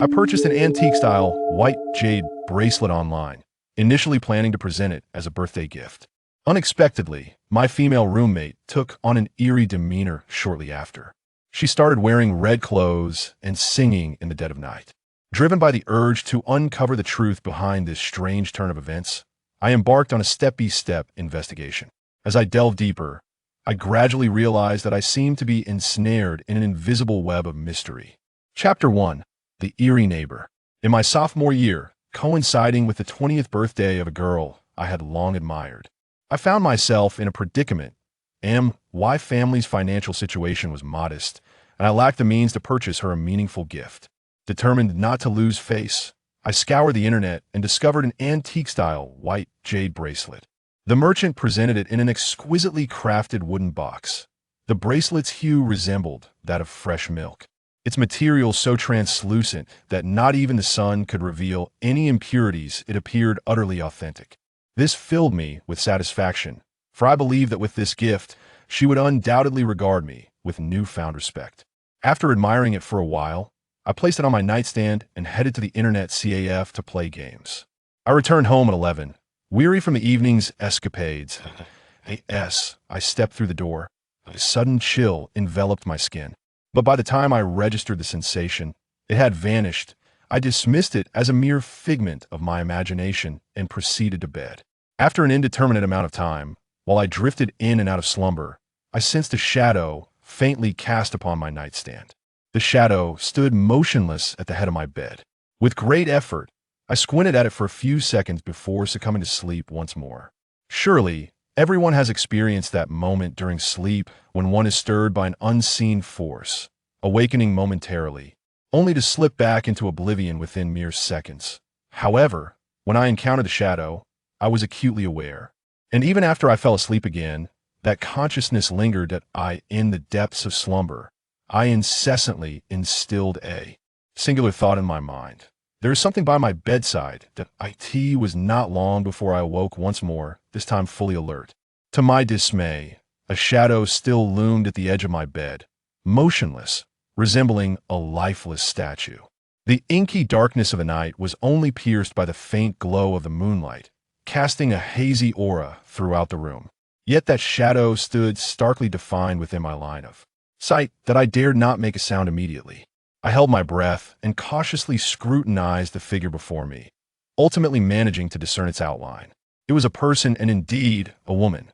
I purchased an antique-style white jade bracelet online, initially planning to present it as a birthday gift. Unexpectedly, my female roommate took on an eerie demeanor shortly after. She started wearing red clothes and singing in the dead of night. Driven by the urge to uncover the truth behind this strange turn of events, I embarked on a step-by-step investigation. As I delved deeper, I gradually realized that I seemed to be ensnared in an invisible web of mystery. Chapter 1. The Eerie Neighbor. In my sophomore year, coinciding with the 20th birthday of a girl I had long admired, I found myself in a predicament. My family's financial situation was modest, and I lacked the means to purchase her a meaningful gift. Determined not to lose face, I scoured the internet and discovered an antique-style white jade bracelet. The merchant presented it in an exquisitely crafted wooden box. The bracelet's hue resembled that of fresh milk, its material so translucent that not even the sun could reveal any impurities. It appeared utterly authentic. This filled me with satisfaction, for I believed that with this gift, she would undoubtedly regard me with newfound respect. After admiring it for a while, I placed it on my nightstand and headed to the internet CAF to play games. I returned home at 11, weary from the evening's escapades. I stepped through the door. A sudden chill enveloped my skin. But by the time I registered the sensation, it had vanished. I dismissed it as a mere figment of my imagination and proceeded to bed. After an indeterminate amount of time, while I drifted in and out of slumber, I sensed a shadow faintly cast upon my nightstand. The shadow stood motionless at the head of my bed. With great effort, I squinted at it for a few seconds before succumbing to sleep once more. Surely, everyone has experienced that moment during sleep when one is stirred by an unseen force, awakening momentarily, only to slip back into oblivion within mere seconds. However, when I encountered the shadow, I was acutely aware, and even after I fell asleep again, that consciousness lingered that in the depths of slumber, I incessantly instilled a singular thought in my mind. There is something by my bedside that was not long before I awoke once more, this time fully alert. To my dismay, a shadow still loomed at the edge of my bed, motionless, resembling a lifeless statue. The inky darkness of the night was only pierced by the faint glow of the moonlight, casting a hazy aura throughout the room. Yet that shadow stood starkly defined within my line of sight that I dared not make a sound immediately. I held my breath and cautiously scrutinized the figure before me, ultimately managing to discern its outline. It was a person, and indeed a woman.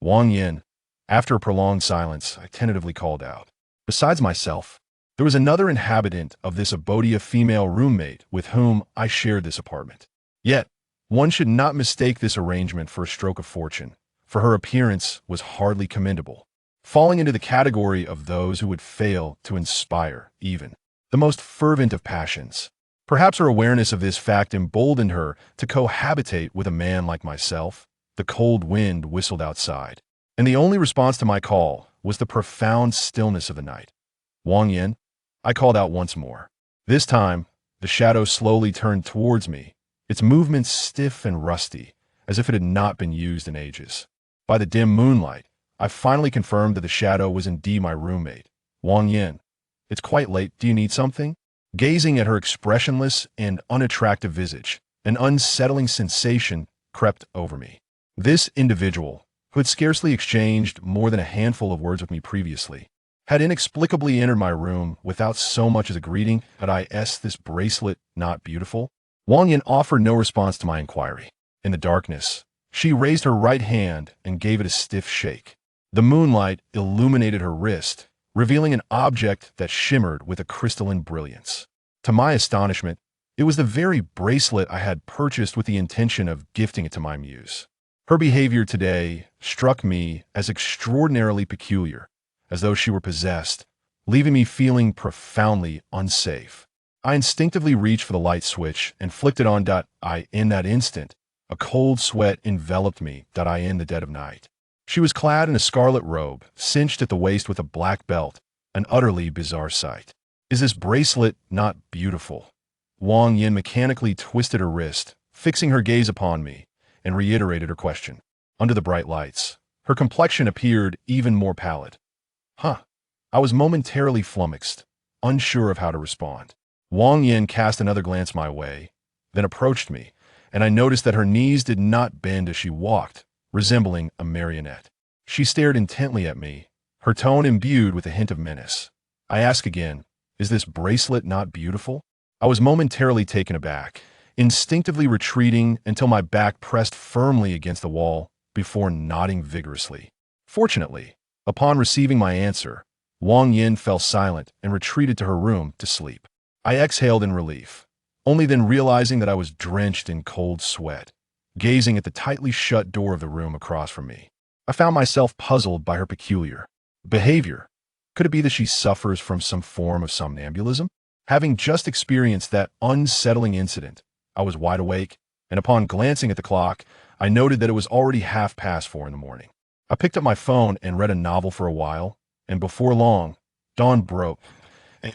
Wang Yin. After a prolonged silence, I tentatively called out. Besides myself, there was another inhabitant of this abode, a female roommate with whom I shared this apartment. Yet, one should not mistake this arrangement for a stroke of fortune, for her appearance was hardly commendable, falling into the category of those who would fail to inspire even the most fervent of passions. Perhaps her awareness of this fact emboldened her to cohabitate with a man like myself. The cold wind whistled outside, and the only response to my call was the profound stillness of the night. Wang Yin, I called out once more. This time, the shadow slowly turned towards me, its movements stiff and rusty, as if it had not been used in ages. By the dim moonlight, I finally confirmed that the shadow was indeed my roommate. Wang Yin, it's quite late. Do you need something? Gazing at her expressionless and unattractive visage, an unsettling sensation crept over me. This individual, who had scarcely exchanged more than a handful of words with me previously, had inexplicably entered my room without so much as a greeting. Had this bracelet not beautiful? Wang Yin offered no response to my inquiry. In the darkness, she raised her right hand and gave it a stiff shake. The moonlight illuminated her wrist, revealing an object that shimmered with a crystalline brilliance. To my astonishment, it was the very bracelet I had purchased with the intention of gifting it to my muse. Her behavior today struck me as extraordinarily peculiar, as though she were possessed, leaving me feeling profoundly unsafe. I instinctively reached for the light switch and flicked it on. In that instant, a cold sweat enveloped me. In the dead of night. She was clad in a scarlet robe, cinched at the waist with a black belt, an utterly bizarre sight. Is this bracelet not beautiful? Wang Yin mechanically twisted her wrist, fixing her gaze upon me, and reiterated her question. Under the bright lights, her complexion appeared even more pallid. I was momentarily flummoxed, unsure of how to respond. Wang Yin cast another glance my way, then approached me, and I noticed that her knees did not bend as she walked, resembling a marionette. She stared intently at me, her tone imbued with a hint of menace. I asked again, "Is this bracelet not beautiful?" I was momentarily taken aback, instinctively retreating until my back pressed firmly against the wall before nodding vigorously. Fortunately, upon receiving my answer, Wang Yin fell silent and retreated to her room to sleep. I exhaled in relief, only then realizing that I was drenched in cold sweat, gazing at the tightly shut door of the room across from me. I found myself puzzled by her peculiar behavior. Could it be that she suffers from some form of somnambulism? Having just experienced that unsettling incident, I was wide awake, and upon glancing at the clock, I noted that it was already 4:30 in the morning. I picked up my phone and read a novel for a while, and before long, dawn broke.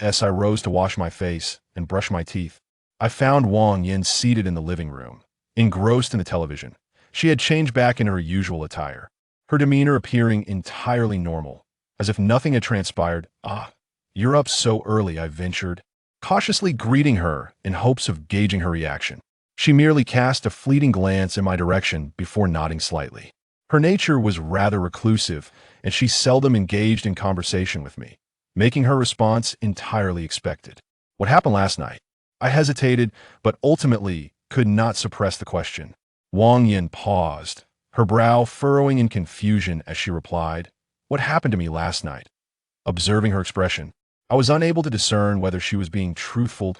As I rose to wash my face and brush my teeth, I found Wang Yin seated in the living room, engrossed in the television. She had changed back into her usual attire, her demeanor appearing entirely normal, as if nothing had transpired. "Ah, you're up so early," I ventured, cautiously greeting her in hopes of gauging her reaction. She merely cast a fleeting glance in my direction before nodding slightly. Her nature was rather reclusive, and she seldom engaged in conversation with me, making her response entirely expected. "What happened last night?" I hesitated, but ultimately could not suppress the question. Wang Yin paused, her brow furrowing in confusion as she replied, "What happened to me last night?" Observing her expression, I was unable to discern whether she was being truthful.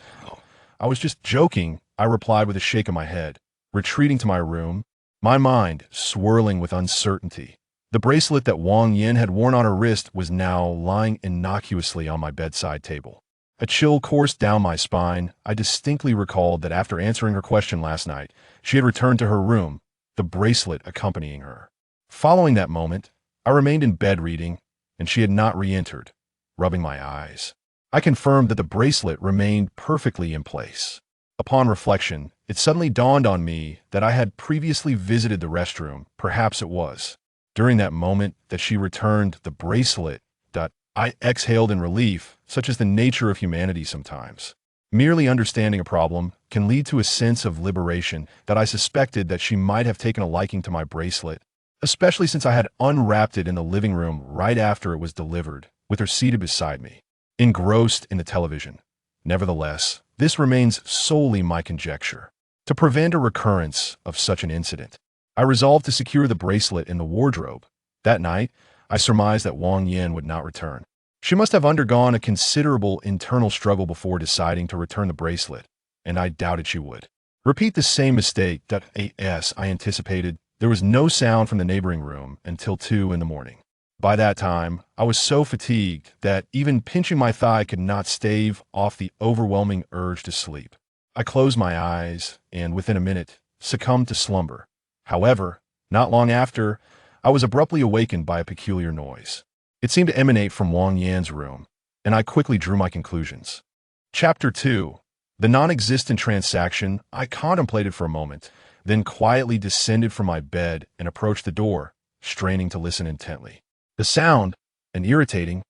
"I was just joking," I replied with a shake of my head, retreating to my room, my mind swirling with uncertainty. The bracelet that Wang Yin had worn on her wrist was now lying innocuously on my bedside table. A chill coursed down my spine. I distinctly recalled that after answering her question last night, she had returned to her room, the bracelet accompanying her. Following that moment, I remained in bed reading, and she had not re-entered, rubbing my eyes. I confirmed that the bracelet remained perfectly in place. Upon reflection, it suddenly dawned on me that I had previously visited the restroom. Perhaps it was during that moment that she returned the bracelet. I exhaled in relief, such is the nature of humanity sometimes. Merely understanding a problem can lead to a sense of liberation that I suspected that she might have taken a liking to my bracelet, especially since I had unwrapped it in the living room right after it was delivered, with her seated beside me, engrossed in the television. Nevertheless, this remains solely my conjecture. To prevent a recurrence of such an incident, I resolved to secure the bracelet in the wardrobe. That night, I surmised that Wang Yin would not return. She must have undergone a considerable internal struggle before deciding to return the bracelet, and I doubted she would repeat the same mistake. As I anticipated, there was no sound from the neighboring room until 2 in the morning. By that time, I was so fatigued that even pinching my thigh could not stave off the overwhelming urge to sleep. I closed my eyes and, within a minute, succumbed to slumber. However, not long after, I was abruptly awakened by a peculiar noise. It seemed to emanate from Wang Yan's room, and I quickly drew my conclusions. Chapter 2. The non-existent transaction. I contemplated for a moment, then quietly descended from my bed and approached the door, straining to listen intently. The sound, an irritating,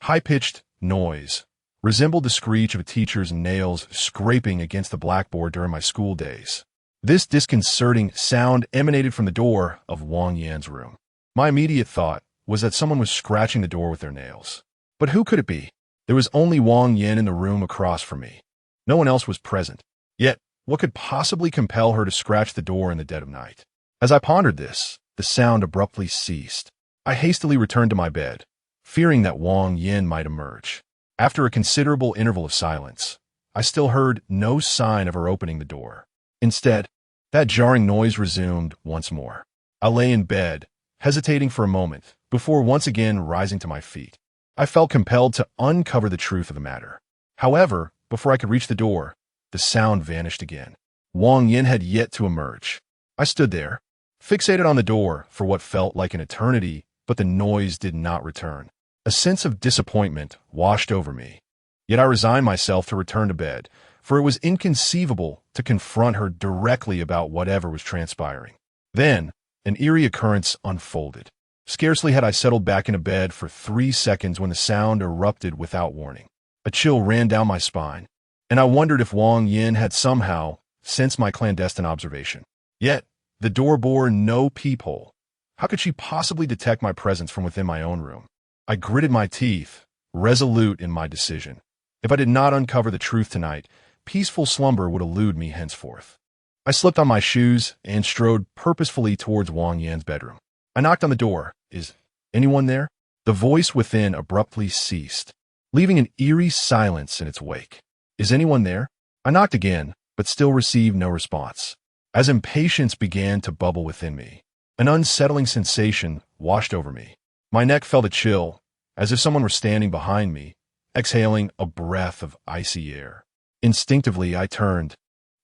high-pitched noise, resembled the screech of a teacher's nails scraping against the blackboard during my school days. This disconcerting sound emanated from the door of Wang Yan's room. My immediate thought was that someone was scratching the door with their nails. But who could it be? There was only Wang Yin in the room across from me. No one else was present. Yet, what could possibly compel her to scratch the door in the dead of night? As I pondered this, the sound abruptly ceased. I hastily returned to my bed, fearing that Wang Yin might emerge. After a considerable interval of silence, I still heard no sign of her opening the door. Instead, that jarring noise resumed once more. I lay in bed, hesitating for a moment, before once again rising to my feet. I felt compelled to uncover the truth of the matter. However, before I could reach the door, the sound vanished again. Wang Yin had yet to emerge. I stood there, fixated on the door for what felt like an eternity, but the noise did not return. A sense of disappointment washed over me. Yet I resigned myself to return to bed, for it was inconceivable to confront her directly about whatever was transpiring. Then, an eerie occurrence unfolded. Scarcely had I settled back into bed for 3 seconds when the sound erupted without warning. A chill ran down my spine, and I wondered if Wang Yin had somehow sensed my clandestine observation. Yet, the door bore no peephole. How could she possibly detect my presence from within my own room? I gritted my teeth, resolute in my decision. If I did not uncover the truth tonight, peaceful slumber would elude me henceforth. I slipped on my shoes and strode purposefully towards Wang Yan's bedroom. I knocked on the door. Is anyone there? The voice within abruptly ceased, leaving an eerie silence in its wake. Is anyone there? I knocked again, but still received no response. As impatience began to bubble within me, an unsettling sensation washed over me. My neck felt a chill, as if someone were standing behind me, exhaling a breath of icy air. Instinctively, I turned,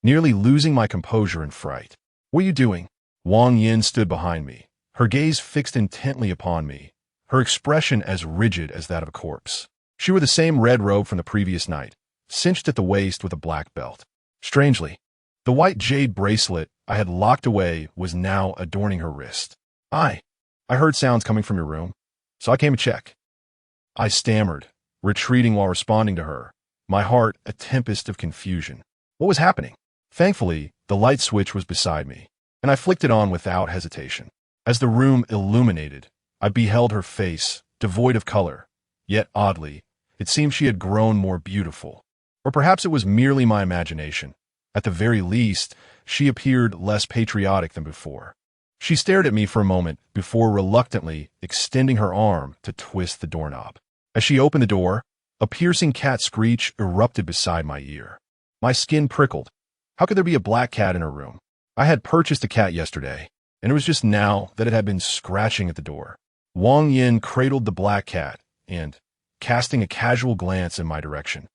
nearly losing my composure in fright. What are you doing? Wang Yin stood behind me, her gaze fixed intently upon me, her expression as rigid as that of a corpse. She wore the same red robe from the previous night, cinched at the waist with a black belt. Strangely, the white jade bracelet I had locked away was now adorning her wrist. I heard sounds coming from your room, so I came to check. I stammered, retreating while responding to her, my heart a tempest of confusion. What was happening? Thankfully, the light switch was beside me, and I flicked it on without hesitation. As the room illuminated, I beheld her face, devoid of color, yet oddly, it seemed she had grown more beautiful. Or perhaps it was merely my imagination. At the very least, she appeared less patriotic than before. She stared at me for a moment before reluctantly extending her arm to twist the doorknob. As she opened the door, a piercing cat screech erupted beside my ear. My skin prickled. How could there be a black cat in her room? I had purchased a cat yesterday, and it was just now that it had been scratching at the door. Wang Yin cradled the black cat and, casting a casual glance in my direction,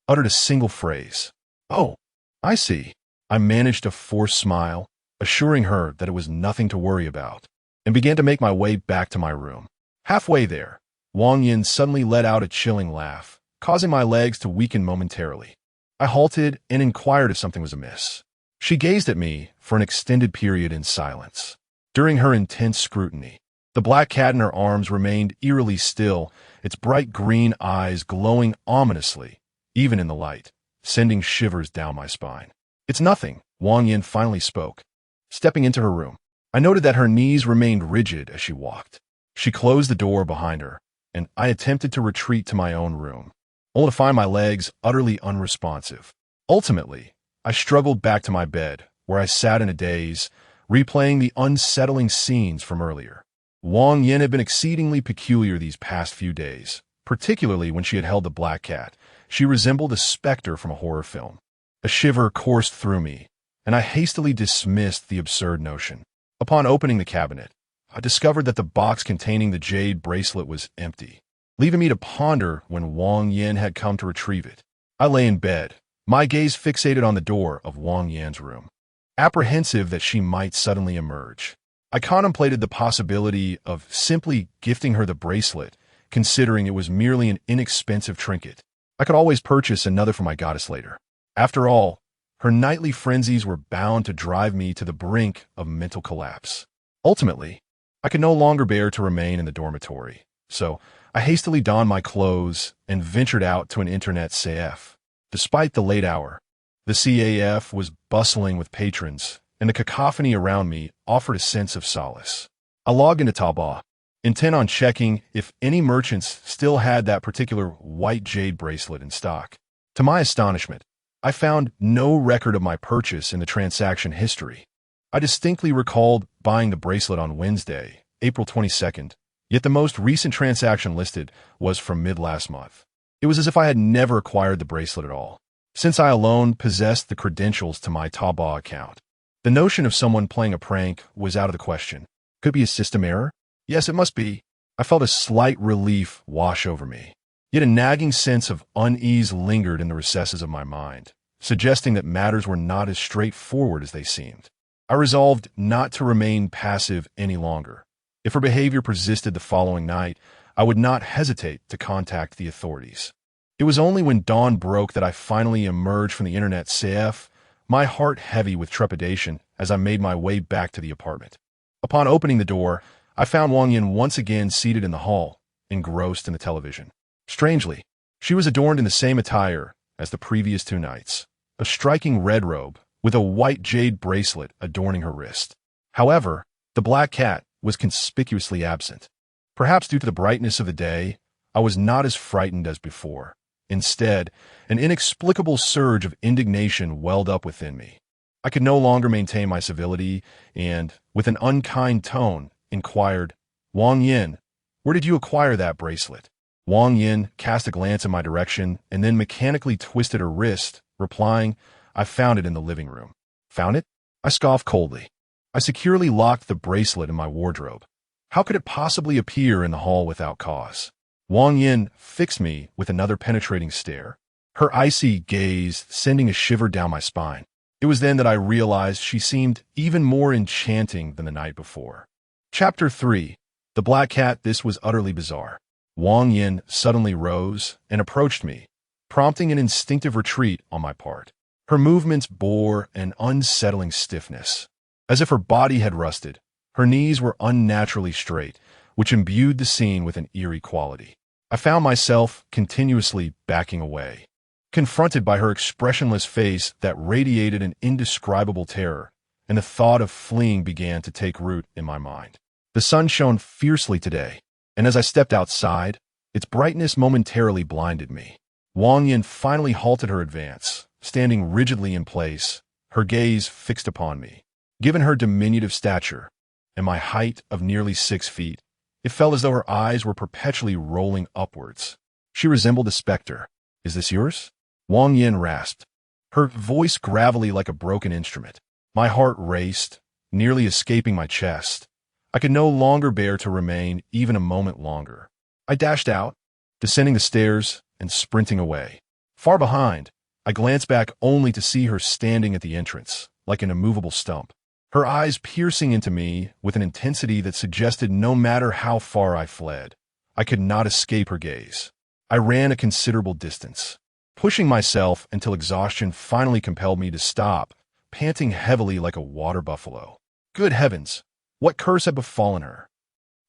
uttered a single phrase. Oh, I see. I managed a forced smile, assuring her that it was nothing to worry about, and began to make my way back to my room. Halfway there, Wang Yin suddenly let out a chilling laugh, causing my legs to weaken momentarily. I halted and inquired if something was amiss. She gazed at me for an extended period in silence. During her intense scrutiny, the black cat in her arms remained eerily still, its bright green eyes glowing ominously, even in the light, sending shivers down my spine. It's nothing, Wang Yin finally spoke, stepping into her room. I noted that her knees remained rigid as she walked. She closed the door behind her, and I attempted to retreat to my own room, only to find my legs utterly unresponsive. Ultimately, I struggled back to my bed, where I sat in a daze, replaying the unsettling scenes from earlier. Wang Yin had been exceedingly peculiar these past few days, particularly when she had held the black cat. She resembled a specter from a horror film. A shiver coursed through me, and I hastily dismissed the absurd notion. Upon opening the cabinet, I discovered that the box containing the jade bracelet was empty, leaving me to ponder when Wang Yin had come to retrieve it. I lay in bed, my gaze fixated on the door of Wang Yan's room, apprehensive that she might suddenly emerge. I contemplated the possibility of simply gifting her the bracelet, considering it was merely an inexpensive trinket. I could always purchase another for my goddess later. After all, her nightly frenzies were bound to drive me to the brink of mental collapse. Ultimately, I could no longer bear to remain in the dormitory, so I hastily donned my clothes and ventured out to an internet CAF. Despite the late hour, the CAF was bustling with patrons, and the cacophony around me offered a sense of solace. I logged into Taobao, intent on checking if any merchants still had that particular white jade bracelet in stock. To my astonishment, I found no record of my purchase in the transaction history. I distinctly recalled buying the bracelet on Wednesday, April 22nd, yet the most recent transaction listed was from mid-last month. It was as if I had never acquired the bracelet at all, since I alone possessed the credentials to my Taobao account. The notion of someone playing a prank was out of the question. Could it be a system error? Yes, it must be. I felt a slight relief wash over me. Yet a nagging sense of unease lingered in the recesses of my mind, suggesting that matters were not as straightforward as they seemed. I resolved not to remain passive any longer. If her behavior persisted the following night, I would not hesitate to contact the authorities. It was only when dawn broke that I finally emerged from the internet CAF, my heart heavy with trepidation as I made my way back to the apartment. Upon opening the door, I found Wang Yin once again seated in the hall, engrossed in the television. Strangely, she was adorned in the same attire as the previous 2 nights, a striking red robe with a white jade bracelet adorning her wrist. However, the black cat was conspicuously absent. Perhaps due to the brightness of the day, I was not as frightened as before. Instead, an inexplicable surge of indignation welled up within me. I could no longer maintain my civility and, with an unkind tone, inquired, "Wang Yin, where did you acquire that bracelet?" Wang Yin cast a glance in my direction and then mechanically twisted her wrist, replying, "I found it in the living room." "Found it?" I scoffed coldly. I securely locked the bracelet in my wardrobe. How could it possibly appear in the hall without cause? Wang Yin fixed me with another penetrating stare, her icy gaze sending a shiver down my spine. It was then that I realized she seemed even more enchanting than the night before. Chapter 3. The Black Cat. This was utterly bizarre. Wang Yin suddenly rose and approached me, prompting an instinctive retreat on my part. Her movements bore an unsettling stiffness. As if her body had rusted, her knees were unnaturally straight, which imbued the scene with an eerie quality. I found myself continuously backing away, confronted by her expressionless face that radiated an indescribable terror, and the thought of fleeing began to take root in my mind. The sun shone fiercely today, and as I stepped outside, its brightness momentarily blinded me. Wang Yin finally halted her advance, standing rigidly in place, her gaze fixed upon me. Given her diminutive stature and my height of nearly 6 feet, it felt as though her eyes were perpetually rolling upwards. She resembled a specter. "Is this yours?" Wang Yin rasped, her voice gravelly like a broken instrument. My heart raced, nearly escaping my chest. I could no longer bear to remain even a moment longer. I dashed out, descending the stairs and sprinting away. Far behind, I glanced back only to see her standing at the entrance, like an immovable stump, her eyes piercing into me with an intensity that suggested no matter how far I fled, I could not escape her gaze. I ran a considerable distance, pushing myself until exhaustion finally compelled me to stop, panting heavily like a water buffalo. Good heavens, what curse had befallen her?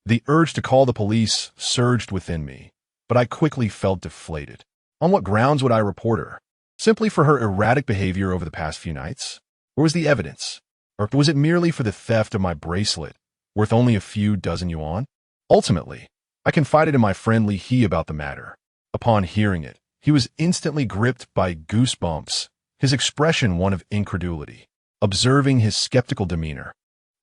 The urge to call the police surged within me, but I quickly felt deflated. On what grounds would I report her? Simply for her erratic behavior over the past few nights? Where was the evidence? Or was it merely for the theft of my bracelet, worth only a few dozen yuan? Ultimately, I confided in my friend Li He about the matter. Upon hearing it, he was instantly gripped by goosebumps, his expression one of incredulity. Observing his skeptical demeanor,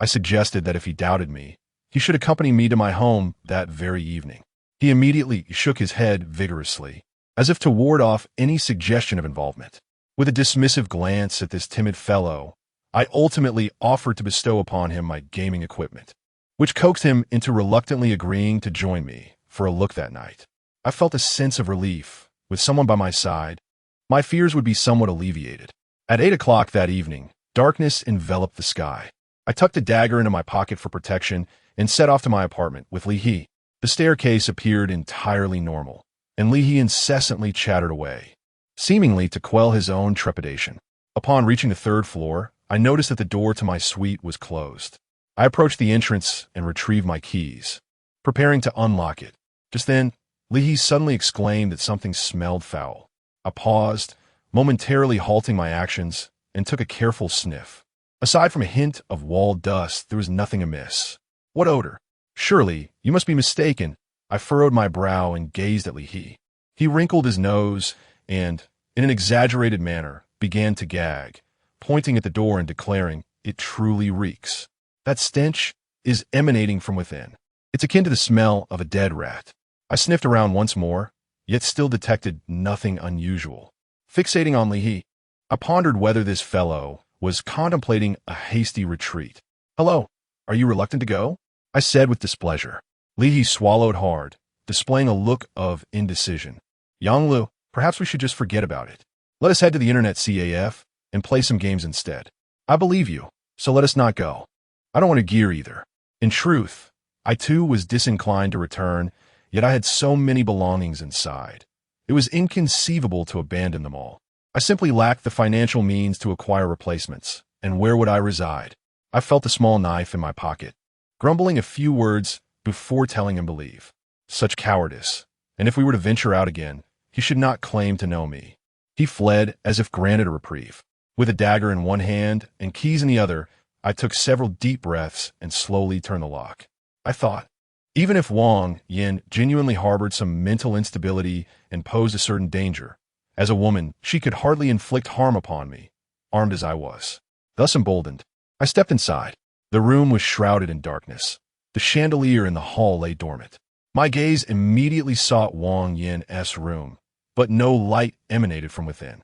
I suggested that if he doubted me, he should accompany me to my home that very evening. He immediately shook his head vigorously, as if to ward off any suggestion of involvement. With a dismissive glance at this timid fellow, I ultimately offered to bestow upon him my gaming equipment, which coaxed him into reluctantly agreeing to join me for a look that night. I felt a sense of relief. With someone by my side, my fears would be somewhat alleviated. At 8 o'clock that evening, darkness enveloped the sky. I tucked a dagger into my pocket for protection and set off to my apartment with Li He. The staircase appeared entirely normal, and Li He incessantly chattered away, seemingly to quell his own trepidation. Upon reaching the 3rd floor, I noticed that the door to my suite was closed. I approached the entrance and retrieved my keys, preparing to unlock it. Just then, Li He suddenly exclaimed that something smelled foul. I paused, momentarily halting my actions, and took a careful sniff. Aside from a hint of wall dust, there was nothing amiss. What odor? Surely, you must be mistaken. I furrowed my brow and gazed at Li He. He wrinkled his nose and, in an exaggerated manner, began to gag, pointing at the door and declaring, "It truly reeks. That stench is emanating from within. It's akin to the smell of a dead rat." I sniffed around once more, yet still detected nothing unusual. Fixating on Li He, I pondered whether this fellow was contemplating a hasty retreat. "Hello, are you reluctant to go?" I said with displeasure. Li He swallowed hard, displaying a look of indecision. "Yang Lu, perhaps we should just forget about it. Let us head to the internet CAF and play some games instead. I believe you, so let us not go. I don't want to gear either." In truth, I too was disinclined to return, yet I had so many belongings inside. It was inconceivable to abandon them all. I simply lacked the financial means to acquire replacements, and where would I reside? I felt a small knife in my pocket, grumbling a few words before telling him to leave. Such cowardice, and if we were to venture out again, he should not claim to know me. He fled as if granted a reprieve. With a dagger in one hand and keys in the other, I took several deep breaths and slowly turned the lock. I thought, even if Wang Yin genuinely harbored some mental instability and posed a certain danger, as a woman, she could hardly inflict harm upon me, armed as I was. Thus emboldened, I stepped inside. The room was shrouded in darkness. The chandelier in the hall lay dormant. My gaze immediately sought Wang Yin's room, but no light emanated from within.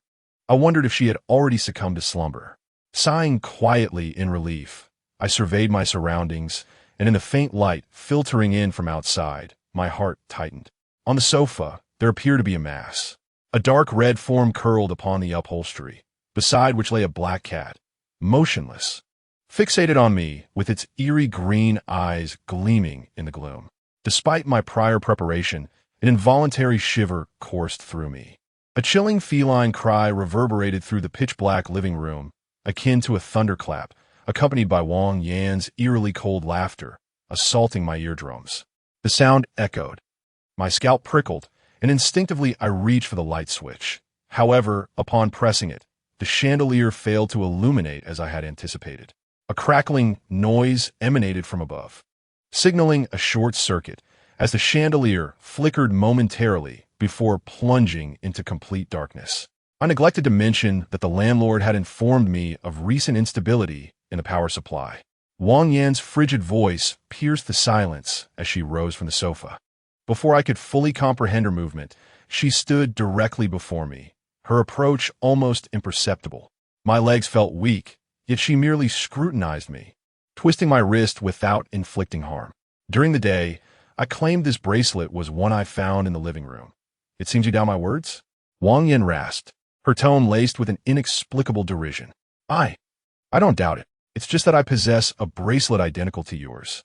I wondered if she had already succumbed to slumber. Sighing quietly in relief, I surveyed my surroundings, and in the faint light filtering in from outside, my heart tightened. On the sofa, there appeared to be a mass. A dark red form curled upon the upholstery, beside which lay a black cat, motionless, fixated on me with its eerie green eyes gleaming in the gloom. Despite my prior preparation, an involuntary shiver coursed through me. A chilling feline cry reverberated through the pitch-black living room, akin to a thunderclap, accompanied by Wang Yan's eerily cold laughter, assaulting my eardrums. The sound echoed. My scalp prickled, and instinctively I reached for the light switch. However, upon pressing it, the chandelier failed to illuminate as I had anticipated. A crackling noise emanated from above, signaling a short circuit as the chandelier flickered momentarily before plunging into complete darkness. I neglected to mention that the landlord had informed me of recent instability in the power supply. Wang Yan's frigid voice pierced the silence as she rose from the sofa. Before I could fully comprehend her movement, she stood directly before me, her approach almost imperceptible. My legs felt weak, yet she merely scrutinized me, twisting my wrist without inflicting harm. During the day, I claimed this bracelet was one I found in the living room. It seems you doubt my words? Wang Yin rasped, her tone laced with an inexplicable derision. I don't doubt it. It's just that I possess a bracelet identical to yours.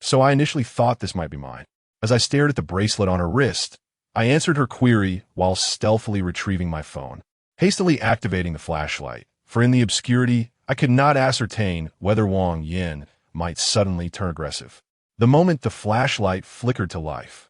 So I initially thought this might be mine. As I stared at the bracelet on her wrist, I answered her query while stealthily retrieving my phone, hastily activating the flashlight, for in the obscurity, I could not ascertain whether Wang Yin might suddenly turn aggressive. The moment the flashlight flickered to life,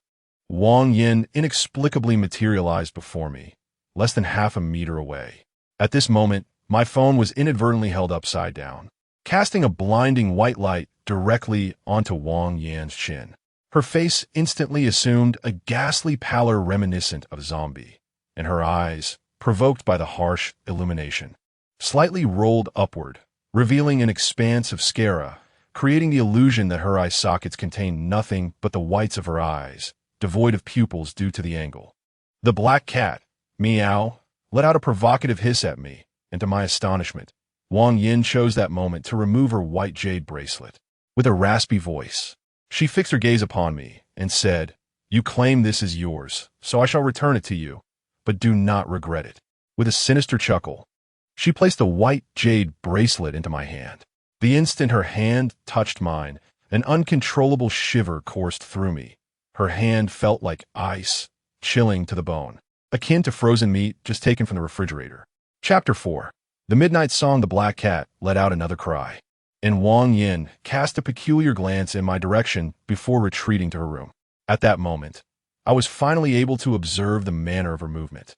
Wang Yin inexplicably materialized before me, less than half a meter away. At this moment, my phone was inadvertently held upside down, casting a blinding white light directly onto Wang Yan's chin. Her face instantly assumed a ghastly pallor reminiscent of a zombie, and her eyes, provoked by the harsh illumination, slightly rolled upward, revealing an expanse of sclera, creating the illusion that her eye sockets contained nothing but the whites of her eyes, devoid of pupils due to the angle. The black cat, meow, let out a provocative hiss at me, and to my astonishment, Wang Yin chose that moment to remove her white jade bracelet. With a raspy voice, she fixed her gaze upon me and said, "You claim this is yours, so I shall return it to you, but do not regret it." With a sinister chuckle, she placed the white jade bracelet into my hand. The instant her hand touched mine, an uncontrollable shiver coursed through me. Her hand felt like ice, chilling to the bone, akin to frozen meat just taken from the refrigerator. Chapter 4. The midnight song. The black cat let out another cry, and Wang Yin cast a peculiar glance in my direction before retreating to her room. At that moment, I was finally able to observe the manner of her movement.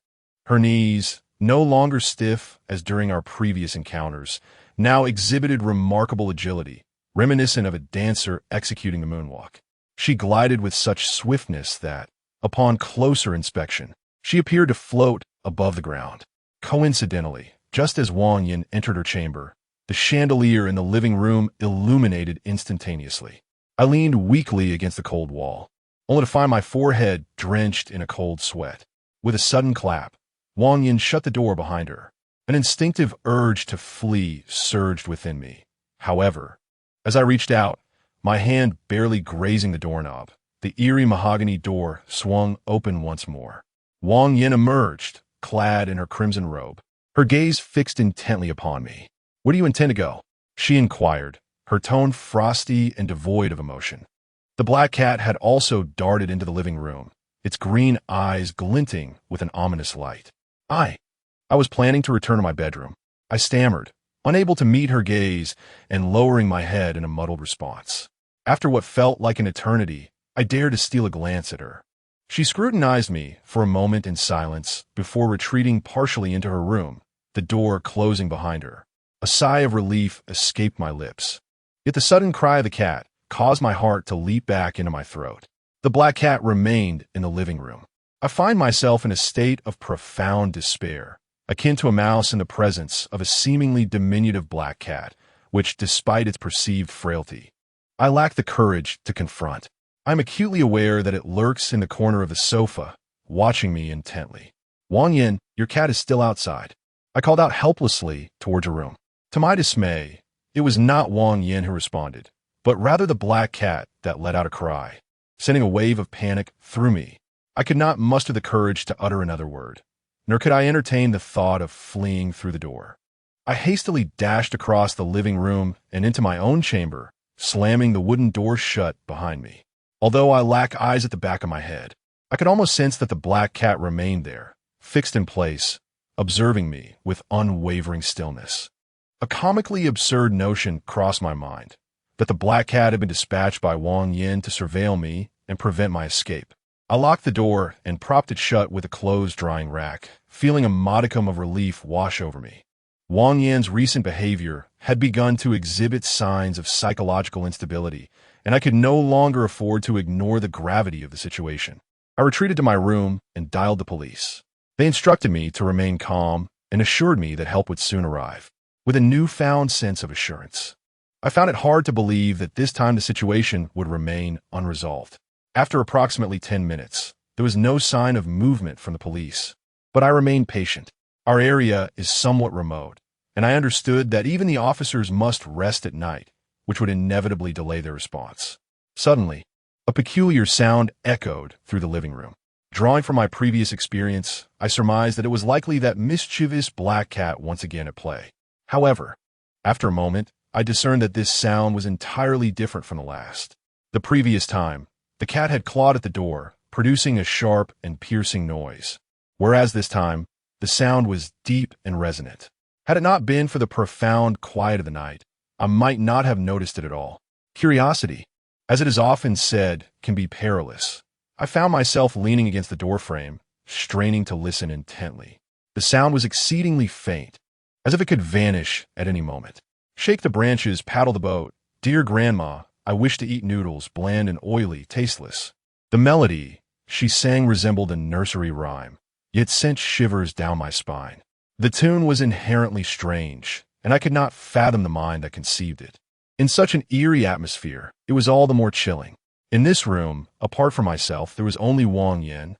Her knees, no longer stiff as during our previous encounters, now exhibited remarkable agility, reminiscent of a dancer executing the moonwalk. She glided with such swiftness that, upon closer inspection, she appeared to float above the ground. Coincidentally, just as Wang Yin entered her chamber, the chandelier in the living room illuminated instantaneously. I leaned weakly against the cold wall, only to find my forehead drenched in a cold sweat. With a sudden clap, Wang Yin shut the door behind her. An instinctive urge to flee surged within me. However, as I reached out, my hand barely grazing the doorknob, the eerie mahogany door swung open once more. Wang Yin emerged, clad in her crimson robe, her gaze fixed intently upon me. "Where do you intend to go?" she inquired, her tone frosty and devoid of emotion. The black cat had also darted into the living room, its green eyes glinting with an ominous light. I was planning to return to my bedroom. I stammered, unable to meet her gaze and lowering my head in a muddled response. After what felt like an eternity, I dared to steal a glance at her. She scrutinized me for a moment in silence before retreating partially into her room, the door closing behind her. A sigh of relief escaped my lips. Yet the sudden cry of the cat caused my heart to leap back into my throat. The black cat remained in the living room. I find myself in a state of profound despair, akin to a mouse in the presence of a seemingly diminutive black cat, which, despite its perceived frailty, I lack the courage to confront. I am acutely aware that it lurks in the corner of the sofa, watching me intently. "Wang Yin, your cat is still outside," I called out helplessly towards her room. To my dismay, it was not Wang Yin who responded, but rather the black cat that let out a cry, sending a wave of panic through me. I could not muster the courage to utter another word, nor could I entertain the thought of fleeing through the door. I hastily dashed across the living room and into my own chamber, slamming the wooden door shut behind me. Although I lack eyes at the back of my head, I could almost sense that the black cat remained there, fixed in place, observing me with unwavering stillness. A comically absurd notion crossed my mind, that the black cat had been dispatched by Wang Yin to surveil me and prevent my escape. I locked the door and propped it shut with a clothes-drying rack, feeling a modicum of relief wash over me. Wang Yin's recent behavior had begun to exhibit signs of psychological instability, and I could no longer afford to ignore the gravity of the situation. I retreated to my room and dialed the police. They instructed me to remain calm and assured me that help would soon arrive. With a newfound sense of assurance, I found it hard to believe that this time the situation would remain unresolved. After approximately 10 minutes, there was no sign of movement from the police, but I remained patient. Our area is somewhat remote, and I understood that even the officers must rest at night, which would inevitably delay their response. Suddenly, a peculiar sound echoed through the living room. Drawing from my previous experience, I surmised that it was likely that mischievous black cat once again at play. However, after a moment, I discerned that this sound was entirely different from the last. The previous time, the cat had clawed at the door, producing a sharp and piercing noise, whereas this time, the sound was deep and resonant. Had it not been for the profound quiet of the night, I might not have noticed it at all. Curiosity, as it is often said, can be perilous. I found myself leaning against the doorframe, straining to listen intently. The sound was exceedingly faint, as if it could vanish at any moment. "Shake the branches, paddle the boat. Dear Grandma, I wish to eat noodles, bland and oily, tasteless." The melody she sang resembled a nursery rhyme, yet sent shivers down my spine. The tune was inherently strange, and I could not fathom the mind that conceived it. In such an eerie atmosphere, it was all the more chilling. In this room, apart from myself, there was only Wang Yin,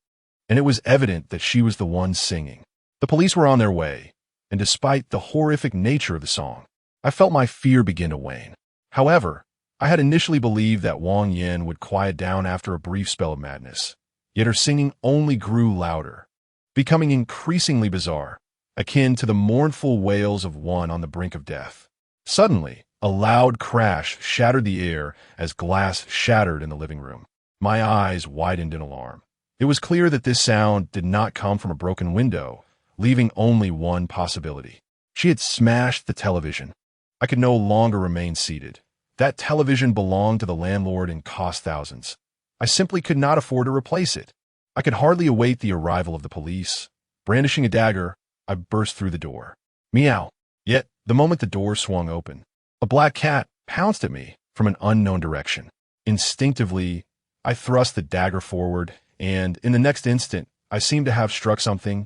and it was evident that she was the one singing. The police were on their way, and despite the horrific nature of the song, I felt my fear begin to wane. However, I had initially believed that Wang Yin would quiet down after a brief spell of madness, yet her singing only grew louder, becoming increasingly bizarre, akin to the mournful wails of one on the brink of death. Suddenly, a loud crash shattered the air as glass shattered in the living room. My eyes widened in alarm. It was clear that this sound did not come from a broken window, leaving only one possibility. She had smashed the television. I could no longer remain seated. That television belonged to the landlord and cost thousands. I simply could not afford to replace it. I could hardly await the arrival of the police. Brandishing a dagger, I burst through the door. Meow. Yet, the moment the door swung open, a black cat pounced at me from an unknown direction. Instinctively, I thrust the dagger forward, and in the next instant, I seemed to have struck something,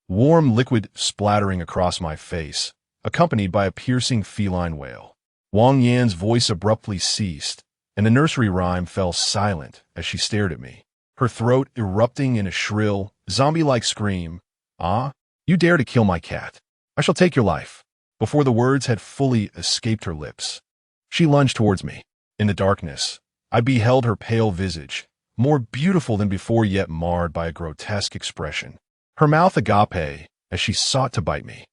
warm liquid splattering across my face, accompanied by a piercing feline wail. Wang Yan's voice abruptly ceased, and the nursery rhyme fell silent as she stared at me, her throat erupting in a shrill, zombie-like scream. "Ah, you dare to kill my cat. I shall take your life." Before the words had fully escaped her lips, she lunged towards me. In the darkness, I beheld her pale visage, more beautiful than before yet marred by a grotesque expression. Her mouth agape as she sought to bite me.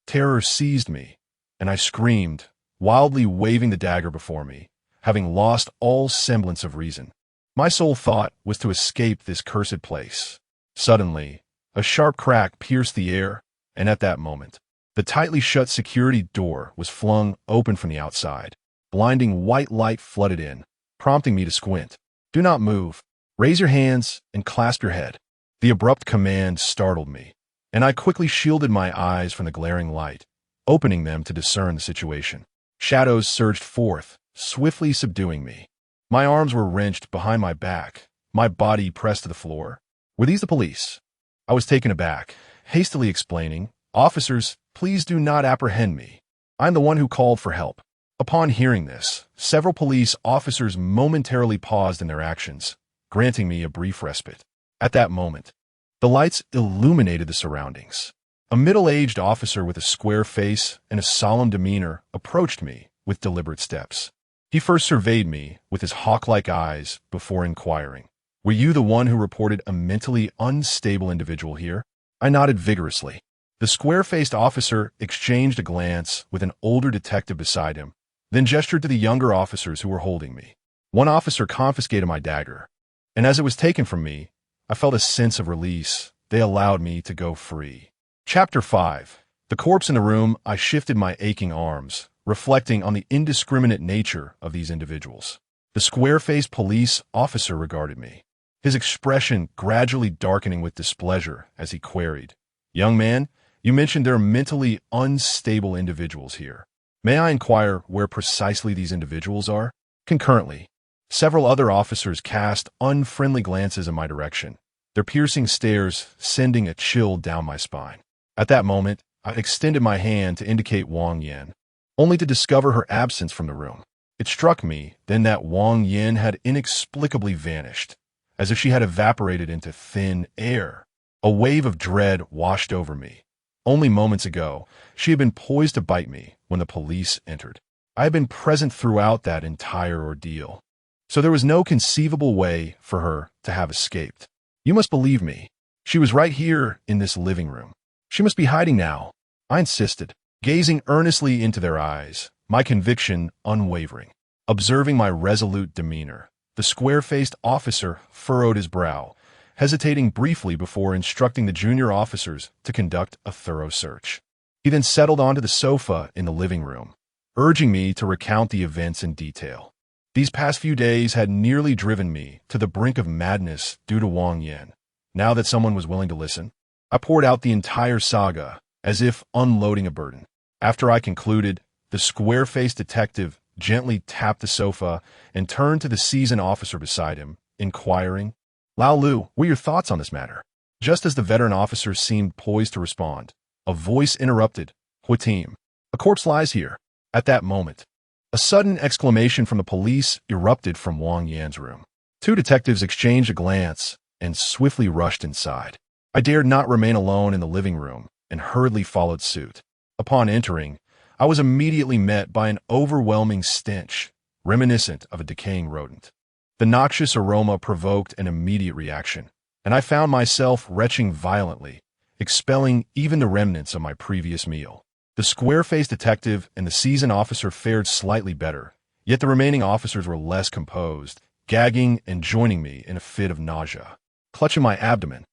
Terror seized me, and I screamed, wildly waving the dagger before me, having lost all semblance of reason. My sole thought was to escape this cursed place. Suddenly, a sharp crack pierced the air, and at that moment, the tightly shut security door was flung open from the outside. Blinding white light flooded in, prompting me to squint. "Do not move," Raise your hands and clasp your head. The abrupt command startled me, and I quickly shielded my eyes from the glaring light, opening them to discern the situation. Shadows surged forth, swiftly subduing me. My arms were wrenched behind my back, my body pressed to the floor. Were these the police? I was taken aback, hastily explaining, "Officers, please do not apprehend me. I'm the one who called for help." Upon hearing this, several police officers momentarily paused in their actions, granting me a brief respite. At that moment, the lights illuminated the surroundings. A middle-aged officer with a square face and a solemn demeanor approached me with deliberate steps. He first surveyed me with his hawk-like eyes before inquiring, "Were you the one who reported a mentally unstable individual here?" I nodded vigorously. The square-faced officer exchanged a glance with an older detective beside him, then gestured to the younger officers who were holding me. One officer confiscated my dagger, and as it was taken from me, I felt a sense of release. They allowed me to go free. Chapter 5. The corpse in the room. I shifted my aching arms, reflecting on the indiscriminate nature of these individuals. The square-faced police officer regarded me, his expression gradually darkening with displeasure as he queried, "Young man, you mentioned there are mentally unstable individuals here. May I inquire where precisely these individuals are?" Concurrently, several other officers cast unfriendly glances in my direction, their piercing stares sending a chill down my spine. At that moment, I extended my hand to indicate Wang Yan, only to discover her absence from the room. It struck me then that Wang Yan had inexplicably vanished, as if she had evaporated into thin air. A wave of dread washed over me. Only moments ago, she had been poised to bite me when the police entered. I had been present throughout that entire ordeal, so there was no conceivable way for her to have escaped. "You must believe me. She was right here in this living room. She must be hiding now," I insisted, gazing earnestly into their eyes, my conviction unwavering. Observing my resolute demeanor, the square-faced officer furrowed his brow, hesitating briefly before instructing the junior officers to conduct a thorough search. He then settled onto the sofa in the living room, urging me to recount the events in detail. These past few days had nearly driven me to the brink of madness due to Wang Yan. Now that someone was willing to listen, I poured out the entire saga, as if unloading a burden. After I concluded, the square-faced detective gently tapped the sofa and turned to the seasoned officer beside him, inquiring, "Lao Lu, what are your thoughts on this matter?" Just as the veteran officer seemed poised to respond, a voice interrupted, "Huatim, a corpse lies here." At that moment, a sudden exclamation from the police erupted from Wang Yan's room. Two detectives exchanged a glance and swiftly rushed inside. I dared not remain alone in the living room and hurriedly followed suit. Upon entering, I was immediately met by an overwhelming stench, reminiscent of a decaying rodent. The noxious aroma provoked an immediate reaction, and I found myself retching violently, expelling even the remnants of my previous meal. The square-faced detective and the seasoned officer fared slightly better, yet the remaining officers were less composed, gagging and joining me in a fit of nausea. Clutching my abdomen,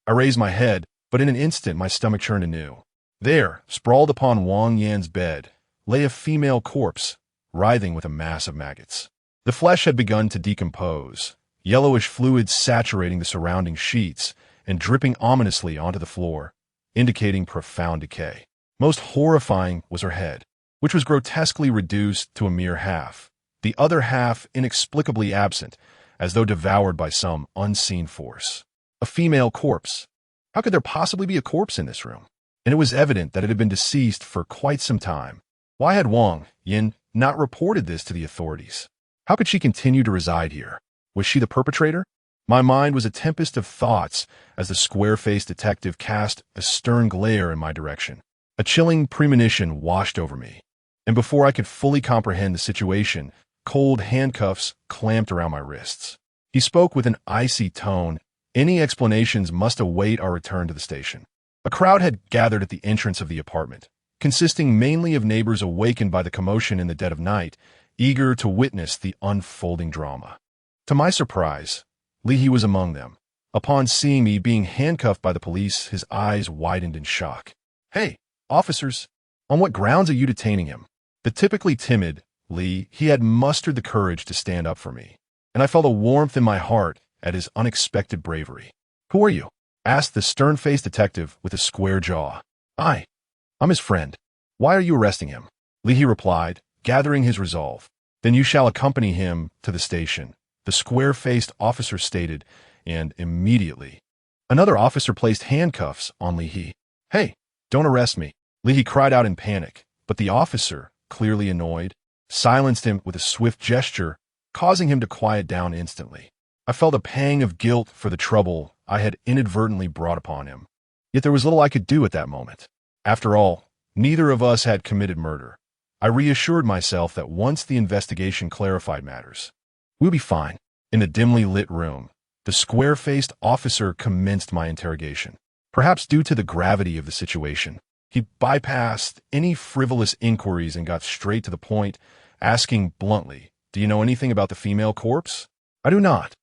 I raised my head, but in an instant my stomach churned anew. There, sprawled upon Wang Yan's bed, lay a female corpse, writhing with a mass of maggots. The flesh had begun to decompose, yellowish fluids saturating the surrounding sheets and dripping ominously onto the floor, indicating profound decay. Most horrifying was her head, which was grotesquely reduced to a mere half, the other half inexplicably absent, as though devoured by some unseen force. A female corpse. How could there possibly be a corpse in this room? And it was evident that it had been deceased for quite some time. Why had Wang Yan not reported this to the authorities? How could she continue to reside here? Was she the perpetrator? My mind was a tempest of thoughts as the square-faced detective cast a stern glare in my direction. A chilling premonition washed over me, and before I could fully comprehend the situation, cold handcuffs clamped around my wrists. He spoke with an icy tone. Any explanations must await our return to the station. A crowd had gathered at the entrance of the apartment, consisting mainly of neighbors awakened by the commotion in the dead of night, eager to witness the unfolding drama. To my surprise, Leahy was among them. Upon seeing me being handcuffed by the police, his eyes widened in shock. "Hey, officers, on what grounds are you detaining him?" The typically timid Lee, he had mustered the courage to stand up for me, and I felt a warmth in my heart at his unexpected bravery. "Who are you?" asked the stern-faced detective with a square jaw. I'm his friend. Why are you arresting him?" Lee replied, gathering his resolve. "Then you shall accompany him to the station," the square-faced officer stated, and immediately another officer placed handcuffs on Lee. "Hey, don't arrest me," Lee cried out in panic, but the officer, clearly annoyed, silenced him with a swift gesture, causing him to quiet down instantly. I felt a pang of guilt for the trouble I had inadvertently brought upon him. Yet there was little I could do at that moment. After all, neither of us had committed murder. I reassured myself that once the investigation clarified matters, we'll be fine. In the dimly lit room, the square-faced officer commenced my interrogation. Perhaps due to the gravity of the situation, he bypassed any frivolous inquiries and got straight to the point, asking bluntly, "Do you know anything about the female corpse?" "I do not.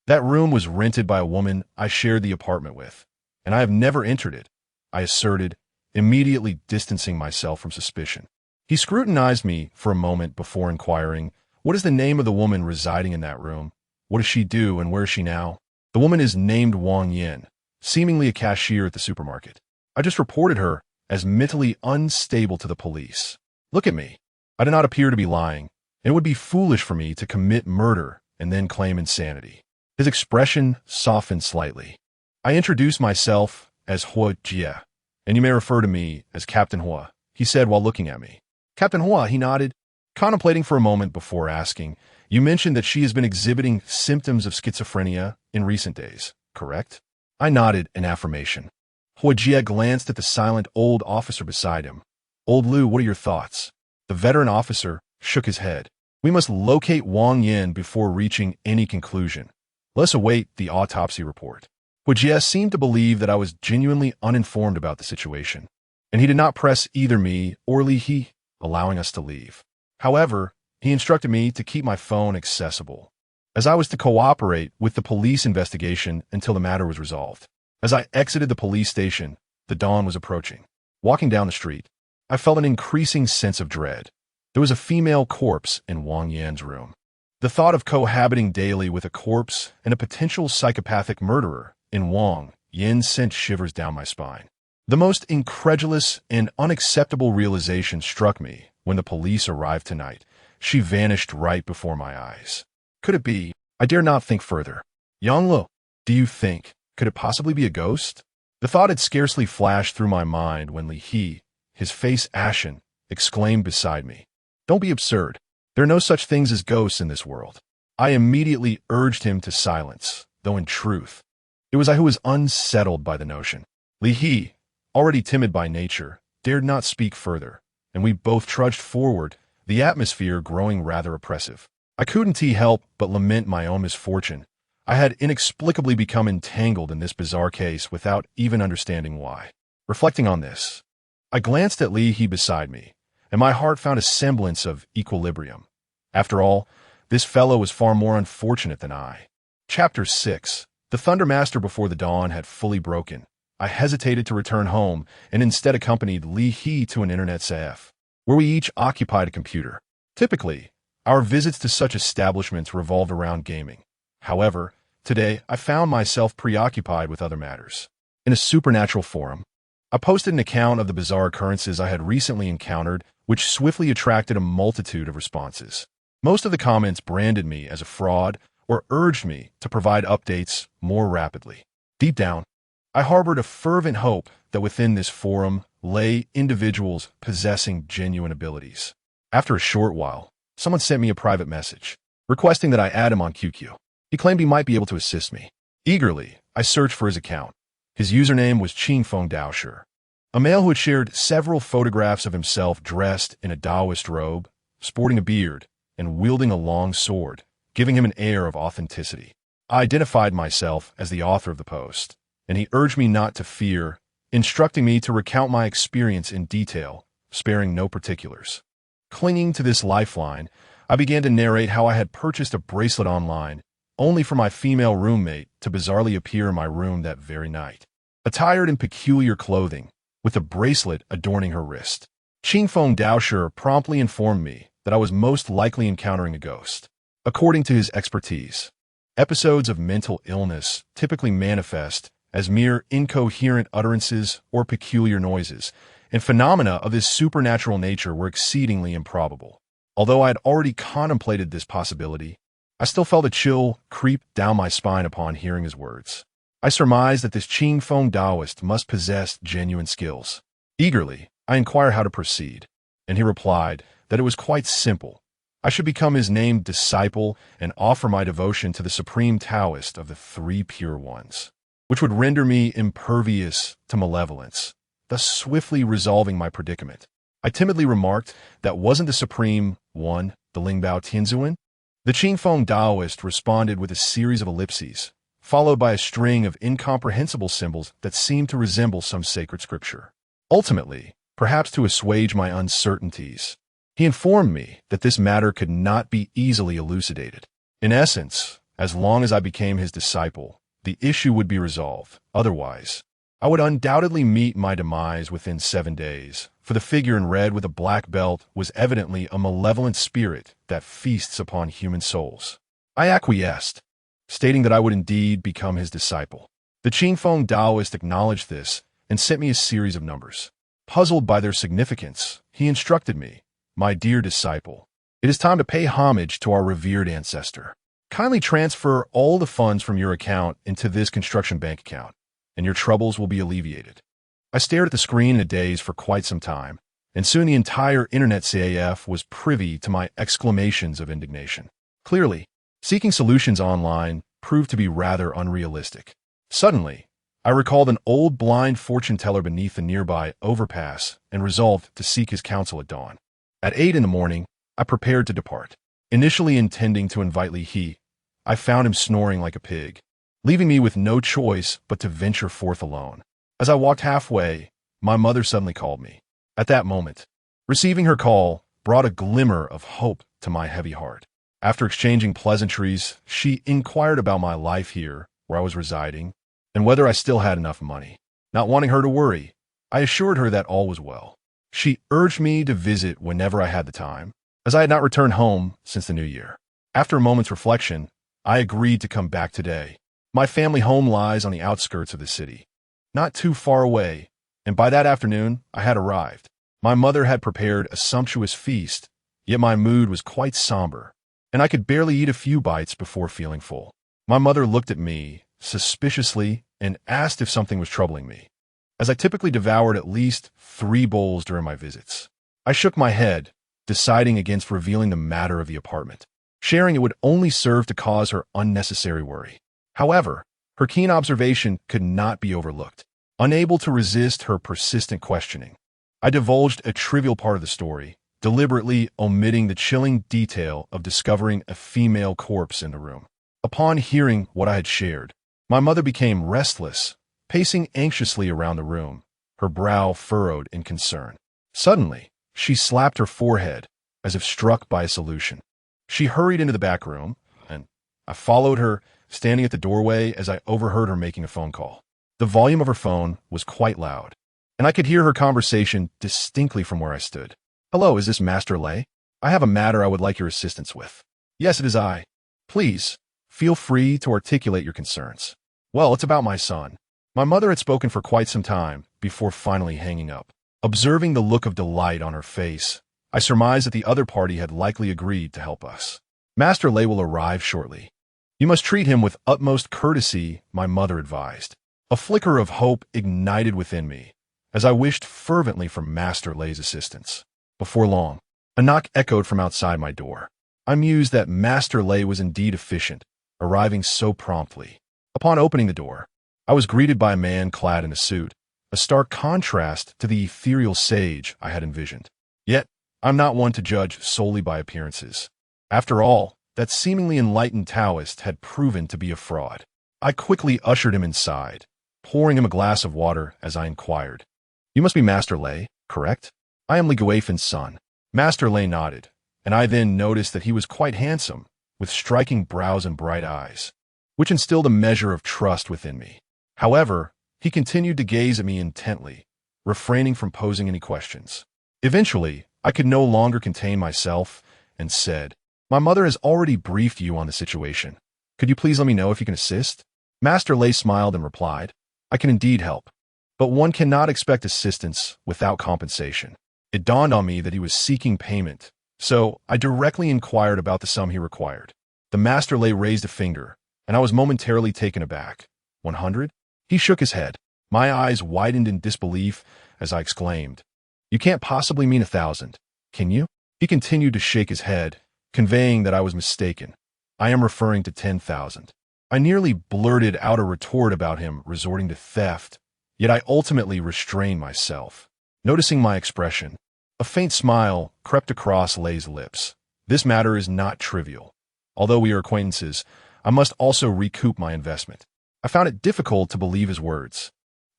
That room was rented by a woman I shared the apartment with, and I have never entered it," I asserted, immediately distancing myself from suspicion. He scrutinized me for a moment before inquiring, "What is the name of the woman residing in that room? What does she do, and where is she now?" "The woman is named Wang Yin, seemingly a cashier at the supermarket. I just reported her as mentally unstable to the police. Look at me. I do not appear to be lying, and it would be foolish for me to commit murder and then claim insanity." His expression softened slightly. "I introduced myself as Hua Jie, and you may refer to me as Captain Hua," he said while looking at me. "Captain Hua," he nodded, contemplating for a moment before asking, "You mentioned that she has been exhibiting symptoms of schizophrenia in recent days, correct?" I nodded in affirmation. Hua Jie glanced at the silent old officer beside him. "Old Lu, what are your thoughts?" The veteran officer shook his head. "We must locate Wang Yin before reaching any conclusion. Let's await the autopsy report." Hua Jie seemed to believe that I was genuinely uninformed about the situation, and he did not press either me or Lee, allowing us to leave. However, he instructed me to keep my phone accessible, as I was to cooperate with the police investigation until the matter was resolved. As I exited the police station, the dawn was approaching. Walking down the street, I felt an increasing sense of dread. There was a female corpse in Wang Yan's room. The thought of cohabiting daily with a corpse and a potential psychopathic murderer in Wang Yin sent shivers down my spine. The most incredulous and unacceptable realization struck me when the police arrived tonight. She vanished right before my eyes. Could it be? I dare not think further. "Yang Lu, do you think? Could it possibly be a ghost?" The thought had scarcely flashed through my mind when Lee, his face ashen, exclaimed beside me, "Don't be absurd. There are no such things as ghosts in this world." I immediately urged him to silence, though in truth, it was I who was unsettled by the notion. Lee, already timid by nature, dared not speak further, and we both trudged forward, the atmosphere growing rather oppressive. I couldn't help but lament my own misfortune. I had inexplicably become entangled in this bizarre case without even understanding why. Reflecting on this, I glanced at Lee beside me, and my heart found a semblance of equilibrium. After all, this fellow was far more unfortunate than I. Chapter 6. The Thundermaster before the dawn had fully broken. I hesitated to return home and instead accompanied Lee to an internet cafe, where we each occupied a computer. Typically, our visits to such establishments revolved around gaming. However, today I found myself preoccupied with other matters. In a supernatural forum, I posted an account of the bizarre occurrences I had recently encountered, which swiftly attracted a multitude of responses. Most of the comments branded me as a fraud or urged me to provide updates more rapidly. Deep down, I harbored a fervent hope that within this forum lay individuals possessing genuine abilities. After a short while, someone sent me a private message, requesting that I add him on QQ. He claimed he might be able to assist me. Eagerly, I searched for his account. His username was Qingfeng Daoshi, a male who had shared several photographs of himself dressed in a Taoist robe, sporting a beard, and wielding a long sword, giving him an air of authenticity. I identified myself as the author of the post, and he urged me not to fear, instructing me to recount my experience in detail, sparing no particulars. Clinging to this lifeline, I began to narrate how I had purchased a bracelet online, only for my female roommate to bizarrely appear in my room that very night. Attired in peculiar clothing, with a bracelet adorning her wrist, Qingfeng Daoshi promptly informed me that I was most likely encountering a ghost. According to his expertise, Episodes of mental illness typically manifest as mere incoherent utterances or peculiar noises, and phenomena of this supernatural nature were exceedingly improbable. Although I had already contemplated this possibility, I still felt a chill creep down my spine upon hearing his words. I surmised that this Qing Feng Taoist must possess genuine skills. Eagerly, I inquired how to proceed, and he replied that it was quite simple. I should become his named disciple and offer my devotion to the supreme Taoist of the Three Pure Ones, which would render me impervious to malevolence, thus swiftly resolving my predicament. I timidly remarked that wasn't the supreme one the Lingbao Tianzuan? The Qing Feng Taoist responded with a series of ellipses, followed by a string of incomprehensible symbols that seemed to resemble some sacred scripture. Ultimately, perhaps to assuage my uncertainties, he informed me that this matter could not be easily elucidated. In essence, as long as I became his disciple, the issue would be resolved. Otherwise, I would undoubtedly meet my demise within 7 days, for the figure in red with a black belt was evidently a malevolent spirit that feasts upon human souls. I acquiesced, stating that I would indeed become his disciple. The Qing Feng Taoist acknowledged this and sent me a series of numbers. Puzzled by their significance, he instructed me, "My dear disciple, it is time to pay homage to our revered ancestor. Kindly transfer all the funds from your account into this construction bank account, and your troubles will be alleviated." I stared at the screen in a daze for quite some time, and soon the entire internet CAF was privy to my exclamations of indignation. Clearly, seeking solutions online proved to be rather unrealistic. Suddenly, I recalled an old blind fortune teller beneath the nearby overpass and resolved to seek his counsel at dawn. At 8 in the morning, I prepared to depart. Initially intending to invite Li He, I found him snoring like a pig, leaving me with no choice but to venture forth alone. As I walked halfway, my mother suddenly called me. At that moment, receiving her call brought a glimmer of hope to my heavy heart. After exchanging pleasantries, she inquired about my life here, where I was residing, and whether I still had enough money. Not wanting her to worry, I assured her that all was well. She urged me to visit whenever I had the time, as I had not returned home since the new year. After a moment's reflection, I agreed to come back today. My family home lies on the outskirts of the city, not too far away, and by that afternoon I had arrived. My mother had prepared a sumptuous feast, yet my mood was quite somber, and I could barely eat a few bites before feeling full. My mother looked at me suspiciously and asked if something was troubling me, as I typically devoured at least 3 bowls during my visits. I shook my head, deciding against revealing the matter of the apartment. Sharing it would only serve to cause her unnecessary worry. However, her keen observation could not be overlooked. Unable to resist her persistent questioning, I divulged a trivial part of the story, deliberately omitting the chilling detail of discovering a female corpse in the room. Upon hearing what I had shared, my mother became restless, pacing anxiously around the room, her brow furrowed in concern. Suddenly, she slapped her forehead, as if struck by a solution. She hurried into the back room, and I followed her, standing at the doorway as I overheard her making a phone call. The volume of her phone was quite loud, and I could hear her conversation distinctly from where I stood. "Hello, is this Master Lei? I have a matter I would like your assistance with." "Yes, it is I. Please, feel free to articulate your concerns." "Well, it's about my son." My mother had spoken for quite some time before finally hanging up. Observing the look of delight on her face, I surmised that the other party had likely agreed to help us. "Master Lei will arrive shortly. You must treat him with utmost courtesy," my mother advised. A flicker of hope ignited within me, as I wished fervently for Master Lei's assistance. Before long, a knock echoed from outside my door. I mused that Master Lei was indeed efficient, arriving so promptly. Upon opening the door, I was greeted by a man clad in a suit, a stark contrast to the ethereal sage I had envisioned. Yet, I'm not one to judge solely by appearances. After all, that seemingly enlightened Taoist had proven to be a fraud. I quickly ushered him inside, pouring him a glass of water as I inquired. "You must be Master Lei, correct? I am Li Guifen's son." Master Lei nodded, and I then noticed that he was quite handsome, with striking brows and bright eyes, which instilled a measure of trust within me. However, he continued to gaze at me intently, refraining from posing any questions. Eventually, I could no longer contain myself and said, "My mother has already briefed you on the situation. Could you please let me know if you can assist? Master Lei smiled and replied, I can indeed help, but one cannot expect assistance without compensation. It dawned on me that he was seeking payment, so I directly inquired about the sum he required. The Master Lei raised a finger, and I was momentarily taken aback. 100? He shook his head. My eyes widened in disbelief as I exclaimed, You can't possibly mean 1,000, can you? He continued to shake his head, conveying that I was mistaken. I am referring to 10,000. I nearly blurted out a retort about him resorting to theft, yet I ultimately restrained myself. Noticing my expression, a faint smile crept across Lei's lips. This matter is not trivial. Although we are acquaintances, I must also recoup my investment. I found it difficult to believe his words,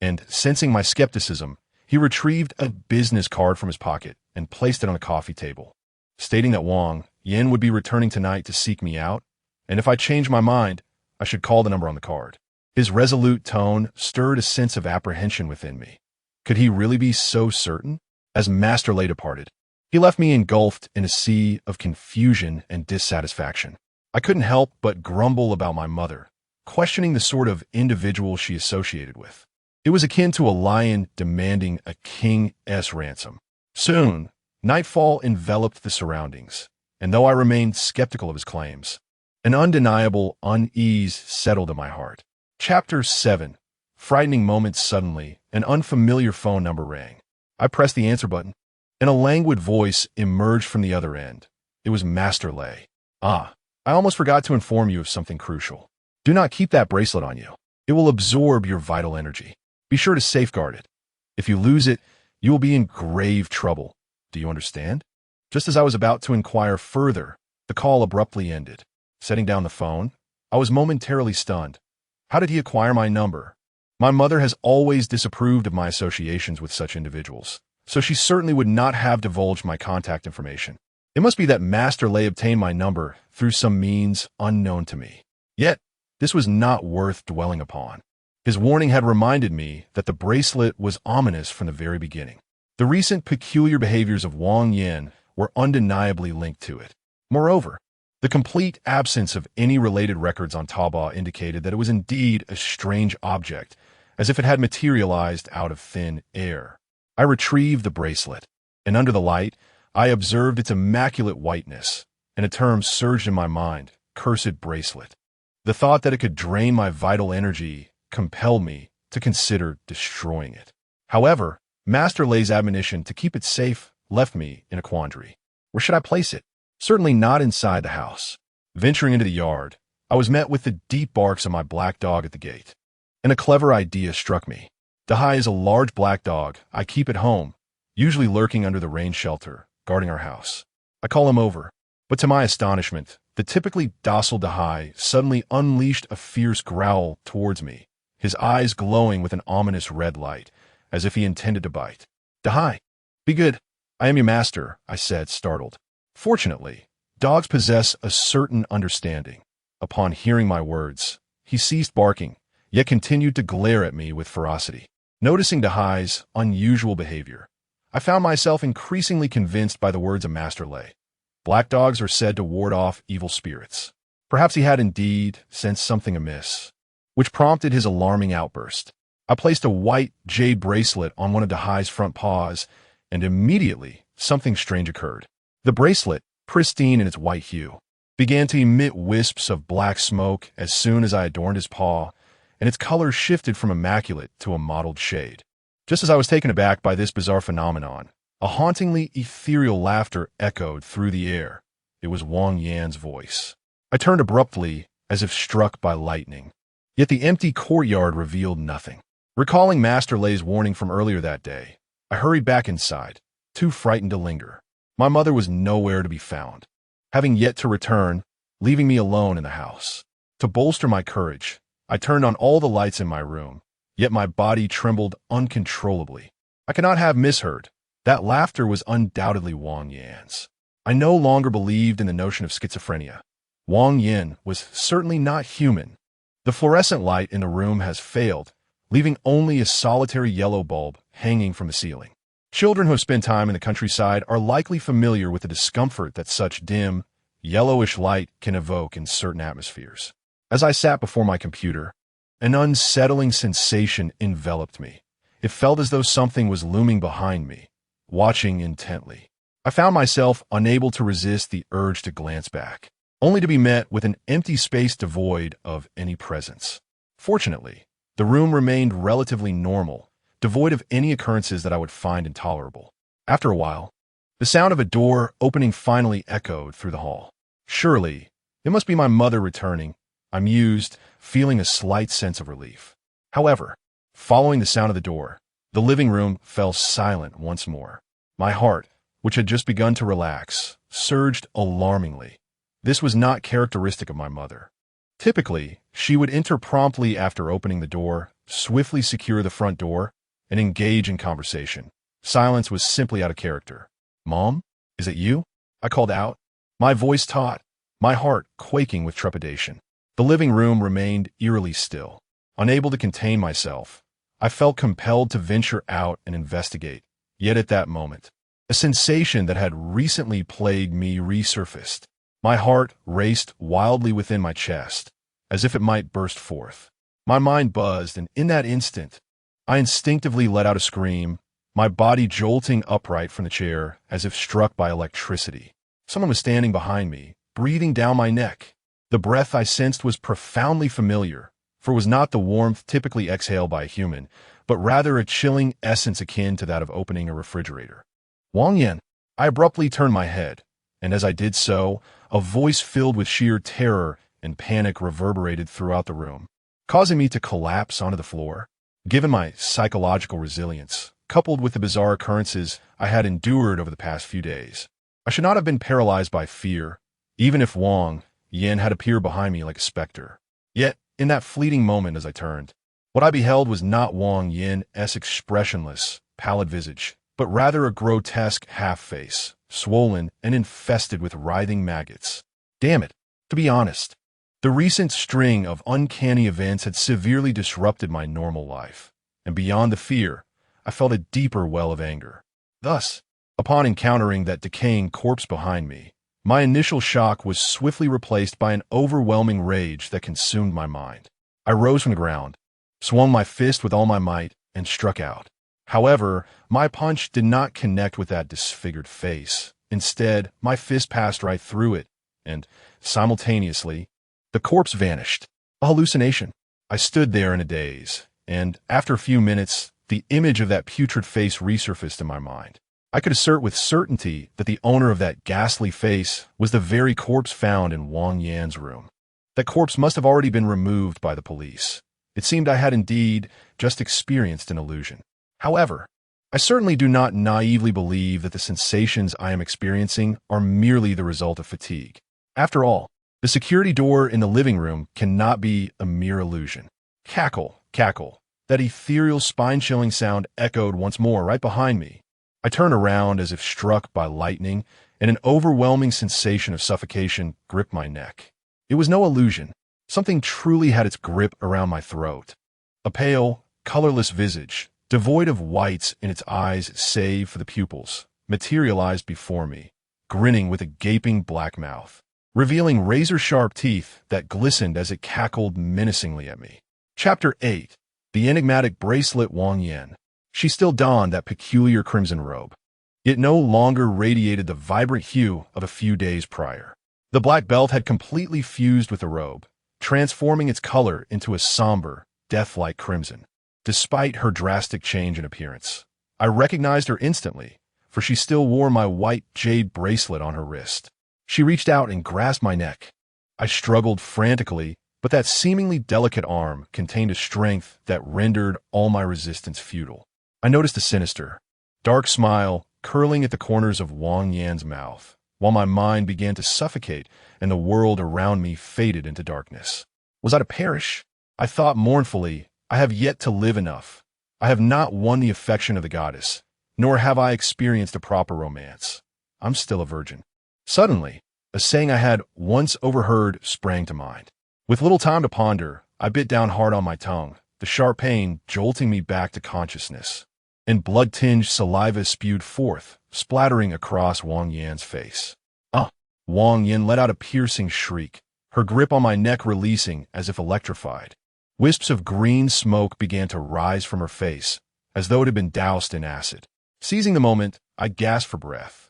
and sensing my skepticism, he retrieved a business card from his pocket and placed it on a coffee table, stating that Wang Yin would be returning tonight to seek me out, and if I changed my mind, I should call the number on the card. His resolute tone stirred a sense of apprehension within me. Could he really be so certain? As Master Lei departed, he left me engulfed in a sea of confusion and dissatisfaction. I couldn't help but grumble about my mother, questioning the sort of individual she associated with. It was akin to a lion demanding a king's ransom. Soon, nightfall enveloped the surroundings, and though I remained skeptical of his claims, an undeniable unease settled in my heart. Chapter 7. Frightening moments. Suddenly, an unfamiliar phone number rang. I pressed the answer button, and a languid voice emerged from the other end. It was Master Lei. I almost forgot to inform you of something crucial. Do not keep that bracelet on you. It will absorb your vital energy. Be sure to safeguard it. If you lose it, you will be in grave trouble. Do you understand? Just as I was about to inquire further, the call abruptly ended. Setting down the phone, I was momentarily stunned. How did he acquire my number? My mother has always disapproved of my associations with such individuals, so she certainly would not have divulged my contact information. It must be that Master Lei obtained my number through some means unknown to me. Yet, this was not worth dwelling upon. His warning had reminded me that the bracelet was ominous from the very beginning. The recent peculiar behaviors of Wang Yin were undeniably linked to it. Moreover, the complete absence of any related records on Taobao indicated that it was indeed a strange object, as if it had materialized out of thin air. I retrieved the bracelet, and under the light, I observed its immaculate whiteness, and a term surged in my mind, cursed bracelet. The thought that it could drain my vital energy compelled me to consider destroying it. However, Master Lei's admonition to keep it safe left me in a quandary. Where should I place it? Certainly not inside the house. Venturing into the yard, I was met with the deep barks of my black dog at the gate. And a clever idea struck me. Dahai is a large black dog I keep at home, usually lurking under the rain shelter, guarding our house. I call him over, but to my astonishment, the typically docile Dahai suddenly unleashed a fierce growl towards me, his eyes glowing with an ominous red light, as if he intended to bite. Dahai, be good. I am your master, I said, startled. Fortunately, dogs possess a certain understanding. Upon hearing my words, he ceased barking, yet continued to glare at me with ferocity. Noticing Dahai's unusual behavior, I found myself increasingly convinced by the words of Master Lei. Black dogs are said to ward off evil spirits. Perhaps he had indeed sensed something amiss, which prompted his alarming outburst. I placed a white jade bracelet on one of Dahai's front paws, and immediately something strange occurred. The bracelet, pristine in its white hue, began to emit wisps of black smoke as soon as I adorned his paw, and its color shifted from immaculate to a mottled shade. Just as I was taken aback by this bizarre phenomenon, a hauntingly ethereal laughter echoed through the air. It was Wang Yan's voice. I turned abruptly, as if struck by lightning. Yet the empty courtyard revealed nothing. Recalling Master Lei's warning from earlier that day, I hurried back inside, too frightened to linger. My mother was nowhere to be found, having yet to return, leaving me alone in the house. To bolster my courage, I turned on all the lights in my room, yet my body trembled uncontrollably. I could not have misheard. That laughter was undoubtedly Wang Yan's. I no longer believed in the notion of schizophrenia. Wang Yin was certainly not human. The fluorescent light in the room has failed, leaving only a solitary yellow bulb hanging from the ceiling. Children who have spent time in the countryside are likely familiar with the discomfort that such dim, yellowish light can evoke in certain atmospheres. As I sat before my computer, an unsettling sensation enveloped me. It felt as though something was looming behind me, watching intently. I found myself unable to resist the urge to glance back, only to be met with an empty space devoid of any presence. Fortunately, the room remained relatively normal, devoid of any occurrences that I would find intolerable. After a while, the sound of a door opening finally echoed through the hall. Surely, it must be my mother returning, I mused, feeling a slight sense of relief. However, following the sound of the door, the living room fell silent once more. My heart, which had just begun to relax, surged alarmingly. This was not characteristic of my mother. Typically, she would enter promptly after opening the door, swiftly secure the front door, and engage in conversation. Silence was simply out of character. "Mom, is it you?" I called out, my voice taut, my heart quaking with trepidation. The living room remained eerily still. Unable to contain myself, I felt compelled to venture out and investigate. Yet at that moment, a sensation that had recently plagued me resurfaced. My heart raced wildly within my chest, as if it might burst forth. My mind buzzed, and in that instant, I instinctively let out a scream, my body jolting upright from the chair as if struck by electricity. Someone was standing behind me, breathing down my neck. The breath I sensed was profoundly familiar, for it was not the warmth typically exhaled by a human, but rather a chilling essence akin to that of opening a refrigerator. "Wang Yan." I abruptly turned my head, and as I did so, a voice filled with sheer terror and panic reverberated throughout the room, causing me to collapse onto the floor. Given my psychological resilience, coupled with the bizarre occurrences I had endured over the past few days, I should not have been paralyzed by fear, even if Wang Yan had appeared behind me like a specter. Yet, in that fleeting moment as I turned, what I beheld was not Wang Yan's expressionless, pallid visage, but rather a grotesque half-face, swollen and infested with writhing maggots. Damn it, to be honest, the recent string of uncanny events had severely disrupted my normal life, and beyond the fear, I felt a deeper well of anger. Thus, upon encountering that decaying corpse behind me, my initial shock was swiftly replaced by an overwhelming rage that consumed my mind. I rose from the ground, swung my fist with all my might, and struck out. However, my punch did not connect with that disfigured face. Instead, my fist passed right through it, and, simultaneously, the corpse vanished. A hallucination. I stood there in a daze, and, after a few minutes, the image of that putrid face resurfaced in my mind. I could assert with certainty that the owner of that ghastly face was the very corpse found in Wang Yan's room. That corpse must have already been removed by the police. It seemed I had indeed just experienced an illusion. However, I certainly do not naively believe that the sensations I am experiencing are merely the result of fatigue. After all, the security door in the living room cannot be a mere illusion. Cackle, cackle. That ethereal, spine-chilling sound echoed once more right behind me. I turned around as if struck by lightning, and an overwhelming sensation of suffocation gripped my neck. It was no illusion. Something truly had its grip around my throat. A pale, colorless visage, devoid of whites in its eyes save for the pupils, materialized before me, grinning with a gaping black mouth, revealing razor-sharp teeth that glistened as it cackled menacingly at me. Chapter 8. The enigmatic bracelet Wang Yan. She still donned that peculiar crimson robe. It no longer radiated the vibrant hue of a few days prior. The black belt had completely fused with the robe, transforming its color into a somber, death-like crimson. Despite her drastic change in appearance, I recognized her instantly, for she still wore my white jade bracelet on her wrist. She reached out and grasped my neck. I struggled frantically, but that seemingly delicate arm contained a strength that rendered all my resistance futile. I noticed a sinister, dark smile curling at the corners of Wang Yan's mouth, while my mind began to suffocate and the world around me faded into darkness. Was I to perish? I thought mournfully, I have yet to live enough. I have not won the affection of the goddess, nor have I experienced a proper romance. I'm still a virgin. Suddenly, a saying I had once overheard sprang to mind. With little time to ponder, I bit down hard on my tongue, the sharp pain jolting me back to consciousness, and blood-tinged saliva spewed forth, splattering across Wang Yan's face. Wang Yan let out a piercing shriek, her her grip on my neck releasing as if electrified. Wisps of green smoke began to rise from her face, as though it had been doused in acid. Seizing the moment, I gasped for breath.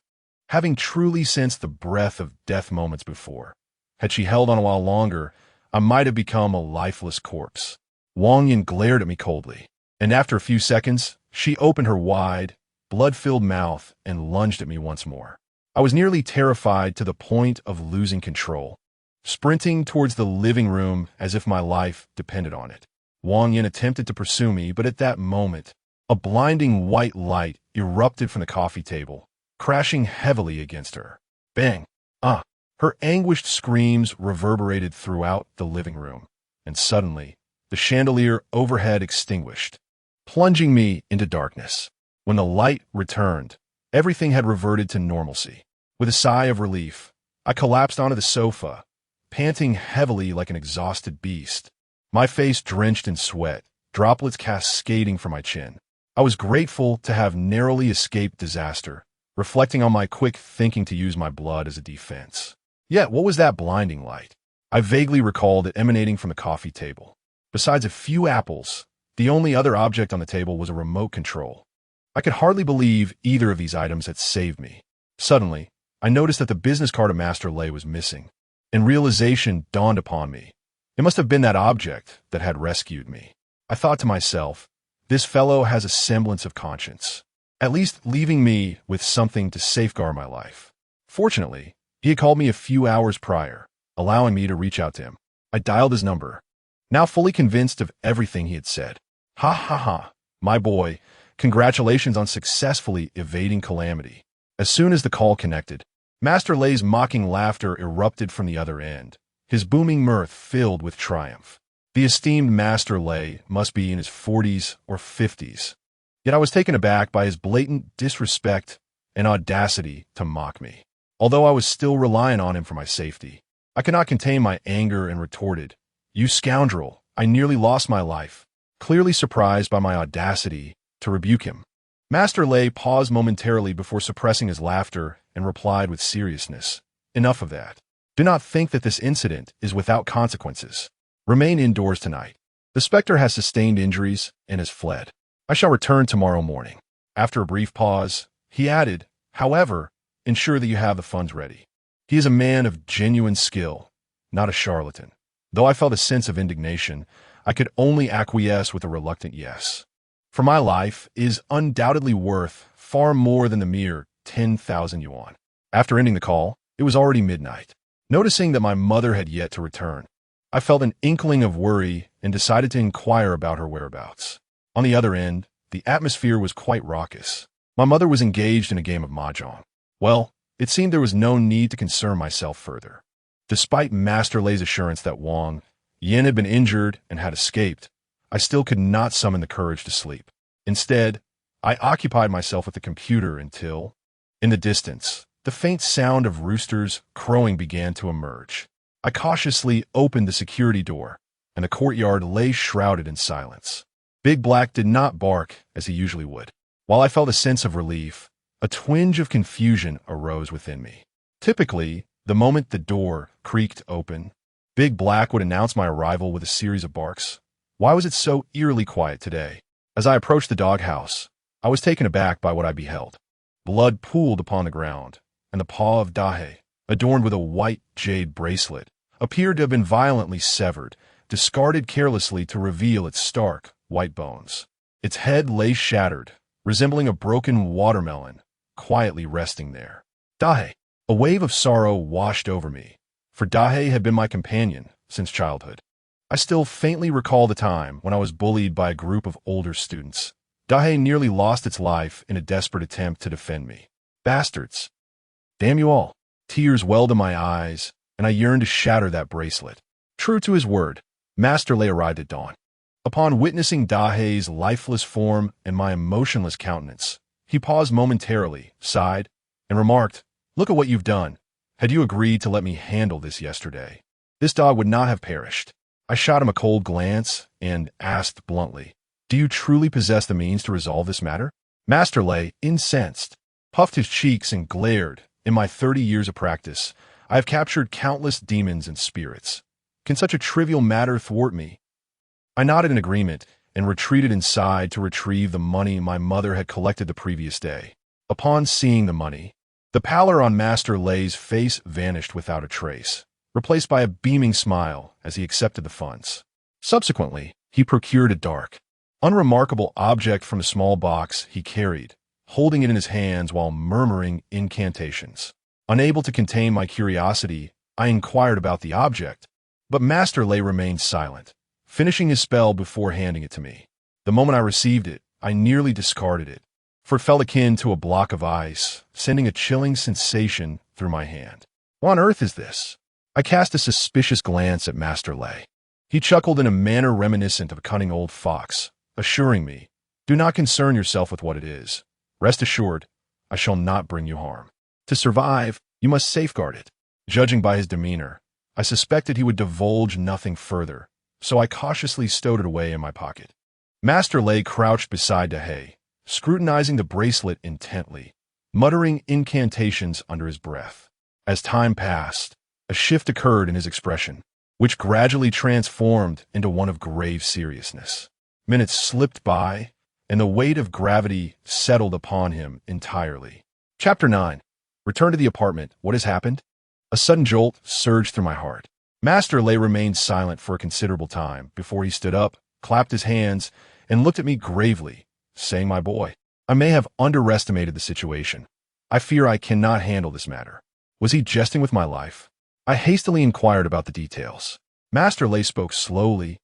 Having truly sensed the breath of death moments before, had she held on a while longer, I might have become a lifeless corpse. Wang Yin glared at me coldly, and after a few seconds, she opened her wide, blood-filled mouth and lunged at me once more. I was nearly terrified to the point of losing control, sprinting towards the living room as if my life depended on it. Wang Yin attempted to pursue me, but at that moment, a blinding white light erupted from the coffee table, crashing heavily against her. Bang! Ah! Her anguished screams reverberated throughout the living room, and suddenly, the chandelier overhead extinguished, plunging me into darkness. When the light returned, everything had reverted to normalcy. With a sigh of relief, I collapsed onto the sofa, panting heavily like an exhausted beast, my face drenched in sweat, droplets cascading from my chin. I was grateful to have narrowly escaped disaster, reflecting on my quick thinking to use my blood as a defense. Yet, what was that blinding light? I vaguely recalled it emanating from the coffee table. Besides a few apples, the only other object on the table was a remote control. I could hardly believe either of these items had saved me. Suddenly, I noticed that the business card of Master Lei was missing, and realization dawned upon me. It must have been that object that had rescued me. I thought to myself, this fellow has a semblance of conscience, at least leaving me with something to safeguard my life. Fortunately, he had called me a few hours prior, allowing me to reach out to him. I dialed his number, now fully convinced of everything he had said. Ha ha ha, my boy, congratulations on successfully evading calamity. As soon as the call connected, Master Lei's mocking laughter erupted from the other end, his booming mirth filled with triumph. The esteemed Master Lei must be in his 40s or 50s. Yet I was taken aback by his blatant disrespect and audacity to mock me. Although I was still relying on him for my safety, I could not contain my anger and retorted, "You scoundrel, I nearly lost my life," clearly surprised by my audacity to rebuke him. Master Lei paused momentarily before suppressing his laughter and replied with seriousness, "Enough of that. Do not think that this incident is without consequences. Remain indoors tonight. The specter has sustained injuries and has fled. I shall return tomorrow morning." After a brief pause, he added, "However, ensure that you have the funds ready. He is a man of genuine skill, not a charlatan." Though I felt a sense of indignation, I could only acquiesce with a reluctant yes. For my life is undoubtedly worth far more than the mere 10,000 yuan. After ending the call, it was already midnight. Noticing that my mother had yet to return, I felt an inkling of worry and decided to inquire about her whereabouts. On the other end, the atmosphere was quite raucous. My mother was engaged in a game of mahjong. Well, it seemed there was no need to concern myself further. Despite Master Lei's assurance that Wang Yin had been injured and had escaped, I still could not summon the courage to sleep. Instead, I occupied myself with the computer until, in the distance, the faint sound of roosters crowing began to emerge. I cautiously opened the security door, and the courtyard lay shrouded in silence. Big Black did not bark as he usually would. While I felt a sense of relief, a twinge of confusion arose within me. Typically, the moment the door creaked open, Big Black would announce my arrival with a series of barks. Why was it so eerily quiet today? As I approached the doghouse, I was taken aback by what I beheld. Blood pooled upon the ground, and the paw of Dahe, adorned with a white jade bracelet, appeared to have been violently severed, discarded carelessly to reveal its stark, white bones. Its head lay shattered, resembling a broken watermelon, quietly resting there. Dahe! A wave of sorrow washed over me, for Dahe had been my companion since childhood. I still faintly recall the time when I was bullied by a group of older students. Dahe nearly lost its life in a desperate attempt to defend me. Bastards! Damn you all! Tears welled in my eyes, and I yearned to shatter that bracelet. True to his word, Master Lei arrived at dawn. Upon witnessing Dahe's lifeless form and my emotionless countenance, he paused momentarily, sighed, and remarked, "Look at what you've done. Had you agreed to let me handle this yesterday, this dog would not have perished." I shot him a cold glance and asked bluntly, "Do you truly possess the means to resolve this matter?" Master Lei, incensed, puffed his cheeks and glared. In my 30 years of practice, I have captured countless demons and spirits. Can such a trivial matter thwart me? I nodded in agreement and retreated inside to retrieve the money my mother had collected the previous day. Upon seeing the money, the pallor on Master Lei's face vanished without a trace, replaced by a beaming smile as he accepted the funds. Subsequently, he procured a dark, unremarkable object from a small box he carried, holding it in his hands while murmuring incantations. Unable to contain my curiosity, I inquired about the object, but Master Lei remained silent, finishing his spell before handing it to me. The moment I received it, I nearly discarded it, for it felt akin to a block of ice, sending a chilling sensation through my hand. What on earth is this? I cast a suspicious glance at Master Lei. He chuckled in a manner reminiscent of a cunning old fox, assuring me, "Do not concern yourself with what it is. Rest assured, I shall not bring you harm. To survive, you must safeguard it." Judging by his demeanor, I suspected he would divulge nothing further, so I cautiously stowed it away in my pocket. Master Lei crouched beside Dahei, scrutinizing the bracelet intently, muttering incantations under his breath. As time passed, a shift occurred in his expression, which gradually transformed into one of grave seriousness. Minutes slipped by, and the weight of gravity settled upon him entirely. Chapter 9. Return to the apartment. What has happened? A sudden jolt surged through my heart. Master Lei remained silent for a considerable time before he stood up, clapped his hands, and looked at me gravely, saying, "My boy, I may have underestimated the situation. I fear I cannot handle this matter." Was he jesting with my life? I hastily inquired about the details. Master Lei spoke slowly.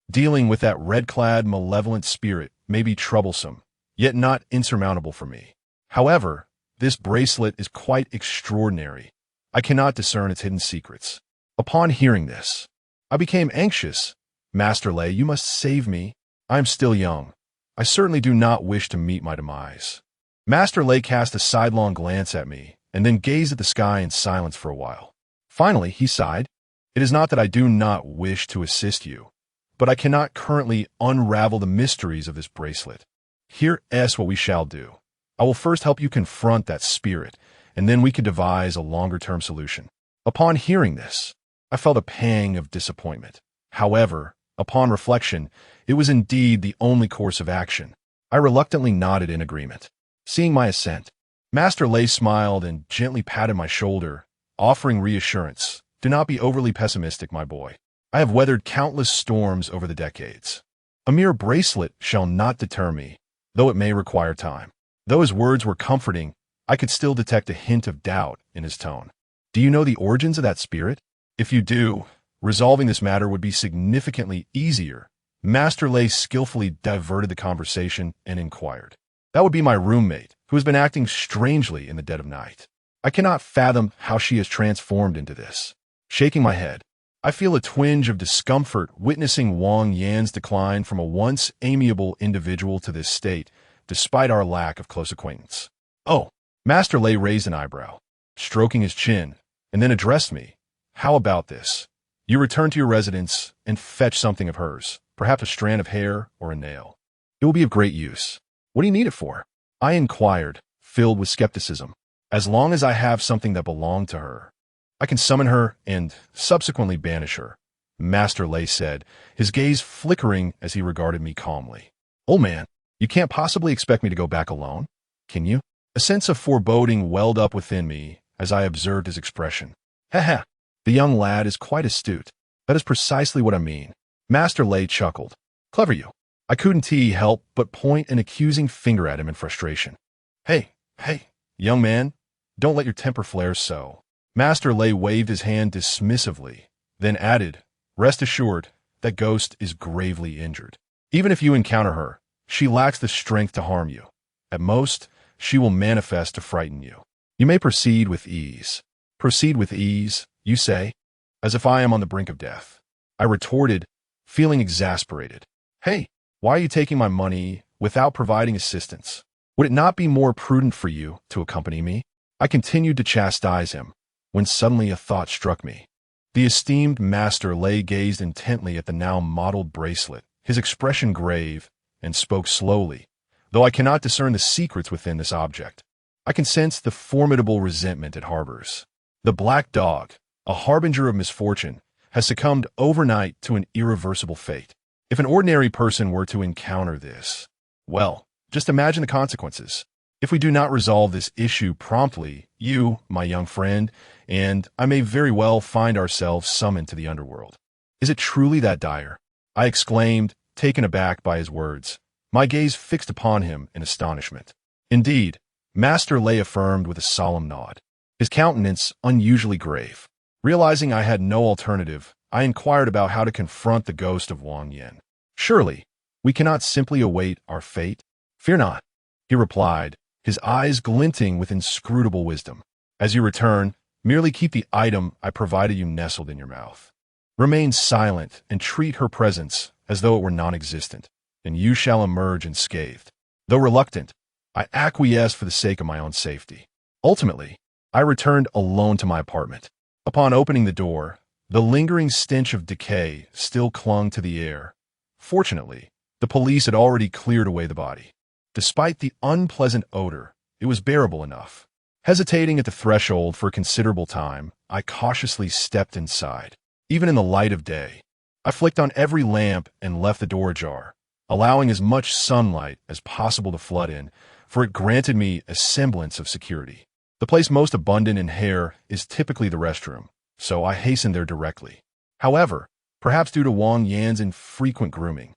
"Dealing with that red-clad, malevolent spirit may be troublesome, yet not insurmountable for me. However, this bracelet is quite extraordinary. I cannot discern its hidden secrets." Upon hearing this, I became anxious. "Master Lei, you must save me. I am still young. I certainly do not wish to meet my demise." Master Lei cast a sidelong glance at me, and then gazed at the sky in silence for a while. Finally, he sighed. "It is not that I do not wish to assist you, but I cannot currently unravel the mysteries of this bracelet. Here's what we shall do. I will first help you confront that spirit, and then we can devise a longer-term solution." Upon hearing this, I felt a pang of disappointment. However, upon reflection, it was indeed the only course of action. I reluctantly nodded in agreement. Seeing my assent, Master Lei smiled and gently patted my shoulder, offering reassurance. "Do not be overly pessimistic, my boy. I have weathered countless storms over the decades. A mere bracelet shall not deter me, though it may require time." Though his words were comforting, I could still detect a hint of doubt in his tone. "Do you know the origins of that spirit? If you do, resolving this matter would be significantly easier." Master Lei skillfully diverted the conversation and inquired. "That would be my roommate, who has been acting strangely in the dead of night. I cannot fathom how she has transformed into this." Shaking my head, I feel a twinge of discomfort witnessing Wang Yan's decline from a once amiable individual to this state, despite our lack of close acquaintance. "Oh," Master Lei raised an eyebrow, stroking his chin, and then addressed me. "How about this? You return to your residence and fetch something of hers, perhaps a strand of hair or a nail. It will be of great use." "What do you need it for?" I inquired, filled with skepticism. "As long as I have something that belonged to her, I can summon her and subsequently banish her," Master Lei said, his gaze flickering as he regarded me calmly. "Old man, you can't possibly expect me to go back alone, can you?" A sense of foreboding welled up within me as I observed his expression. "Ha, the young lad is quite astute. That is precisely what I mean." Master Lei chuckled. "Clever you." I couldn't help but point an accusing finger at him in frustration. Hey, young man, don't let your temper flare so." Master Lei waved his hand dismissively, then added, "Rest assured, that ghost is gravely injured. Even if you encounter her, she lacks the strength to harm you. At most, she will manifest to frighten you. You may proceed with ease." "Proceed with ease, you say? As if I am on the brink of death." I retorted, feeling exasperated. "Hey, why are you taking my money without providing assistance? Would it not be more prudent for you to accompany me?" I continued to chastise him, when suddenly a thought struck me. The esteemed Master Lei gazed intently at the now mottled bracelet, his expression grave, and spoke slowly. "Though I cannot discern the secrets within this object, I can sense the formidable resentment it harbors. The black dog, a harbinger of misfortune, has succumbed overnight to an irreversible fate. If an ordinary person were to encounter this, well, just imagine the consequences. If we do not resolve this issue promptly, you, my young friend, and I may very well find ourselves summoned to the underworld. Is it truly that dire? I exclaimed, taken aback by his words, my gaze fixed upon him in astonishment. Indeed, Master Lay affirmed with a solemn nod, his countenance unusually grave. Realizing I had no alternative, I inquired about how to confront the ghost of Wang Yan. Surely, we cannot simply await our fate? Fear not, he replied, his eyes glinting with inscrutable wisdom. As you return, merely keep the item I provided you nestled in your mouth. Remain silent and treat her presence as though it were non-existent, and you shall emerge unscathed. Though reluctant, I acquiesced for the sake of my own safety. Ultimately, I returned alone to my apartment. Upon opening the door, the lingering stench of decay still clung to the air. Fortunately, the police had already cleared away the body. Despite the unpleasant odor, it was bearable enough. Hesitating at the threshold for a considerable time, I cautiously stepped inside. Even in the light of day, I flicked on every lamp and left the door ajar, allowing as much sunlight as possible to flood in, for it granted me a semblance of security. The place most abundant in hair is typically the restroom, so I hastened there directly. However, perhaps due to Wang Yan's infrequent grooming,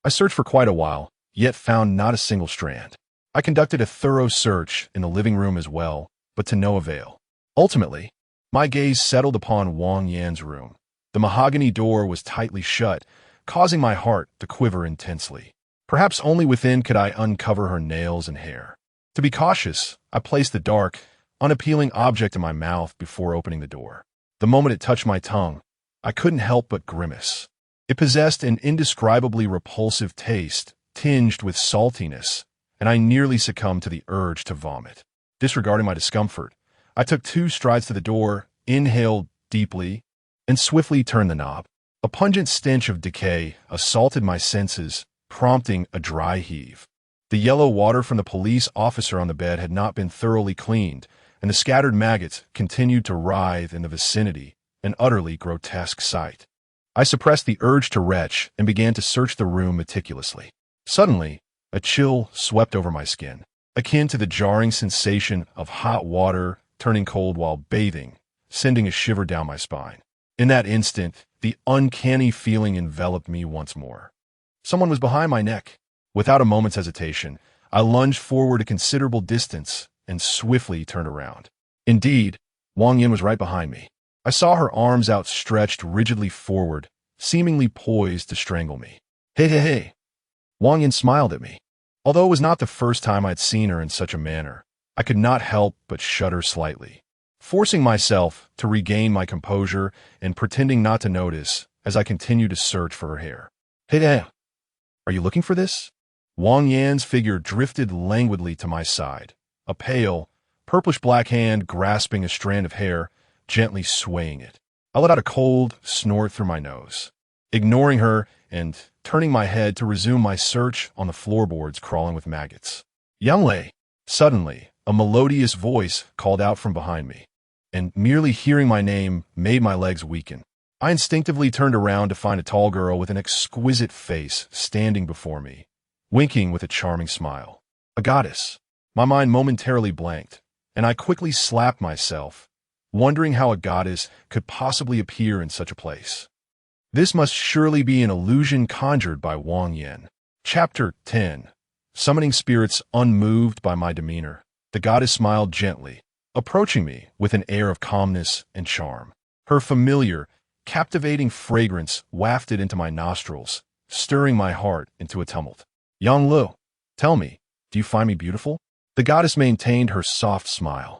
I searched for quite a while, yet found not a single strand. I conducted a thorough search in the living room as well, but to no avail. Ultimately, my gaze settled upon Wang Yan's room. The mahogany door was tightly shut, causing my heart to quiver intensely. Perhaps only within could I uncover her nails and hair. To be cautious, I placed the dark, unappealing object in my mouth before opening the door. The moment it touched my tongue, I couldn't help but grimace. It possessed an indescribably repulsive taste, tinged with saltiness, and I nearly succumbed to the urge to vomit. Disregarding my discomfort, I took 2 strides to the door, inhaled deeply, and swiftly turned the knob. A pungent stench of decay assaulted my senses, prompting a dry heave. The yellow water from the police officer on the bed had not been thoroughly cleaned, and the scattered maggots continued to writhe in the vicinity, an utterly grotesque sight. I suppressed the urge to retch and began to search the room meticulously. Suddenly, a chill swept over my skin, akin to the jarring sensation of hot water turning cold while bathing, sending a shiver down my spine. In that instant, the uncanny feeling enveloped me once more. Someone was behind my neck. Without a moment's hesitation, I lunged forward a considerable distance and swiftly turned around. Indeed, Wang Yan was right behind me. I saw her arms outstretched rigidly forward, seemingly poised to strangle me. Hey, hey, hey. Wang Yan smiled at me. Although it was not the first time I'd seen her in such a manner, I could not help but shudder slightly. Forcing myself to regain my composure and pretending not to notice as I continued to search for her hair. Hey there, are you looking for this? Wang Yan's figure drifted languidly to my side, a pale, purplish-black hand grasping a strand of hair, gently swaying it. I let out a cold snort through my nose, ignoring her and turning my head to resume my search on the floorboards crawling with maggots. Young Lei! Suddenly, a melodious voice called out from behind me, and merely hearing my name made my legs weaken. I instinctively turned around to find a tall girl with an exquisite face standing before me, winking with a charming smile. A goddess. My mind momentarily blanked, and I quickly slapped myself, wondering how a goddess could possibly appear in such a place. This must surely be an illusion conjured by Wang Yan. Chapter 10. Summoning spirits unmoved by my demeanor. The goddess smiled gently, approaching me with an air of calmness and charm. Her familiar, captivating fragrance wafted into my nostrils, stirring my heart into a tumult. Yang Lu, tell me, do you find me beautiful? The goddess maintained her soft smile,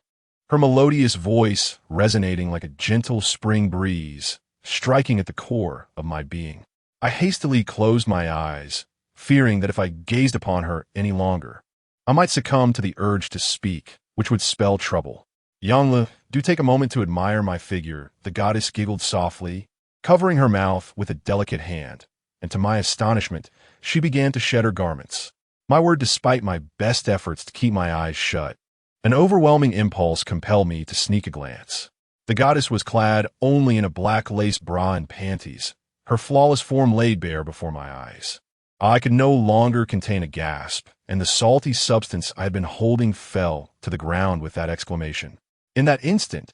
her melodious voice resonating like a gentle spring breeze, striking at the core of my being. I hastily closed my eyes, fearing that if I gazed upon her any longer, I might succumb to the urge to speak, which would spell trouble. Yang Lu, do take a moment to admire my figure, the goddess giggled softly, covering her mouth with a delicate hand, and to my astonishment, she began to shed her garments. My word, despite my best efforts to keep my eyes shut, an overwhelming impulse compelled me to sneak a glance. The goddess was clad only in a black lace bra and panties, her flawless form laid bare before my eyes. I could no longer contain a gasp, and the salty substance I had been holding fell to the ground with that exclamation. In that instant,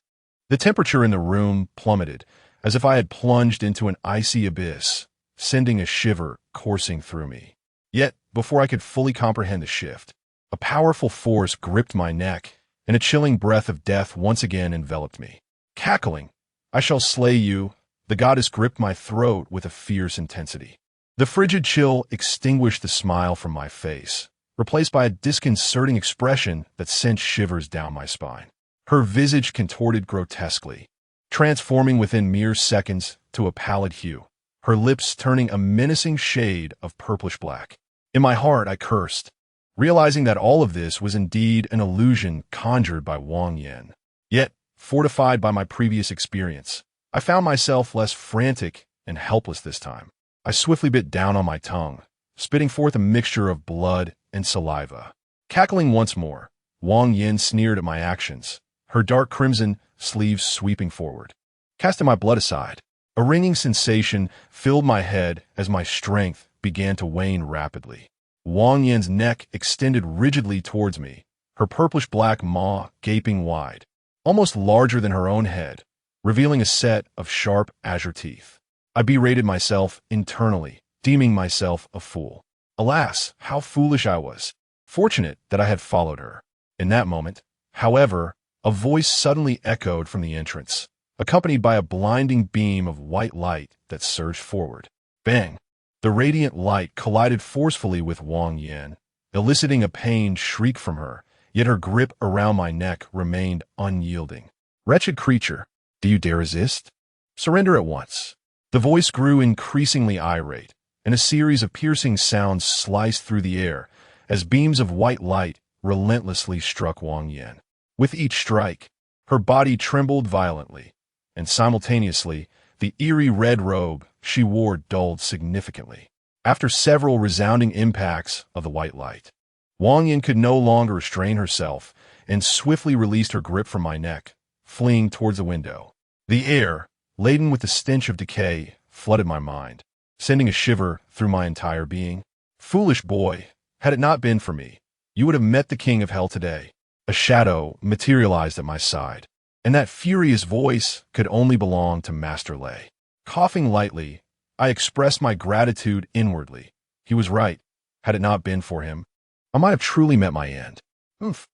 the temperature in the room plummeted, as if I had plunged into an icy abyss, sending a shiver coursing through me. Yet, before I could fully comprehend the shift, a powerful force gripped my neck, and a chilling breath of death once again enveloped me. Cackling, "I shall slay you," the goddess gripped my throat with a fierce intensity. The frigid chill extinguished the smile from my face, replaced by a disconcerting expression that sent shivers down my spine. Her visage contorted grotesquely, transforming within mere seconds to a pallid hue, her lips turning a menacing shade of purplish black. In my heart, I cursed, realizing that all of this was indeed an illusion conjured by Wang Yan. Yet, fortified by my previous experience, I found myself less frantic and helpless this time. I swiftly bit down on my tongue, spitting forth a mixture of blood and saliva. Cackling once more, Wang Yan sneered at my actions, her dark crimson sleeves sweeping forward. Casting my blood aside, a ringing sensation filled my head as my strength began to wane rapidly. Wang Yan's neck extended rigidly towards me, her purplish-black maw gaping wide, almost larger than her own head, revealing a set of sharp azure teeth. I berated myself internally, deeming myself a fool. Alas, how foolish I was. Fortunate that I had followed her. In that moment, however, a voice suddenly echoed from the entrance, accompanied by a blinding beam of white light that surged forward. Bang! The radiant light collided forcefully with Wang Yan, eliciting a pained shriek from her, yet her grip around my neck remained unyielding. "Wretched creature, do you dare resist? Surrender at once." The voice grew increasingly irate, and a series of piercing sounds sliced through the air as beams of white light relentlessly struck Wang Yan. With each strike, her body trembled violently, and simultaneously, the eerie red robe she wore dulled significantly. After several resounding impacts of the white light, Wang Yan could no longer restrain herself and swiftly released her grip from my neck, fleeing towards the window. The air, laden with the stench of decay, flooded my mind, sending a shiver through my entire being. Foolish boy, had it not been for me, you would have met the king of hell today. A shadow materialized at my side, and that furious voice could only belong to Master Lei. Coughing lightly, I expressed my gratitude inwardly. He was right. Had it not been for him, I might have truly met my end. Oof.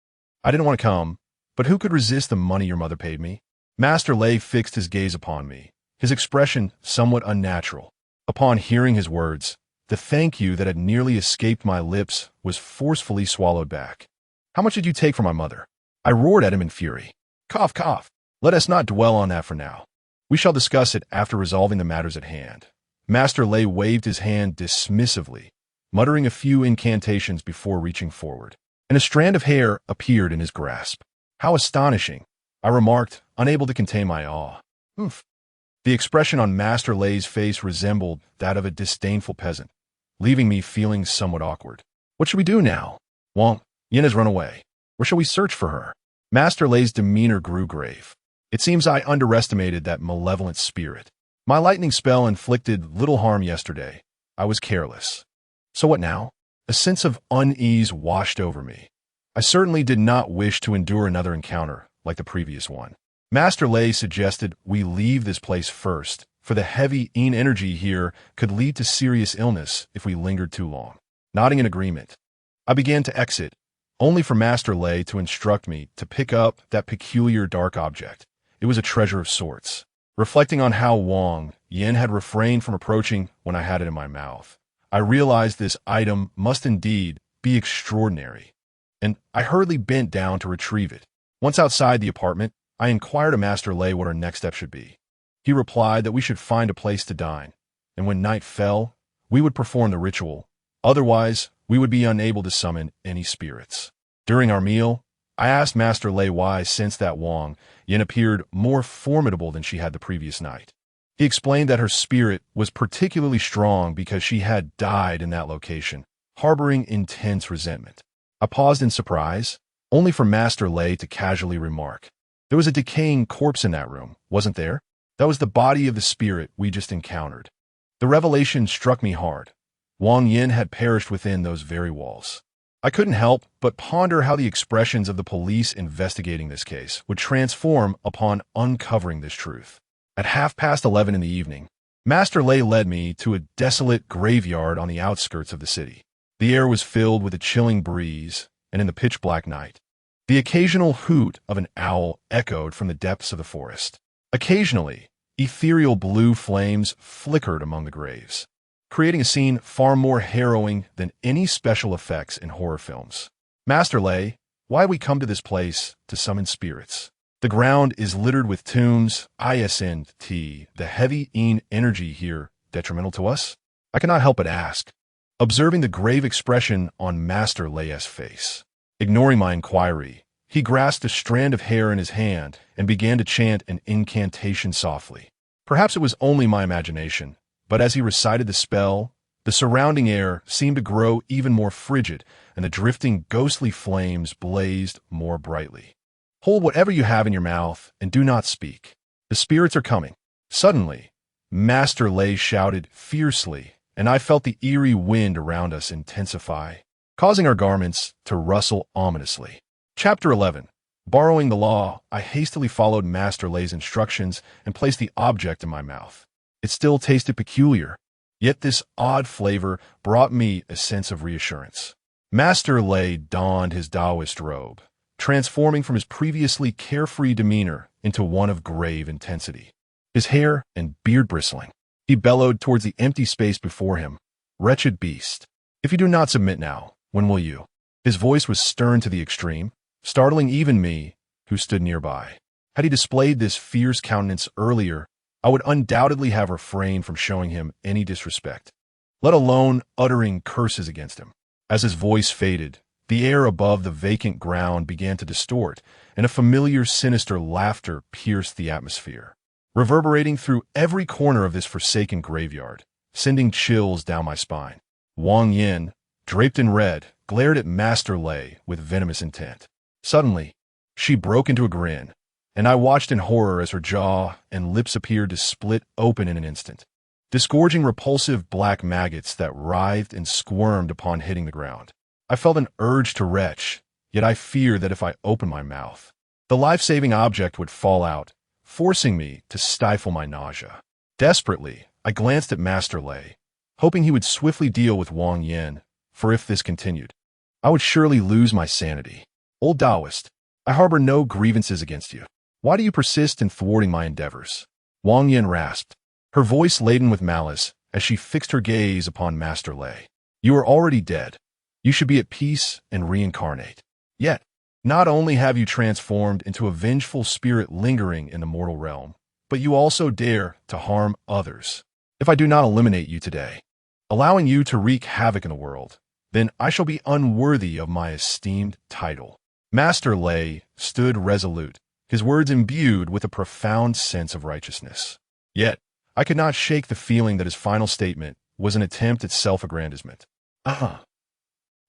I didn't want to come, but who could resist the money your mother paid me? Master Lei fixed his gaze upon me, his expression somewhat unnatural. Upon hearing his words, the thank you that had nearly escaped my lips was forcefully swallowed back. "How much did you take from my mother?" I roared at him in fury. "Cough, cough. Let us not dwell on that for now. We shall discuss it after resolving the matters at hand." Master Lei waved his hand dismissively, muttering a few incantations before reaching forward, and a strand of hair appeared in his grasp. "How astonishing," I remarked, unable to contain my awe. "Oof." The expression on Master Lei's face resembled that of a disdainful peasant, leaving me feeling somewhat awkward. "What should we do now? Wang Yan has run away. Where shall we search for her?" Master Lei's demeanor grew grave. It seems I underestimated that malevolent spirit. My lightning spell inflicted little harm yesterday. I was careless. So what now? A sense of unease washed over me. I certainly did not wish to endure another encounter like the previous one. Master Lei suggested we leave this place first, for the heavy energy here could lead to serious illness if we lingered too long. Nodding in agreement, I began to exit, only for Master Lei to instruct me to pick up that peculiar dark object. It was a treasure of sorts. Reflecting on how Wang Yan had refrained from approaching when I had it in my mouth, I realized this item must indeed be extraordinary, and I hurriedly bent down to retrieve it. Once outside the apartment, I inquired of Master Lei what our next step should be. He replied that we should find a place to dine, and when night fell, we would perform the ritual. Otherwise, we would be unable to summon any spirits. During our meal, I asked Master Lei why, since that Wang Yan appeared more formidable than she had the previous night. He explained that her spirit was particularly strong because she had died in that location, harboring intense resentment. I paused in surprise, only for Master Lei to casually remark, There was a decaying corpse in that room, wasn't there? That was the body of the spirit we just encountered. The revelation struck me hard. Wang Yin had perished within those very walls. I couldn't help but ponder how the expressions of the police investigating this case would transform upon uncovering this truth. At 11:30 in the evening, Master Lei led me to a desolate graveyard on the outskirts of the city. The air was filled with a chilling breeze, and in the pitch-black night, the occasional hoot of an owl echoed from the depths of the forest. Occasionally, ethereal blue flames flickered among the graves, creating a scene far more harrowing than any special effects in horror films. Master Lei, why we come to this place to summon spirits? The ground is littered with tombs, isn't the heavy energy here detrimental to us? I cannot help but ask, observing the grave expression on Master Lei's face. Ignoring my inquiry, he grasped a strand of hair in his hand and began to chant an incantation softly. Perhaps it was only my imagination, but as he recited the spell, the surrounding air seemed to grow even more frigid, and the drifting ghostly flames blazed more brightly. Hold whatever you have in your mouth and do not speak. The spirits are coming. Suddenly, Master Lei shouted fiercely, and I felt the eerie wind around us intensify, causing our garments to rustle ominously. Chapter 11. Borrowing the law, I hastily followed Master Lei's instructions and placed the object in my mouth. It still tasted peculiar, yet this odd flavor brought me a sense of reassurance. Master Lei donned his Taoist robe, transforming from his previously carefree demeanor into one of grave intensity. His hair and beard bristling, he bellowed towards the empty space before him. "Wretched beast, if you do not submit now, when will you?" His voice was stern to the extreme, startling even me, who stood nearby. Had he displayed this fierce countenance earlier, I would undoubtedly have refrained from showing him any disrespect, let alone uttering curses against him. As his voice faded, the air above the vacant ground began to distort, and a familiar sinister laughter pierced the atmosphere, reverberating through every corner of this forsaken graveyard, sending chills down my spine. Wang Yin, draped in red, glared at Master Lei with venomous intent. Suddenly, she broke into a grin, and I watched in horror as her jaw and lips appeared to split open in an instant, disgorging repulsive black maggots that writhed and squirmed upon hitting the ground. I felt an urge to retch, yet I feared that if I opened my mouth, the life-saving object would fall out, forcing me to stifle my nausea. Desperately, I glanced at Master Lei, hoping he would swiftly deal with Wang Yin, for if this continued, I would surely lose my sanity. "Old Taoist, I harbor no grievances against you. Why do you persist in thwarting my endeavors?" Wang Yin rasped, her voice laden with malice as she fixed her gaze upon Master Lei. "You are already dead. You should be at peace and reincarnate. Yet, not only have you transformed into a vengeful spirit lingering in the mortal realm, but you also dare to harm others. If I do not eliminate you today, allowing you to wreak havoc in the world, then I shall be unworthy of my esteemed title." Master Lei stood resolute, his words imbued with a profound sense of righteousness. Yet, I could not shake the feeling that his final statement was an attempt at self-aggrandizement.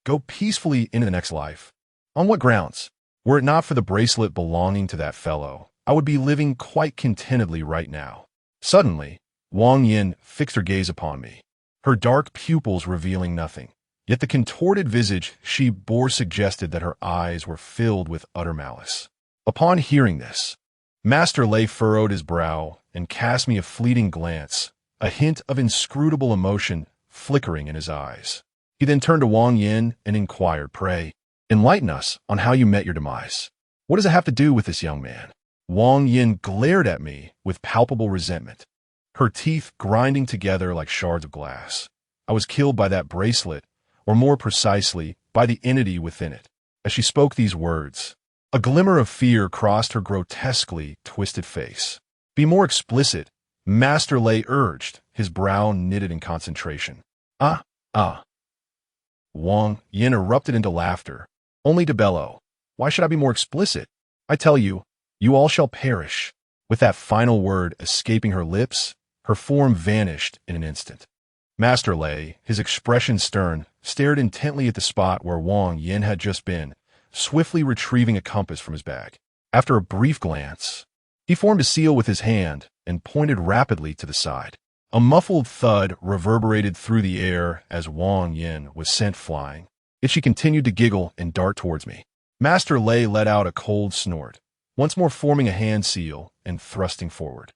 Go peacefully into the next life. On what grounds? Were it not for the bracelet belonging to that fellow, I would be living quite contentedly right now. Suddenly, Wang Yin fixed her gaze upon me, her dark pupils revealing nothing. Yet the contorted visage she bore suggested that her eyes were filled with utter malice. Upon hearing this, Master Lei furrowed his brow and cast me a fleeting glance, a hint of inscrutable emotion flickering in his eyes. He then turned to Wang Yin and inquired, "Pray, enlighten us on how you met your demise. What does it have to do with this young man?" Wang Yin glared at me with palpable resentment, her teeth grinding together like shards of glass. "I was killed by that bracelet, or more precisely, by the entity within it." As she spoke these words, a glimmer of fear crossed her grotesquely twisted face. "Be more explicit," Master Lei urged, his brow knitted in concentration. Wang Yin erupted into laughter, only to bellow, "Why should I be more explicit? I tell you, you all shall perish." With that final word escaping her lips, her form vanished in an instant. Master Lei, his expression stern, stared intently at the spot where Wang Yin had just been, swiftly retrieving a compass from his bag. After a brief glance, he formed a seal with his hand and pointed rapidly to the side. A muffled thud reverberated through the air as Wang Yin was sent flying, yet she continued to giggle and dart towards me. Master Lei let out a cold snort, once more forming a hand seal and thrusting forward.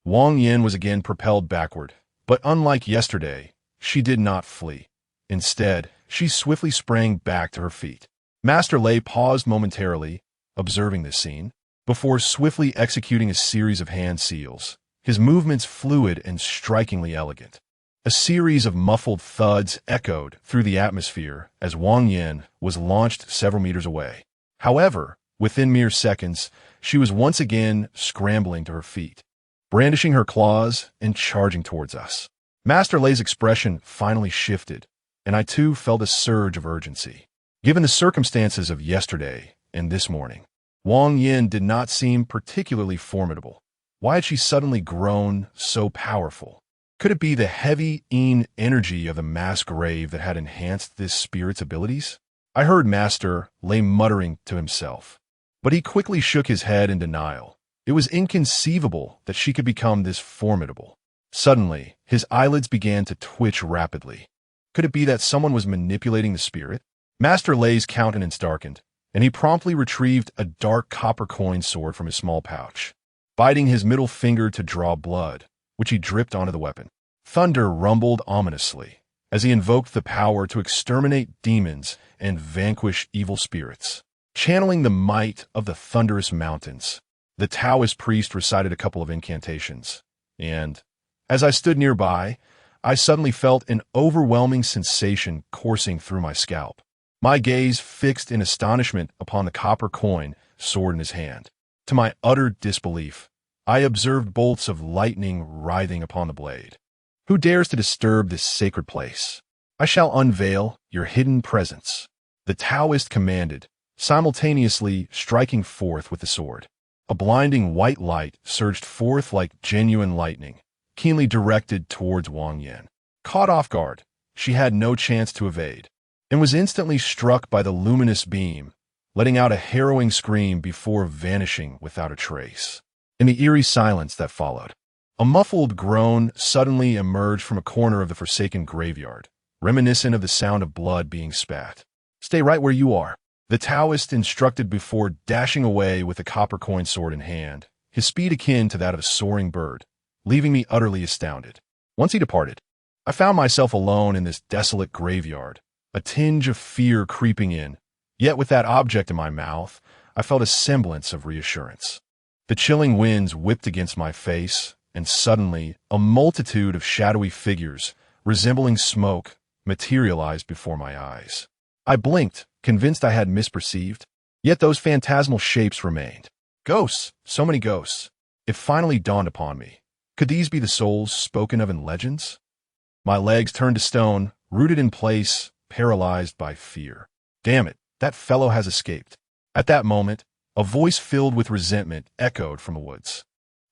Wang Yin was again propelled backward, but unlike yesterday, she did not flee. Instead, she swiftly sprang back to her feet. Master Lei paused momentarily, observing this scene, before swiftly executing a series of hand seals, his movements fluid and strikingly elegant. A series of muffled thuds echoed through the atmosphere as Wang Yin was launched several meters away. However, within mere seconds, she was once again scrambling to her feet, brandishing her claws and charging towards us. Master Lei's expression finally shifted, and I too felt a surge of urgency. Given the circumstances of yesterday and this morning, Wang Yin did not seem particularly formidable. Why had she suddenly grown so powerful? Could it be the heavy energy of the mass grave that had enhanced this spirit's abilities? I heard Master Lei muttering to himself, but he quickly shook his head in denial. It was inconceivable that she could become this formidable. Suddenly, his eyelids began to twitch rapidly. Could it be that someone was manipulating the spirit? Master Lei's countenance darkened, and he promptly retrieved a dark copper coin sword from his small pouch, biting his middle finger to draw blood, which he dripped onto the weapon. Thunder rumbled ominously as he invoked the power to exterminate demons and vanquish evil spirits. Channeling the might of the thunderous mountains, the Taoist priest recited a couple of incantations, and, as I stood nearby, I suddenly felt an overwhelming sensation coursing through my scalp. My gaze fixed in astonishment upon the copper coin sword in his hand. To my utter disbelief, I observed bolts of lightning writhing upon the blade. Who dares to disturb this sacred place? I shall unveil your hidden presence, the Taoist commanded, simultaneously striking forth with the sword. A blinding white light surged forth like genuine lightning, keenly directed towards Wang Yin. Caught off guard, she had no chance to evade, and was instantly struck by the luminous beam, letting out a harrowing scream before vanishing without a trace. In the eerie silence that followed, a muffled groan suddenly emerged from a corner of the forsaken graveyard, reminiscent of the sound of blood being spat. "Stay right where you are," the Taoist instructed before dashing away with the copper coin sword in hand, his speed akin to that of a soaring bird, leaving me utterly astounded. Once he departed, I found myself alone in this desolate graveyard, a tinge of fear creeping in, yet with that object in my mouth, I felt a semblance of reassurance. The chilling winds whipped against my face, and suddenly a multitude of shadowy figures, resembling smoke, materialized before my eyes. I blinked, convinced I had misperceived, yet those phantasmal shapes remained. Ghosts, so many ghosts. It finally dawned upon me. Could these be the souls spoken of in legends? My legs turned to stone, rooted in place, paralyzed by fear. Damn it, that fellow has escaped. At that moment, a voice filled with resentment echoed from the woods.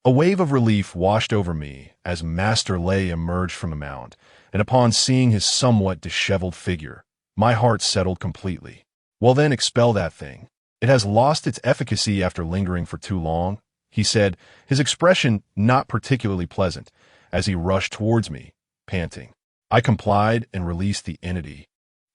A wave of relief washed over me as Master Lei emerged from the mound, and upon seeing his somewhat disheveled figure, my heart settled completely. Well then, expel that thing. It has lost its efficacy after lingering for too long, he said, his expression not particularly pleasant, as he rushed towards me, panting. I complied and released the entity,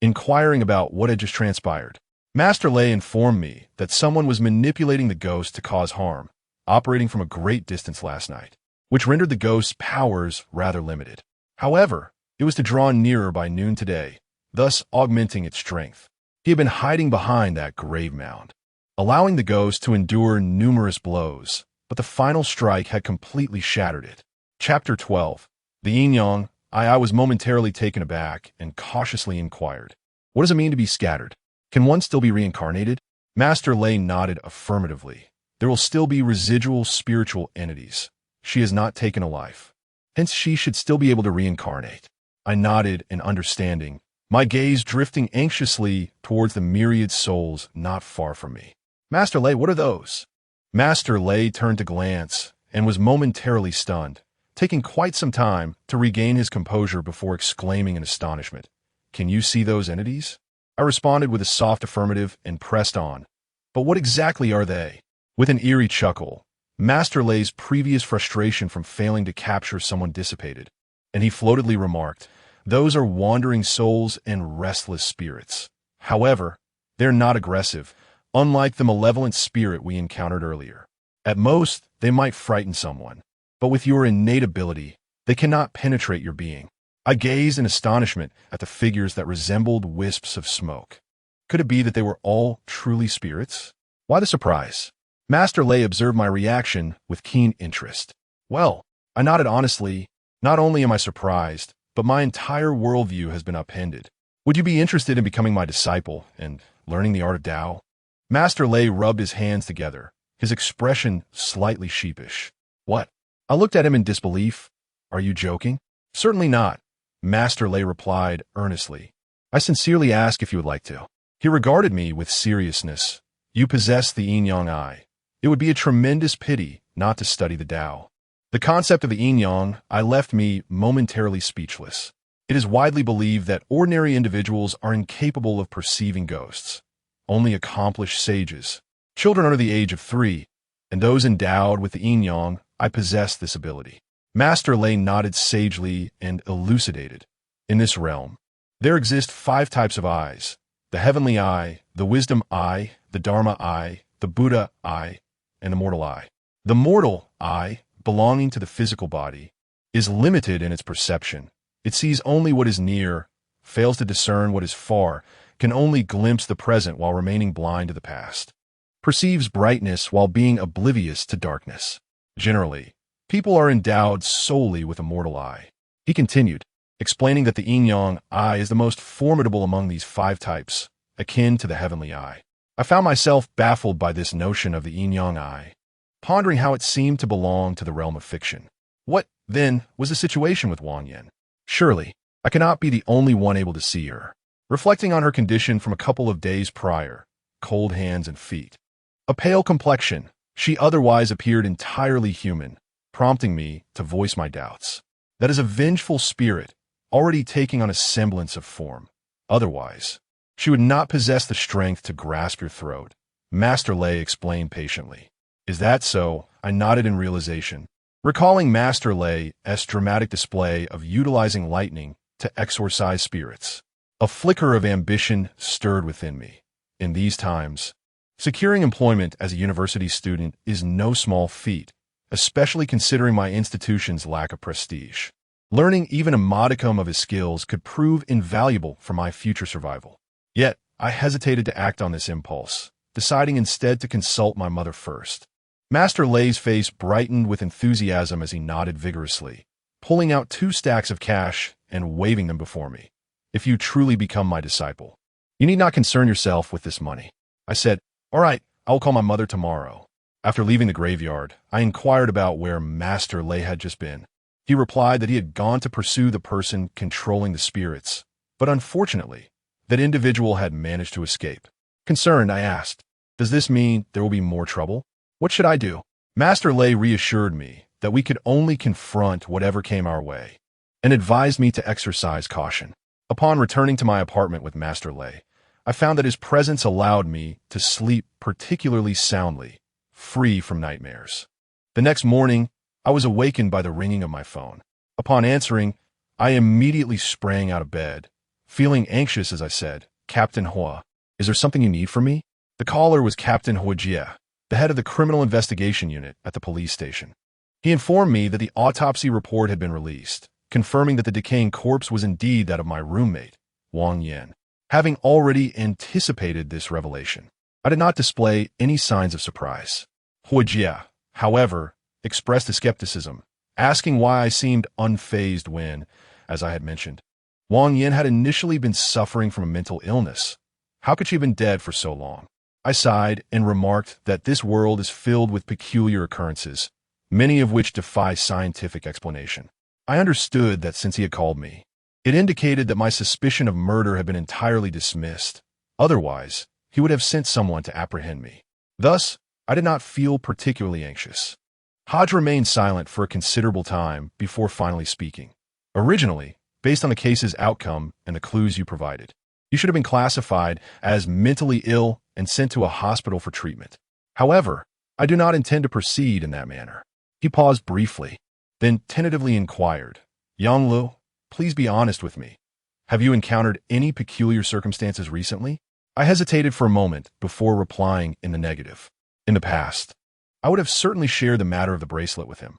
inquiring about what had just transpired. Master Lei informed me that someone was manipulating the ghost to cause harm, operating from a great distance last night, which rendered the ghost's powers rather limited. However, it was to draw nearer by noon today, thus augmenting its strength. He had been hiding behind that grave mound, allowing the ghost to endure numerous blows, but the final strike had completely shattered it. Chapter 12. The yin-yang. I was momentarily taken aback and cautiously inquired, "What does it mean to be scattered? Can one still be reincarnated?" Master Lei nodded affirmatively. There will still be residual spiritual entities. She has not taken a life. Hence she should still be able to reincarnate. I nodded in understanding, my gaze drifting anxiously towards the myriad souls not far from me. "Master Lei, what are those?" Master Lei turned to glance and was momentarily stunned, taking quite some time to regain his composure before exclaiming in astonishment, "Can you see those entities?" I responded with a soft affirmative and pressed on. "But what exactly are they?" With an eerie chuckle, Master Lay's previous frustration from failing to capture someone dissipated, and he floatedly remarked, "Those are wandering souls and restless spirits. However, they're not aggressive, unlike the malevolent spirit we encountered earlier. At most, they might frighten someone, but with your innate ability, they cannot penetrate your being." I gazed in astonishment at the figures that resembled wisps of smoke. Could it be that they were all truly spirits? Why the surprise? Master Lay observed my reaction with keen interest. Well, I nodded honestly. Not only am I surprised, but my entire worldview has been upended. Would you be interested in becoming my disciple and learning the art of Tao? Master Lay rubbed his hands together, his expression slightly sheepish. What? I looked at him in disbelief. Are you joking? Certainly not, Master Lay replied earnestly. I sincerely ask if you would like to. He regarded me with seriousness. You possess the yin-yang eye. It would be a tremendous pity not to study the Tao. The concept of the yin-yang eye left me momentarily speechless. It is widely believed that ordinary individuals are incapable of perceiving ghosts. Only accomplished sages, children under the age of 3, and those endowed with the yin-yang eye possess this ability. Master Lay nodded sagely and elucidated. In this realm, there exist 5 types of eyes: the heavenly eye, the wisdom eye, the dharma eye, the Buddha eye, and the mortal eye. The mortal eye, belonging to the physical body, is limited in its perception. It sees only what is near, fails to discern what is far, can only glimpse the present while remaining blind to the past, perceives brightness while being oblivious to darkness. Generally, people are endowed solely with a mortal eye. He continued, explaining that the yin-yang eye is the most formidable among these 5 types, akin to the heavenly eye. I found myself baffled by this notion of the yin-yang eye, pondering how it seemed to belong to the realm of fiction. What, then, was the situation with Wang Yan? Surely, I cannot be the only one able to see her. Reflecting on her condition from a couple of days prior, cold hands and feet, a pale complexion, she otherwise appeared entirely human, prompting me to voice my doubts. That is a vengeful spirit, already taking on a semblance of form. Otherwise, she would not possess the strength to grasp your throat. Master Lay explained patiently. Is that so? I nodded in realization, recalling Master Lay's dramatic display of utilizing lightning to exorcise spirits. A flicker of ambition stirred within me. In these times, securing employment as a university student is no small feat, especially considering my institution's lack of prestige. Learning even a modicum of his skills could prove invaluable for my future survival. Yet, I hesitated to act on this impulse, deciding instead to consult my mother first. Master Lay's face brightened with enthusiasm as he nodded vigorously, pulling out 2 stacks of cash and waving them before me. If you truly become my disciple, you need not concern yourself with this money. I said, all right, I will call my mother tomorrow. After leaving the graveyard, I inquired about where Master Lay had just been. He replied that he had gone to pursue the person controlling the spirits, but unfortunately, that individual had managed to escape. Concerned, I asked, does this mean there will be more trouble? What should I do? Master Lay reassured me that we could only confront whatever came our way, and advised me to exercise caution. Upon returning to my apartment with Master Lay, I found that his presence allowed me to sleep particularly soundly, free from nightmares. The next morning, I was awakened by the ringing of my phone. Upon answering, I immediately sprang out of bed. Feeling anxious as I said, Captain Hua, is there something you need from me? The caller was Captain Hua Jia, the head of the criminal investigation unit at the police station. He informed me that the autopsy report had been released, confirming that the decaying corpse was indeed that of my roommate, Wang Yan. Having already anticipated this revelation, I did not display any signs of surprise. Hua Jia, however, expressed a skepticism, asking why I seemed unfazed when, as I had mentioned, Wang Yan had initially been suffering from a mental illness. How could she have been dead for so long? I sighed and remarked that this world is filled with peculiar occurrences, many of which defy scientific explanation. I understood that since he had called me, it indicated that my suspicion of murder had been entirely dismissed. Otherwise, he would have sent someone to apprehend me. Thus, I did not feel particularly anxious. Hodge remained silent for a considerable time before finally speaking. Originally, based on the case's outcome and the clues you provided, you should have been classified as mentally ill and sent to a hospital for treatment. However, I do not intend to proceed in that manner. He paused briefly, then tentatively inquired, Yonglu, please be honest with me. Have you encountered any peculiar circumstances recently? I hesitated for a moment before replying in the negative. In the past, I would have certainly shared the matter of the bracelet with him.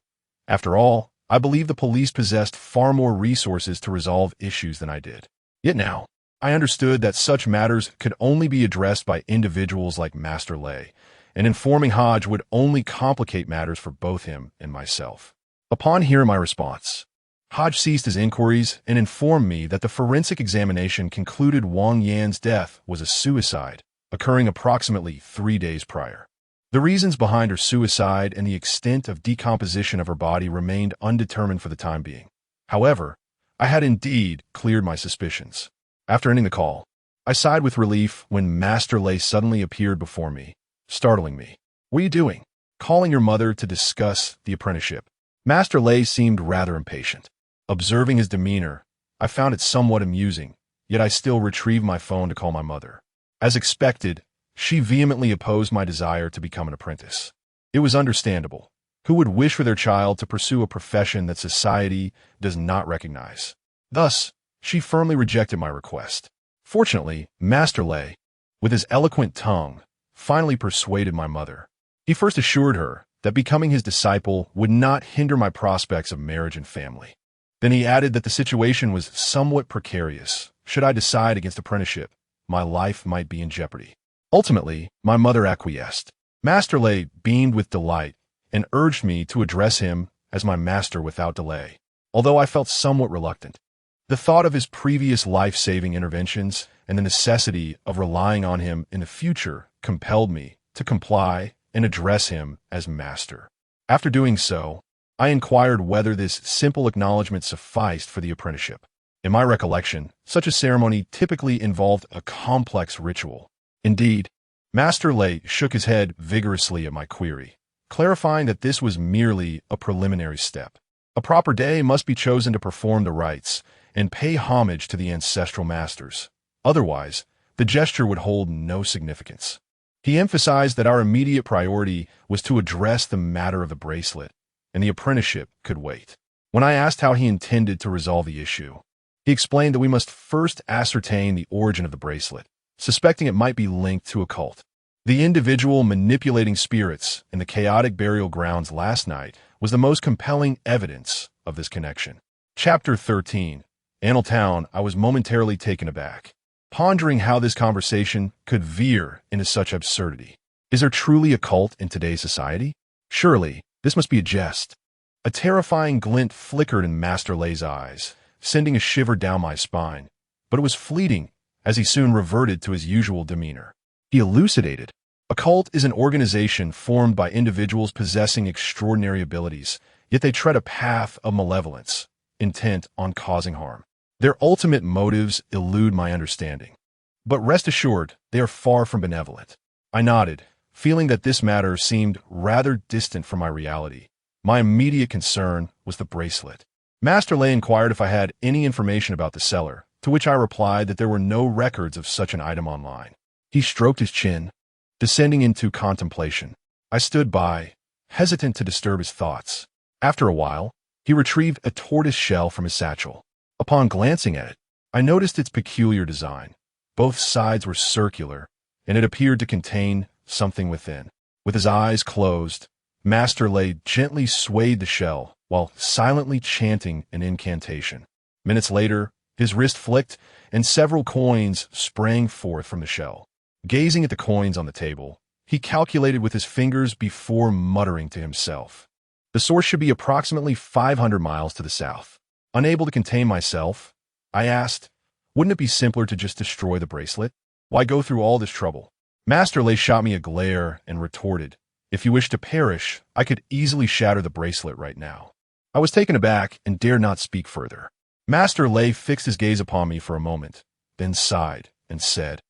After all, I believe the police possessed far more resources to resolve issues than I did. Yet now, I understood that such matters could only be addressed by individuals like Master Lei, and informing Hodge would only complicate matters for both him and myself. Upon hearing my response, Hodge ceased his inquiries and informed me that the forensic examination concluded Wang Yan's death was a suicide, occurring approximately 3 days prior. The reasons behind her suicide and the extent of decomposition of her body remained undetermined for the time being. However, I had indeed cleared my suspicions. After ending the call, I sighed with relief when Master Lei suddenly appeared before me, startling me. What are you doing? Calling your mother to discuss the apprenticeship. Master Lei seemed rather impatient. Observing his demeanor, I found it somewhat amusing, yet I still retrieved my phone to call my mother. As expected, she vehemently opposed my desire to become an apprentice. It was understandable. Who would wish for their child to pursue a profession that society does not recognize? Thus, she firmly rejected my request. Fortunately, Master Lei, with his eloquent tongue, finally persuaded my mother. He first assured her that becoming his disciple would not hinder my prospects of marriage and family. Then he added that the situation was somewhat precarious. Should I decide against apprenticeship, my life might be in jeopardy. Ultimately, my mother acquiesced. Master Lei beamed with delight and urged me to address him as my master without delay, although I felt somewhat reluctant. The thought of his previous life-saving interventions and the necessity of relying on him in the future compelled me to comply and address him as master. After doing so, I inquired whether this simple acknowledgement sufficed for the apprenticeship. In my recollection, such a ceremony typically involved a complex ritual. Indeed, Master Lei shook his head vigorously at my query, clarifying that this was merely a preliminary step. A proper day must be chosen to perform the rites and pay homage to the ancestral masters. Otherwise, the gesture would hold no significance. He emphasized that our immediate priority was to address the matter of the bracelet, and the apprenticeship could wait. When I asked how he intended to resolve the issue, he explained that we must first ascertain the origin of the bracelet, suspecting it might be linked to a cult. The individual manipulating spirits in the chaotic burial grounds last night was the most compelling evidence of this connection. Chapter 13. Annaltown, I was momentarily taken aback, pondering how this conversation could veer into such absurdity. Is there truly a cult in today's society? Surely, this must be a jest. A terrifying glint flickered in Master Lei's eyes, sending a shiver down my spine, but it was fleeting as he soon reverted to his usual demeanor. He elucidated. A cult is an organization formed by individuals possessing extraordinary abilities, yet they tread a path of malevolence, intent on causing harm. Their ultimate motives elude my understanding. But rest assured, they are far from benevolent. I nodded, feeling that this matter seemed rather distant from my reality. My immediate concern was the bracelet. Master Lei inquired if I had any information about the seller, to which I replied that there were no records of such an item online. He stroked his chin, descending into contemplation. I stood by, hesitant to disturb his thoughts. After a while, he retrieved a tortoise shell from his satchel. Upon glancing at it, I noticed its peculiar design. Both sides were circular, and it appeared to contain something within. With his eyes closed, Master Lei gently swayed the shell while silently chanting an incantation. Minutes later, his wrist flicked, and several coins sprang forth from the shell. Gazing at the coins on the table, he calculated with his fingers before muttering to himself. The source should be approximately 500 miles to the south. Unable to contain myself, I asked, wouldn't it be simpler to just destroy the bracelet? Why go through all this trouble? Master Lei shot me a glare and retorted, if you wish to perish, I could easily shatter the bracelet right now. I was taken aback and dared not speak further. Master Lei fixed his gaze upon me for a moment, then sighed and said,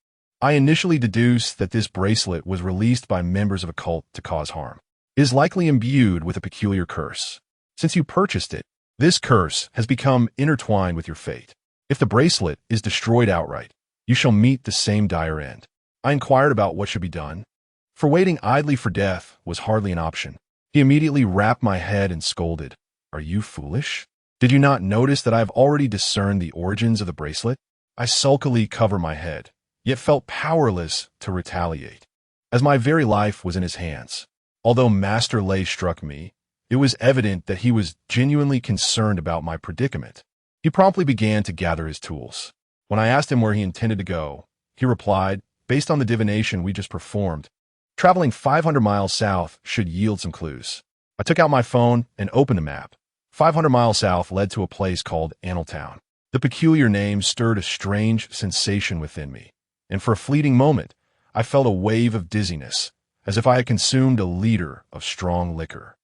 I initially deduced that this bracelet was released by members of a cult to cause harm. It is likely imbued with a peculiar curse. Since you purchased it, this curse has become intertwined with your fate. If the bracelet is destroyed outright, you shall meet the same dire end. I inquired about what should be done. For waiting idly for death was hardly an option. He immediately rapped my head and scolded, "Are you foolish? Did you not notice that I have already discerned the origins of the bracelet?" I sulkily covered my head, yet felt powerless to retaliate, as my very life was in his hands. Although Master Lei struck me, it was evident that he was genuinely concerned about my predicament. He promptly began to gather his tools. When I asked him where he intended to go, he replied, based on the divination we just performed, traveling 500 miles south should yield some clues. I took out my phone and opened the map. 500 miles south led to a place called Anneltown. The peculiar name stirred a strange sensation within me, and for a fleeting moment, I felt a wave of dizziness, as if I had consumed a liter of strong liquor.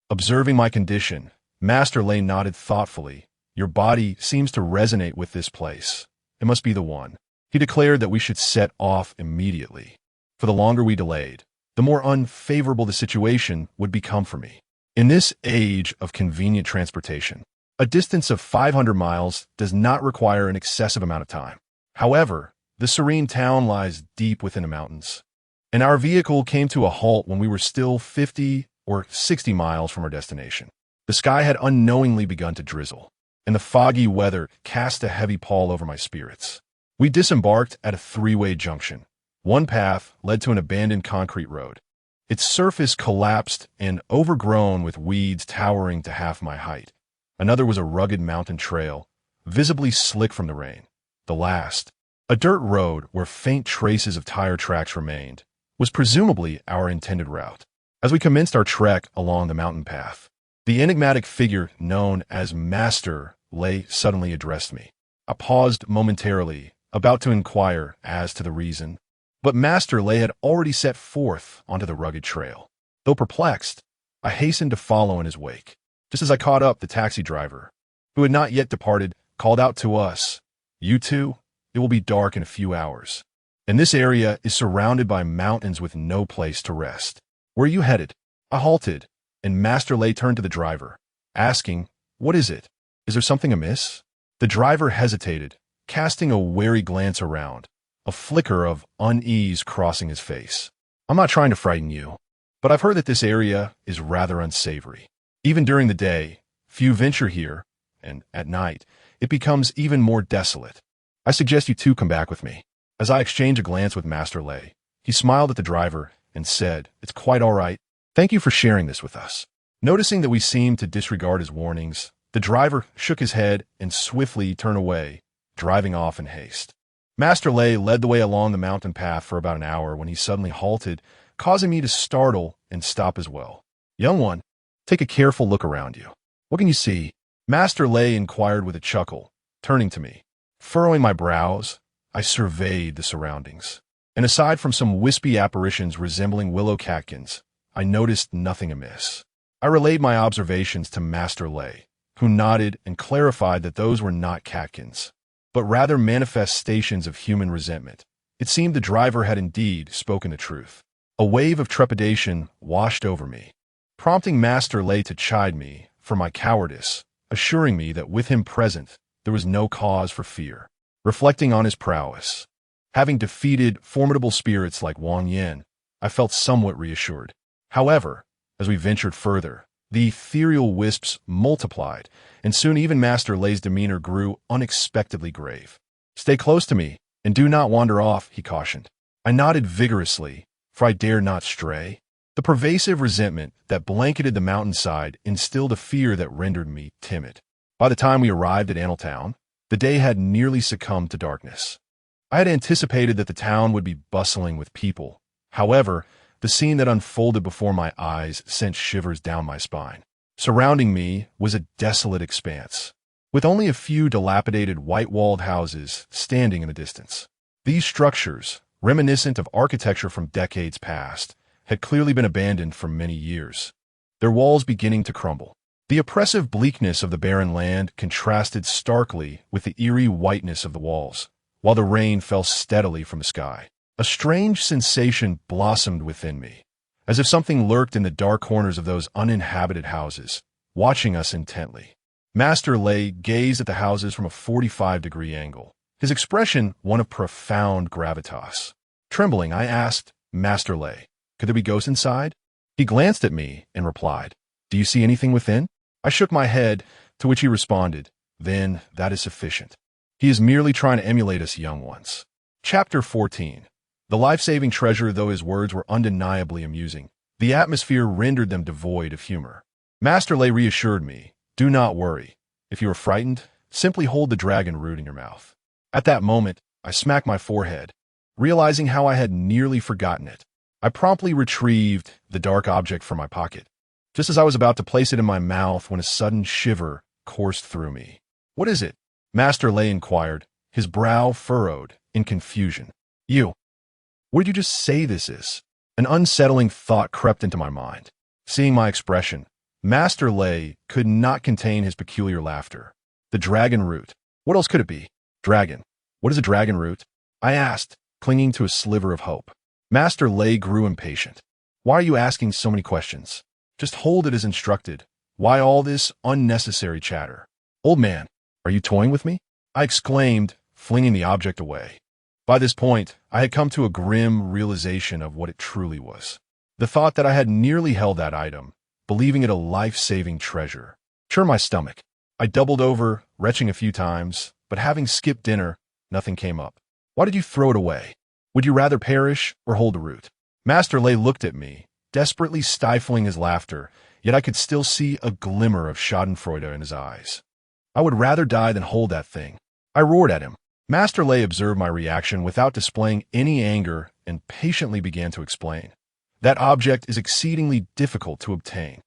Observing my condition, Master Lei nodded thoughtfully. "Your body seems to resonate with this place. It must be the one." He declared that we should set off immediately. For the longer we delayed, the more unfavorable the situation would become for me. In this age of convenient transportation, a distance of 500 miles does not require an excessive amount of time. However, the serene town lies deep within the mountains, and our vehicle came to a halt when we were still 50 or 60 miles from our destination. The sky had unknowingly begun to drizzle, and the foggy weather cast a heavy pall over my spirits. We disembarked at a three-way junction. One path led to an abandoned concrete road. Its surface collapsed and overgrown with weeds towering to half my height. Another was a rugged mountain trail, visibly slick from the rain. The last, a dirt road where faint traces of tire tracks remained, was presumably our intended route. As we commenced our trek along the mountain path, the enigmatic figure known as Master Lei suddenly addressed me. I paused momentarily, about to inquire as to the reason, but Master Lei had already set forth onto the rugged trail. Though perplexed, I hastened to follow in his wake. Just as I caught up, the taxi driver, who had not yet departed, called out to us, "You two, it will be dark in a few hours, and this area is surrounded by mountains with no place to rest. Where are you headed?" I halted, and Master Lei turned to the driver, asking, "What is it? Is there something amiss?" The driver hesitated, casting a wary glance around, a flicker of unease crossing his face. "I'm not trying to frighten you, but I've heard that this area is rather unsavory. Even during the day, few venture here, and at night, it becomes even more desolate. I suggest you two come back with me." As I exchanged a glance with Master Lei, he smiled at the driver and said, "It's quite all right. Thank you for sharing this with us." Noticing that we seemed to disregard his warnings, the driver shook his head and swiftly turned away, driving off in haste. Master Lei led the way along the mountain path for about an hour when he suddenly halted, causing me to startle and stop as well. "Young one, take a careful look around you. What can you see?" Master Lei inquired with a chuckle, turning to me. Furrowing my brows, I surveyed the surroundings, and aside from some wispy apparitions resembling willow catkins, I noticed nothing amiss. I relayed my observations to Master Lei, who nodded and clarified that those were not catkins, but rather manifestations of human resentment. It seemed the driver had indeed spoken the truth. A wave of trepidation washed over me, prompting Master Lei to chide me for my cowardice, assuring me that with him present, there was no cause for fear. Reflecting on his prowess, having defeated formidable spirits like Wang Yin, I felt somewhat reassured. However, as we ventured further, the ethereal wisps multiplied, and soon even Master Lei's demeanor grew unexpectedly grave. "Stay close to me, and do not wander off," he cautioned. I nodded vigorously, for I dared not stray. The pervasive resentment that blanketed the mountainside instilled a fear that rendered me timid. By the time we arrived at Anneltown, the day had nearly succumbed to darkness. I had anticipated that the town would be bustling with people. However, the scene that unfolded before my eyes sent shivers down my spine. Surrounding me was a desolate expanse, with only a few dilapidated white-walled houses standing in the distance. These structures, reminiscent of architecture from decades past, had clearly been abandoned for many years, their walls beginning to crumble. The oppressive bleakness of the barren land contrasted starkly with the eerie whiteness of the walls, while the rain fell steadily from the sky. A strange sensation blossomed within me, as if something lurked in the dark corners of those uninhabited houses, watching us intently. Master Lei gazed at the houses from a 45-degree angle, his expression one of profound gravitas. Trembling, I asked, "Master Lei, Could there be ghosts inside? He glanced at me and replied, "Do you see anything within?" I shook my head, to which he responded, "Then that is sufficient. He is merely trying to emulate us young ones." Chapter 14. The life-saving treasure. Though his words were undeniably amusing, the atmosphere rendered them devoid of humor. Master Lay reassured me, "Do not worry. If you are frightened, simply hold the dragon root in your mouth." At that moment, I smacked my forehead, realizing how I had nearly forgotten it. I promptly retrieved the dark object from my pocket, just as I was about to place it in my mouth when a sudden shiver coursed through me. "What is it?" Master Lay inquired, his brow furrowed in confusion. What did you just say this is?" An unsettling thought crept into my mind. Seeing my expression, Master Lay could not contain his peculiar laughter. "The dragon root. What else could it be?" "Dragon. What is a dragon root?" I asked, clinging to a sliver of hope. Master Lay grew impatient. "Why are you asking so many questions? Just hold it as instructed. Why all this unnecessary chatter?" "Old man, are you toying with me?" I exclaimed, flinging the object away. By this point, I had come to a grim realization of what it truly was. The thought that I had nearly held that item, believing it a life-saving treasure, churned my stomach. I doubled over, retching a few times, but having skipped dinner, nothing came up. "Why did you throw it away? Would you rather perish or hold the root?" Master Lay looked at me, desperately stifling his laughter, yet I could still see a glimmer of schadenfreude in his eyes. "I would rather die than hold that thing," I roared at him. Master Lay observed my reaction without displaying any anger and patiently began to explain. "That object is exceedingly difficult to obtain.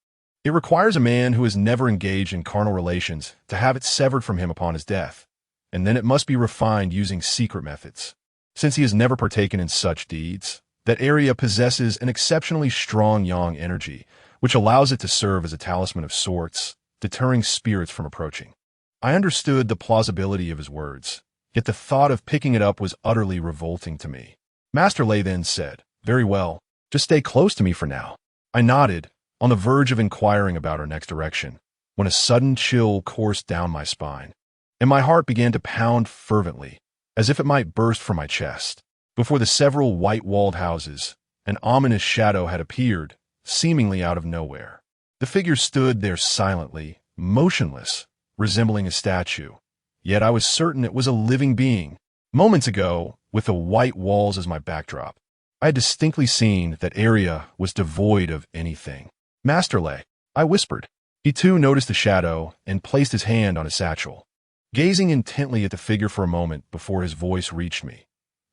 It requires a man who has never engaged in carnal relations to have it severed from him upon his death, and then it must be refined using secret methods. Since he has never partaken in such deeds, that area possesses an exceptionally strong yang energy, which allows it to serve as a talisman of sorts, deterring spirits from approaching." I understood the plausibility of his words, yet the thought of picking it up was utterly revolting to me. Master Lay then said, "Very well, just stay close to me for now." I nodded, on the verge of inquiring about our next direction, when a sudden chill coursed down my spine, and my heart began to pound fervently, as if it might burst from my chest. Before the several white-walled houses, an ominous shadow had appeared, seemingly out of nowhere. The figure stood there silently, motionless, resembling a statue, yet I was certain it was a living being. Moments ago, with the white walls as my backdrop, I had distinctly seen that area was devoid of anything. "Master Lay," I whispered. He too noticed the shadow and placed his hand on his satchel, gazing intently at the figure for a moment before his voice reached me.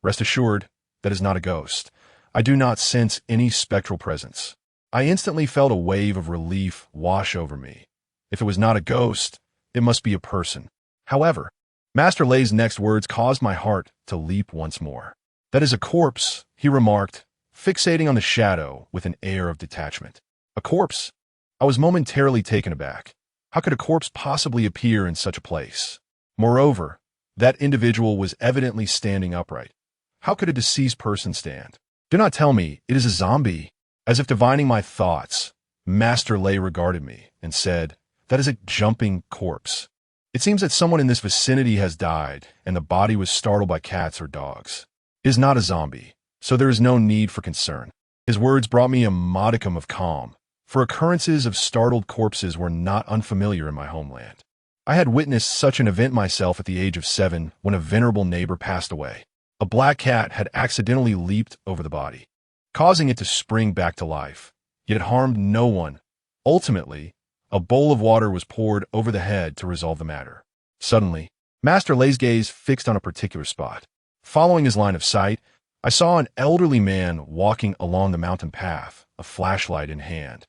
"Rest assured, that is not a ghost. I do not sense any spectral presence." I instantly felt a wave of relief wash over me. If it was not a ghost, it must be a person. However, Master Lay's next words caused my heart to leap once more. "That is a corpse," he remarked, fixating on the shadow with an air of detachment. "A corpse?" I was momentarily taken aback. How could a corpse possibly appear in such a place? Moreover, that individual was evidently standing upright. How could a deceased person stand? "Do not tell me it is a zombie." As if divining my thoughts, Master Lay regarded me and said, "That is a jumping corpse. It seems that someone in this vicinity has died, and the body was startled by cats or dogs. It is not a zombie, so there is no need for concern." His words brought me a modicum of calm, for occurrences of startled corpses were not unfamiliar in my homeland. I had witnessed such an event myself at the age of 7 when a venerable neighbor passed away. A black cat had accidentally leaped over the body, causing it to spring back to life, yet it harmed no one. Ultimately, a bowl of water was poured over the head to resolve the matter. Suddenly, Master Lay's gaze fixed on a particular spot. Following his line of sight, I saw an elderly man walking along the mountain path, a flashlight in hand,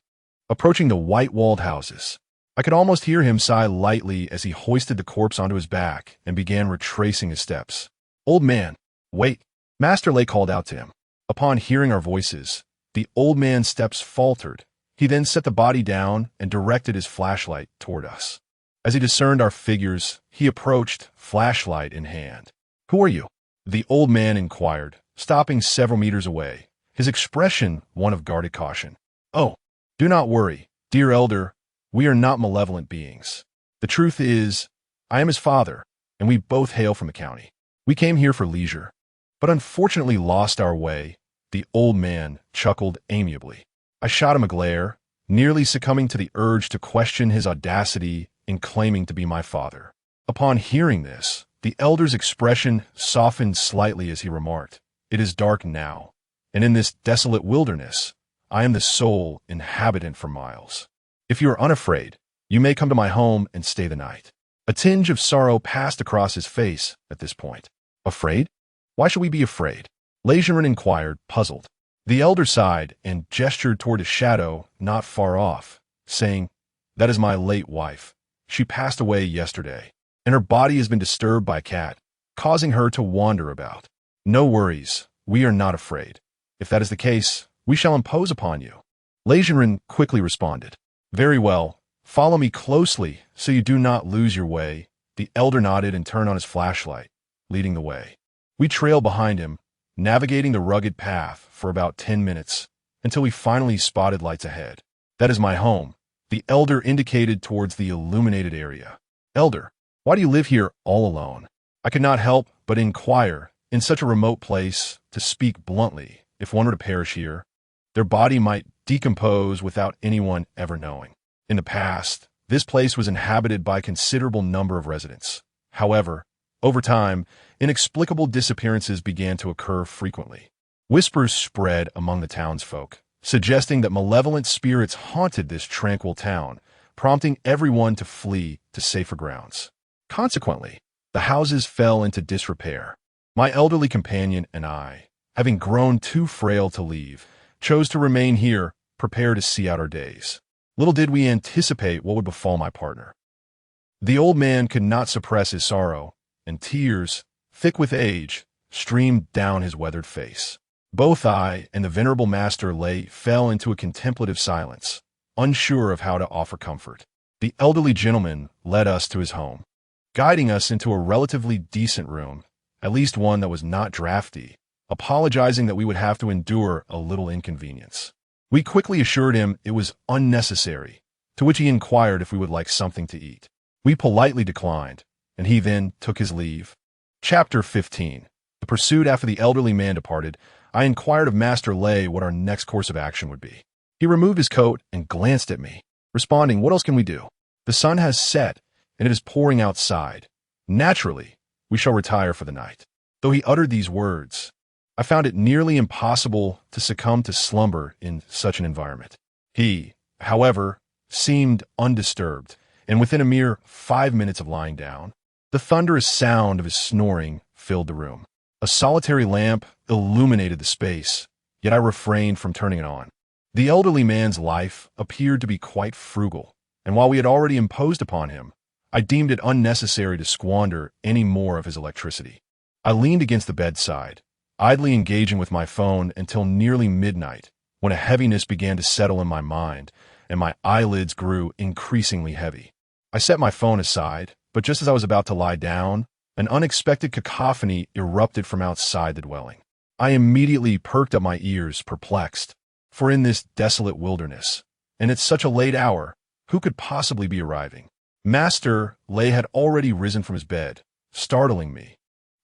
approaching the white-walled houses. I could almost hear him sigh lightly as he hoisted the corpse onto his back and began retracing his steps. "Old man, wait!" Master Lay called out to him. Upon hearing our voices, the old man's steps faltered. He then set the body down and directed his flashlight toward us. As he discerned our figures, he approached, flashlight in hand. "Who are you?" the old man inquired, stopping several meters away, his expression one of guarded caution. "Oh, do not worry, dear elder, we are not malevolent beings. The truth is, I am his father, and we both hail from the county. We came here for leisure, but unfortunately lost our way The old man chuckled amiably. I shot him a glare, nearly succumbing to the urge to question his audacity in claiming to be my father. Upon hearing this, the elder's expression softened slightly as he remarked, "It is dark now, and in this desolate wilderness, I am the sole inhabitant for miles. If you are unafraid, you may come to my home and stay the night." A tinge of sorrow passed across his face at this point. "Afraid? Why should we be afraid?" Lejeune inquired, puzzled. The elder sighed and gestured toward a shadow not far off, saying, "That is my late wife. She passed away yesterday, and her body has been disturbed by a cat, causing her to wander about. No worries, we are not afraid. If that is the case, we shall impose upon you." Lejeune quickly responded, "Very well, follow me closely so you do not lose your way." The elder nodded and turned on his flashlight, leading the way. We trailed behind him, navigating the rugged path for about 10 minutes, until we finally spotted lights ahead. "That is my home," the elder indicated towards the illuminated area. "Elder, why do you live here all alone?" I could not help but inquire. In such a remote place, to speak bluntly, if one were to perish here, their body might decompose without anyone ever knowing. In the past, this place was inhabited by a considerable number of residents. However, over time, inexplicable disappearances began to occur frequently. Whispers spread among the townsfolk, suggesting that malevolent spirits haunted this tranquil town, prompting everyone to flee to safer grounds. Consequently, the houses fell into disrepair. My elderly companion and I, having grown too frail to leave, chose to remain here, prepared to see out our days. Little did we anticipate what would befall my partner. The old man could not suppress his sorrow, and tears, thick with age, streamed down his weathered face. Both I and the venerable Master Lay fell into a contemplative silence, unsure of how to offer comfort. The elderly gentleman led us to his home, guiding us into a relatively decent room, at least one that was not drafty, apologizing that we would have to endure a little inconvenience. We quickly assured him it was unnecessary, to which he inquired if we would like something to eat. We politely declined, and he then took his leave. Chapter 15. The pursuit after the elderly man departed, I inquired of Master Lay what our next course of action would be. He removed his coat and glanced at me, responding, "What else can we do? The sun has set, and it is pouring outside. Naturally, we shall retire for the night." Though he uttered these words, I found it nearly impossible to succumb to slumber in such an environment. He, however, seemed undisturbed, and within a mere 5 minutes of lying down, the thunderous sound of his snoring filled the room. A solitary lamp illuminated the space, yet I refrained from turning it on. The elderly man's life appeared to be quite frugal, and while we had already imposed upon him, I deemed it unnecessary to squander any more of his electricity. I leaned against the bedside, idly engaging with my phone until nearly midnight, when a heaviness began to settle in my mind, and my eyelids grew increasingly heavy. I set my phone aside, but just as I was about to lie down, an unexpected cacophony erupted from outside the dwelling. I immediately perked up my ears, perplexed, for in this desolate wilderness, and at such a late hour, who could possibly be arriving? Master Lay had already risen from his bed, startling me,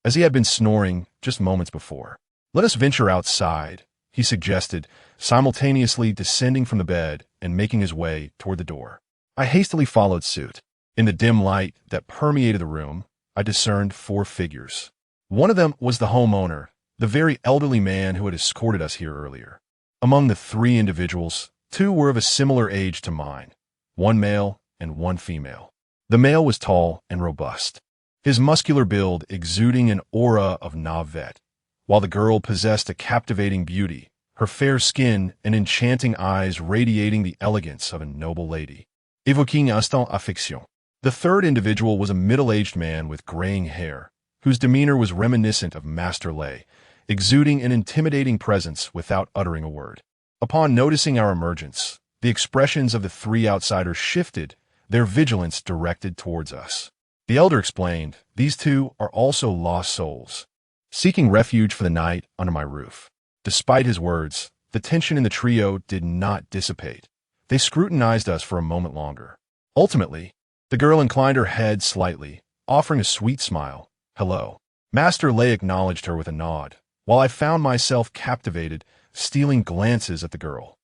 as he had been snoring just moments before. "Let us venture outside," he suggested, simultaneously descending from the bed and making his way toward the door. I hastily followed suit. In the dim light that permeated the room, I discerned 4 figures. One of them was the homeowner, the very elderly man who had escorted us here earlier. Among the 3 individuals, 2 were of a similar age to mine, 1 male and 1 female. The male was tall and robust, his muscular build exuding an aura of navet, while the girl possessed a captivating beauty, her fair skin and enchanting eyes radiating the elegance of a noble lady, évoquing instant affection. The third individual was a middle-aged man with graying hair, whose demeanor was reminiscent of Master Lay, exuding an intimidating presence without uttering a word. Upon noticing our emergence, the expressions of the 3 outsiders shifted, their vigilance directed towards us. The elder explained, "These 2 are also lost souls, seeking refuge for the night under my roof." Despite his words, the tension in the trio did not dissipate. They scrutinized us for a moment longer. Ultimately, the girl inclined her head slightly, offering a sweet smile. "Hello." Master Lay acknowledged her with a nod, while I found myself captivated, stealing glances at the girl.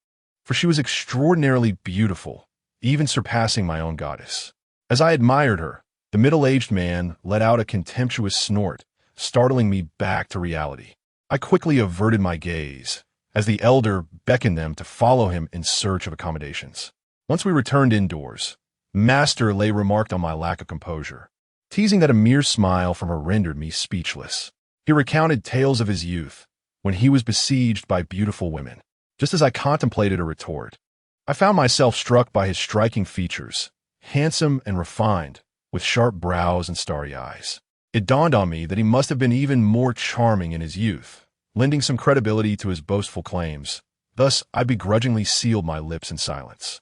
For she was extraordinarily beautiful, even surpassing my own goddess. As I admired her, the middle-aged man let out a contemptuous snort, startling me back to reality. I quickly averted my gaze, as the elder beckoned them to follow him in search of accommodations. Once we returned indoors, Master Lay remarked on my lack of composure, teasing that a mere smile from her rendered me speechless. He recounted tales of his youth, when he was besieged by beautiful women. Just as I contemplated a retort, I found myself struck by his striking features, handsome and refined, with sharp brows and starry eyes. It dawned on me that he must have been even more charming in his youth, lending some credibility to his boastful claims. Thus, I begrudgingly sealed my lips in silence.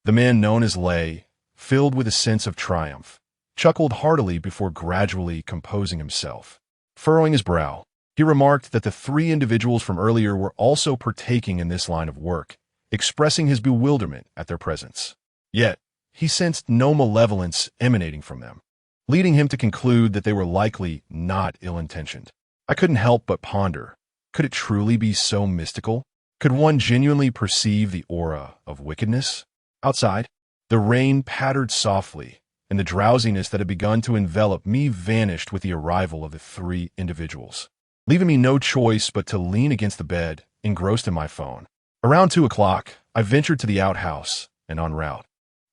The man known as Lay, filled with a sense of triumph, chuckled heartily before gradually composing himself. Furrowing his brow, he remarked that the 3 individuals from earlier were also partaking in this line of work, expressing his bewilderment at their presence. Yet, he sensed no malevolence emanating from them, leading him to conclude that they were likely not ill-intentioned. I couldn't help but ponder, could it truly be so mystical? Could one genuinely perceive the aura of wickedness? Outside, the rain pattered softly, and the drowsiness that had begun to envelop me vanished with the arrival of the 3 individuals, leaving me no choice but to lean against the bed, engrossed in my phone. Around 2 o'clock, I ventured to the outhouse, and en route,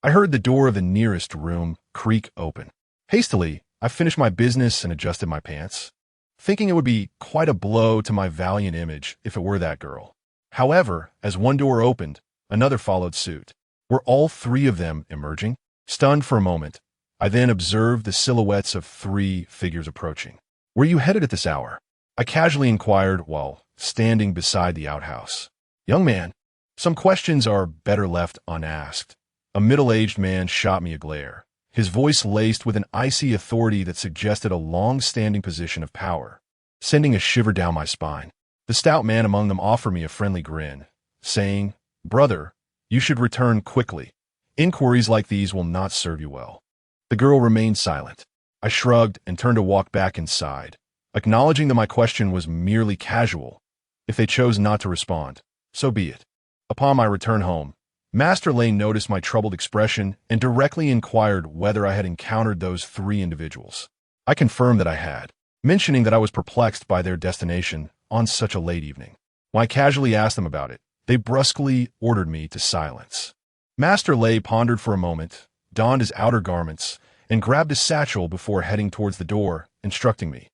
I heard the door of the nearest room creak open. Hastily, I finished my business and adjusted my pants, thinking it would be quite a blow to my valiant image if it were that girl. However, as one door opened, another followed suit. Were all 3 of them emerging? Stunned for a moment, I then observed the silhouettes of 3 figures approaching. "Where you headed at this hour?" I casually inquired while standing beside the outhouse. "Young man, some questions are better left unasked." A middle-aged man shot me a glare, his voice laced with an icy authority that suggested a long-standing position of power, sending a shiver down my spine. The stout man among them offered me a friendly grin, saying, "Brother, you should return quickly. Inquiries like these will not serve you well." The girl remained silent. I shrugged and turned to walk back inside, acknowledging that my question was merely casual. If they chose not to respond, so be it. Upon my return home, Master Lane noticed my troubled expression and directly inquired whether I had encountered those 3 individuals. I confirmed that I had, mentioning that I was perplexed by their destination on such a late evening. When I casually asked them about it, they brusquely ordered me to silence. Master Lay pondered for a moment, donned his outer garments, and grabbed a satchel before heading towards the door, instructing me,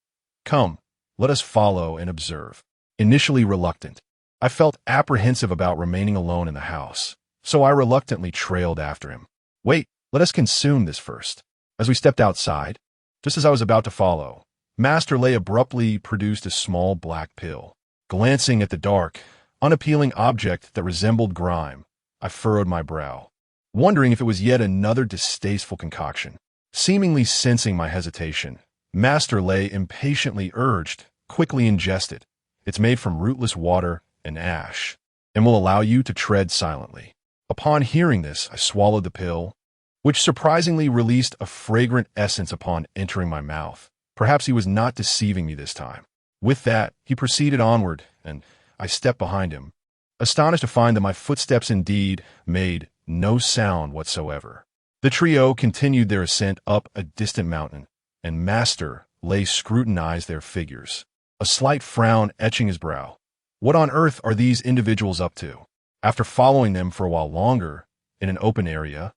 "Come, let us follow and observe." Initially reluctant, I felt apprehensive about remaining alone in the house, so I reluctantly trailed after him. "Wait, let us consume this first." As we stepped outside, just as I was about to follow, Master Lay abruptly produced a small black pill. Glancing at the dark, unappealing object that resembled grime, I furrowed my brow, wondering if it was yet another distasteful concoction. Seemingly sensing my hesitation, Master Lay impatiently urged, "Quickly ingest it. It's made from rootless water and ash, and will allow you to tread silently." Upon hearing this, I swallowed the pill, which surprisingly released a fragrant essence upon entering my mouth. Perhaps he was not deceiving me this time. With that, he proceeded onward, and I stepped behind him, astonished to find that my footsteps indeed made no sound whatsoever. The trio continued their ascent up a distant mountain, and Master Lay scrutinized their figures, a slight frown etching his brow. What on earth are these individuals up to? After following them for a while longer, in an open area,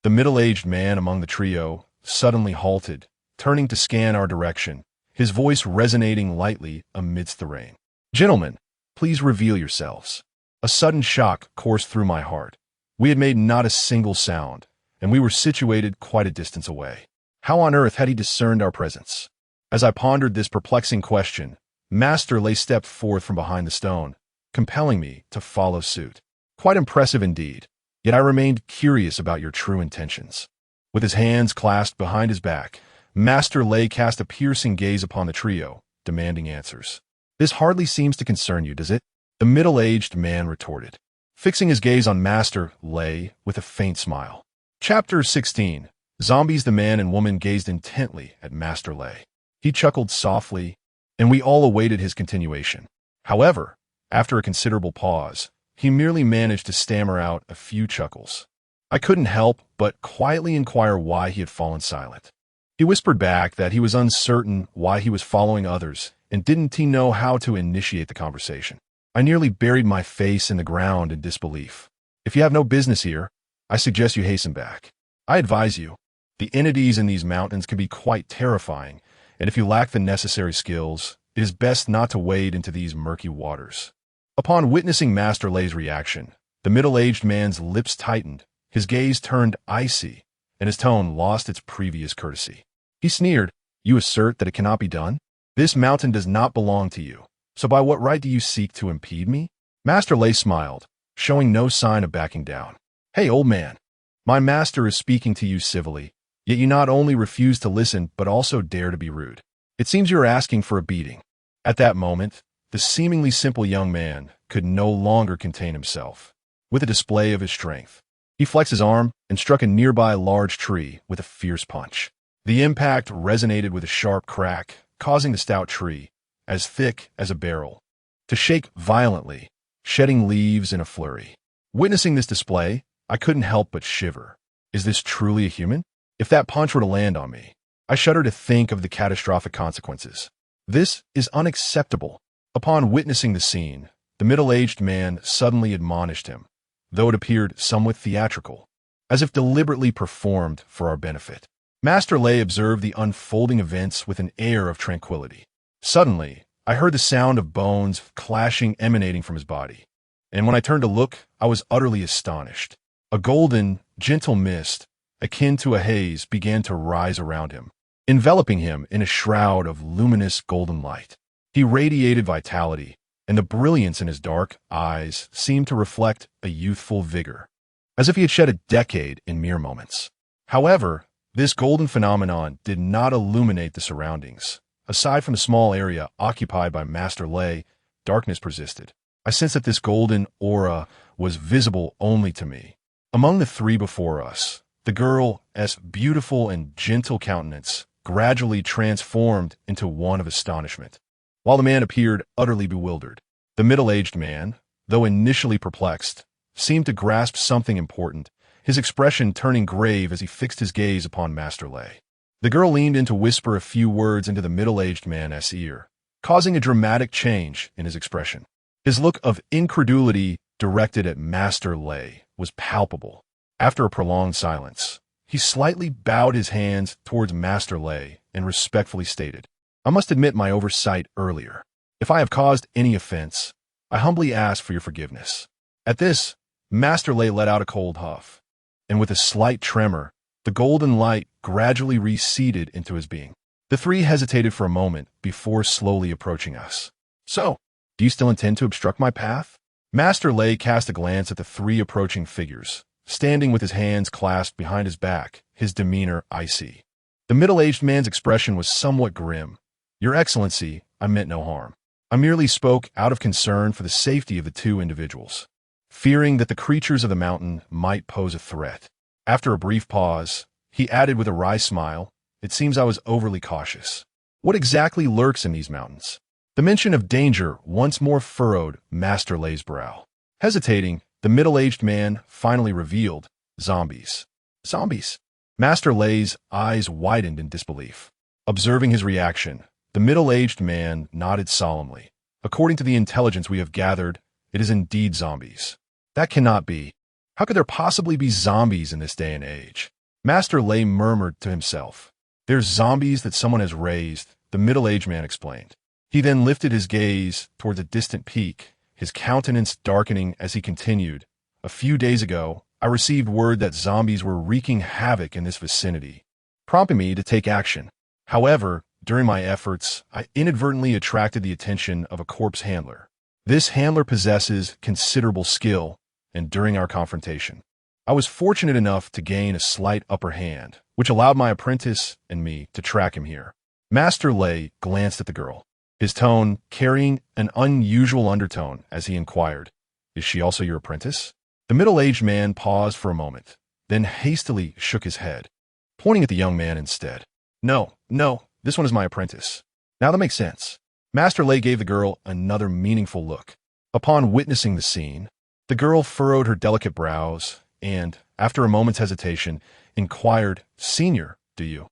the middle-aged man among the trio suddenly halted, turning to scan our direction, his voice resonating lightly amidst the rain. "Gentlemen, please reveal yourselves." A sudden shock coursed through my heart. We had made not a single sound, and we were situated quite a distance away. How on earth had he discerned our presence? As I pondered this perplexing question, Master Lay stepped forth from behind the stone, compelling me to follow suit. Quite impressive indeed, yet I remained curious about your true intentions. With his hands clasped behind his back, Master Lay cast a piercing gaze upon the trio, demanding answers. "This hardly seems to concern you, does it?" the middle-aged man retorted, fixing his gaze on Master Lay with a faint smile. Chapter 16. Zombies. The man and woman gazed intently at Master Lay. He chuckled softly, and we all awaited his continuation. However, after a considerable pause, he merely managed to stammer out a few chuckles. I couldn't help but quietly inquire why he had fallen silent. He whispered back that he was uncertain why he was following others and didn't he know how to initiate the conversation. I nearly buried my face in the ground in disbelief. If you have no business here, I suggest you hasten back. I advise you, the entities in these mountains can be quite terrifying, and if you lack the necessary skills, it is best not to wade into these murky waters. Upon witnessing Master Lei's reaction, the middle-aged man's lips tightened, his gaze turned icy, and his tone lost its previous courtesy. He sneered, "You assert that it cannot be done? This mountain does not belong to you, so by what right do you seek to impede me?" Master Lei smiled, showing no sign of backing down. "Hey, old man, my master is speaking to you civilly, yet you not only refuse to listen but also dare to be rude. It seems you are asking for a beating." At that moment, the seemingly simple young man could no longer contain himself. With a display of his strength, he flexed his arm and struck a nearby large tree with a fierce punch. The impact resonated with a sharp crack, causing the stout tree, as thick as a barrel, to shake violently, shedding leaves in a flurry. Witnessing this display, I couldn't help but shiver. Is this truly a human? If that punch were to land on me, I shudder to think of the catastrophic consequences. This is unacceptable. Upon witnessing the scene, the middle-aged man suddenly admonished him, though it appeared somewhat theatrical, as if deliberately performed for our benefit. Master Lei observed the unfolding events with an air of tranquility. Suddenly, I heard the sound of bones clashing emanating from his body, and when I turned to look, I was utterly astonished. A golden, gentle mist, akin to a haze, began to rise around him, enveloping him in a shroud of luminous golden light. He radiated vitality, and the brilliance in his dark eyes seemed to reflect a youthful vigor, as if he had shed a decade in mere moments. However, this golden phenomenon did not illuminate the surroundings. Aside from the small area occupied by Master Lei, darkness persisted. I sensed that this golden aura was visible only to me. Among the three before us, the girl's beautiful and gentle countenance gradually transformed into one of astonishment, while the man appeared utterly bewildered. The middle-aged man, though initially perplexed, seemed to grasp something important, his expression turning grave as he fixed his gaze upon Master Lei. The girl leaned in to whisper a few words into the middle-aged man's ear, causing a dramatic change in his expression. His look of incredulity directed at Master Lei was palpable. After a prolonged silence, he slightly bowed his hands towards Master Lei and respectfully stated, "I must admit my oversight earlier. If I have caused any offense, I humbly ask for your forgiveness." At this, Master Lei let out a cold huff, and with a slight tremor, the golden light gradually receded into his being. The three hesitated for a moment before slowly approaching us. "So, do you still intend to obstruct my path?" Master Lei cast a glance at the three approaching figures, standing with his hands clasped behind his back, his demeanor icy. The middle-aged man's expression was somewhat grim. "Your Excellency, I meant no harm. I merely spoke out of concern for the safety of the two individuals, fearing that the creatures of the mountain might pose a threat." After a brief pause, he added with a wry smile, "It seems I was overly cautious. What exactly lurks in these mountains?" The mention of danger once more furrowed Master Lei's brow. Hesitating, the middle-aged man finally revealed, "Zombies." "Zombies?" Master Lei's eyes widened in disbelief. Observing his reaction, the middle-aged man nodded solemnly. "According to the intelligence we have gathered, it is indeed zombies." "That cannot be. How could there possibly be zombies in this day and age?" Master Lei murmured to himself. "There's zombies that someone has raised," the middle-aged man explained. He then lifted his gaze towards a distant peak, his countenance darkening as he continued, "A few days ago, I received word that zombies were wreaking havoc in this vicinity, prompting me to take action. However, during my efforts, I inadvertently attracted the attention of a corpse handler. This handler possesses considerable skill, and during our confrontation, I was fortunate enough to gain a slight upper hand, which allowed my apprentice and me to track him here." Master Lei glanced at the girl, his tone carrying an unusual undertone as he inquired, "Is she also your apprentice?" The middle-aged man paused for a moment, then hastily shook his head, pointing at the young man instead. No, this one is my apprentice." "Now that makes sense." Master Lei gave the girl another meaningful look. Upon witnessing the scene, the girl furrowed her delicate brows and, after a moment's hesitation, inquired, "Senior, do you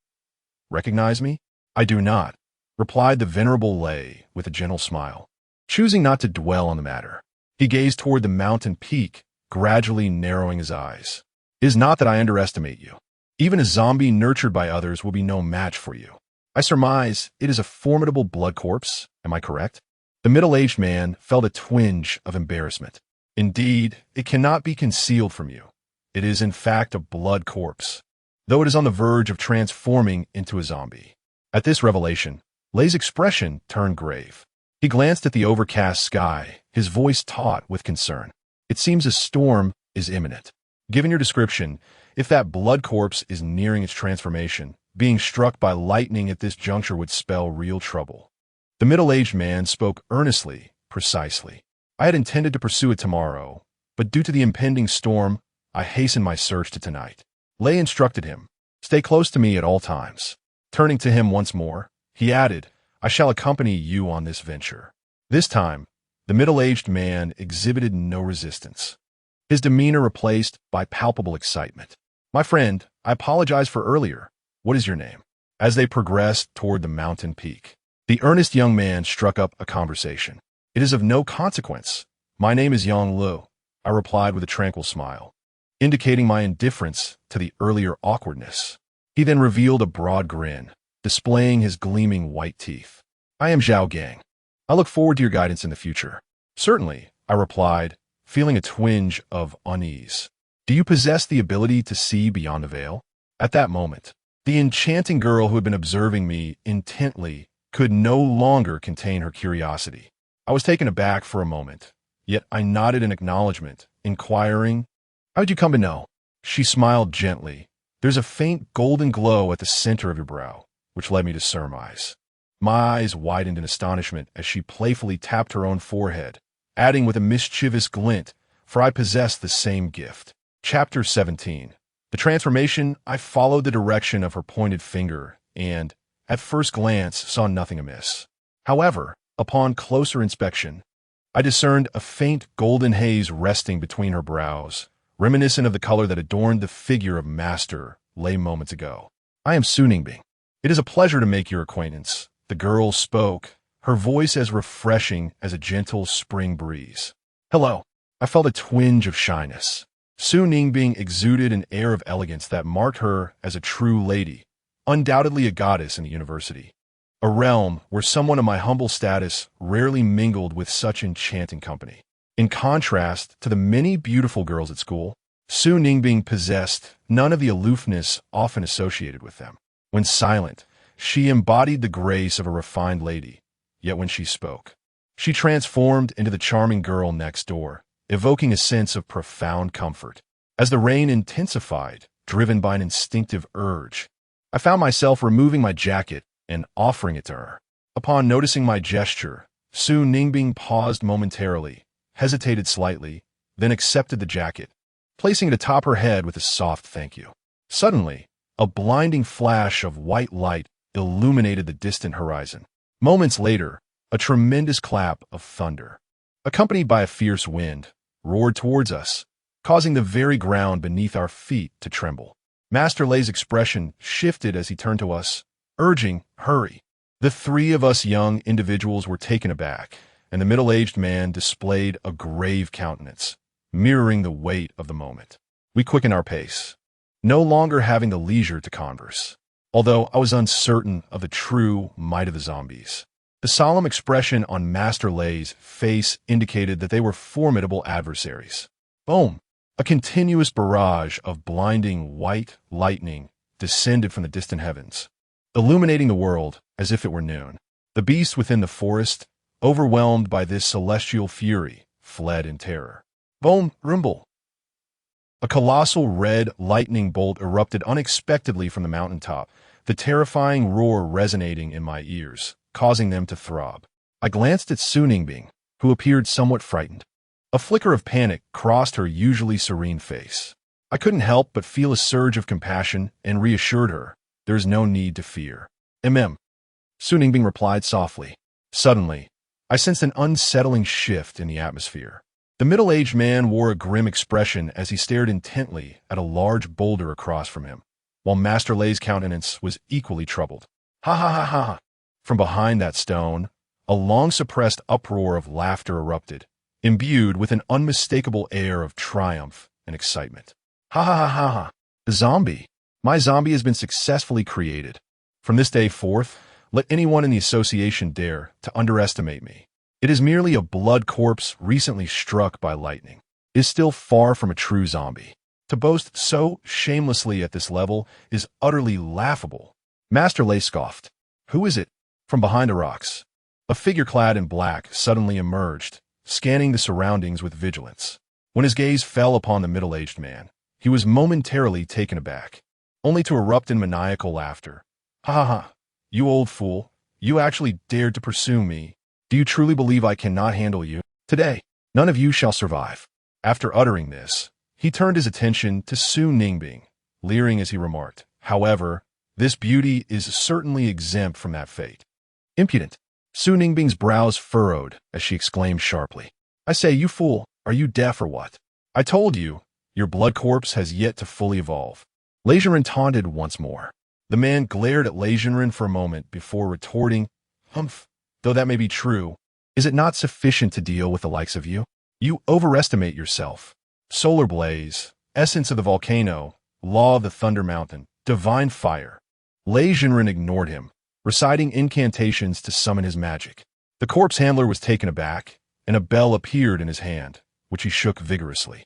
recognize me?" "I do not," replied the venerable Lei with a gentle smile. Choosing not to dwell on the matter, he gazed toward the mountain peak, gradually narrowing his eyes. "It is not that I underestimate you. Even a zombie nurtured by others will be no match for you. I surmise it is a formidable blood corpse, am I correct?" The middle-aged man felt a twinge of embarrassment. "Indeed, it cannot be concealed from you. It is in fact a blood corpse, though it is on the verge of transforming into a zombie." At this revelation, Lei's expression turned grave. He glanced at the overcast sky, his voice taut with concern. "It seems a storm is imminent. Given your description, if that blood corpse is nearing its transformation, being struck by lightning at this juncture would spell real trouble." The middle-aged man spoke earnestly, precisely. "I had intended to pursue it tomorrow, but due to the impending storm, I hastened my search to tonight." Lei instructed him, "Stay close to me at all times." Turning to him once more, he added, "I shall accompany you on this venture." This time, the middle-aged man exhibited no resistance, his demeanor replaced by palpable excitement. "My friend, I apologize for earlier. What is your name?" As they progressed toward the mountain peak, the earnest young man struck up a conversation. "It is of no consequence. My name is Yang Lu," I replied with a tranquil smile, indicating my indifference to the earlier awkwardness. He then revealed a broad grin, displaying his gleaming white teeth. "I am Zhao Gang. I look forward to your guidance in the future." "Certainly," I replied, feeling a twinge of unease. "Do you possess the ability to see beyond the veil?" At that moment, the enchanting girl who had been observing me intently could no longer contain her curiosity. I was taken aback for a moment, yet I nodded in acknowledgement, inquiring, "How did you come to know?" She smiled gently. "There's a faint golden glow at the center of your brow," which led me to surmise. My eyes widened in astonishment as she playfully tapped her own forehead, adding with a mischievous glint, "For I possess the same gift." Chapter 17. The transformation, I followed the direction of her pointed finger and, at first glance, saw nothing amiss. However, upon closer inspection, I discerned a faint golden haze resting between her brows, reminiscent of the color that adorned the figure of Master Lei moments ago. "I am Su Ningbing. It is a pleasure to make your acquaintance." The girl spoke, her voice as refreshing as a gentle spring breeze. "Hello." I felt a twinge of shyness. Su Ningbing exuded an air of elegance that marked her as a true lady, undoubtedly a goddess in the university, a realm where someone of my humble status rarely mingled with such enchanting company. In contrast to the many beautiful girls at school, Su Ningbing possessed none of the aloofness often associated with them. When silent, she embodied the grace of a refined lady, yet when she spoke, she transformed into the charming girl next door, evoking a sense of profound comfort. As the rain intensified, driven by an instinctive urge, I found myself removing my jacket and offering it to her. Upon noticing my gesture, Su Ningbing paused momentarily, hesitated slightly, then accepted the jacket, placing it atop her head with a soft thank you. Suddenly, a blinding flash of white light illuminated the distant horizon. Moments later, a tremendous clap of thunder, accompanied by a fierce wind, roared towards us, causing the very ground beneath our feet to tremble. Master Lei's expression shifted as he turned to us, urging, "Hurry." The three of us young individuals were taken aback, and the middle-aged man displayed a grave countenance, mirroring the weight of the moment. We quickened our pace, no longer having the leisure to converse, although I was uncertain of the true might of the zombies. The solemn expression on Master Lei's face indicated that they were formidable adversaries. Boom! A continuous barrage of blinding white lightning descended from the distant heavens, illuminating the world as if it were noon. The beasts within the forest, overwhelmed by this celestial fury, fled in terror. Boom! Rumble! A colossal red lightning bolt erupted unexpectedly from the mountaintop, the terrifying roar resonating in my ears, causing them to throb. I glanced at Su Ningbing, who appeared somewhat frightened. A flicker of panic crossed her usually serene face. I couldn't help but feel a surge of compassion and reassured her, "There is no need to fear." Su Ningbing replied softly. Suddenly, I sensed an unsettling shift in the atmosphere. The middle-aged man wore a grim expression as he stared intently at a large boulder across from him, while Master Lei's countenance was equally troubled. Ha ha ha ha! From behind that stone, a long-suppressed uproar of laughter erupted, imbued with an unmistakable air of triumph and excitement. Ha ha ha ha ha! The zombie! My zombie has been successfully created. From this day forth, let anyone in the association dare to underestimate me. It is merely a blood corpse recently struck by lightning. It is still far from a true zombie. To boast so shamelessly at this level is utterly laughable. Master Lei scoffed. Who is it? From behind the rocks, a figure clad in black suddenly emerged, scanning the surroundings with vigilance. When his gaze fell upon the middle-aged man, he was momentarily taken aback, only to erupt in maniacal laughter. Ha ha ha! You old fool! You actually dared to pursue me. Do you truly believe I cannot handle you? Today, none of you shall survive. After uttering this, he turned his attention to Su Ningbing, leering as he remarked, however, this beauty is certainly exempt from that fate. Impudent! Su Ningbing's brows furrowed as she exclaimed sharply. I say, you fool, are you deaf or what? I told you, your blood corpse has yet to fully evolve. Lei Jinren taunted once more. The man glared at Lei Jinren for a moment before retorting, Humph, though that may be true, is it not sufficient to deal with the likes of you? You overestimate yourself. Solar blaze, essence of the volcano, law of the thunder mountain, divine fire. Lei Jinren ignored him, reciting incantations to summon his magic. The corpse handler was taken aback, and a bell appeared in his hand, which he shook vigorously.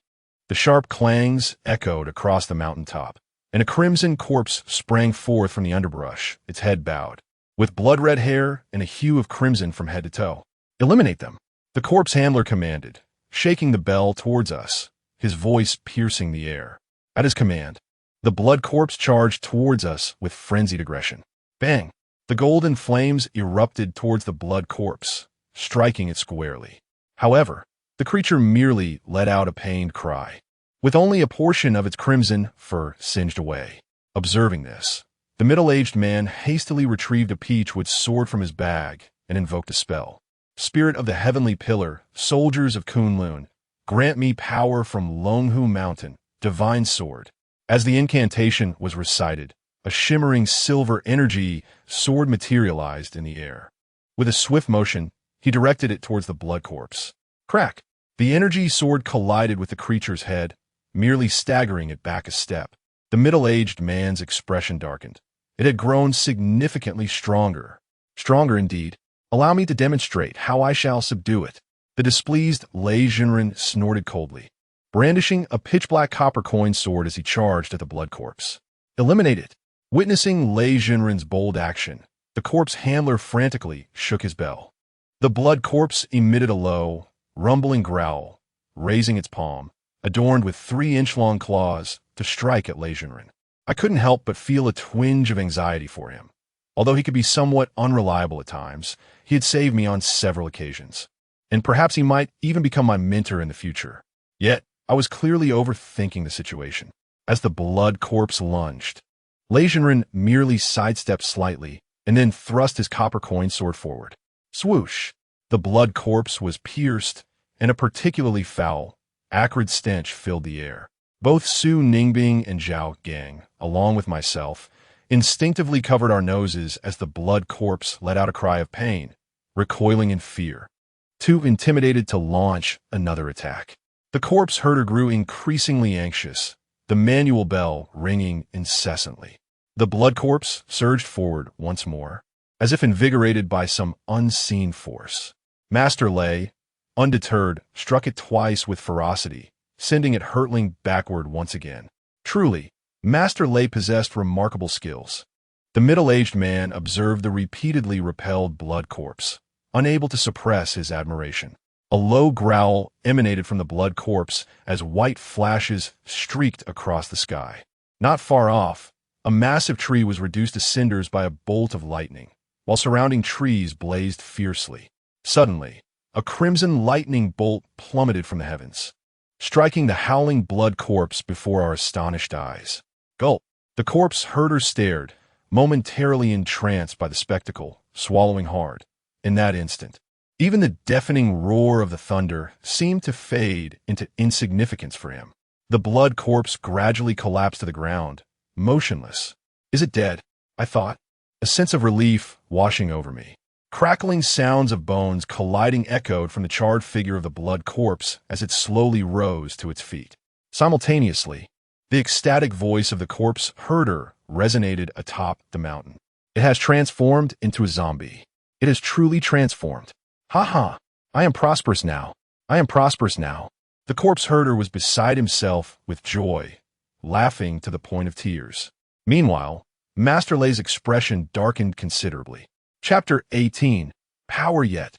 The sharp clangs echoed across the mountaintop, and a crimson corpse sprang forth from the underbrush, its head bowed, with blood-red hair and a hue of crimson from head to toe. Eliminate them, the corpse handler commanded, shaking the bell towards us, his voice piercing the air. At his command, the blood corpse charged towards us with frenzied aggression. Bang! The golden flames erupted towards the blood corpse, striking it squarely. However, the creature merely let out a pained cry, with only a portion of its crimson fur singed away. Observing this, the middle-aged man hastily retrieved a peachwood sword from his bag and invoked a spell. Spirit of the heavenly pillar, soldiers of Kunlun, grant me power from Longhu Mountain, divine sword. As the incantation was recited, a shimmering silver energy sword materialized in the air. With a swift motion, he directed it towards the blood corpse. Crack! The energy sword collided with the creature's head, merely staggering it back a step. The middle-aged man's expression darkened. It had grown significantly stronger. Stronger indeed. Allow me to demonstrate how I shall subdue it. The displeased Lei Jinren snorted coldly, brandishing a pitch-black copper coin sword as he charged at the blood corpse. Eliminate it. Witnessing Lei Jinren's bold action, the corpse handler frantically shook his bell. The blood corpse emitted a low, rumbling growl, raising its palm, adorned with 3-inch-long claws, to strike at Lei Jinren. I couldn't help but feel a twinge of anxiety for him. Although he could be somewhat unreliable at times, he had saved me on several occasions, and perhaps he might even become my mentor in the future. Yet, I was clearly overthinking the situation. As the blood corpse lunged, Lei Jinren merely sidestepped slightly and then thrust his copper coin sword forward. Swoosh! The blood corpse was pierced, and a particularly foul, acrid stench filled the air. Both Su Ningbing and Zhao Gang, along with myself, instinctively covered our noses as the blood corpse let out a cry of pain, recoiling in fear, too intimidated to launch another attack. The corpse herder grew increasingly anxious, the manual bell ringing incessantly. The blood corpse surged forward once more, as if invigorated by some unseen force. Master Lei, undeterred, struck it twice with ferocity, sending it hurtling backward once again. Truly, Master Lei possessed remarkable skills. The middle-aged man observed the repeatedly repelled blood corpse, unable to suppress his admiration. A low growl emanated from the blood corpse as white flashes streaked across the sky. Not far off, a massive tree was reduced to cinders by a bolt of lightning, while surrounding trees blazed fiercely. Suddenly, a crimson lightning bolt plummeted from the heavens, striking the howling blood corpse before our astonished eyes. Gulp! The corpse herder stared, momentarily entranced by the spectacle, swallowing hard. in that instant. Even the deafening roar of the thunder seemed to fade into insignificance for him. The blood corpse gradually collapsed to the ground, motionless. Is it dead? I thought, a sense of relief washing over me. Crackling sounds of bones colliding echoed from the charred figure of the blood corpse as it slowly rose to its feet. Simultaneously, the ecstatic voice of the corpse herder resonated atop the mountain. It has transformed into a zombie. It has truly transformed. Ha ha! I am prosperous now. I am prosperous now. The corpse herder was beside himself with joy, laughing to the point of tears. Meanwhile, Master Lei's expression darkened considerably. Chapter 18. Power Yet.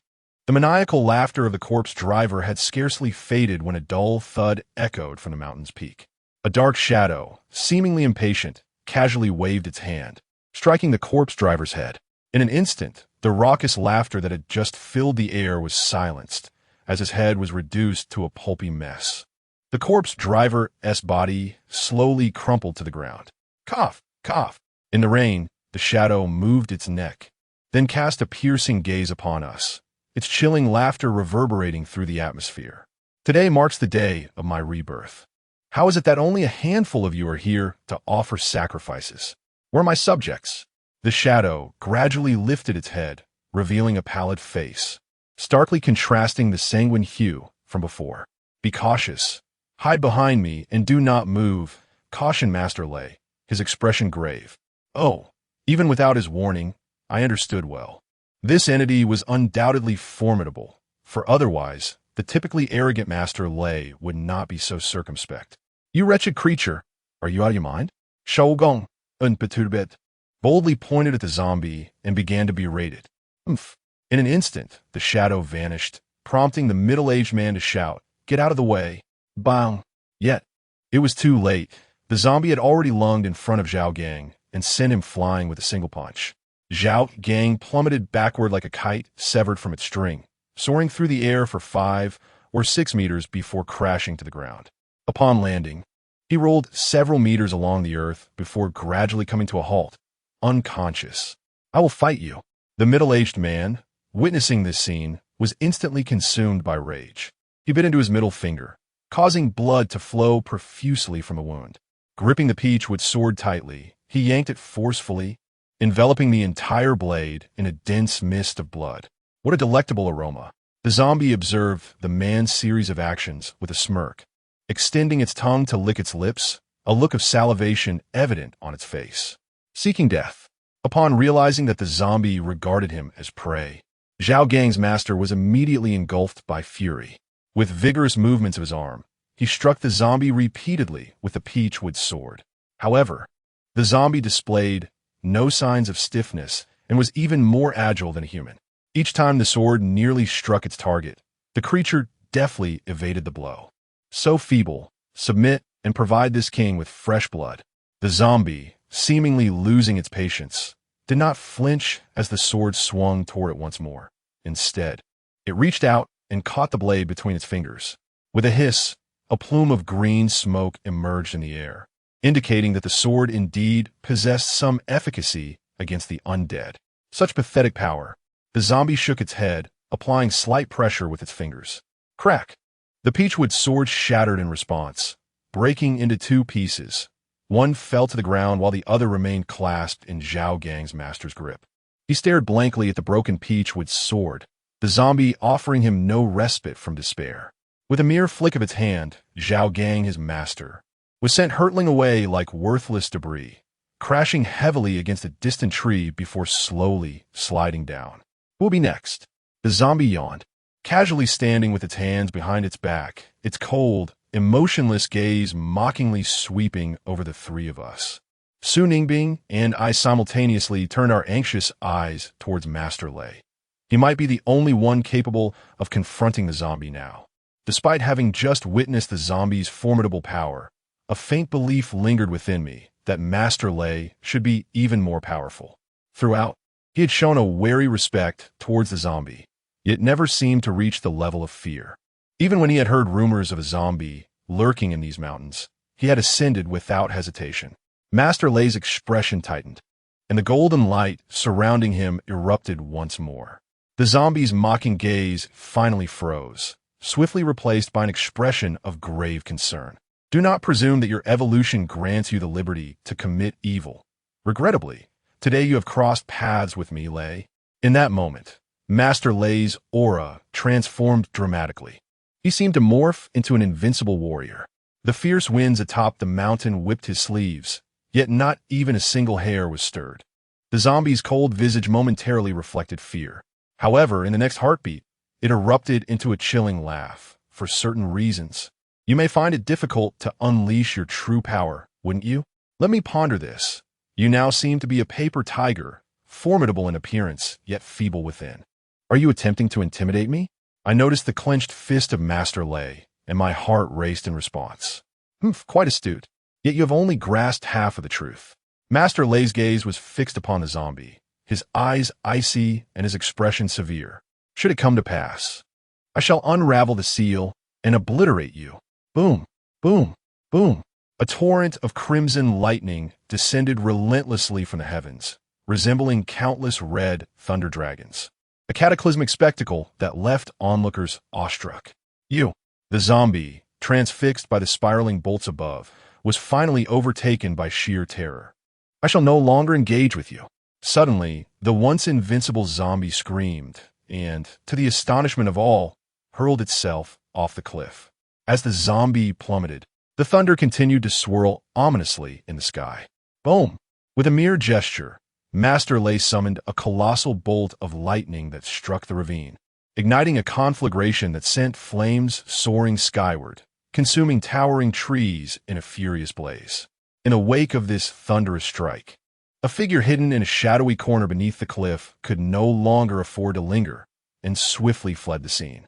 The maniacal laughter of the corpse driver had scarcely faded when a dull thud echoed from the mountain's peak. A dark shadow, seemingly impatient, casually waved its hand, striking the corpse driver's head. In an instant, the raucous laughter that had just filled the air was silenced, as his head was reduced to a pulpy mess. The corpse driver's body slowly crumpled to the ground. Cough, cough. In the rain, the shadow moved its neck, then cast a piercing gaze upon us, its chilling laughter reverberating through the atmosphere. Today marks the day of my rebirth. How is it that only a handful of you are here to offer sacrifices? Where are my subjects? The shadow gradually lifted its head, revealing a pallid face, starkly contrasting the sanguine hue from before. Be cautious. Hide behind me and do not move, cautioned Master Lei, his expression grave. Oh, even without his warning, I understood well. This entity was undoubtedly formidable, for otherwise, the typically arrogant Master Lei would not be so circumspect. You wretched creature, are you out of your mind? Shougong, unperturbed, boldly pointed at the zombie and began to berate it. Umph. In an instant, the shadow vanished, prompting the middle-aged man to shout, "Get out of the way!" Bang! Yet, it was too late. The zombie had already lunged in front of Zhao Gang and sent him flying with a single punch. Zhao Gang plummeted backward like a kite severed from its string, soaring through the air for 5 or 6 meters before crashing to the ground. Upon landing, he rolled several meters along the earth before gradually coming to a halt, unconscious. I will fight you. The middle-aged man, witnessing this scene, was instantly consumed by rage. He bit into his middle finger, causing blood to flow profusely from the wound. Gripping the peachwood sword tightly, he yanked it forcefully, enveloping the entire blade in a dense mist of blood. What a delectable aroma. The zombie observed the man's series of actions with a smirk, extending its tongue to lick its lips, a look of salivation evident on its face. Seeking death. Upon realizing that the zombie regarded him as prey, Zhao Gang's master was immediately engulfed by fury. With vigorous movements of his arm, he struck the zombie repeatedly with the peachwood sword. However, the zombie displayed no signs of stiffness and was even more agile than a human. Each time the sword nearly struck its target, the creature deftly evaded the blow. So feeble, submit and provide this king with fresh blood. The zombie, seemingly losing its patience, did not flinch as the sword swung toward it once more. Instead, it reached out and caught the blade between its fingers. With a hiss, a plume of green smoke emerged in the air, indicating that the sword indeed possessed some efficacy against the undead. Such pathetic power. The zombie shook its head, applying slight pressure with its fingers. Crack! The peachwood sword shattered in response, breaking into 2 pieces. One fell to the ground while the other remained clasped in Zhao Gang's master's grip. He stared blankly at the broken peachwood sword, the zombie offering him no respite from despair. With a mere flick of its hand, Zhao Gang, his master, was sent hurtling away like worthless debris, crashing heavily against a distant tree before slowly sliding down. Who will be next? The zombie yawned, casually standing with its hands behind its back, its cold, emotionless gaze mockingly sweeping over the 3 of us. Su Ningbing and I simultaneously turned our anxious eyes towards Master Lei. He might be the only one capable of confronting the zombie now. Despite having just witnessed the zombie's formidable power, a faint belief lingered within me that Master Lei should be even more powerful. Throughout, he had shown a wary respect towards the zombie, yet never seemed to reach the level of fear. Even when he had heard rumors of a zombie lurking in these mountains, he had ascended without hesitation. Master Lei's expression tightened, and the golden light surrounding him erupted once more. The zombie's mocking gaze finally froze, swiftly replaced by an expression of grave concern. Do not presume that your evolution grants you the liberty to commit evil. Regrettably, today you have crossed paths with me, Lei. In that moment, Master Lei's aura transformed dramatically. He seemed to morph into an invincible warrior. The fierce winds atop the mountain whipped his sleeves, yet not even a single hair was stirred. The zombie's cold visage momentarily reflected fear. However, in the next heartbeat, it erupted into a chilling laugh, for certain reasons. You may find it difficult to unleash your true power, wouldn't you? Let me ponder this. You now seem to be a paper tiger, formidable in appearance, yet feeble within. Are you attempting to intimidate me? I noticed the clenched fist of Master Lei, and my heart raced in response. Quite astute. Yet you have only grasped half of the truth. Master Lei's gaze was fixed upon the zombie, his eyes icy and his expression severe. Should it come to pass, I shall unravel the seal and obliterate you. Boom, boom, boom. A torrent of crimson lightning descended relentlessly from the heavens, resembling countless red thunder dragons. A cataclysmic spectacle that left onlookers awestruck. You, the zombie, transfixed by the spiraling bolts above, was finally overtaken by sheer terror. I shall no longer engage with you. Suddenly, the once invincible zombie screamed, and, to the astonishment of all, hurled itself off the cliff. As the zombie plummeted, the thunder continued to swirl ominously in the sky. Boom! With a mere gesture, Master Lei summoned a colossal bolt of lightning that struck the ravine, igniting a conflagration that sent flames soaring skyward, consuming towering trees in a furious blaze. In the wake of this thunderous strike, a figure hidden in a shadowy corner beneath the cliff could no longer afford to linger, and swiftly fled the scene.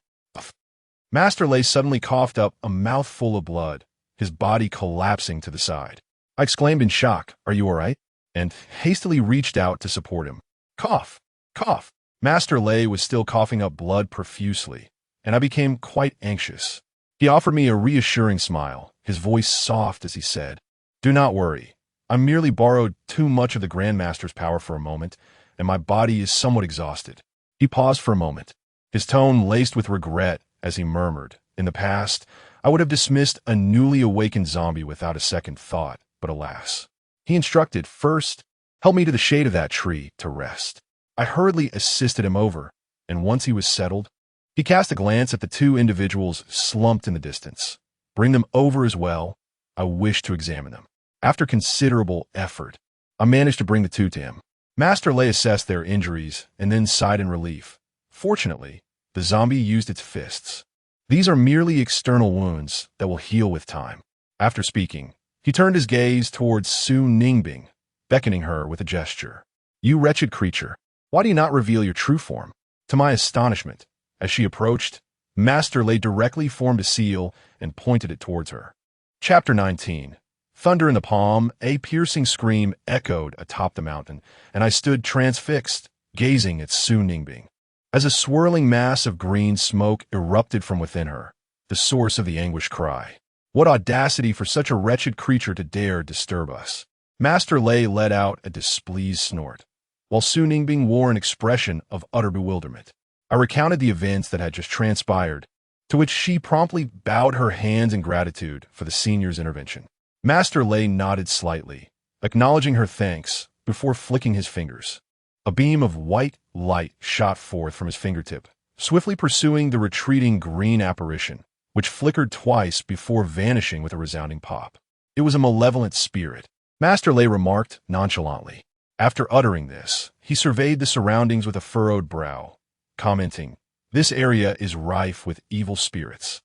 Master Lei suddenly coughed up a mouthful of blood, his body collapsing to the side. I exclaimed in shock, "Are you all right?" and hastily reached out to support him. Cough, cough. Master Lei was still coughing up blood profusely, and I became quite anxious. He offered me a reassuring smile, his voice soft as he said, "Do not worry. I merely borrowed too much of the Grandmaster's power for a moment, and my body is somewhat exhausted." He paused for a moment, his tone laced with regret as he murmured, "In the past, I would have dismissed a newly awakened zombie without a second thought, but alas." He instructed, "First, help me to the shade of that tree to rest." I hurriedly assisted him over, and once he was settled, he cast a glance at the two individuals slumped in the distance. "Bring them over as well. I wish to examine them." After considerable effort, I managed to bring the two to him. Master Lei assessed their injuries and then sighed in relief. Fortunately, the zombie used its fists. "These are merely external wounds that will heal with time." After speaking, he turned his gaze towards Su Ningbing, beckoning her with a gesture. "You wretched creature, why do you not reveal your true form?" To my astonishment, as she approached, Master Lei directly formed a seal and pointed it towards her. Chapter 19. Thunder in the palm, a piercing scream echoed atop the mountain, and I stood transfixed, gazing at Su Ningbing. As a swirling mass of green smoke erupted from within her, the source of the anguished cry. What audacity for such a wretched creature to dare disturb us. Master Lei let out a displeased snort, while Su Ningbing wore an expression of utter bewilderment. I recounted the events that had just transpired, to which she promptly bowed her hands in gratitude for the senior's intervention. Master Lei nodded slightly, acknowledging her thanks, before flicking his fingers. A beam of white light shot forth from his fingertip, swiftly pursuing the retreating green apparition, which flickered twice before vanishing with a resounding pop. It was a malevolent spirit, Master Lei remarked nonchalantly. After uttering this, he surveyed the surroundings with a furrowed brow, commenting, "This area is rife with evil spirits."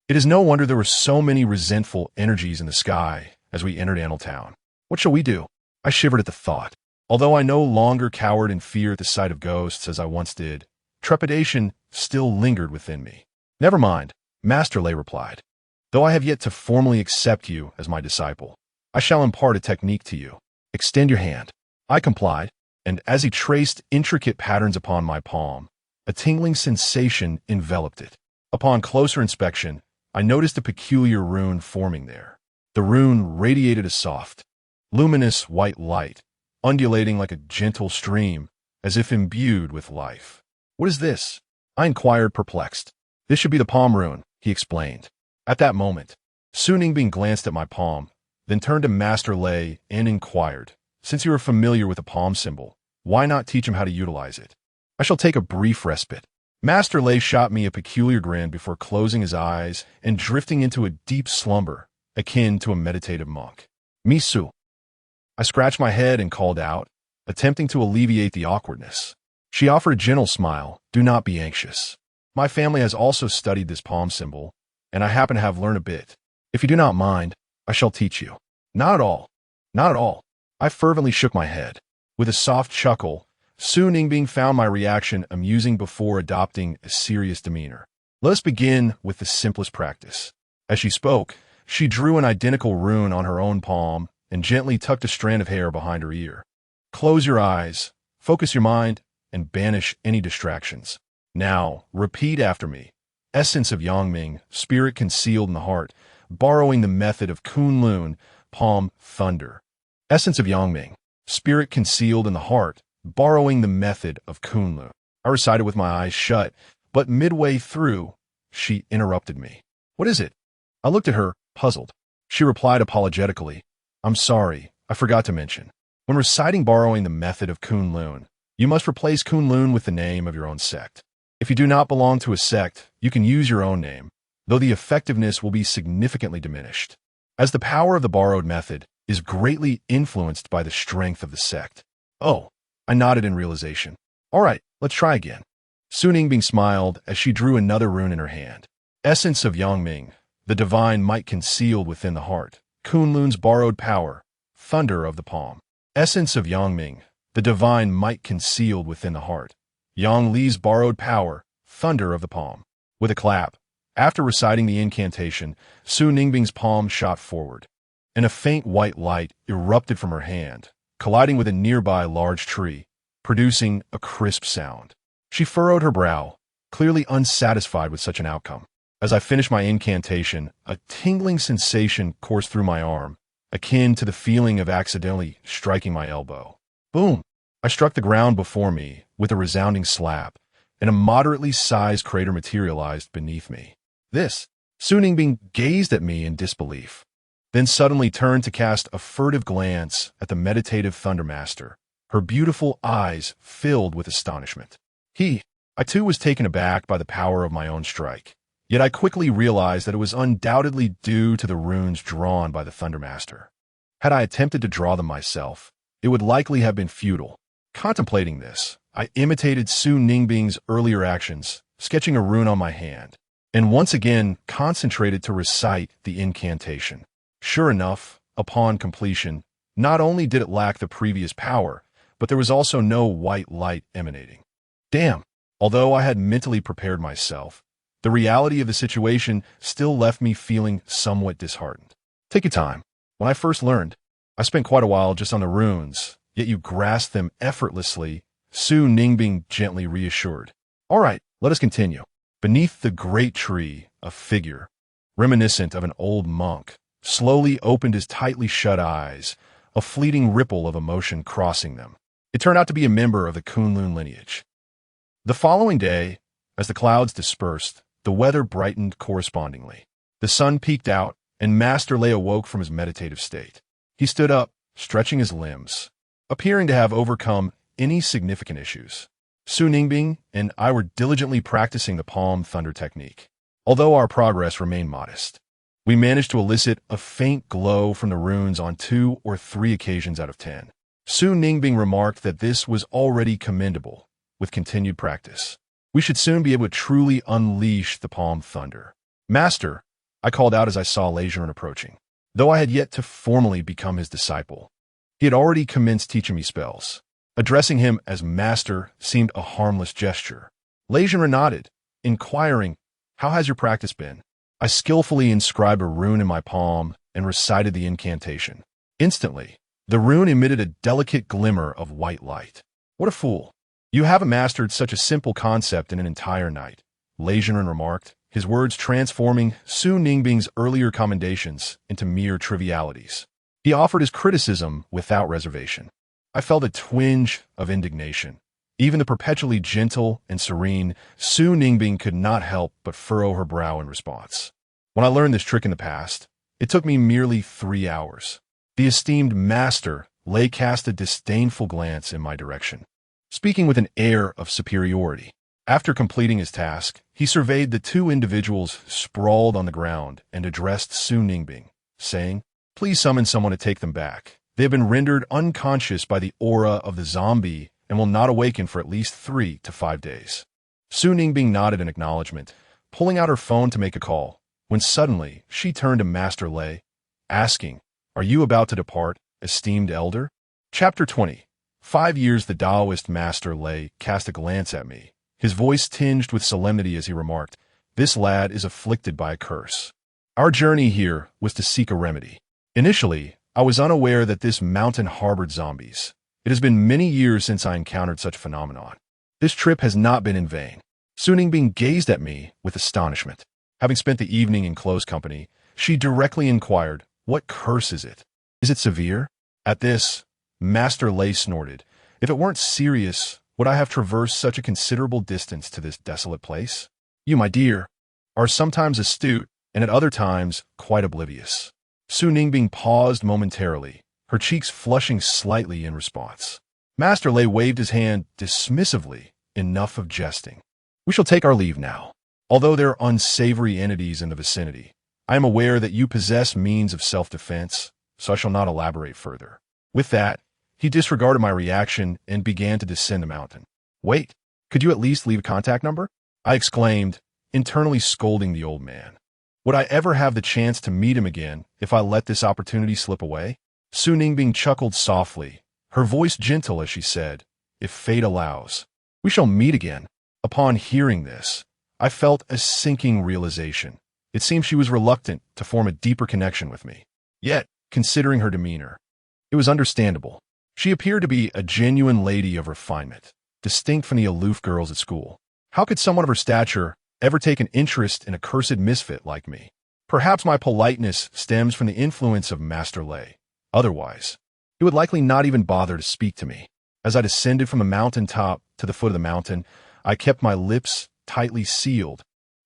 It is no wonder there were so many resentful energies in the sky as we entered Anneltown. What shall we do? I shivered at the thought. Although I no longer cowered in fear at the sight of ghosts as I once did, trepidation still lingered within me. "Never mind," Master Lei replied. "Though I have yet to formally accept you as my disciple, I shall impart a technique to you. Extend your hand." I complied, and as he traced intricate patterns upon my palm, a tingling sensation enveloped it. Upon closer inspection, I noticed a peculiar rune forming there. The rune radiated a soft, luminous white light, undulating like a gentle stream, as if imbued with life. What is this? I inquired, perplexed. This should be the palm rune, he explained. At that moment, Su Ningbing glanced at my palm, then turned to Master Lei and inquired, since you are familiar with the palm symbol, why not teach him how to utilize it? I shall take a brief respite. Master Lei shot me a peculiar grin before closing his eyes and drifting into a deep slumber, akin to a meditative monk. Misu. I scratched my head and called out, attempting to alleviate the awkwardness. She offered a gentle smile. Do not be anxious. My family has also studied this palm symbol, and I happen to have learned a bit. If you do not mind, I shall teach you. Not at all. Not at all. I fervently shook my head. With a soft chuckle, Su Ningbing found my reaction amusing before adopting a serious demeanor. Let us begin with the simplest practice. As she spoke, she drew an identical rune on her own palm and gently tucked a strand of hair behind her ear. Close your eyes, focus your mind, and banish any distractions. Now, repeat after me. Essence of Yangming, spirit concealed in the heart, borrowing the method of Kunlun, palm, thunder. Essence of Yangming, spirit concealed in the heart, borrowing the method of Kunlun. I recited with my eyes shut, but midway through, she interrupted me. What is it? I looked at her, puzzled. She replied apologetically, I'm sorry, I forgot to mention. When reciting borrowing the method of Kunlun, you must replace Kunlun with the name of your own sect. If you do not belong to a sect, you can use your own name, though the effectiveness will be significantly diminished, as the power of the borrowed method is greatly influenced by the strength of the sect. Oh, I nodded in realization. All right, let's try again. Su Ningbing smiled as she drew another rune in her hand. Essence of Yangming, the divine might concealed within the heart. Kunlun's borrowed power, thunder of the palm. Essence of Yangming, the divine might concealed within the heart. Yang Li's borrowed power, thunder of the palm. With a clap, after reciting the incantation, Su Ningbing's palm shot forward, and a faint white light erupted from her hand, colliding with a nearby large tree, producing a crisp sound. She furrowed her brow, clearly unsatisfied with such an outcome. As I finished my incantation, a tingling sensation coursed through my arm, akin to the feeling of accidentally striking my elbow. Boom! I struck the ground before me with a resounding slap, and a moderately sized crater materialized beneath me. Su Ningbing gazed at me in disbelief, then suddenly turned to cast a furtive glance at the meditative Thundermaster, her beautiful eyes filled with astonishment. I too was taken aback by the power of my own strike, yet I quickly realized that it was undoubtedly due to the runes drawn by the Thundermaster. Had I attempted to draw them myself, it would likely have been futile. Contemplating this, I imitated Su Ningbing's earlier actions, sketching a rune on my hand, and once again concentrated to recite the incantation. Sure enough, upon completion, not only did it lack the previous power, but there was also no white light emanating. Damn! Although I had mentally prepared myself, the reality of the situation still left me feeling somewhat disheartened. Take your time. When I first learned, I spent quite a while just on the runes, yet you grasped them effortlessly, Su Ningbing gently reassured. All right, let us continue. Beneath the great tree, a figure, reminiscent of an old monk, slowly opened his tightly shut eyes, a fleeting ripple of emotion crossing them. It turned out to be a member of the Kunlun lineage. The following day, as the clouds dispersed, the weather brightened correspondingly. The sun peeked out, and Master Lei awoke from his meditative state. He stood up, stretching his limbs, appearing to have overcome any significant issues. Su Ningbing and I were diligently practicing the palm thunder technique. Although our progress remained modest, we managed to elicit a faint glow from the runes on 2 or 3 occasions out of 10. Su Ningbing remarked that this was already commendable. With continued practice, we should soon be able to truly unleash the palm thunder. Master, I called out as I saw Leijuan approaching. Though I had yet to formally become his disciple, he had already commenced teaching me spells. Addressing him as master seemed a harmless gesture. Leijuan nodded, inquiring, how has your practice been? I skillfully inscribed a rune in my palm and recited the incantation. Instantly, the rune emitted a delicate glimmer of white light. What a fool! You haven't mastered such a simple concept in an entire night, Leijuan remarked, his words transforming Su Ningbing's earlier commendations into mere trivialities. He offered his criticism without reservation. I felt a twinge of indignation, Even the perpetually gentle and serene Su Ningbing could not help but furrow her brow in response. When I learned this trick in the past, it took me merely 3 hours. The esteemed master Lei cast a disdainful glance in my direction, speaking with an air of superiority. After completing his task, he surveyed the two individuals sprawled on the ground and addressed Su Ningbing, saying, "Please summon someone to take them back. They have been rendered unconscious by the aura of the zombie and will not awaken for at least 3 to 5 days." Su Ningbing nodded in acknowledgement, pulling out her phone to make a call, when suddenly she turned to Master Lei, asking, "Are you about to depart, esteemed elder?" Chapter 20. 5 years. The Taoist Master Lei cast a glance at me, his voice tinged with solemnity as he remarked, "This lad is afflicted by a curse. Our journey here was to seek a remedy. Initially, I was unaware that this mountain harbored zombies. It has been many years since I encountered such a phenomenon. This trip has not been in vain." Su Ningbing gazed at me with astonishment. Having spent the evening in close company, she directly inquired, "What curse is it? Is it severe?" At this, Master Lei snorted. "If it weren't serious, would I have traversed such a considerable distance to this desolate place? You, my dear, are sometimes astute and at other times quite oblivious." Su Ningbing paused momentarily, her cheeks flushing slightly in response. Master Lei waved his hand dismissively. "Enough of jesting. We shall take our leave now. Although there are unsavory entities in the vicinity, I am aware that you possess means of self-defense, so I shall not elaborate further." With that, he disregarded my reaction and began to descend the mountain. "Wait, could you at least leave a contact number?" I exclaimed, internally scolding the old man. Would I ever have the chance to meet him again if I let this opportunity slip away? Su Ningbing chuckled softly, her voice gentle as she said, "If fate allows, we shall meet again." Upon hearing this, I felt a sinking realization. It seemed she was reluctant to form a deeper connection with me. Yet, considering her demeanor, it was understandable. She appeared to be a genuine lady of refinement, distinct from the aloof girls at school. How could someone of her stature ever take an interest in a cursed misfit like me? Perhaps my politeness stems from the influence of Master Lei. Otherwise, he would likely not even bother to speak to me. As I descended from the mountain top to the foot of the mountain, I kept my lips tightly sealed,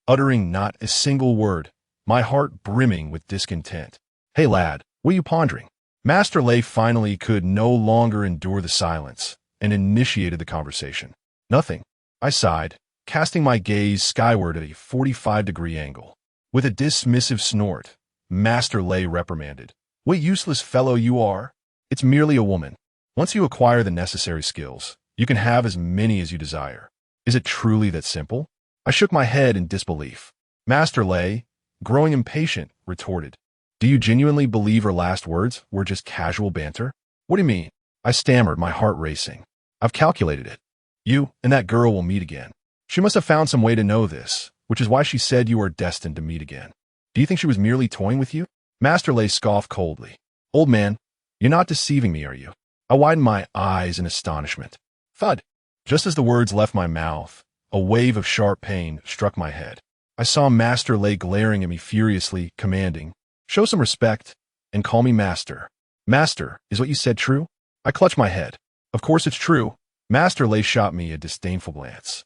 uttering not a single word, my heart brimming with discontent. "Hey lad, what are you pondering?" Master Lei finally could no longer endure the silence and initiated the conversation. "Nothing," I sighed, casting my gaze skyward at a 45-degree angle. With a dismissive snort, Master Lei reprimanded, "What useless fellow you are! It's merely a woman. Once you acquire the necessary skills, you can have as many as you desire. Is it truly that simple?" I shook my head in disbelief. Master Lei, growing impatient, retorted, "Do you genuinely believe her last words were just casual banter?" "What do you mean?" I stammered, my heart racing. "I've calculated it. You and that girl will meet again. She must have found some way to know this, which is why she said you are destined to meet again. Do you think she was merely toying with you?" Master Lei scoffed coldly. "Old man, you're not deceiving me, are you?" I widened my eyes in astonishment. Thud! Just as the words left my mouth, a wave of sharp pain struck my head. I saw Master Lei glaring at me furiously, commanding, "Show some respect and call me Master." "Master, is what you said true?" I clutched my head. "Of course it's true." Master Lei shot me a disdainful glance.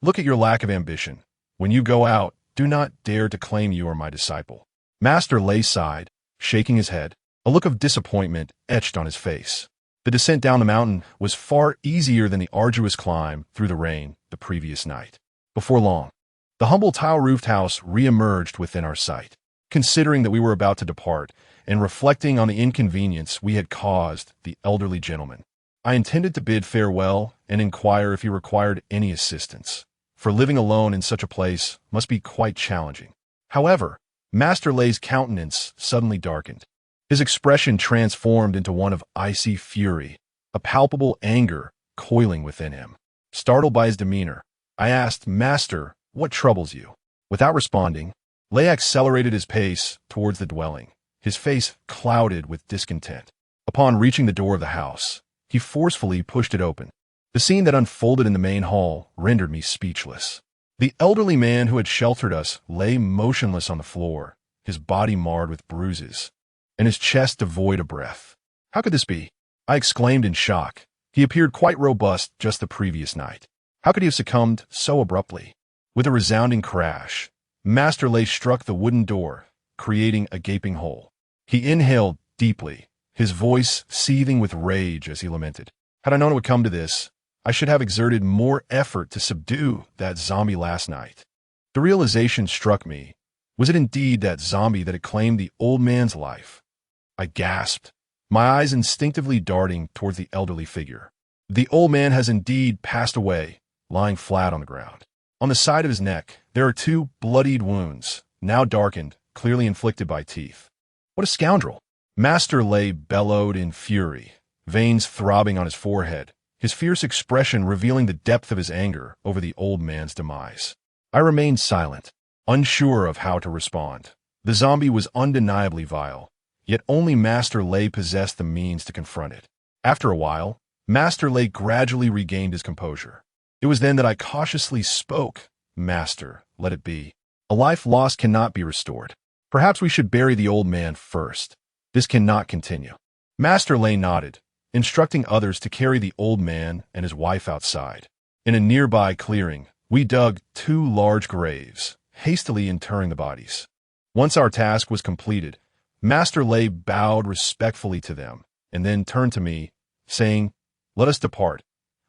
"Look at your lack of ambition. When you go out, do not dare to claim you are my disciple." Master Lei sighed, shaking his head. A look of disappointment etched on his face. The descent down the mountain was far easier than the arduous climb through the rain the previous night. Before long, the humble tile-roofed house re-emerged within our sight. Considering that we were about to depart, and reflecting on the inconvenience we had caused the elderly gentleman, I intended to bid farewell and inquire if he required any assistance, for living alone in such a place must be quite challenging. However, Master Lei's countenance suddenly darkened. His expression transformed into one of icy fury, a palpable anger coiling within him. Startled by his demeanor, I asked, "Master, what troubles you?" Without responding, Lei accelerated his pace towards the dwelling, his face clouded with discontent. Upon reaching the door of the house, he forcefully pushed it open. The scene that unfolded in the main hall rendered me speechless. The elderly man who had sheltered us lay motionless on the floor, his body marred with bruises, and his chest devoid of breath. "How could this be?" I exclaimed in shock, He appeared quite robust just the previous night. How could he have succumbed so abruptly? With a resounding crash, Master Lei struck the wooden door, creating a gaping hole. He inhaled deeply, his voice seething with rage as he lamented. Had I known it would come to this, I should have exerted more effort to subdue that zombie last night. The realization struck me. Was it indeed that zombie that had claimed the old man's life? I gasped, my eyes instinctively darting towards the elderly figure. The old man has indeed passed away, lying flat on the ground. On the side of his neck, there are 2 bloodied wounds, now darkened, clearly inflicted by teeth. What a scoundrel! Master Lei bellowed in fury, veins throbbing on his forehead, his fierce expression revealing the depth of his anger over the old man's demise. I remained silent, unsure of how to respond. The zombie was undeniably vile, yet only Master Lei possessed the means to confront it. After a while, Master Lei gradually regained his composure. It was then that I cautiously spoke. Master, let it be. A life lost cannot be restored. Perhaps we should bury the old man first. This cannot continue. Master Lei nodded, instructing others to carry the old man and his wife outside. In a nearby clearing, we dug 2 large graves, hastily interring the bodies. Once our task was completed, Master Lei bowed respectfully to them, and then turned to me, saying, "Let us depart.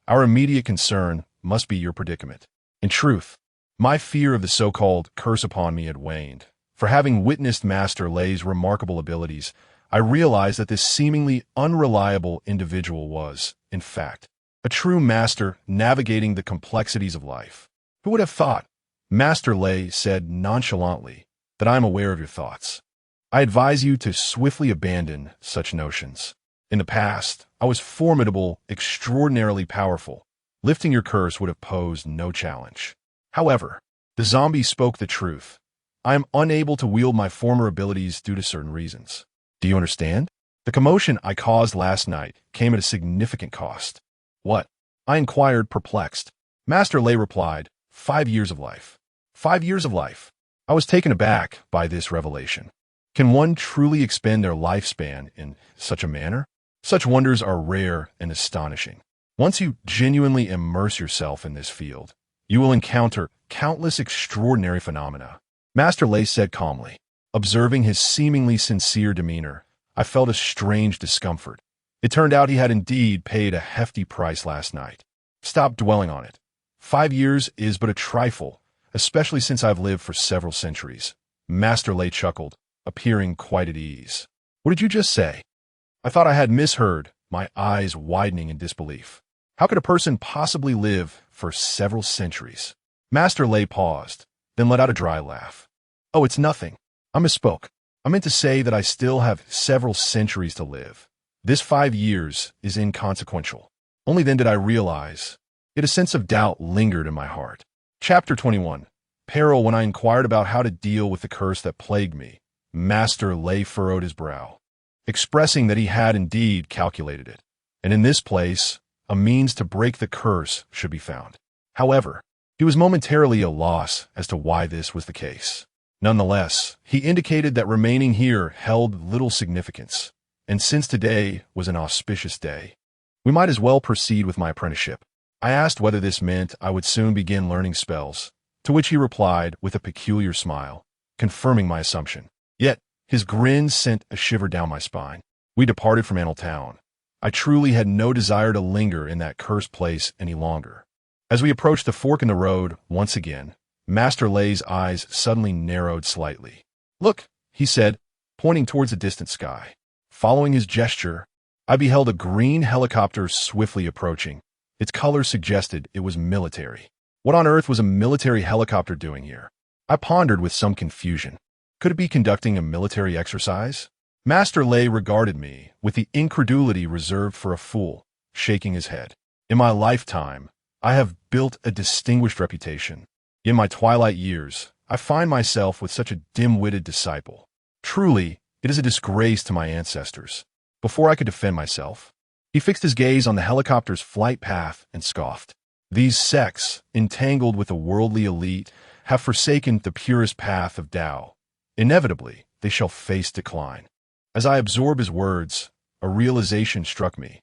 Our immediate concern must be your predicament." In truth, my fear of the so-called curse upon me had waned. For having witnessed Master Lei's remarkable abilities, I realized that this seemingly unreliable individual was, in fact, a true master navigating the complexities of life. Who would have thought? Master Lei said nonchalantly, that I am aware of your thoughts. I advise you to swiftly abandon such notions. In the past, I was formidable, extraordinarily powerful. Lifting your curse would have posed no challenge. However, the zombie spoke the truth. I am unable to wield my former abilities due to certain reasons. Do you understand? The commotion I caused last night came at a significant cost. What? I inquired, perplexed. Master Lei replied, 5 years of life. 5 years of life. I was taken aback by this revelation. Can one truly expend their lifespan in such a manner? Such wonders are rare and astonishing. Once you genuinely immerse yourself in this field, you will encounter countless extraordinary phenomena. Master Lei said calmly. Observing his seemingly sincere demeanor, I felt a strange discomfort. It turned out he had indeed paid a hefty price last night. Stop dwelling on it. 5 years is but a trifle, especially since I've lived for several centuries. Master Lei chuckled, appearing quite at ease. What did you just say? I thought I had misheard, my eyes widening in disbelief. How could a person possibly live for several centuries? Master Lei paused, then let out a dry laugh. Oh, it's nothing. I misspoke. I meant to say that I still have several centuries to live. This 5 years is inconsequential. Only then did I realize. Yet a sense of doubt lingered in my heart. Chapter 21. Peril. When I inquired about how to deal with the curse that plagued me, Master Lei furrowed his brow, expressing that he had indeed calculated it, and in this place, a means to break the curse should be found. However, he was momentarily at a loss as to why this was the case. Nonetheless, he indicated that remaining here held little significance, and since today was an auspicious day, we might as well proceed with my apprenticeship. I asked whether this meant I would soon begin learning spells, to which he replied with a peculiar smile, confirming my assumption. Yet, his grin sent a shiver down my spine. We departed from Annel Town. I truly had no desire to linger in that cursed place any longer. As we approached the fork in the road, once again, Master Lei's eyes suddenly narrowed slightly. Look, he said, pointing towards the distant sky. Following his gesture, I beheld a green helicopter swiftly approaching. Its color suggested it was military. What on earth was a military helicopter doing here? I pondered with some confusion. Could it be conducting a military exercise? Master Lei regarded me with the incredulity reserved for a fool, shaking his head. In my lifetime, I have built a distinguished reputation. In my twilight years, I find myself with such a dim-witted disciple. Truly, it is a disgrace to my ancestors. Before I could defend myself, he fixed his gaze on the helicopter's flight path and scoffed. These sects, entangled with the worldly elite, have forsaken the purest path of Tao. Inevitably, they shall face decline. As I absorbed his words, a realization struck me.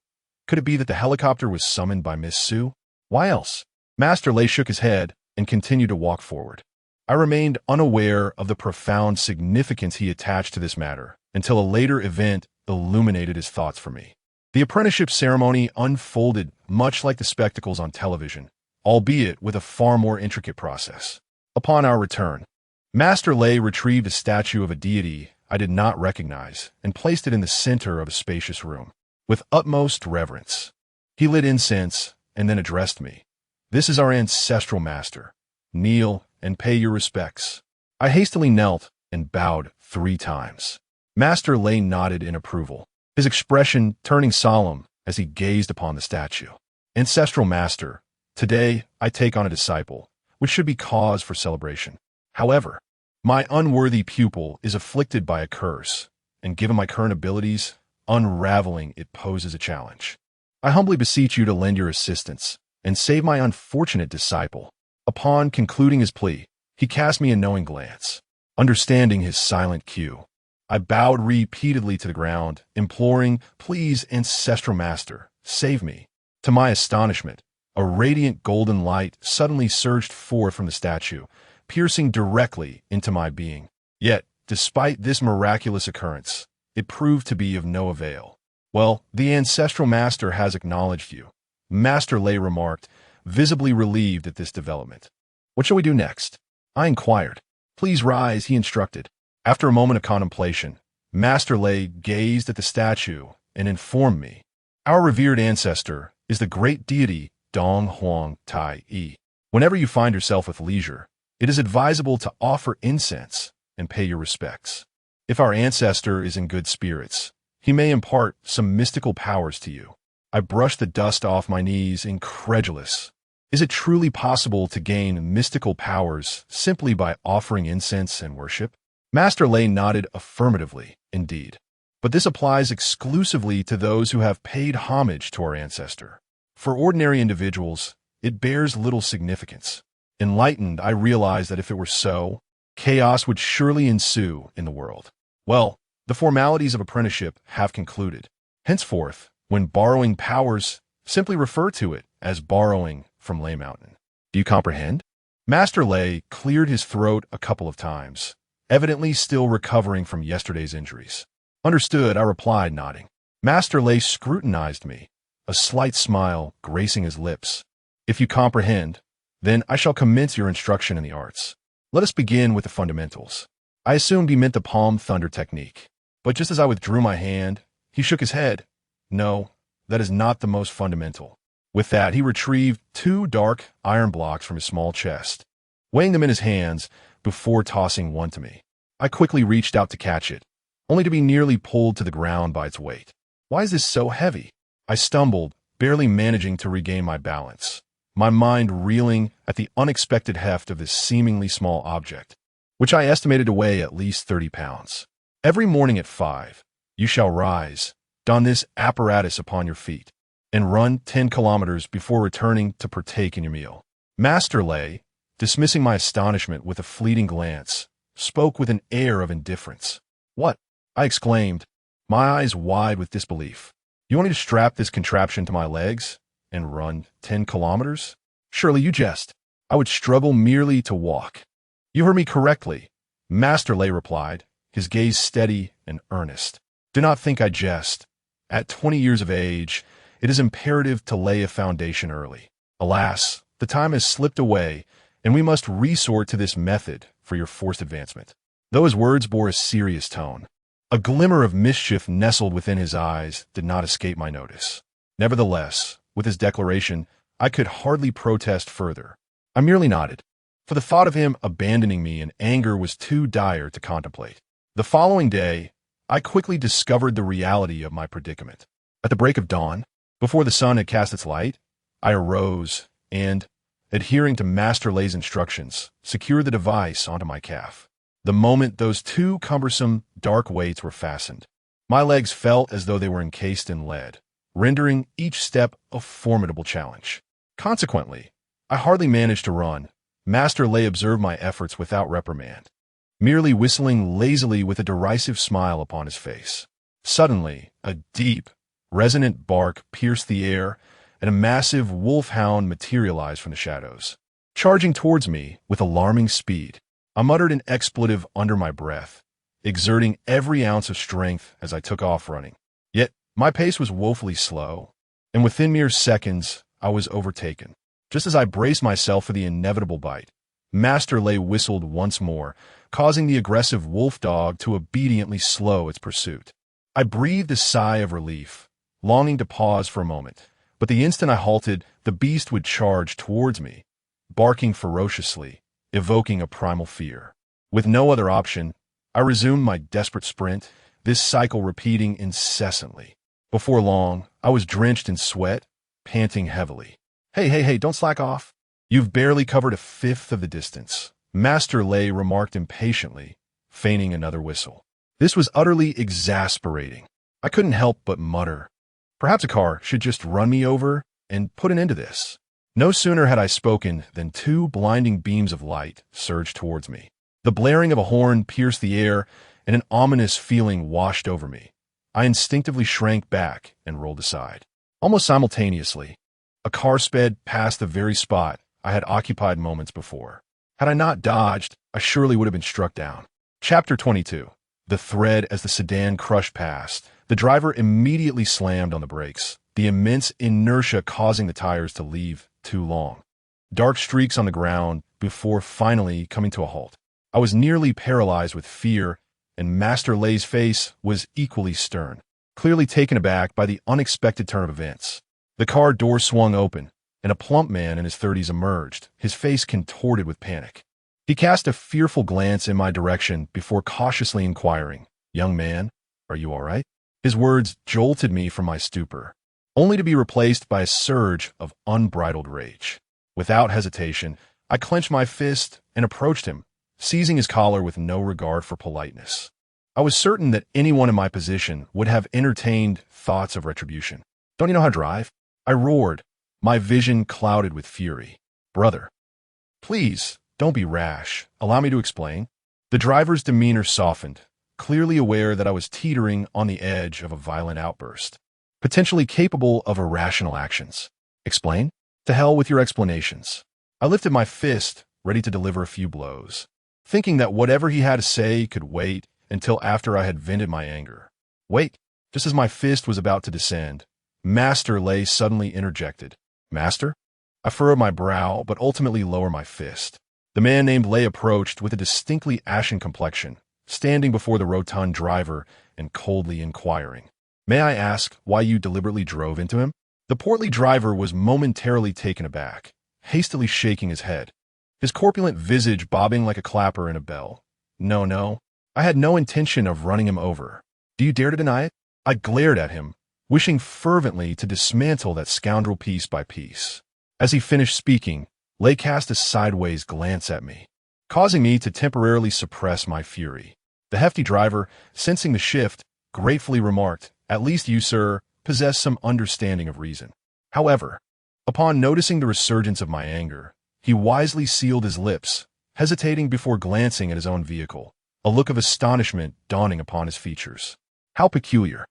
Could it be that the helicopter was summoned by Miss Sue? Why else? Master Lei shook his head and continued to walk forward. I remained unaware of the profound significance he attached to this matter until a later event illuminated his thoughts for me. The apprenticeship ceremony unfolded much like the spectacles on television, albeit with a far more intricate process. Upon our return, Master Lei retrieved a statue of a deity I did not recognize and placed it in the center of a spacious room. With utmost reverence, he lit incense and then addressed me. "This is our ancestral master. Kneel and pay your respects." I hastily knelt and bowed 3 times. Master Lei nodded in approval, his expression turning solemn as he gazed upon the statue. "Ancestral master, today I take on a disciple, which should be cause for celebration. However, my unworthy pupil is afflicted by a curse, and given my current abilities, unraveling it poses a challenge. I humbly beseech you to lend your assistance and save my unfortunate disciple." Upon concluding his plea, he cast me a knowing glance. Understanding his silent cue, I bowed repeatedly to the ground, imploring, "Please, ancestral master, save me." To my astonishment, a radiant golden light suddenly surged forth from the statue, piercing directly into my being. Yet, despite this miraculous occurrence, it proved to be of no avail. "Well, the ancestral master has acknowledged you," Master Lei remarked, visibly relieved at this development. "What shall we do next?" I inquired. "Please rise," he instructed. After a moment of contemplation, Master Lei gazed at the statue and informed me, "Our revered ancestor is the great deity Dong Huang Tai Yi. Whenever you find yourself with leisure, it is advisable to offer incense and pay your respects. If our ancestor is in good spirits, he may impart some mystical powers to you." I brushed the dust off my knees, incredulous. Is it truly possible to gain mystical powers simply by offering incense and worship? Master Lei nodded affirmatively, indeed. But this applies exclusively to those who have paid homage to our ancestor. For ordinary individuals, it bears little significance. Enlightened, I realized that if it were so, chaos would surely ensue in the world. Well, the formalities of apprenticeship have concluded. Henceforth, when borrowing powers, simply refer to it as borrowing from Lei Mountain. Do you comprehend? Master Lei cleared his throat a couple of times, evidently still recovering from yesterday's injuries. "Understood," I replied, nodding. Master Lei scrutinized me, a slight smile gracing his lips. "If you comprehend, then I shall commence your instruction in the arts. Let us begin with the fundamentals." I assumed he meant the palm thunder technique, but just as I withdrew my hand, he shook his head. "No, that is not the most fundamental." With that, he retrieved 2 dark iron blocks from his small chest, weighing them in his hands before tossing one to me. I quickly reached out to catch it, only to be nearly pulled to the ground by its weight. "Why is this so heavy?" I stumbled, barely managing to regain my balance, my mind reeling at the unexpected heft of this seemingly small object, which I estimated to weigh at least 30 pounds. "Every morning at 5, you shall rise, don this apparatus upon your feet, and run 10 kilometers before returning to partake in your meal." Master Lei, dismissing my astonishment with a fleeting glance, spoke with an air of indifference. "What?" I exclaimed, my eyes wide with disbelief. "You want me to strap this contraption to my legs and run 10 kilometers? Surely you jest. I would struggle merely to walk." "You heard me correctly," Master Lei replied, his gaze steady and earnest. "Do not think I jest. At 20 years of age, it is imperative to lay a foundation early. Alas, the time has slipped away, and we must resort to this method for your forced advancement." Though his words bore a serious tone, a glimmer of mischief nestled within his eyes did not escape my notice. Nevertheless, with his declaration, I could hardly protest further. I merely nodded, for the thought of him abandoning me in anger was too dire to contemplate. The following day, I quickly discovered the reality of my predicament. At the break of dawn, before the sun had cast its light, I arose and, adhering to Master Lei's instructions, secured the device onto my calf. The moment those 2 cumbersome, dark weights were fastened, my legs felt as though they were encased in lead, rendering each step a formidable challenge. Consequently, I hardly managed to run. Master Lei observed my efforts without reprimand, merely whistling lazily with a derisive smile upon his face. Suddenly, a deep, Resonant bark pierced the air, and a massive wolfhound materialized from the shadows, charging towards me with alarming speed. I muttered an expletive under my breath, exerting every ounce of strength as I took off running. Yet, my pace was woefully slow, and within mere seconds, I was overtaken. Just as I braced myself for the inevitable bite, Master Lay whistled once more, causing the aggressive wolf dog to obediently slow its pursuit. I breathed a sigh of relief, longing to pause for a moment, but the instant I halted, the beast would charge towards me, barking ferociously, evoking a primal fear. With no other option, I resumed my desperate sprint, this cycle repeating incessantly. Before long, I was drenched in sweat, panting heavily. Hey, don't slack off. You've barely covered a fifth of the distance, Master Lay remarked impatiently, feigning another whistle. This was utterly exasperating. I couldn't help but mutter, perhaps a car should just run me over and put an end to this. No sooner had I spoken than two blinding beams of light surged towards me. The blaring of a horn pierced the air, and an ominous feeling washed over me. I instinctively shrank back and rolled aside. Almost simultaneously, a car sped past the very spot I had occupied moments before. Had I not dodged, I surely would have been struck down. Chapter 22. The thread as the sedan crushed past. The driver immediately slammed on the brakes, the immense inertia causing the tires to leave too long. Dark streaks on the ground before finally coming to a halt. I was nearly paralyzed with fear, and Master Lay's face was equally stern, clearly taken aback by the unexpected turn of events. The car door swung open, and a plump man in his 30s emerged, his face contorted with panic. He cast a fearful glance in my direction before cautiously inquiring, "Young man, are you all right?" His words jolted me from my stupor, only to be replaced by a surge of unbridled rage. Without hesitation, I clenched my fist and approached him, seizing his collar with no regard for politeness. I was certain that anyone in my position would have entertained thoughts of retribution. "Don't you know how to drive?" I roared, my vision clouded with fury. "Brother, please, don't be rash. Allow me to explain." The driver's demeanor softened, clearly aware that I was teetering on the edge of a violent outburst, potentially capable of irrational actions. "Explain? To hell with your explanations." I lifted my fist, ready to deliver a few blows, thinking that whatever he had to say could wait until after I had vented my anger. Wait, just as my fist was about to descend, Master Lay suddenly interjected. "Master?" I furrowed my brow, but ultimately lowered my fist. The man named Lay approached with a distinctly ashen complexion, standing before the rotund driver and coldly inquiring, "May I ask why you deliberately drove into him?" The portly driver was momentarily taken aback, hastily shaking his head, his corpulent visage bobbing like a clapper in a bell. No, I had no intention of running him over. "Do you dare to deny it?" I glared at him, wishing fervently to dismantle that scoundrel piece by piece. As he finished speaking, Lay cast a sideways glance at me, causing me to temporarily suppress my fury. The hefty driver, sensing the shift, gratefully remarked, "At least you, sir, possess some understanding of reason." However, upon noticing the resurgence of my anger, he wisely sealed his lips, hesitating before glancing at his own vehicle, a look of astonishment dawning upon his features. "How peculiar,"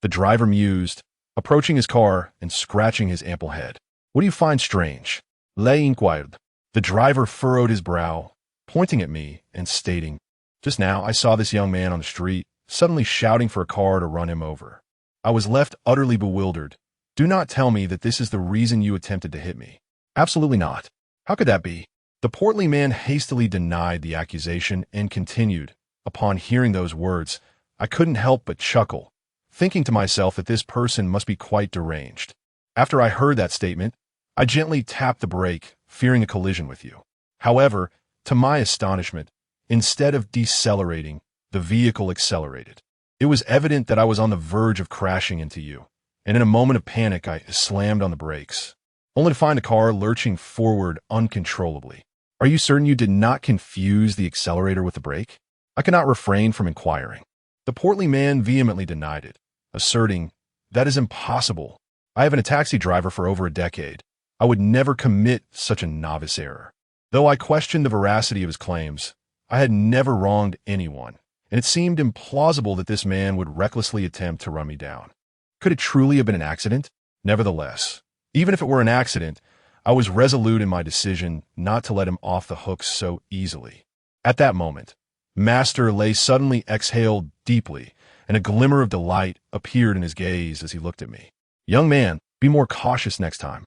the driver mused, approaching his car and scratching his ample head. "What do you find strange?" Lay inquired. The driver furrowed his brow, pointing at me and stating, "Just now I saw this young man on the street, suddenly shouting for a car to run him over. I was left utterly bewildered. Do not tell me that this is the reason you attempted to hit me." "Absolutely not. How could that be?" The portly man hastily denied the accusation and continued. Upon hearing those words, I couldn't help but chuckle, thinking to myself that this person must be quite deranged. After I heard that statement, I gently tapped the brake, fearing a collision with you. However, to my astonishment, instead of decelerating, the vehicle accelerated. It was evident that I was on the verge of crashing into you, and in a moment of panic I slammed on the brakes, only to find the car lurching forward uncontrollably. "Are you certain you did not confuse the accelerator with the brake?" I could not refrain from inquiring. The portly man vehemently denied it, asserting, "That is impossible. I have been a taxi driver for over a decade. I would never commit such a novice error." Though I questioned the veracity of his claims, I had never wronged anyone, and it seemed implausible that this man would recklessly attempt to run me down. Could it truly have been an accident? Nevertheless, even if it were an accident, I was resolute in my decision not to let him off the hook so easily. At that moment, Master Lay suddenly exhaled deeply, and a glimmer of delight appeared in his gaze as he looked at me. Young man, be more cautious next time.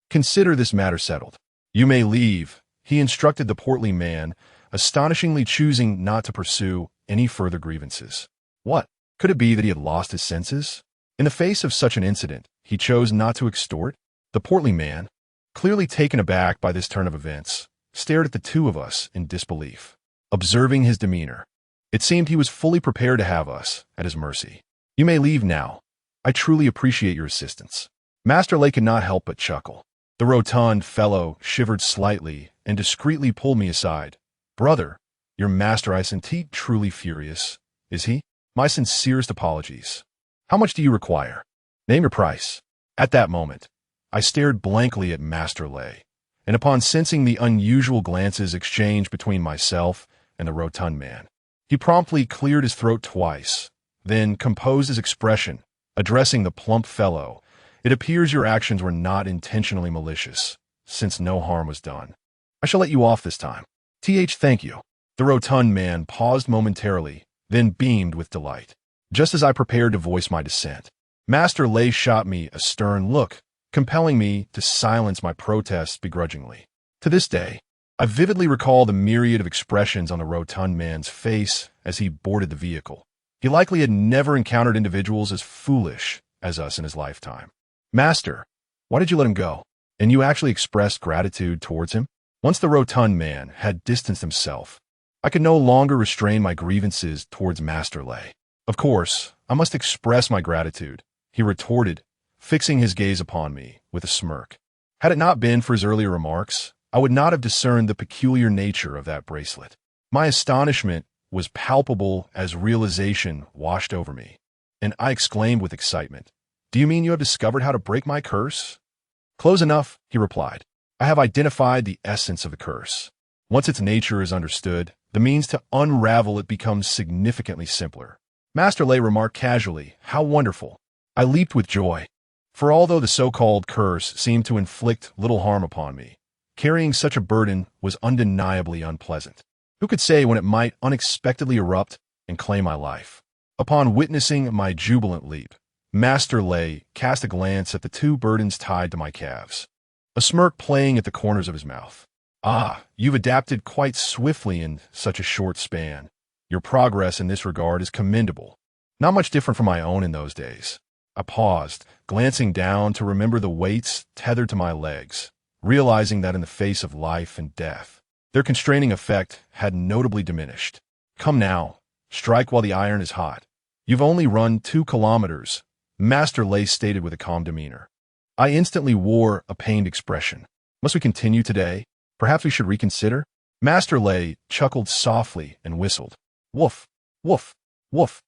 Consider this matter settled. You may leave, he instructed the portly man, astonishingly choosing not to pursue any further grievances. What? Could it be that he had lost his senses? In the face of such an incident, he chose not to extort? The portly man, clearly taken aback by this turn of events, stared at the two of us in disbelief. Observing his demeanor, it seemed he was fully prepared to have us at his mercy. You may leave now. I truly appreciate your assistance. Master Lay could not help but chuckle. The rotund fellow shivered slightly and discreetly pulled me aside. Brother, your master isn't he truly furious, is he? My sincerest apologies. How much do you require? Name your price. At that moment, I stared blankly at Master Lay, and upon sensing the unusual glances exchanged between myself and the rotund man, he promptly cleared his throat twice, then composed his expression, addressing the plump fellow. It appears your actions were not intentionally malicious, since no harm was done. I shall let you off this time. Thank you. The rotund man paused momentarily, then beamed with delight. Just as I prepared to voice my dissent, Master Lay shot me a stern look, compelling me to silence my protests begrudgingly. To this day, I vividly recall the myriad of expressions on the rotund man's face as he boarded the vehicle. He likely had never encountered individuals as foolish as us in his lifetime. Master, why did you let him go? And you actually expressed gratitude towards him? Once the rotund man had distanced himself, I could no longer restrain my grievances towards Master Lay. Of course, I must express my gratitude, he retorted, fixing his gaze upon me with a smirk. Had it not been for his earlier remarks, I would not have discerned the peculiar nature of that bracelet. My astonishment was palpable as realization washed over me, and I exclaimed with excitement, Do you mean you have discovered how to break my curse? Close enough, he replied. I have identified the essence of the curse. Once its nature is understood, the means to unravel it becomes significantly simpler. Master Lay remarked casually, How wonderful. I leaped with joy, for although the so-called curse seemed to inflict little harm upon me, carrying such a burden was undeniably unpleasant. Who could say when it might unexpectedly erupt and claim my life? Upon witnessing my jubilant leap, Master Lay cast a glance at the two burdens tied to my calves, a smirk playing at the corners of his mouth. Ah, you've adapted quite swiftly in such a short span. Your progress in this regard is commendable. Not much different from my own in those days. I paused, glancing down to remember the weights tethered to my legs, realizing that in the face of life and death, their constraining effect had notably diminished. Come now, strike while the iron is hot. You've only run 2 kilometers, Master Lay stated with a calm demeanor. I instantly wore a pained expression. Must we continue today? Perhaps we should reconsider? Master Lay chuckled softly and whistled. Woof, woof, woof.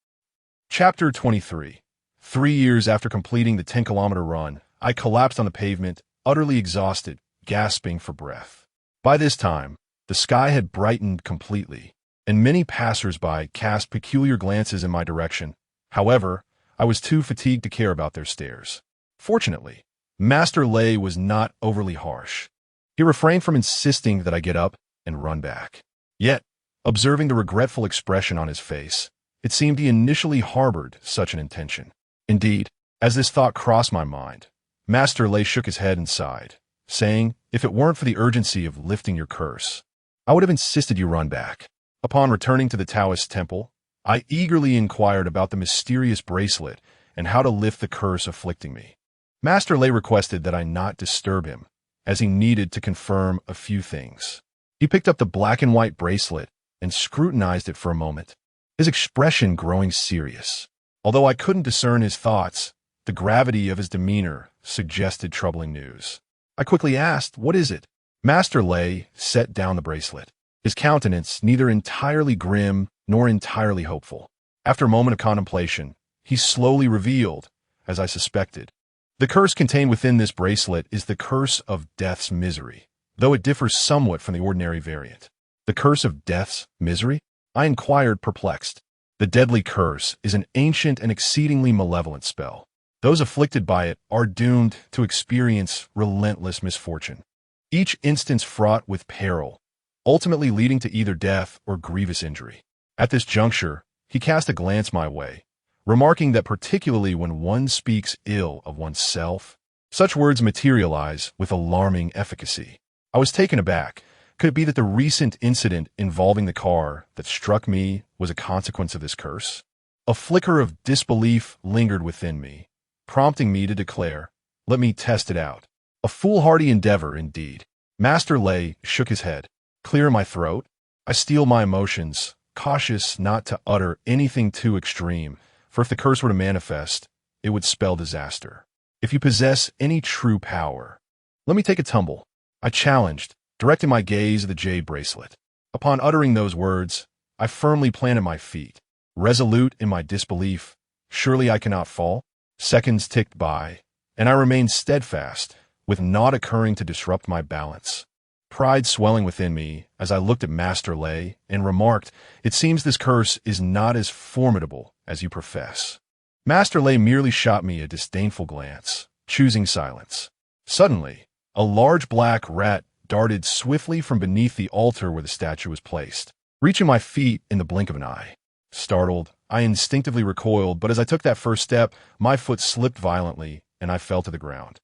Chapter 23. 3 years after completing the 10-kilometer run, I collapsed on the pavement, utterly exhausted, gasping for breath. By this time, the sky had brightened completely, and many passers-by cast peculiar glances in my direction. However, I was too fatigued to care about their stares. Fortunately, Master Lay was not overly harsh. He refrained from insisting that I get up and run back. Yet, observing the regretful expression on his face, it seemed he initially harbored such an intention. Indeed, as this thought crossed my mind, Master Lay shook his head and sighed, saying, If it weren't for the urgency of lifting your curse, I would have insisted you run back. Upon returning to the Taoist temple, I eagerly inquired about the mysterious bracelet and how to lift the curse afflicting me. Master Lay requested that I not disturb him, as he needed to confirm a few things. He picked up the black and white bracelet and scrutinized it for a moment, his expression growing serious. Although I couldn't discern his thoughts, the gravity of his demeanor suggested troubling news. I quickly asked, What is it? Master Lay set down the bracelet, his countenance neither entirely grim nor entirely hopeful. After a moment of contemplation, he slowly revealed, as I suspected, the curse contained within this bracelet is the curse of death's misery, though it differs somewhat from the ordinary variant. The curse of death's misery? I inquired, perplexed. The deadly curse is an ancient and exceedingly malevolent spell. Those afflicted by it are doomed to experience relentless misfortune, each instance fraught with peril, ultimately leading to either death or grievous injury. At this juncture, he cast a glance my way, remarking that particularly when one speaks ill of oneself, such words materialize with alarming efficacy. I was taken aback. Could it be that the recent incident involving the car that struck me was a consequence of this curse? A flicker of disbelief lingered within me, prompting me to declare, "Let me test it out." A foolhardy endeavor, indeed. Master Lei shook his head. Clear my throat? I steel my emotions, cautious not to utter anything too extreme, for if the curse were to manifest, it would spell disaster. If you possess any true power, let me take a tumble, I challenged, directing my gaze at the Jade Bracelet. Upon uttering those words, I firmly planted my feet, resolute in my disbelief. Surely I cannot fall? Seconds ticked by, and I remained steadfast, with naught occurring to disrupt my balance. Pride swelling within me as I looked at Master Lei and remarked, "It seems this curse is not as formidable as you profess." Master Lei merely shot me a disdainful glance, choosing silence. Suddenly, a large black rat darted swiftly from beneath the altar where the statue was placed, reaching my feet in the blink of an eye. Startled, I instinctively recoiled, but as I took that first step, my foot slipped violently and I fell to the ground.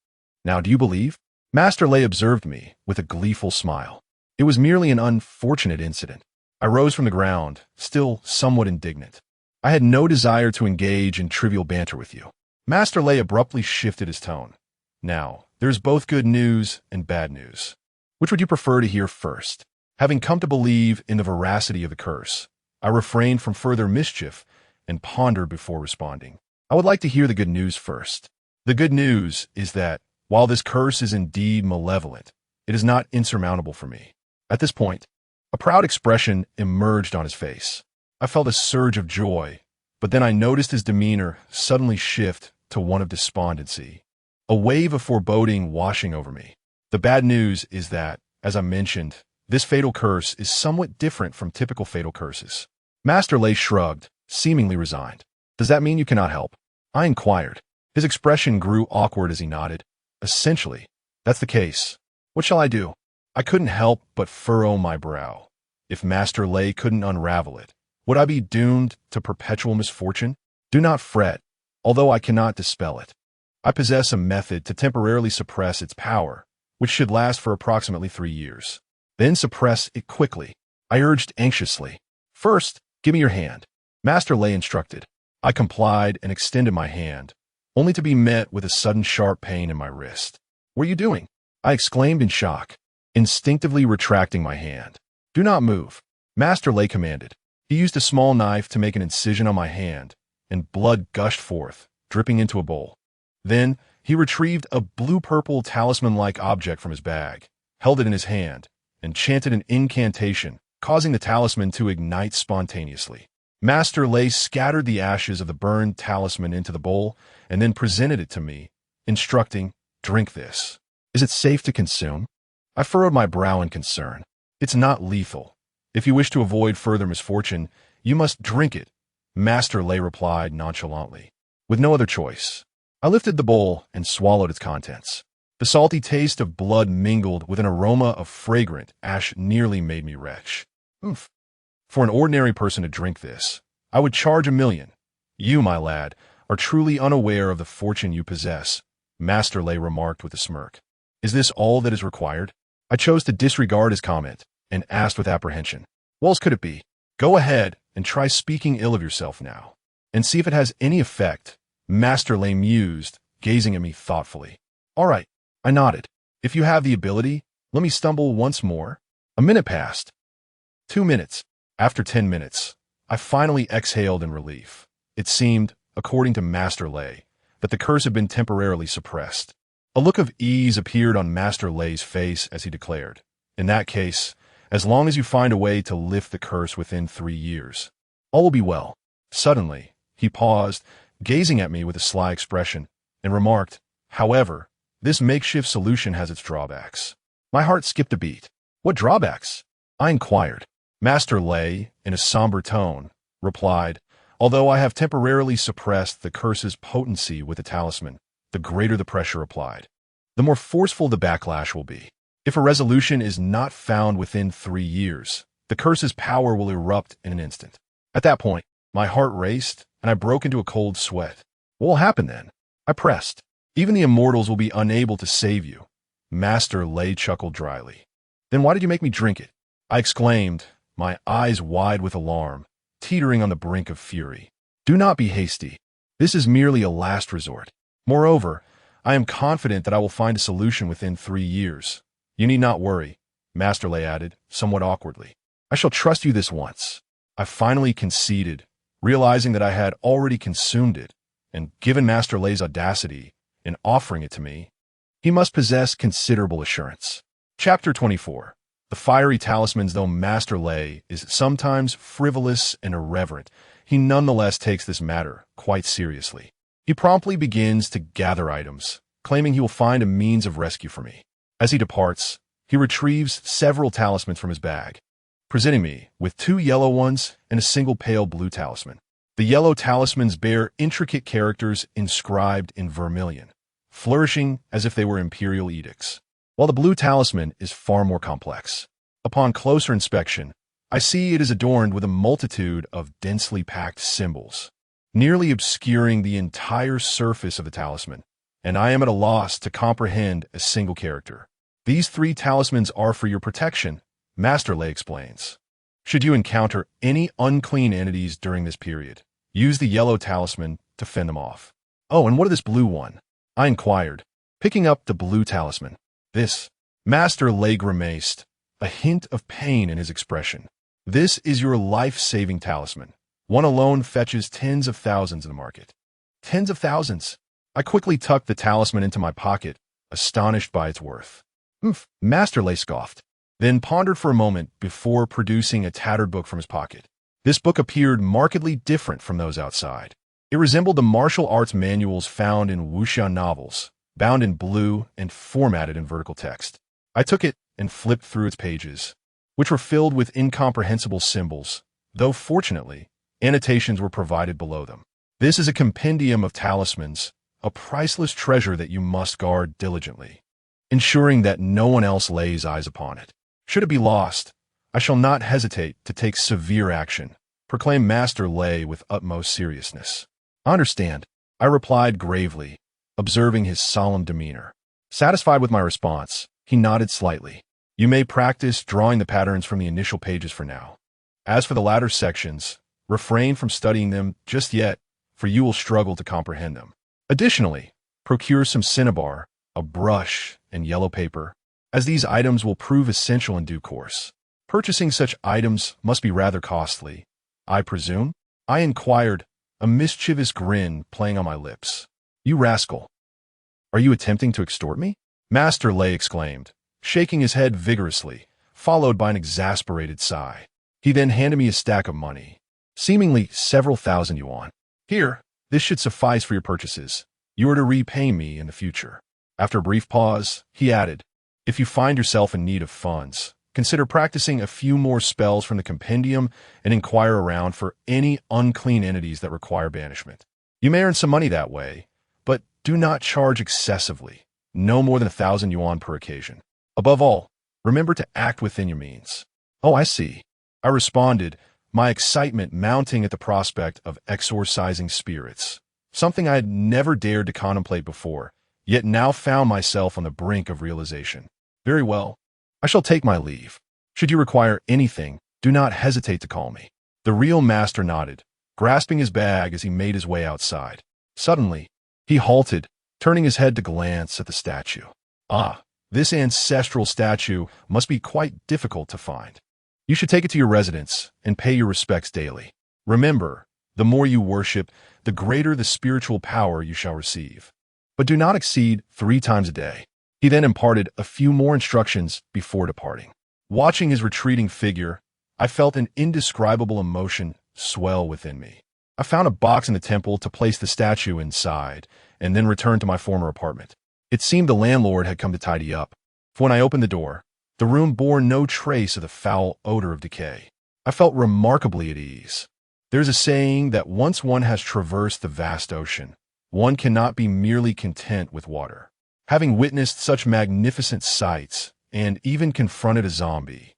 "Now do you believe?" Master Lei observed me with a gleeful smile. "It was merely an unfortunate incident." I rose from the ground, still somewhat indignant. "I had no desire to engage in trivial banter with you." Master Lei abruptly shifted his tone. "Now, there's both good news and bad news. Which would you prefer to hear first?" Having come to believe in the veracity of the curse, I refrained from further mischief and pondered before responding. "I would like to hear the good news first." "The good news is that, while this curse is indeed malevolent, it is not insurmountable for me." At this point, a proud expression emerged on his face. I felt a surge of joy, but then I noticed his demeanor suddenly shift to one of despondency, a wave of foreboding washing over me. "The bad news is that, as I mentioned, this fatal curse is somewhat different from typical fatal curses." Master Lei shrugged, seemingly resigned. "Does that mean you cannot help?" I inquired. His expression grew awkward as he nodded. "Essentially, that's the case. What shall I do?" I couldn't help but furrow my brow. If Master Lei couldn't unravel it, would I be doomed to perpetual misfortune? "Do not fret, although I cannot dispel it. I possess a method to temporarily suppress its power, which should last for approximately 3 years. Then suppress it quickly," I urged anxiously. "First, give me your hand," Master Lei instructed. I complied and extended my hand, only to be met with a sudden sharp pain in my wrist. "What are you doing?" I exclaimed in shock, instinctively retracting my hand. "Do not move," Master Lei commanded. He used a small knife to make an incision on my hand, and blood gushed forth, dripping into a bowl. Then, he retrieved a blue-purple talisman-like object from his bag, held it in his hand, and chanted an incantation, causing the talisman to ignite spontaneously. Master Lei scattered the ashes of the burned talisman into the bowl and then presented it to me, instructing, "Drink this. Is it safe to consume?" I furrowed my brow in concern. "It's not lethal. If you wish to avoid further misfortune, you must drink it," Master Lei replied nonchalantly. With no other choice, I lifted the bowl and swallowed its contents. The salty taste of blood mingled with an aroma of fragrant ash nearly made me retch. "Oomph. For an ordinary person to drink this, I would charge 1,000,000. You, my lad, are truly unaware of the fortune you possess," Master Lei remarked with a smirk. "Is this all that is required?" I chose to disregard his comment and asked with apprehension, "What else could it be?" "Go ahead and try speaking ill of yourself now, and see if it has any effect," Master Lei mused, gazing at me thoughtfully. "All right," I nodded. "If you have the ability, let me stumble once more." A minute passed. 2 minutes. After 10 minutes, I finally exhaled in relief. It seemed, according to Master Lei, that the curse had been temporarily suppressed. A look of ease appeared on Master Lei's face as he declared, "In that case, as long as you find a way to lift the curse within 3 years, all will be well." Suddenly, he paused, gazing at me with a sly expression, and remarked, "However, this makeshift solution has its drawbacks." My heart skipped a beat. "What drawbacks?" I inquired. Master Lei, in a somber tone, replied, Although I have temporarily suppressed the curse's potency with the talisman, the greater the pressure applied, the more forceful the backlash will be. If a resolution is not found within 3 years, the curse's power will erupt in an instant. At that point, my heart raced, and I broke into a cold sweat. What will happen then? I pressed. Even the immortals will be unable to save you. Master Lei chuckled dryly. Then why did you make me drink it? I exclaimed, my eyes wide with alarm, teetering on the brink of fury. Do not be hasty. This is merely a last resort. Moreover, I am confident that I will find a solution within 3 years. You need not worry, Master Lei added, somewhat awkwardly. I shall trust you this once. I finally conceded, realizing that I had already consumed it, and given Master Lei's audacity in offering it to me, he must possess considerable assurance. Chapter 24. The fiery talismans. Though Master Lei is sometimes frivolous and irreverent, he nonetheless takes this matter quite seriously. He promptly begins to gather items, claiming he will find a means of rescue for me. As he departs, he retrieves several talismans from his bag, presenting me with 2 yellow ones and a single pale blue talisman. The yellow talismans bear intricate characters inscribed in vermilion, flourishing as if they were imperial edicts, while the blue talisman is far more complex. Upon closer inspection, I see it is adorned with a multitude of densely packed symbols, nearly obscuring the entire surface of the talisman, and I am at a loss to comprehend a single character. These 3 talismans are for your protection, Master Lei explains. Should you encounter any unclean entities during this period, use the yellow talisman to fend them off. Oh, and what of this blue one? I inquired, picking up the blue talisman. This, Master Lei grimaced, a hint of pain in his expression. This is your life-saving talisman. One alone fetches tens of thousands in the market. Tens of thousands? I quickly tucked the talisman into my pocket, astonished by its worth. Master Lei scoffed, then pondered for a moment before producing a tattered book from his pocket. This book appeared markedly different from those outside. It resembled the martial arts manuals found in wuxia novels, bound in blue and formatted in vertical text. I took it and flipped through its pages, which were filled with incomprehensible symbols, though fortunately, annotations were provided below them. This is a compendium of talismans, a priceless treasure that you must guard diligently, ensuring that no one else lays eyes upon it. Should it be lost, I shall not hesitate to take severe action, proclaimed Master Lei with utmost seriousness. I understand, I replied gravely, observing his solemn demeanor. Satisfied with my response, he nodded slightly. You may practice drawing the patterns from the initial pages for now. As for the latter sections, refrain from studying them just yet, for you will struggle to comprehend them. Additionally, procure some cinnabar, a brush, and yellow paper, as these items will prove essential in due course. Purchasing such items must be rather costly, I presume? I inquired, a mischievous grin playing on my lips. You rascal! Are you attempting to extort me? Master Lei exclaimed, shaking his head vigorously, followed by an exasperated sigh. He then handed me a stack of money, seemingly several thousand yuan. Here, this should suffice for your purchases. You are to repay me in the future. After a brief pause, he added, if you find yourself in need of funds, consider practicing a few more spells from the compendium and inquire around for any unclean entities that require banishment. You may earn some money that way, but do not charge excessively, no more than 1,000 yuan per occasion. Above all, remember to act within your means. Oh, I see, I responded, my excitement mounting at the prospect of exorcising spirits, something I had never dared to contemplate before, yet now found myself on the brink of realization. Very well, I shall take my leave. Should you require anything, do not hesitate to call me. The real master nodded, grasping his bag as he made his way outside. Suddenly, he halted, turning his head to glance at the statue. Ah, this ancestral statue must be quite difficult to find. You should take it to your residence and pay your respects daily. Remember, the more you worship, the greater the spiritual power you shall receive. But do not exceed 3 times a day. He then imparted a few more instructions before departing. Watching his retreating figure, I felt an indescribable emotion swell within me. I found a box in the temple to place the statue inside, and then returned to my former apartment. It seemed the landlord had come to tidy up, for when I opened the door, the room bore no trace of the foul odor of decay. I felt remarkably at ease. There's a saying that once one has traversed the vast ocean, one cannot be merely content with water. Having witnessed such magnificent sights and even confronted a zombie,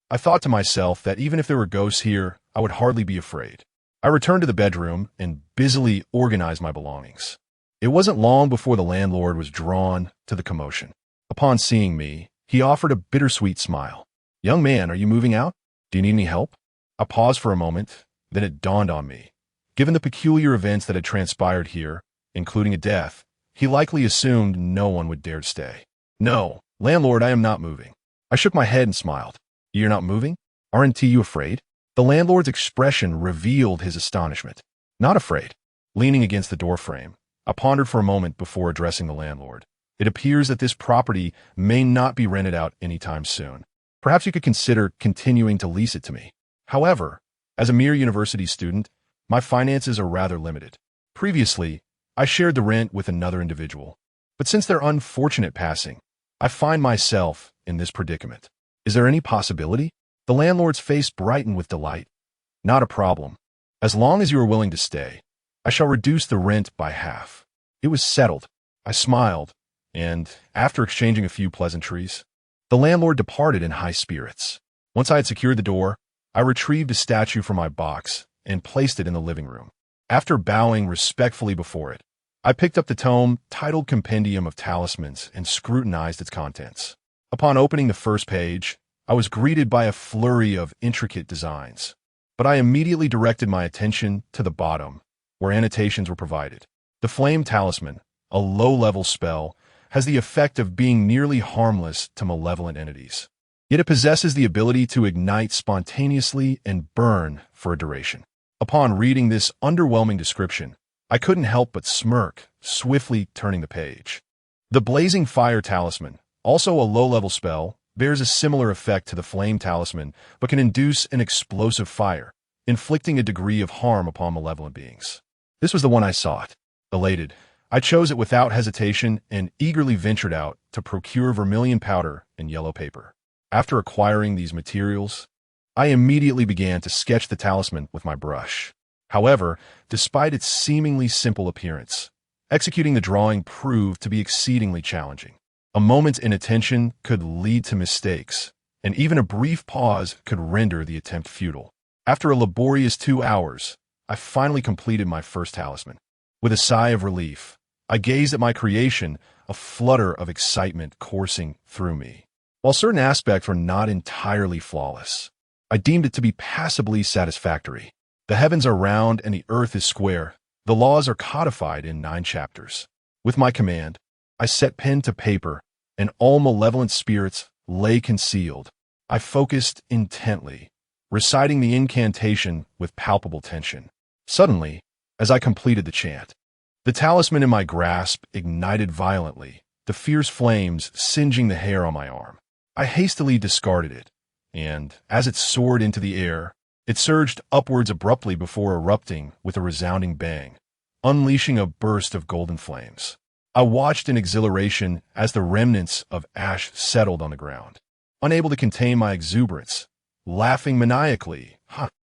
I thought to myself that even if there were ghosts here, I would hardly be afraid. I returned to the bedroom and busily organized my belongings. It wasn't long before the landlord was drawn to the commotion. Upon seeing me, he offered a bittersweet smile. "Young man, are you moving out? Do you need any help?" I paused for a moment, then it dawned on me. Given the peculiar events that had transpired here, including a death, he likely assumed no one would dare stay. "No, landlord, I am not moving." I shook my head and smiled. "You're not moving? Aren't you afraid?" The landlord's expression revealed his astonishment. "Not afraid." Leaning against the doorframe, I pondered for a moment before addressing the landlord. "It appears that this property may not be rented out anytime soon. Perhaps you could consider continuing to lease it to me. However, as a mere university student, my finances are rather limited. Previously, I shared the rent with another individual, but since their unfortunate passing, I find myself in this predicament. Is there any possibility?" The landlord's face brightened with delight. "Not a problem. As long as you are willing to stay, I shall reduce the rent by half." It was settled. I smiled, and after exchanging a few pleasantries, the landlord departed in high spirits. Once I had secured the door, I retrieved a statue from my box and placed it in the living room. After bowing respectfully before it, I picked up the tome titled Compendium of Talismans and scrutinized its contents. Upon opening the first page, I was greeted by a flurry of intricate designs, but I immediately directed my attention to the bottom, where annotations were provided. The Flame Talisman, a low-level spell, has the effect of being nearly harmless to malevolent entities. Yet it possesses the ability to ignite spontaneously and burn for a duration. Upon reading this underwhelming description, I couldn't help but smirk, swiftly turning the page. The Blazing Fire Talisman, also a low-level spell, bears a similar effect to the Flame Talisman, but can induce an explosive fire, inflicting a degree of harm upon malevolent beings. This was the one I sought. Elated, I chose it without hesitation and eagerly ventured out to procure vermilion powder and yellow paper. After acquiring these materials, I immediately began to sketch the talisman with my brush. However, despite its seemingly simple appearance, executing the drawing proved to be exceedingly challenging. A moment's inattention could lead to mistakes, and even a brief pause could render the attempt futile. After a laborious 2 hours, I finally completed my first talisman. With a sigh of relief, I gazed at my creation, a flutter of excitement coursing through me. While certain aspects were not entirely flawless, I deemed it to be passably satisfactory. The heavens are round and the earth is square. The laws are codified in 9 chapters. With my command, I set pen to paper, and all malevolent spirits lay concealed. I focused intently, reciting the incantation with palpable tension. Suddenly, as I completed the chant, the talisman in my grasp ignited violently, the fierce flames singeing the hair on my arm. I hastily discarded it, and as it soared into the air, it surged upwards abruptly before erupting with a resounding bang, unleashing a burst of golden flames. I watched in exhilaration as the remnants of ash settled on the ground, unable to contain my exuberance, laughing maniacally.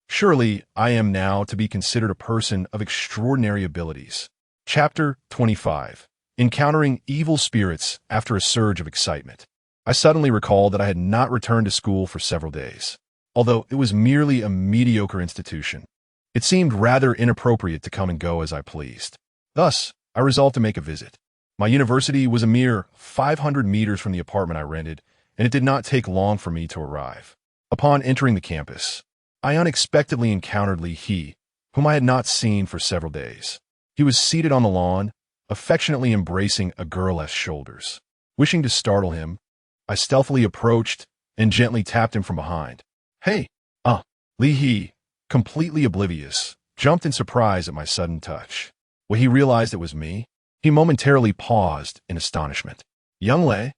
Surely I am now to be considered a person of extraordinary abilities. Chapter 25. Encountering Evil Spirits After a Surge of Excitement. I suddenly recalled that I had not returned to school for several days. Although it was merely a mediocre institution, it seemed rather inappropriate to come and go as I pleased. Thus, I resolved to make a visit. My university was a mere 500 meters from the apartment I rented, and it did not take long for me to arrive. Upon entering the campus, I unexpectedly encountered Lee He, whom I had not seen for several days. He was seated on the lawn, affectionately embracing a girl at shoulders. Wishing to startle him, I stealthily approached and gently tapped him from behind. "Hey!" Lee He, completely oblivious, jumped in surprise at my sudden touch. When he realized it was me, he momentarily paused in astonishment. "Young Lei,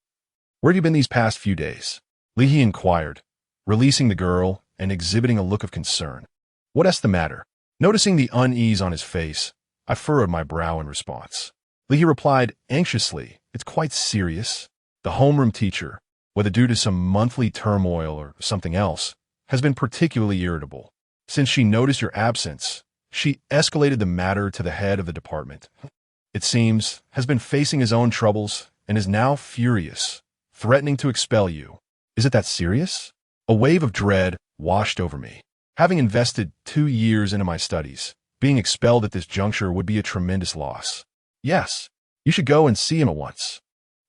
where have you been these past few days?" Lee He inquired, releasing the girl and exhibiting a look of concern. "What's the matter?" Noticing the unease on his face, I furrowed my brow in response. Lee He replied anxiously, "It's quite serious. The homeroom teacher, whether due to some monthly turmoil or something else, has been particularly irritable. Since she noticed your absence, she escalated the matter to the head of the department. It seems, has been facing his own troubles and is now furious, threatening to expel you. Is it that serious? A wave of dread washed over me. Having invested 2 years into my studies, being expelled at this juncture would be a tremendous loss. Yes, you should go and see him at once.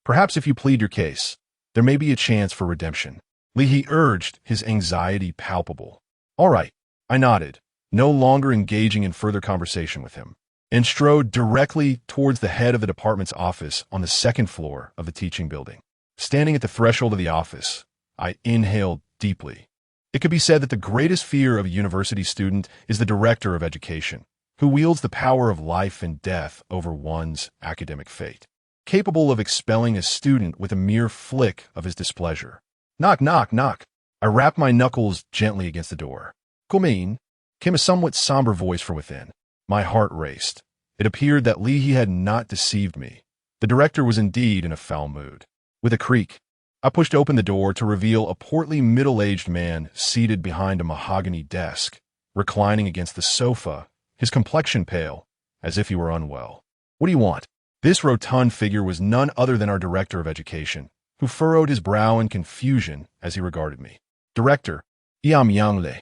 Perhaps if you plead your case, there may be a chance for redemption. He urged, his anxiety palpable. All right, I nodded, no longer engaging in further conversation with him, and strode directly towards the head of the department's office on the 2nd floor of the teaching building. Standing at the threshold of the office, I inhaled deeply. It could be said that the greatest fear of a university student is the director of education, who wields the power of life and death over one's academic fate, capable of expelling a student with a mere flick of his displeasure. Knock, knock, knock. I rapped my knuckles gently against the door. Come in, came a somewhat somber voice from within. My heart raced. It appeared that Leahy had not deceived me. The director was indeed in a foul mood. With a creak, I pushed open the door to reveal a portly middle-aged man seated behind a mahogany desk, reclining against the sofa, his complexion pale, as if he were unwell. What do you want? This rotund figure was none other than our director of education, who furrowed his brow in confusion as he regarded me. Director, Iam Yangle.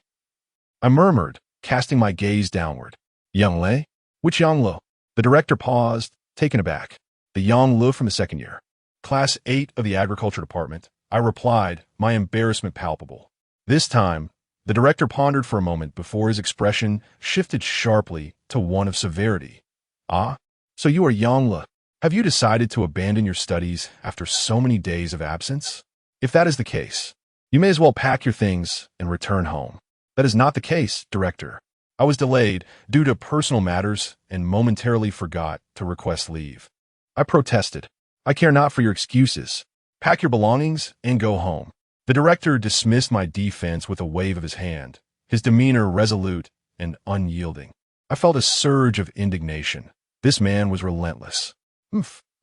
I murmured, casting my gaze downward. Yangle? Which Yanglo? The director paused, taken aback. The Yanglo from the 2nd year. Class 8 of the Agriculture Department, I replied, my embarrassment palpable. This time, the director pondered for a moment before his expression shifted sharply to one of severity. Ah, so you are Yangla. Have you decided to abandon your studies after so many days of absence? If that is the case, you may as well pack your things and return home. That is not the case, Director. I was delayed due to personal matters and momentarily forgot to request leave. I protested. I care not for your excuses. Pack your belongings and go home. The director dismissed my defense with a wave of his hand, his demeanor resolute and unyielding. I felt a surge of indignation. This man was relentless.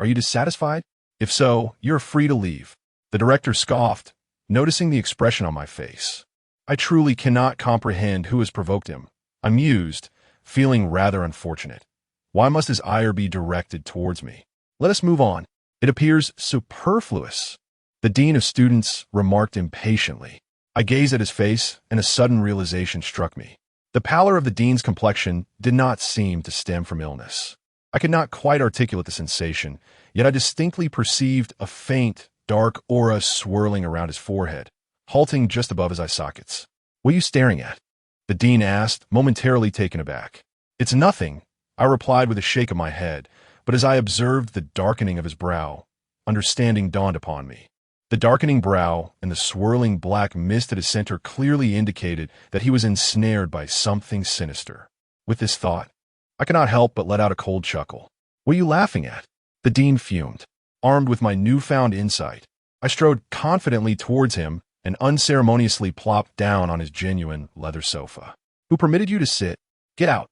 Are you dissatisfied? If so, you're free to leave. The director scoffed, noticing the expression on my face. I truly cannot comprehend who has provoked him. I mused, feeling rather unfortunate. Why must his ire be directed towards me? Let us move on. It appears superfluous. The dean of students remarked impatiently. I gazed at his face, and a sudden realization struck me. The pallor of the dean's complexion did not seem to stem from illness. I could not quite articulate the sensation, yet I distinctly perceived a faint, dark aura swirling around his forehead, halting just above his eye sockets. What are you staring at? The dean asked, momentarily taken aback. It's nothing, I replied with a shake of my head, but as I observed the darkening of his brow, understanding dawned upon me. The darkening brow and the swirling black mist at his center clearly indicated that he was ensnared by something sinister. With this thought, I could not help but let out a cold chuckle. What are you laughing at? The dean fumed. Armed with my newfound insight, I strode confidently towards him and unceremoniously plopped down on his genuine leather sofa. Who permitted you to sit? Get out.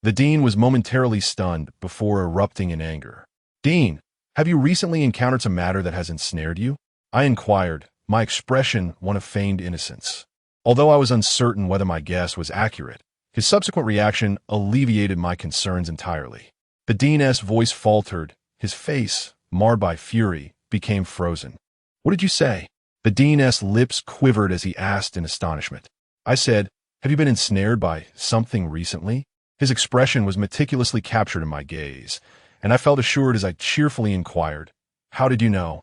The dean was momentarily stunned before erupting in anger. Dean, have you recently encountered some matter that has ensnared you? I inquired, my expression one of feigned innocence. Although I was uncertain whether my guess was accurate, his subsequent reaction alleviated my concerns entirely. The dean's voice faltered, his face, marred by fury, became frozen. What did you say? The dean's lips quivered as he asked in astonishment. I said, have you been ensnared by something recently? His expression was meticulously captured in my gaze, and I felt assured as I cheerfully inquired, how did you know?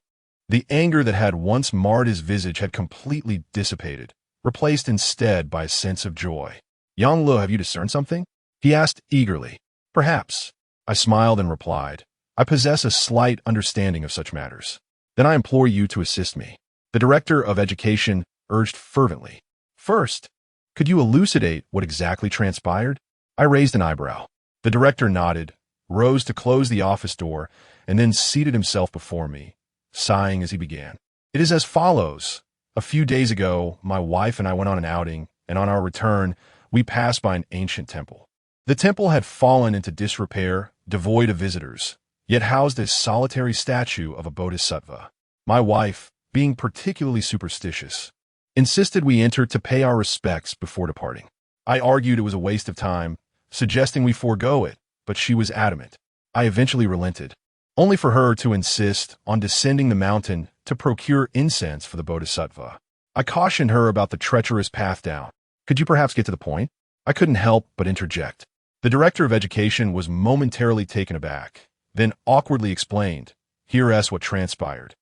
The anger that had once marred his visage had completely dissipated, replaced instead by a sense of joy. Yanglo, have you discerned something? He asked eagerly. Perhaps. I smiled and replied, I possess a slight understanding of such matters. Then I implore you to assist me. The director of education urged fervently. First, could you elucidate what exactly transpired? I raised an eyebrow. The director nodded, rose to close the office door, and then seated himself before me, sighing as he began. It is as follows. A few days ago, my wife and I went on an outing, and on our return, we passed by an ancient temple. The temple had fallen into disrepair, devoid of visitors, yet housed a solitary statue of a bodhisattva. My wife, being particularly superstitious, insisted we enter to pay our respects before departing. I argued it was a waste of time, suggesting we forego it, but she was adamant. I eventually relented, only for her to insist on descending the mountain to procure incense for the Bodhisattva. I cautioned her about the treacherous path down. Could you perhaps get to the point? I couldn't help but interject. The director of education was momentarily taken aback, then awkwardly explained, "Here's what transpired.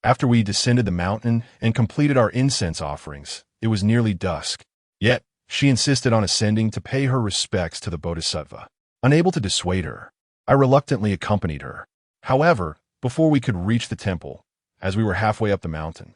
After we descended the mountain and completed our incense offerings, it was nearly dusk. Yet, she insisted on ascending to pay her respects to the Bodhisattva. Unable to dissuade her, I reluctantly accompanied her. However, before we could reach the temple, as we were halfway up the mountain,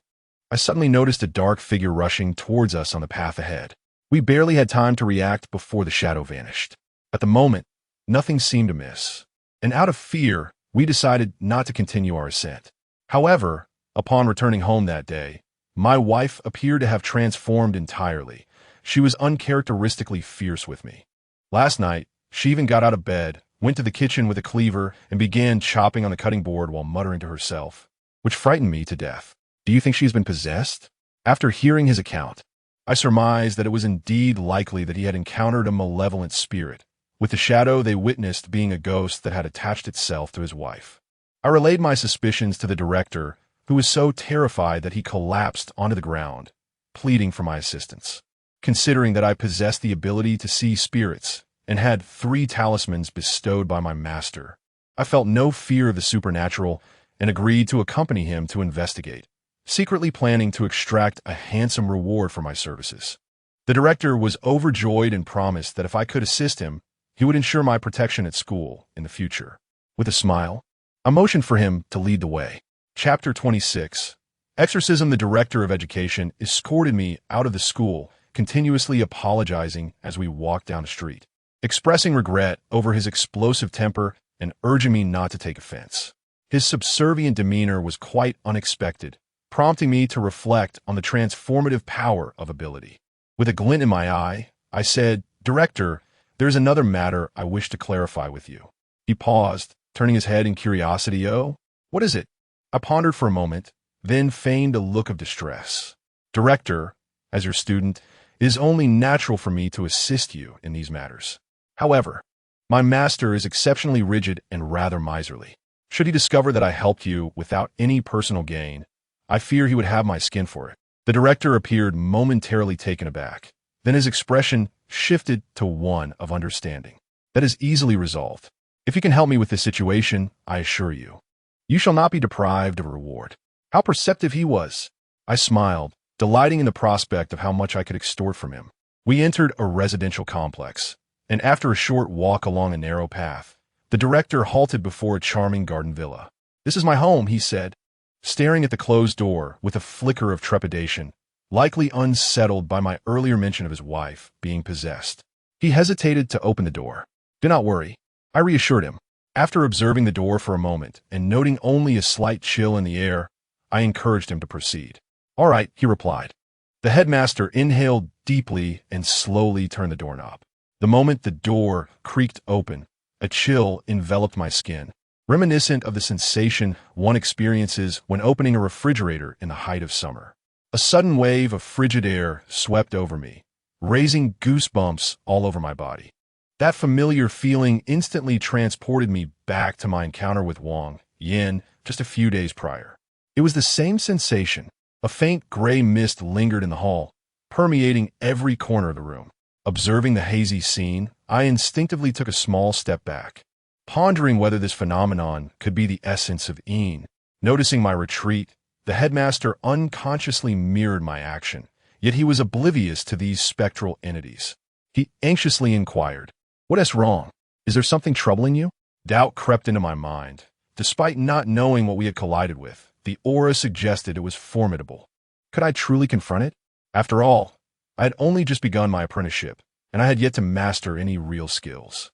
I suddenly noticed a dark figure rushing towards us on the path ahead. We barely had time to react before the shadow vanished. At the moment, nothing seemed amiss, and out of fear, we decided not to continue our ascent. However, upon returning home that day, my wife appeared to have transformed entirely. She was uncharacteristically fierce with me. Last night, she even got out of bed, went to the kitchen with a cleaver, and began chopping on the cutting board while muttering to herself, which frightened me to death. Do you think she's been possessed? After hearing his account, I surmised that it was indeed likely that he had encountered a malevolent spirit, with the shadow they witnessed being a ghost that had attached itself to his wife. I relayed my suspicions to the director, who was so terrified that he collapsed onto the ground, pleading for my assistance. Considering that I possessed the ability to see spirits and had 3 talismans bestowed by my master, I felt no fear of the supernatural and agreed to accompany him to investigate, secretly planning to extract a handsome reward for my services. The director was overjoyed and promised that if I could assist him, he would ensure my protection at school in the future. With a smile, I motioned for him to lead the way. Chapter 26. Exorcism. The director of education escorted me out of the school, continuously apologizing as we walked down the street, expressing regret over his explosive temper and urging me not to take offense. His subservient demeanor was quite unexpected, prompting me to reflect on the transformative power of ability. With a glint in my eye, I said, "Director, there's another matter I wish to clarify with you." He paused, turning his head in curiosity. "Oh, what is it?" I pondered for a moment, then feigned a look of distress. "Director, as your student, it is only natural for me to assist you in these matters. However, my master is exceptionally rigid and rather miserly. Should he discover that I helped you without any personal gain, I fear he would have my skin for it." The director appeared momentarily taken aback. Then his expression shifted to one of understanding. "That is easily resolved. If you can help me with this situation, I assure you, you shall not be deprived of a reward." How perceptive he was! I smiled, delighting in the prospect of how much I could extort from him. We entered a residential complex, and after a short walk along a narrow path, the director halted before a charming garden villa. "This is my home," he said, staring at the closed door with a flicker of trepidation, likely unsettled by my earlier mention of his wife being possessed. He hesitated to open the door. "Do not worry," I reassured him. After observing the door for a moment and noting only a slight chill in the air, I encouraged him to proceed. "All right," he replied. The headmaster inhaled deeply and slowly turned the doorknob. The moment the door creaked open, a chill enveloped my skin, reminiscent of the sensation one experiences when opening a refrigerator in the height of summer. A sudden wave of frigid air swept over me, raising goosebumps all over my body. That familiar feeling instantly transported me back to my encounter with Wang Yin just a few days prior. It was the same sensation. A faint gray mist lingered in the hall, permeating every corner of the room. Observing the hazy scene, I instinctively took a small step back, pondering whether this phenomenon could be the essence of Een. Noticing my retreat, the headmaster unconsciously mirrored my action, yet he was oblivious to these spectral entities. He anxiously inquired, "What is wrong? Is there something troubling you?" Doubt crept into my mind. Despite not knowing what we had collided with, the aura suggested it was formidable. Could I truly confront it? After all, I had only just begun my apprenticeship, and I had yet to master any real skills.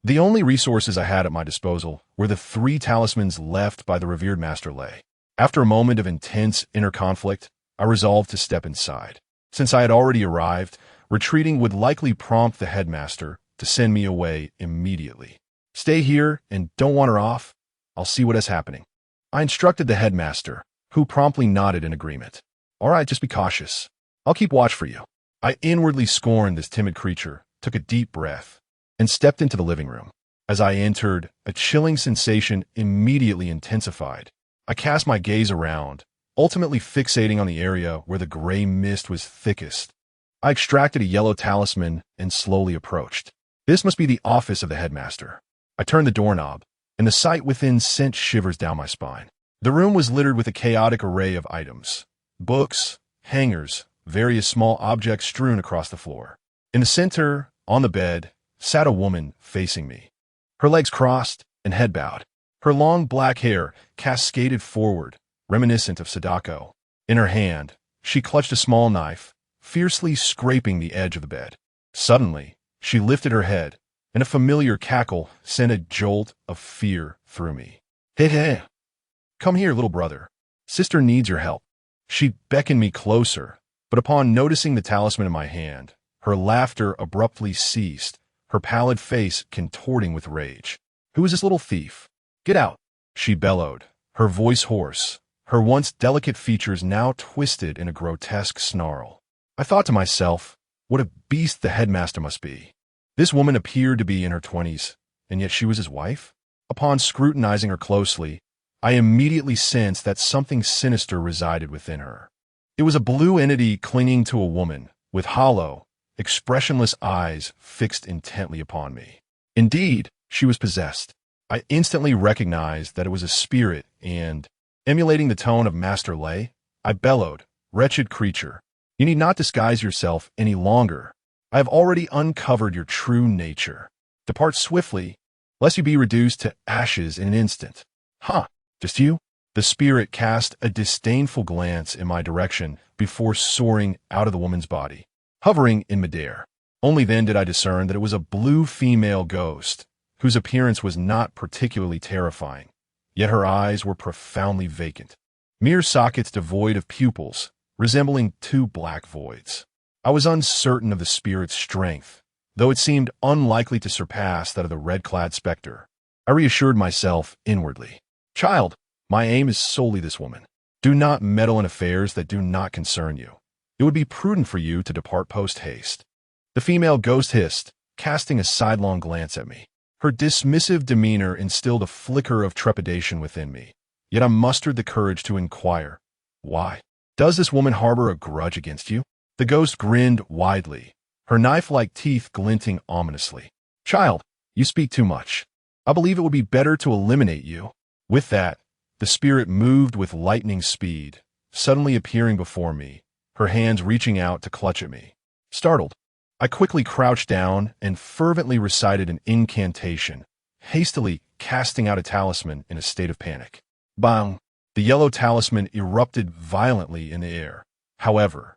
The only resources I had at my disposal were the 3 talismans left by the revered Master Lei. After a moment of intense inner conflict, I resolved to step inside. Since I had already arrived, retreating would likely prompt the headmaster to send me away immediately. "Stay here and don't wander off. I'll see what is happening," I instructed the headmaster, who promptly nodded in agreement. "All right, just be cautious. I'll keep watch for you." I inwardly scorned this timid creature, took a deep breath, and stepped into the living room. As I entered, a chilling sensation immediately intensified. I cast my gaze around, ultimately fixating on the area where the gray mist was thickest. I extracted a yellow talisman and slowly approached. This must be the office of the headmaster. I turned the doorknob, and the sight within sent shivers down my spine. The room was littered with a chaotic array of items. Books, hangers, various small objects strewn across the floor. In the center, on the bed, sat a woman facing me. Her legs crossed and head bowed. Her long black hair cascaded forward, reminiscent of Sadako. In her hand, she clutched a small knife, fiercely scraping the edge of the bed. Suddenly, she lifted her head, and a familiar cackle sent a jolt of fear through me. Hey, hey! Come here, little brother. Sister needs your help. She beckoned me closer, but upon noticing the talisman in my hand, her laughter abruptly ceased, her pallid face contorting with rage. Who is this little thief? Get out! She bellowed, her voice hoarse, her once delicate features now twisted in a grotesque snarl. I thought to myself, what a beast the headmaster must be. This woman appeared to be in her 20s, and yet she was his wife? Upon scrutinizing her closely, I immediately sensed that something sinister resided within her. It was a blue entity clinging to a woman, with hollow, expressionless eyes fixed intently upon me. Indeed, she was possessed. I instantly recognized that it was a spirit and, emulating the tone of Master Lei, I bellowed, "Wretched creature, you need not disguise yourself any longer. I have already uncovered your true nature. Depart swiftly, lest you be reduced to ashes in an instant." Huh, just you? The spirit cast a disdainful glance in my direction before soaring out of the woman's body, hovering in midair. Only then did I discern that it was a blue female ghost, whose appearance was not particularly terrifying, yet her eyes were profoundly vacant, mere sockets devoid of pupils, resembling two black voids. I was uncertain of the spirit's strength, though it seemed unlikely to surpass that of the red-clad specter. I reassured myself inwardly. Child, my aim is solely this woman. Do not meddle in affairs that do not concern you. It would be prudent for you to depart post-haste. The female ghost hissed, casting a sidelong glance at me. Her dismissive demeanor instilled a flicker of trepidation within me, yet I mustered the courage to inquire, why? Does this woman harbor a grudge against you? The ghost grinned widely, her knife-like teeth glinting ominously. Child, you speak too much. I believe it would be better to eliminate you. With that, the spirit moved with lightning speed, suddenly appearing before me, her hands reaching out to clutch at me. Startled, I quickly crouched down and fervently recited an incantation, hastily casting out a talisman in a state of panic. Bang! The yellow talisman erupted violently in the air. However,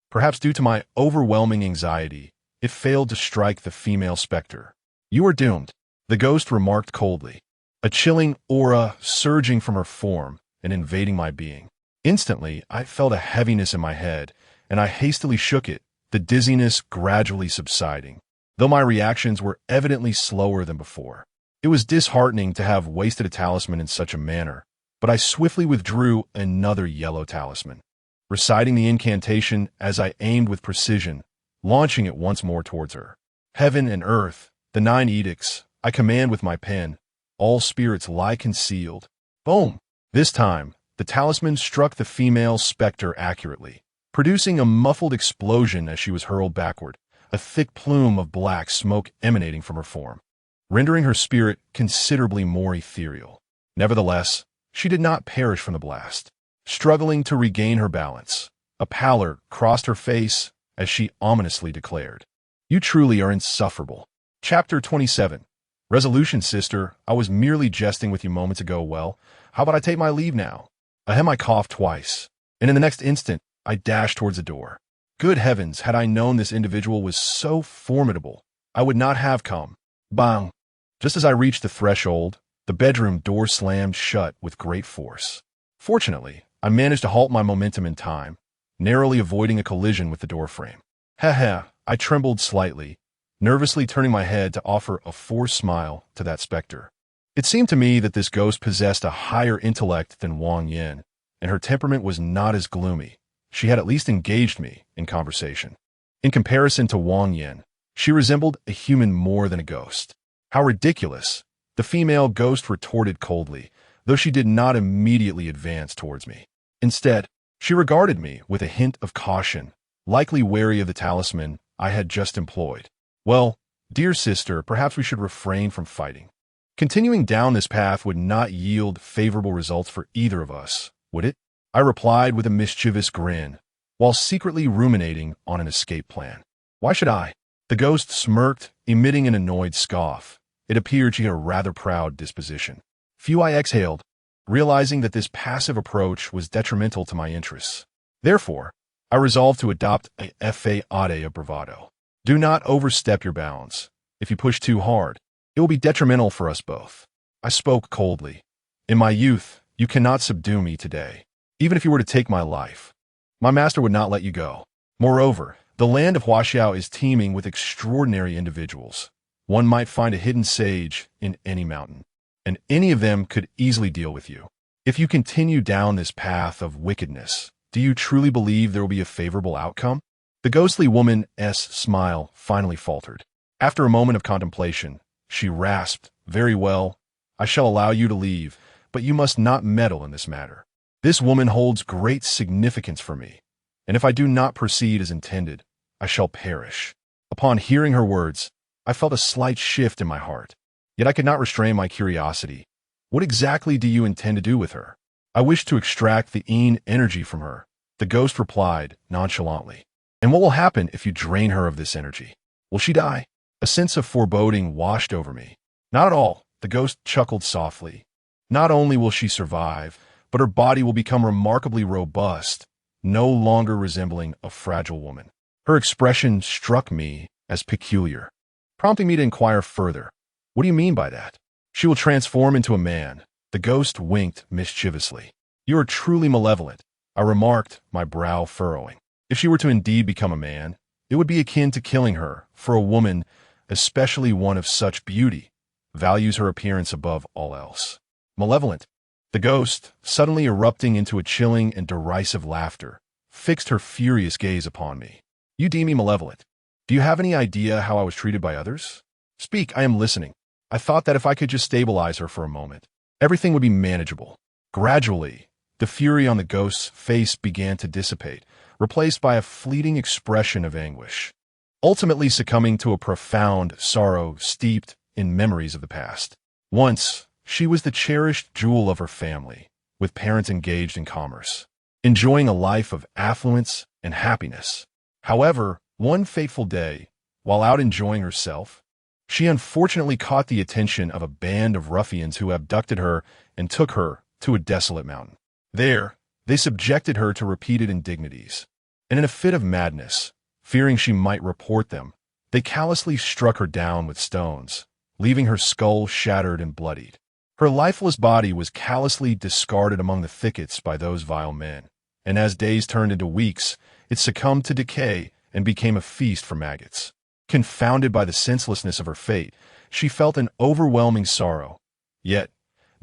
perhaps due to my overwhelming anxiety, it failed to strike the female specter. You are doomed, the ghost remarked coldly, a chilling aura surging from her form and invading my being. Instantly, I felt a heaviness in my head, and I hastily shook it, the dizziness gradually subsiding, though my reactions were evidently slower than before. It was disheartening to have wasted a talisman in such a manner, but I swiftly withdrew another yellow talisman, reciting the incantation as I aimed with precision, launching it once more towards her. Heaven and earth, the 9 edicts, I command with my pen, all spirits lie concealed. Boom! This time, the talisman struck the female specter accurately, producing a muffled explosion as she was hurled backward, a thick plume of black smoke emanating from her form, rendering her spirit considerably more ethereal. Nevertheless, she did not perish from the blast. Struggling to regain her balance, a pallor crossed her face as she ominously declared, "You truly are insufferable." Chapter 27. Resolution, sister. I was merely jesting with you moments ago. Well, how about I take my leave now? I had my cough twice, and in the next instant, I dashed towards the door. Good heavens, had I known this individual was so formidable, I would not have come. Bang! Just as I reached the threshold, the bedroom door slammed shut with great force. Fortunately, I managed to halt my momentum in time, narrowly avoiding a collision with the doorframe. I trembled slightly, nervously turning my head to offer a forced smile to that specter. It seemed to me that this ghost possessed a higher intellect than Wang Yin, and her temperament was not as gloomy. She had at least engaged me in conversation. In comparison to Wang Yin, she resembled a human more than a ghost. How ridiculous, the female ghost retorted coldly, though she did not immediately advance towards me. Instead, she regarded me with a hint of caution, likely wary of the talisman I had just employed. Well, dear sister, perhaps we should refrain from fighting. Continuing down this path would not yield favorable results for either of us, would it? I replied with a mischievous grin, while secretly ruminating on an escape plan. Why should I? The ghost smirked, emitting an annoyed scoff. It appeared she had a rather proud disposition. I exhaled, realizing that this passive approach was detrimental to my interests. Therefore, I resolved to adopt a fade of bravado. Do not overstep your bounds. If you push too hard, it will be detrimental for us both. I spoke coldly. In my youth, you cannot subdue me today. Even if you were to take my life, my master would not let you go. Moreover, the land of Huaxiao is teeming with extraordinary individuals. One might find a hidden sage in any mountain, and any of them could easily deal with you. If you continue down this path of wickedness, do you truly believe there will be a favorable outcome? The ghostly woman's smile finally faltered. After a moment of contemplation, she rasped, "Very well, I shall allow you to leave, but you must not meddle in this matter. This woman holds great significance for me, and if I do not proceed as intended, I shall perish." Upon hearing her words, I felt a slight shift in my heart, yet I could not restrain my curiosity. What exactly do you intend to do with her? I wish to extract the energy from her, the ghost replied nonchalantly. And what will happen if you drain her of this energy? Will she die? A sense of foreboding washed over me. Not at all, the ghost chuckled softly. Not only will she survive, but her body will become remarkably robust, no longer resembling a fragile woman. Her expression struck me as peculiar, prompting me to inquire further. What do you mean by that? She will transform into a man. The ghost winked mischievously. You are truly malevolent, I remarked, my brow furrowing. If she were to indeed become a man, it would be akin to killing her, for a woman, especially one of such beauty, values her appearance above all else. Malevolent. The ghost, suddenly erupting into a chilling and derisive laughter, fixed her furious gaze upon me. You deem me malevolent. Do you have any idea how I was treated by others? Speak, I am listening. I thought that if I could just stabilize her for a moment, everything would be manageable. Gradually, the fury on the ghost's face began to dissipate, replaced by a fleeting expression of anguish, ultimately succumbing to a profound sorrow steeped in memories of the past. Once, she was the cherished jewel of her family, with parents engaged in commerce, enjoying a life of affluence and happiness. However, one fateful day, while out enjoying herself, she unfortunately caught the attention of a band of ruffians who abducted her and took her to a desolate mountain. There, they subjected her to repeated indignities, and in a fit of madness, fearing she might report them, they callously struck her down with stones, leaving her skull shattered and bloodied. Her lifeless body was callously discarded among the thickets by those vile men, and as days turned into weeks, it succumbed to decay and became a feast for maggots. Confounded by the senselessness of her fate, she felt an overwhelming sorrow. Yet,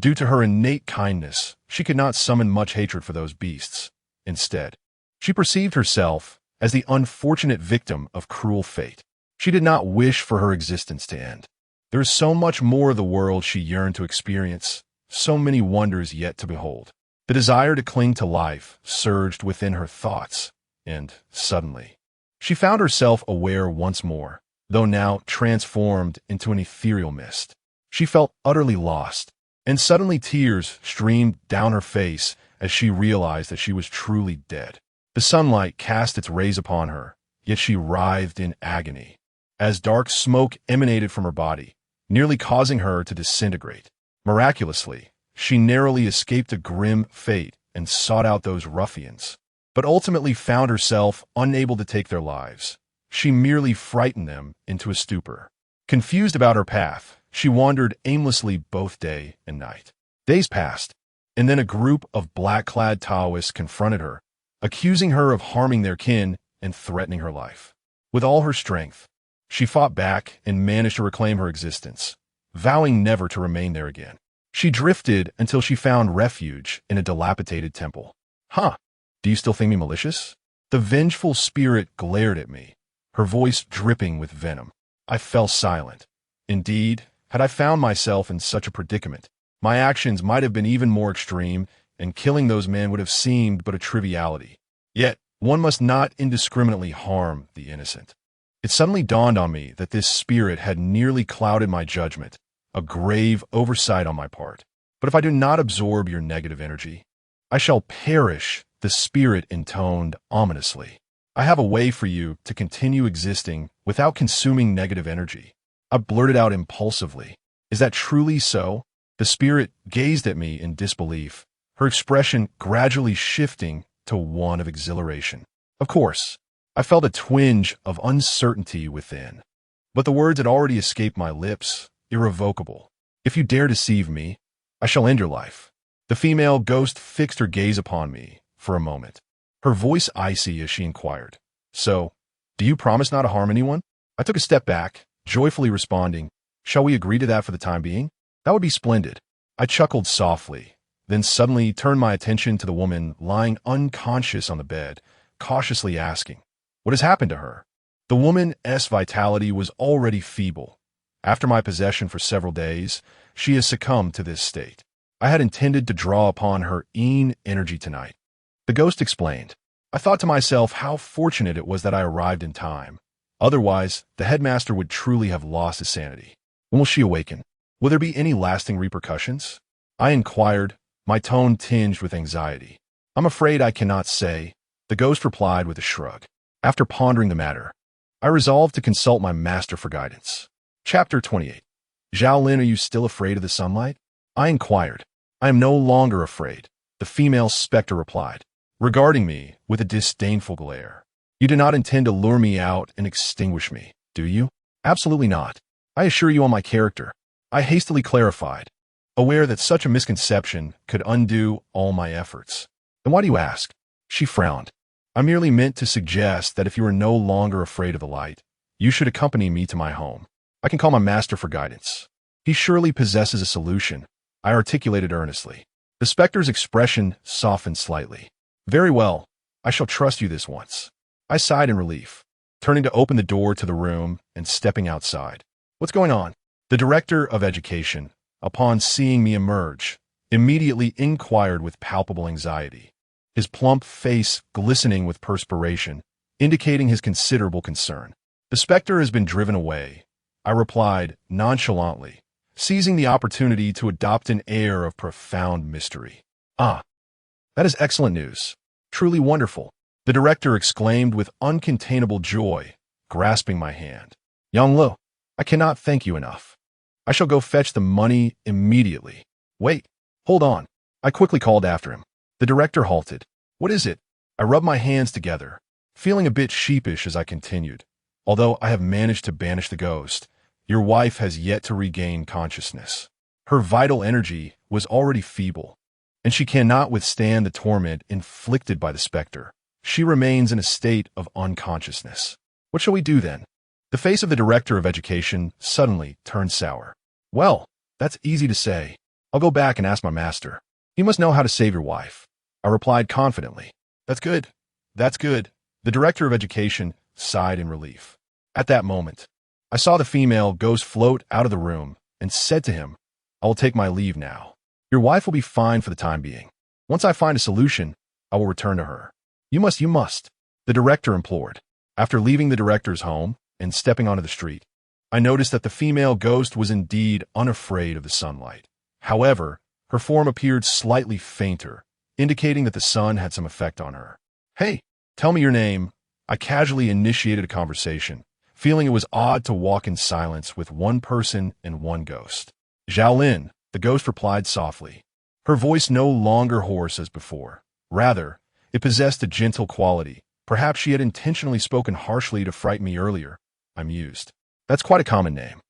due to her innate kindness, she could not summon much hatred for those beasts. Instead, she perceived herself as the unfortunate victim of cruel fate. She did not wish for her existence to end. There is so much more of the world she yearned to experience, so many wonders yet to behold. The desire to cling to life surged within her thoughts, and, suddenly, she found herself aware once more, though now transformed into an ethereal mist. She felt utterly lost, and suddenly tears streamed down her face as she realized that she was truly dead. The sunlight cast its rays upon her, yet she writhed in agony, as dark smoke emanated from her body, nearly causing her to disintegrate. Miraculously, she narrowly escaped a grim fate and sought out those ruffians, but ultimately found herself unable to take their lives. She merely frightened them into a stupor. Confused about her path, she wandered aimlessly both day and night. Days passed, and then a group of black-clad Taoists confronted her, accusing her of harming their kin and threatening her life. With all her strength, she fought back and managed to reclaim her existence, vowing never to remain there again. She drifted until she found refuge in a dilapidated temple. "Huh, do you still think me malicious?" The vengeful spirit glared at me, her voice dripping with venom. I fell silent. Indeed, had I found myself in such a predicament, my actions might have been even more extreme, and killing those men would have seemed but a triviality. Yet, one must not indiscriminately harm the innocent. It suddenly dawned on me that this spirit had nearly clouded my judgment, a grave oversight on my part. But if I do not absorb your negative energy, I shall perish, the spirit intoned ominously. I have a way for you to continue existing without consuming negative energy. I blurted out impulsively. Is that truly so? The spirit gazed at me in disbelief, her expression gradually shifting to one of exhilaration. Of course, I felt a twinge of uncertainty within. But the words had already escaped my lips, irrevocable. If you dare deceive me, I shall end your life. The female ghost fixed her gaze upon me for a moment, her voice icy as she inquired, "So, do you promise not to harm anyone?" I took a step back, joyfully responding, "Shall we agree to that for the time being? That would be splendid." I chuckled softly, then suddenly turned my attention to the woman lying unconscious on the bed, cautiously asking, "What has happened to her?" The woman's vitality was already feeble. After my possession for several days, she has succumbed to this state. I had intended to draw upon her energy tonight. The ghost explained. I thought to myself how fortunate it was that I arrived in time. Otherwise, the headmaster would truly have lost his sanity. When will she awaken? Will there be any lasting repercussions? I inquired, my tone tinged with anxiety. I'm afraid I cannot say, the ghost replied with a shrug. After pondering the matter, I resolved to consult my master for guidance. Chapter 28. Zhao Lin, are you still afraid of the sunlight? I inquired. I am no longer afraid, the female specter replied, regarding me with a disdainful glare. You do not intend to lure me out and extinguish me, do you? Absolutely not. I assure you on my character. I hastily clarified, aware that such a misconception could undo all my efforts. Then why do you ask? She frowned. I merely meant to suggest that if you are no longer afraid of the light, you should accompany me to my home. I can call my master for guidance. He surely possesses a solution, I articulated earnestly. The specter's expression softened slightly. Very well, I shall trust you this once. I sighed in relief, turning to open the door to the room and stepping outside. What's going on? The director of education, upon seeing me emerge, immediately inquired with palpable anxiety, his plump face glistening with perspiration, indicating his considerable concern. The specter has been driven away, I replied nonchalantly, seizing the opportunity to adopt an air of profound mystery. Ah, that is excellent news. Truly wonderful, the director exclaimed with uncontainable joy, grasping my hand. Yang Lo, I cannot thank you enough. I shall go fetch the money immediately. Wait, hold on. I quickly called after him. The director halted. What is it? I rubbed my hands together, feeling a bit sheepish as I continued. Although I have managed to banish the ghost, your wife has yet to regain consciousness. Her vital energy was already feeble, and she cannot withstand the torment inflicted by the specter. She remains in a state of unconsciousness. What shall we do then? The face of the director of education suddenly turned sour. Well, that's easy to say. I'll go back and ask my master. He must know how to save your wife. I replied confidently. That's good. That's good. The director of education sighed in relief. At that moment, I saw the female ghost float out of the room and said to him, I will take my leave now. Your wife will be fine for the time being. Once I find a solution, I will return to her. You must, the director implored. After leaving the director's home and stepping onto the street, I noticed that the female ghost was indeed unafraid of the sunlight. However, her form appeared slightly fainter, indicating that the sun had some effect on her. Hey, tell me your name. I casually initiated a conversation, feeling it was odd to walk in silence with one person and one ghost. Zhao Lin, the ghost replied softly. Her voice no longer hoarse as before. Rather, it possessed a gentle quality. Perhaps she had intentionally spoken harshly to frighten me earlier. I mused. That's quite a common name.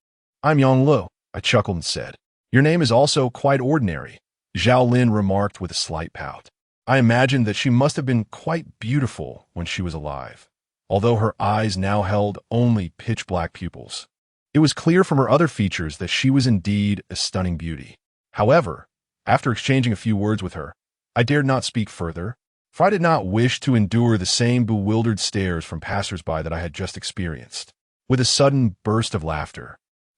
I'm Yang Lo, I chuckled and said. Your name is also quite ordinary, Zhao Lin remarked with a slight pout. I imagined that she must have been quite beautiful when she was alive, although her eyes now held only pitch-black pupils. It was clear from her other features that she was indeed a stunning beauty. However, after exchanging a few words with her, I dared not speak further. for I did not wish to endure the same bewildered stares from passersby that I had just experienced. With a sudden burst of laughter,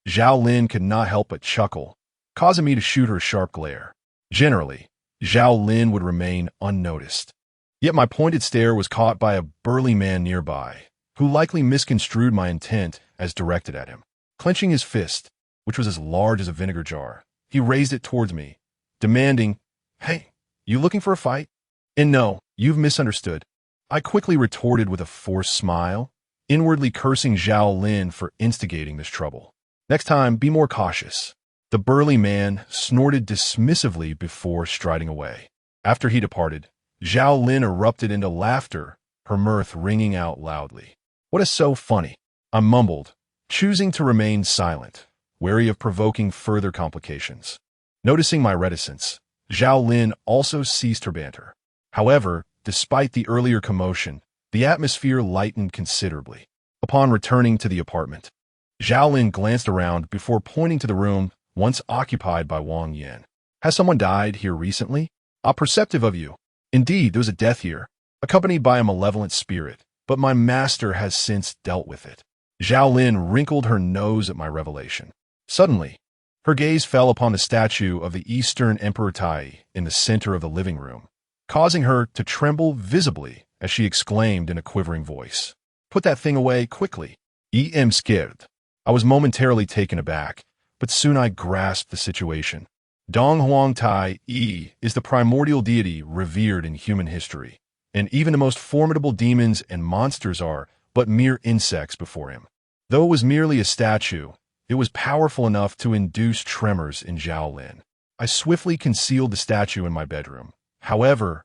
Zhao Lin could not help but chuckle, causing me to shoot her a sharp glare. Generally, Zhao Lin would remain unnoticed. Yet my pointed stare was caught by a burly man nearby, who likely misconstrued my intent as directed at him. Clenching his fist, which was as large as a vinegar jar, he raised it towards me, demanding, "Hey, you looking for a fight?" And no, you've misunderstood. I quickly retorted with a forced smile, inwardly cursing Zhao Lin for instigating this trouble. "Next time, be more cautious." The burly man snorted dismissively before striding away. After he departed, Zhao Lin erupted into laughter, her mirth ringing out loudly. "What is so funny?" I mumbled, choosing to remain silent, wary of provoking further complications. Noticing my reticence, Zhao Lin also ceased her banter. However, despite the earlier commotion, the atmosphere lightened considerably. Upon returning to the apartment, Zhao Lin glanced around before pointing to the room once occupied by Wang Yan. "Has someone died here recently? Ah, perceptive of you. Indeed, there was a death here, accompanied by a malevolent spirit, but my master has since dealt with it." Zhao Lin wrinkled her nose at my revelation. Suddenly, her gaze fell upon the statue of the Eastern Emperor Tai in the center of the living room, causing her to tremble visibly as she exclaimed in a quivering voice, "Put that thing away quickly. I am scared." I was momentarily taken aback, but soon I grasped the situation. Dong Huang Tai Yi is the primordial deity revered in human history, and even the most formidable demons and monsters are but mere insects before him. Though it was merely a statue, it was powerful enough to induce tremors in Zhao Lin. I swiftly concealed the statue in my bedroom. However,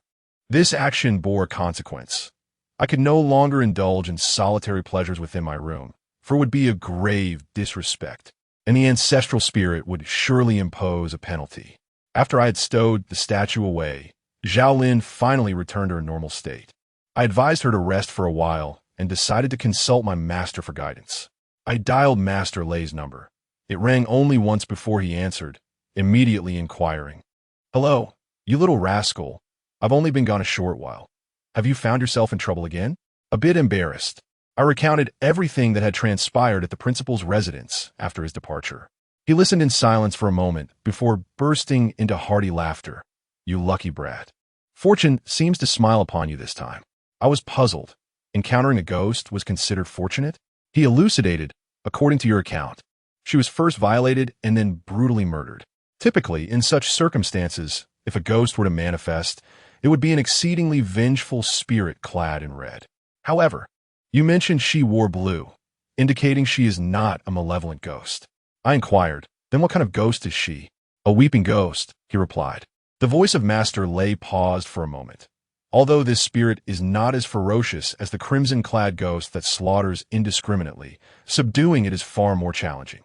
this action bore a consequence. I could no longer indulge in solitary pleasures within my room, for it would be a grave disrespect, and the ancestral spirit would surely impose a penalty. After I had stowed the statue away, Zhao Lin finally returned to her normal state. I advised her to rest for a while and decided to consult my master for guidance. I dialed Master Lei's number. It rang only once before he answered, immediately inquiring, "Hello, you little rascal. I've only been gone a short while. Have you found yourself in trouble again?" A bit embarrassed, I recounted everything that had transpired at the principal's residence after his departure. He listened in silence for a moment before bursting into hearty laughter. "You lucky brat. Fortune seems to smile upon you this time." I was puzzled. Encountering a ghost was considered fortunate? He elucidated, according to your account. She was first violated and then brutally murdered. Typically, in such circumstances, if a ghost were to manifest, it would be an exceedingly vengeful spirit clad in red. However, you mentioned she wore blue, indicating she is not a malevolent ghost. I inquired, "Then what kind of ghost is she?" "A weeping ghost," he replied. The voice of Master Lei paused for a moment. "Although this spirit is not as ferocious as the crimson-clad ghost that slaughters indiscriminately, subduing it is far more challenging.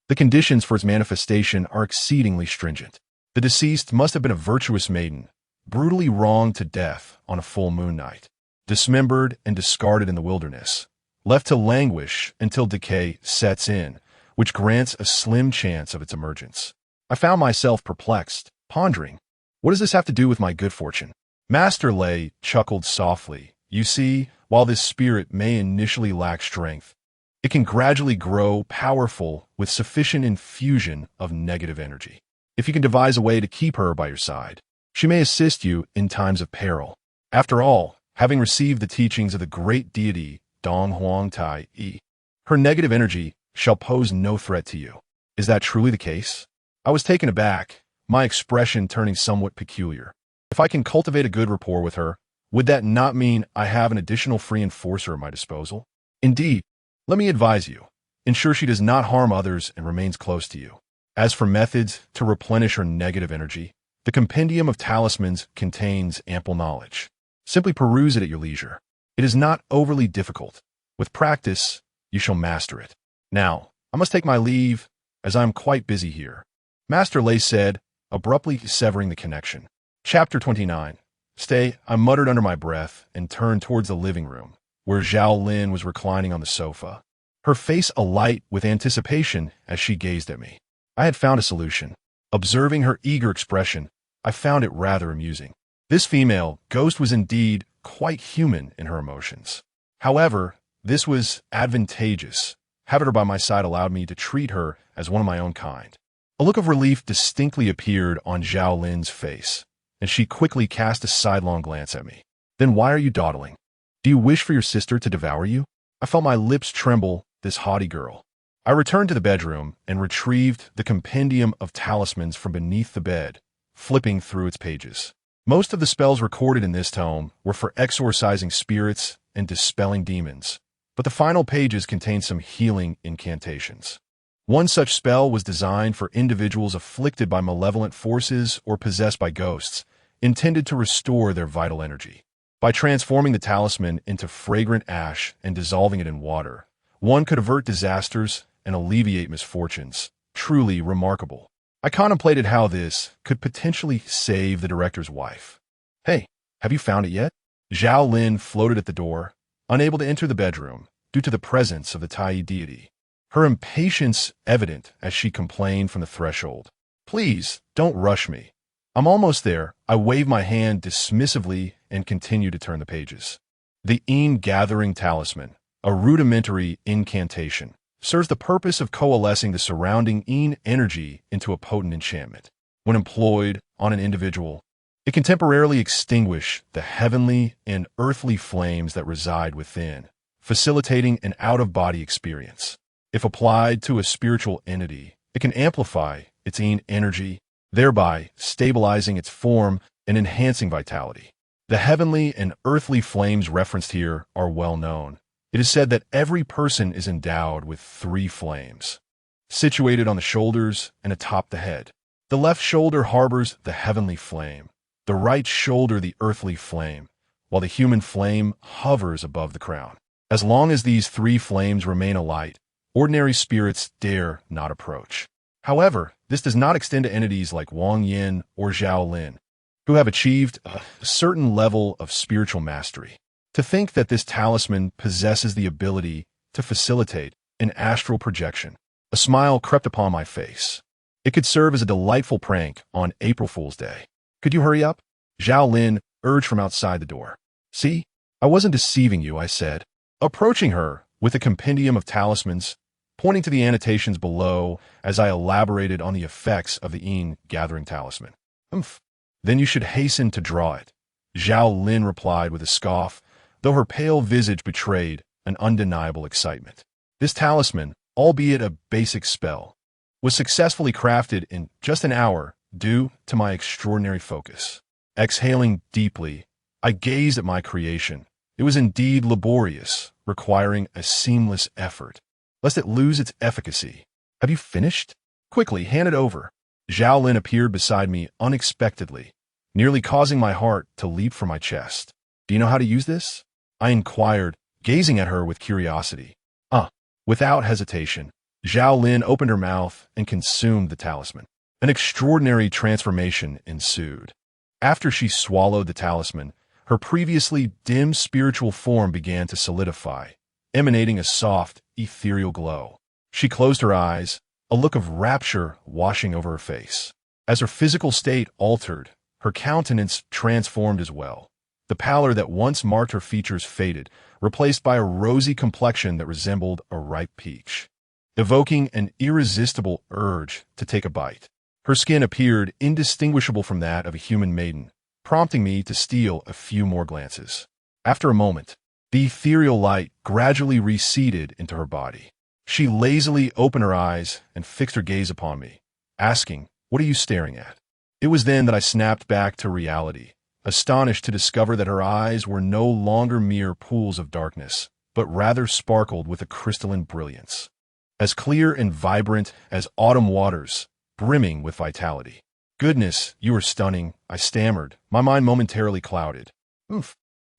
The conditions for its manifestation are exceedingly stringent. The deceased must have been a virtuous maiden, brutally wronged to death on a full moon night, dismembered and discarded in the wilderness, left to languish until decay sets in, which grants a slim chance of its emergence." I found myself perplexed, pondering, what does this have to do with my good fortune? Master Lei chuckled softly. "You see, while this spirit may initially lack strength, it can gradually grow powerful with sufficient infusion of negative energy. If you can devise a way to keep her by your side, she may assist you in times of peril. After all, having received the teachings of the great deity Dong Huang Tai Yi, her negative energy shall pose no threat to you. Is that truly the case?" I was taken aback, my expression turning somewhat peculiar. If I can cultivate a good rapport with her, would that not mean I have an additional free enforcer at my disposal? Indeed, let me advise you, ensure she does not harm others and remains close to you. As for methods to replenish her negative energy, the compendium of talismans contains ample knowledge. Simply peruse it at your leisure. It is not overly difficult. With practice, you shall master it. Now, I must take my leave, as I am quite busy here," Master Lei said, abruptly severing the connection. Chapter 29. "Stay," I muttered under my breath and turned towards the living room, where Zhao Lin was reclining on the sofa, her face alight with anticipation as she gazed at me. I had found a solution. Observing her eager expression, I found it rather amusing. This female ghost was indeed quite human in her emotions. However, this was advantageous. Having her by my side allowed me to treat her as one of my own kind. A look of relief distinctly appeared on Zhao Lin's face, and she quickly cast a sidelong glance at me. Then why are you dawdling? Do you wish for your sister to devour you? I felt my lips tremble, this haughty girl. I returned to the bedroom and retrieved the compendium of talismans from beneath the bed, flipping through its pages. Most of the spells recorded in this tome were for exorcising spirits and dispelling demons, but the final pages contained some healing incantations. One such spell was designed for individuals afflicted by malevolent forces or possessed by ghosts, intended to restore their vital energy. By transforming the talisman into fragrant ash and dissolving it in water, one could avert disasters and alleviate misfortunes. Truly remarkable. I contemplated how this could potentially save the director's wife. Hey, have you found it yet? Zhao Lin floated at the door, unable to enter the bedroom due to the presence of the Tai deity. Her impatience evident as she complained from the threshold. Please, don't rush me. I'm almost there. I waved my hand dismissively and continued to turn the pages. The Gathering Talisman, a rudimentary incantation, serves the purpose of coalescing the surrounding energy into a potent enchantment. When employed on an individual, it can temporarily extinguish the heavenly and earthly flames that reside within, facilitating an out-of-body experience. If applied to a spiritual entity, it can amplify its energy, thereby stabilizing its form and enhancing vitality. The heavenly and earthly flames referenced here are well known. It is said that every person is endowed with 3 flames, situated on the shoulders and atop the head. The left shoulder harbors the heavenly flame, the right shoulder the earthly flame, while the human flame hovers above the crown. As long as these 3 flames remain alight, ordinary spirits dare not approach. However, this does not extend to entities like Wang Yin or Zhao Lin, who have achieved a certain level of spiritual mastery. To think that this talisman possesses the ability to facilitate an astral projection. A smile crept upon my face. It could serve as a delightful prank on April Fool's Day. Could you hurry up? Zhao Lin urged from outside the door. See, I wasn't deceiving you, I said, approaching her with a compendium of talismans, pointing to the annotations below as I elaborated on the effects of the Gathering Talisman. Then you should hasten to draw it. Zhao Lin replied with a scoff, though her pale visage betrayed an undeniable excitement. This talisman, albeit a basic spell, was successfully crafted in just an hour due to my extraordinary focus. Exhaling deeply, I gazed at my creation. It was indeed laborious, requiring a seamless effort, lest it lose its efficacy. Have you finished? Quickly, hand it over. Zhao Lin appeared beside me unexpectedly, nearly causing my heart to leap from my chest. Do you know how to use this? I inquired, gazing at her with curiosity. Without hesitation, Zhao Lin opened her mouth and consumed the talisman. An extraordinary transformation ensued. After she swallowed the talisman, her previously dim spiritual form began to solidify, emanating a soft, ethereal glow. She closed her eyes, a look of rapture washing over her face. As her physical state altered, her countenance transformed as well. The pallor that once marked her features faded, replaced by a rosy complexion that resembled a ripe peach, evoking an irresistible urge to take a bite. Her skin appeared indistinguishable from that of a human maiden, prompting me to steal a few more glances. After a moment, the ethereal light gradually receded into her body. She lazily opened her eyes and fixed her gaze upon me, asking, "What are you staring at?" It was then that I snapped back to reality, astonished to discover that her eyes were no longer mere pools of darkness, but rather sparkled with a crystalline brilliance, as clear and vibrant as autumn waters, brimming with vitality. "Goodness, you are stunning," I stammered, my mind momentarily clouded.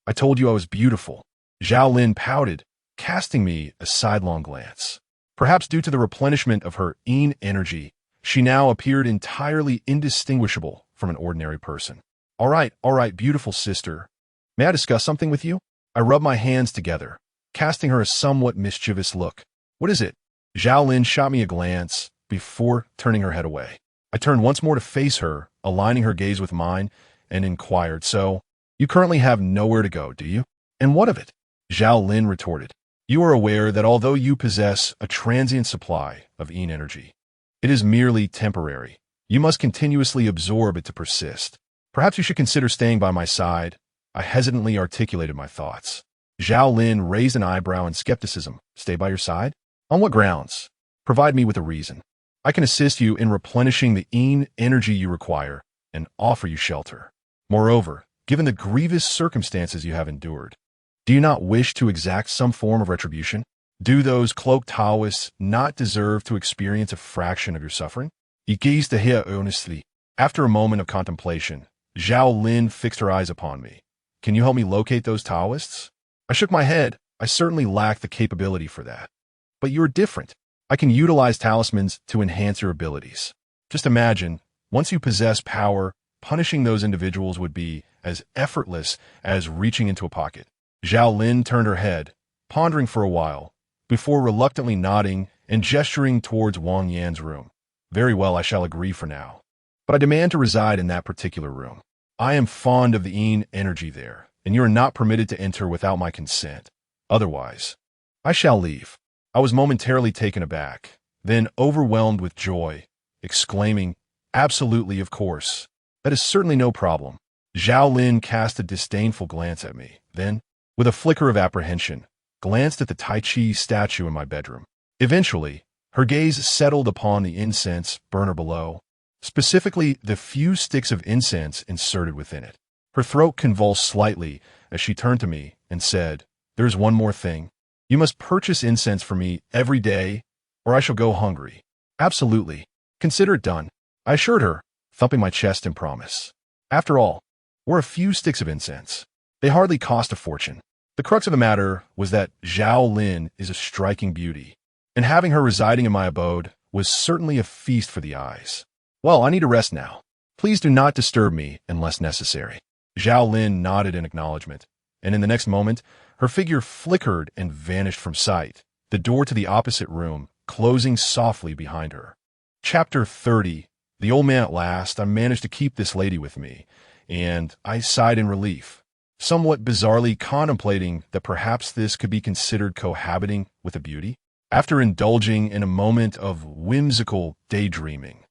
I told you I was beautiful." Zhao Lin pouted, casting me a sidelong glance. Perhaps due to the replenishment of her energy, she now appeared entirely indistinguishable from an ordinary person. All right, beautiful sister. May I discuss something with you?" I rubbed my hands together, casting her a somewhat mischievous look. "What is it?" Zhao Lin shot me a glance before turning her head away. I turned once more to face her, aligning her gaze with mine, and inquired, "So, you currently have nowhere to go, do you? And what of it?" Zhao Lin retorted, "You are aware that although you possess a transient supply of yin energy, it is merely temporary. You must continuously absorb it to persist. Perhaps you should consider staying by my side." I hesitantly articulated my thoughts. Zhao Lin raised an eyebrow in skepticism. "Stay by your side? On what grounds? Provide me with a reason. I can assist you in replenishing the yin energy you require and offer you shelter. Moreover, given the grievous circumstances you have endured, do you not wish to exact some form of retribution? Do those cloaked Taoists not deserve to experience a fraction of your suffering?" He gazed ahead earnestly. After a moment of contemplation, Zhao Lin fixed her eyes upon me. "Can you help me locate those Taoists?" I shook my head. I certainly lack the capability for that. "But you're different. I can utilize talismans to enhance your abilities. Just imagine, once you possess power, punishing those individuals would be as effortless as reaching into a pocket." Zhao Lin turned her head, pondering for a while, before reluctantly nodding and gesturing towards Wang Yan's room. "Very well, I shall agree for now. But I demand to reside in that particular room. I am fond of the yin energy there, and you are not permitted to enter without my consent. Otherwise, I shall leave." I was momentarily taken aback, then overwhelmed with joy, exclaiming, "Absolutely, of course. That is certainly no problem." Zhao Lin cast a disdainful glance at me, then, with a flicker of apprehension, glanced at the Tai Chi statue in my bedroom. Eventually, her gaze settled upon the incense burner below, specifically the few sticks of incense inserted within it. Her throat convulsed slightly as she turned to me and said, "There is one more thing. You must purchase incense for me every day, or I shall go hungry." "Absolutely. Consider it done," I assured her, thumping my chest in promise. After all, we're a few sticks of incense. They hardly cost a fortune. The crux of the matter was that Zhao Lin is a striking beauty, and having her residing in my abode was certainly a feast for the eyes. "Well, I need a rest now. Please do not disturb me unless necessary." Zhao Lin nodded in acknowledgement, and in the next moment, her figure flickered and vanished from sight, the door to the opposite room closing softly behind her. Chapter 30. The old man at last. I managed to keep this lady with me, and I sighed in relief, somewhat bizarrely contemplating that perhaps this could be considered cohabiting with a beauty. After indulging in a moment of whimsical daydreaming,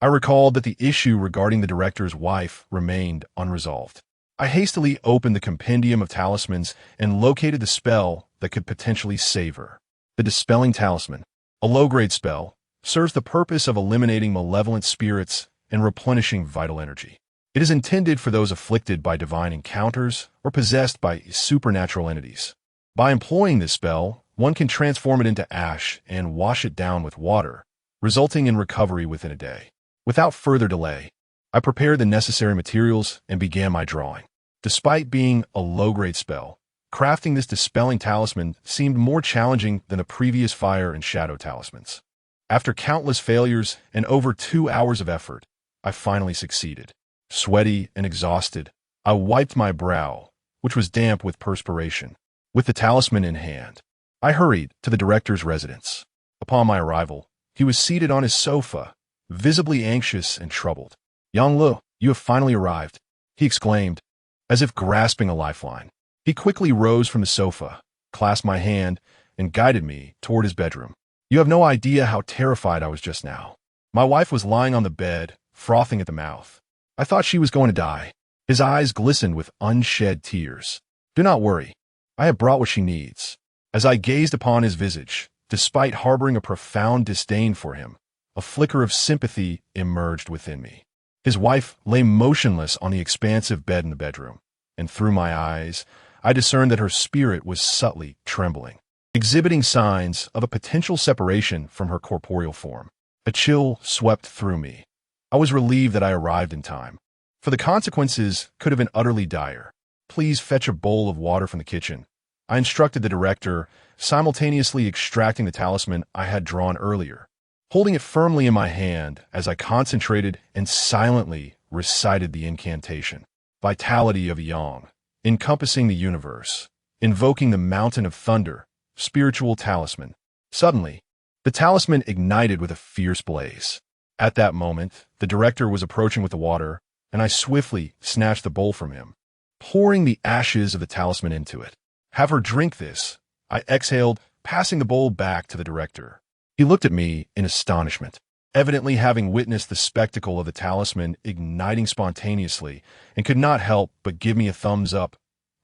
I recalled that the issue regarding the director's wife remained unresolved. I hastily opened the compendium of talismans and located the spell that could potentially save her. The Dispelling Talisman, a low-grade spell, serves the purpose of eliminating malevolent spirits and replenishing vital energy. It is intended for those afflicted by divine encounters or possessed by supernatural entities. By employing this spell, one can transform it into ash and wash it down with water, resulting in recovery within a day. Without further delay, I prepared the necessary materials and began my drawing. Despite being a low-grade spell, crafting this dispelling talisman seemed more challenging than the previous fire and shadow talismans. After countless failures and over 2 hours of effort, I finally succeeded. Sweaty and exhausted, I wiped my brow, which was damp with perspiration. With the talisman in hand, I hurried to the director's residence. Upon my arrival, he was seated on his sofa, visibly anxious and troubled. "Yang Lu, you have finally arrived," he exclaimed, as if grasping a lifeline. He quickly rose from the sofa, clasped my hand, and guided me toward his bedroom. "You have no idea how terrified I was just now. My wife was lying on the bed, frothing at the mouth. I thought she was going to die." His eyes glistened with unshed tears. "Do not worry. I have brought what she needs." As I gazed upon his visage, despite harboring a profound disdain for him, a flicker of sympathy emerged within me. His wife lay motionless on the expansive bed in the bedroom, and through my eyes, I discerned that her spirit was subtly trembling, exhibiting signs of a potential separation from her corporeal form. A chill swept through me. I was relieved that I arrived in time, for the consequences could have been utterly dire. "Please fetch a bowl of water from the kitchen," I instructed the director, simultaneously extracting the talisman I had drawn earlier. Holding it firmly in my hand as I concentrated and silently recited the incantation. Vitality of Yang, encompassing the universe, invoking the mountain of thunder, spiritual talisman. Suddenly, the talisman ignited with a fierce blaze. At that moment, the director was approaching with the water, and I swiftly snatched the bowl from him, pouring the ashes of the talisman into it. "Have her drink this," I exhaled, passing the bowl back to the director. He looked at me in astonishment, evidently having witnessed the spectacle of the talisman igniting spontaneously, and could not help but give me a thumbs up.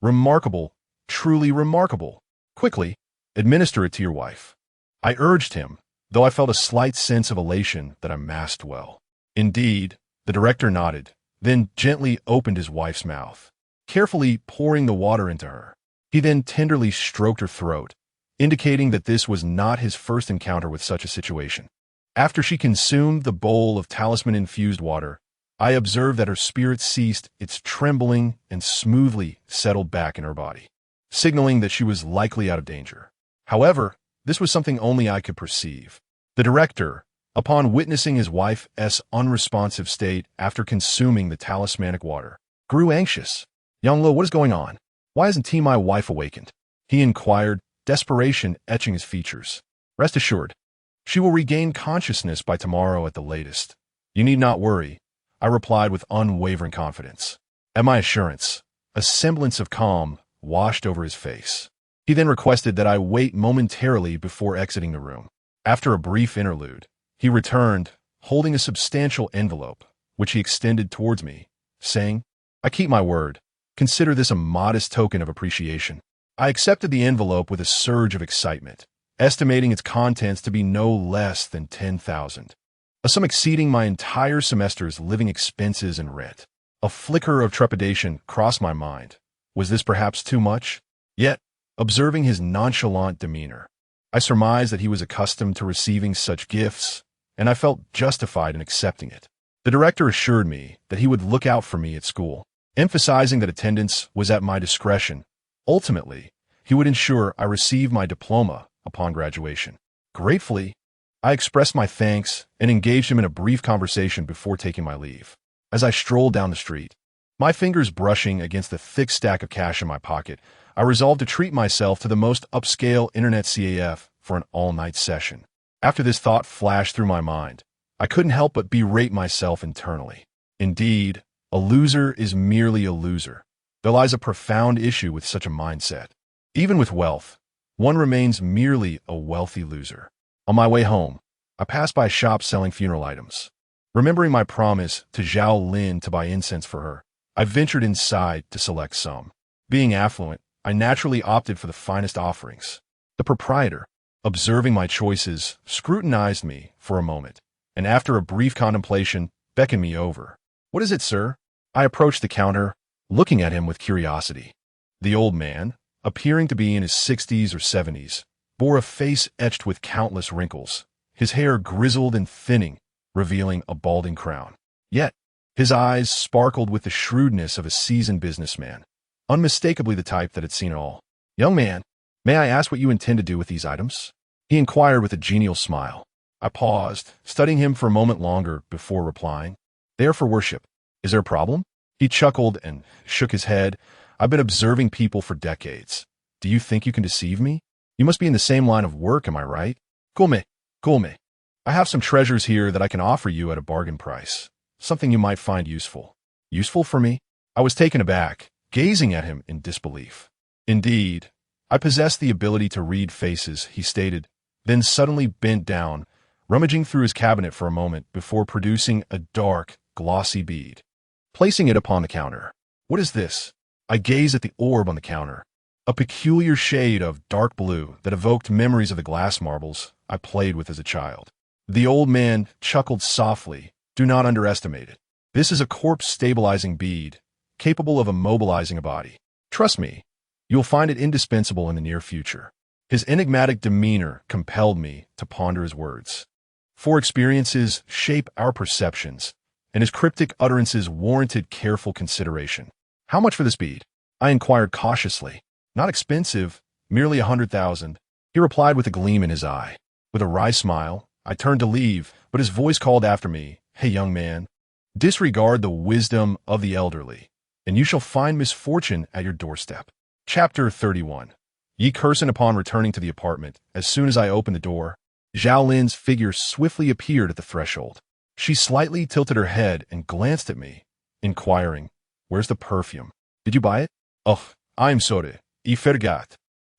"Remarkable, truly remarkable. Quickly, administer it to your wife," I urged him, though I felt a slight sense of elation that I masked well. "Indeed," the director nodded, then gently opened his wife's mouth, carefully pouring the water into her. He then tenderly stroked her throat, indicating that this was not his first encounter with such a situation. After she consumed the bowl of talisman-infused water, I observed that her spirit ceased its trembling and smoothly settled back in her body, signaling that she was likely out of danger. However, this was something only I could perceive. The director, upon witnessing his wife's unresponsive state after consuming the talismanic water, grew anxious. "Young Lo, what is going on? Why hasn't my wife awakened?" he inquired, desperation etching his features. "Rest assured, she will regain consciousness by tomorrow at the latest. You need not worry," I replied with unwavering confidence. At my assurance, a semblance of calm washed over his face. He then requested that I wait momentarily before exiting the room. After a brief interlude, he returned, holding a substantial envelope, which he extended towards me, saying, "I keep my word. Consider this a modest token of appreciation." I accepted the envelope with a surge of excitement, estimating its contents to be no less than 10,000, a sum exceeding my entire semester's living expenses and rent. A flicker of trepidation crossed my mind. Was this perhaps too much? Yet, observing his nonchalant demeanor, I surmised that he was accustomed to receiving such gifts, and I felt justified in accepting it. The director assured me that he would look out for me at school, emphasizing that attendance was at my discretion. Ultimately, he would ensure I received my diploma upon graduation. Gratefully, I expressed my thanks and engaged him in a brief conversation before taking my leave. As I strolled down the street, my fingers brushing against the thick stack of cash in my pocket, I resolved to treat myself to the most upscale internet CAF for an all-night session. After this thought flashed through my mind, I couldn't help but berate myself internally. Indeed, a loser is merely a loser. There lies a profound issue with such a mindset. Even with wealth, one remains merely a wealthy loser. On my way home, I passed by a shop selling funeral items. Remembering my promise to Zhao Lin to buy incense for her, I ventured inside to select some. Being affluent, I naturally opted for the finest offerings. The proprietor, observing my choices, scrutinized me for a moment, and after a brief contemplation, beckoned me over. "What is it, sir?" I approached the counter, looking at him with curiosity. The old man, appearing to be in his 60s or 70s, bore a face etched with countless wrinkles, his hair grizzled and thinning, revealing a balding crown. Yet, his eyes sparkled with the shrewdness of a seasoned businessman, unmistakably the type that had seen it all. "Young man, may I ask what you intend to do with these items?" he inquired with a genial smile. I paused, studying him for a moment longer before replying. "They are for worship. Is there a problem?" He chuckled and shook his head. "I've been observing people for decades. Do you think you can deceive me? You must be in the same line of work, am I right? Come, come. I have some treasures here that I can offer you at a bargain price. Something you might find useful." "Useful for me?" I was taken aback, gazing at him in disbelief. "Indeed, I possess the ability to read faces," he stated, then suddenly bent down, rummaging through his cabinet for a moment before producing a dark, glossy bead, placing it upon the counter. "What is this?" I gazed at the orb on the counter, a peculiar shade of dark blue that evoked memories of the glass marbles I played with as a child. The old man chuckled softly. "Do not underestimate it. This is a corpse-stabilizing bead, capable of immobilizing a body. Trust me, you'll find it indispensable in the near future." His enigmatic demeanor compelled me to ponder his words. For experiences shape our perceptions, and his cryptic utterances warranted careful consideration. "How much for this bead?" I inquired cautiously. "Not expensive, merely 100,000. He replied with a gleam in his eye. With a wry smile, I turned to leave, but his voice called after me, "Hey, young man, disregard the wisdom of the elderly, and you shall find misfortune at your doorstep." Chapter 31. Ye cursing. Upon returning to the apartment, as soon as I opened the door, Zhao Lin's figure swiftly appeared at the threshold. She slightly tilted her head and glanced at me, inquiring, "Where's the perfume? Did you buy it?" "Oh, I'm sorry. I forgot,"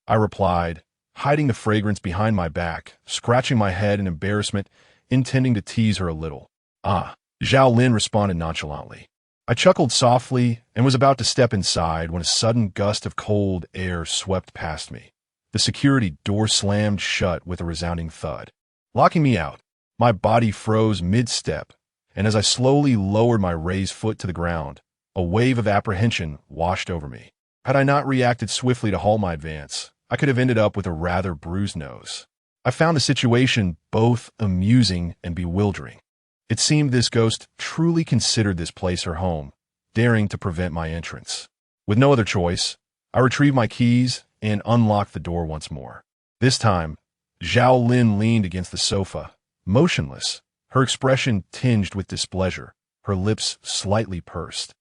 I replied, hiding the fragrance behind my back, scratching my head in embarrassment, intending to tease her a little. "Ah," Zhao Lin responded nonchalantly. I chuckled softly and was about to step inside when a sudden gust of cold air swept past me. The security door slammed shut with a resounding thud, locking me out. My body froze mid-step, and as I slowly lowered my raised foot to the ground, a wave of apprehension washed over me. Had I not reacted swiftly to halt my advance, I could have ended up with a rather bruised nose. I found the situation both amusing and bewildering. It seemed this ghost truly considered this place her home, daring to prevent my entrance. With no other choice, I retrieved my keys and unlocked the door once more. This time, Zhao Lin leaned against the sofa, motionless, her expression tinged with displeasure, her lips slightly pursed,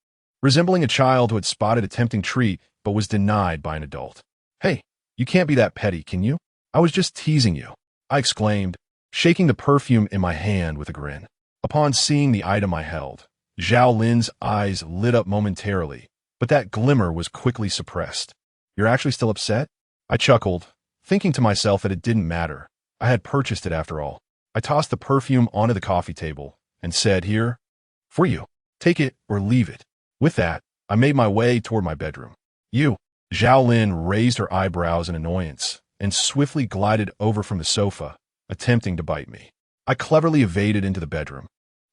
resembling a child who had spotted a tempting treat but was denied by an adult. "Hey, you can't be that petty, can you? I was just teasing you," I exclaimed, shaking the perfume in my hand with a grin. Upon seeing the item I held, Zhao Lin's eyes lit up momentarily, but that glimmer was quickly suppressed. "You're actually still upset?" I chuckled, thinking to myself that it didn't matter. I had purchased it after all. I tossed the perfume onto the coffee table and said, "Here, for you. Take it or leave it." With that, I made my way toward my bedroom. "You." Zhao Lin raised her eyebrows in annoyance and swiftly glided over from the sofa, attempting to bite me. I cleverly evaded into the bedroom,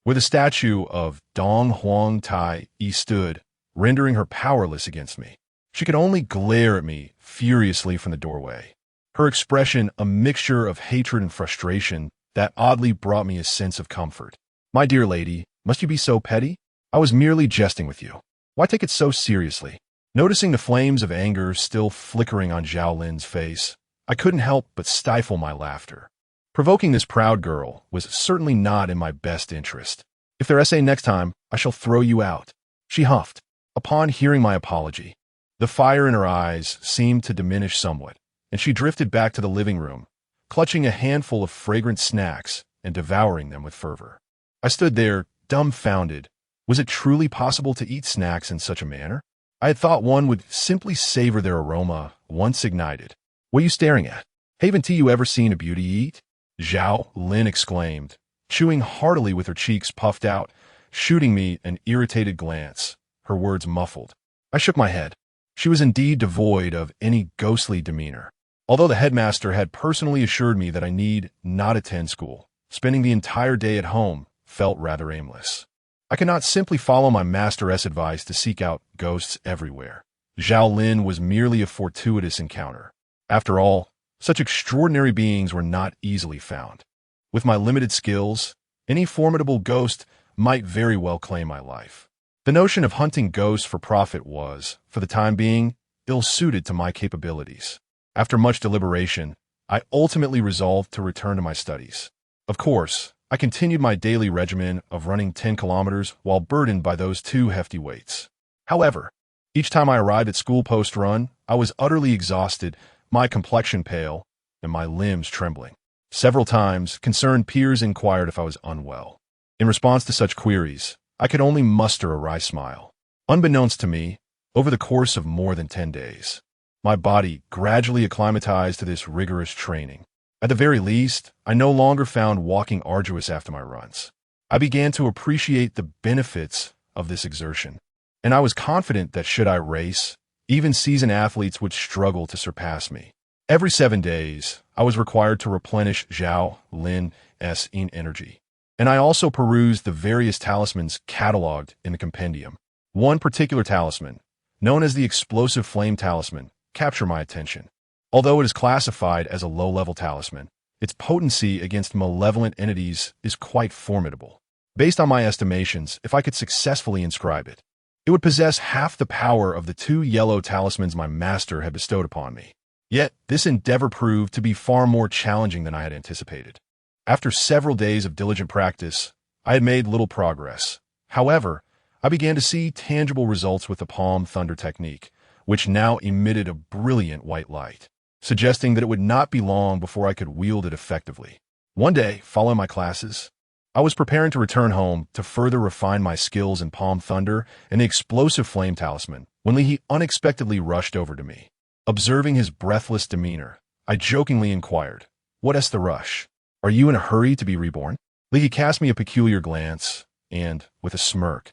where the statue of Dong Huang Tai stood, rendering her powerless against me. She could only glare at me furiously from the doorway, her expression a mixture of hatred and frustration that oddly brought me a sense of comfort. "My dear lady, must you be so petty? I was merely jesting with you. Why take it so seriously?" Noticing the flames of anger still flickering on Zhao Lin's face, I couldn't help but stifle my laughter. Provoking this proud girl was certainly not in my best interest. "If there essay next time, I shall throw you out," she huffed. Upon hearing my apology, the fire in her eyes seemed to diminish somewhat, and she drifted back to the living room, clutching a handful of fragrant snacks and devouring them with fervor. I stood there, dumbfounded. Was it truly possible to eat snacks in such a manner? I had thought one would simply savor their aroma once ignited. "What are you staring at? Haven't you ever seen a beauty eat?" Zhao Lin exclaimed, chewing heartily with her cheeks puffed out, shooting me an irritated glance, her words muffled. I shook my head. She was indeed devoid of any ghostly demeanor. Although the headmaster had personally assured me that I need not attend school, spending the entire day at home felt rather aimless. I could not simply follow my master's advice to seek out ghosts everywhere. Zhao Lin was merely a fortuitous encounter. After all, such extraordinary beings were not easily found. With my limited skills, any formidable ghost might very well claim my life. The notion of hunting ghosts for profit was, for the time being, ill-suited to my capabilities. After much deliberation, I ultimately resolved to return to my studies. Of course, I continued my daily regimen of running 10 kilometers while burdened by those 2 hefty weights. However, each time I arrived at school post-run, I was utterly exhausted, my complexion pale, and my limbs trembling. Several times, concerned peers inquired if I was unwell. In response to such queries, I could only muster a wry smile. Unbeknownst to me, over the course of more than 10 days, my body gradually acclimatized to this rigorous training. At the very least, I no longer found walking arduous after my runs. I began to appreciate the benefits of this exertion, and I was confident that should I race, even seasoned athletes would struggle to surpass me. Every 7 days, I was required to replenish Zhao Lin's energy, and I also perused the various talismans cataloged in the compendium. One particular talisman, known as the Explosive Flame Talisman, captured my attention. Although it is classified as a low-level talisman, its potency against malevolent entities is quite formidable. Based on my estimations, if I could successfully inscribe it, it would possess half the power of the 2 yellow talismans my master had bestowed upon me. Yet, this endeavor proved to be far more challenging than I had anticipated. After several days of diligent practice, I had made little progress. However, I began to see tangible results with the palm thunder technique, which now emitted a brilliant white light, suggesting that it would not be long before I could wield it effectively. One day, following my classes, I was preparing to return home to further refine my skills in Palm Thunder and the explosive flame talisman when Lee unexpectedly rushed over to me. Observing his breathless demeanor, I jokingly inquired, "What is the rush? Are you in a hurry to be reborn?" Lee cast me a peculiar glance and, with a smirk,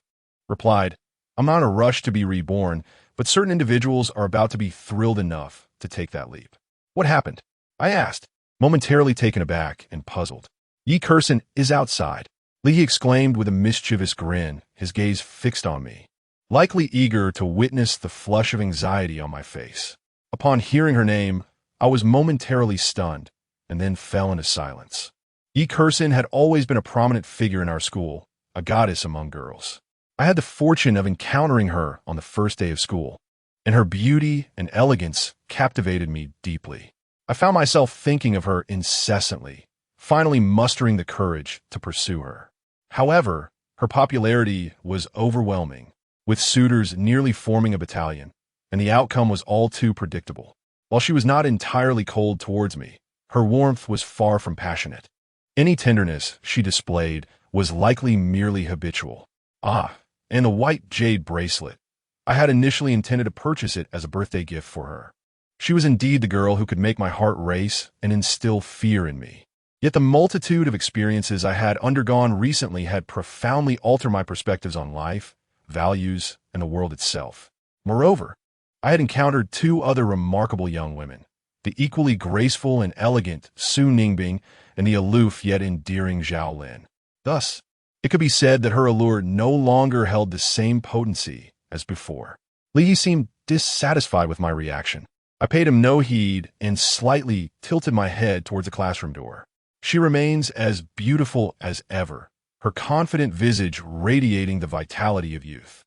replied, "I'm not in a rush to be reborn, but certain individuals are about to be thrilled enough to take that leap." "What happened?" I asked, momentarily taken aback and puzzled. "Yi Kursin is outside," Lee exclaimed with a mischievous grin, his gaze fixed on me, likely eager to witness the flush of anxiety on my face. Upon hearing her name, I was momentarily stunned and then fell into silence. Yi Kursin had always been a prominent figure in our school, a goddess among girls. I had the fortune of encountering her on the first day of school, and her beauty and elegance captivated me deeply. I found myself thinking of her incessantly, finally mustering the courage to pursue her. However, her popularity was overwhelming, with suitors nearly forming a battalion, and the outcome was all too predictable. While she was not entirely cold towards me, her warmth was far from passionate. Any tenderness she displayed was likely merely habitual. And the white jade bracelet. I had initially intended to purchase it as a birthday gift for her. She was indeed the girl who could make my heart race and instill fear in me. Yet the multitude of experiences I had undergone recently had profoundly altered my perspectives on life, values, and the world itself. Moreover, I had encountered two other remarkable young women, the equally graceful and elegant Su Ningbing and the aloof yet endearing Zhao Lin. Thus, it could be said that her allure no longer held the same potency as before. Lee seemed dissatisfied with my reaction. I paid him no heed and slightly tilted my head towards the classroom door. She remains as beautiful as ever, her confident visage radiating the vitality of youth.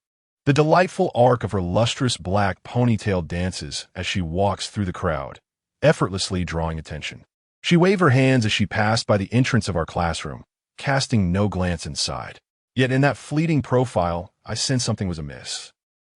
The delightful arc of her lustrous black ponytail dances as she walks through the crowd, effortlessly drawing attention. She waved her hands as she passed by the entrance of our classroom, casting no glance inside. Yet in that fleeting profile, I sensed something was amiss.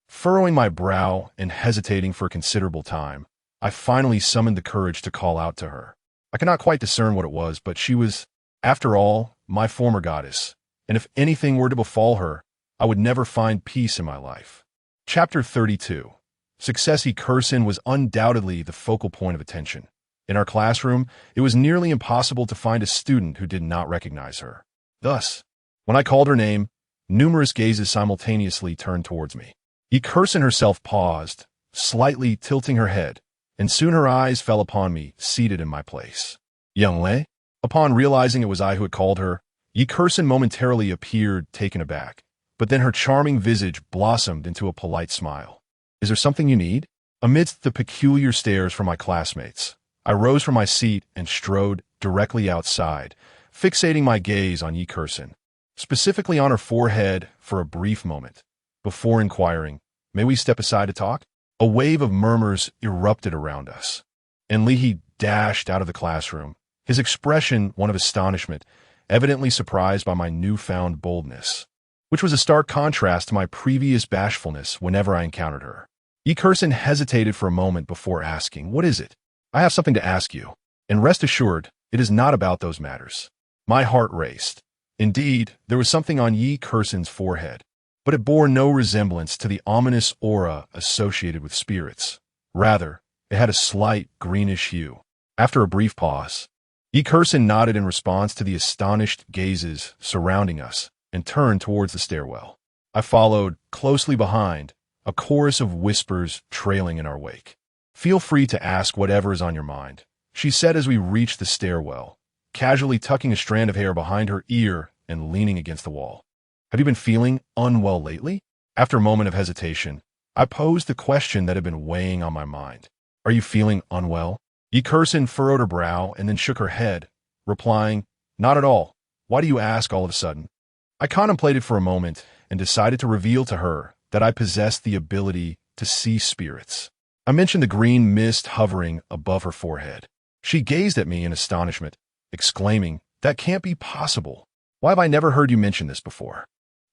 Furrowing my brow and hesitating for a considerable time, I finally summoned the courage to call out to her. I could not quite discern what it was, but she was, after all, my former goddess, and if anything were to befall her, I would never find peace in my life. Chapter 32. Success. Yi Kursin was undoubtedly the focal point of attention. In our classroom, it was nearly impossible to find a student who did not recognize her. Thus, when I called her name, numerous gazes simultaneously turned towards me. Yi Kursin herself paused, slightly tilting her head, and soon her eyes fell upon me, seated in my place. "Young Lei?" Upon realizing it was I who had called her, Yi Kursin momentarily appeared taken aback, but then her charming visage blossomed into a polite smile. "Is there something you need?" Amidst the peculiar stares from my classmates, I rose from my seat and strode directly outside, fixating my gaze on Yi Kursin, specifically on her forehead for a brief moment, before inquiring, "May we step aside to talk?" A wave of murmurs erupted around us, and Lee dashed out of the classroom, his expression one of astonishment, evidently surprised by my newfound boldness, which was a stark contrast to my previous bashfulness whenever I encountered her. Yi Kursin hesitated for a moment before asking, "What is it?" "I have something to ask you, and rest assured, it is not about those matters." My heart raced. Indeed, there was something on Yi Kursin's forehead, but it bore no resemblance to the ominous aura associated with spirits. Rather, it had a slight greenish hue. After a brief pause, Yi Kursin nodded in response to the astonished gazes surrounding us and turned towards the stairwell. I followed, closely behind, a chorus of whispers trailing in our wake. "Feel free to ask whatever is on your mind," she said as we reached the stairwell, casually tucking a strand of hair behind her ear and leaning against the wall. "Have you been feeling unwell lately?" After a moment of hesitation, I posed the question that had been weighing on my mind. "Are you feeling unwell?" Yi Kursin furrowed her brow and then shook her head, replying, "Not at all. Why do you ask all of a sudden?" I contemplated for a moment and decided to reveal to her that I possessed the ability to see spirits. I mentioned the green mist hovering above her forehead. She gazed at me in astonishment, exclaiming, "That can't be possible. Why have I never heard you mention this before?"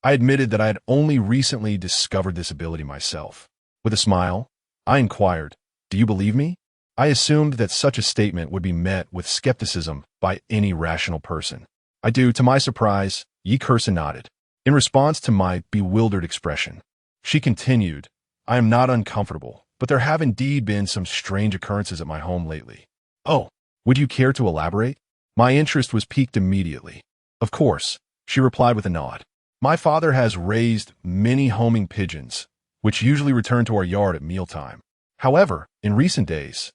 I admitted that I had only recently discovered this ability myself. With a smile, I inquired, "Do you believe me?" I assumed that such a statement would be met with skepticism by any rational person. I do. To my surprise, Yi Kursen nodded. In response to my bewildered expression, she continued, I am not uncomfortable, but there have indeed been some strange occurrences at my home lately. Oh, would you care to elaborate? My interest was piqued immediately. Of course, she replied with a nod. My father has raised many homing pigeons, which usually return to our yard at mealtime. However, in recent days,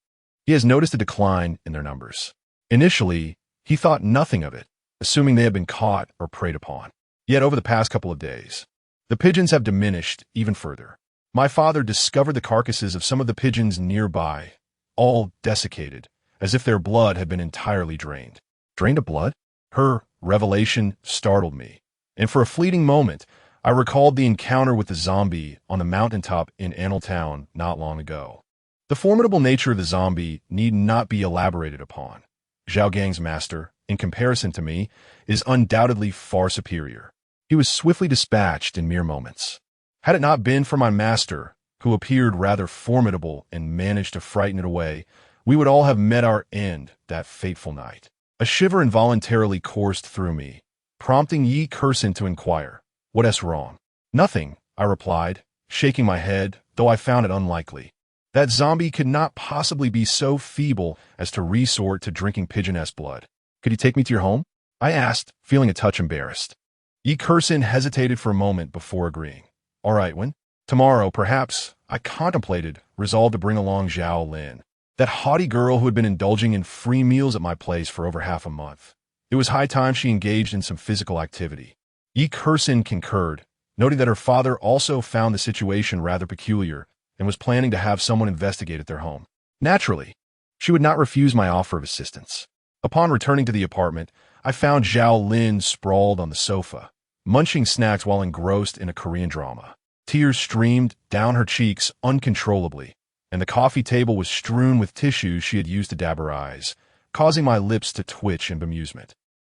he has noticed a decline in their numbers. Initially, he thought nothing of it, assuming they had been caught or preyed upon. Yet over the past couple of days, the pigeons have diminished even further. My father discovered the carcasses of some of the pigeons nearby, all desiccated, as if their blood had been entirely drained. Drained of blood? Her revelation startled me, and for a fleeting moment, I recalled the encounter with the zombie on the mountaintop in Anneltown not long ago. The formidable nature of the zombie need not be elaborated upon. Zhao Gang's master, in comparison to me, is undoubtedly far superior. He was swiftly dispatched in mere moments. Had it not been for my master, who appeared rather formidable and managed to frighten it away, we would all have met our end that fateful night. A shiver involuntarily coursed through me, prompting Yi Kursen to inquire, "What's wrong?" "Nothing," I replied, shaking my head, though I found it unlikely. That zombie could not possibly be so feeble as to resort to drinking pigeon-esque blood. "Could you take me to your home?" I asked, feeling a touch embarrassed. Yi Kursen hesitated for a moment before agreeing. "All right, when?" "Tomorrow, perhaps." I contemplated, resolved to bring along Zhao Lin, that haughty girl who had been indulging in free meals at my place for over half a month. It was high time she engaged in some physical activity. Yi Kursen concurred, noting that her father also found the situation rather peculiar and was planning to have someone investigate at their home. Naturally, she would not refuse my offer of assistance. Upon returning to the apartment, I found Zhao Lin sprawled on the sofa, munching snacks while engrossed in a Korean drama. Tears streamed down her cheeks uncontrollably, and the coffee table was strewn with tissues she had used to dab her eyes, causing my lips to twitch in bemusement.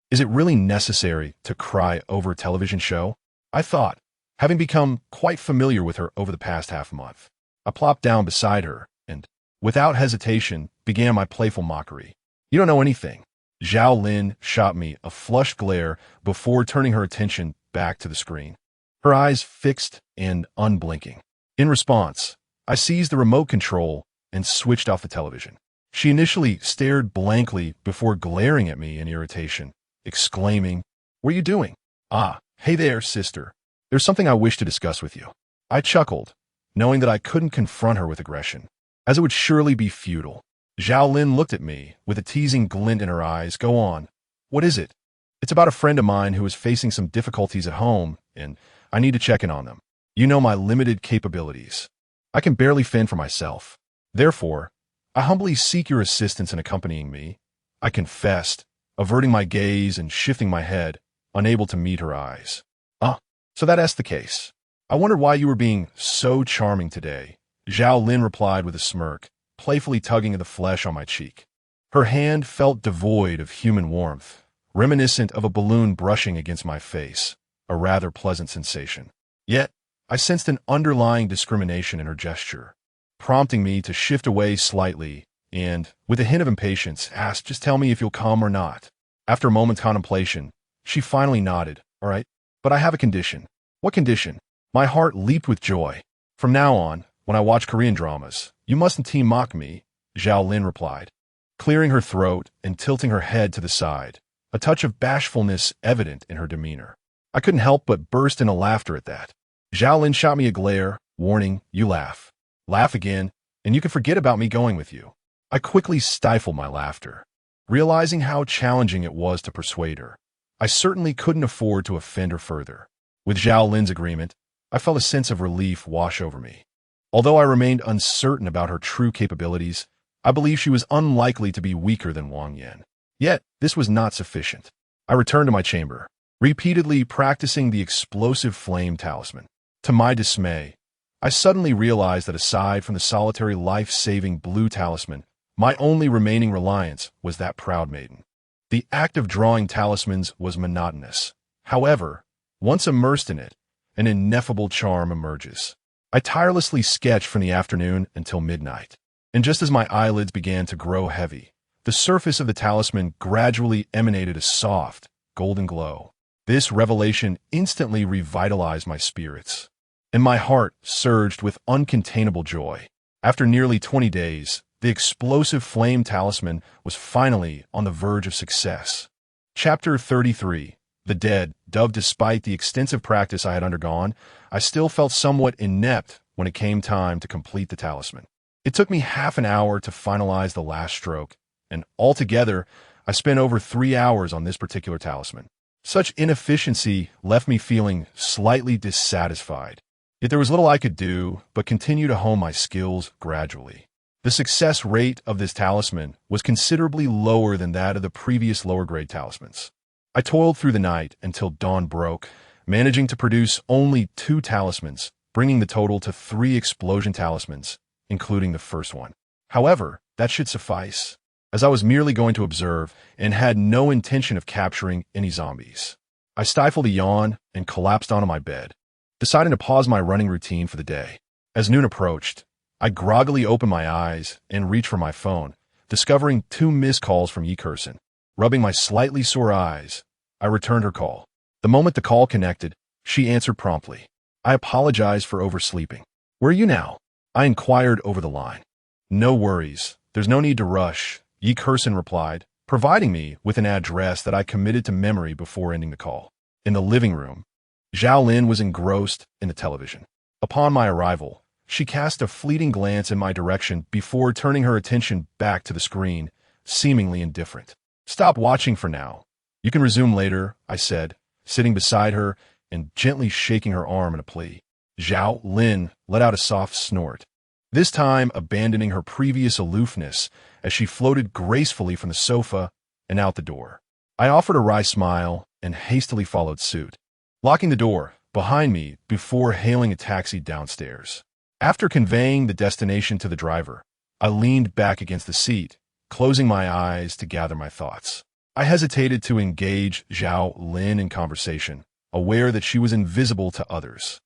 Is it really necessary to cry over a television show? I thought, having become quite familiar with her over the past half-month. I plopped down beside her and, without hesitation, began my playful mockery. "You don't know anything." Zhao Lin shot me a flushed glare before turning her attention back to the screen, her eyes fixed and unblinking. In response, I seized the remote control and switched off the television. She initially stared blankly before glaring at me in irritation, exclaiming, "What are you doing?" "Ah, hey there, sister. There's something I wish to discuss with you." I chuckled, knowing that I couldn't confront her with aggression, as it would surely be futile. Zhao Lin looked at me with a teasing glint in her eyes. "Go on. What is it?" "It's about a friend of mine who is facing some difficulties at home, and I need to check in on them. You know my limited capabilities. I can barely fend for myself. Therefore, I humbly seek your assistance in accompanying me," I confessed, averting my gaze and shifting my head, unable to meet her eyes. "Ah, so that's the case. I wondered why you were being so charming today," Zhao Lin replied with a smirk, playfully tugging at the flesh on my cheek. Her hand felt devoid of human warmth, reminiscent of a balloon brushing against my face, a rather pleasant sensation. Yet, I sensed an underlying discrimination in her gesture, prompting me to shift away slightly and, with a hint of impatience, asked, "Just tell me if you'll come or not." After a moment's contemplation, she finally nodded. "All right, but I have a condition." "What condition?" My heart leaped with joy. "From now on, when I watch Korean dramas, you mustn't team mock me," Zhao Lin replied, clearing her throat and tilting her head to the side, a touch of bashfulness evident in her demeanor. I couldn't help but burst into laughter at that. Zhao Lin shot me a glare, warning, "You laugh. Laugh again, and you can forget about me going with you." I quickly stifled my laughter, realizing how challenging it was to persuade her. I certainly couldn't afford to offend her further. With Zhao Lin's agreement, I felt a sense of relief wash over me. Although I remained uncertain about her true capabilities, I believed she was unlikely to be weaker than Wang Yan. Yet, this was not sufficient. I returned to my chamber, repeatedly practicing the explosive flame talisman. To my dismay, I suddenly realized that aside from the solitary life-saving blue talisman, my only remaining reliance was that proud maiden. The act of drawing talismans was monotonous. However, once immersed in it, an ineffable charm emerges. I tirelessly sketched from the afternoon until midnight, and just as my eyelids began to grow heavy, the surface of the talisman gradually emanated a soft, golden glow. This revelation instantly revitalized my spirits, and my heart surged with uncontainable joy. After nearly 20 days, the explosive flame talisman was finally on the verge of success. Chapter 33. The Dead. Despite the extensive practice I had undergone, I still felt somewhat inept when it came time to complete the talisman. It took me half an hour to finalize the last stroke, and altogether, I spent over 3 hours on this particular talisman. Such inefficiency left me feeling slightly dissatisfied. Yet there was little I could do but continue to hone my skills gradually. The success rate of this talisman was considerably lower than that of the previous lower-grade talismans. I toiled through the night until dawn broke, managing to produce only 2 talismans, bringing the total to 3 explosion talismans, including the first one. However, that should suffice, as I was merely going to observe and had no intention of capturing any zombies. I stifled a yawn and collapsed onto my bed, deciding to pause my running routine for the day. As noon approached, I groggily opened my eyes and reached for my phone, discovering 2 missed calls from Eerie. Rubbing my slightly sore eyes, I returned her call. The moment the call connected, she answered promptly. I apologized for oversleeping. Where are you now? I inquired over the line. No worries. There's no need to rush, Eerie replied, providing me with an address that I committed to memory before ending the call. In the living room, Zhao Lin was engrossed in the television. Upon my arrival, she cast a fleeting glance in my direction before turning her attention back to the screen, seemingly indifferent. Stop watching for now. You can resume later, I said, sitting beside her and gently shaking her arm in a plea. Zhao Lin let out a soft snort, this time abandoning her previous aloofness as she floated gracefully from the sofa and out the door. I offered a wry smile and hastily followed suit, locking the door behind me before hailing a taxi downstairs. After conveying the destination to the driver, I leaned back against the seat, closing my eyes to gather my thoughts. I hesitated to engage Zhao Lin in conversation, aware that she was invisible to others,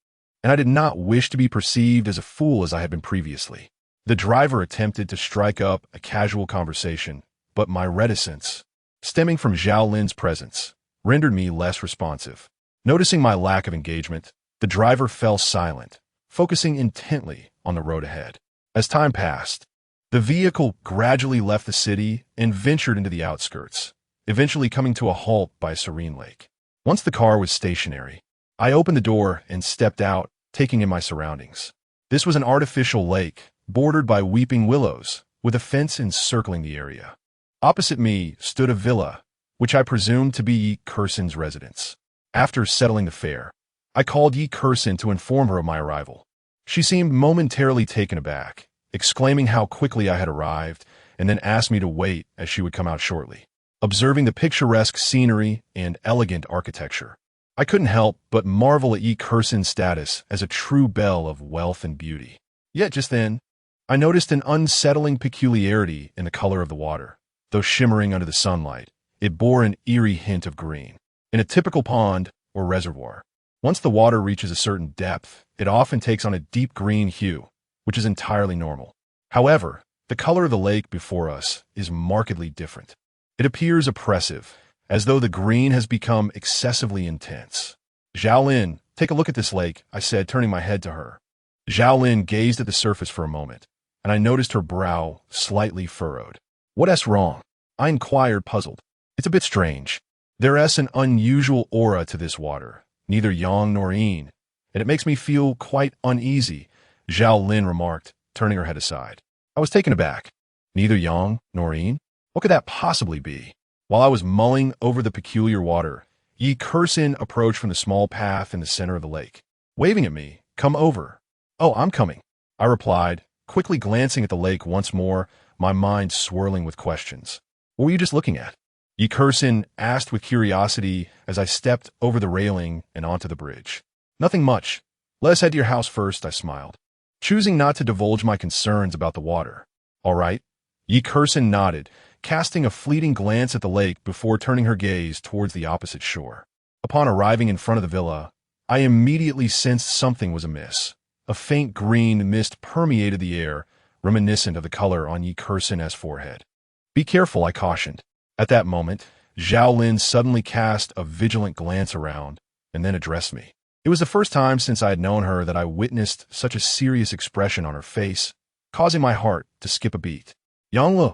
and I did not wish to be perceived as a fool as I had been previously. The driver attempted to strike up a casual conversation, but my reticence, stemming from Zhao Lin's presence, rendered me less responsive. Noticing my lack of engagement, the driver fell silent, focusing intently on the road ahead. As time passed, the vehicle gradually left the city and ventured into the outskirts, eventually coming to a halt by a serene lake. Once the car was stationary, I opened the door and stepped out, taking in my surroundings. This was an artificial lake, bordered by weeping willows, with a fence encircling the area. Opposite me stood a villa, which I presumed to be Eerie's residence. After settling the fare, I called Eerie to inform her of my arrival. She seemed momentarily taken aback, exclaiming how quickly I had arrived, and then asked me to wait as she would come out shortly. Observing the picturesque scenery and elegant architecture, I couldn't help but marvel at Eerie's status as a true belle of wealth and beauty. Yet just then, I noticed an unsettling peculiarity in the color of the water. Though shimmering under the sunlight, it bore an eerie hint of green. In a typical pond or reservoir, once the water reaches a certain depth, it often takes on a deep green hue, which is entirely normal. However, the color of the lake before us is markedly different. It appears oppressive, as though the green has become excessively intense. Zhao Lin, take a look at this lake, I said, turning my head to her. Zhao Lin gazed at the surface for a moment, and I noticed her brow slightly furrowed. What's wrong? I inquired, puzzled. It's a bit strange. There's an unusual aura to this water, neither yang nor yin, and it makes me feel quite uneasy, Zhao Lin remarked, turning her head aside. I was taken aback. Neither yang nor yin? What could that possibly be? While I was mulling over the peculiar water, Eerie approached from the small path in the center of the lake, waving at me. Come over. Oh, I'm coming, I replied, quickly glancing at the lake once more, my mind swirling with questions. What were you just looking at? Eerie asked with curiosity as I stepped over the railing and onto the bridge. Nothing much. Let us head to your house first, I smiled, choosing not to divulge my concerns about the water. All right. Eerie nodded, casting a fleeting glance at the lake before turning her gaze towards the opposite shore. Upon arriving in front of the villa, I immediately sensed something was amiss. A faint green mist permeated the air, reminiscent of the color on Eerie's forehead. Be careful, I cautioned. At that moment, Zhao Lin suddenly cast a vigilant glance around and then addressed me. It was the first time since I had known her that I witnessed such a serious expression on her face, causing my heart to skip a beat. Yanglu,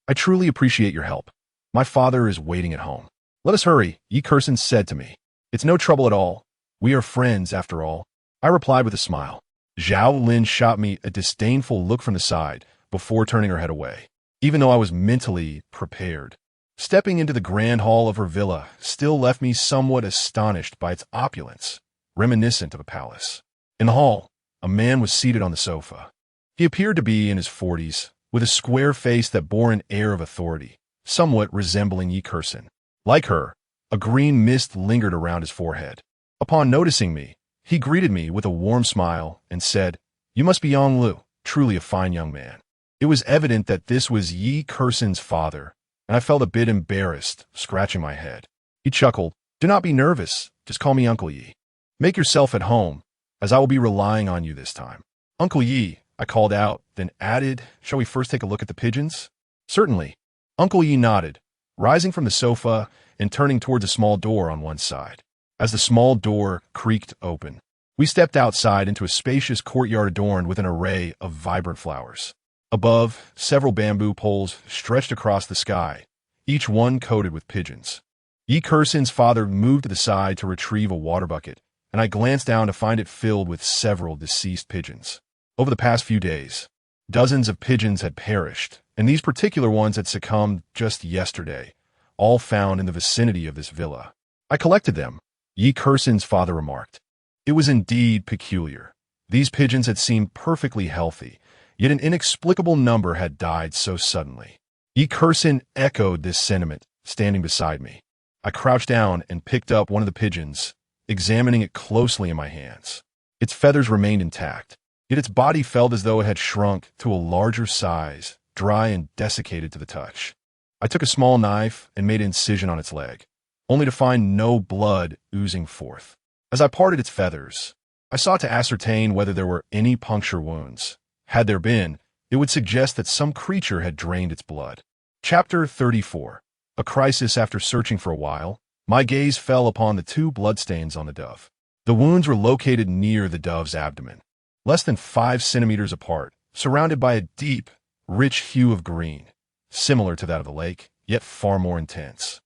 I truly appreciate your help. My father is waiting at home. Let us hurry, Yi Kursen said to me. It's no trouble at all. We are friends, after all. I replied with a smile. Zhao Lin shot me a disdainful look from the side before turning her head away, even though I was mentally prepared. Stepping into the grand hall of her villa still left me somewhat astonished by its opulence, reminiscent of a palace. In the hall, a man was seated on the sofa. He appeared to be in his 40s, with a square face that bore an air of authority, somewhat resembling Yi Kursen. Like her, a green mist lingered around his forehead. Upon noticing me, he greeted me with a warm smile and said, "You must be Yanglu, truly a fine young man." It was evident that this was Yi Kursen's father, and I felt a bit embarrassed, scratching my head. He chuckled, "Do not be nervous, just call me Uncle Yi. Make yourself at home, as I will be relying on you this time." "Uncle Yi," I called out, then added, "Shall we first take a look at the pigeons?" "Certainly." Uncle Yi nodded, rising from the sofa and turning towards a small door on one side. As the small door creaked open, we stepped outside into a spacious courtyard adorned with an array of vibrant flowers. Above, several bamboo poles stretched across the sky, each one coated with pigeons. Yi Kursen's father moved to the side to retrieve a water bucket, and I glanced down to find it filled with several deceased pigeons. Over the past few days, dozens of pigeons had perished, and these particular ones had succumbed just yesterday, all found in the vicinity of this villa. "I collected them," Yi Kursen's father remarked. It was indeed peculiar. These pigeons had seemed perfectly healthy, yet an inexplicable number had died so suddenly. Yi Kursen echoed this sentiment, standing beside me. I crouched down and picked up one of the pigeons, examining it closely in my hands. Its feathers remained intact, yet its body felt as though it had shrunk to a larger size, dry and desiccated to the touch. I took a small knife and made an incision on its leg, only to find no blood oozing forth. As I parted its feathers, I sought to ascertain whether there were any puncture wounds. Had there been, it would suggest that some creature had drained its blood. Chapter 34. A crisis. After searching for a while, my gaze fell upon the 2 bloodstains on the dove. The wounds were located near the dove's abdomen, less than 5 centimeters apart, surrounded by a deep, rich hue of green, similar to that of the lake, yet far more intense.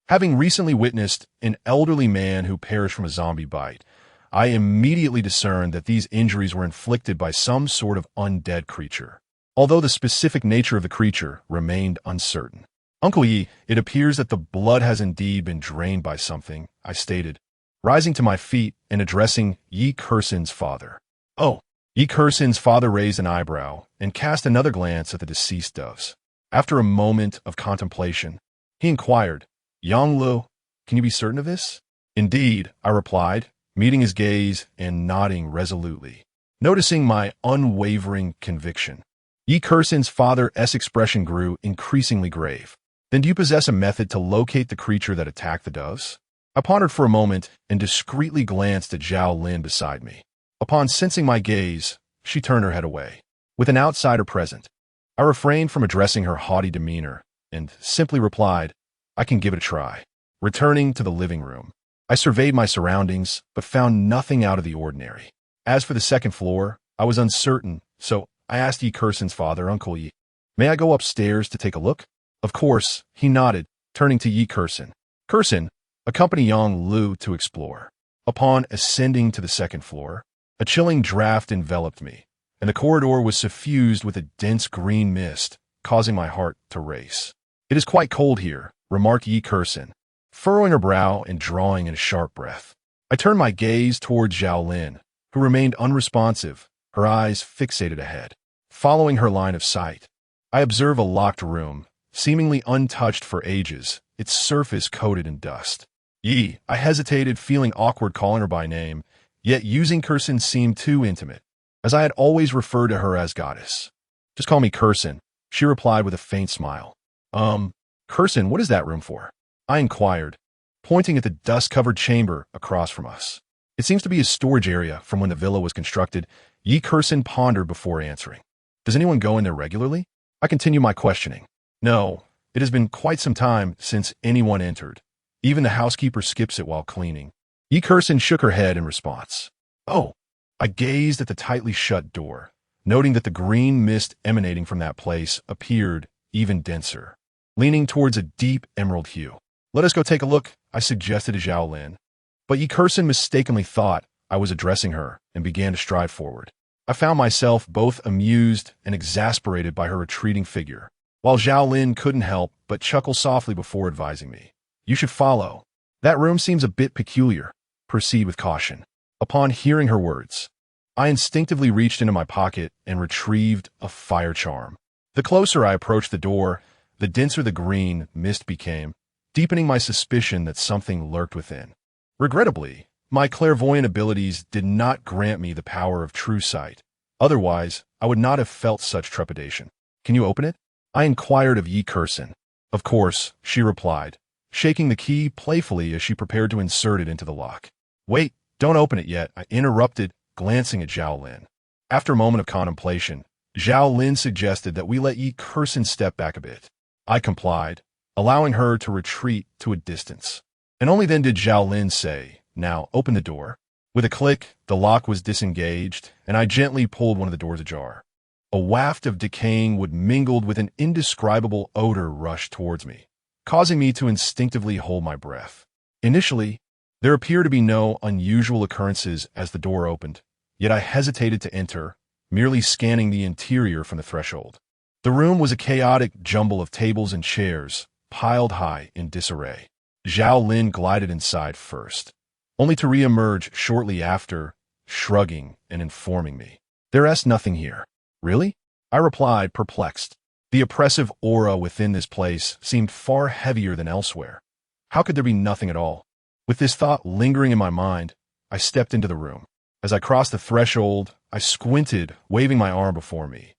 Having recently witnessed an elderly man who perished from a zombie bite, I immediately discerned that these injuries were inflicted by some sort of undead creature, although the specific nature of the creature remained uncertain. "Uncle Yi, it appears that the blood has indeed been drained by something," I stated, rising to my feet and addressing Yi Kursen's father. "Oh." Yi Kursen's father raised an eyebrow and cast another glance at the deceased doves. After a moment of contemplation, he inquired, "Yanglu, can you be certain of this?" "Indeed," I replied, meeting his gaze and nodding resolutely, noticing my unwavering conviction. Yi Kursen's father's expression grew increasingly grave. "Then do you possess a method to locate the creature that attacked the doves?" I pondered for a moment and discreetly glanced at Zhao Lin beside me. Upon sensing my gaze, she turned her head away. With an outsider present, I refrained from addressing her haughty demeanor and simply replied, "I can give it a try." Returning to the living room, I surveyed my surroundings, but found nothing out of the ordinary. As for the second floor, I was uncertain, so I asked Yi Kursen's father, "Uncle Yi, may I go upstairs to take a look?" "Of course," he nodded, turning to Yi Kursen. "Kursen, accompany Yang Lu to explore." Upon ascending to the second floor, a chilling draft enveloped me, and the corridor was suffused with a dense green mist, causing my heart to race. "It is quite cold here," remarked Yi Kursen, furrowing her brow and drawing in a sharp breath. I turned my gaze towards Zhao Lin, who remained unresponsive, her eyes fixated ahead. Following her line of sight, I observed a locked room, seemingly untouched for ages, its surface coated in dust. "Yi," I hesitated, feeling awkward calling her by name, yet using Kursen seemed too intimate, as I had always referred to her as goddess. "Just call me Kursen," she replied with a faint smile. Kursen, what is that room for?" I inquired, pointing at the dust-covered chamber across from us. "It seems to be a storage area from when the villa was constructed," Yi Kursen pondered before answering. "Does anyone go in there regularly?" I continued my questioning. "No, It has been quite some time since anyone entered. Even the housekeeper skips it while cleaning. Yi Kursin shook her head in response. Oh, I gazed at the tightly shut door, noting that the green mist emanating from that place appeared even denser, leaning towards a deep emerald hue. Let us go take a look, I suggested to Zhao Lin. But Yi Kursin mistakenly thought I was addressing her and began to stride forward. I found myself both amused and exasperated by her retreating figure, while Zhao Lin couldn't help but chuckle softly before advising me. You should follow. That room seems a bit peculiar. Proceed with caution. Upon hearing her words, I instinctively reached into my pocket and retrieved a fire charm. The closer I approached the door, the denser the green mist became, deepening my suspicion that something lurked within. Regrettably, my clairvoyant abilities did not grant me the power of true sight. Otherwise, I would not have felt such trepidation. Can you open it? I inquired of Yi Kursin. Of course, she replied, shaking the key playfully as she prepared to insert it into the lock. Wait, don't open it yet, I interrupted, glancing at Zhao Lin. After a moment of contemplation, Zhao Lin suggested that we let Yi Kursin step back a bit. I complied, allowing her to retreat to a distance. And only then did Zhao Lin say, now open the door. With a click, the lock was disengaged, and I gently pulled one of the doors ajar. A waft of decaying wood mingled with an indescribable odor rushed towards me, causing me to instinctively hold my breath. Initially, there appeared to be no unusual occurrences as the door opened, yet I hesitated to enter, merely scanning the interior from the threshold. The room was a chaotic jumble of tables and chairs, piled high in disarray. Zhao Lin glided inside first, only to re-emerge shortly after, shrugging and informing me. There's nothing here. Really? I replied, perplexed. The oppressive aura within this place seemed far heavier than elsewhere. How could there be nothing at all? With this thought lingering in my mind, I stepped into the room. As I crossed the threshold, I squinted, waving my arm before me.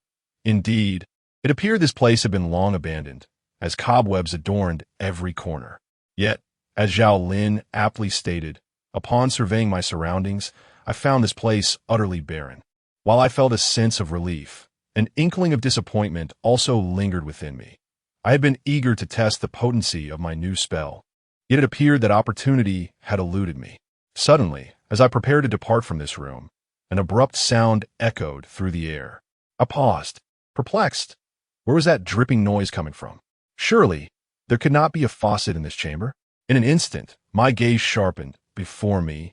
Indeed, it appeared this place had been long abandoned, as cobwebs adorned every corner. Yet, as Zhao Lin aptly stated, upon surveying my surroundings, I found this place utterly barren. While I felt a sense of relief, an inkling of disappointment also lingered within me. I had been eager to test the potency of my new spell, yet it appeared that opportunity had eluded me. Suddenly, as I prepared to depart from this room, an abrupt sound echoed through the air. I paused, perplexed. Where was that dripping noise coming from? Surely, there could not be a faucet in this chamber. In an instant, my gaze sharpened. Before me,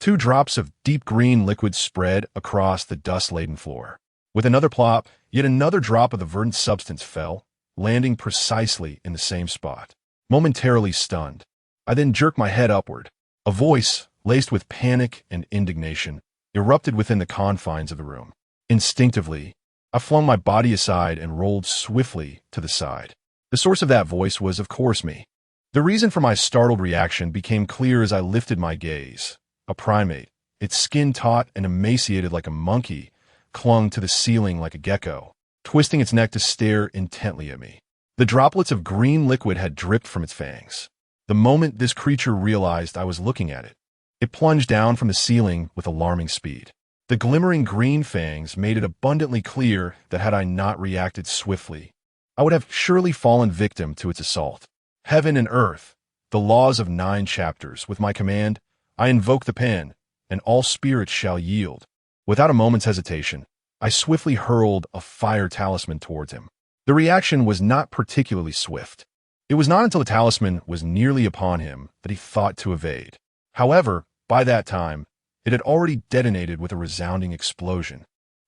2 drops of deep green liquid spread across the dust-laden floor. With another plop, yet another drop of the verdant substance fell, landing precisely in the same spot. Momentarily stunned, I then jerked my head upward. A voice, laced with panic and indignation, erupted within the confines of the room. Instinctively, I flung my body aside and rolled swiftly to the side. The source of that voice was, of course, me. The reason for my startled reaction became clear as I lifted my gaze. A primate, its skin taut and emaciated like a monkey, clung to the ceiling like a gecko, twisting its neck to stare intently at me. The droplets of green liquid had dripped from its fangs. The moment this creature realized I was looking at it, it plunged down from the ceiling with alarming speed. The glimmering green fangs made it abundantly clear that had I not reacted swiftly, I would have surely fallen victim to its assault. Heaven and earth, the laws of 9 chapters, with my command, I invoke the pen, and all spirits shall yield. Without a moment's hesitation, I swiftly hurled a fire talisman towards him. The reaction was not particularly swift. It was not until the talisman was nearly upon him that he thought to evade. However, by that time, it had already detonated with a resounding explosion.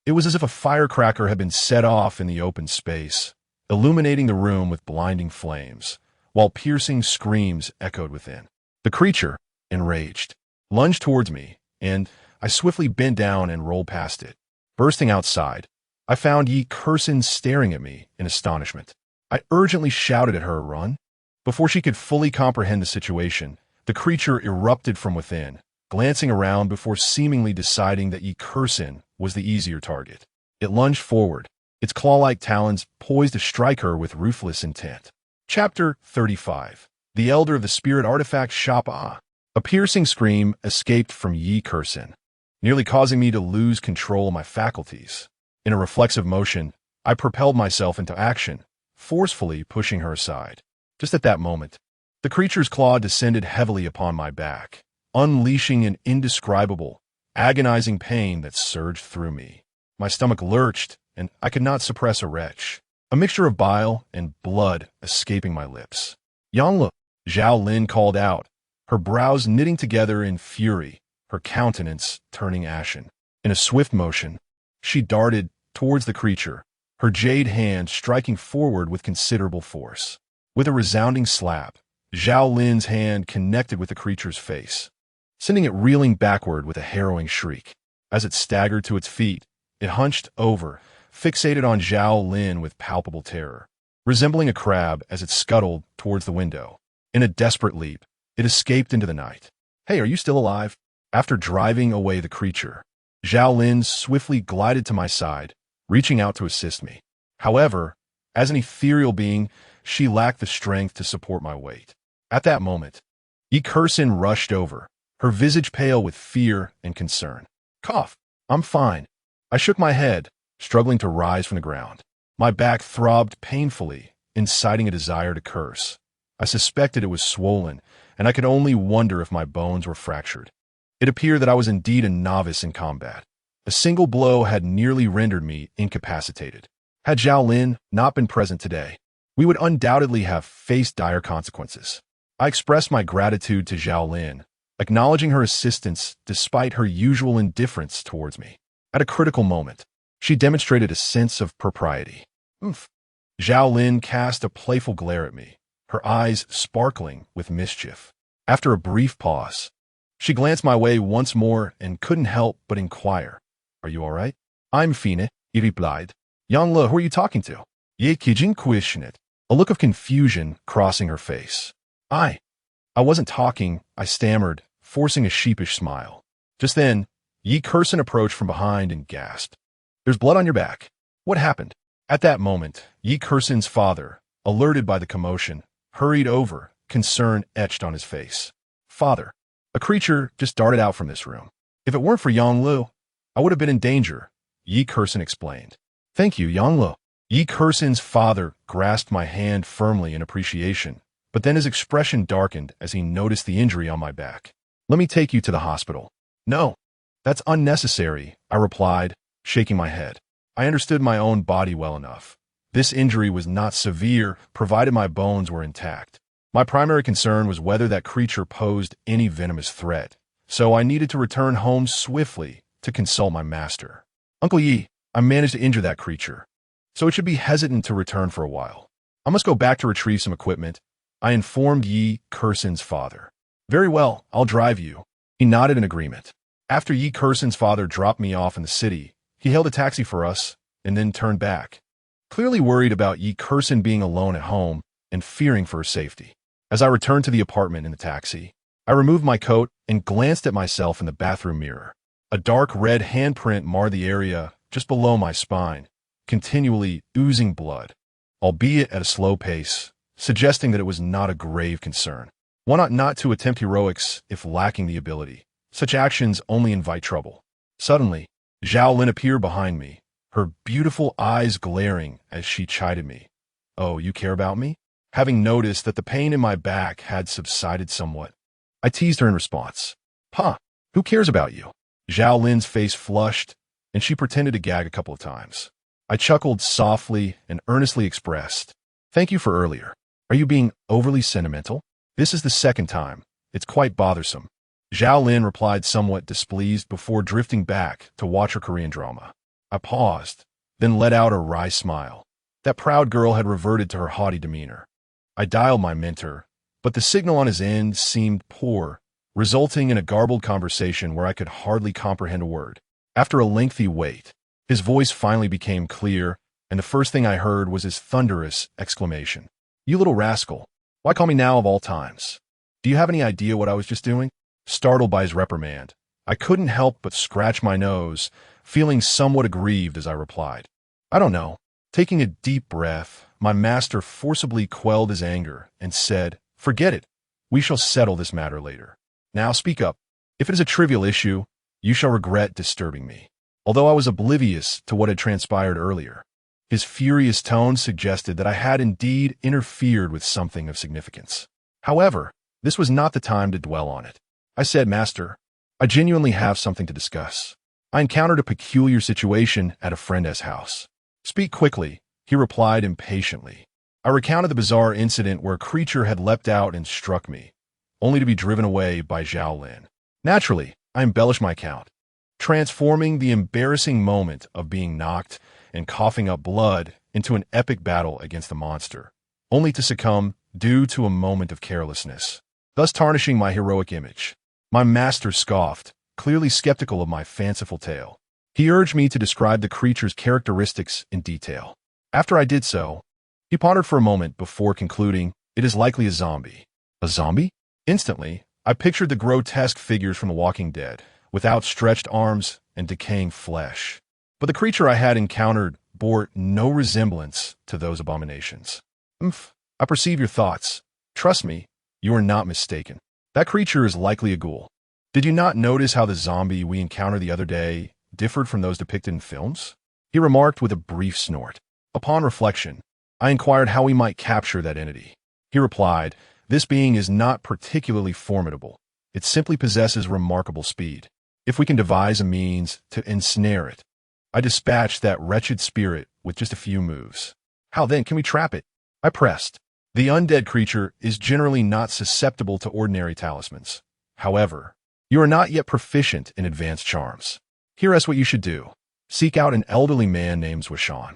It was as if a firecracker had been set off in the open space, illuminating the room with blinding flames, while piercing screams echoed within. The creature, enraged, lunged towards me, and I swiftly bent down and rolled past it. Bursting outside, I found Yi Kursin staring at me in astonishment. I urgently shouted at her to run. Before she could fully comprehend the situation, the creature erupted from within, glancing around before seemingly deciding that Yi Kursin was the easier target. It lunged forward, its claw-like talons poised to strike her with ruthless intent. Chapter 35. The Elder of the Spirit Artifact Shop. A piercing scream escaped from Yi Kursin, nearly causing me to lose control of my faculties. In a reflexive motion, I propelled myself into action, forcefully pushing her aside. Just at that moment, the creature's claw descended heavily upon my back, unleashing an indescribable, agonizing pain that surged through me. My stomach lurched, and I could not suppress a retch, a mixture of bile and blood escaping my lips. Yanglu, Zhao Lin called out, her brows knitting together in fury, her countenance turning ashen. In a swift motion, she darted towards the creature, her jade hand striking forward with considerable force. With a resounding slap, Zhao Lin's hand connected with the creature's face, sending it reeling backward with a harrowing shriek. As it staggered to its feet, it hunched over, fixated on Zhao Lin with palpable terror, resembling a crab as it scuttled towards the window. In a desperate leap, it escaped into the night. "Hey, are you still alive?" After driving away the creature, Zhao Lin swiftly glided to my side, reaching out to assist me. However, as an ethereal being, she lacked the strength to support my weight. At that moment, Yi Kursin rushed over, her visage pale with fear and concern. "Cough. I'm fine." I shook my head, struggling to rise from the ground. My back throbbed painfully, inciting a desire to curse. I suspected it was swollen, and I could only wonder if my bones were fractured. It appeared that I was indeed a novice in combat. A single blow had nearly rendered me incapacitated. Had Zhao Lin not been present today, we would undoubtedly have faced dire consequences. I expressed my gratitude to Zhao Lin, acknowledging her assistance despite her usual indifference towards me. At a critical moment, she demonstrated a sense of propriety. "Oof." Zhao Lin cast a playful glare at me, her eyes sparkling with mischief. After a brief pause, she glanced my way once more and couldn't help but inquire, "Are you all right?" "I'm fine," he replied. "Yanglu, who are you talking to?" "Ye kijin questioned," a look of confusion crossing her face. I wasn't talking," I stammered, forcing a sheepish smile. Just then, Yi Kursin approached from behind and gasped, "There's blood on your back. What happened?" At that moment, Yi Kursin's father, alerted by the commotion, hurried over, concern etched on his face. "Father, a creature just darted out from this room. If it weren't for Yanglu, I would have been in danger," Yi Kursin explained. "Thank you, Yanglu." Yi Kursin's father grasped my hand firmly in appreciation, but then his expression darkened as he noticed the injury on my back. "Let me take you to the hospital." "No, that's unnecessary," I replied, shaking my head. I understood my own body well enough. This injury was not severe, provided my bones were intact. My primary concern was whether that creature posed any venomous threat, so I needed to return home swiftly to consult my master. "Uncle Yi, I managed to injure that creature, so it should be hesitant to return for a while. I must go back to retrieve some equipment," I informed Yi Kursin's father. "Very well, I'll drive you." He nodded in agreement. After Yi Kursin's father dropped me off in the city, he hailed a taxi for us and then turned back, clearly worried about Yi Kursin being alone at home and fearing for her safety. As I returned to the apartment in the taxi, I removed my coat and glanced at myself in the bathroom mirror. A dark red handprint marred the area just below my spine, continually oozing blood, albeit at a slow pace, suggesting that it was not a grave concern. One ought not to attempt heroics if lacking the ability. Such actions only invite trouble. Suddenly, Zhao Lin appeared behind me, her beautiful eyes glaring as she chided me. "Oh, you care about me?" Having noticed that the pain in my back had subsided somewhat, I teased her in response. "Huh, who cares about you?" Zhao Lin's face flushed, and she pretended to gag a couple of times. I chuckled softly and earnestly expressed, "Thank you for earlier. Are you being overly sentimental? This is the second time. It's quite bothersome." Zhao Lin replied somewhat displeased before drifting back to watch her Korean drama. I paused, then let out a wry smile. That proud girl had reverted to her haughty demeanor. I dialed my mentor, but the signal on his end seemed poor, resulting in a garbled conversation where I could hardly comprehend a word. After a lengthy wait, his voice finally became clear, and the first thing I heard was his thunderous exclamation. "You little rascal, why call me now of all times? Do you have any idea what I was just doing?" Startled by his reprimand, I couldn't help but scratch my nose, feeling somewhat aggrieved as I replied, "I don't know." Taking a deep breath, my master forcibly quelled his anger and said, "Forget it. We shall settle this matter later. Now speak up. If it is a trivial issue, you shall regret disturbing me." Although I was oblivious to what had transpired earlier, His furious tone suggested that I had indeed interfered with something of significance. However, this was not the time to dwell on it. I said, "Master, I genuinely have something to discuss. I encountered a peculiar situation at a friend's house." "Speak quickly," he replied impatiently. I recounted the bizarre incident where a creature had leapt out and struck me, only to be driven away by Zhao Lin. Naturally, I embellished my account, transforming the embarrassing moment of being knocked and coughing up blood into an epic battle against the monster, only to succumb due to a moment of carelessness, thus tarnishing my heroic image. My master scoffed, clearly skeptical of my fanciful tale. He urged me to describe the creature's characteristics in detail. After I did so, he pondered for a moment before concluding, "It is likely a zombie." "A zombie?" Instantly, I pictured the grotesque figures from The Walking Dead, with outstretched arms and decaying flesh. But the creature I had encountered bore no resemblance to those abominations. I perceive your thoughts. Trust me, you are not mistaken. That creature is likely a ghoul. Did you not notice how the zombie we encountered the other day differed from those depicted in films?" He remarked with a brief snort. Upon reflection, I inquired how we might capture that entity. He replied, "This being is not particularly formidable. It simply possesses remarkable speed. If we can devise a means to ensnare it, I dispatched that wretched spirit with just a few moves." "How then can we trap it?" I pressed. "The undead creature is generally not susceptible to ordinary talismans. However, you are not yet proficient in advanced charms. Here is what you should do. Seek out an elderly man named Zwishan,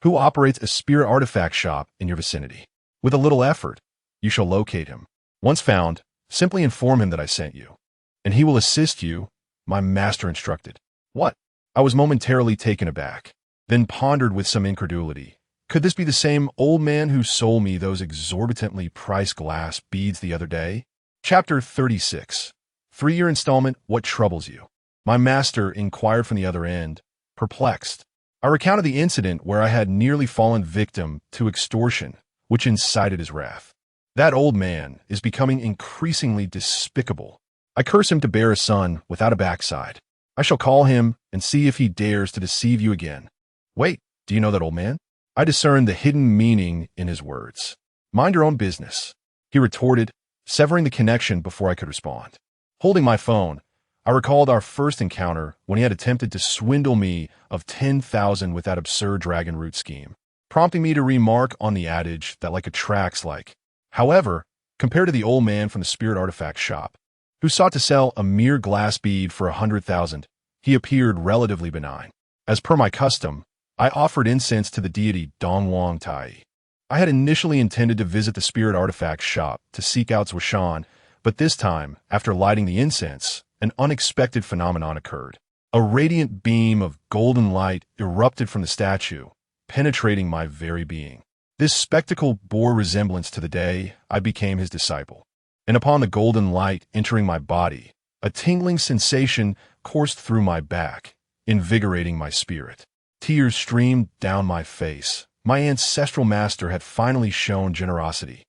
who operates a spirit artifact shop in your vicinity. With a little effort, you shall locate him. Once found, simply inform him that I sent you, and he will assist you," my master instructed. "What?" I was momentarily taken aback, then pondered with some incredulity. Could this be the same old man who sold me those exorbitantly priced glass beads the other day? Chapter 36. 3-year installment, What Troubles You? My master inquired from the other end, perplexed. I recounted the incident where I had nearly fallen victim to extortion, which incited his wrath. "That old man is becoming increasingly despicable. I curse him to bear a son without a backside. I shall call him and see if he dares to deceive you again." "Wait, do you know that old man?" I discerned the hidden meaning in his words. "Mind your own business," he retorted, severing the connection before I could respond. Holding my phone, I recalled our first encounter when he had attempted to swindle me of 10,000 with that absurd dragon root scheme, prompting me to remark on the adage that like attracts like. However, compared to the old man from the spirit artifact shop, who sought to sell a mere glass bead for 100,000, he appeared relatively benign. As per my custom, I offered incense to the deity Dongwang Tai. I had initially intended to visit the spirit artifact shop to seek out Zwishan, but this time, after lighting the incense, an unexpected phenomenon occurred. A radiant beam of golden light erupted from the statue, penetrating my very being. This spectacle bore resemblance to the day I became his disciple, and upon the golden light entering my body, a tingling sensation coursed through my back, invigorating my spirit. Tears streamed down my face. My ancestral master had finally shown generosity.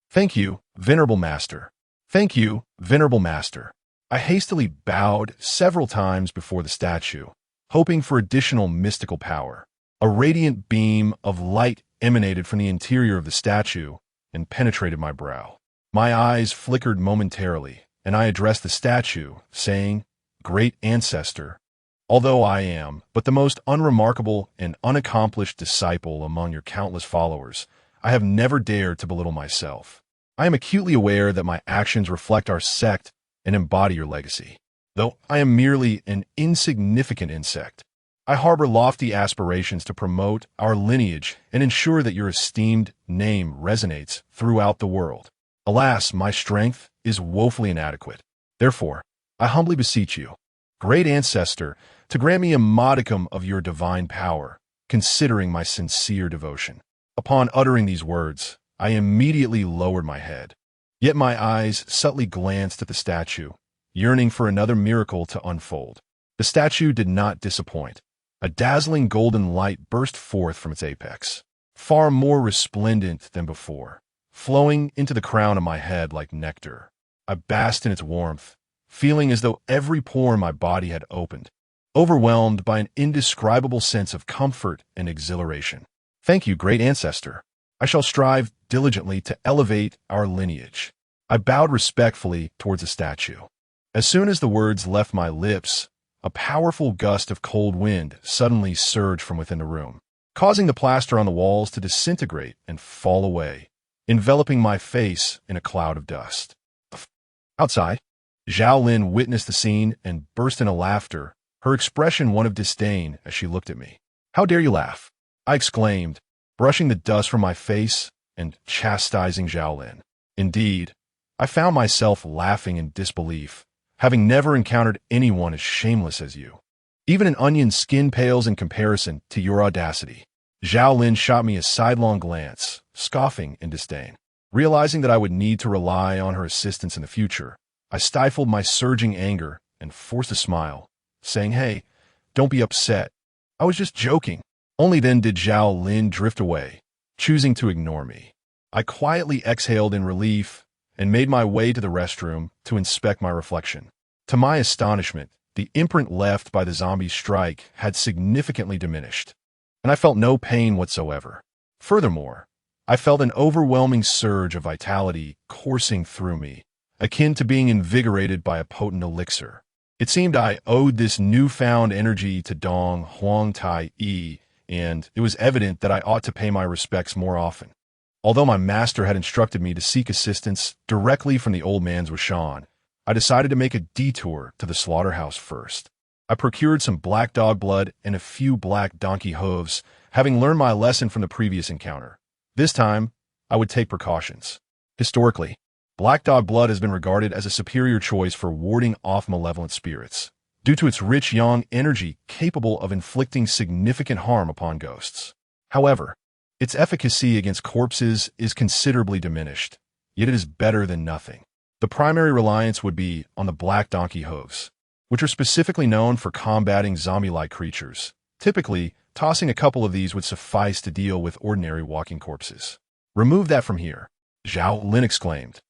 "Thank you, venerable master. Thank you, venerable master." I hastily bowed several times before the statue, hoping for additional mystical power. A radiant beam of light emanated from the interior of the statue and penetrated my brow. My eyes flickered momentarily, and I addressed the statue, saying, "Great ancestor, although I am but the most unremarkable and unaccomplished disciple among your countless followers, I have never dared to belittle myself. I am acutely aware that my actions reflect our sect and embody your legacy. Though I am merely an insignificant insect, I harbor lofty aspirations to promote our lineage and ensure that your esteemed name resonates throughout the world. Alas, my strength is woefully inadequate. Therefore, I humbly beseech you, great ancestor, to grant me a modicum of your divine power, considering my sincere devotion." Upon uttering these words, I immediately lowered my head. Yet my eyes subtly glanced at the statue, yearning for another miracle to unfold. The statue did not disappoint. A dazzling golden light burst forth from its apex, far more resplendent than before, flowing into the crown of my head like nectar. I basked in its warmth, feeling as though every pore in my body had opened, overwhelmed by an indescribable sense of comfort and exhilaration. Thank you, great ancestor. I shall strive diligently to elevate our lineage. I bowed respectfully towards the statue. As soon as the words left my lips, a powerful gust of cold wind suddenly surged from within the room, causing the plaster on the walls to disintegrate and fall away, enveloping my face in a cloud of dust. Outside, Zhao Lin witnessed the scene and burst into laughter, her expression one of disdain as she looked at me. "How dare you laugh?" I exclaimed, brushing the dust from my face and chastising Zhao Lin. Indeed, I found myself laughing in disbelief, having never encountered anyone as shameless as you. Even an onion's skin pales in comparison to your audacity. Zhao Lin shot me a sidelong glance, scoffing in disdain. Realizing that I would need to rely on her assistance in the future, I stifled my surging anger and forced a smile, saying, "Hey, don't be upset. I was just joking." Only then did Zhao Lin drift away, choosing to ignore me. I quietly exhaled in relief and made my way to the restroom to inspect my reflection. To my astonishment, the imprint left by the zombie's strike had significantly diminished, and I felt no pain whatsoever. Furthermore, I felt an overwhelming surge of vitality coursing through me, akin to being invigorated by a potent elixir. It seemed I owed this newfound energy to Dong Huang Tai Yi, and it was evident that I ought to pay my respects more often. Although my master had instructed me to seek assistance directly from the old man's Washan, I decided to make a detour to the slaughterhouse first. I procured some black dog blood and a few black donkey hooves, having learned my lesson from the previous encounter. This time, I would take precautions. Historically, black dog blood has been regarded as a superior choice for warding off malevolent spirits, due to its rich yang energy capable of inflicting significant harm upon ghosts. However, its efficacy against corpses is considerably diminished, yet it is better than nothing. The primary reliance would be on the black donkey hooves, which are specifically known for combating zombie-like creatures. Typically, tossing a couple of these would suffice to deal with ordinary walking corpses. "Remove that from here," Zhao Lin exclaimed.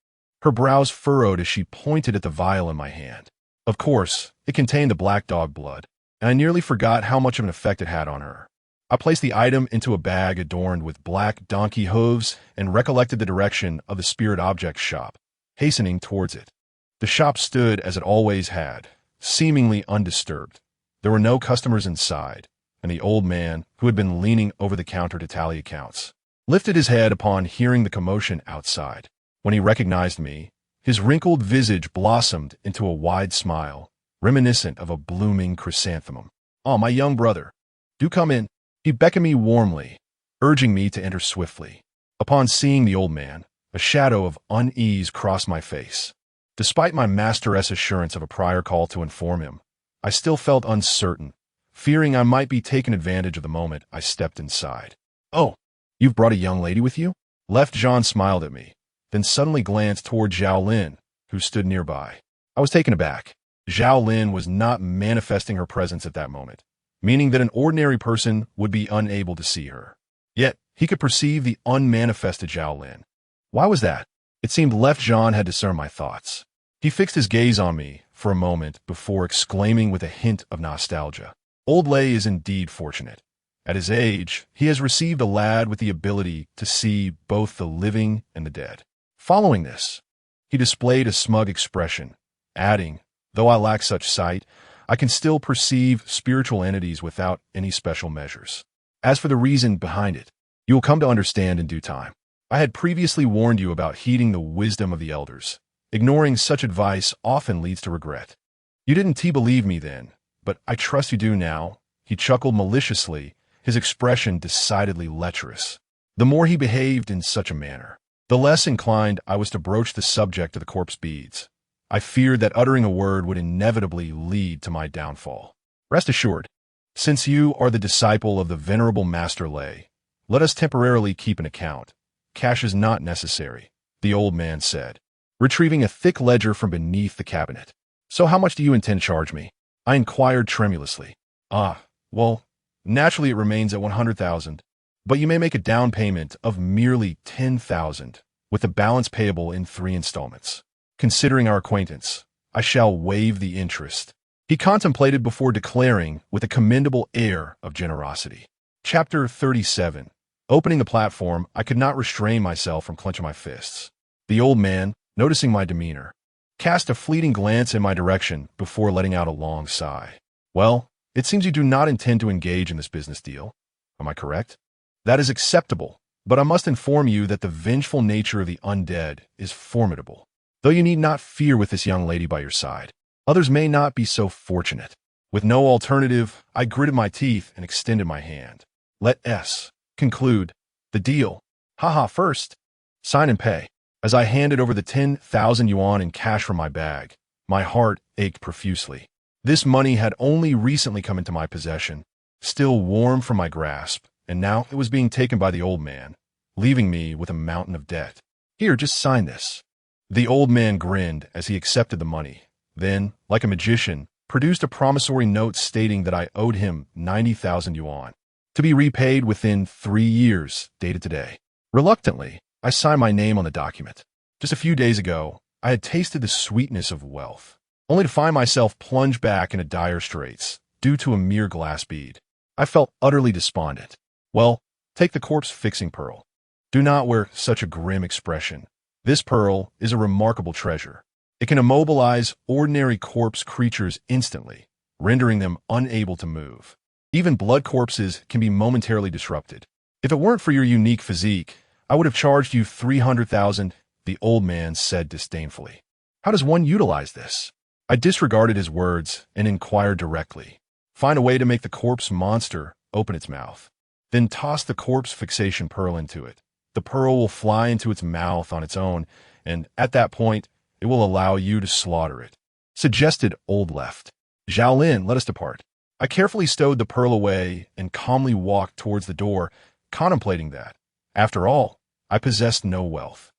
Her brows furrowed as she pointed at the vial in my hand. Of course, it contained the black dog blood, and I nearly forgot how much of an effect it had on her. I placed the item into a bag adorned with black donkey hooves and recollected the direction of the spirit object shop, hastening towards it. The shop stood as it always had, seemingly undisturbed. There were no customers inside, and the old man, who had been leaning over the counter to tally accounts, lifted his head upon hearing the commotion outside. When he recognized me, his wrinkled visage blossomed into a wide smile, reminiscent of a blooming chrysanthemum. "Oh, my young brother, do come in." He beckoned me warmly, urging me to enter swiftly. Upon seeing the old man, a shadow of unease crossed my face. Despite my master's assurance of a prior call to inform him, I still felt uncertain, fearing I might be taken advantage of the moment I stepped inside. "Oh, you've brought a young lady with you?" Left Jean smiled at me, then suddenly glanced toward Zhao Lin, who stood nearby. I was taken aback. Zhao Lin was not manifesting her presence at that moment, meaning that an ordinary person would be unable to see her. Yet, he could perceive the unmanifested Zhao Lin. Why was that? It seemed Left Jean had discerned my thoughts. He fixed his gaze on me for a moment before exclaiming with a hint of nostalgia, "Old Lei is indeed fortunate. At his age, he has received a lad with the ability to see both the living and the dead." Following this, he displayed a smug expression, adding, "Though I lack such sight, I can still perceive spiritual entities without any special measures. As for the reason behind it, you will come to understand in due time. I had previously warned you about heeding the wisdom of the elders. Ignoring such advice often leads to regret. You didn't believe me then, but I trust you do now." He chuckled maliciously, his expression decidedly lecherous. The more he behaved in such a manner, the less inclined I was to broach the subject of the corpse beads. I feared that uttering a word would inevitably lead to my downfall. "Rest assured, since you are the disciple of the venerable Master Lei, let us temporarily keep an account. Cash is not necessary," the old man said, retrieving a thick ledger from beneath the cabinet. "So how much do you intend to charge me?" I inquired tremulously. Well, naturally it remains at 100,000, but you may make a down payment of merely 10,000, with the balance payable in 3 installments. Considering our acquaintance, I shall waive the interest." He contemplated before declaring with a commendable air of generosity. Chapter 37. Opening the platform, I could not restrain myself from clenching my fists. The old man, noticing my demeanor, cast a fleeting glance in my direction before letting out a long sigh. Well, it seems you do not intend to engage in this business deal. Am I correct? That is acceptable, but I must inform you that the vengeful nature of the undead is formidable. Though you need not fear with this young lady by your side, others may not be so fortunate. With no alternative, I gritted my teeth and extended my hand. Let S conclude the deal. Haha, first, sign and pay. As I handed over the 10,000 yuan in cash from my bag, my heart ached profusely. This money had only recently come into my possession, still warm from my grasp, and now it was being taken by the old man, leaving me with a mountain of debt. Here, just sign this. The old man grinned as he accepted the money, then, like a magician, produced a promissory note stating that I owed him 90,000 yuan, to be repaid within 3 years, dated today. Reluctantly, I signed my name on the document. Just a few days ago, I had tasted the sweetness of wealth, only to find myself plunged back into dire straits due to a mere glass bead. I felt utterly despondent. Well, take the corpse-fixing pearl. Do not wear such a grim expression. This pearl is a remarkable treasure. It can immobilize ordinary corpse creatures instantly, rendering them unable to move. Even blood corpses can be momentarily disrupted. If it weren't for your unique physique, I would have charged you 300,000, the old man said disdainfully. How does one utilize this? I disregarded his words and inquired directly. Find a way to make the corpse monster open its mouth. Then toss the corpse fixation pearl into it. The pearl will fly into its mouth on its own, and at that point, it will allow you to slaughter it. Suggested Old Left. Xiaolin, let us depart. I carefully stowed the pearl away and calmly walked towards the door, contemplating that, after all, I possessed no wealth.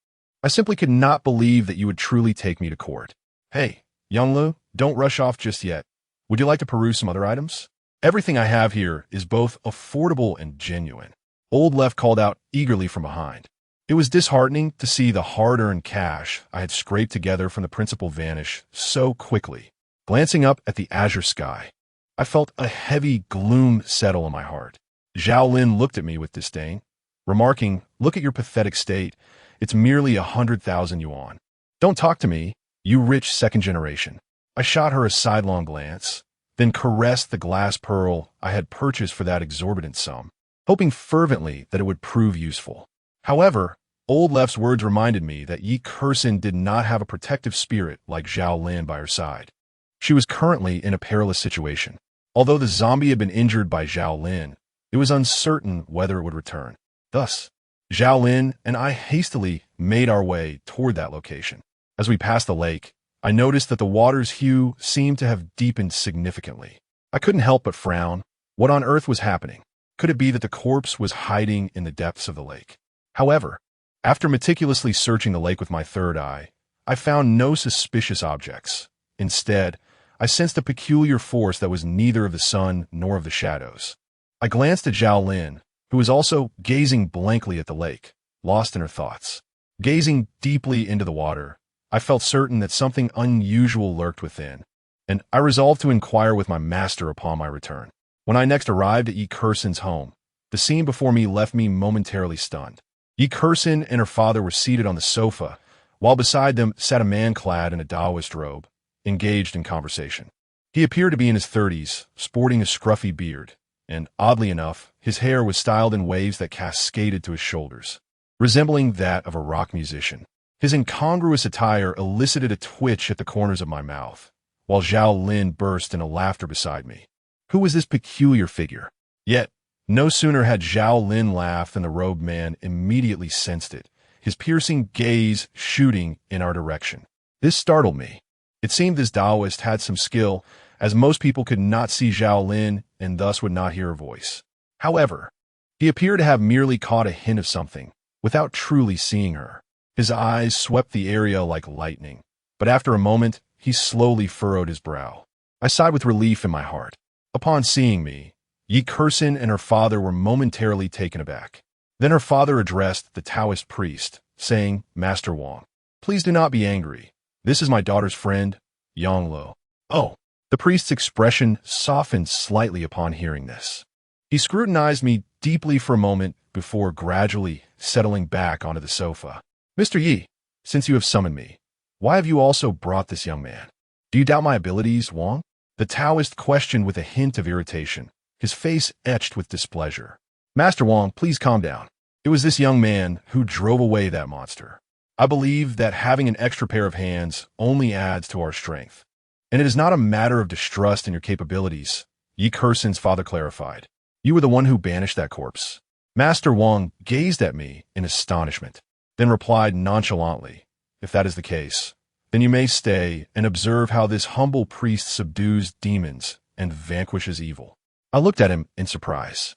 I simply could not believe that you would truly take me to court. Hey, young Lu, don't rush off just yet. Would you like to peruse some other items? Everything I have here is both affordable and genuine. Old Left called out eagerly from behind. It was disheartening to see the hard-earned cash I had scraped together from the principal vanish so quickly. Glancing up at the azure sky, I felt a heavy gloom settle in my heart. Xiaolin looked at me with disdain, remarking, "Look at your pathetic state. It's merely 100,000 yuan. Don't talk to me, you rich second generation." I shot her a sidelong glance, then caressed the glass pearl I had purchased for that exorbitant sum, hoping fervently that it would prove useful. However, Old Left's words reminded me that Yi Kursin did not have a protective spirit like Zhao Lin by her side. She was currently in a perilous situation. Although the zombie had been injured by Zhao Lin, it was uncertain whether it would return. Thus, Zhao Lin and I hastily made our way toward that location. As we passed the lake, I noticed that the water's hue seemed to have deepened significantly. I couldn't help but frown. What on earth was happening? Could it be that the corpse was hiding in the depths of the lake? However, after meticulously searching the lake with my third eye, I found no suspicious objects. Instead, I sensed a peculiar force that was neither of the sun nor of the shadows. I glanced at Zhao Lin, who was also gazing blankly at the lake, lost in her thoughts. Gazing deeply into the water, I felt certain that something unusual lurked within, and I resolved to inquire with my master upon my return. When I next arrived at Yi Kursin's home, the scene before me left me momentarily stunned. Yi Kursin and her father were seated on the sofa, while beside them sat a man clad in a Taoist robe, engaged in conversation. He appeared to be in his 30s, sporting a scruffy beard, and, oddly enough, his hair was styled in waves that cascaded to his shoulders, resembling that of a rock musician. His incongruous attire elicited a twitch at the corners of my mouth, while Zhao Lin burst into laughter beside me. Who was this peculiar figure? Yet, no sooner had Zhao Lin laughed than the robed man immediately sensed it, his piercing gaze shooting in our direction. This startled me. It seemed this Taoist had some skill, as most people could not see Zhao Lin and thus would not hear her voice. However, he appeared to have merely caught a hint of something, without truly seeing her. His eyes swept the area like lightning, but after a moment, he slowly furrowed his brow. I sighed with relief in my heart. Upon seeing me, Yi Kursin and her father were momentarily taken aback. Then her father addressed the Taoist priest, saying, "Master Wang, please do not be angry. This is my daughter's friend, Yang Lo." Oh, the priest's expression softened slightly upon hearing this. He scrutinized me deeply for a moment before gradually settling back onto the sofa. Mr. Yi, since you have summoned me, why have you also brought this young man? Do you doubt my abilities, Wang? The Taoist questioned with a hint of irritation, his face etched with displeasure. Master Wang, please calm down. It was this young man who drove away that monster. I believe that having an extra pair of hands only adds to our strength. And it is not a matter of distrust in your capabilities, Yi Kursen's father clarified. You were the one who banished that corpse. Master Wang gazed at me in astonishment, then replied nonchalantly, if that is the case, then you may stay and observe how this humble priest subdues demons and vanquishes evil. I looked at him in surprise.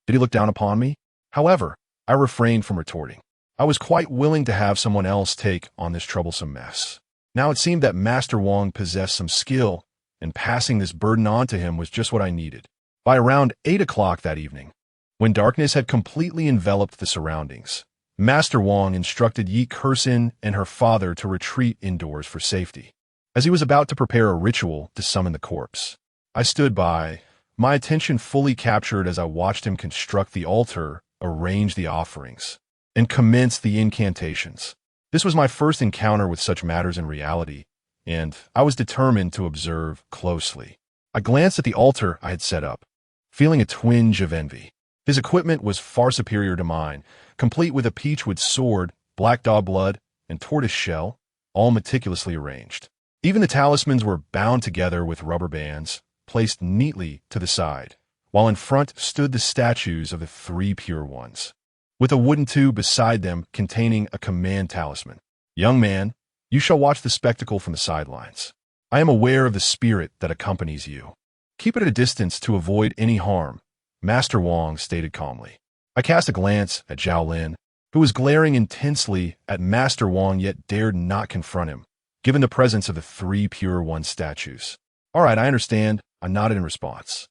Did he look down upon me? However, I refrained from retorting. I was quite willing to have someone else take on this troublesome mess. Now it seemed that Master Wang possessed some skill, and passing this burden on to him was just what I needed. By around 8 o'clock that evening, when darkness had completely enveloped the surroundings, Master Wang instructed Yi Kursen and her father to retreat indoors for safety. As he was about to prepare a ritual to summon the corpse, I stood by, my attention fully captured as I watched him construct the altar, arrange the offerings, and commence the incantations. This was my first encounter with such matters in reality, and I was determined to observe closely. I glanced at the altar I had set up, feeling a twinge of envy. His equipment was far superior to mine, complete with a peachwood sword, black dog blood, and tortoise shell, all meticulously arranged. Even the talismans were bound together with rubber bands, placed neatly to the side, while in front stood the statues of the 3 pure ones, with a wooden tube beside them containing a command talisman. Young man, you shall watch the spectacle from the sidelines. I am aware of the spirit that accompanies you. Keep it at a distance to avoid any harm, Master Wang stated calmly. I cast a glance at Zhao Lin, who was glaring intensely at Master Wang yet dared not confront him, given the presence of the 3 pure one statues. All right, I understand, I nodded in response.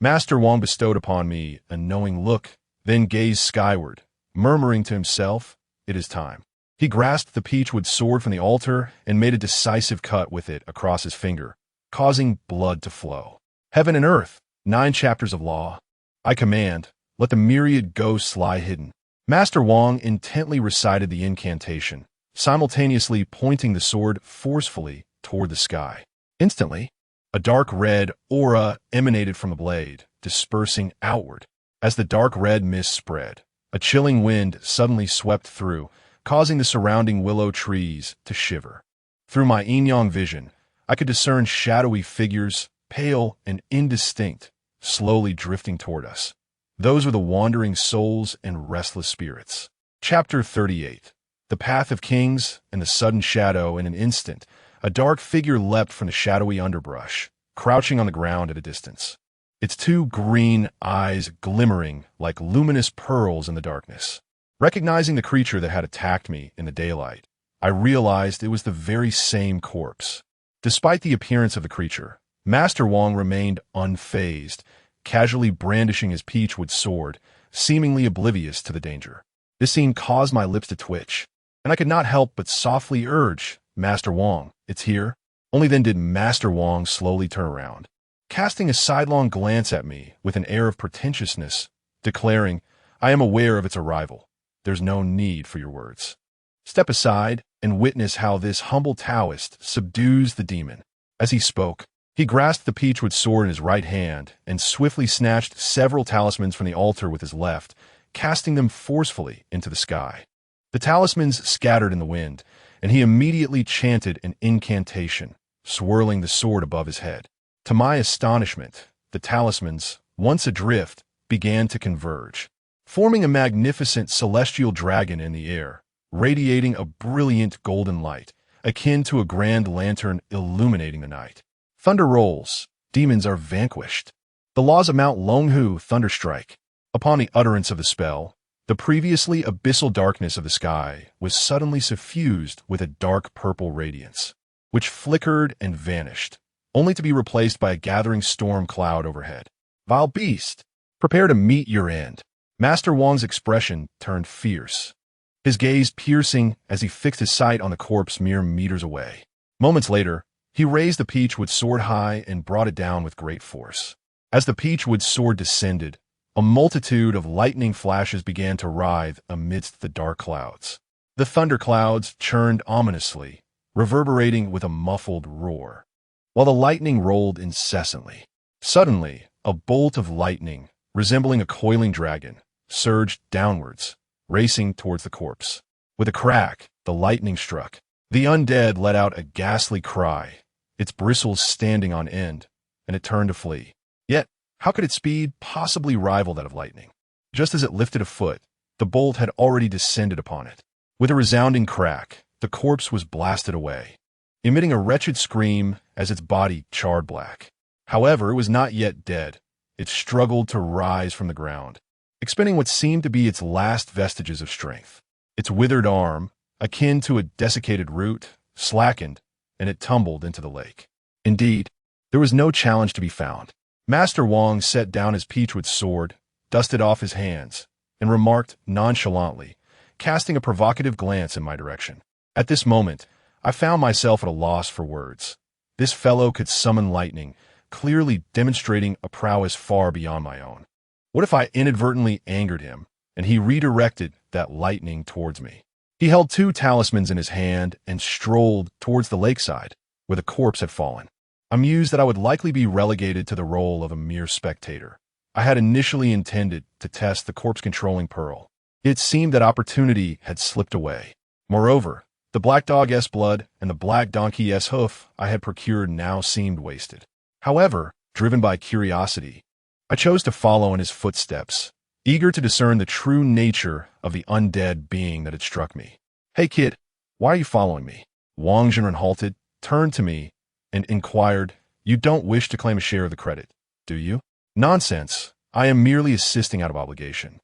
Master Wang bestowed upon me a knowing look, then gazed skyward, murmuring to himself, it is time. He grasped the peachwood sword from the altar and made a decisive cut with it across his finger, causing blood to flow. Heaven and earth, 9 chapters of law. I command, let the myriad ghosts lie hidden. Master Wang intently recited the incantation, simultaneously pointing the sword forcefully toward the sky. Instantly, a dark red aura emanated from the blade, dispersing outward. As the dark red mist spread, a chilling wind suddenly swept through, causing the surrounding willow trees to shiver. Through my yin-yang vision, I could discern shadowy figures, pale and indistinct, slowly drifting toward us. Those were the wandering souls and restless spirits. Chapter 38. The Path of Kings and the Sudden Shadow. In an instant, a dark figure leapt from the shadowy underbrush, crouching on the ground at a distance, its 2 green eyes glimmering like luminous pearls in the darkness. Recognizing the creature that had attacked me in the daylight, I realized it was the very same corpse. Despite the appearance of the creature, Master Wang remained unfazed, casually brandishing his peachwood sword, seemingly oblivious to the danger. This scene caused my lips to twitch, and I could not help but softly urge, Master Wang, it's here. Only then did Master Wang slowly turn around, casting a sidelong glance at me with an air of pretentiousness, declaring, I am aware of its arrival. There's no need for your words. Step aside and witness how this humble Taoist subdues the demon. As he spoke, he grasped the peachwood sword in his right hand and swiftly snatched several talismans from the altar with his left, casting them forcefully into the sky. The talismans scattered in the wind, and he immediately chanted an incantation, swirling the sword above his head. To my astonishment, the talismans, once adrift, began to converge, forming a magnificent celestial dragon in the air, radiating a brilliant golden light, akin to a grand lantern illuminating the night. Thunder rolls, demons are vanquished. The laws of Mount Longhu thunderstrike. Upon the utterance of the spell, the previously abyssal darkness of the sky was suddenly suffused with a dark purple radiance, which flickered and vanished, only to be replaced by a gathering storm cloud overhead. Vile beast, prepare to meet your end. Master Wang's expression turned fierce, his gaze piercing as he fixed his sight on the corpse mere meters away. Moments later, he raised the peachwood sword high and brought it down with great force. As the peachwood sword descended, A multitude of lightning flashes began to writhe amidst the dark clouds. The thunderclouds churned ominously, reverberating with a muffled roar, while the lightning rolled incessantly. Suddenly, a bolt of lightning, resembling a coiling dragon, surged downwards, racing towards the corpse. With a crack, the lightning struck. The undead let out a ghastly cry, its bristles standing on end, and it turned to flee. Yet, how could its speed possibly rival that of lightning? Just as it lifted a foot, the bolt had already descended upon it. With a resounding crack, the corpse was blasted away, emitting a wretched scream as its body charred black. However, it was not yet dead. It struggled to rise from the ground, expending what seemed to be its last vestiges of strength. Its withered arm, akin to a desiccated root, slackened, and it tumbled into the lake. Indeed, there was no challenge to be found. Master Wang set down his peachwood sword, dusted off his hands, and remarked nonchalantly, casting a provocative glance in my direction. At this moment, I found myself at a loss for words. This fellow could summon lightning, clearly demonstrating a prowess far beyond my own. What if I inadvertently angered him, and he redirected that lightning towards me? He held 2 talismans in his hand and strolled towards the lakeside, where the corpse had fallen. I mused that I would likely be relegated to the role of a mere spectator. I had initially intended to test the corpse-controlling pearl. It seemed that opportunity had slipped away. Moreover, the black dog's blood and the black donkey's hoof I had procured now seemed wasted. However, driven by curiosity, I chose to follow in his footsteps, eager to discern the true nature of the undead being that had struck me. "Hey kid, why are you following me?" Wang Zhenren halted, turned to me, and inquired, "You don't wish to claim a share of the credit, do you?" "Nonsense. I am merely assisting out of obligation,"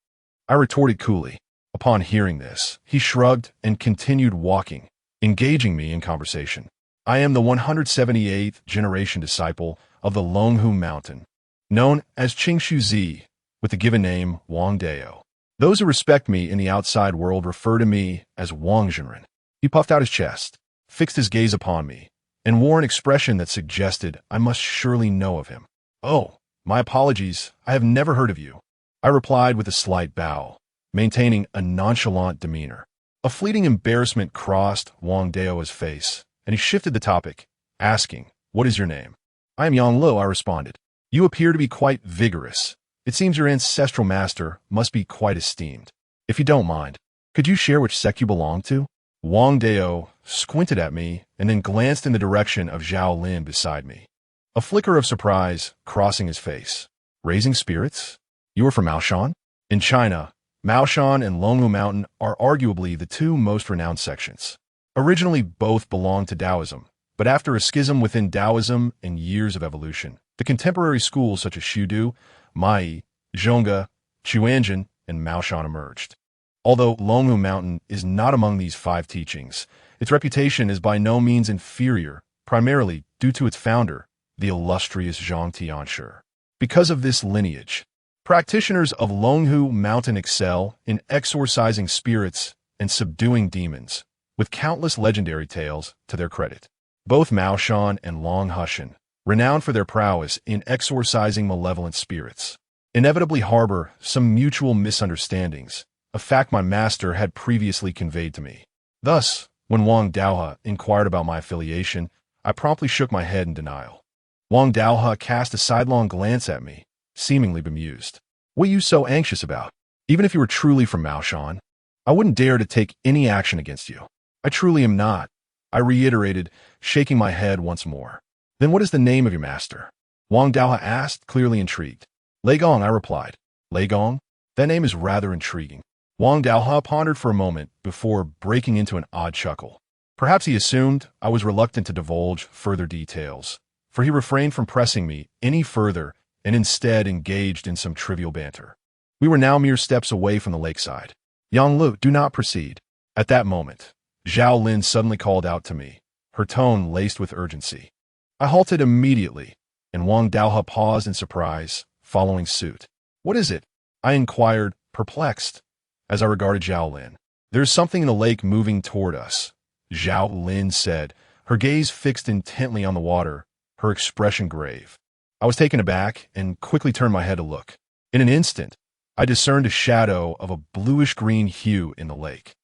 I retorted coolly. Upon hearing this, he shrugged and continued walking, engaging me in conversation. "I am the 178th generation disciple of the Longhu Mountain, known as Qingshu Zi, with the given name Wang Dao. Those who respect me in the outside world refer to me as Wang Zhenren." He puffed out his chest, fixed his gaze upon me, and wore an expression that suggested I must surely know of him. "Oh, my apologies, I have never heard of you," I replied with a slight bow, maintaining a nonchalant demeanor. A fleeting embarrassment crossed Wang Dao's face, and he shifted the topic, asking, "What is your name?" "I am Yang Lo," I responded. "You appear to be quite vigorous. It seems your ancestral master must be quite esteemed. If you don't mind, could you share which sect you belong to?" Wang Dao squinted at me and then glanced in the direction of Zhao Lin beside me, a flicker of surprise crossing his face. "Raising spirits? You are from Maoshan?" In China, Maoshan and Longhu Mountain are arguably the 2 most renowned sections. Originally, both belonged to Taoism, but after a schism within Taoism and years of evolution, the contemporary schools such as Shudu, Mai, Zhonghe, Chuanjin, and Maoshan emerged. Although Longhu Mountain is not among these 5 teachings, its reputation is by no means inferior, primarily due to its founder, the illustrious Zhang Tianshi. Because of this lineage, practitioners of Longhu Mountain excel in exorcising spirits and subduing demons, with countless legendary tales to their credit. Both Maoshan and Longhushan, renowned for their prowess in exorcising malevolent spirits, inevitably harbor some mutual misunderstandings, a fact my master had previously conveyed to me. Thus, when Wang Daohe inquired about my affiliation, I promptly shook my head in denial. Wang Daohe cast a sidelong glance at me, seemingly bemused. "What are you so anxious about? Even if you were truly from Maoshan, I wouldn't dare to take any action against you." "I truly am not," I reiterated, shaking my head once more. "Then what is the name of your master?" Wang Daohe asked, clearly intrigued. "Lei Gong," I replied. "Lei Gong? That name is rather intriguing." Wang Daohe pondered for a moment before breaking into an odd chuckle. Perhaps he assumed I was reluctant to divulge further details, for he refrained from pressing me any further and instead engaged in some trivial banter. We were now mere steps away from the lakeside. "Yang Lu, do not proceed." At that moment, Zhao Lin suddenly called out to me, her tone laced with urgency. I halted immediately, and Wang Daohe paused in surprise, following suit. "What is it?" I inquired, perplexed, as I regarded Zhao Lin. "There's something in the lake moving toward us," Zhao Lin said, her gaze fixed intently on the water, her expression grave. I was taken aback and quickly turned my head to look. In an instant, I discerned a shadow of a bluish-green hue in the lake,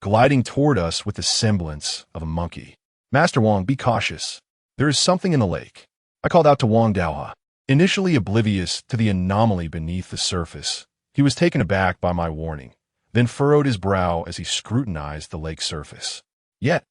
gliding toward us with the semblance of a monkey. "Master Wang, be cautious. There is something in the lake," I called out to Wang Daohe. Initially oblivious to the anomaly beneath the surface, he was taken aback by my warning, then furrowed his brow as he scrutinized the lake's surface. Yet,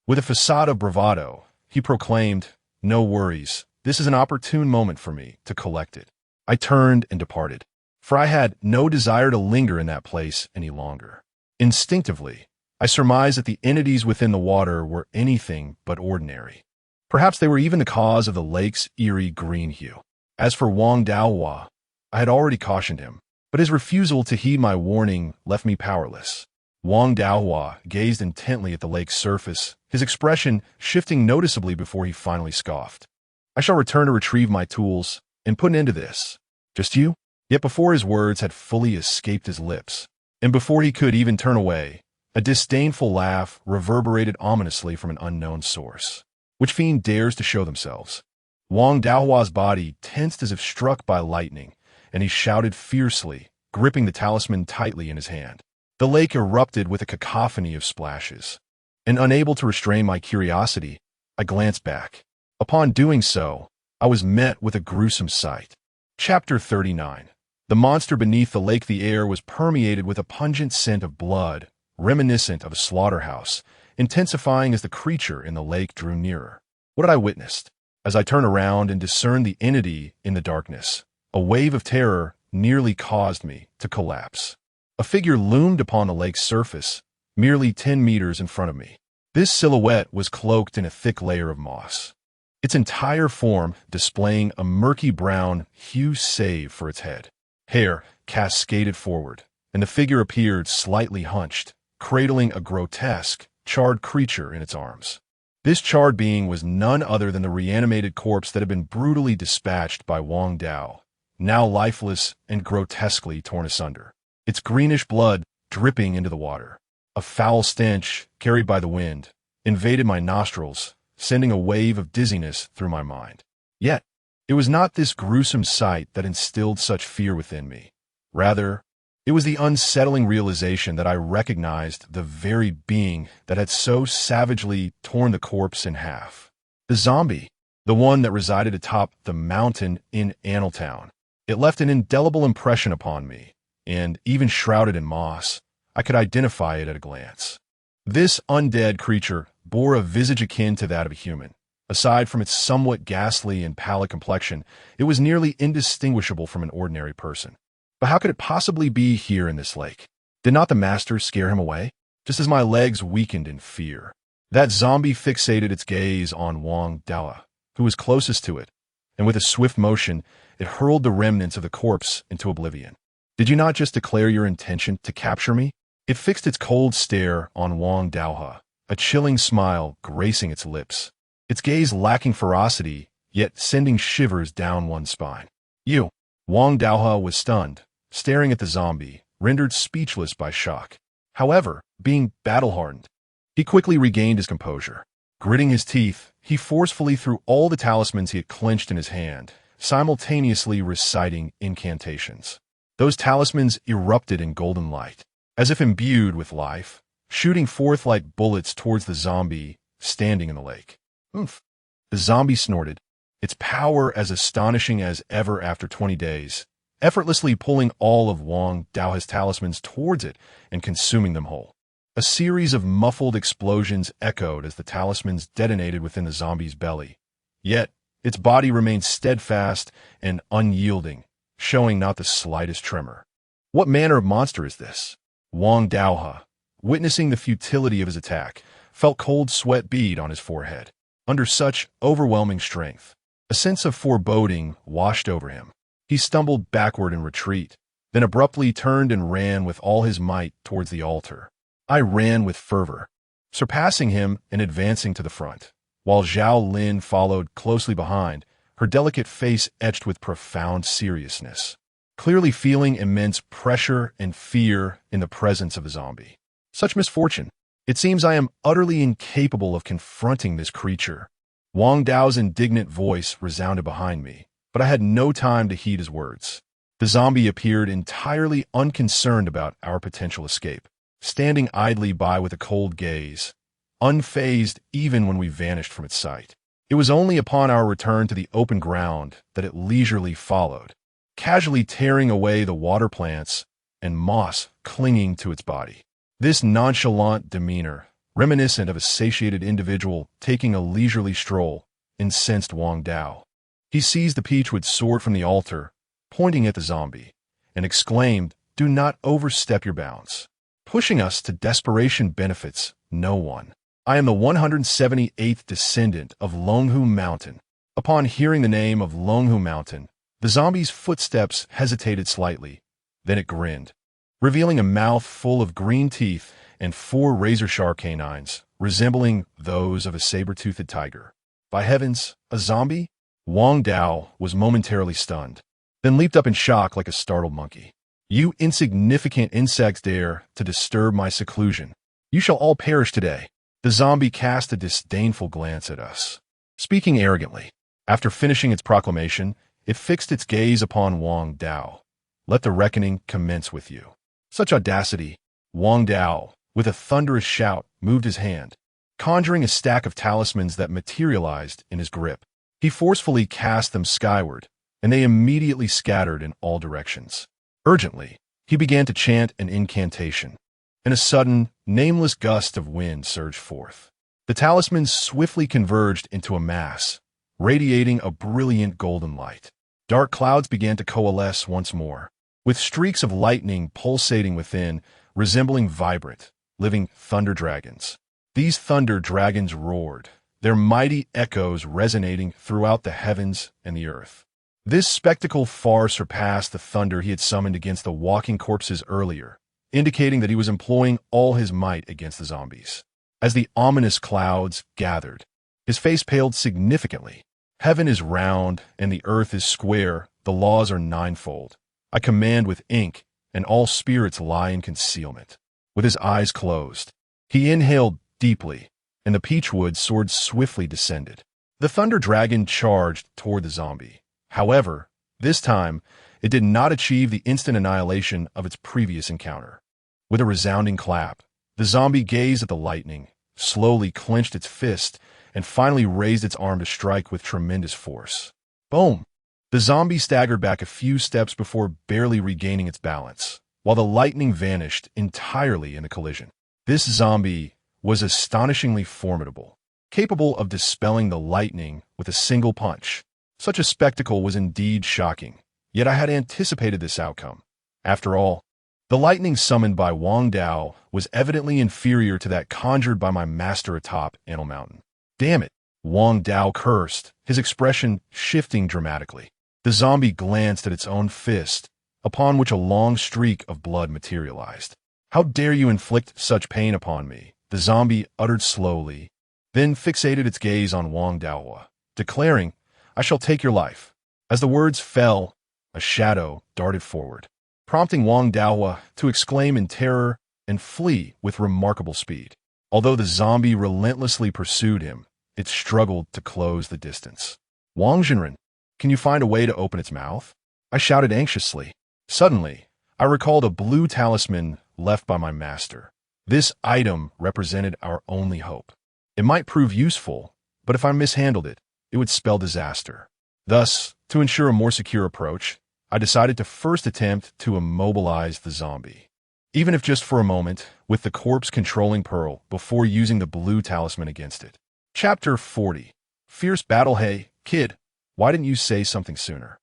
with a facade of bravado, he proclaimed, "No worries, this is an opportune moment for me to collect it." I turned and departed, for I had no desire to linger in that place any longer. Instinctively, I surmised that the entities within the water were anything but ordinary. Perhaps they were even the cause of the lake's eerie green hue. As for Wang Daohe, I had already cautioned him, but his refusal to heed my warning left me powerless. Wang Daohe gazed intently at the lake's surface, his expression shifting noticeably before he finally scoffed. "I shall return to retrieve my tools and put an end to this. Just you?" Yet before his words had fully escaped his lips, and before he could even turn away, a disdainful laugh reverberated ominously from an unknown source. Which fiend dares to show themselves? Wang Daohua's body tensed as if struck by lightning, and he shouted fiercely, gripping the talisman tightly in his hand. The lake erupted with a cacophony of splashes, and unable to restrain my curiosity, I glanced back. Upon doing so, I was met with a gruesome sight. Chapter 39. The monster beneath the lake. The air was permeated with a pungent scent of blood, reminiscent of a slaughterhouse, intensifying as the creature in the lake drew nearer. What had I witnessed? As I turned around and discerned the entity in the darkness, a wave of terror nearly caused me to collapse. A figure loomed upon the lake's surface, merely 10 meters in front of me. This silhouette was cloaked in a thick layer of moss, its entire form displaying a murky brown hue save for its head. Hair cascaded forward, and the figure appeared slightly hunched, cradling a grotesque, charred creature in its arms. This charred being was none other than the reanimated corpse that had been brutally dispatched by Wang Dao, now lifeless and grotesquely torn asunder, its greenish blood dripping into the water. A foul stench, carried by the wind, invaded my nostrils, sending a wave of dizziness through my mind. Yet, it was not this gruesome sight that instilled such fear within me. Rather, it was the unsettling realization that I recognized the very being that had so savagely torn the corpse in half. The zombie, the one that resided atop the mountain in Anneltown. It left an indelible impression upon me, and even shrouded in moss, I could identify it at a glance. This undead creature bore a visage akin to that of a human. Aside from its somewhat ghastly and pallid complexion, it was nearly indistinguishable from an ordinary person. But how could it possibly be here in this lake? Did not the master scare him away? Just as my legs weakened in fear, that zombie fixated its gaze on Wang Daohe, who was closest to it, and with a swift motion, it hurled the remnants of the corpse into oblivion. "Did you not just declare your intention to capture me?" It fixed its cold stare on Wang Daohe, a chilling smile gracing its lips, its gaze lacking ferocity, yet sending shivers down one's spine. "You." Wang Daohe was stunned, staring at the zombie, rendered speechless by shock. However, being battle-hardened, he quickly regained his composure. Gritting his teeth, he forcefully threw all the talismans he had clenched in his hand, simultaneously reciting incantations. Those talismans erupted in golden light, as if imbued with life, shooting forth like bullets towards the zombie standing in the lake. "Oomph." The zombie snorted, its power as astonishing as ever after 20 days, effortlessly pulling all of Wang Daohe's talismans towards it and consuming them whole. A series of muffled explosions echoed as the talismans detonated within the zombie's belly. Yet, its body remained steadfast and unyielding, showing not the slightest tremor. What manner of monster is this? Wang Daohe, witnessing the futility of his attack, felt cold sweat bead on his forehead. Under such overwhelming strength, a sense of foreboding washed over him. He stumbled backward in retreat, then abruptly turned and ran with all his might towards the altar. I ran with fervor, surpassing him and advancing to the front, while Zhao Lin followed closely behind, her delicate face etched with profound seriousness, clearly feeling immense pressure and fear in the presence of the zombie. Such misfortune! It seems I am utterly incapable of confronting this creature. Wang Dao's indignant voice resounded behind me, but I had no time to heed his words. The zombie appeared entirely unconcerned about our potential escape, standing idly by with a cold gaze, unfazed even when we vanished from its sight. It was only upon our return to the open ground that it leisurely followed, casually tearing away the water plants and moss clinging to its body. This nonchalant demeanor, reminiscent of a satiated individual taking a leisurely stroll, incensed Wang Dao. He seized the peachwood sword from the altar, pointing at the zombie, and exclaimed, "Do not overstep your bounds. Pushing us to desperation benefits no one. I am the 178th descendant of Longhu Mountain." Upon hearing the name of Longhu Mountain, the zombie's footsteps hesitated slightly, then it grinned, revealing a mouth full of green teeth and 4 razor-sharp canines, resembling those of a saber-toothed tiger. By heavens, a zombie? Wang Dao was momentarily stunned, then leaped up in shock like a startled monkey. "You insignificant insects dare to disturb my seclusion. You shall all perish today." The zombie cast a disdainful glance at us. Speaking arrogantly, after finishing its proclamation, it fixed its gaze upon Wang Dao. "Let the reckoning commence with you." Such audacity! Wang Dao, with a thunderous shout, moved his hand, conjuring a stack of talismans that materialized in his grip. He forcefully cast them skyward, and they immediately scattered in all directions. Urgently, he began to chant an incantation, and a sudden, nameless gust of wind surged forth. The talismans swiftly converged into a mass, radiating a brilliant golden light. Dark clouds began to coalesce once more, with streaks of lightning pulsating within, resembling vibrant, living thunder dragons. These thunder dragons roared, their mighty echoes resonating throughout the heavens and the earth. This spectacle far surpassed the thunder he had summoned against the walking corpses earlier, indicating that he was employing all his might against the zombies. As the ominous clouds gathered, his face paled significantly. "Heaven is round and the earth is square, the laws are ninefold. I command with ink, and all spirits lie in concealment." With his eyes closed, he inhaled deeply, and the peachwood sword swiftly descended. The thunder dragon charged toward the zombie. However, this time, it did not achieve the instant annihilation of its previous encounter. With a resounding clap, the zombie gazed at the lightning, slowly clenched its fist, and finally raised its arm to strike with tremendous force. Boom! The zombie staggered back a few steps before barely regaining its balance, while the lightning vanished entirely in the collision. This zombie was astonishingly formidable, capable of dispelling the lightning with a single punch. Such a spectacle was indeed shocking, yet I had anticipated this outcome. After all, the lightning summoned by Wang Dao was evidently inferior to that conjured by my master atop Animal Mountain. "Damn it!" Wang Dao cursed, his expression shifting dramatically. The zombie glanced at its own fist, upon which a long streak of blood materialized. "How dare you inflict such pain upon me?" the zombie uttered slowly, then fixated its gaze on Wang Dao, declaring, "I shall take your life." As the words fell, a shadow darted forward, prompting Wang Dao to exclaim in terror and flee with remarkable speed. Although the zombie relentlessly pursued him, it struggled to close the distance. "Wang Zhenren, can you find a way to open its mouth?" I shouted anxiously. Suddenly, I recalled a blue talisman left by my master. This item represented our only hope. It might prove useful, but if I mishandled it, it would spell disaster. Thus, to ensure a more secure approach, I decided to first attempt to immobilize the zombie, even if just for a moment, with the corpse-controlling pearl before using the blue talisman against it. Chapter 40. Fierce Battle. "Hey, kid, why didn't you say something sooner?"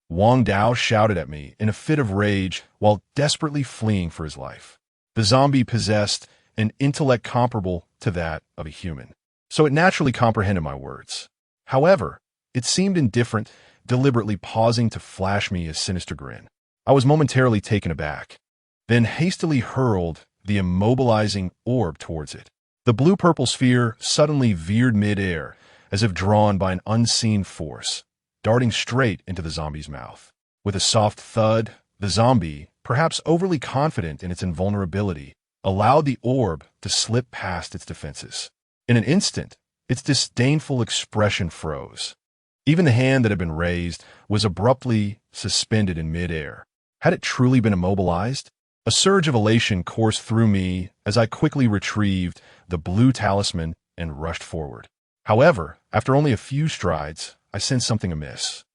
Wang Dao shouted at me in a fit of rage while desperately fleeing for his life. The zombie possessed an intellect comparable to that of a human, so it naturally comprehended my words. However, it seemed indifferent, deliberately pausing to flash me a sinister grin. I was momentarily taken aback, then hastily hurled the immobilizing orb towards it. The blue-purple sphere suddenly veered mid-air, as if drawn by an unseen force, darting straight into the zombie's mouth. With a soft thud, the zombie, perhaps overly confident in its invulnerability, allowed the orb to slip past its defenses. In an instant, its disdainful expression froze. Even the hand that had been raised was abruptly suspended in midair. Had it truly been immobilized? A surge of elation coursed through me as I quickly retrieved the blue talisman and rushed forward. However, after only a few strides, I sensed something amiss.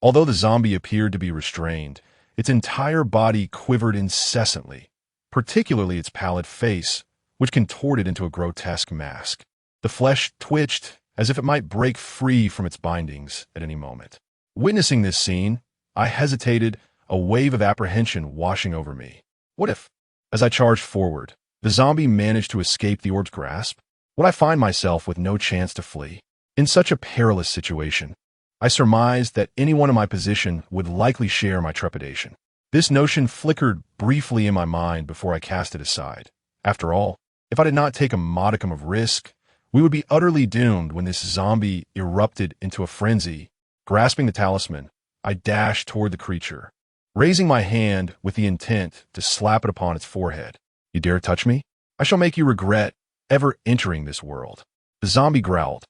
Although the zombie appeared to be restrained, its entire body quivered incessantly, particularly its pallid face, which contorted into a grotesque mask. The flesh twitched as if it might break free from its bindings at any moment. Witnessing this scene, I hesitated, a wave of apprehension washing over me. What if, as I charged forward, the zombie managed to escape the orb's grasp? Would I find myself with no chance to flee? In such a perilous situation, I surmised that anyone in my position would likely share my trepidation. This notion flickered briefly in my mind before I cast it aside. After all, if I did not take a modicum of risk, we would be utterly doomed when this zombie erupted into a frenzy. Grasping the talisman, I dashed toward the creature, raising my hand with the intent to slap it upon its forehead. You dare touch me? I shall make you regret ever entering this world. The zombie growled,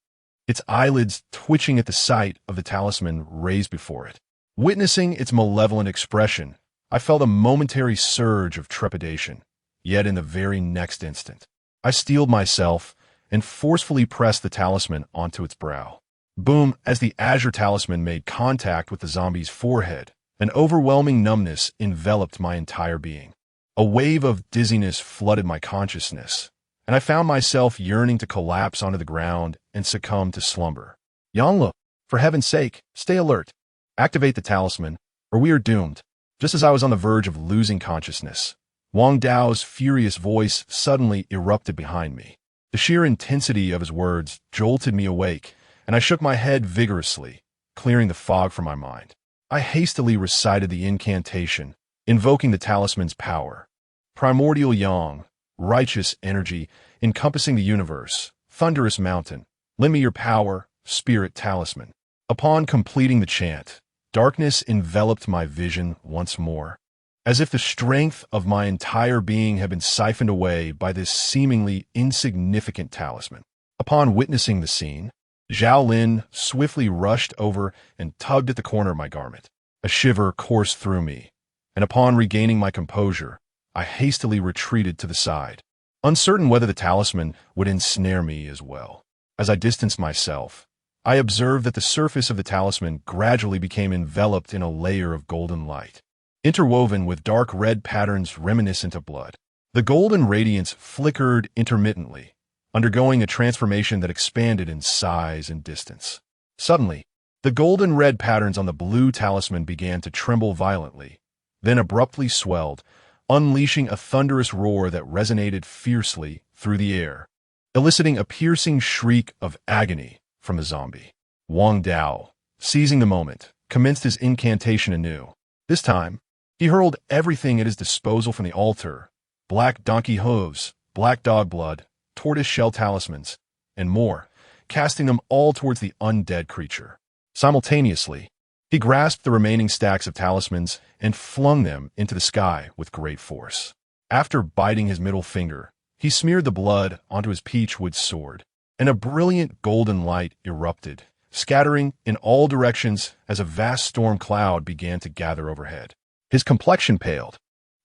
its eyelids twitching at the sight of the talisman raised before it. Witnessing its malevolent expression, I felt a momentary surge of trepidation. Yet in the very next instant, I steeled myself and forcefully pressed the talisman onto its brow. Boom! As the azure talisman made contact with the zombie's forehead, an overwhelming numbness enveloped my entire being. A wave of dizziness flooded my consciousness, and I found myself yearning to collapse onto the ground and succumb to slumber. Yanglu, for heaven's sake, stay alert. Activate the talisman, or we are doomed. Just as I was on the verge of losing consciousness, Wang Dao's furious voice suddenly erupted behind me. The sheer intensity of his words jolted me awake, and I shook my head vigorously, clearing the fog from my mind. I hastily recited the incantation, invoking the talisman's power. Primordial yang, righteous energy, encompassing the universe, thunderous mountain, lend me your power, spirit talisman. Upon completing the chant, darkness enveloped my vision once more, as if the strength of my entire being had been siphoned away by this seemingly insignificant talisman. Upon witnessing the scene, Zhao Lin swiftly rushed over and tugged at the corner of my garment. A shiver coursed through me, and upon regaining my composure, I hastily retreated to the side, uncertain whether the talisman would ensnare me as well. As I distanced myself, I observed that the surface of the talisman gradually became enveloped in a layer of golden light, interwoven with dark red patterns reminiscent of blood. The golden radiance flickered intermittently, undergoing a transformation that expanded in size and distance. Suddenly, the golden red patterns on the blue talisman began to tremble violently, then abruptly swelled, unleashing a thunderous roar that resonated fiercely through the air, eliciting a piercing shriek of agony from the zombie. Wang Dao, seizing the moment, commenced his incantation anew. This time, he hurled everything at his disposal from the altar: black donkey hooves, black dog blood, tortoise shell talismans, and more, casting them all towards the undead creature. Simultaneously, he grasped the remaining stacks of talismans and flung them into the sky with great force. After biting his middle finger, he smeared the blood onto his peachwood sword, and a brilliant golden light erupted, scattering in all directions as a vast storm cloud began to gather overhead. His complexion paled,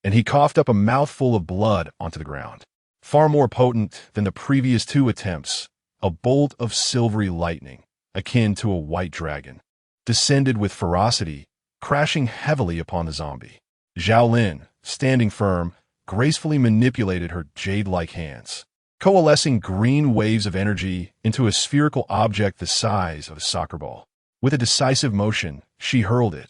and he coughed up a mouthful of blood onto the ground. Far more potent than the previous two attempts, a bolt of silvery lightning, akin to a white dragon, descended with ferocity, crashing heavily upon the zombie. Zhao Lin, standing firm, gracefully manipulated her jade-like hands, coalescing green waves of energy into a spherical object the size of a soccer ball. With a decisive motion, she hurled it,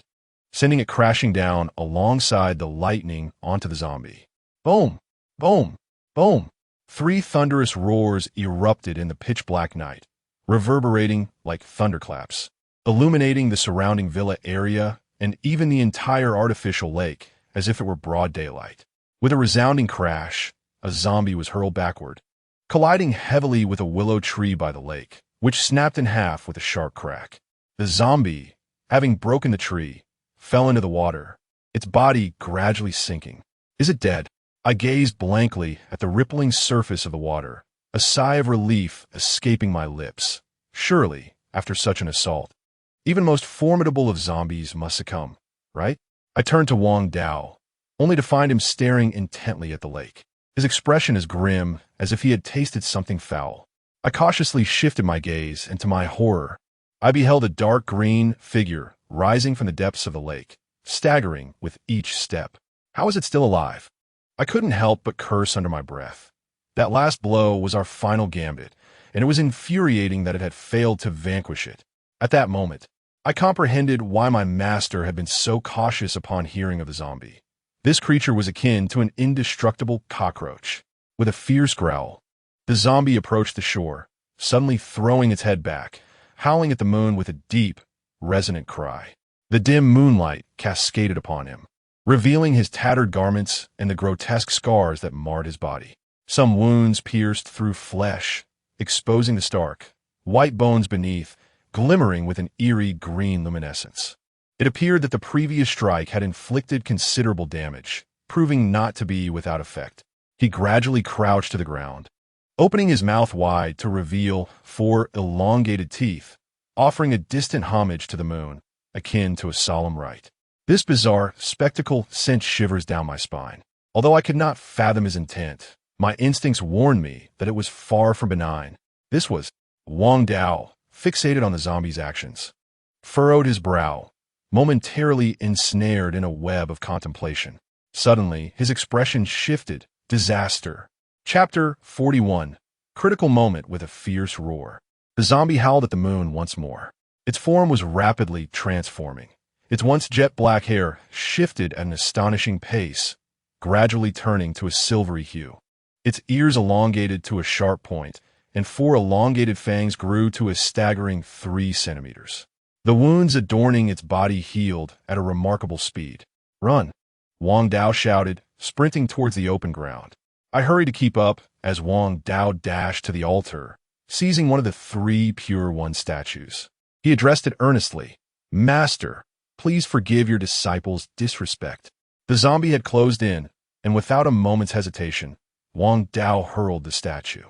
sending it crashing down alongside the lightning onto the zombie. Boom! Boom! Boom! 3 thunderous roars erupted in the pitch-black night, reverberating like thunderclaps, illuminating the surrounding villa area and even the entire artificial lake as if it were broad daylight. With a resounding crash, a zombie was hurled backward, colliding heavily with a willow tree by the lake, which snapped in half with a sharp crack. The zombie, having broken the tree, fell into the water, its body gradually sinking. Is it dead? I gazed blankly at the rippling surface of the water, a sigh of relief escaping my lips. Surely, after such an assault, Even most formidable of zombies must succumb, right? I turned to Wang Dao, only to find him staring intently at the lake. His expression as grim as if he had tasted something foul. I cautiously shifted my gaze, and to my horror, I beheld a dark green figure rising from the depths of the lake, staggering with each step. How was it still alive? I couldn't help but curse under my breath. That last blow was our final gambit, and it was infuriating that it had failed to vanquish it. At that moment, I comprehended why my master had been so cautious upon hearing of the zombie. This creature was akin to an indestructible cockroach. With a fierce growl, the zombie approached the shore, suddenly throwing its head back, howling at the moon with a deep, resonant cry. The dim moonlight cascaded upon him, revealing his tattered garments and the grotesque scars that marred his body. Some wounds pierced through flesh, exposing the stark, white bones beneath, glimmering with an eerie green luminescence. It appeared that the previous strike had inflicted considerable damage, proving not to be without effect. He gradually crouched to the ground, opening his mouth wide to reveal 4 elongated teeth, offering a distant homage to the moon, akin to a solemn rite. This bizarre spectacle sent shivers down my spine. Although I could not fathom his intent, my instincts warned me that it was far from benign. This was Wang Dao, fixated on the zombie's actions, furrowed his brow, momentarily ensnared in a web of contemplation. Suddenly, his expression shifted. Disaster. Chapter 41. Critical moment with a fierce roar. The zombie howled at the moon once more. Its form was rapidly transforming. Its once jet-black hair shifted at an astonishing pace, gradually turning to a silvery hue. Its ears elongated to a sharp point, and 4 elongated fangs grew to a staggering 3 centimeters. The wounds adorning its body healed at a remarkable speed. Run! Wang Dao shouted, sprinting towards the open ground. I hurried to keep up as Wang Dao dashed to the altar, seizing one of the 3 Pure One statues. He addressed it earnestly. Master, please forgive your disciples' disrespect. The zombie had closed in, and without a moment's hesitation, Wang Dao hurled the statue.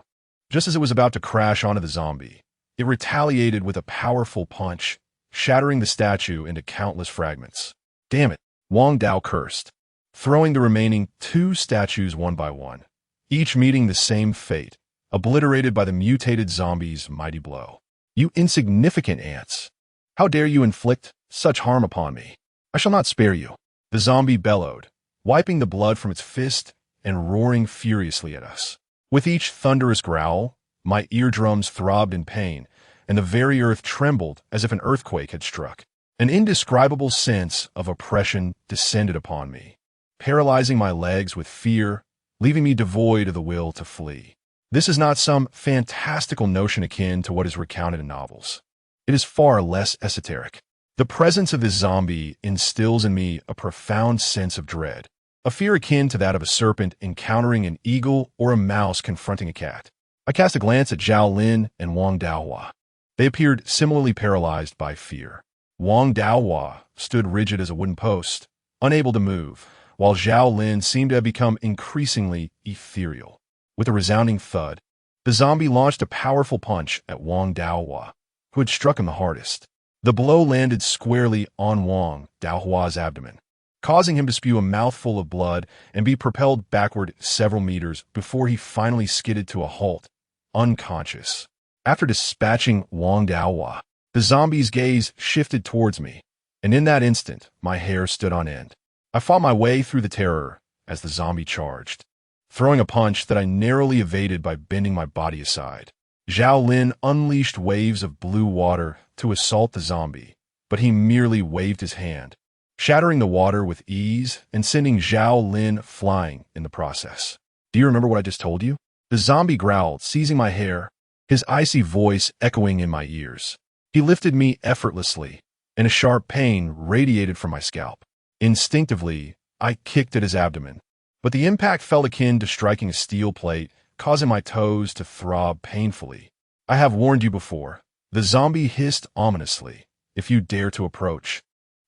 Just as it was about to crash onto the zombie, it retaliated with a powerful punch, shattering the statue into countless fragments. Damn it, Wang Dao cursed, throwing the remaining 2 statues one by one, each meeting the same fate, obliterated by the mutated zombie's mighty blow. You insignificant ants! How dare you inflict such harm upon me? I shall not spare you. The zombie bellowed, wiping the blood from its fist and roaring furiously at us. With each thunderous growl, my eardrums throbbed in pain, and the very earth trembled as if an earthquake had struck. An indescribable sense of oppression descended upon me, paralyzing my legs with fear, leaving me devoid of the will to flee. This is not some fantastical notion akin to what is recounted in novels. It is far less esoteric. The presence of this zombie instills in me a profound sense of dread, a fear akin to that of a serpent encountering an eagle or a mouse confronting a cat. I cast a glance at Zhao Lin and Wang Daohua. They appeared similarly paralyzed by fear. Wang Daohua stood rigid as a wooden post, unable to move, while Zhao Lin seemed to have become increasingly ethereal. With a resounding thud, the zombie launched a powerful punch at Wang Daohua, who had struck him the hardest. The blow landed squarely on Wang Daohua's abdomen, causing him to spew a mouthful of blood and be propelled backward several meters before he finally skidded to a halt, unconscious. After dispatching Wang Daohua, the zombie's gaze shifted towards me, and in that instant, my hair stood on end. I fought my way through the terror as the zombie charged, throwing a punch that I narrowly evaded by bending my body aside. Zhao Lin unleashed waves of blue water to assault the zombie, but he merely waved his hand, shattering the water with ease and sending Zhao Lin flying in the process. Do you remember what I just told you? The zombie growled, seizing my hair, his icy voice echoing in my ears. He lifted me effortlessly, and a sharp pain radiated from my scalp. Instinctively, I kicked at his abdomen, but the impact felt akin to striking a steel plate, causing my toes to throb painfully. I have warned you before. The zombie hissed ominously. If you dare to approach,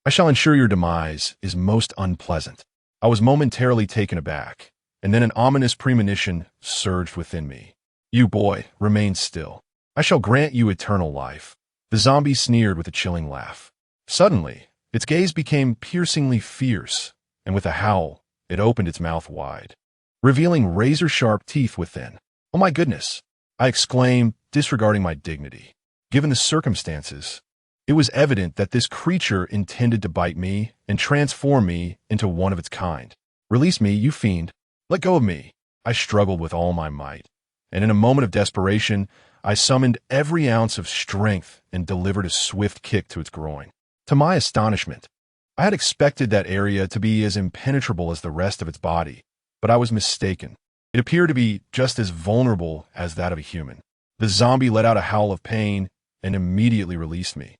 I shall ensure your demise is most unpleasant. I was momentarily taken aback, and then an ominous premonition surged within me. You boy, remain still. I shall grant you eternal life. The zombie sneered with a chilling laugh. Suddenly, its gaze became piercingly fierce, and with a howl, it opened its mouth wide, revealing razor-sharp teeth within. "Oh my goodness!" I exclaimed, disregarding my dignity. Given the circumstances, it was evident that this creature intended to bite me and transform me into one of its kind. "Release me, you fiend! Let go of me!" I struggled with all my might, and in a moment of desperation, I summoned every ounce of strength and delivered a swift kick to its groin. To my astonishment, I had expected that area to be as impenetrable as the rest of its body, but I was mistaken. It appeared to be just as vulnerable as that of a human. The zombie let out a howl of pain and immediately released me,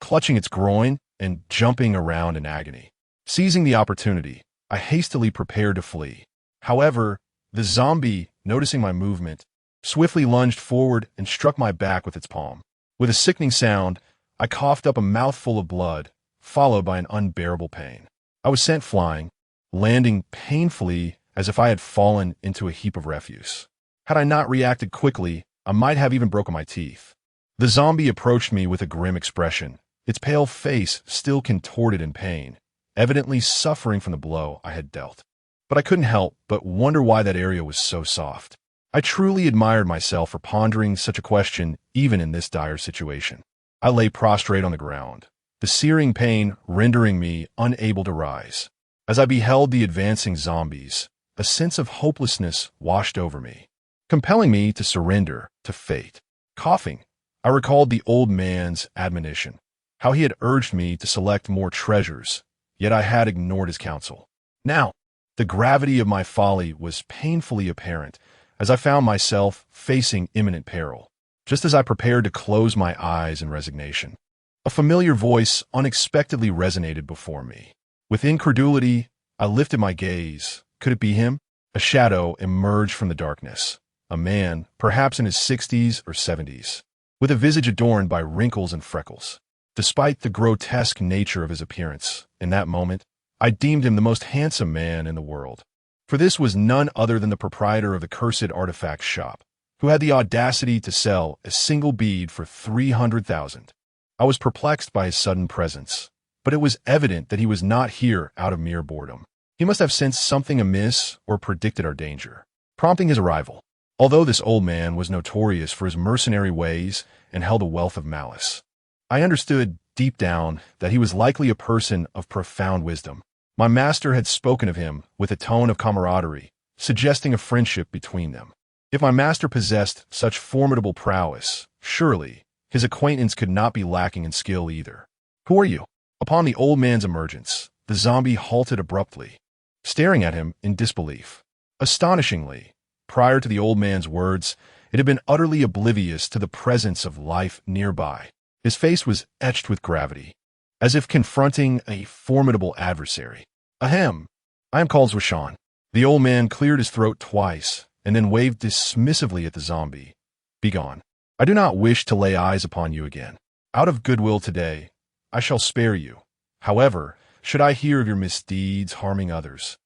clutching its groin and jumping around in agony. Seizing the opportunity, I hastily prepared to flee. However, the zombie, noticing my movement, swiftly lunged forward and struck my back with its palm. With a sickening sound, I coughed up a mouthful of blood, followed by an unbearable pain. I was sent flying, landing painfully as if I had fallen into a heap of refuse. Had I not reacted quickly, I might have even broken my teeth. The zombie approached me with a grim expression, its pale face still contorted in pain, evidently suffering from the blow I had dealt. But I couldn't help but wonder why that area was so soft. I truly admired myself for pondering such a question even in this dire situation. I lay prostrate on the ground, the searing pain rendering me unable to rise. As I beheld the advancing zombies, a sense of hopelessness washed over me, compelling me to surrender to fate. Coughing, I recalled the old man's admonition, how he had urged me to select more treasures, yet I had ignored his counsel. Now, the gravity of my folly was painfully apparent as I found myself facing imminent peril. Just as I prepared to close my eyes in resignation, a familiar voice unexpectedly resonated before me. With incredulity, I lifted my gaze. Could it be him? A shadow emerged from the darkness. A man, perhaps in his 60s or 70s, with a visage adorned by wrinkles and freckles. Despite the grotesque nature of his appearance, in that moment, I deemed him the most handsome man in the world. For this was none other than the proprietor of the cursed artifact shop, who had the audacity to sell a single bead for 300,000. I was perplexed by his sudden presence, but it was evident that he was not here out of mere boredom. He must have sensed something amiss or predicted our danger, prompting his arrival. Although this old man was notorious for his mercenary ways and held a wealth of malice, I understood deep down that he was likely a person of profound wisdom. My master had spoken of him with a tone of camaraderie, suggesting a friendship between them. If my master possessed such formidable prowess, surely his acquaintance could not be lacking in skill either. "Who are you?" Upon the old man's emergence, the zombie halted abruptly, staring at him in disbelief. Astonishingly, prior to the old man's words, it had been utterly oblivious to the presence of life nearby. His face was etched with gravity, as if confronting a formidable adversary. "Ahem, I am called Zwishan." The old man cleared his throat twice, and then waved dismissively at the zombie. "Begone. I do not wish to lay eyes upon you again. Out of goodwill today, I shall spare you. However, should I hear of your misdeeds harming others,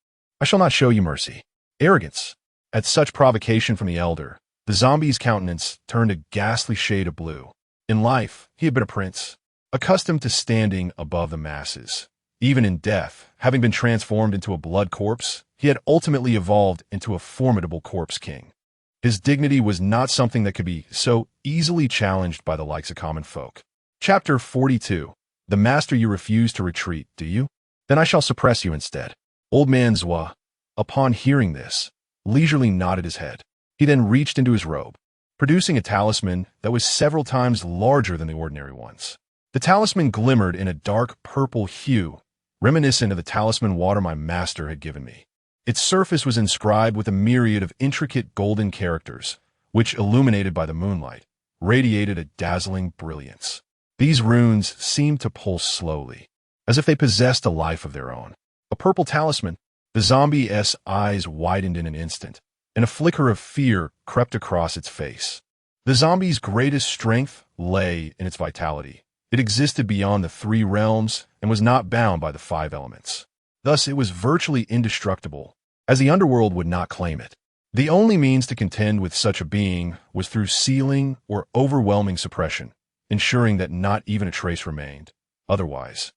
I shall not show you mercy." Arrogance. At such provocation from the elder, the zombie's countenance turned a ghastly shade of blue. In life, he had been a prince, accustomed to standing above the masses. Even in death, having been transformed into a blood corpse, he had ultimately evolved into a formidable corpse king. His dignity was not something that could be so easily challenged by the likes of common folk. Chapter 42. The master, you refuse to retreat, do you? Then I shall suppress you instead. Old man Zwa, upon hearing this, leisurely nodded his head. He then reached into his robe, producing a talisman that was several times larger than the ordinary ones. The talisman glimmered in a dark purple hue, reminiscent of the talisman water my master had given me. Its surface was inscribed with a myriad of intricate golden characters, which, illuminated by the moonlight, radiated a dazzling brilliance. These runes seemed to pulse slowly, as if they possessed a life of their own. A purple talisman. The zombie's eyes widened in an instant, and a flicker of fear crept across its face. The zombie's greatest strength lay in its vitality. It existed beyond the 3 realms and was not bound by the 5 elements. Thus, it was virtually indestructible, as the underworld would not claim it. The only means to contend with such a being was through sealing or overwhelming suppression, ensuring that not even a trace remained. Otherwise,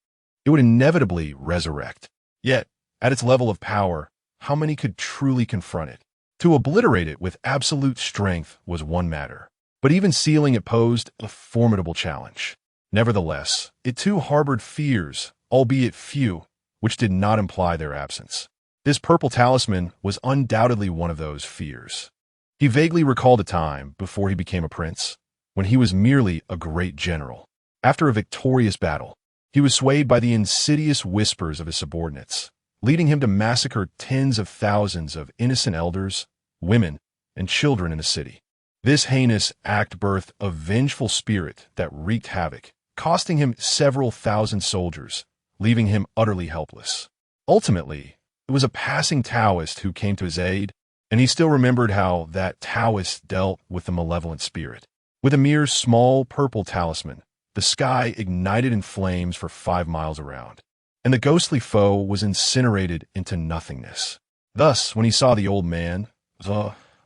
it would inevitably resurrect. Yet, at its level of power, how many could truly confront it? To obliterate it with absolute strength was one matter, but even sealing it posed a formidable challenge. Nevertheless, it too harbored fears, albeit few, which did not imply their absence. This purple talisman was undoubtedly one of those fears. He vaguely recalled a time, before he became a prince, when he was merely a great general. After a victorious battle, he was swayed by the insidious whispers of his subordinates, leading him to massacre tens of thousands of innocent elders, women, and children in the city. This heinous act birthed a vengeful spirit that wreaked havoc, costing him several thousand soldiers, leaving him utterly helpless. Ultimately, it was a passing Taoist who came to his aid, and he still remembered how that Taoist dealt with the malevolent spirit. With a mere small purple talisman, the sky ignited in flames for 5 miles around, and the ghostly foe was incinerated into nothingness. Thus, when he saw the old man,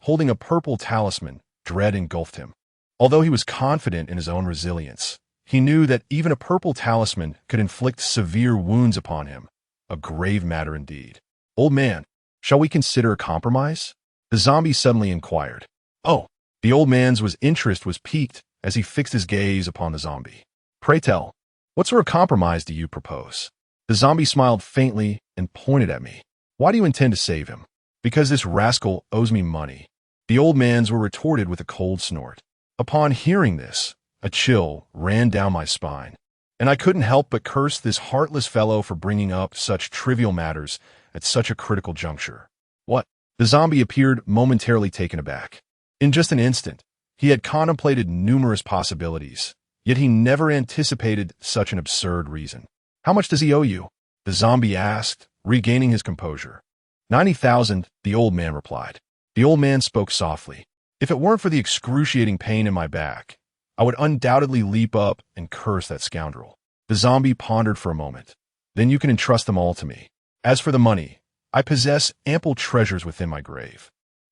holding a purple talisman, dread engulfed him. Although he was confident in his own resilience, he knew that even a purple talisman could inflict severe wounds upon him, a grave matter indeed. "Old man, shall we consider a compromise?" The zombie suddenly inquired. "Oh." The old man's interest was piqued as he fixed his gaze upon the zombie. "Pray tell, what sort of compromise do you propose?" The zombie smiled faintly and pointed at me. "Why do you intend to save him?" "Because this rascal owes me money." The old man's retorted with a cold snort. Upon hearing this, a chill ran down my spine, and I couldn't help but curse this heartless fellow for bringing up such trivial matters at such a critical juncture. "What?" The zombie appeared momentarily taken aback. In just an instant, he had contemplated numerous possibilities, yet he never anticipated such an absurd reason. "How much does he owe you?" the zombie asked, regaining his composure. 90,000, the old man replied. The old man spoke softly. "If it weren't for the excruciating pain in my back, I would undoubtedly leap up and curse that scoundrel." The zombie pondered for a moment. "Then you can entrust them all to me. As for the money, I possess ample treasures within my grave.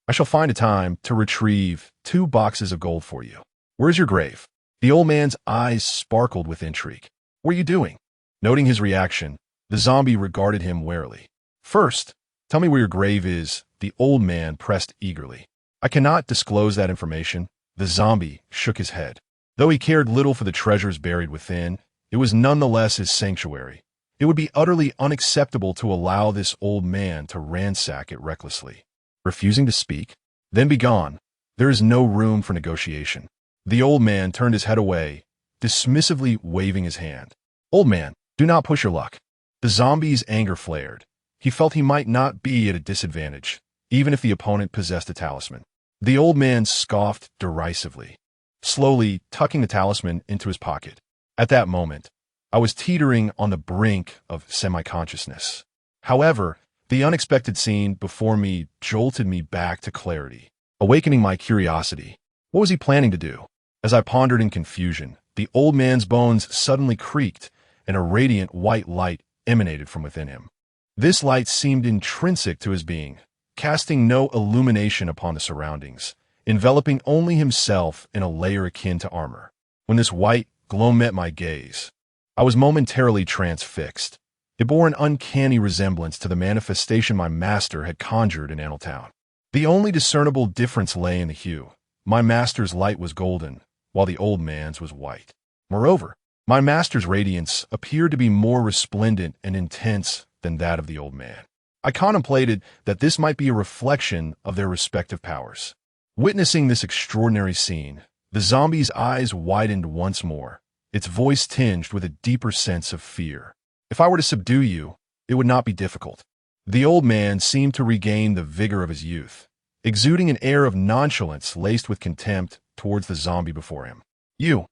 I shall find a time to retrieve 2 boxes of gold for you." "Where's your grave?" The old man's eyes sparkled with intrigue. "What are you doing?" Noting his reaction, the zombie regarded him warily. "First, tell me where your grave is," the old man pressed eagerly. "I cannot disclose that information." The zombie shook his head. Though he cared little for the treasures buried within, it was nonetheless his sanctuary. It would be utterly unacceptable to allow this old man to ransack it recklessly. Refusing to speak? "Then be gone. There is no room for negotiation." The old man turned his head away, dismissively waving his hand. "Old man, do not push your luck." The zombie's anger flared. He felt he might not be at a disadvantage, even if the opponent possessed a talisman. The old man scoffed derisively, slowly tucking the talisman into his pocket. At that moment, I was teetering on the brink of semi-consciousness. However, the unexpected scene before me jolted me back to clarity, awakening my curiosity. What was he planning to do? As I pondered in confusion, the old man's bones suddenly creaked, and a radiant white light emanated from within him. This light seemed intrinsic to his being, casting no illumination upon the surroundings, enveloping only himself in a layer akin to armor. When this white glow met my gaze, I was momentarily transfixed. It bore an uncanny resemblance to the manifestation my master had conjured in Anneltown. The only discernible difference lay in the hue. My master's light was golden, while the old man's was white. Moreover, my master's radiance appeared to be more resplendent and intense than that of the old man. I contemplated that this might be a reflection of their respective powers. Witnessing this extraordinary scene, the zombie's eyes widened once more, its voice tinged with a deeper sense of fear. "If I were to subdue you, it would not be difficult." The old man seemed to regain the vigor of his youth, exuding an air of nonchalance laced with contempt towards the zombie before him. "You."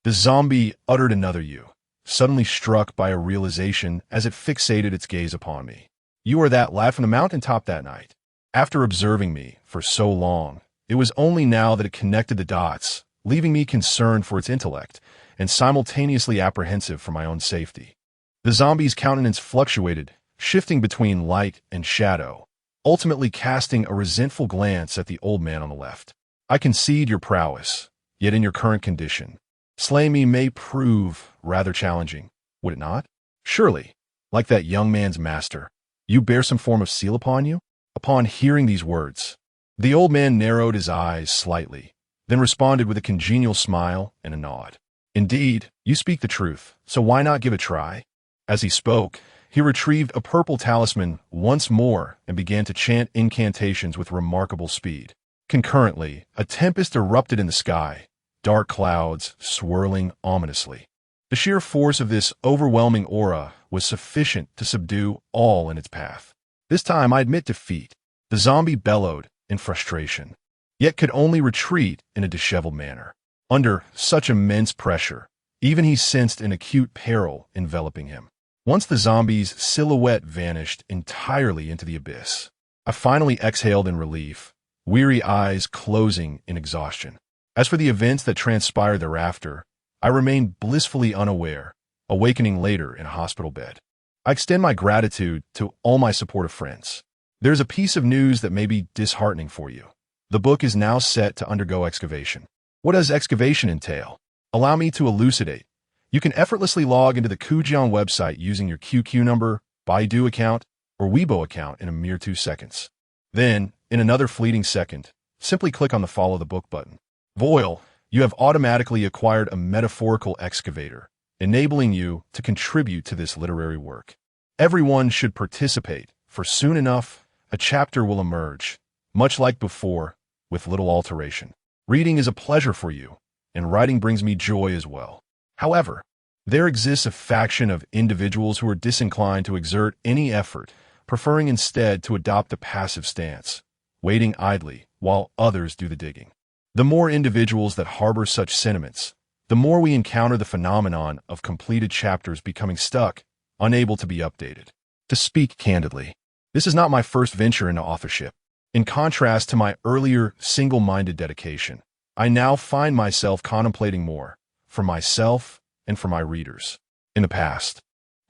The zombie uttered another "you," suddenly struck by a realization as it fixated its gaze upon me. "You are that lad from the mountaintop that night." After observing me for so long, it was only now that it connected the dots, leaving me concerned for its intellect and simultaneously apprehensive for my own safety. The zombie's countenance fluctuated, shifting between light and shadow, ultimately casting a resentful glance at the old man on the left. "I concede your prowess, yet in your current condition, Slay me may prove rather challenging, would it not? Surely, like that young man's master, you bear some form of seal upon you? Upon hearing these words, the old man narrowed his eyes slightly, then responded with a congenial smile and a nod. Indeed, you speak the truth, so why not give a try? As he spoke, he retrieved a purple talisman once more and began to chant incantations with remarkable speed. Concurrently, a tempest erupted in the sky, dark clouds swirling ominously. The sheer force of this overwhelming aura was sufficient to subdue all in its path. This time I admit defeat. The zombie bellowed in frustration, yet could only retreat in a disheveled manner. Under such immense pressure, even he sensed an acute peril enveloping him. Once the zombie's silhouette vanished entirely into the abyss, I finally exhaled in relief, weary eyes closing in exhaustion. As for the events that transpired thereafter, I remained blissfully unaware, awakening later in a hospital bed. I extend my gratitude to all my supportive friends. There's a piece of news that may be disheartening for you. The book is now set to undergo excavation. What does excavation entail? Allow me to elucidate. You can effortlessly log into the Kujian website using your QQ number, Baidu account, or Weibo account in a mere 2 seconds. Then, in another fleeting second, simply click on the Follow the Book button. Voil, you have automatically acquired a metaphorical excavator, enabling you to contribute to this literary work. Everyone should participate, for soon enough, a chapter will emerge, much like before, with little alteration. Reading is a pleasure for you, and writing brings me joy as well. However, there exists a faction of individuals who are disinclined to exert any effort, preferring instead to adopt a passive stance, waiting idly while others do the digging. The more individuals that harbor such sentiments, the more we encounter the phenomenon of completed chapters becoming stuck, unable to be updated. To speak candidly, this is not my first venture into authorship. In contrast to my earlier single-minded dedication, I now find myself contemplating more, for myself and for my readers. In the past,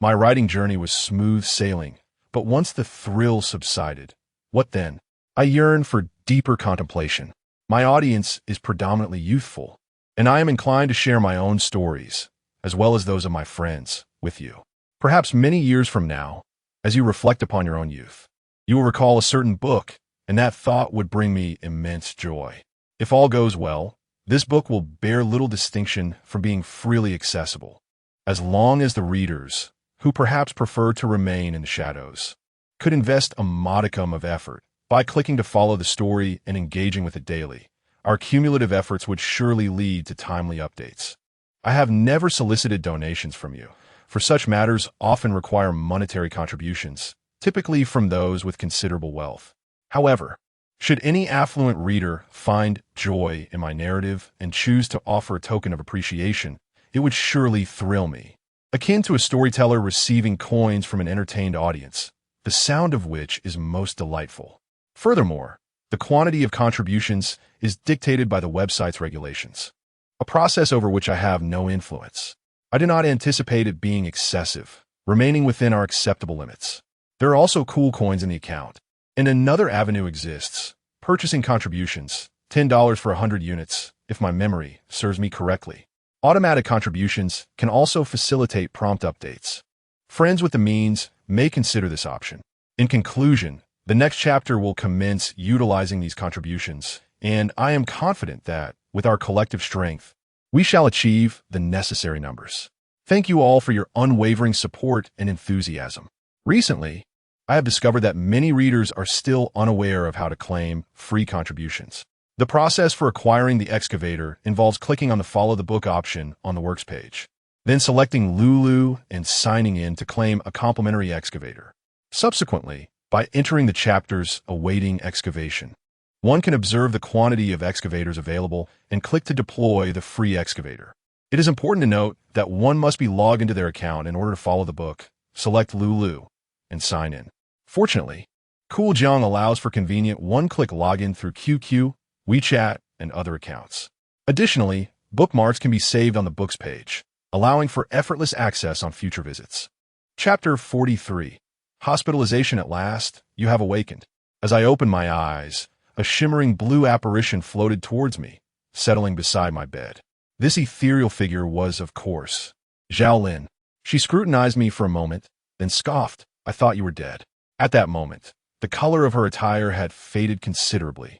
my writing journey was smooth sailing, but once the thrill subsided, what then? I yearn for deeper contemplation. My audience is predominantly youthful, and I am inclined to share my own stories, as well as those of my friends, with you. Perhaps many years from now, as you reflect upon your own youth, you will recall a certain book, and that thought would bring me immense joy. If all goes well, this book will bear little distinction from being freely accessible, as long as the readers, who perhaps prefer to remain in the shadows, could invest a modicum of effort by clicking to follow the story and engaging with it daily. Our cumulative efforts would surely lead to timely updates. I have never solicited donations from you, for such matters often require monetary contributions, typically from those with considerable wealth. However, should any affluent reader find joy in my narrative and choose to offer a token of appreciation, it would surely thrill me. Akin to a storyteller receiving coins from an entertained audience, the sound of which is most delightful. Furthermore, the quantity of contributions is dictated by the website's regulations, a process over which I have no influence. I do not anticipate it being excessive, remaining within our acceptable limits. There are also cool coins in the account. And another avenue exists, purchasing contributions, $10 for 100 units, if my memory serves me correctly. Automatic contributions can also facilitate prompt updates. Friends with the means may consider this option. In conclusion, the next chapter will commence utilizing these contributions, and I am confident that, with our collective strength, we shall achieve the necessary numbers. Thank you all for your unwavering support and enthusiasm. Recently, I have discovered that many readers are still unaware of how to claim free contributions. The process for acquiring the excavator involves clicking on the Follow the Book option on the Works page, then selecting Lulu and signing in to claim a complimentary excavator. Subsequently, by entering the chapters awaiting excavation, one can observe the quantity of excavators available and click to deploy the free excavator. It is important to note that one must be logged into their account in order to follow the book, select Lulu, and sign in. Fortunately, Kujian allows for convenient one-click login through QQ, WeChat, and other accounts. Additionally, bookmarks can be saved on the books page, allowing for effortless access on future visits. Chapter 43. Hospitalization at last, you have awakened. As I opened my eyes, a shimmering blue apparition floated towards me, settling beside my bed. This ethereal figure was, of course, Zhao Lin. She scrutinized me for a moment, then scoffed. I thought you were dead. At that moment, the color of her attire had faded considerably,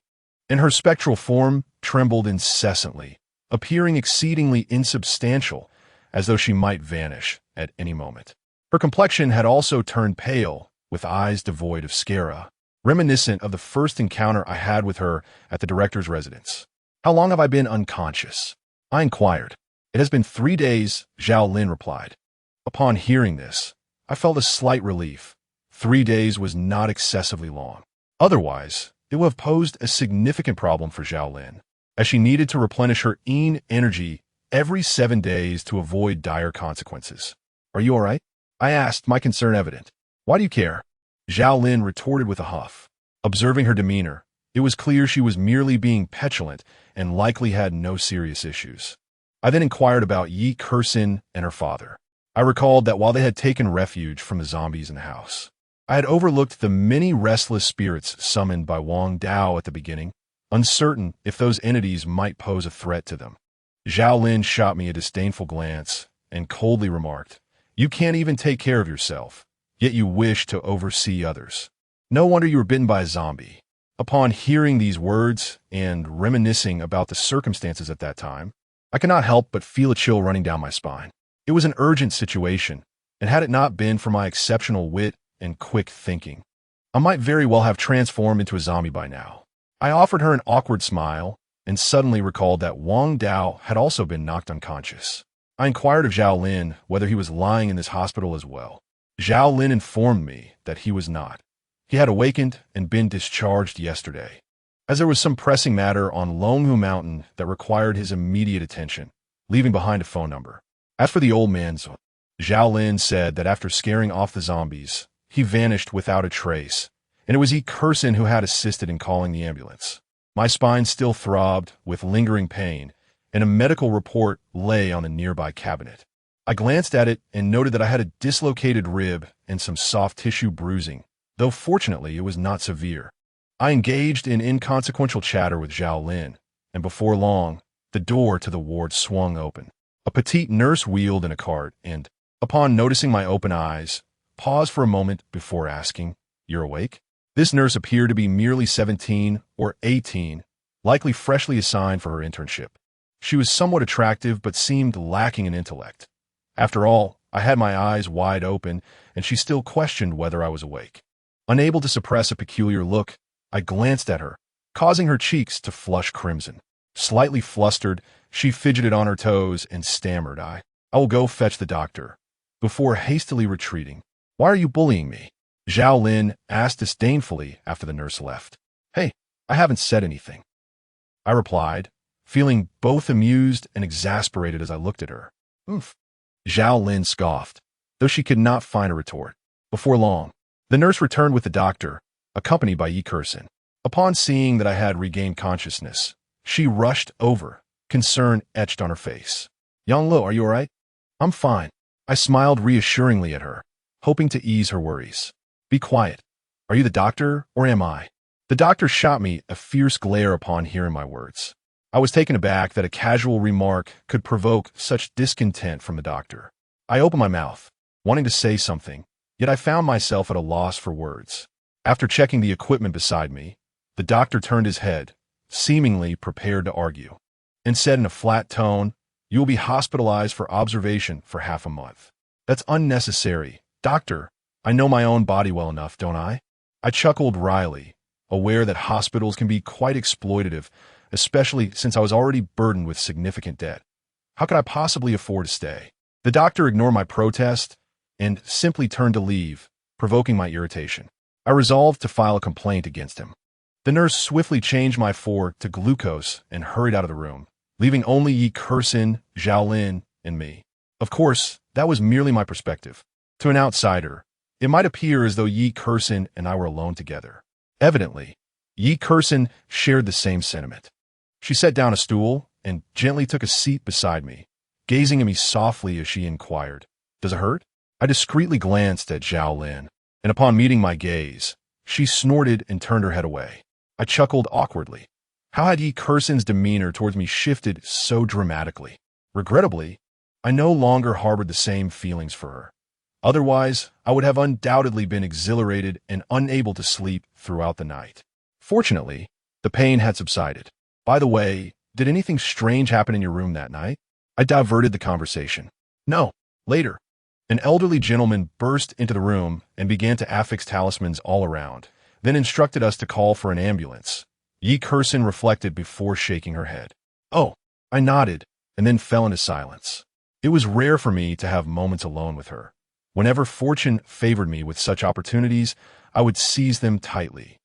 and her spectral form trembled incessantly, appearing exceedingly insubstantial, as though she might vanish at any moment. Her complexion had also turned pale, with eyes devoid of sclera, reminiscent of the first encounter I had with her at the director's residence. How long have I been unconscious? I inquired. It has been 3 days, Zhao Lin replied. Upon hearing this, I felt a slight relief. 3 days was not excessively long. Otherwise, it would have posed a significant problem for Zhao Lin, as she needed to replenish her energy every 7 days to avoid dire consequences. Are you all right? I asked, my concern evident. Why do you care? Zhao Lin retorted with a huff. Observing her demeanor, it was clear she was merely being petulant and likely had no serious issues. I then inquired about Yi Kersin and her father. I recalled that while they had taken refuge from the zombies in the house, I had overlooked the many restless spirits summoned by Wang Dao at the beginning, uncertain if those entities might pose a threat to them. Zhao Lin shot me a disdainful glance and coldly remarked, "You can't even take care of yourself, yet you wish to oversee others. No wonder you were bitten by a zombie." Upon hearing these words and reminiscing about the circumstances at that time, I could not help but feel a chill running down my spine. It was an urgent situation, and had it not been for my exceptional wit and quick thinking, I might very well have transformed into a zombie by now. I offered her an awkward smile and suddenly recalled that Wang Dao had also been knocked unconscious. I inquired of Zhao Lin whether he was lying in this hospital as well. Zhao Lin informed me that he was not. He had awakened and been discharged yesterday, as there was some pressing matter on Longhu Mountain that required his immediate attention, leaving behind a phone number. As for the old man, Zhao Lin said that after scaring off the zombies, he vanished without a trace, and it was Yi Kersin who had assisted in calling the ambulance. My spine still throbbed with lingering pain, and a medical report lay on the nearby cabinet. I glanced at it and noted that I had a dislocated rib and some soft tissue bruising, though fortunately it was not severe. I engaged in inconsequential chatter with Zhao Lin, and before long, the door to the ward swung open. A petite nurse wheeled in a cart and, upon noticing my open eyes, paused for a moment before asking, "You're awake?" This nurse appeared to be merely 17 or 18, likely freshly assigned for her internship. She was somewhat attractive but seemed lacking in intellect. After all, I had my eyes wide open, and she still questioned whether I was awake. Unable to suppress a peculiar look, I glanced at her, causing her cheeks to flush crimson. Slightly flustered, she fidgeted on her toes and stammered, I will go fetch the doctor," before hastily retreating. "Why are you bullying me?" Zhao Lin asked disdainfully after the nurse left. "Hey, I haven't said anything," I replied, feeling both amused and exasperated as I looked at her. "Oof." Zhao Lin scoffed, though she could not find a retort. Before long, the nurse returned with the doctor, accompanied by Yi Kersin. Upon seeing that I had regained consciousness, she rushed over, concern etched on her face. "Yang Lo, are you all right?" "I'm fine." I smiled reassuringly at her, hoping to ease her worries. "Be quiet. Are you the doctor, or am I?" The doctor shot me a fierce glare upon hearing my words. I was taken aback that a casual remark could provoke such discontent from the doctor. I opened my mouth, wanting to say something, yet I found myself at a loss for words. After checking the equipment beside me, the doctor turned his head, seemingly prepared to argue, and said in a flat tone, "You will be hospitalized for observation for half a month." "That's unnecessary. Doctor, I know my own body well enough, don't I?" I chuckled wryly, aware that hospitals can be quite exploitative, especially since I was already burdened with significant debt. How could I possibly afford to stay? The doctor ignored my protest and simply turned to leave, provoking my irritation. I resolved to file a complaint against him. The nurse swiftly changed my fork to glucose and hurried out of the room, leaving only Yi Kersin, Zhao Lin, and me. Of course, that was merely my perspective. To an outsider, it might appear as though Yi Kersin and I were alone together. Evidently, Yi Kersin shared the same sentiment. She set down a stool and gently took a seat beside me, gazing at me softly as she inquired, "Does it hurt?" I discreetly glanced at Zhao Lin, and upon meeting my gaze, she snorted and turned her head away. I chuckled awkwardly. How had Yi Kersin's demeanor towards me shifted so dramatically? Regrettably, I no longer harbored the same feelings for her. Otherwise, I would have undoubtedly been exhilarated and unable to sleep throughout the night. Fortunately, the pain had subsided. By the way, did anything strange happen in your room that night? I diverted the conversation. No, later. An elderly gentleman burst into the room and began to affix talismans all around, then instructed us to call for an ambulance. Yi Kursin reflected before shaking her head. Oh, I nodded, and then fell into silence. It was rare for me to have moments alone with her. Whenever fortune favored me with such opportunities, I would seize them tightly,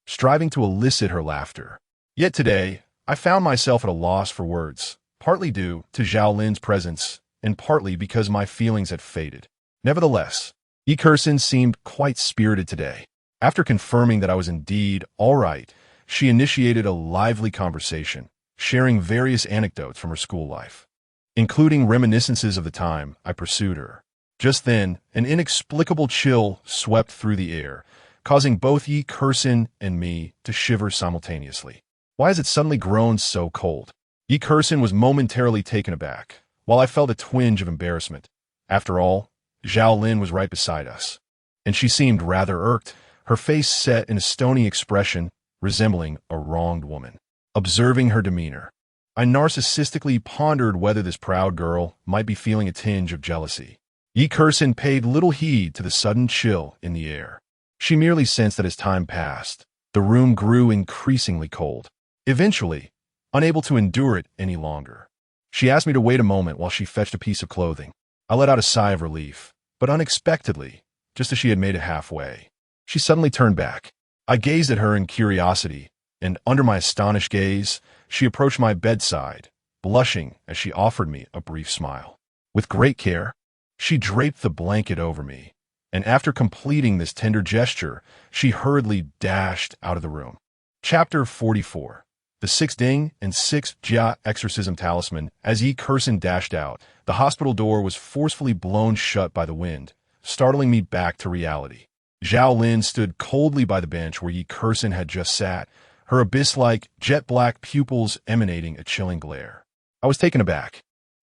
striving to elicit her laughter. Yet today, I found myself at a loss for words, partly due to Zhao Lin's presence, and partly because my feelings had faded. Nevertheless, Yi Kursin seemed quite spirited today. After confirming that I was indeed all right, she initiated a lively conversation, sharing various anecdotes from her school life, including reminiscences of the time I pursued her. Just then, an inexplicable chill swept through the air, causing both Yi Kursin and me to shiver simultaneously. Why has it suddenly grown so cold? Yi Kursin was momentarily taken aback, while I felt a twinge of embarrassment. After all, Zhao Lin was right beside us, and she seemed rather irked, her face set in a stony expression resembling a wronged woman. Observing her demeanor, I narcissistically pondered whether this proud girl might be feeling a tinge of jealousy. Yi Kursin paid little heed to the sudden chill in the air. She merely sensed that as time passed, the room grew increasingly cold. Eventually, unable to endure it any longer, she asked me to wait a moment while she fetched a piece of clothing. I let out a sigh of relief, but unexpectedly, just as she had made it halfway, she suddenly turned back. I gazed at her in curiosity, and under my astonished gaze, she approached my bedside, blushing as she offered me a brief smile. With great care, she draped the blanket over me, and after completing this tender gesture, she hurriedly dashed out of the room. Chapter 44. The 6 Ding and 6 Jia Exorcism Talisman. As Yi Kursin dashed out, the hospital door was forcefully blown shut by the wind, startling me back to reality. Zhao Lin stood coldly by the bench where Yi Kursin had just sat, her abyss-like, jet-black pupils emanating a chilling glare. I was taken aback,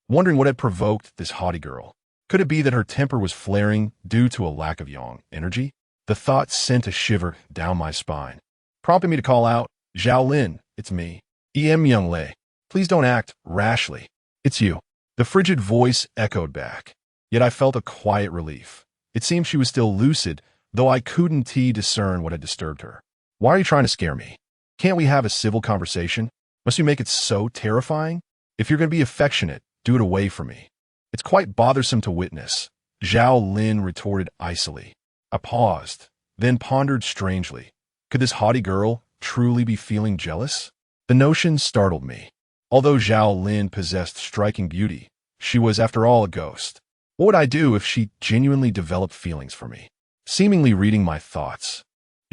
wondering what had provoked this haughty girl. Could it be that her temper was flaring due to a lack of yang energy? The thought sent a shiver down my spine, prompting me to call out, "Zhao Lin, it's me. Young Lei. Please don't act rashly. It's you." The frigid voice echoed back, yet I felt a quiet relief. It seemed she was still lucid, though I couldn't discern what had disturbed her. "Why are you trying to scare me? Can't we have a civil conversation? Must you make it so terrifying? If you're going to be affectionate, do it away from me. It's quite bothersome to witness," Zhao Lin retorted icily. I paused, then pondered strangely. Could this haughty girl truly be feeling jealous? The notion startled me. Although Zhao Lin possessed striking beauty, she was, after all, a ghost. What would I do if she genuinely developed feelings for me? Seemingly reading my thoughts,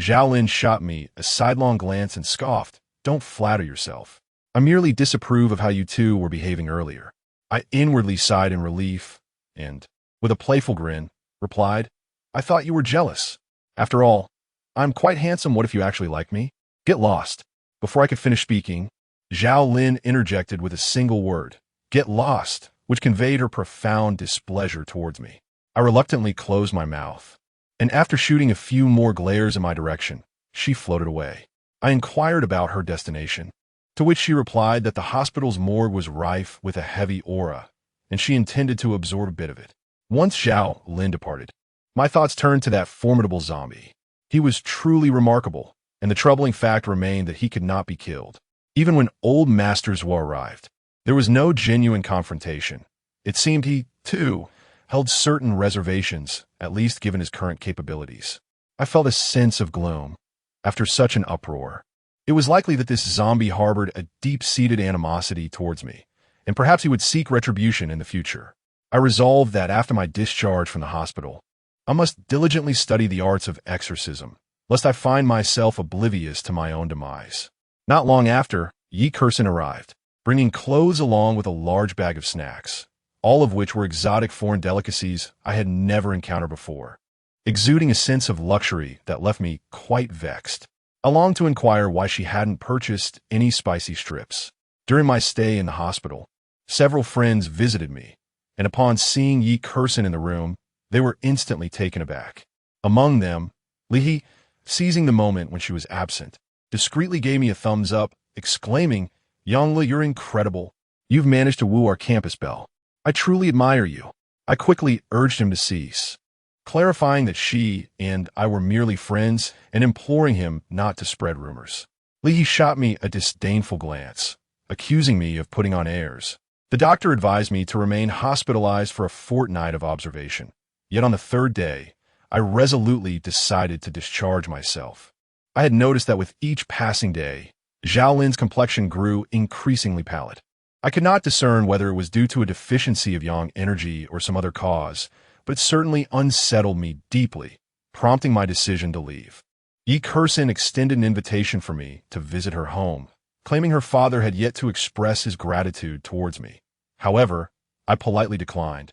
Zhao Lin shot me a sidelong glance and scoffed, "Don't flatter yourself. I merely disapprove of how you two were behaving earlier." I inwardly sighed in relief and, with a playful grin, replied, "I thought you were jealous. After all, I'm quite handsome. What if you actually like me? Get lost." Before I could finish speaking, Zhao Lin interjected with a single word, "Get lost," which conveyed her profound displeasure towards me. I reluctantly closed my mouth, and after shooting a few more glares in my direction, she floated away. I inquired about her destination, to which she replied that the hospital's morgue was rife with a heavy aura, and she intended to absorb a bit of it. Once Zhao Lin departed, my thoughts turned to that formidable zombie. He was truly remarkable, and the troubling fact remained that he could not be killed. Even when old Master Zhuo arrived, there was no genuine confrontation. It seemed he, too, held certain reservations, at least given his current capabilities. I felt a sense of gloom. After such an uproar, it was likely that this zombie harbored a deep-seated animosity towards me, and perhaps he would seek retribution in the future. I resolved that after my discharge from the hospital, I must diligently study the arts of exorcism, lest I find myself oblivious to my own demise. Not long after, Yi Kursin arrived, bringing clothes along with a large bag of snacks, all of which were exotic foreign delicacies I had never encountered before, exuding a sense of luxury that left me quite vexed. I longed to inquire why she hadn't purchased any spicy strips. During my stay in the hospital, Several friends visited me, and upon seeing Yi Kursin in the room, they were instantly taken aback. Among them, Lihi, seizing the moment when she was absent, discreetly gave me a thumbs up, exclaiming, "Yongli, you're incredible. You've managed to woo our campus belle. I truly admire you." I quickly urged him to cease, clarifying that she and I were merely friends and imploring him not to spread rumors. Lihi shot me a disdainful glance, accusing me of putting on airs. The doctor advised me to remain hospitalized for a fortnight of observation. Yet on the third day, I resolutely decided to discharge myself. I had noticed that with each passing day, Zhao Lin's complexion grew increasingly pallid. I could not discern whether it was due to a deficiency of yang energy or some other cause, but it certainly unsettled me deeply, prompting my decision to leave. Yi Kursin extended an invitation for me to visit her home, claiming her father had yet to express his gratitude towards me. However, I politely declined,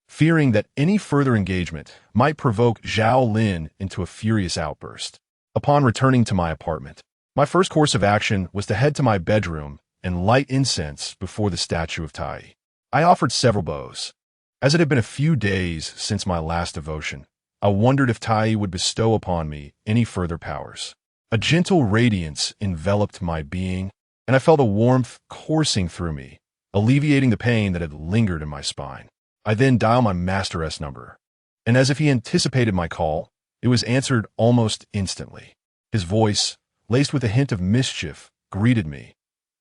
fearing that any further engagement might provoke Zhao Lin into a furious outburst. Upon returning to my apartment, my first course of action was to head to my bedroom and light incense before the statue of Tai. I offered several bows. As it had been a few days since my last devotion, I wondered if Tai would bestow upon me any further powers. A gentle radiance enveloped my being, and I felt a warmth coursing through me, alleviating the pain that had lingered in my spine. I then dialed my Master S number, and as if he anticipated my call, it was answered almost instantly. His voice, laced with a hint of mischief, greeted me.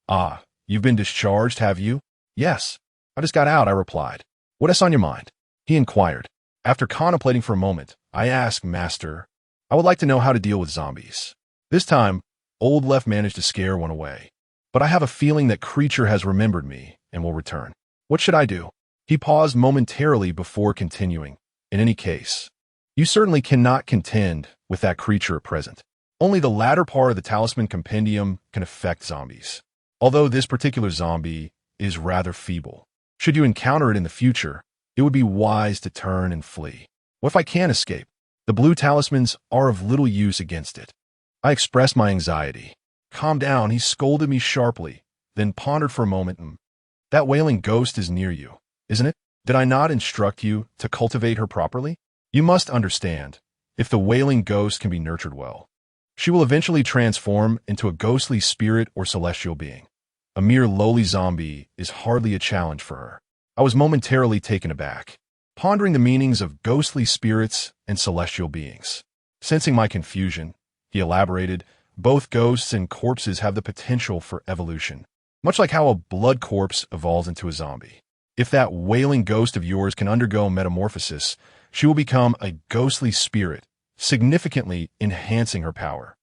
"Ah, you've been discharged, have you?" "Yes, I just got out," I replied. "What's on your mind?" he inquired. After contemplating for a moment, I asked, "Master, I would like to know how to deal with zombies." This time, Old Left managed to scare one away. "But I have a feeling that creature has remembered me and will return. What should I do?" He paused momentarily before continuing. "In any case, you certainly cannot contend with that creature at present. Only the latter part of the Talisman Compendium can affect zombies, although this particular zombie is rather feeble. Should you encounter it in the future, it would be wise to turn and flee. What if I can't escape? The blue talismans are of little use against it." I expressed my anxiety. "Calm down," he scolded me sharply, then pondered for a moment. "That wailing ghost is near you, isn't it? Did I not instruct you to cultivate her properly? You must understand, if the wailing ghost can be nurtured well, she will eventually transform into a ghostly spirit or celestial being. A mere lowly zombie is hardly a challenge for her." I was momentarily taken aback, pondering the meanings of ghostly spirits and celestial beings. Sensing my confusion, he elaborated, "Both ghosts and corpses have the potential for evolution, much like how a blood corpse evolves into a zombie. If that wailing ghost of yours can undergo metamorphosis, she will become a ghostly spirit, significantly enhancing her power.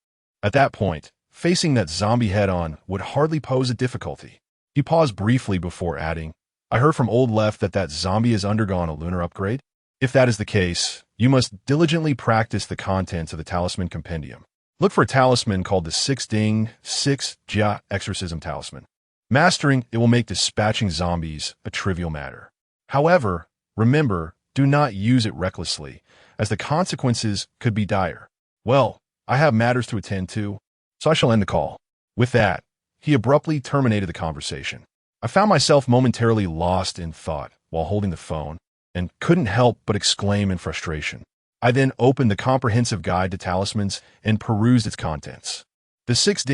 At that point, facing that zombie head-on would hardly pose a difficulty." He paused briefly before adding, "I heard from Old Left that zombie has undergone a lunar upgrade. If that is the case, you must diligently practice the contents of the Talisman Compendium. Look for a talisman called the 6 Jia Exorcism Talisman. Mastering it will make dispatching zombies a trivial matter. However, remember, do not use it recklessly, as the consequences could be dire. Well, I have matters to attend to, so I shall end the call." With that, he abruptly terminated the conversation. I found myself momentarily lost in thought while holding the phone, and couldn't help but exclaim in frustration. I then opened the comprehensive guide to talismans and perused its contents. The 6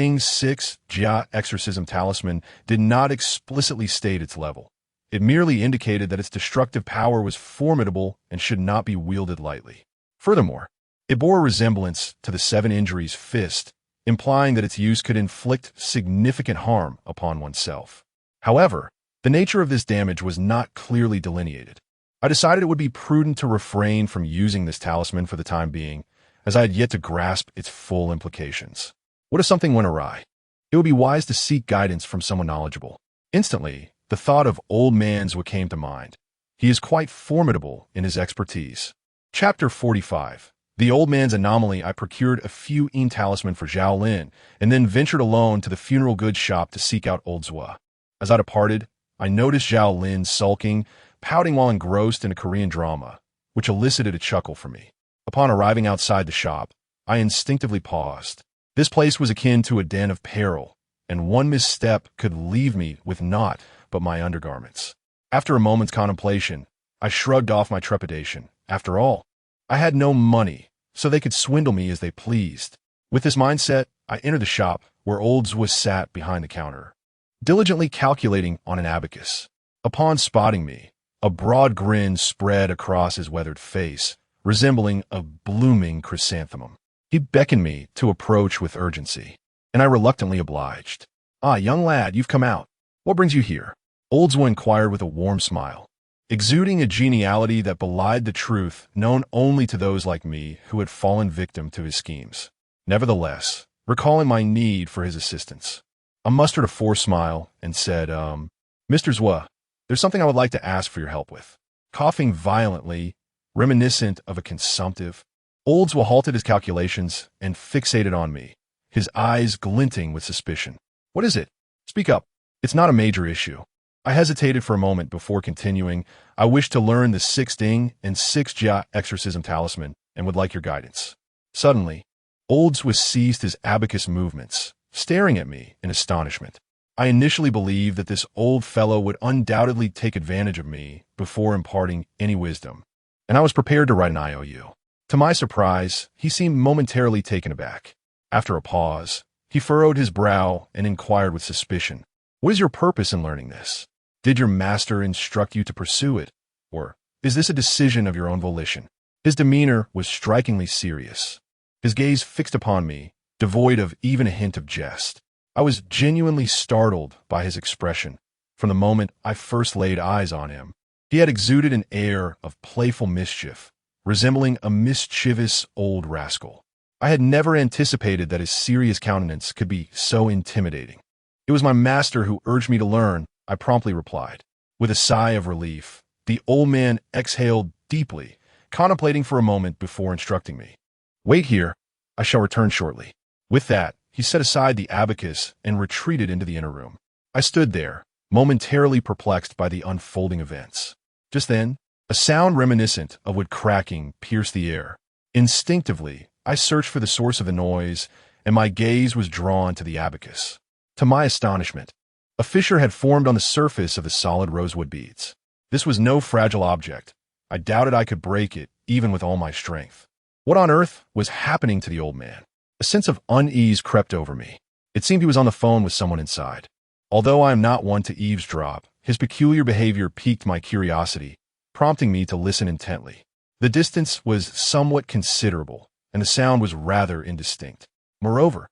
Jia Exorcism Talisman did not explicitly state its level. It merely indicated that its destructive power was formidable and should not be wielded lightly. Furthermore, it bore a resemblance to the 7 Injuries Fist, implying that its use could inflict significant harm upon oneself. However, the nature of this damage was not clearly delineated. I decided it would be prudent to refrain from using this talisman for the time being, as I had yet to grasp its full implications. What if something went awry? It would be wise to seek guidance from someone knowledgeable. Instantly, the thought of Old Man's came to mind. He is quite formidable in his expertise. Chapter 45. The Old Man's Anomaly. I procured a few talisman for Zhao Lin, and then ventured alone to the funeral goods shop to seek out Old Zua. As I departed, I noticed Zhao Lin sulking, pouting while engrossed in a Korean drama, which elicited a chuckle from me. Upon arriving outside the shop, I instinctively paused. This place was akin to a den of peril, and one misstep could leave me with naught but my undergarments. After a moment's contemplation, I shrugged off my trepidation. After all, I had no money, so they could swindle me as they pleased. With this mindset, I entered the shop where old Zwa sat behind the counter, diligently calculating on an abacus. Upon spotting me, a broad grin spread across his weathered face, resembling a blooming chrysanthemum. He beckoned me to approach with urgency, and I reluctantly obliged. "Ah, young lad, you've come out. What brings you here?" Old Zwa inquired with a warm smile, exuding a geniality that belied the truth known only to those like me who had fallen victim to his schemes. Nevertheless, recalling my need for his assistance, I mustered a forced smile and said, "Mr. Zwa, there's something I would like to ask for your help with." Coughing violently, reminiscent of a consumptive, old Zwa halted his calculations and fixated on me, his eyes glinting with suspicion. "What is it? Speak up. It's not a major issue." I hesitated for a moment before continuing. "I wish to learn the 6 Ding and 6 Jia exorcism talisman and would like your guidance." Suddenly, old Zwa ceased his abacus movements, staring at me in astonishment. I initially believed that this old fellow would undoubtedly take advantage of me before imparting any wisdom, and I was prepared to write an IOU. To my surprise, he seemed momentarily taken aback. After a pause, he furrowed his brow and inquired with suspicion, "What is your purpose in learning this? Did your master instruct you to pursue it, or is this a decision of your own volition?" His demeanor was strikingly serious, his gaze fixed upon me, devoid of even a hint of jest. I was genuinely startled by his expression. From the moment I first laid eyes on him, he had exuded an air of playful mischief, resembling a mischievous old rascal. I had never anticipated that his serious countenance could be so intimidating. "It was my master who urged me to learn," I promptly replied. With a sigh of relief, the old man exhaled deeply, contemplating for a moment before instructing me. "Wait here. I shall return shortly." With that, he set aside the abacus and retreated into the inner room. I stood there, momentarily perplexed by the unfolding events. Just then, a sound reminiscent of wood cracking pierced the air. Instinctively, I searched for the source of the noise, and my gaze was drawn to the abacus. To my astonishment, a fissure had formed on the surface of the solid rosewood beads. This was no fragile object. I doubted I could break it, even with all my strength. What on earth was happening to the old man? A sense of unease crept over me. It seemed he was on the phone with someone inside. Although I am not one to eavesdrop, his peculiar behavior piqued my curiosity, prompting me to listen intently. The distance was somewhat considerable, and the sound was rather indistinct. Moreover,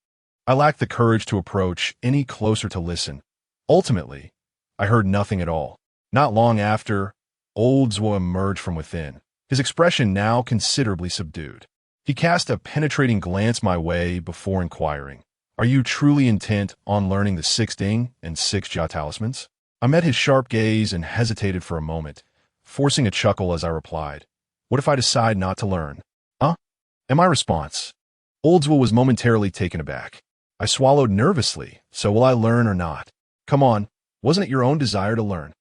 I lacked the courage to approach any closer to listen. Ultimately, I heard nothing at all. Not long after, old Zwa emerged from within, his expression now considerably subdued. He cast a penetrating glance my way before inquiring, "Are you truly intent on learning the 6 Ding and 6 Jia talismans?" I met his sharp gaze and hesitated for a moment, forcing a chuckle as I replied, "What if I decide not to learn?" "Huh?" And my response. Old Zwa was momentarily taken aback. I swallowed nervously. "So will I learn or not? Come on, wasn't it your own desire to learn?"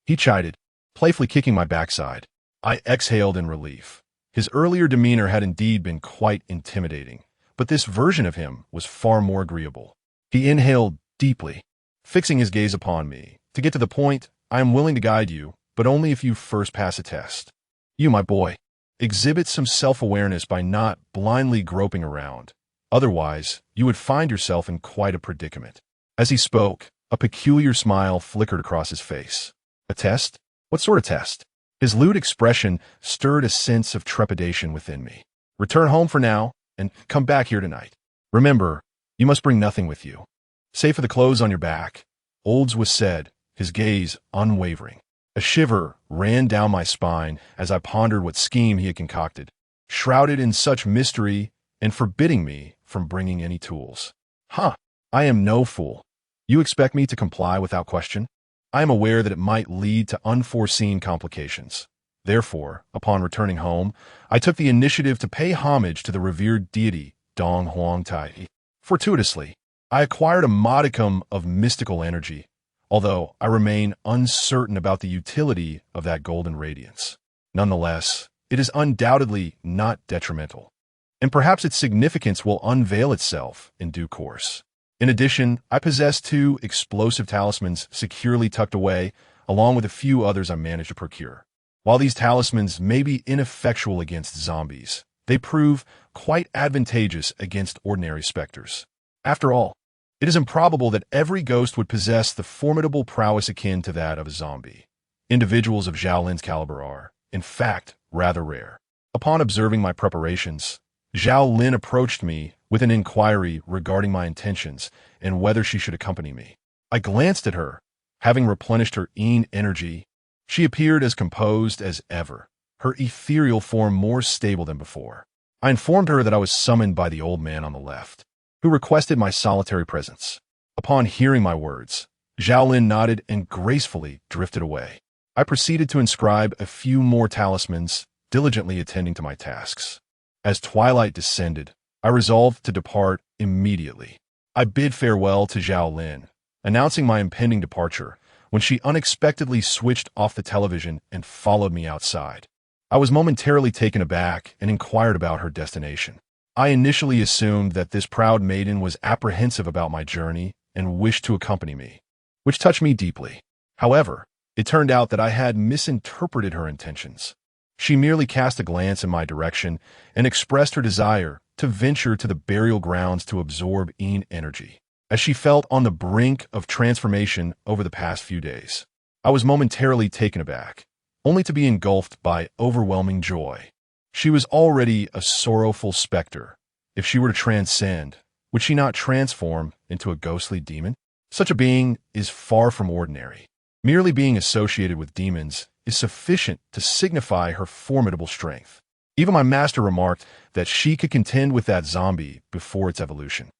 He chided, playfully kicking my backside. I exhaled in relief. His earlier demeanor had indeed been quite intimidating, but this version of him was far more agreeable. He inhaled deeply, fixing his gaze upon me. "To get to the point, I am willing to guide you, but only if you first pass a test. You, my boy, exhibit some self-awareness by not blindly groping around. Otherwise, you would find yourself in quite a predicament." As he spoke, a peculiar smile flickered across his face. "A test? What sort of test?" His lewd expression stirred a sense of trepidation within me. "Return home for now, and come back here tonight. Remember, you must bring nothing with you, save for the clothes on your back," Old Zwa said, his gaze unwavering. A shiver ran down my spine as I pondered what scheme he had concocted, shrouded in such mystery and forbidding me from bringing any tools. "Huh, I am no fool. You expect me to comply without question? I am aware that it might lead to unforeseen complications. Therefore, upon returning home, I took the initiative to pay homage to the revered deity Dong Huang Tai. Fortuitously, I acquired a modicum of mystical energy, although I remain uncertain about the utility of that golden radiance. Nonetheless, it is undoubtedly not detrimental, and perhaps its significance will unveil itself in due course. In addition, I possess 2 explosive talismans securely tucked away, along with a few others I managed to procure. While these talismans may be ineffectual against zombies, they prove quite advantageous against ordinary specters. After all, it is improbable that every ghost would possess the formidable prowess akin to that of a zombie. Individuals of Zhao Lin's caliber are, in fact, rather rare. Upon observing my preparations, Zhao Lin approached me with an inquiry regarding my intentions and whether she should accompany me. I glanced at her. Having replenished her energy, she appeared as composed as ever, her ethereal form more stable than before. I informed her that I was summoned by the old man on the left, who requested my solitary presence. Upon hearing my words, Zhao Lin nodded and gracefully drifted away. I proceeded to inscribe a few more talismans, diligently attending to my tasks. As twilight descended, I resolved to depart immediately. I bid farewell to Zhao Lin, announcing my impending departure, when she unexpectedly switched off the television and followed me outside. I was momentarily taken aback and inquired about her destination. I initially assumed that this proud maiden was apprehensive about my journey and wished to accompany me, which touched me deeply. However, it turned out that I had misinterpreted her intentions. She merely cast a glance in my direction and expressed her desire to venture to the burial grounds to absorb energy, as she felt on the brink of transformation over the past few days. I was momentarily taken aback, only to be engulfed by overwhelming joy. She was already a sorrowful specter. If she were to transcend, would she not transform into a ghostly demon? Such a being is far from ordinary. Merely being associated with demons is sufficient to signify her formidable strength. Even my master remarked that she could contend with that zombie before its evolution.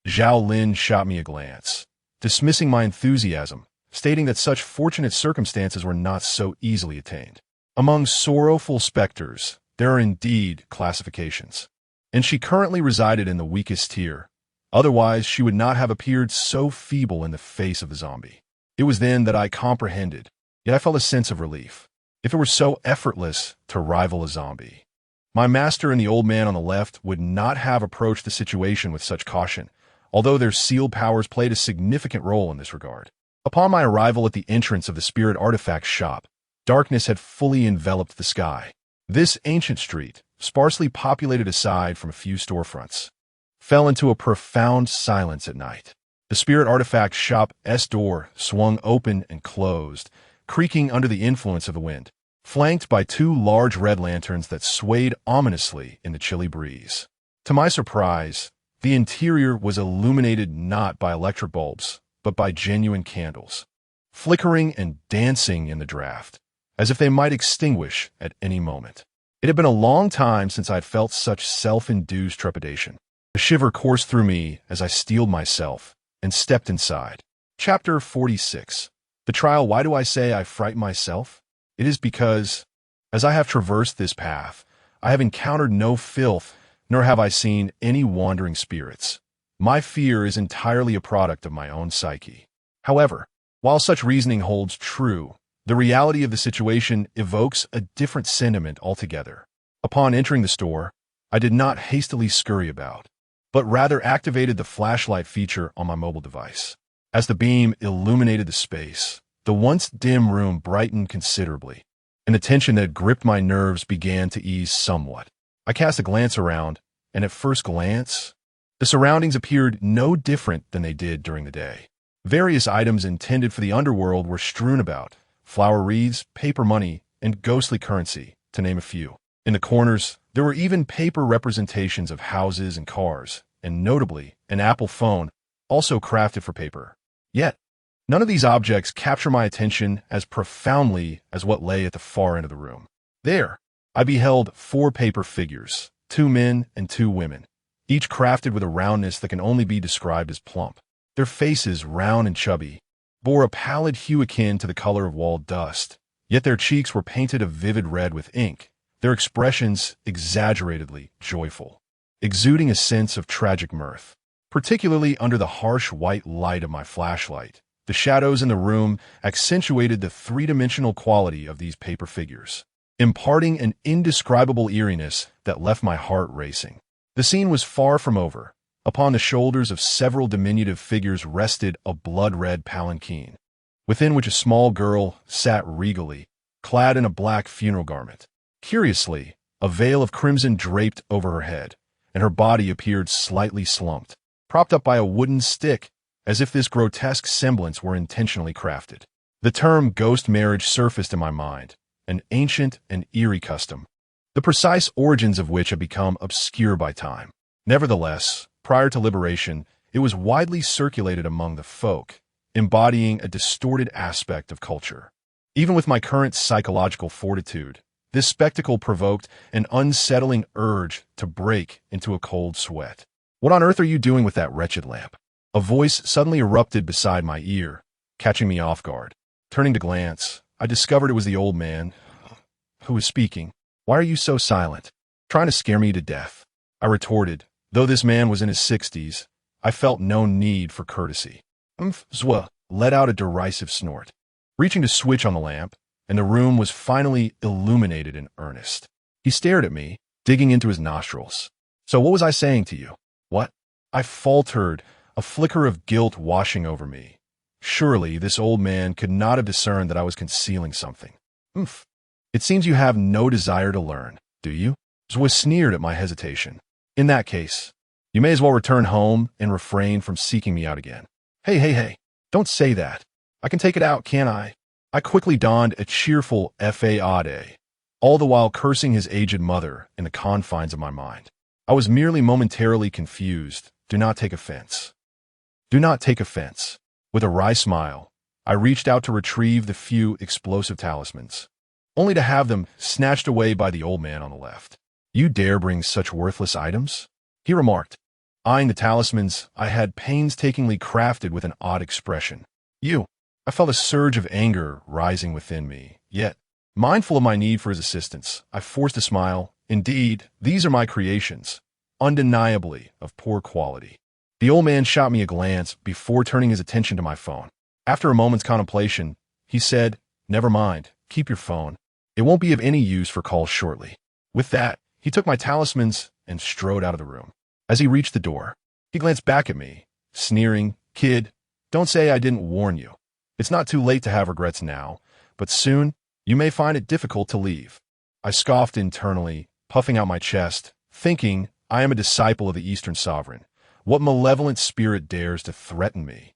Zhao Lin shot me a glance, dismissing my enthusiasm, stating that such fortunate circumstances were not so easily attained. Among sorrowful specters, there are indeed classifications, and she currently resided in the weakest tier. Otherwise, she would not have appeared so feeble in the face of the zombie. It was then that I comprehended, yet I felt a sense of relief. If it were so effortless to rival a zombie, my master and the old man on the left would not have approached the situation with such caution, although their sealed powers played a significant role in this regard. Upon my arrival at the entrance of the spirit artifact shop, darkness had fully enveloped the sky. This ancient street, sparsely populated aside from a few storefronts, fell into a profound silence at night. The spirit artifact shop's door swung open and closed, creaking under the influence of the wind, flanked by 2 large red lanterns that swayed ominously in the chilly breeze. To my surprise, the interior was illuminated not by electric bulbs, but by genuine candles, flickering and dancing in the draft, as if they might extinguish at any moment. It had been a long time since I had felt such self-induced trepidation. A shiver coursed through me as I steeled myself and stepped inside. Chapter 46. The trial. Why do I say I frighten myself? It is because, as I have traversed this path, I have encountered no filth, nor have I seen any wandering spirits. My fear is entirely a product of my own psyche. However, while such reasoning holds true, the reality of the situation evokes a different sentiment altogether. Upon entering the store, I did not hastily scurry about, but rather activated the flashlight feature on my mobile device. As the beam illuminated the space, the once dim room brightened considerably, and the tension that gripped my nerves began to ease somewhat. I cast a glance around, and at first glance, the surroundings appeared no different than they did during the day. Various items intended for the underworld were strewn about: flower wreaths, paper money, and ghostly currency, to name a few. In the corners, there were even paper representations of houses and cars, and notably, an Apple phone, also crafted for paper. Yet, none of these objects capture my attention as profoundly as what lay at the far end of the room. There, I beheld 4 paper figures, 2 men and 2 women, each crafted with a roundness that can only be described as plump. Their faces, round and chubby, bore a pallid hue akin to the color of wall dust, yet their cheeks were painted a vivid red with ink, their expressions exaggeratedly joyful, exuding a sense of tragic mirth. Particularly under the harsh white light of my flashlight, the shadows in the room accentuated the 3-dimensional quality of these paper figures, imparting an indescribable eeriness that left my heart racing. The scene was far from over, Upon the shoulders of several diminutive figures rested a blood-red palanquin, within which a small girl sat regally, clad in a black funeral garment. Curiously, a veil of crimson draped over her head, and her body appeared slightly slumped, propped up by a wooden stick, as if this grotesque semblance were intentionally crafted. The term ghost marriage surfaced in my mind, an ancient and eerie custom, the precise origins of which have become obscure by time. Nevertheless, prior to liberation, it was widely circulated among the folk, embodying a distorted aspect of culture. Even with my current psychological fortitude, this spectacle provoked an unsettling urge to break into a cold sweat. "What on earth are you doing with that wretched lamp?" A voice suddenly erupted beside my ear, catching me off guard. Turning to glance, I discovered it was the old man who was speaking. "Why are you so silent? Trying to scare me to death?" I retorted. Though this man was in his 60s, I felt no need for courtesy. Zwa let out a derisive snort, reaching to switch on the lamp, and the room was finally illuminated in earnest. He stared at me, digging into his nostrils. "So what was I saying to you?" "What?" I faltered, a flicker of guilt washing over me. Surely this old man could not have discerned that I was concealing something. "It seems you have no desire to learn, do you?" Zwa sneered at my hesitation. "In that case, you may as well return home and refrain from seeking me out again." Hey, don't say that. I can take it out, can't I?" I quickly donned a cheerful fade, all the while cursing his aged mother in the confines of my mind. I was merely momentarily confused. Do not take offense. Do not take offense. With a wry smile, I reached out to retrieve the few explosive talismans, only to have them snatched away by the old man on the left. "You dare bring such worthless items?" he remarked, eyeing the talismans I had painstakingly crafted with an odd expression. "You." I felt a surge of anger rising within me, yet, mindful of my need for his assistance, I forced a smile. "Indeed, these are my creations, undeniably of poor quality." The old man shot me a glance before turning his attention to my phone. After a moment's contemplation, he said, "Never mind, keep your phone. It won't be of any use for calls shortly." With that, he took my talismans and strode out of the room. As he reached the door, he glanced back at me, sneering, "Kid, don't say I didn't warn you. It's not too late to have regrets now, but soon you may find it difficult to leave." I scoffed internally, puffing out my chest, thinking, I am a disciple of the Eastern Sovereign. What malevolent spirit dares to threaten me?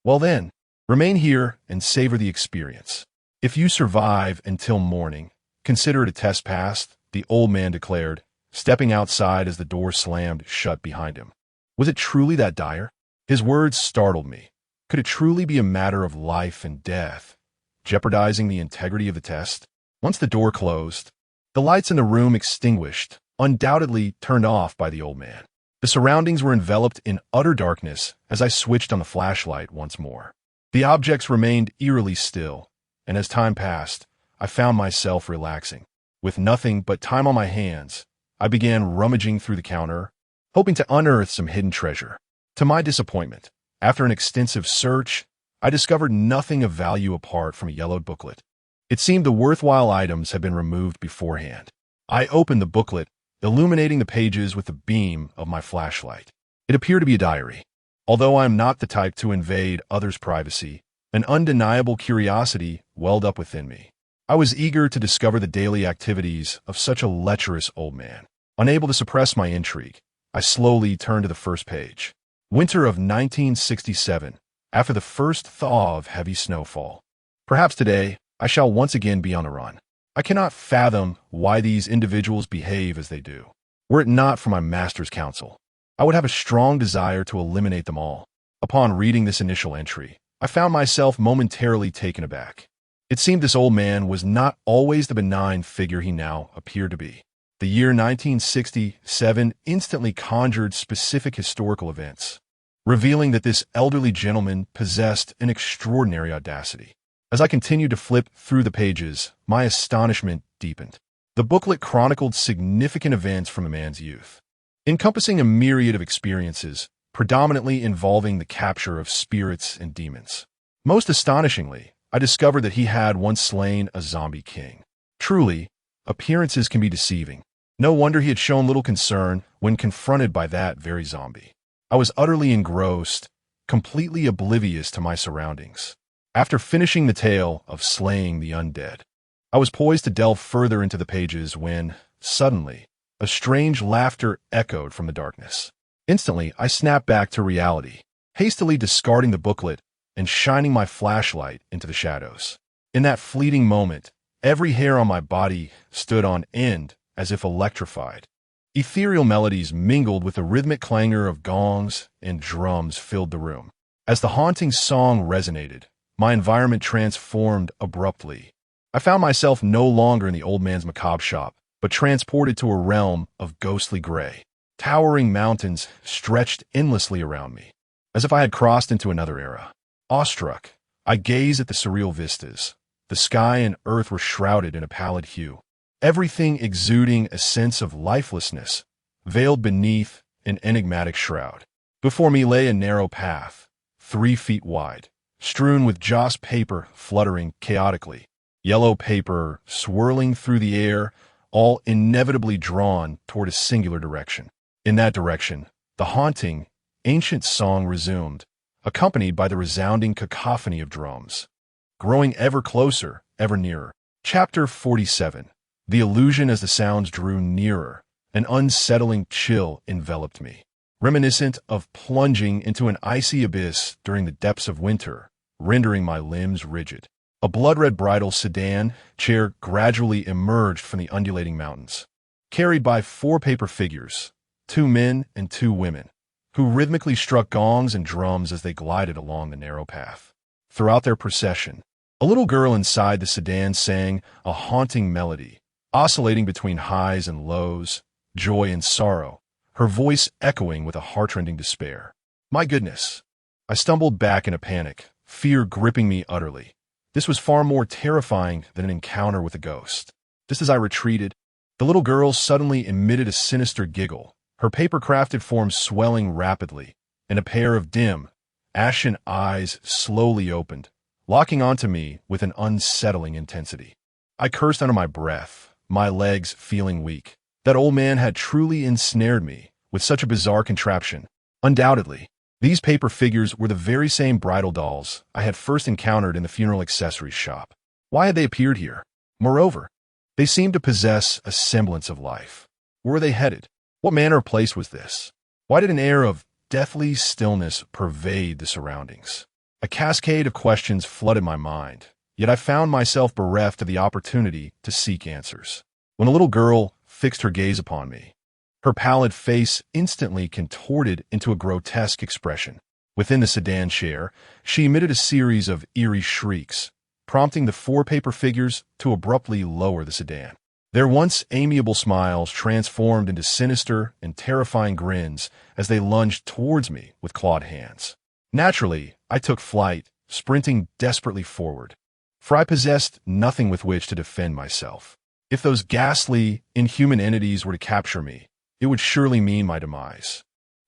"Well then, remain here and savor the experience. If you survive until morning, consider it a test passed," the old man declared, stepping outside as the door slammed shut behind him. Was it truly that dire? His words startled me. Could it truly be a matter of life and death, jeopardizing the integrity of the test? Once the door closed, the lights in the room extinguished, undoubtedly turned off by the old man. The surroundings were enveloped in utter darkness as I switched on the flashlight once more. The objects remained eerily still, and as time passed, I found myself relaxing. With nothing but time on my hands, I began rummaging through the counter, hoping to unearth some hidden treasure. To my disappointment, after an extensive search, I discovered nothing of value apart from a yellowed booklet. It seemed the worthwhile items had been removed beforehand. I opened the booklet, illuminating the pages with the beam of my flashlight. It appeared to be a diary. Although I am not the type to invade others' privacy, an undeniable curiosity welled up within me. I was eager to discover the daily activities of such a lecherous old man. Unable to suppress my intrigue, I slowly turned to the first page. Winter of 1967, after the first thaw of heavy snowfall. Perhaps today, I shall once again be on the run. I cannot fathom why these individuals behave as they do. Were it not for my master's counsel, I would have a strong desire to eliminate them all. Upon reading this initial entry, I found myself momentarily taken aback. It seemed this old man was not always the benign figure he now appeared to be. The year 1967 instantly conjured specific historical events, revealing that this elderly gentleman possessed an extraordinary audacity. As I continued to flip through the pages, my astonishment deepened. The booklet chronicled significant events from the man's youth, encompassing a myriad of experiences, predominantly involving the capture of spirits and demons. Most astonishingly, I discovered that he had once slain a zombie king. Truly, appearances can be deceiving. No wonder he had shown little concern when confronted by that very zombie. I was utterly engrossed, completely oblivious to my surroundings. After finishing the tale of slaying the undead, I was poised to delve further into the pages when, suddenly, a strange laughter echoed from the darkness. Instantly, I snapped back to reality, hastily discarding the booklet and shining my flashlight into the shadows. In that fleeting moment, every hair on my body stood on end as if electrified. Ethereal melodies mingled with the rhythmic clangor of gongs and drums filled the room. As the haunting song resonated, my environment transformed abruptly. I found myself no longer in the old man's macabre shop, but transported to a realm of ghostly gray. Towering mountains stretched endlessly around me, as if I had crossed into another era. Awestruck, I gazed at the surreal vistas. The sky and earth were shrouded in a pallid hue, everything exuding a sense of lifelessness, veiled beneath an enigmatic shroud. Before me lay a narrow path, 3 feet wide, strewn with joss paper fluttering chaotically, yellow paper swirling through the air, all inevitably drawn toward a singular direction. In that direction, the haunting, ancient song resumed, accompanied by the resounding cacophony of drums, growing ever closer, ever nearer. Chapter 47. The illusion as the sounds drew nearer, an unsettling chill enveloped me, reminiscent of plunging into an icy abyss during the depths of winter, rendering my limbs rigid. A blood-red bridal sedan chair gradually emerged from the undulating mountains, carried by 4 paper figures, 2 men and 2 women, who rhythmically struck gongs and drums as they glided along the narrow path. Throughout their procession, a little girl inside the sedan sang a haunting melody, oscillating between highs and lows, joy and sorrow, her voice echoing with a heartrending despair. My goodness! I stumbled back in a panic, fear gripping me utterly. This was far more terrifying than an encounter with a ghost. Just as I retreated, the little girl suddenly emitted a sinister giggle, her paper-crafted form swelling rapidly, and a pair of dim, ashen eyes slowly opened, locking onto me with an unsettling intensity. I cursed under my breath, my legs feeling weak. That old man had truly ensnared me with such a bizarre contraption. Undoubtedly, these paper figures were the very same bridal dolls I had first encountered in the funeral accessories shop. Why had they appeared here? Moreover, they seemed to possess a semblance of life. Where were they headed? What manner of place was this? Why did an air of deathly stillness pervade the surroundings? A cascade of questions flooded my mind, yet I found myself bereft of the opportunity to seek answers. When a little girl fixed her gaze upon me, her pallid face instantly contorted into a grotesque expression. Within the sedan chair, she emitted a series of eerie shrieks, prompting the 4 paper figures to abruptly lower the sedan. Their once amiable smiles transformed into sinister and terrifying grins as they lunged towards me with clawed hands. Naturally, I took flight, sprinting desperately forward, for I possessed nothing with which to defend myself. If those ghastly, inhuman entities were to capture me, it would surely mean my demise.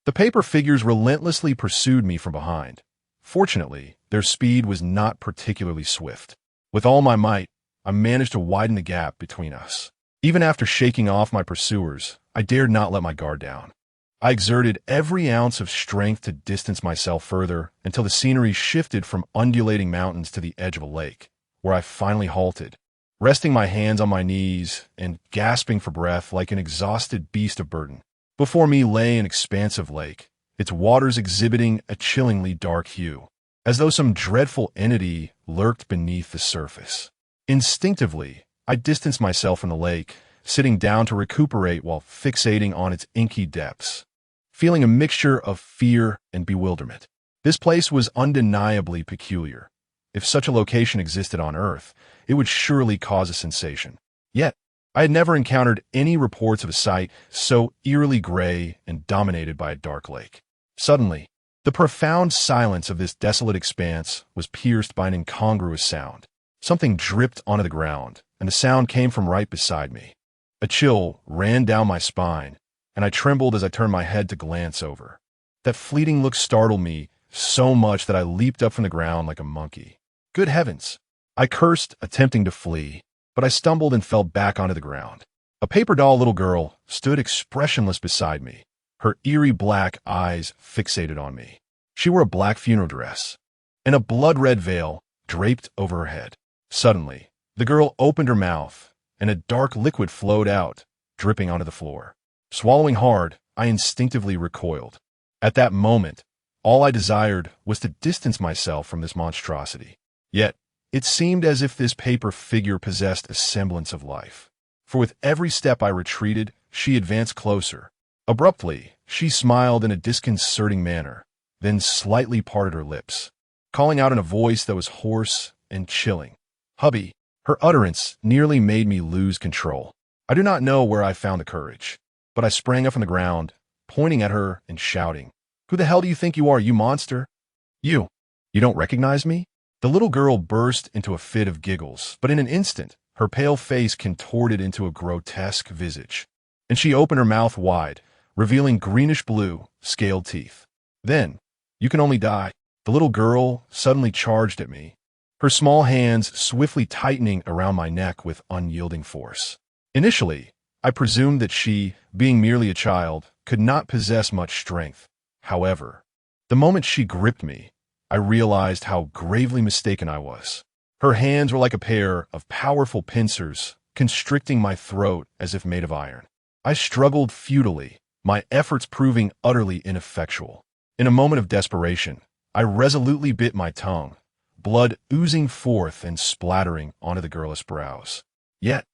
The paper figures relentlessly pursued me from behind. Fortunately, their speed was not particularly swift. With all my might, I managed to widen the gap between us. Even after shaking off my pursuers, I dared not let my guard down. I exerted every ounce of strength to distance myself further until the scenery shifted from undulating mountains to the edge of a lake, where I finally halted, resting my hands on my knees and gasping for breath like an exhausted beast of burden. Before me lay an expansive lake, its waters exhibiting a chillingly dark hue, as though some dreadful entity lurked beneath the surface. Instinctively, I distanced myself from the lake, sitting down to recuperate while fixating on its inky depths, feeling a mixture of fear and bewilderment. This place was undeniably peculiar. If such a location existed on Earth, it would surely cause a sensation. Yet, I had never encountered any reports of a site so eerily gray and dominated by a dark lake. Suddenly, the profound silence of this desolate expanse was pierced by an incongruous sound. Something dripped onto the ground, and the sound came from right beside me. A chill ran down my spine, and I trembled as I turned my head to glance over. That fleeting look startled me so much that I leaped up from the ground like a monkey. Good heavens! I cursed, attempting to flee, but I stumbled and fell back onto the ground. A paper doll little girl stood expressionless beside me, her eerie black eyes fixated on me. She wore a black funeral dress and a blood-red veil draped over her head. Suddenly, the girl opened her mouth, and a dark liquid flowed out, dripping onto the floor. Swallowing hard, I instinctively recoiled. At that moment, all I desired was to distance myself from this monstrosity. Yet, it seemed as if this paper figure possessed a semblance of life. For with every step I retreated, she advanced closer. Abruptly, she smiled in a disconcerting manner, then slightly parted her lips, calling out in a voice that was hoarse and chilling. "Hubby." Her utterance nearly made me lose control. I do not know where I found the courage, but I sprang up from the ground, pointing at her and shouting, "Who the hell do you think you are, you monster? You don't recognize me?" The little girl burst into a fit of giggles, but in an instant, her pale face contorted into a grotesque visage, and she opened her mouth wide, revealing greenish-blue, scaled teeth. "Then, you can only die." The little girl suddenly charged at me, her small hands swiftly tightening around my neck with unyielding force. Initially, I presumed that she, being merely a child, could not possess much strength. However, the moment she gripped me, I realized how gravely mistaken I was. Her hands were like a pair of powerful pincers, constricting my throat as if made of iron. I struggled futilely, my efforts proving utterly ineffectual. In a moment of desperation, I resolutely bit my tongue, blood oozing forth and splattering onto the girl's brows. Yet,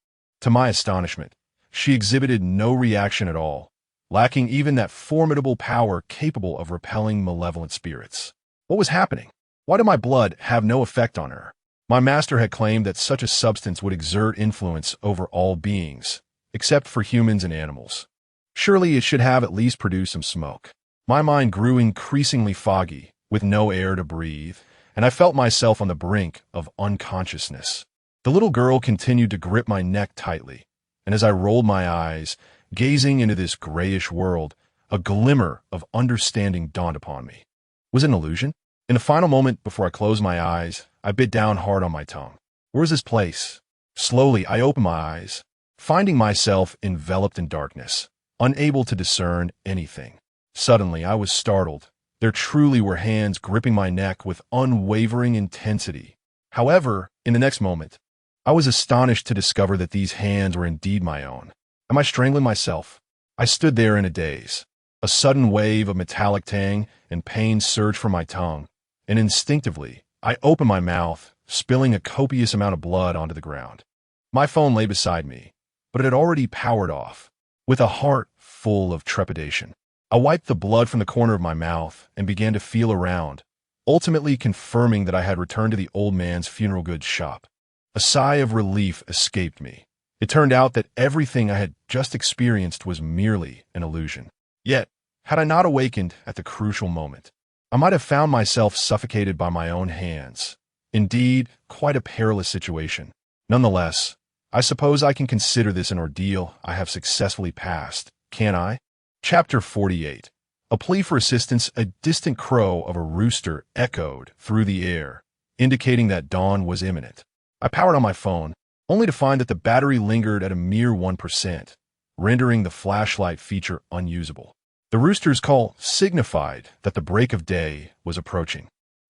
to my astonishment, she exhibited no reaction at all, lacking even that formidable power capable of repelling malevolent spirits. What was happening? Why did my blood have no effect on her? My master had claimed that such a substance would exert influence over all beings, except for humans and animals. Surely it should have at least produced some smoke. My mind grew increasingly foggy, with no air to breathe, and I felt myself on the brink of unconsciousness. The little girl continued to grip my neck tightly, and as I rolled my eyes, gazing into this grayish world, a glimmer of understanding dawned upon me. Was it an illusion? In the final moment before I closed my eyes, I bit down hard on my tongue. Where is this place? Slowly, I opened my eyes, finding myself enveloped in darkness, unable to discern anything. Suddenly, I was startled. There truly were hands gripping my neck with unwavering intensity. However, in the next moment, I was astonished to discover that these hands were indeed my own. Am I strangling myself? I stood there in a daze. A sudden wave of metallic tang and pain surged from my tongue, and instinctively, I opened my mouth, spilling a copious amount of blood onto the ground. My phone lay beside me, but it had already powered off. With a heart full of trepidation, I wiped the blood from the corner of my mouth and began to feel around, ultimately confirming that I had returned to the old man's funeral goods shop. A sigh of relief escaped me. It turned out that everything I had just experienced was merely an illusion. Yet, had I not awakened at the crucial moment, I might have found myself suffocated by my own hands. Indeed, quite a perilous situation. Nonetheless, I suppose I can consider this an ordeal I have successfully passed, can I? Chapter 48. A plea for assistance. A distant crow of a rooster echoed through the air, indicating that dawn was imminent. I powered on my phone, only to find that the battery lingered at a mere 1%, rendering the flashlight feature unusable. The rooster's call signified that the break of day was approaching,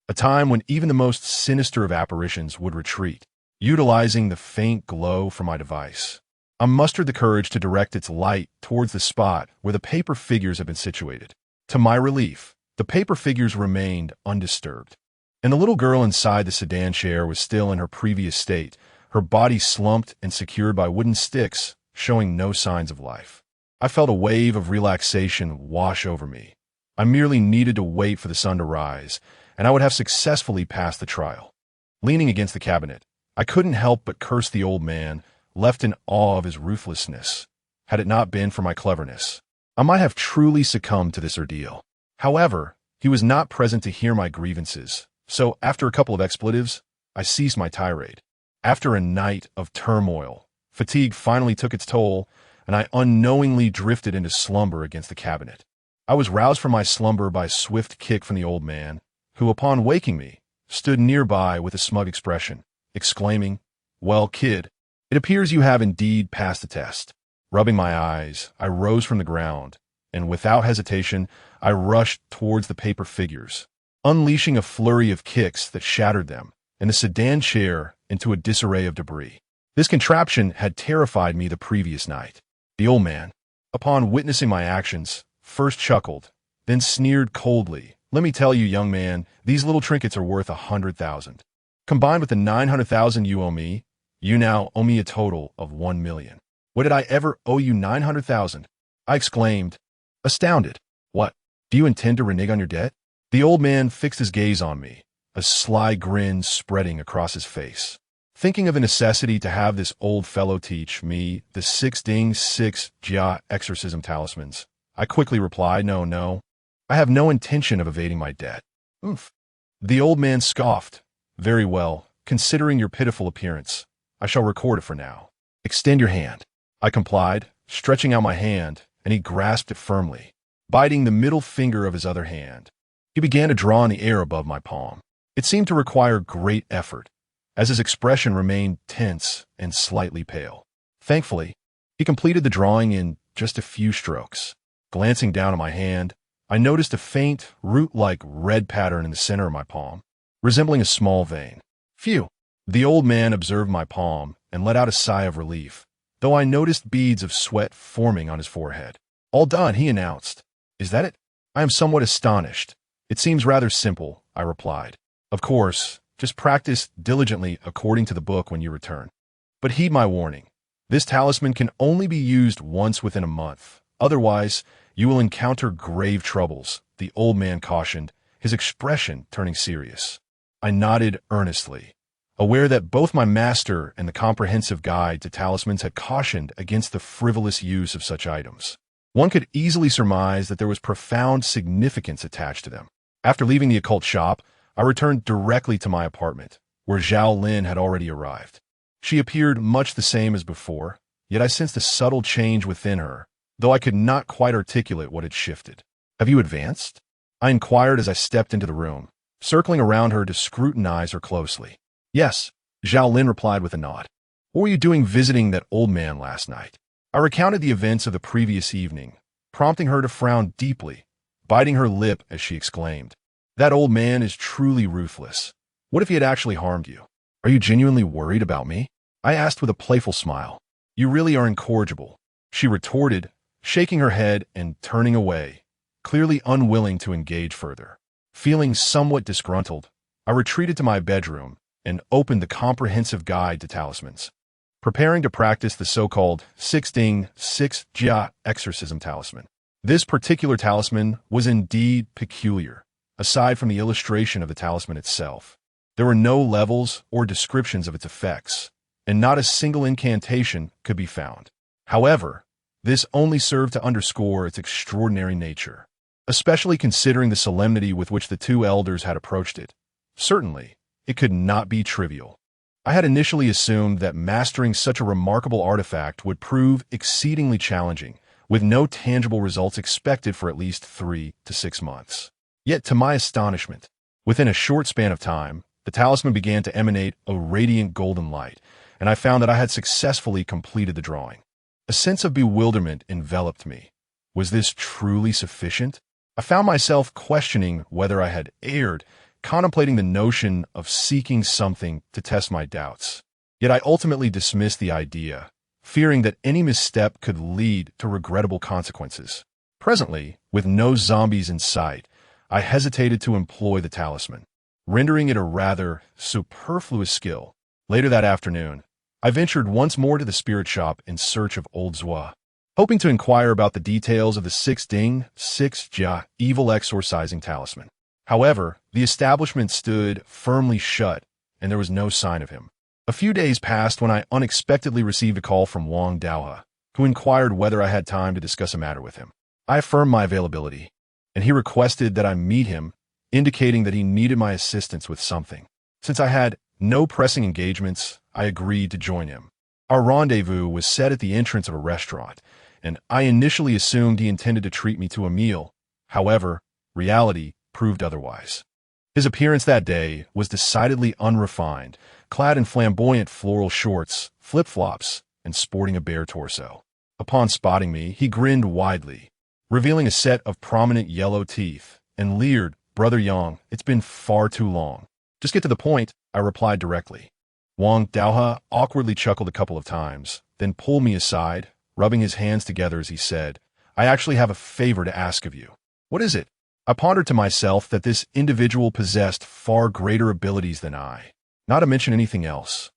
a time when even the most sinister of apparitions would retreat. Utilizing the faint glow from my device, I mustered the courage to direct its light towards the spot where the paper figures had been situated. To my relief, the paper figures remained undisturbed, and the little girl inside the sedan chair was still in her previous state, her body slumped and secured by wooden sticks, showing no signs of life. I felt a wave of relaxation wash over me. I merely needed to wait for the sun to rise, and I would have successfully passed the trial. Leaning against the cabinet, I couldn't help but curse the old man, left in awe of his ruthlessness. Had it not been for my cleverness, I might have truly succumbed to this ordeal. However, he was not present to hear my grievances, so after a couple of expletives, I ceased my tirade. After a night of turmoil, fatigue finally took its toll, and I unknowingly drifted into slumber against the cabinet. I was roused from my slumber by a swift kick from the old man, who, upon waking me, stood nearby with a smug expression, exclaiming, "Well, kid, it appears you have indeed passed the test." Rubbing my eyes, I rose from the ground, and without hesitation, I rushed towards the paper figures, unleashing a flurry of kicks that shattered them, and the sedan chair into a disarray of debris. This contraption had terrified me the previous night. The old man, upon witnessing my actions, first chuckled, then sneered coldly. "Let me tell you, young man, these little trinkets are worth 100,000. Combined with the 900,000 you owe me, you now owe me a total of 1 million. What did I ever owe you 900,000? I exclaimed, astounded. "What? Do you intend to renege on your debt?" The old man fixed his gaze on me, a sly grin spreading across his face. Thinking of a necessity to have this old fellow teach me the 6 Jia exorcism talismans, I quickly replied, No. I have no intention of evading my debt." "Oof." The old man scoffed. "Very well, considering your pitiful appearance, I shall record it for now. Extend your hand." I complied, stretching out my hand, and he grasped it firmly, biting the middle finger of his other hand. He began to draw in the air above my palm. It seemed to require great effort, as his expression remained tense and slightly pale. Thankfully, he completed the drawing in just a few strokes. Glancing down at my hand, I noticed a faint, root-like red pattern in the center of my palm, resembling a small vein. "Phew!" The old man observed my palm and let out a sigh of relief, though I noticed beads of sweat forming on his forehead. "All done," he announced. "Is that it?" I am somewhat astonished. "It seems rather simple," I replied. "Of course, just practice diligently according to the book when you return. But heed my warning. This talisman can only be used once within a month. Otherwise, you will encounter grave troubles," the old man cautioned, his expression turning serious. I nodded earnestly, aware that both my master and the comprehensive guide to talismans had cautioned against the frivolous use of such items. One could easily surmise that there was profound significance attached to them. After leaving the occult shop, I returned directly to my apartment, where Zhao Lin had already arrived. She appeared much the same as before, yet I sensed a subtle change within her, though I could not quite articulate what had shifted. "Have you advanced?" I inquired as I stepped into the room, circling around her to scrutinize her closely. "Yes," Zhao Lin replied with a nod. "What were you doing visiting that old man last night?" I recounted the events of the previous evening, prompting her to frown deeply, biting her lip as she exclaimed, "That old man is truly ruthless. What if he had actually harmed you? Are you genuinely worried about me?" I asked with a playful smile. "You really are incorrigible," she retorted, shaking her head and turning away, clearly unwilling to engage further. Feeling somewhat disgruntled, I retreated to my bedroom and opened the comprehensive guide to talismans, preparing to practice the so-called 6 Jia exorcism talisman. This particular talisman was indeed peculiar. Aside from the illustration of the talisman itself, there were no levels or descriptions of its effects, and not a single incantation could be found. However, this only served to underscore its extraordinary nature, especially considering the solemnity with which the two elders had approached it. Certainly, it could not be trivial. I had initially assumed that mastering such a remarkable artifact would prove exceedingly challenging, with no tangible results expected for at least 3 to 6 months. Yet, to my astonishment, within a short span of time, the talisman began to emanate a radiant golden light, and I found that I had successfully completed the drawing. A sense of bewilderment enveloped me. Was this truly sufficient? I found myself questioning whether I had erred, contemplating the notion of seeking something to test my doubts. Yet I ultimately dismissed the idea, fearing that any misstep could lead to regrettable consequences. Presently, with no zombies in sight, I hesitated to employ the talisman, rendering it a rather superfluous skill. Later that afternoon, I ventured once more to the spirit shop in search of old Zhua, hoping to inquire about the details of the 6 Jia evil exorcising talisman. However, the establishment stood firmly shut, and there was no sign of him. A few days passed when I unexpectedly received a call from Wang Daohe, who inquired whether I had time to discuss a matter with him. I affirmed my availability, and he requested that I meet him, indicating that he needed my assistance with something. Since I had no pressing engagements, I agreed to join him. Our rendezvous was set at the entrance of a restaurant, and I initially assumed he intended to treat me to a meal. However, reality proved otherwise. His appearance that day was decidedly unrefined, clad in flamboyant floral shorts, flip-flops, and sporting a bare torso. Upon spotting me, he grinned widely, revealing a set of prominent yellow teeth, and leered, "Brother Yang, it's been far too long." "Just get to the point," I replied directly. Wang Daohe awkwardly chuckled a couple of times, then pulled me aside, rubbing his hands together as he said, "I actually have a favor to ask of you." "What is it?" I pondered to myself that this individual possessed far greater abilities than I, not to mention anything else.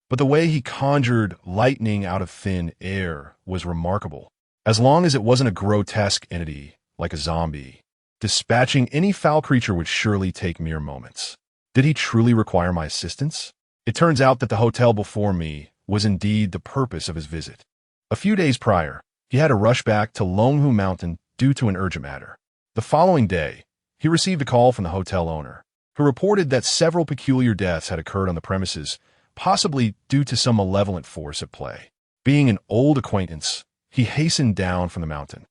But the way he conjured lightning out of thin air was remarkable. As long as it wasn't a grotesque entity, like a zombie, dispatching any foul creature would surely take mere moments. Did he truly require my assistance? It turns out that the hotel before me was indeed the purpose of his visit. A few days prior, he had to rush back to Longhu Mountain due to an urgent matter. The following day, he received a call from the hotel owner, who reported that several peculiar deaths had occurred on the premises, possibly due to some malevolent force at play. Being an old acquaintance, he hastened down from the mountain,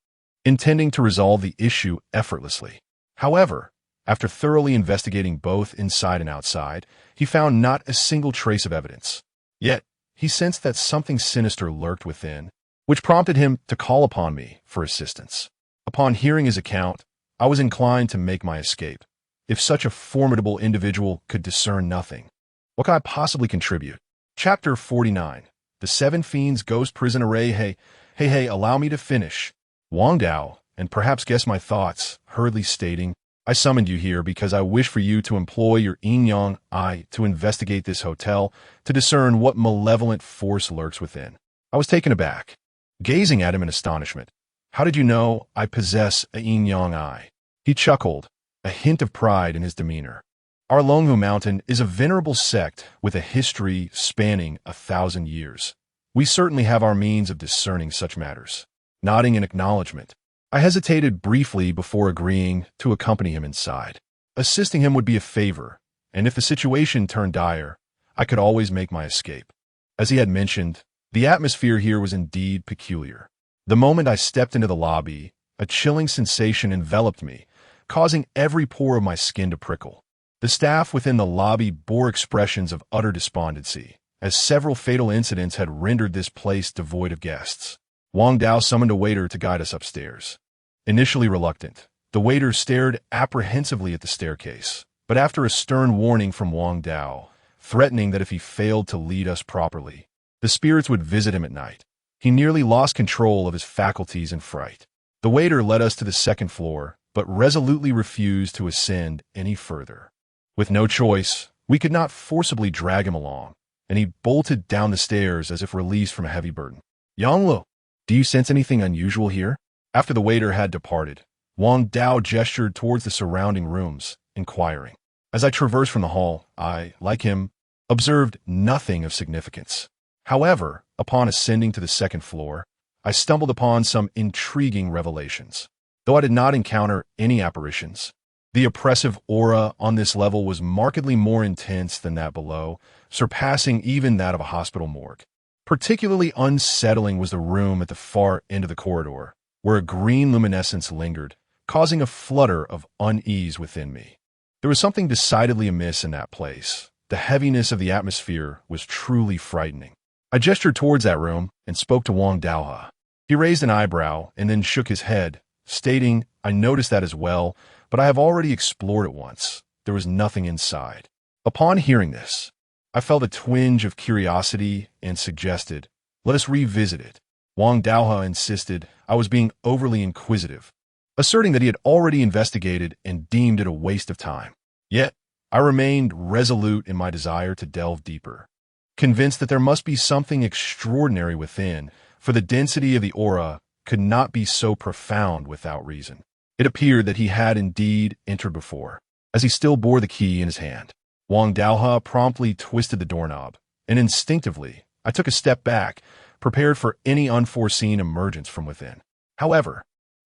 intending to resolve the issue effortlessly. However, after thoroughly investigating both inside and outside, he found not a single trace of evidence. Yet, he sensed that something sinister lurked within, which prompted him to call upon me for assistance. Upon hearing his account, I was inclined to make my escape. If such a formidable individual could discern nothing, what could I possibly contribute? Chapter 49. The Seven Fiends Ghost Prison Array. Hey, allow me to finish. Wang Dao, and perhaps guess my thoughts, hurriedly stating, "I summoned you here because I wish for you to employ your yin-yang eye to investigate this hotel to discern what malevolent force lurks within." I was taken aback, gazing at him in astonishment. "How did you know I possess a yin-yang eye?" He chuckled, a hint of pride in his demeanor. "Our Longhu Mountain is a venerable sect with a history spanning 1,000 years. We certainly have our means of discerning such matters." Nodding in acknowledgement, I hesitated briefly before agreeing to accompany him inside. Assisting him would be a favor, and if the situation turned dire, I could always make my escape. As he had mentioned, the atmosphere here was indeed peculiar. The moment I stepped into the lobby, a chilling sensation enveloped me, causing every pore of my skin to prickle. The staff within the lobby bore expressions of utter despondency, as several fatal incidents had rendered this place devoid of guests. Wang Dao summoned a waiter to guide us upstairs. Initially reluctant, the waiter stared apprehensively at the staircase, but after a stern warning from Wang Dao, threatening that if he failed to lead us properly, the spirits would visit him at night, he nearly lost control of his faculties in fright. The waiter led us to the second floor, but resolutely refused to ascend any further. With no choice, we could not forcibly drag him along, and he bolted down the stairs as if released from a heavy burden. "Yanglu, do you sense anything unusual here?" After the waiter had departed, Wang Dao gestured towards the surrounding rooms, inquiring. As I traversed from the hall, I, like him, observed nothing of significance. However, upon ascending to the second floor, I stumbled upon some intriguing revelations. Though I did not encounter any apparitions, the oppressive aura on this level was markedly more intense than that below, surpassing even that of a hospital morgue. Particularly unsettling was the room at the far end of the corridor, where a green luminescence lingered, causing a flutter of unease within me. There was something decidedly amiss in that place. The heaviness of the atmosphere was truly frightening. I gestured towards that room and spoke to Wang Daohe. He raised an eyebrow and then shook his head, stating, "I noticed that as well, but I have already explored it once. There was nothing inside." Upon hearing this, I felt a twinge of curiosity and suggested, "Let us revisit it." Wang Daohe insisted I was being overly inquisitive, asserting that he had already investigated and deemed it a waste of time. Yet, I remained resolute in my desire to delve deeper, convinced that there must be something extraordinary within, for the density of the aura could not be so profound without reason. It appeared that he had indeed entered before, as he still bore the key in his hand. Wang Daohe promptly twisted the doorknob, and instinctively, I took a step back, prepared for any unforeseen emergence from within. However,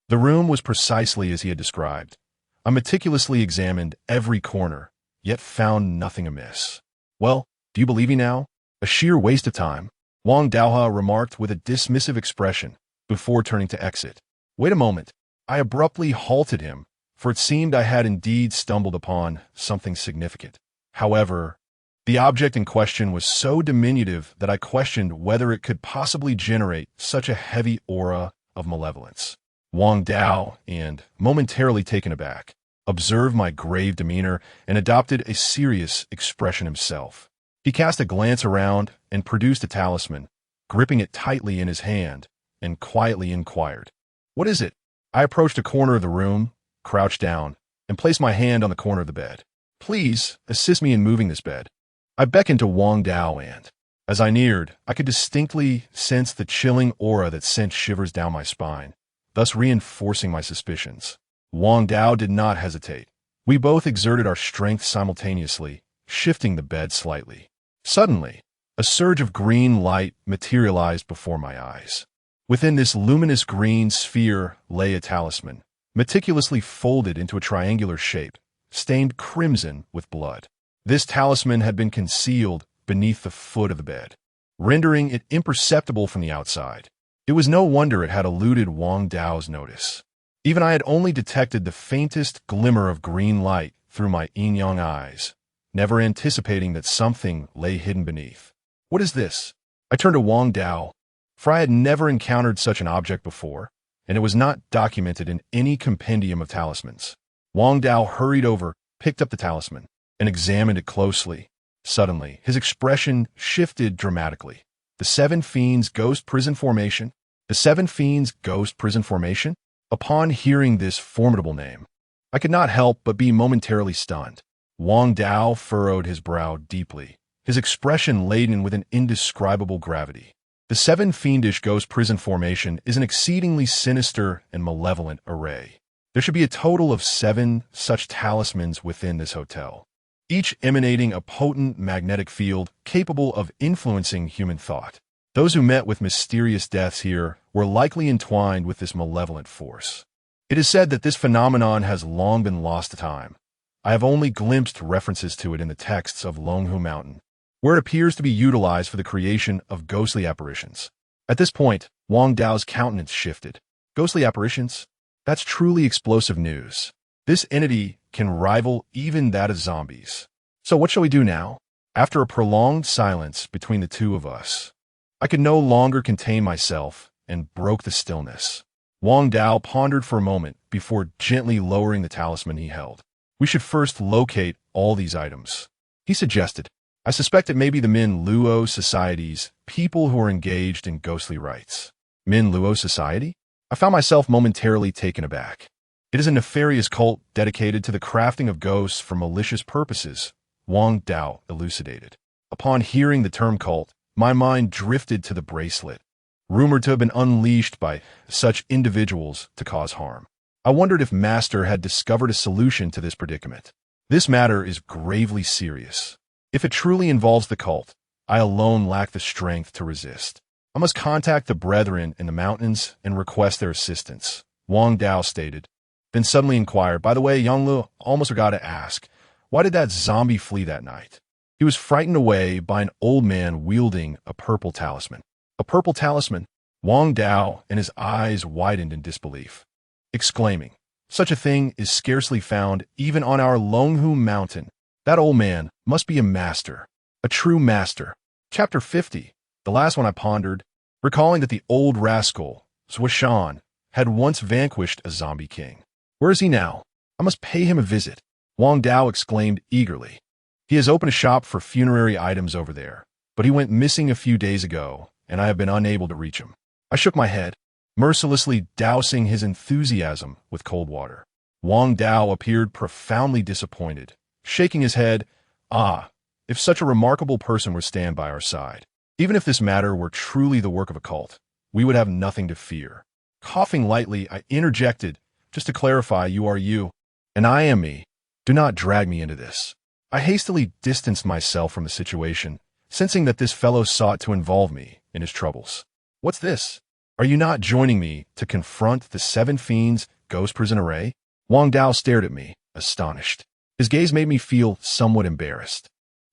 the room was precisely as he had described. I meticulously examined every corner, yet found nothing amiss. "Well, do you believe me now? A sheer waste of time," Wang Daohe remarked with a dismissive expression before turning to exit. "Wait a moment." I abruptly halted him, for it seemed I had indeed stumbled upon something significant. However, the object in question was so diminutive that I questioned whether it could possibly generate such a heavy aura of malevolence. Wang Dao, and, momentarily taken aback, observed my grave demeanor and adopted a serious expression himself. He cast a glance around and produced a talisman, gripping it tightly in his hand, and quietly inquired, "What is it?" I approached a corner of the room, crouched down, and placed my hand on the corner of the bed. "Please, assist me in moving this bed." I beckoned to Wang Dao and, as I neared, I could distinctly sense the chilling aura that sent shivers down my spine, thus reinforcing my suspicions. Wang Dao did not hesitate. We both exerted our strength simultaneously, shifting the bed slightly. Suddenly, a surge of green light materialized before my eyes. Within this luminous green sphere lay a talisman, meticulously folded into a triangular shape, stained crimson with blood. This talisman had been concealed beneath the foot of the bed, rendering it imperceptible from the outside. It was no wonder it had eluded Wang Dao's notice. Even I had only detected the faintest glimmer of green light through my yin-yang eyes, never anticipating that something lay hidden beneath. "What is this?" I turned to Wang Dao, for I had never encountered such an object before, and it was not documented in any compendium of talismans. Wang Dao hurried over, picked up the talisman, and examined it closely. Suddenly, his expression shifted dramatically. The Seven Fiends Ghost Prison Formation? The Seven Fiends Ghost Prison Formation? Upon hearing this formidable name, I could not help but be momentarily stunned. Wang Dao furrowed his brow deeply, his expression laden with an indescribable gravity. The Seven Fiendish Ghost Prison Formation is an exceedingly sinister and malevolent array. There should be a total of 7 such talismans within this hotel, each emanating a potent magnetic field capable of influencing human thought. Those who met with mysterious deaths here were likely entwined with this malevolent force. It is said that this phenomenon has long been lost to time. I have only glimpsed references to it in the texts of Longhu Mountain, where it appears to be utilized for the creation of ghostly apparitions. At this point, Wang Dao's countenance shifted. Ghostly apparitions? That's truly explosive news. This entity can rival even that of zombies. So what shall we do now? After a prolonged silence between the two of us, I could no longer contain myself and broke the stillness. Wang Dao pondered for a moment before gently lowering the talisman he held. "We should first locate all these items," he suggested. "I suspect it may be the Min Luo Society's people who are engaged in ghostly rites." Min Luo Society? I found myself momentarily taken aback. "It is a nefarious cult dedicated to the crafting of ghosts for malicious purposes," Wang Dao elucidated. Upon hearing the term cult, my mind drifted to the bracelet, rumored to have been unleashed by such individuals to cause harm. I wondered if Master had discovered a solution to this predicament. This matter is gravely serious. If it truly involves the cult, I alone lack the strength to resist. I must contact the brethren in the mountains and request their assistance, Wang Dao stated, then suddenly inquired, "By the way, Yanglu, almost forgot to ask, why did that zombie flee that night?" He was frightened away by an old man wielding a purple talisman. A purple talisman? Wang Dao and his eyes widened in disbelief, exclaiming, "Such a thing is scarcely found even on our Longhu Mountain. That old man must be a master, a true master." Chapter 50. The last one I pondered, recalling that the old rascal, Zhuoshan, had once vanquished a zombie king. Where is he now? I must pay him a visit, Wang Dao exclaimed eagerly. He has opened a shop for funerary items over there, but he went missing a few days ago, and I have been unable to reach him. I shook my head, mercilessly dousing his enthusiasm with cold water. Wang Dao appeared profoundly disappointed, shaking his head. "Ah, if such a remarkable person were to stand by our side. Even if this matter were truly the work of a cult, we would have nothing to fear." Coughing lightly, I interjected, "Just to clarify, you are you, and I am me. Do not drag me into this." I hastily distanced myself from the situation, sensing that this fellow sought to involve me in his troubles. "What's this? Are you not joining me to confront the Seven Fiends Ghost Prison Array?" Wang Dao stared at me, astonished. His gaze made me feel somewhat embarrassed,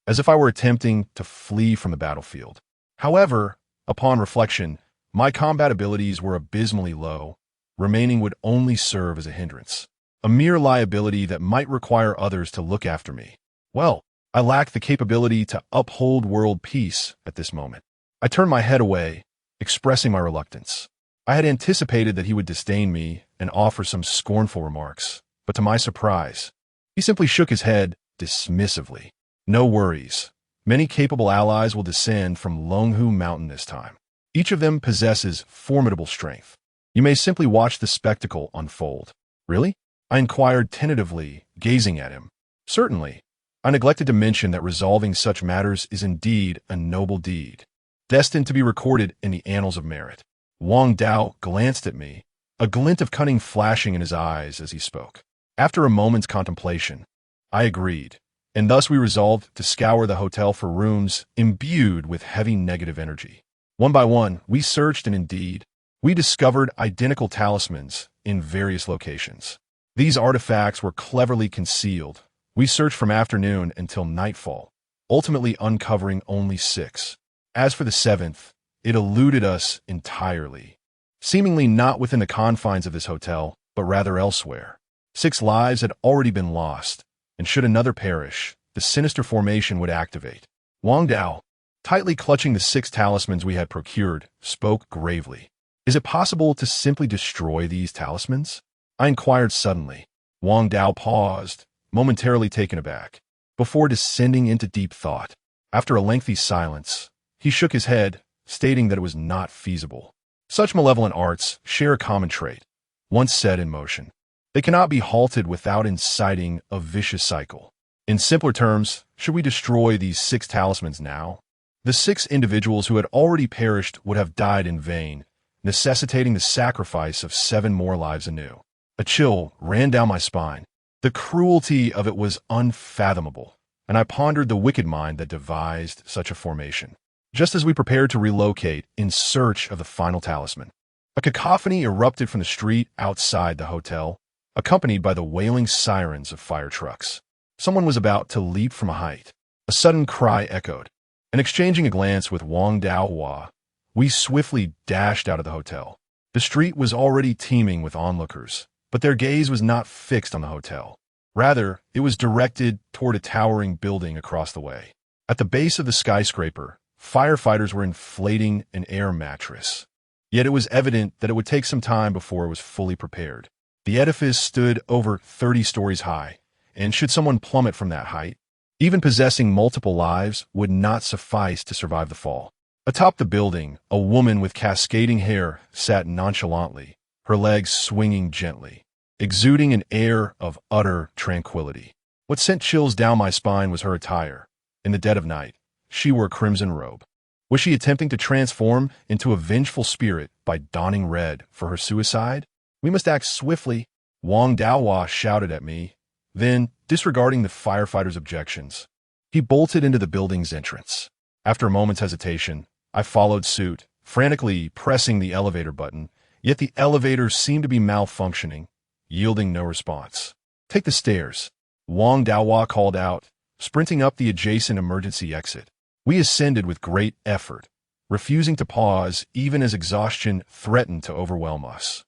as if I were attempting to flee from the battlefield. However, upon reflection, my combat abilities were abysmally low. Remaining would only serve as a hindrance, a mere liability that might require others to look after me. Well, I lacked the capability to uphold world peace at this moment. I turned my head away, expressing my reluctance. I had anticipated that he would disdain me and offer some scornful remarks, but to my surprise, he simply shook his head dismissively. No worries. Many capable allies will descend from Longhu Mountain this time. Each of them possesses formidable strength. You may simply watch the spectacle unfold. Really? I inquired tentatively, gazing at him. Certainly. I neglected to mention that resolving such matters is indeed a noble deed, destined to be recorded in the annals of merit. Wang Dao glanced at me, a glint of cunning flashing in his eyes as he spoke. After a moment's contemplation, I agreed, and thus we resolved to scour the hotel for rooms imbued with heavy negative energy. One by one, we searched, and indeed, we discovered identical talismans in various locations. These artifacts were cleverly concealed. We searched from afternoon until nightfall, ultimately uncovering only 6. As for the 7th, it eluded us entirely, seemingly not within the confines of this hotel, but rather elsewhere. 6 lives had already been lost, and should another perish, the sinister formation would activate. Wang Dao, tightly clutching the 6 talismans we had procured, spoke gravely. Is it possible to simply destroy these talismans? I inquired suddenly. Wang Dao paused, momentarily taken aback, before descending into deep thought. After a lengthy silence, he shook his head, stating that it was not feasible. Such malevolent arts share a common trait. Once set in motion, they cannot be halted without inciting a vicious cycle. In simpler terms, should we destroy these 6 talismans now? The 6 individuals who had already perished would have died in vain, necessitating the sacrifice of 7 more lives anew. A chill ran down my spine. The cruelty of it was unfathomable, and I pondered the wicked mind that devised such a formation. Just as we prepared to relocate in search of the final talisman, a cacophony erupted from the street outside the hotel, accompanied by the wailing sirens of fire trucks. Someone was about to leap from a height. A sudden cry echoed, and exchanging a glance with Wang Daohua, we swiftly dashed out of the hotel. The street was already teeming with onlookers, but their gaze was not fixed on the hotel. Rather, it was directed toward a towering building across the way. At the base of the skyscraper, firefighters were inflating an air mattress. Yet it was evident that it would take some time before it was fully prepared. The edifice stood over 30 stories high, and should someone plummet from that height, even possessing multiple lives would not suffice to survive the fall. Atop the building, a woman with cascading hair sat nonchalantly, her legs swinging gently, exuding an air of utter tranquility. What sent chills down my spine was her attire. In the dead of night, she wore a crimson robe. Was she attempting to transform into a vengeful spirit by donning red for her suicide? We must act swiftly, Wang Daohua shouted at me. Then, disregarding the firefighter's objections, he bolted into the building's entrance. After a moment's hesitation, I followed suit, frantically pressing the elevator button, yet the elevator seemed to be malfunctioning, yielding no response. Take the stairs, Wang Daohua called out, sprinting up the adjacent emergency exit. We ascended with great effort, refusing to pause even as exhaustion threatened to overwhelm us.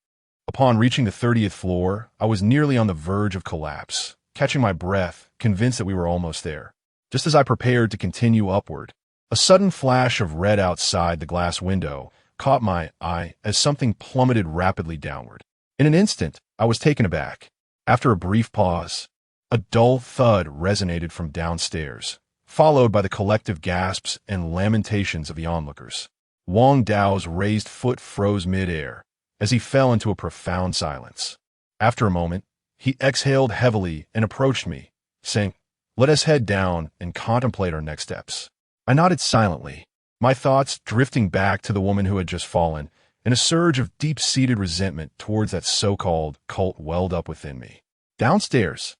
Upon reaching the 30th floor, I was nearly on the verge of collapse, catching my breath, convinced that we were almost there. Just as I prepared to continue upward, a sudden flash of red outside the glass window caught my eye as something plummeted rapidly downward. In an instant, I was taken aback. After a brief pause, a dull thud resonated from downstairs, followed by the collective gasps and lamentations of the onlookers. Wang Dao's raised foot froze mid-air as he fell into a profound silence. After a moment, he exhaled heavily and approached me, saying, "Let us head down and contemplate our next steps." I nodded silently, my thoughts drifting back to the woman who had just fallen, and a surge of deep-seated resentment towards that so-called cult welled up within me. Downstairs,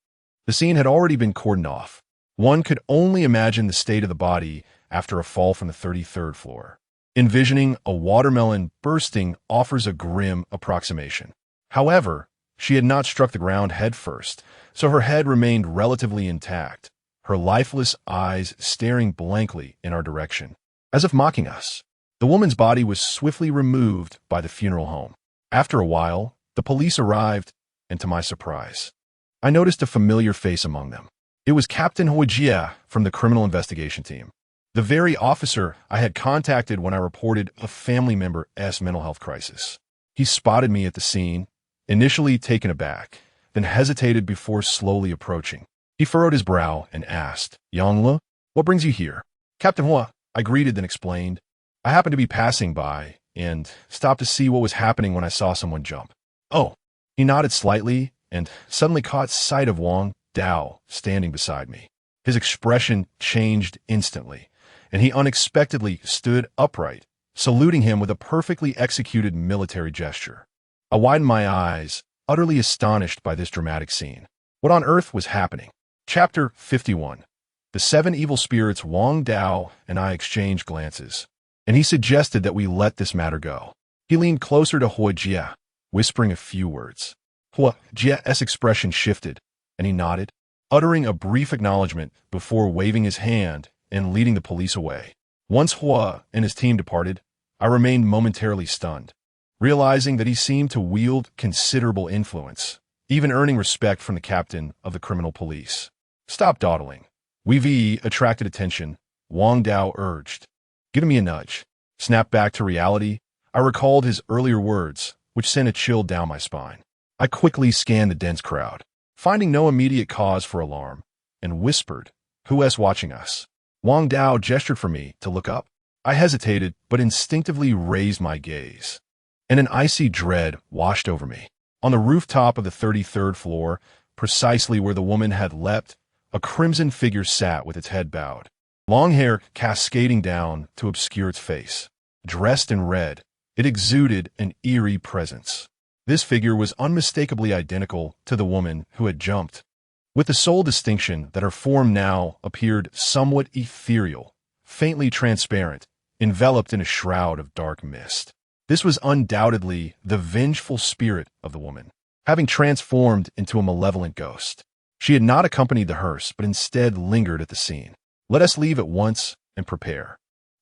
the scene had already been cordoned off. One could only imagine the state of the body after a fall from the 33rd floor. Envisioning a watermelon bursting offers a grim approximation. However, she had not struck the ground head first, so her head remained relatively intact, her lifeless eyes staring blankly in our direction, as if mocking us. The woman's body was swiftly removed by the funeral home. After a while, the police arrived, and to my surprise, I noticed a familiar face among them. It was Captain Huijia from the criminal investigation team, the very officer I had contacted when I reported a family member's mental health crisis. He spotted me at the scene, initially taken aback, then hesitated before slowly approaching. He furrowed his brow and asked, "Yongla, what brings you here?" "Captain Hua," I greeted, then explained. "I happened to be passing by and stopped to see what was happening when I saw someone jump." "Oh." He nodded slightly and suddenly caught sight of Wang Dao standing beside me. His expression changed instantly, and he unexpectedly stood upright, saluting him with a perfectly executed military gesture. I widened my eyes, utterly astonished by this dramatic scene. What on earth was happening? Chapter 51. The 7 evil spirits. Wang Dao and I exchanged glances, and he suggested that we let this matter go. He leaned closer to Hua Jia, whispering a few words. Hua Jia's expression shifted, and he nodded, uttering a brief acknowledgement before waving his hand and leading the police away. Once Hua and his team departed, I remained momentarily stunned, realizing that he seemed to wield considerable influence, even earning respect from the captain of the criminal police. "Stop dawdling." We've attracted attention, Wang Dao urged. Giving me a nudge. Snapped back to reality, I recalled his earlier words, which sent a chill down my spine. I quickly scanned the dense crowd, finding no immediate cause for alarm, and whispered, "Who's watching us?" Wang Dao gestured for me to look up. I hesitated, but instinctively raised my gaze, and an icy dread washed over me. On the rooftop of the 33rd floor, precisely where the woman had leapt, a crimson figure sat with its head bowed, long hair cascading down to obscure its face. Dressed in red, it exuded an eerie presence. This figure was unmistakably identical to the woman who had jumped, with the sole distinction that her form now appeared somewhat ethereal, faintly transparent, enveloped in a shroud of dark mist. This was undoubtedly the vengeful spirit of the woman, having transformed into a malevolent ghost. She had not accompanied the hearse, but instead lingered at the scene. "Let us leave at once and prepare.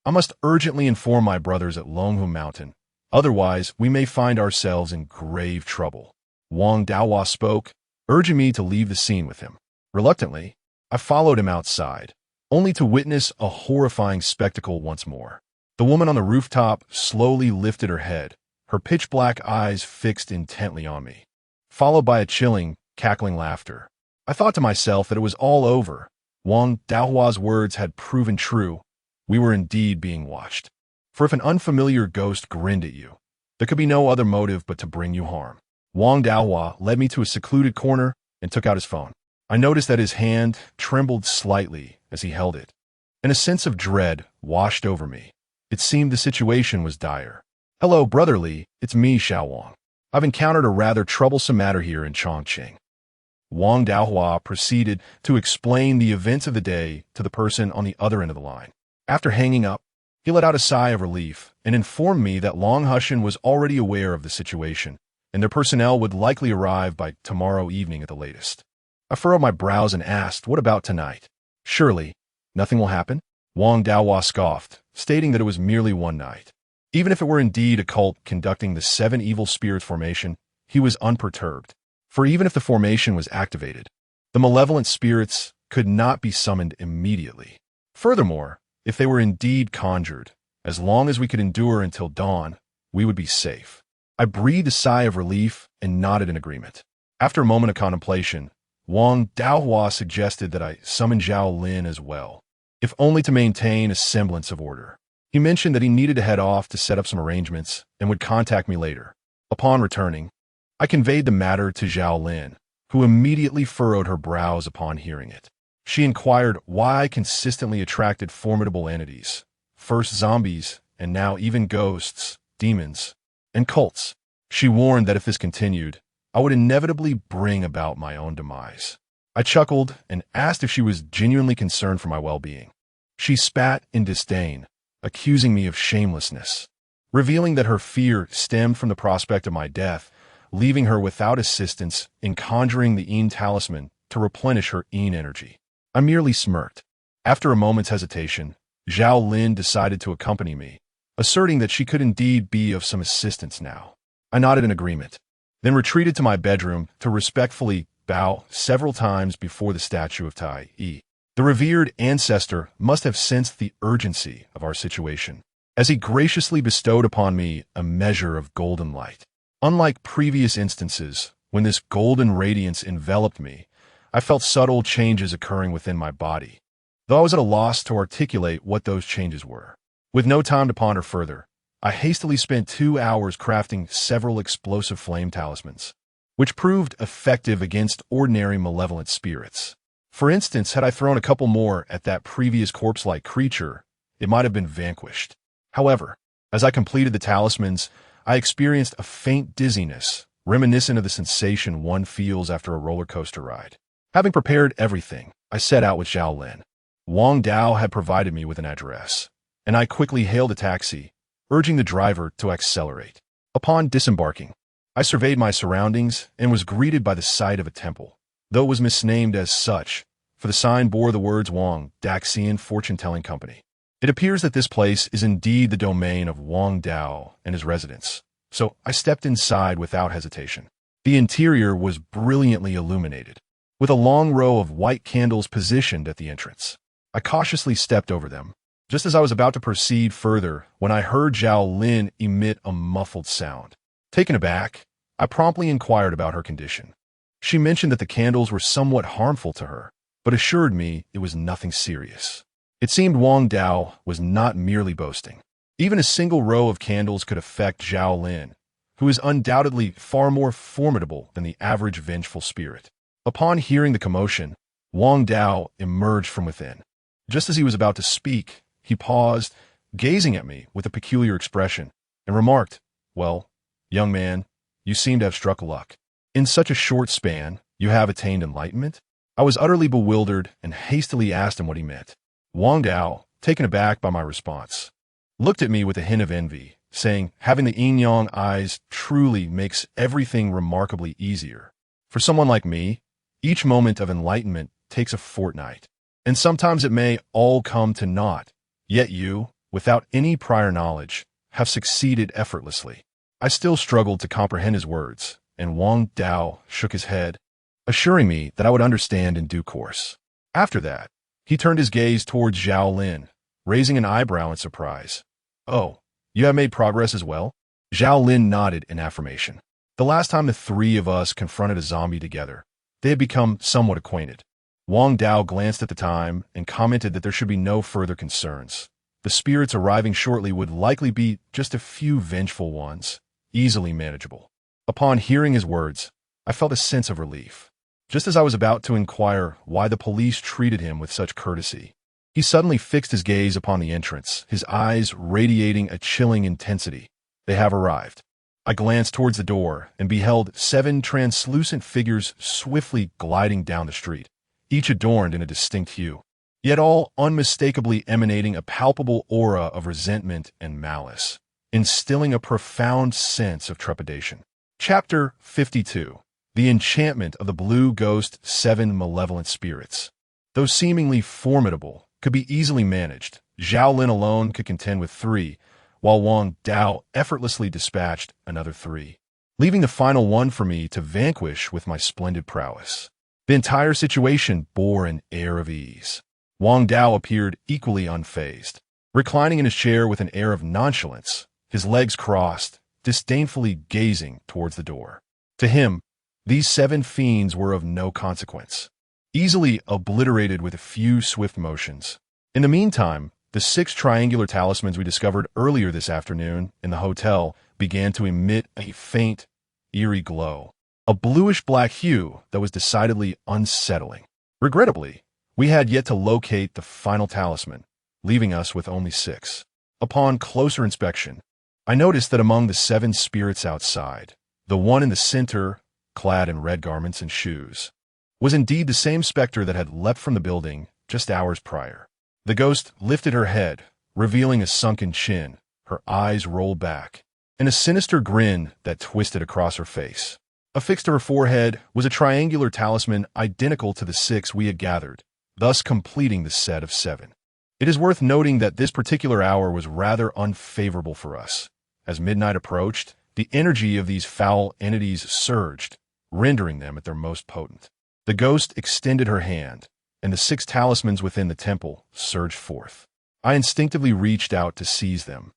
I must urgently inform my brothers at Longhu Mountain. Otherwise, we may find ourselves in grave trouble." Wang Daohua spoke, urging me to leave the scene with him. Reluctantly, I followed him outside, only to witness a horrifying spectacle once more. The woman on the rooftop slowly lifted her head, her pitch-black eyes fixed intently on me, followed by a chilling, cackling laughter. I thought to myself that it was all over. Wang Daohua's words had proven true. We were indeed being watched. For if an unfamiliar ghost grinned at you, there could be no other motive but to bring you harm. Wang Daohua led me to a secluded corner and took out his phone. I noticed that his hand trembled slightly as he held it, and a sense of dread washed over me. It seemed the situation was dire. "Hello, Brother Li, it's me, Xiao Wang. I've encountered a rather troublesome matter here in Chongqing." Wang Daohua proceeded to explain the events of the day to the person on the other end of the line. After hanging up, he let out a sigh of relief and informed me that Long Hushan was already aware of the situation, and their personnel would likely arrive by tomorrow evening at the latest. I furrowed my brows and asked, "What about tonight?" "Surely, nothing will happen?" Wang Daohua scoffed, stating that it was merely one night. Even if it were indeed a cult conducting the 7 evil spirits formation, he was unperturbed. For even if the formation was activated, the malevolent spirits could not be summoned immediately. Furthermore, if they were indeed conjured, as long as we could endure until dawn, we would be safe. I breathed a sigh of relief and nodded in agreement. After a moment of contemplation, Wang Daohua suggested that I summon Zhao Lin as well, if only to maintain a semblance of order. He mentioned that he needed to head off to set up some arrangements and would contact me later. Upon returning, I conveyed the matter to Zhao Lin, who immediately furrowed her brows upon hearing it. She inquired why I consistently attracted formidable entities, first zombies, and now even ghosts, demons, and cults. She warned that if this continued, I would inevitably bring about my own demise. I chuckled and asked if she was genuinely concerned for my well-being. She spat in disdain, accusing me of shamelessness, revealing that her fear stemmed from the prospect of my death, leaving her without assistance in conjuring the Een talisman to replenish her Een energy. I merely smirked. After a moment's hesitation, Zhao Lin decided to accompany me, asserting that she could indeed be of some assistance now. I nodded in agreement, then retreated to my bedroom to respectfully bow several times before the statue of Tai Yi. The revered ancestor must have sensed the urgency of our situation, as he graciously bestowed upon me a measure of golden light. Unlike previous instances, when this golden radiance enveloped me, I felt subtle changes occurring within my body, though I was at a loss to articulate what those changes were. With no time to ponder further, I hastily spent 2 hours crafting several explosive flame talismans, which proved effective against ordinary malevolent spirits. For instance, had I thrown a couple more at that previous corpse-like creature, it might have been vanquished. However, as I completed the talismans, I experienced a faint dizziness, reminiscent of the sensation one feels after a roller coaster ride. Having prepared everything, I set out with Zhao Lin. Wang Dao had provided me with an address, and I quickly hailed a taxi, urging the driver to accelerate. Upon disembarking, I surveyed my surroundings and was greeted by the sight of a temple, though it was misnamed as such, for the sign bore the words Wang Daxian Fortune-Telling Company. It appears that this place is indeed the domain of Wang Dao and his residence, so I stepped inside without hesitation. The interior was brilliantly illuminated, with a long row of white candles positioned at the entrance. I cautiously stepped over them, just as I was about to proceed further when I heard Zhao Lin emit a muffled sound. Taken aback, I promptly inquired about her condition. She mentioned that the candles were somewhat harmful to her, but assured me it was nothing serious. It seemed Wang Dao was not merely boasting. Even a single row of candles could affect Zhao Lin, who is undoubtedly far more formidable than the average vengeful spirit. Upon hearing the commotion, Wang Dao emerged from within. Just as he was about to speak, he paused, gazing at me with a peculiar expression, and remarked, "Well, young man, you seem to have struck luck. In such a short span, you have attained enlightenment?" I was utterly bewildered and hastily asked him what he meant. Wang Dao, taken aback by my response, looked at me with a hint of envy, saying, "Having the yin-yang eyes truly makes everything remarkably easier. For someone like me, each moment of enlightenment takes a fortnight, and sometimes it may all come to naught. Yet you, without any prior knowledge, have succeeded effortlessly." I still struggled to comprehend his words, and Wang Dao shook his head, assuring me that I would understand in due course. After that, he turned his gaze towards Zhao Lin, raising an eyebrow in surprise. "Oh, you have made progress as well?" Zhao Lin nodded in affirmation. The last time the three of us confronted a zombie together, they had become somewhat acquainted. Wang Dao glanced at the time and commented that there should be no further concerns. The spirits arriving shortly would likely be just a few vengeful ones, easily manageable. Upon hearing his words, I felt a sense of relief. Just as I was about to inquire why the police treated him with such courtesy, he suddenly fixed his gaze upon the entrance, his eyes radiating a chilling intensity. "They have arrived." I glanced towards the door and beheld 7 translucent figures swiftly gliding down the street, each adorned in a distinct hue, yet all unmistakably emanating a palpable aura of resentment and malice, instilling a profound sense of trepidation. Chapter 52. The Enchantment of the Blue Ghost 7 Malevolent Spirits. Though seemingly formidable, could be easily managed. Zhao Lin alone could contend with 3, while Wang Dao effortlessly dispatched another 3, leaving the final one for me to vanquish with my splendid prowess. The entire situation bore an air of ease. Wang Dao appeared equally unfazed, reclining in his chair with an air of nonchalance, his legs crossed, disdainfully gazing towards the door. To him, these 7 fiends were of no consequence, easily obliterated with a few swift motions. In the meantime, the 6 triangular talismans we discovered earlier this afternoon in the hotel began to emit a faint, eerie glow, a bluish-black hue that was decidedly unsettling. Regrettably, we had yet to locate the final talisman, leaving us with only 6. Upon closer inspection, I noticed that among the 7 spirits outside, the one in the center, clad in red garments and shoes, was indeed the same specter that had leapt from the building just hours prior. The ghost lifted her head, revealing a sunken chin, her eyes rolled back, and a sinister grin that twisted across her face. Affixed to her forehead was a triangular talisman identical to the 6 we had gathered, thus completing the set of 7. It is worth noting that this particular hour was rather unfavorable for us. As midnight approached, the energy of these foul entities surged, rendering them at their most potent. The ghost extended her hand, and the 6 talismans within the temple surged forth. I instinctively reached out to seize them,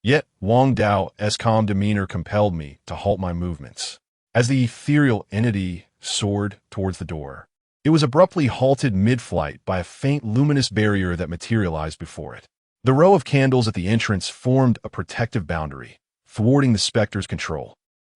Yet Wang Dao's calm demeanor compelled me to halt my movements. As the ethereal entity soared towards the door, it was abruptly halted mid-flight by a faint luminous barrier that materialized before it. The row of candles at the entrance formed a protective boundary, thwarting the specter's control.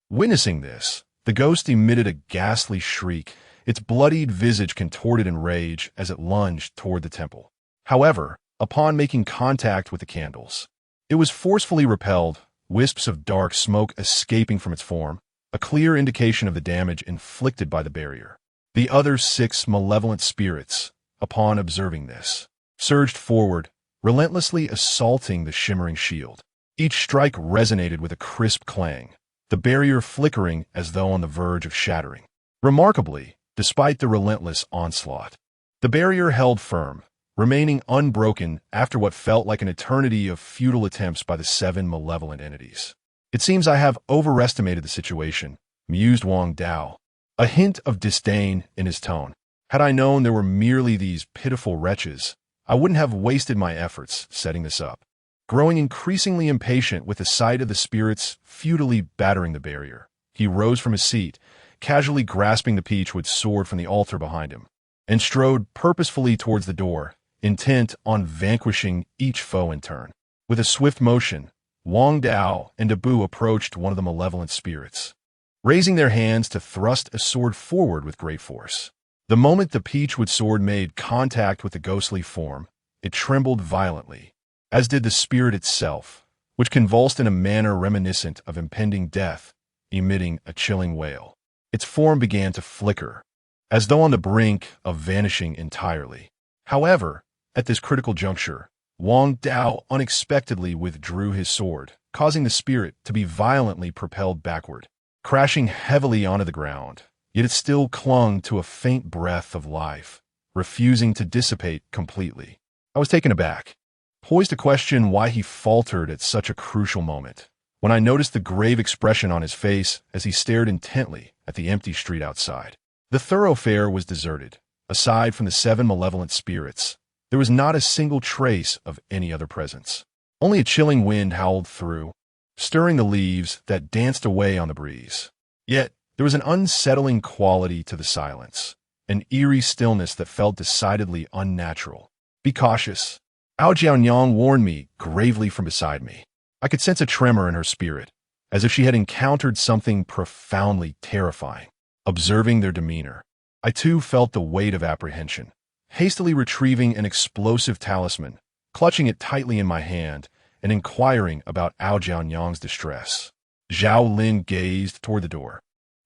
Witnessing this, the ghost emitted a ghastly shriek, its bloodied visage contorted in rage as it lunged toward the temple. However, upon making contact with the candles, it was forcefully repelled, wisps of dark smoke escaping from its form, a clear indication of the damage inflicted by the barrier. The other 6 malevolent spirits, upon observing this, surged forward, relentlessly assaulting the shimmering shield. Each strike resonated with a crisp clang, the barrier flickering as though on the verge of shattering. Remarkably, despite the relentless onslaught, the barrier held firm, remaining unbroken after what felt like an eternity of futile attempts by the 7 malevolent entities. It seems I have overestimated the situation, mused Wang Dao, a hint of disdain in his tone. Had I known there were merely these pitiful wretches, I wouldn't have wasted my efforts setting this up. Growing increasingly impatient with the sight of the spirits futilely battering the barrier, he rose from his seat, casually grasping the peachwood sword from the altar behind him, and strode purposefully towards the door, intent on vanquishing each foe in turn. With a swift motion, Wang Dao and Abu approached one of the malevolent spirits, raising their hands to thrust a sword forward with great force. The moment the peachwood sword made contact with the ghostly form, it trembled violently, as did the spirit itself, which convulsed in a manner reminiscent of impending death, emitting a chilling wail. Its form began to flicker, as though on the brink of vanishing entirely. However, at this critical juncture, Wang Dao unexpectedly withdrew his sword, causing the spirit to be violently propelled backward, crashing heavily onto the ground. Yet it still clung to a faint breath of life, refusing to dissipate completely. I was taken aback, poised to question why he faltered at such a crucial moment, when I noticed the grave expression on his face as he stared intently at the empty street outside. The thoroughfare was deserted. Aside from the 7 malevolent spirits, there was not a single trace of any other presence. Only a chilling wind howled through, stirring the leaves that danced away on the breeze. Yet, there was an unsettling quality to the silence, an eerie stillness that felt decidedly unnatural. Be cautious. Ao Jianyang warned me gravely from beside me. I could sense a tremor in her spirit, as if she had encountered something profoundly terrifying. Observing their demeanor, I too felt the weight of apprehension. Hastily retrieving an explosive talisman, clutching it tightly in my hand, and inquiring about Ao Jianyang's distress. Zhao Lin gazed toward the door,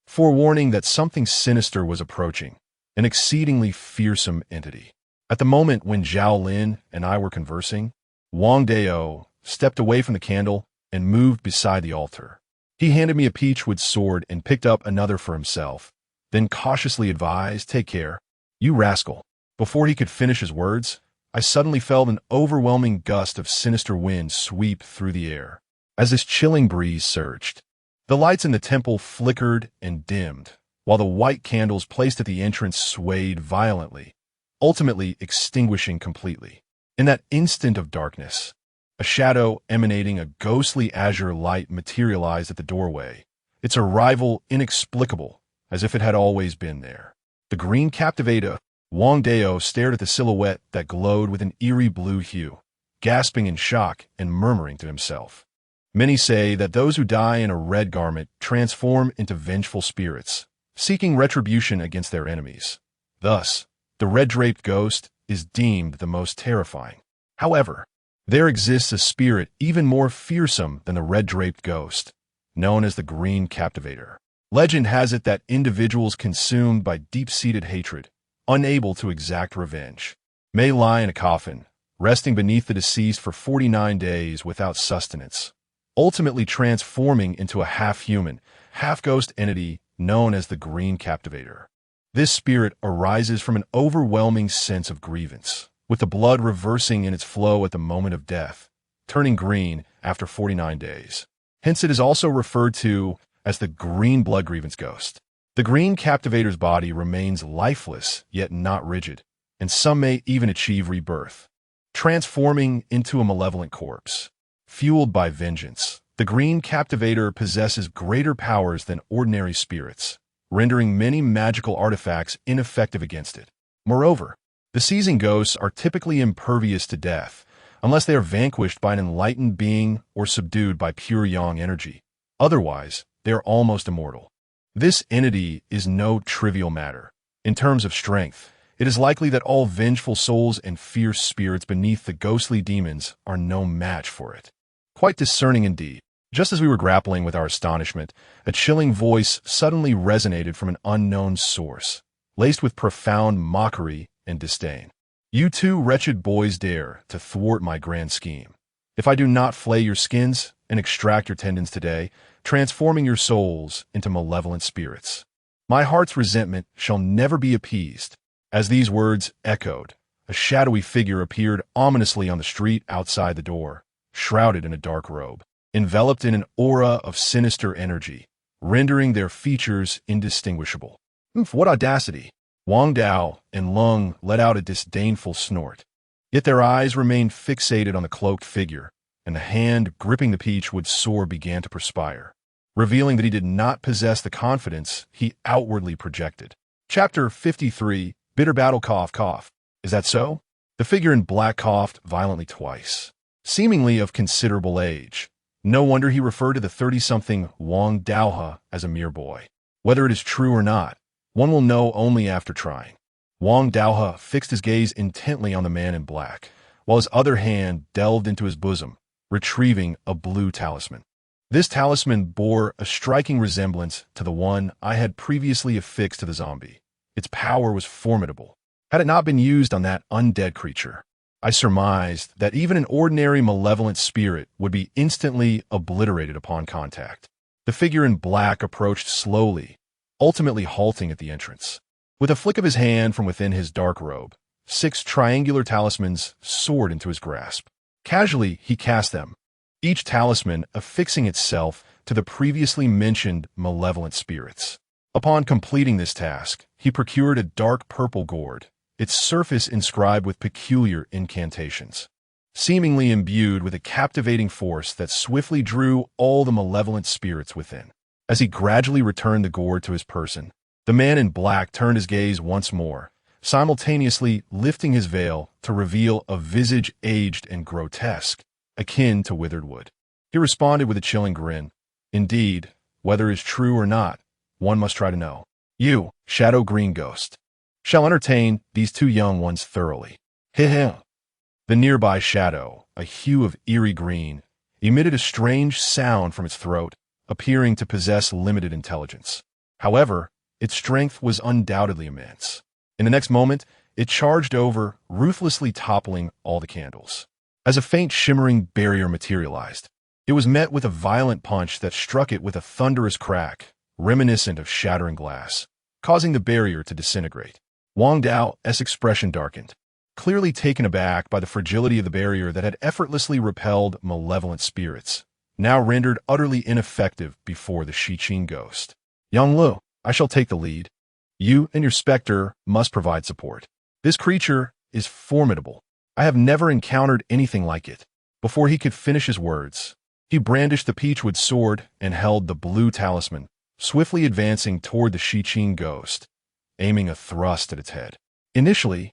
forewarning that something sinister was approaching, an exceedingly fearsome entity. At the moment when Zhao Lin and I were conversing, Wang Dao stepped away from the candle and moved beside the altar. He handed me a peachwood sword and picked up another for himself, then cautiously advised, "Take care, you rascal." Before he could finish his words, I suddenly felt an overwhelming gust of sinister wind sweep through the air. As this chilling breeze surged, the lights in the temple flickered and dimmed, while the white candles placed at the entrance swayed violently, ultimately extinguishing completely. In that instant of darkness, a shadow emanating a ghostly azure light materialized at the doorway, its arrival inexplicable, as if it had always been there. The green captivator, Wang Dao, stared at the silhouette that glowed with an eerie blue hue, gasping in shock and murmuring to himself. Many say that those who die in a red garment transform into vengeful spirits, seeking retribution against their enemies. Thus, the red-draped ghost is deemed the most terrifying. However, there exists a spirit even more fearsome than the red-draped ghost, known as the green captivator. Legend has it that individuals consumed by deep-seated hatred, unable to exact revenge, may lie in a coffin, resting beneath the deceased for 49 days without sustenance, ultimately transforming into a half-human, half-ghost entity known as the green captivator. This spirit arises from an overwhelming sense of grievance, with the blood reversing in its flow at the moment of death, turning green after 49 days. Hence it is also referred to as the green blood grievance ghost. The green captivator's body remains lifeless yet not rigid, and some may even achieve rebirth, transforming into a malevolent corpse. fueled by vengeance. The green captivator possesses greater powers than ordinary spirits, rendering many magical artifacts ineffective against it. Moreover, the seizing ghosts are typically impervious to death, unless they are vanquished by an enlightened being or subdued by pure yang energy. Otherwise, they are almost immortal. This entity is no trivial matter. In terms of strength, it is likely that all vengeful souls and fierce spirits beneath the ghostly demons are no match for it. Quite discerning indeed. Just as we were grappling with our astonishment, a chilling voice suddenly resonated from an unknown source, laced with profound mockery and disdain. You two wretched boys dare to thwart my grand scheme. If I do not flay your skins and extract your tendons today, transforming your souls into malevolent spirits, my heart's resentment shall never be appeased. As these words echoed, a shadowy figure appeared ominously on the street outside the door, shrouded in a dark robe, enveloped in an aura of sinister energy, rendering their features indistinguishable. What audacity! Wang Dao and Lung let out a disdainful snort. Yet their eyes remained fixated on the cloaked figure, and the hand gripping the peachwood sword began to perspire, revealing that he did not possess the confidence he outwardly projected. Chapter 53, Bitter Battle. Cough, cough. Is that so? The figure in black coughed violently twice, seemingly of considerable age. No wonder he referred to the 30-something Wang Daohe as a mere boy. Whether it is true or not, one will know only after trying. Wang Daohe fixed his gaze intently on the man in black, while his other hand delved into his bosom, retrieving a blue talisman. This talisman bore a striking resemblance to the one I had previously affixed to the zombie. Its power was formidable. Had it not been used on that undead creature, I surmised that even an ordinary malevolent spirit would be instantly obliterated upon contact. The figure in black approached slowly, ultimately halting at the entrance. With a flick of his hand from within his dark robe, 6 triangular talismans soared into his grasp. Casually, he cast them, each talisman affixing itself to the previously mentioned malevolent spirits. Upon completing this task, he procured a dark purple gourd, its surface inscribed with peculiar incantations, seemingly imbued with a captivating force that swiftly drew all the malevolent spirits within. As he gradually returned the gourd to his person, the man in black turned his gaze once more, simultaneously lifting his veil to reveal a visage aged and grotesque, akin to withered wood. He responded with a chilling grin. Indeed, whether it is true or not, one must try to know. You, Shadow Green Ghost, shall entertain these 2 young ones thoroughly. Heh. The nearby shadow, a hue of eerie green, emitted a strange sound from its throat, appearing to possess limited intelligence. However, its strength was undoubtedly immense. In the next moment, it charged over, ruthlessly toppling all the candles. As a faint shimmering barrier materialized, it was met with a violent punch that struck it with a thunderous crack, reminiscent of shattering glass, causing the barrier to disintegrate. Wang Dao's expression darkened, clearly taken aback by the fragility of the barrier that had effortlessly repelled malevolent spirits, now rendered utterly ineffective before the Shiqing ghost. Young Lu, I shall take the lead. You and your specter must provide support. This creature is formidable. I have never encountered anything like it. Before he could finish his words, he brandished the peachwood sword and held the blue talisman, swiftly advancing toward the Shiqing ghost, aiming a thrust at its head. Initially,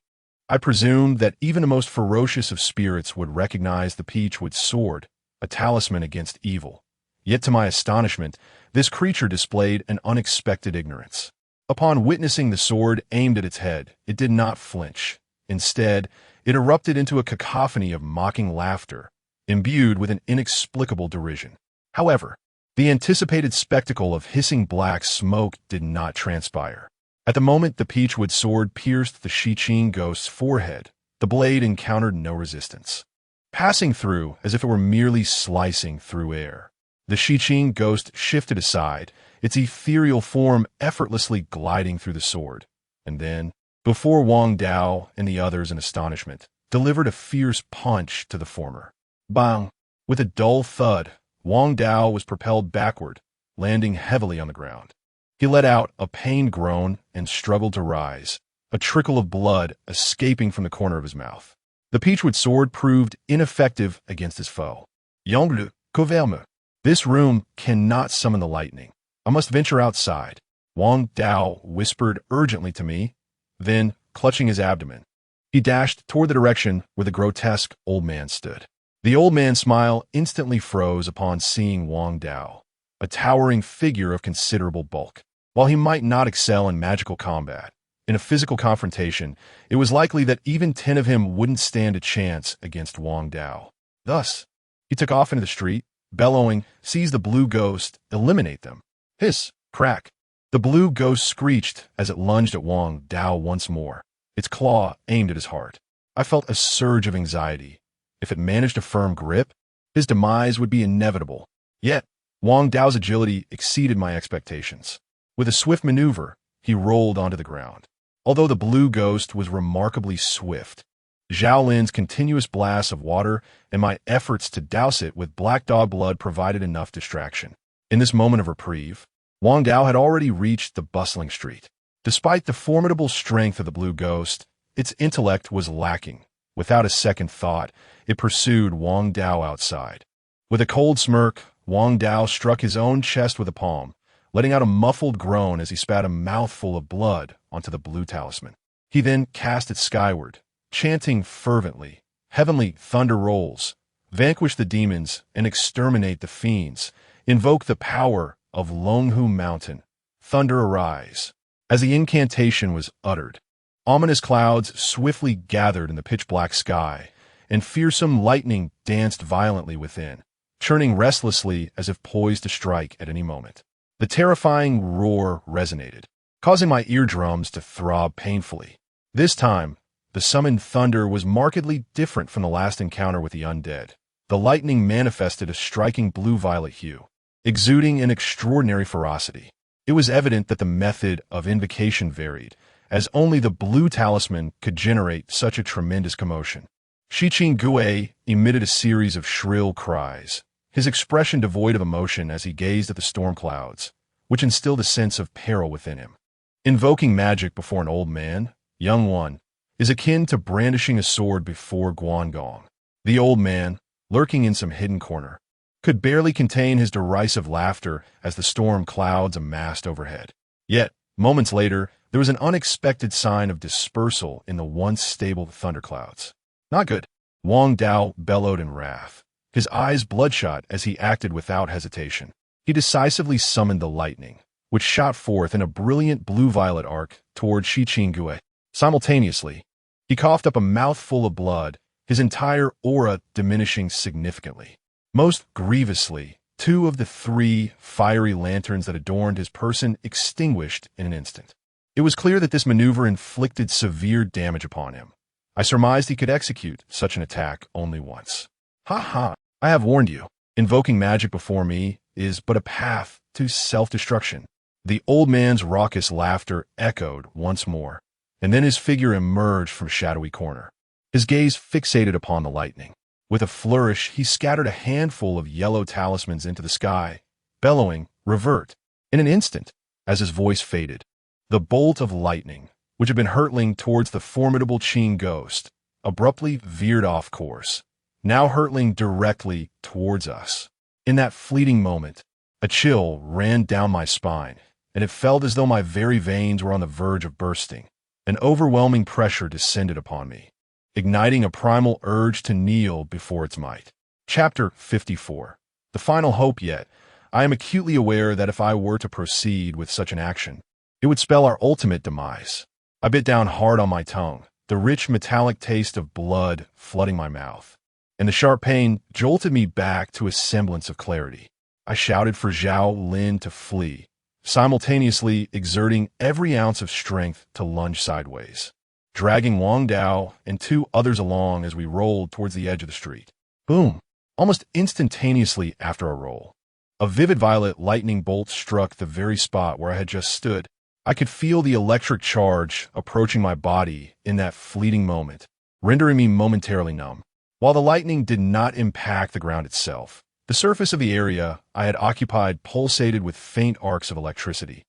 I presumed that even the most ferocious of spirits would recognize the peachwood sword, a talisman against evil. Yet to my astonishment, this creature displayed an unexpected ignorance. Upon witnessing the sword aimed at its head, it did not flinch. Instead, it erupted into a cacophony of mocking laughter, imbued with an inexplicable derision. However, the anticipated spectacle of hissing black smoke did not transpire. At the moment the peachwood sword pierced the Shiqing ghost's forehead, the blade encountered no resistance, passing through as if it were merely slicing through air. The Shiqing ghost shifted aside, its ethereal form effortlessly gliding through the sword, and then, before Wang Dao and the others in astonishment, delivered a fierce punch to the former. Bang! With a dull thud, Wang Dao was propelled backward, landing heavily on the ground. He let out a pained groan and struggled to rise, a trickle of blood escaping from the corner of his mouth. The peachwood sword proved ineffective against his foe. Jongle, Coverme. This room cannot summon the lightning. I must venture outside. Wang Dao whispered urgently to me, then, clutching his abdomen, he dashed toward the direction where the grotesque old man stood. The old man's smile instantly froze upon seeing Wang Dao, a towering figure of considerable bulk. While he might not excel in magical combat, in a physical confrontation, it was likely that even 10 of him wouldn't stand a chance against Wang Dao. Thus, he took off into the street, bellowing, "Seize the blue ghost, eliminate them." Hiss, crack. The blue ghost screeched as it lunged at Wang Dao once more, its claw aimed at his heart. I felt a surge of anxiety. If it managed a firm grip, his demise would be inevitable. Yet, Wang Dao's agility exceeded my expectations. With a swift maneuver, he rolled onto the ground. Although the blue ghost was remarkably swift, Zhao Lin's continuous blasts of water and my efforts to douse it with black dog blood provided enough distraction. In this moment of reprieve, Wang Dao had already reached the bustling street. Despite the formidable strength of the blue ghost, its intellect was lacking. Without a second thought, it pursued Wang Dao outside. With a cold smirk, Wang Dao struck his own chest with a palm, letting out a muffled groan as he spat a mouthful of blood onto the blue talisman. He then cast it skyward, chanting fervently, "Heavenly thunder rolls, vanquish the demons and exterminate the fiends, invoke the power of Longhu Mountain, thunder arise." As the incantation was uttered, ominous clouds swiftly gathered in the pitch-black sky, and fearsome lightning danced violently within, churning restlessly as if poised to strike at any moment. The terrifying roar resonated, causing my eardrums to throb painfully. This time, the summoned thunder was markedly different from the last encounter with the undead. The lightning manifested a striking blue-violet hue, exuding an extraordinary ferocity. It was evident that the method of invocation varied, as only the blue talisman could generate such a tremendous commotion. Shiqing Gue emitted a series of shrill cries, his expression devoid of emotion as he gazed at the storm clouds, which instilled a sense of peril within him. Invoking magic before an old man, young one, is akin to brandishing a sword before Guangong. The old man, lurking in some hidden corner, could barely contain his derisive laughter as the storm clouds amassed overhead. Yet, moments later, there was an unexpected sign of dispersal in the once stable thunderclouds. Not good. Wang Dao bellowed in wrath, his eyes bloodshot as he acted without hesitation. He decisively summoned the lightning, which shot forth in a brilliant blue-violet arc toward Shiqing Gue. Simultaneously, he coughed up a mouthful of blood, his entire aura diminishing significantly. Most grievously, 2 of the 3 fiery lanterns that adorned his person extinguished in an instant. It was clear that this maneuver inflicted severe damage upon him. I surmised he could execute such an attack only once. "Ha ha, I have warned you. Invoking magic before me is but a path to self-destruction." The old man's raucous laughter echoed once more, and then his figure emerged from a shadowy corner, his gaze fixated upon the lightning. With a flourish, he scattered a handful of yellow talismans into the sky, bellowing, "Revert." In an instant, as his voice faded, the bolt of lightning, which had been hurtling towards the formidable Qing ghost, abruptly veered off course, now hurtling directly towards us. In that fleeting moment, a chill ran down my spine, and it felt as though my very veins were on the verge of bursting. An overwhelming pressure descended upon me, igniting a primal urge to kneel before its might. Chapter 54. The final hope yet. I am acutely aware that if I were to proceed with such an action, it would spell our ultimate demise. I bit down hard on my tongue, the rich metallic taste of blood flooding my mouth, and the sharp pain jolted me back to a semblance of clarity. I shouted for Zhao Lin to flee, simultaneously exerting every ounce of strength to lunge sideways, dragging Wang Dao and 2 others along as we rolled towards the edge of the street. Boom! Almost instantaneously after our roll, a vivid violet lightning bolt struck the very spot where I had just stood. I could feel the electric charge approaching my body in that fleeting moment, rendering me momentarily numb. While the lightning did not impact the ground itself, the surface of the area I had occupied pulsated with faint arcs of electricity,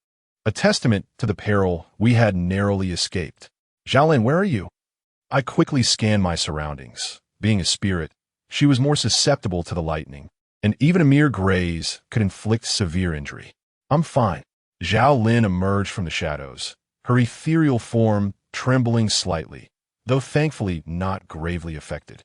a testament to the peril we had narrowly escaped. "Zhao Lin, where are you?" I quickly scanned my surroundings. Being a spirit, she was more susceptible to the lightning, and even a mere graze could inflict severe injury. I'm fine. Zhao Lin emerged from the shadows, her ethereal form trembling slightly, though thankfully not gravely affected.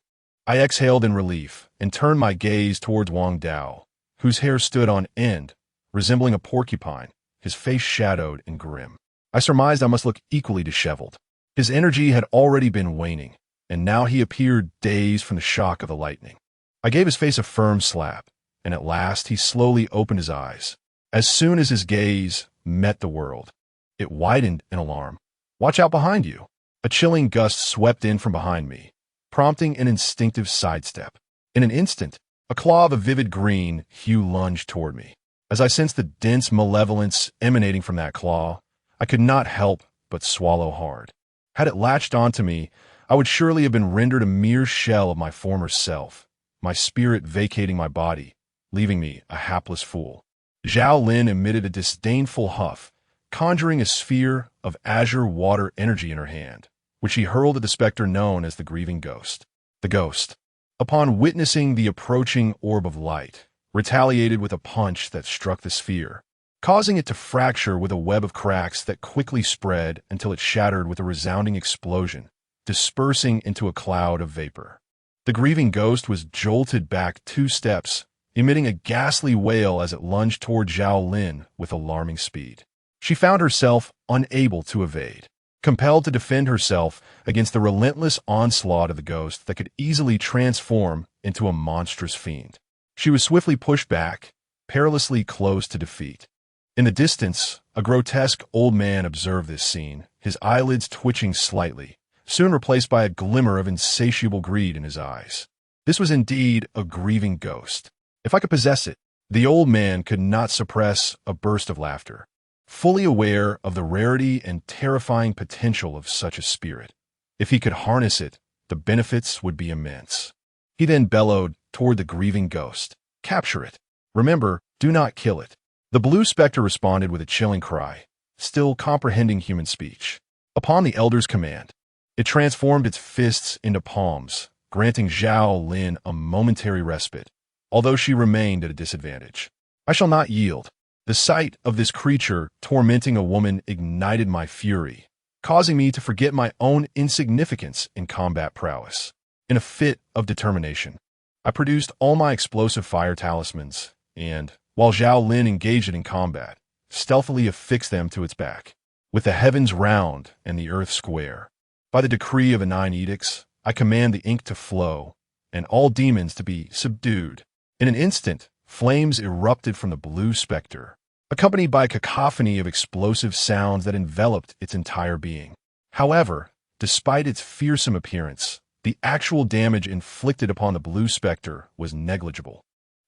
I exhaled in relief and turned my gaze towards Wang Dao, whose hair stood on end, resembling a porcupine, his face shadowed and grim. I surmised I must look equally disheveled. His energy had already been waning, and now he appeared dazed from the shock of the lightning. I gave his face a firm slap, and at last he slowly opened his eyes. As soon as his gaze met the world, it widened in alarm. "Watch out behind you." A chilling gust swept in from behind me, prompting an instinctive sidestep. In an instant, a claw of a vivid green hue lunged toward me. As I sensed the dense malevolence emanating from that claw, I could not help but swallow hard. Had it latched onto me, I would surely have been rendered a mere shell of my former self, my spirit vacating my body, leaving me a hapless fool. Zhao Lin emitted a disdainful huff, conjuring a sphere of azure water energy in her hand, which she hurled at the specter known as the grieving ghost. The ghost, upon witnessing the approaching orb of light, retaliated with a punch that struck the sphere, causing it to fracture with a web of cracks that quickly spread until it shattered with a resounding explosion, dispersing into a cloud of vapor. The grieving ghost was jolted back 2 steps, emitting a ghastly wail as it lunged toward Zhao Lin with alarming speed. She found herself unable to evade, compelled to defend herself against the relentless onslaught of the ghost that could easily transform into a monstrous fiend. She was swiftly pushed back, perilously close to defeat. In the distance, a grotesque old man observed this scene, his eyelids twitching slightly, soon replaced by a glimmer of insatiable greed in his eyes. This was indeed a grieving ghost. If I could possess it, the old man could not suppress a burst of laughter, fully aware of the rarity and terrifying potential of such a spirit. If he could harness it, the benefits would be immense. He then bellowed toward the grieving ghost, "Capture it. Remember, do not kill it." The blue specter responded with a chilling cry, still comprehending human speech. Upon the elder's command, it transformed its fists into palms, granting Zhao Lin a momentary respite, although she remained at a disadvantage. I shall not yield. The sight of this creature tormenting a woman ignited my fury, causing me to forget my own insignificance in combat prowess. In a fit of determination, I produced all my explosive fire talismans, and, while Zhao Lin engaged it in combat, stealthily affixed them to its back. With the heavens round and the earth square, by the decree of the 9 edicts, I command the ink to flow, and all demons to be subdued. In an instant, flames erupted from the blue specter, accompanied by a cacophony of explosive sounds that enveloped its entire being. However, despite its fearsome appearance, the actual damage inflicted upon the blue specter was negligible,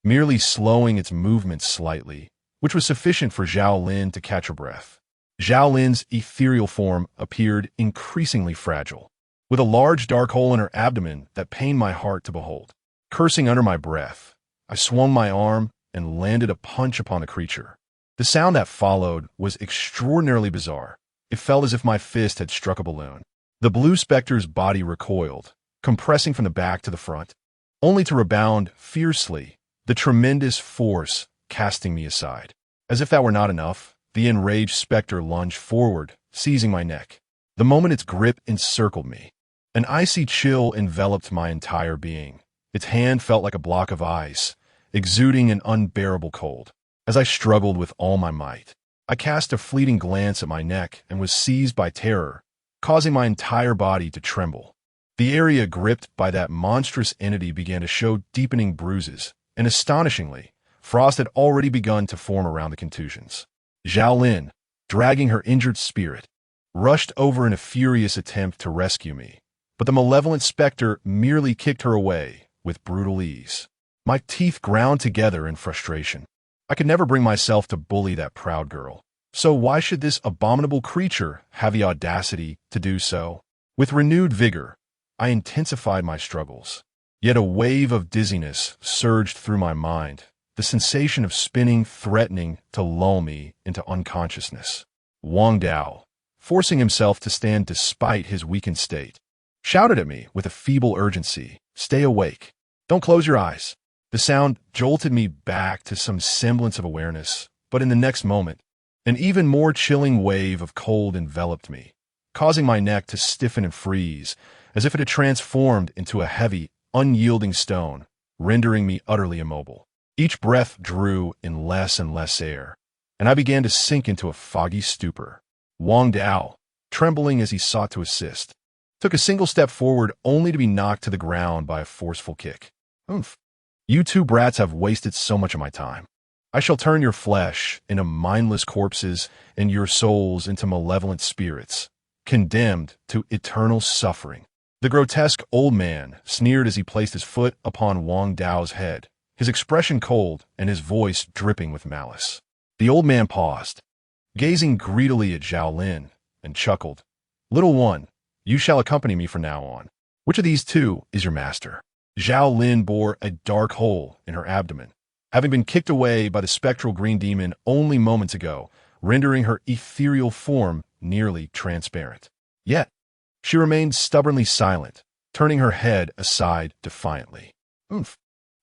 merely slowing its movements slightly, which was sufficient for Zhao Lin to catch her breath. Zhao Lin's ethereal form appeared increasingly fragile, with a large dark hole in her abdomen that pained my heart to behold. Cursing under my breath, I swung my arm and landed a punch upon the creature. The sound that followed was extraordinarily bizarre. It felt as if my fist had struck a balloon. The blue specter's body recoiled, compressing from the back to the front, only to rebound fiercely, the tremendous force casting me aside. As if that were not enough, the enraged specter lunged forward, seizing my neck. The moment its grip encircled me, an icy chill enveloped my entire being. Its hand felt like a block of ice, exuding an unbearable cold. As I struggled with all my might, I cast a fleeting glance at my neck and was seized by terror, causing my entire body to tremble. The area gripped by that monstrous entity began to show deepening bruises, and astonishingly, frost had already begun to form around the contusions. Zhao Lin, dragging her injured spirit, rushed over in a furious attempt to rescue me, but the malevolent specter merely kicked her away with brutal ease. My teeth ground together in frustration. I could never bring myself to bully that proud girl. So why should this abominable creature have the audacity to do so? With renewed vigor, I intensified my struggles. Yet a wave of dizziness surged through my mind, the sensation of spinning threatening to lull me into unconsciousness. Wang Dao, forcing himself to stand despite his weakened state, shouted at me with a feeble urgency, "Stay awake." Don't close your eyes. The sound jolted me back to some semblance of awareness, but in the next moment, an even more chilling wave of cold enveloped me, causing my neck to stiffen and freeze, as if it had transformed into a heavy, unyielding stone, rendering me utterly immobile. Each breath drew in less and less air, and I began to sink into a foggy stupor. Wang Dao, trembling as he sought to assist, took a single step forward only to be knocked to the ground by a forceful kick. Oomph. You two brats have wasted so much of my time. I shall turn your flesh into mindless corpses and your souls into malevolent spirits, condemned to eternal suffering. The grotesque old man sneered as he placed his foot upon Wang Dao's head, his expression cold and his voice dripping with malice. The old man paused, gazing greedily at Zhao Lin, and chuckled. Little one, you shall accompany me from now on. Which of these two is your master? Zhao Lin bore a dark hole in her abdomen, having been kicked away by the spectral green demon only moments ago, rendering her ethereal form nearly transparent. Yet, she remained stubbornly silent, turning her head aside defiantly. Oomph.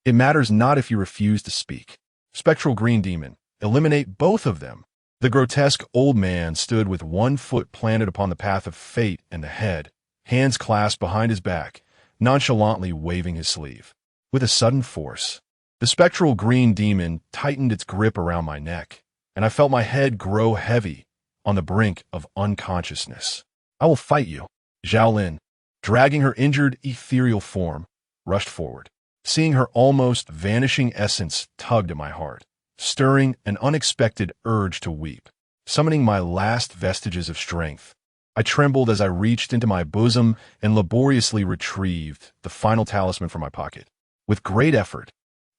It matters not if you refuse to speak. Spectral green demon, eliminate both of them. The grotesque old man stood with one foot planted upon the path of fate and the head, hands clasped behind his back, nonchalantly waving his sleeve. With a sudden force, the spectral green demon tightened its grip around my neck, and I felt my head grow heavy on the brink of unconsciousness. I will fight you. Zhao Lin, dragging her injured ethereal form, rushed forward. Seeing her almost vanishing essence tugged at my heart, stirring an unexpected urge to weep. Summoning my last vestiges of strength, I trembled as I reached into my bosom and laboriously retrieved the final talisman from my pocket. With great effort,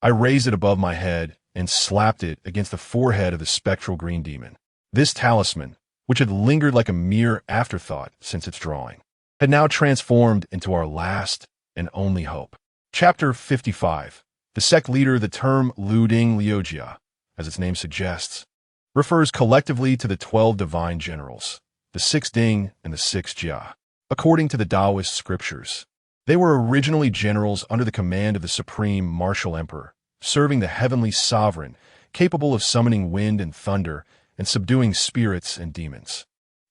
I raised it above my head and slapped it against the forehead of the spectral green demon. This talisman, which had lingered like a mere afterthought since its drawing, had now transformed into our last and only hope. Chapter 55. The sect leader, the term Lu Ding Liujia, as its name suggests, refers collectively to the 12 divine generals, the 6 Ding and the 6 Jia. According to the Taoist scriptures, they were originally generals under the command of the supreme martial emperor, serving the heavenly sovereign, capable of summoning wind and thunder and subduing spirits and demons.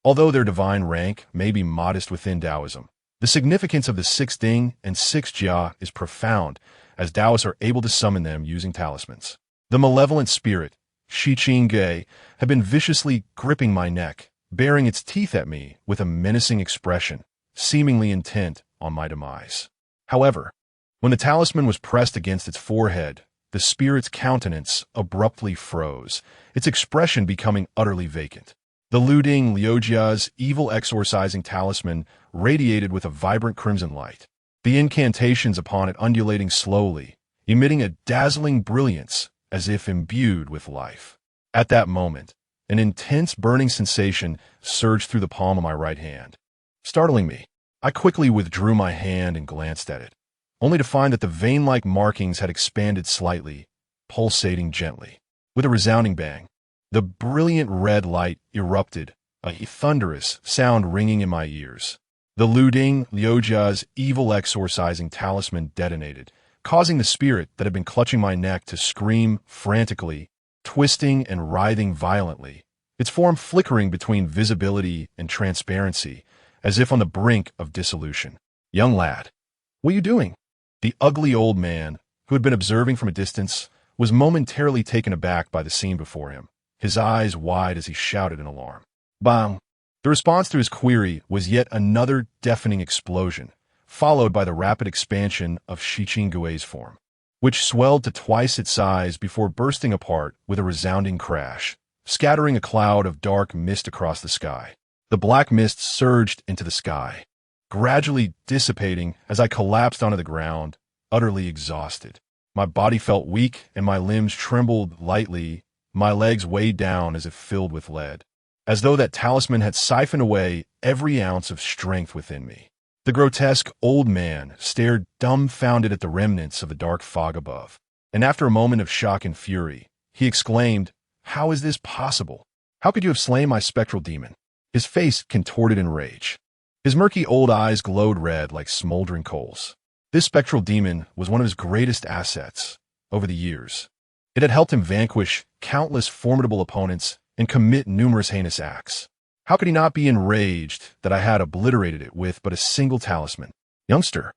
Although their divine rank may be modest within Taoism, the significance of the 6 Ding and 6 Jia is profound, as Taoists are able to summon them using talismans. The malevolent spirit, Shiqing Ge, had been viciously gripping my neck, baring its teeth at me with a menacing expression, seemingly intent on my demise. However, when the talisman was pressed against its forehead, the spirit's countenance abruptly froze, its expression becoming utterly vacant. The Lu Ding Liujia's evil exorcising talisman radiated with a vibrant crimson light, the incantations upon it undulating slowly, emitting a dazzling brilliance as if imbued with life. At that moment, an intense burning sensation surged through the palm of my right hand. Startling me, I quickly withdrew my hand and glanced at it, only to find that the vein-like markings had expanded slightly, pulsating gently. With a resounding bang, the brilliant red light erupted, a thunderous sound ringing in my ears. The Lu Ding Liujia's evil exorcising talisman detonated, causing the spirit that had been clutching my neck to scream frantically, twisting and writhing violently, its form flickering between visibility and transparency, as if on the brink of dissolution. Young lad, what are you doing? The ugly old man, who had been observing from a distance, was momentarily taken aback by the scene before him, his eyes wide as he shouted in alarm. Bang! The response to his query was yet another deafening explosion, followed by the rapid expansion of Shiqing Gui's form, which swelled to twice its size before bursting apart with a resounding crash, scattering a cloud of dark mist across the sky. The black mist surged into the sky, gradually dissipating as I collapsed onto the ground, utterly exhausted. My body felt weak and my limbs trembled lightly, my legs weighed down as if filled with lead, as though that talisman had siphoned away every ounce of strength within me. The grotesque old man stared dumbfounded at the remnants of the dark fog above, and after a moment of shock and fury, he exclaimed, "How is this possible? How could you have slain my spectral demon?" His face contorted in rage. His murky old eyes glowed red like smoldering coals. This spectral demon was one of his greatest assets over the years. It had helped him vanquish countless formidable opponents and commit numerous heinous acts. How could he not be enraged that I had obliterated it with but a single talisman? "Youngster,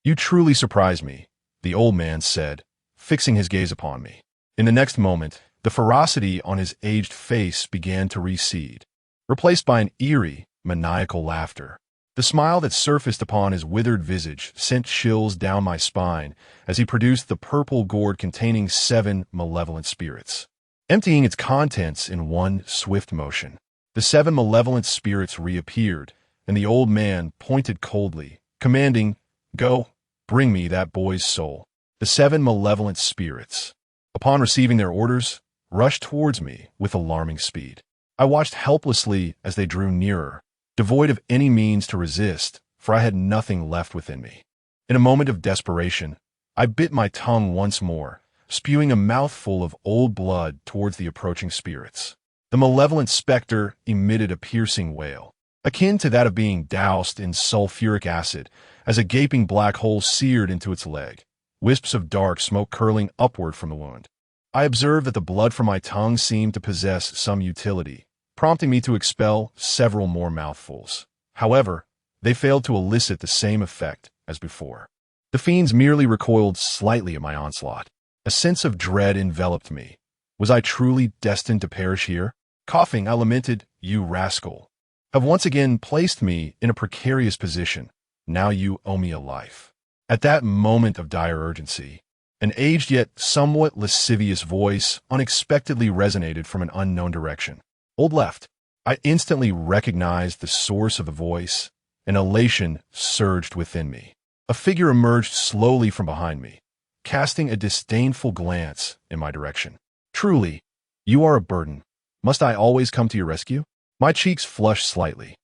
you truly surprise me," the old man said, fixing his gaze upon me. In the next moment, the ferocity on his aged face began to recede, replaced by an eerie, maniacal laughter. The smile that surfaced upon his withered visage sent chills down my spine as he produced the purple gourd containing 7 malevolent spirits, emptying its contents in one swift motion. The 7 malevolent spirits reappeared, and the old man pointed coldly, commanding, "Go, bring me that boy's soul." The 7 malevolent spirits, upon receiving their orders, rushed towards me with alarming speed. I watched helplessly as they drew nearer, devoid of any means to resist, for I had nothing left within me. In a moment of desperation, I bit my tongue once more, spewing a mouthful of old blood towards the approaching spirits. The malevolent specter emitted a piercing wail, akin to that of being doused in sulfuric acid, as a gaping black hole seared into its leg, wisps of dark smoke curling upward from the wound. I observed that the blood from my tongue seemed to possess some utility, prompting me to expel several more mouthfuls. However, they failed to elicit the same effect as before. The fiends merely recoiled slightly at my onslaught. A sense of dread enveloped me. Was I truly destined to perish here? Coughing, I lamented, "You rascal, have once again placed me in a precarious position. Now you owe me a life." At that moment of dire urgency, an aged yet somewhat lascivious voice unexpectedly resonated from an unknown direction. "Old left." I instantly recognized the source of the voice, and elation surged within me. A figure emerged slowly from behind me, casting a disdainful glance in my direction. "Truly, you are a burden. Must I always come to your rescue?" My cheeks flushed slightly,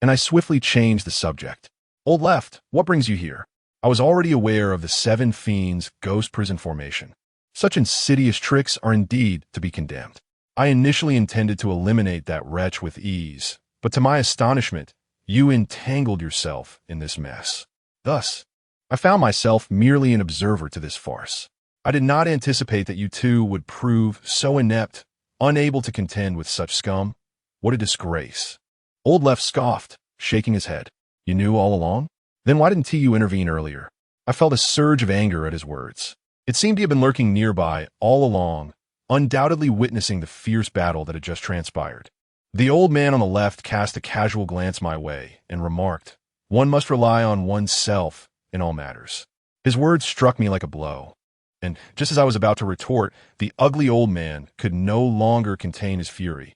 and I swiftly changed the subject. "Old left, what brings you here?" I was already aware of the 7 fiends' ghost prison formation. Such insidious tricks are indeed to be condemned. I initially intended to eliminate that wretch with ease, but to my astonishment, you entangled yourself in this mess. Thus, I found myself merely an observer to this farce. I did not anticipate that you two would prove so inept, unable to contend with such scum. What a disgrace. Old left scoffed, shaking his head. "You knew all along? Then why didn't you intervene earlier?" I felt a surge of anger at his words. It seemed he had been lurking nearby all along, undoubtedly witnessing the fierce battle that had just transpired. The old man on the left cast a casual glance my way and remarked, "One must rely on oneself in all matters." His words struck me like a blow, and just as I was about to retort, the ugly old man could no longer contain his fury.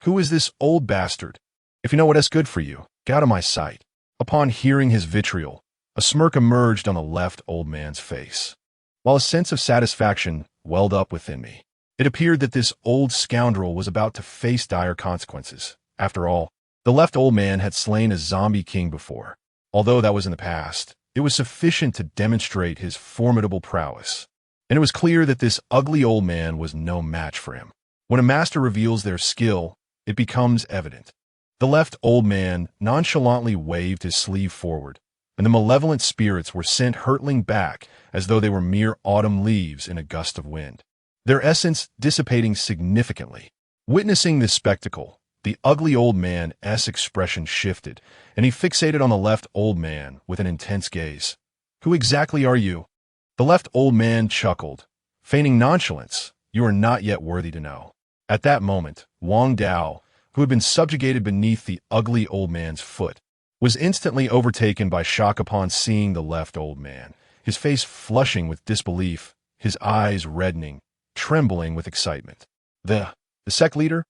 "Who is this old bastard? If you know what's good for you, get out of my sight." Upon hearing his vitriol, a smirk emerged on the left old man's face, while a sense of satisfaction welled up within me. It appeared that this old scoundrel was about to face dire consequences. After all, the left old man had slain a zombie king before. Although that was in the past, it was sufficient to demonstrate his formidable prowess, and it was clear that this ugly old man was no match for him. When a master reveals their skill, it becomes evident. The left old man nonchalantly waved his sleeve forward, and the malevolent spirits were sent hurtling back as though they were mere autumn leaves in a gust of wind, their essence dissipating significantly. Witnessing this spectacle, the ugly old man's expression shifted, and he fixated on the left old man with an intense gaze. "Who exactly are you?" The left old man chuckled, feigning nonchalance. "You are not yet worthy to know." At that moment, Wang Dao, who had been subjugated beneath the ugly old man's foot, was instantly overtaken by shock upon seeing the left old man, his face flushing with disbelief, his eyes reddening, trembling with excitement. The sect leader?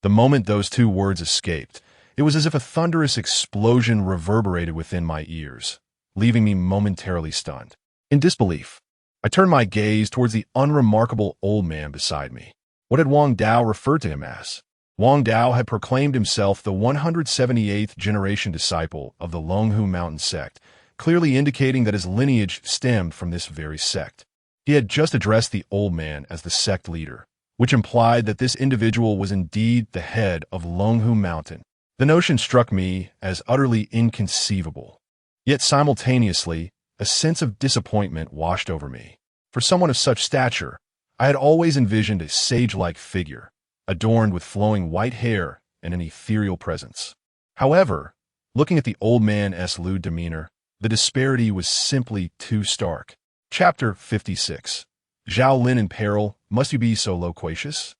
The moment those 2 words escaped, it was as if a thunderous explosion reverberated within my ears, leaving me momentarily stunned. In disbelief, I turned my gaze towards the unremarkable old man beside me. What had Wang Dao referred to him as? Wang Dao had proclaimed himself the 178th generation disciple of the Longhu Mountain sect, clearly indicating that his lineage stemmed from this very sect. He had just addressed the old man as the sect leader, which implied that this individual was indeed the head of Longhu Mountain. The notion struck me as utterly inconceivable, yet simultaneously a sense of disappointment washed over me. For someone of such stature, I had always envisioned a sage-like figure, adorned with flowing white hair and an ethereal presence. However, looking at the old man's lewd demeanor, the disparity was simply too stark. Chapter 56. Zhao Lin in peril, must you be so loquacious?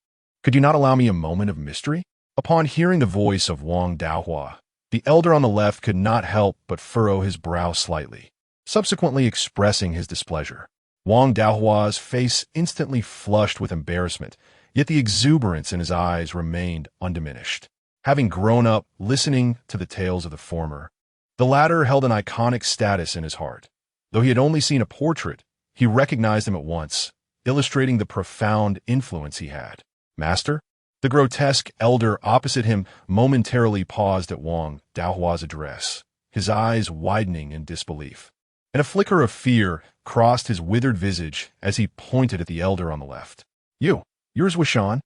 Could you not allow me a moment of mystery? Upon hearing the voice of Wang Daohua, the elder on the left could not help but furrow his brow slightly, subsequently expressing his displeasure. Wang Daohua's face instantly flushed with embarrassment, yet the exuberance in his eyes remained undiminished. Having grown up listening to the tales of the former, the latter held an iconic status in his heart. Though he had only seen a portrait, he recognized him at once, illustrating the profound influence he had. Master? The grotesque elder opposite him momentarily paused at Wang Daohua's address, his eyes widening in disbelief. And a flicker of fear crossed his withered visage as he pointed at the elder on the left. Yours Wishan?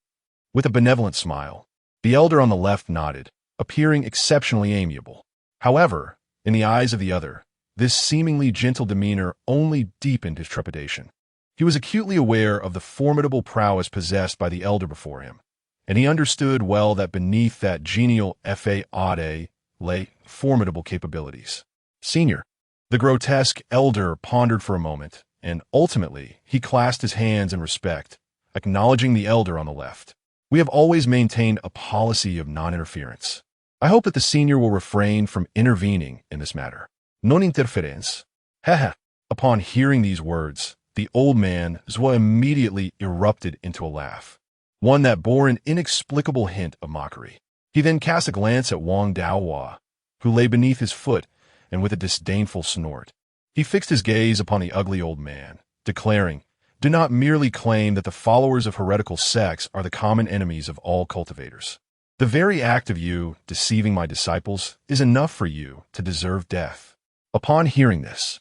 With a benevolent smile, the elder on the left nodded, appearing exceptionally amiable. However, in the eyes of the other, this seemingly gentle demeanor only deepened his trepidation. He was acutely aware of the formidable prowess possessed by the elder before him, and he understood well that beneath that genial faade lay formidable capabilities. Senior. The grotesque elder pondered for a moment, and ultimately he clasped his hands in respect, acknowledging the elder on the left. We have always maintained a policy of non-interference. I hope that the senior will refrain from intervening in this matter. Non interference. Haha. Upon hearing these words, the old man Zhua immediately erupted into a laugh, one that bore an inexplicable hint of mockery. He then cast a glance at Wang Daohua, who lay beneath his foot, and with a disdainful snort, he fixed his gaze upon the ugly old man, declaring, "Do not merely claim that the followers of heretical sects are the common enemies of all cultivators. The very act of you deceiving my disciples is enough for you to deserve death." Upon hearing this,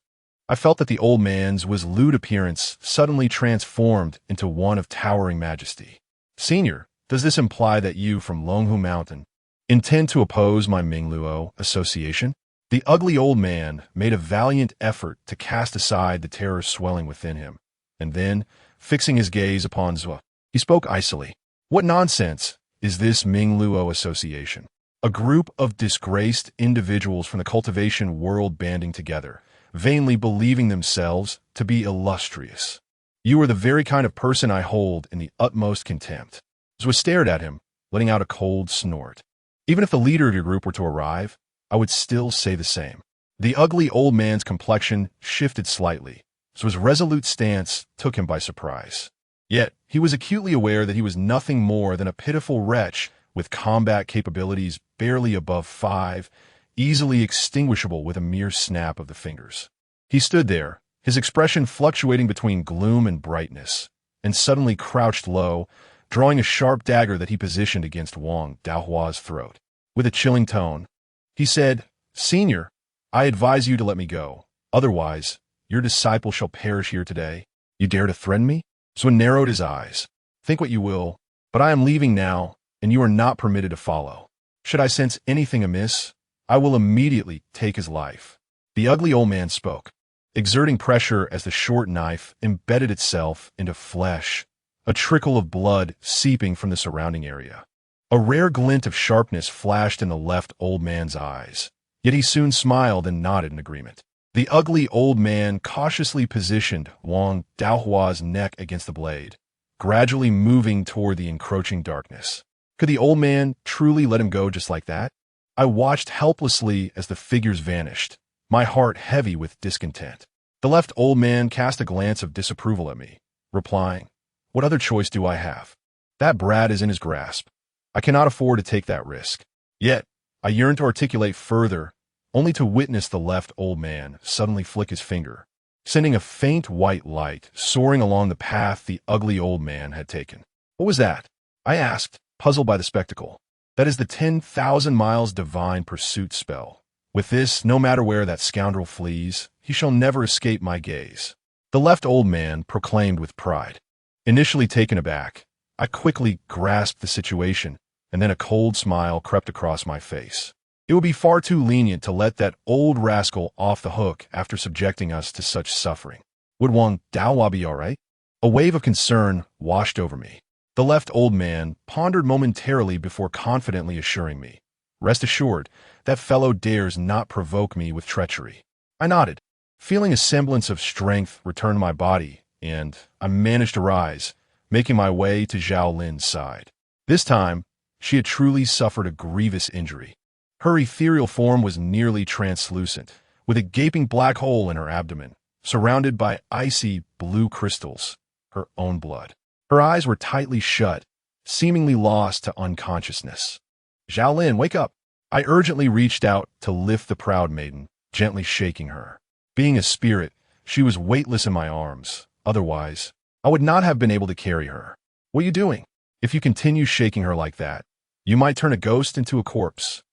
I felt that the old man's lewd appearance suddenly transformed into one of towering majesty. Senior, does this imply that you from Longhu Mountain intend to oppose my Mingluo association? The ugly old man made a valiant effort to cast aside the terror swelling within him, and then, fixing his gaze upon Zhua, he spoke icily. What nonsense is this Mingluo association? A group of disgraced individuals from the cultivation world banding together, vainly believing themselves to be illustrious. You are the very kind of person I hold in the utmost contempt. Zhua stared at him, letting out a cold snort. Even if the leader of your group were to arrive, I would still say the same. The ugly old man's complexion shifted slightly, so his resolute stance took him by surprise. Yet, he was acutely aware that he was nothing more than a pitiful wretch with combat capabilities barely above 5, easily extinguishable with a mere snap of the fingers. He stood there, his expression fluctuating between gloom and brightness, and suddenly crouched low, drawing a sharp dagger that he positioned against Wang Daohua's throat. With a chilling tone, he said, "Senior, I advise you to let me go. Otherwise, your disciple shall perish here today. You dare to threaten me?" Zhua narrowed his eyes. "Think what you will, but I am leaving now, and you are not permitted to follow. Should I sense anything amiss, I will immediately take his life." The ugly old man spoke, exerting pressure as the short knife embedded itself into flesh, a trickle of blood seeping from the surrounding area. A rare glint of sharpness flashed in the left old man's eyes, yet he soon smiled and nodded in agreement. The ugly old man cautiously positioned Wang Daohua's neck against the blade, gradually moving toward the encroaching darkness. Could the old man truly let him go just like that? I watched helplessly as the figures vanished, my heart heavy with discontent. The left old man cast a glance of disapproval at me, replying, "What other choice do I have? That brat is in his grasp. I cannot afford to take that risk." Yet, I yearned to articulate further, only to witness the left old man suddenly flick his finger, sending a faint white light soaring along the path the ugly old man had taken. "What was that?" I asked, puzzled by the spectacle. "That is the 10,000 miles divine pursuit spell. With this, no matter where that scoundrel flees, he shall never escape my gaze," the left old man proclaimed with pride. Initially taken aback, I quickly grasped the situation, and then a cold smile crept across my face. It would be far too lenient to let that old rascal off the hook after subjecting us to such suffering. Would Wang Daohua be all right? A wave of concern washed over me. The left old man pondered momentarily before confidently assuring me, "Rest assured, that fellow dares not provoke me with treachery." I nodded, feeling a semblance of strength return to my body, and I managed to rise, making my way to Zhao Lin's side. This time, she had truly suffered a grievous injury. Her ethereal form was nearly translucent, with a gaping black hole in her abdomen, surrounded by icy blue crystals, her own blood. Her eyes were tightly shut, seemingly lost to unconsciousness. "Zhao Lin, wake up!" I urgently reached out to lift the proud maiden, gently shaking her. Being a spirit, she was weightless in my arms. Otherwise, I would not have been able to carry her. "What are you doing? If you continue shaking her like that, you might turn a ghost into a corpse."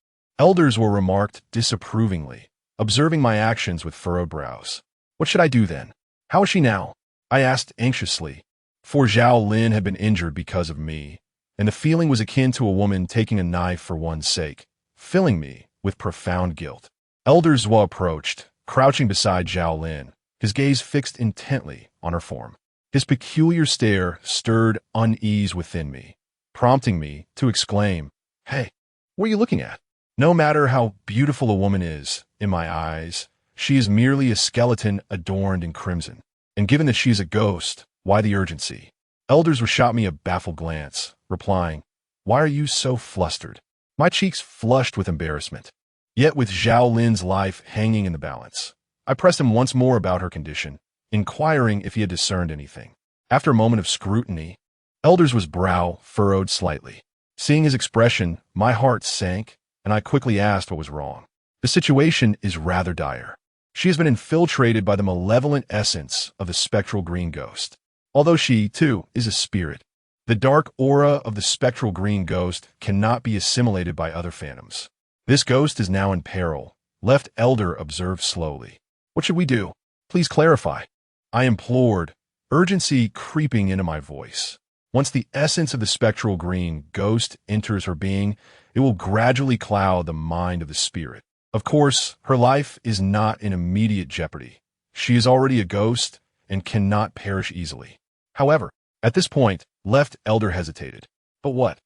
Elders were remarked disapprovingly, observing my actions with furrowed brows. "What should I do then? How is she now?" I asked anxiously, for Zhao Lin had been injured because of me, and the feeling was akin to a woman taking a knife for one's sake, filling me with profound guilt. Elder Zhua approached, crouching beside Zhao Lin, his gaze fixed intently on her form. His peculiar stare stirred unease within me, prompting me to exclaim, "Hey, what are you looking at?" No matter how beautiful a woman is, in my eyes, she is merely a skeleton adorned in crimson. And given that she is a ghost, why the urgency? Elders shot me a baffled glance, replying, "Why are you so flustered?" My cheeks flushed with embarrassment. Yet with Zhao Lin's life hanging in the balance, I pressed him once more about her condition, inquiring if he had discerned anything. After a moment of scrutiny, Elders' brow furrowed slightly. Seeing his expression, my heart sank, and I quickly asked what was wrong. "The situation is rather dire. She has been infiltrated by the malevolent essence of the spectral green ghost. Although she, too, is a spirit, the dark aura of the spectral green ghost cannot be assimilated by other phantoms. This ghost is now in peril," Left Elder observed slowly. "What should we do? Please clarify," I implored, urgency creeping into my voice. Once the essence of the spectral green ghost enters her being, it will gradually cloud the mind of the spirit. Of course, her life is not in immediate jeopardy. She is already a ghost and cannot perish easily. However, at this point, Left Elder hesitated. "But what?"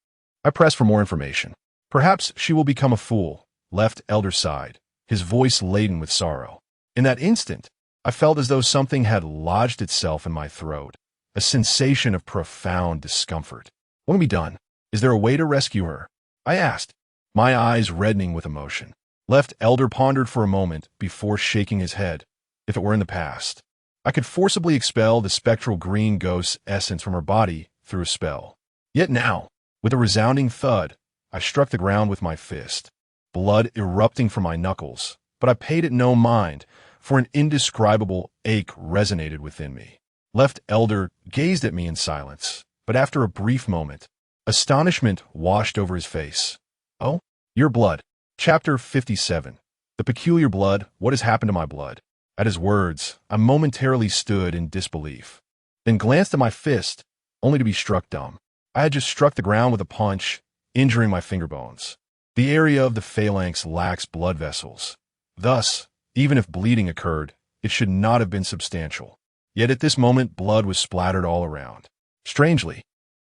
I pressed for more information. "Perhaps she will become a fool," Left Elder sighed, his voice laden with sorrow. In that instant, I felt as though something had lodged itself in my throat, a sensation of profound discomfort. "What can be done? Is there a way to rescue her?" I asked, my eyes reddening with emotion. Left Elder pondered for a moment before shaking his head. "If it were in the past, I could forcibly expel the spectral green ghost's essence from her body through a spell. Yet now, with a resounding thud, I struck the ground with my fist, blood erupting from my knuckles, but I paid it no mind, for an indescribable ache resonated within me. Left Elder gazed at me in silence, but after a brief moment, astonishment washed over his face. "Oh, your blood." Chapter 57. The peculiar blood, what has happened to my blood? At his words, I momentarily stood in disbelief, then glanced at my fist, only to be struck dumb. I had just struck the ground with a punch, injuring my finger bones. The area of the phalanx lacks blood vessels. Thus, even if bleeding occurred, it should not have been substantial. Yet at this moment, blood was splattered all around. Strangely,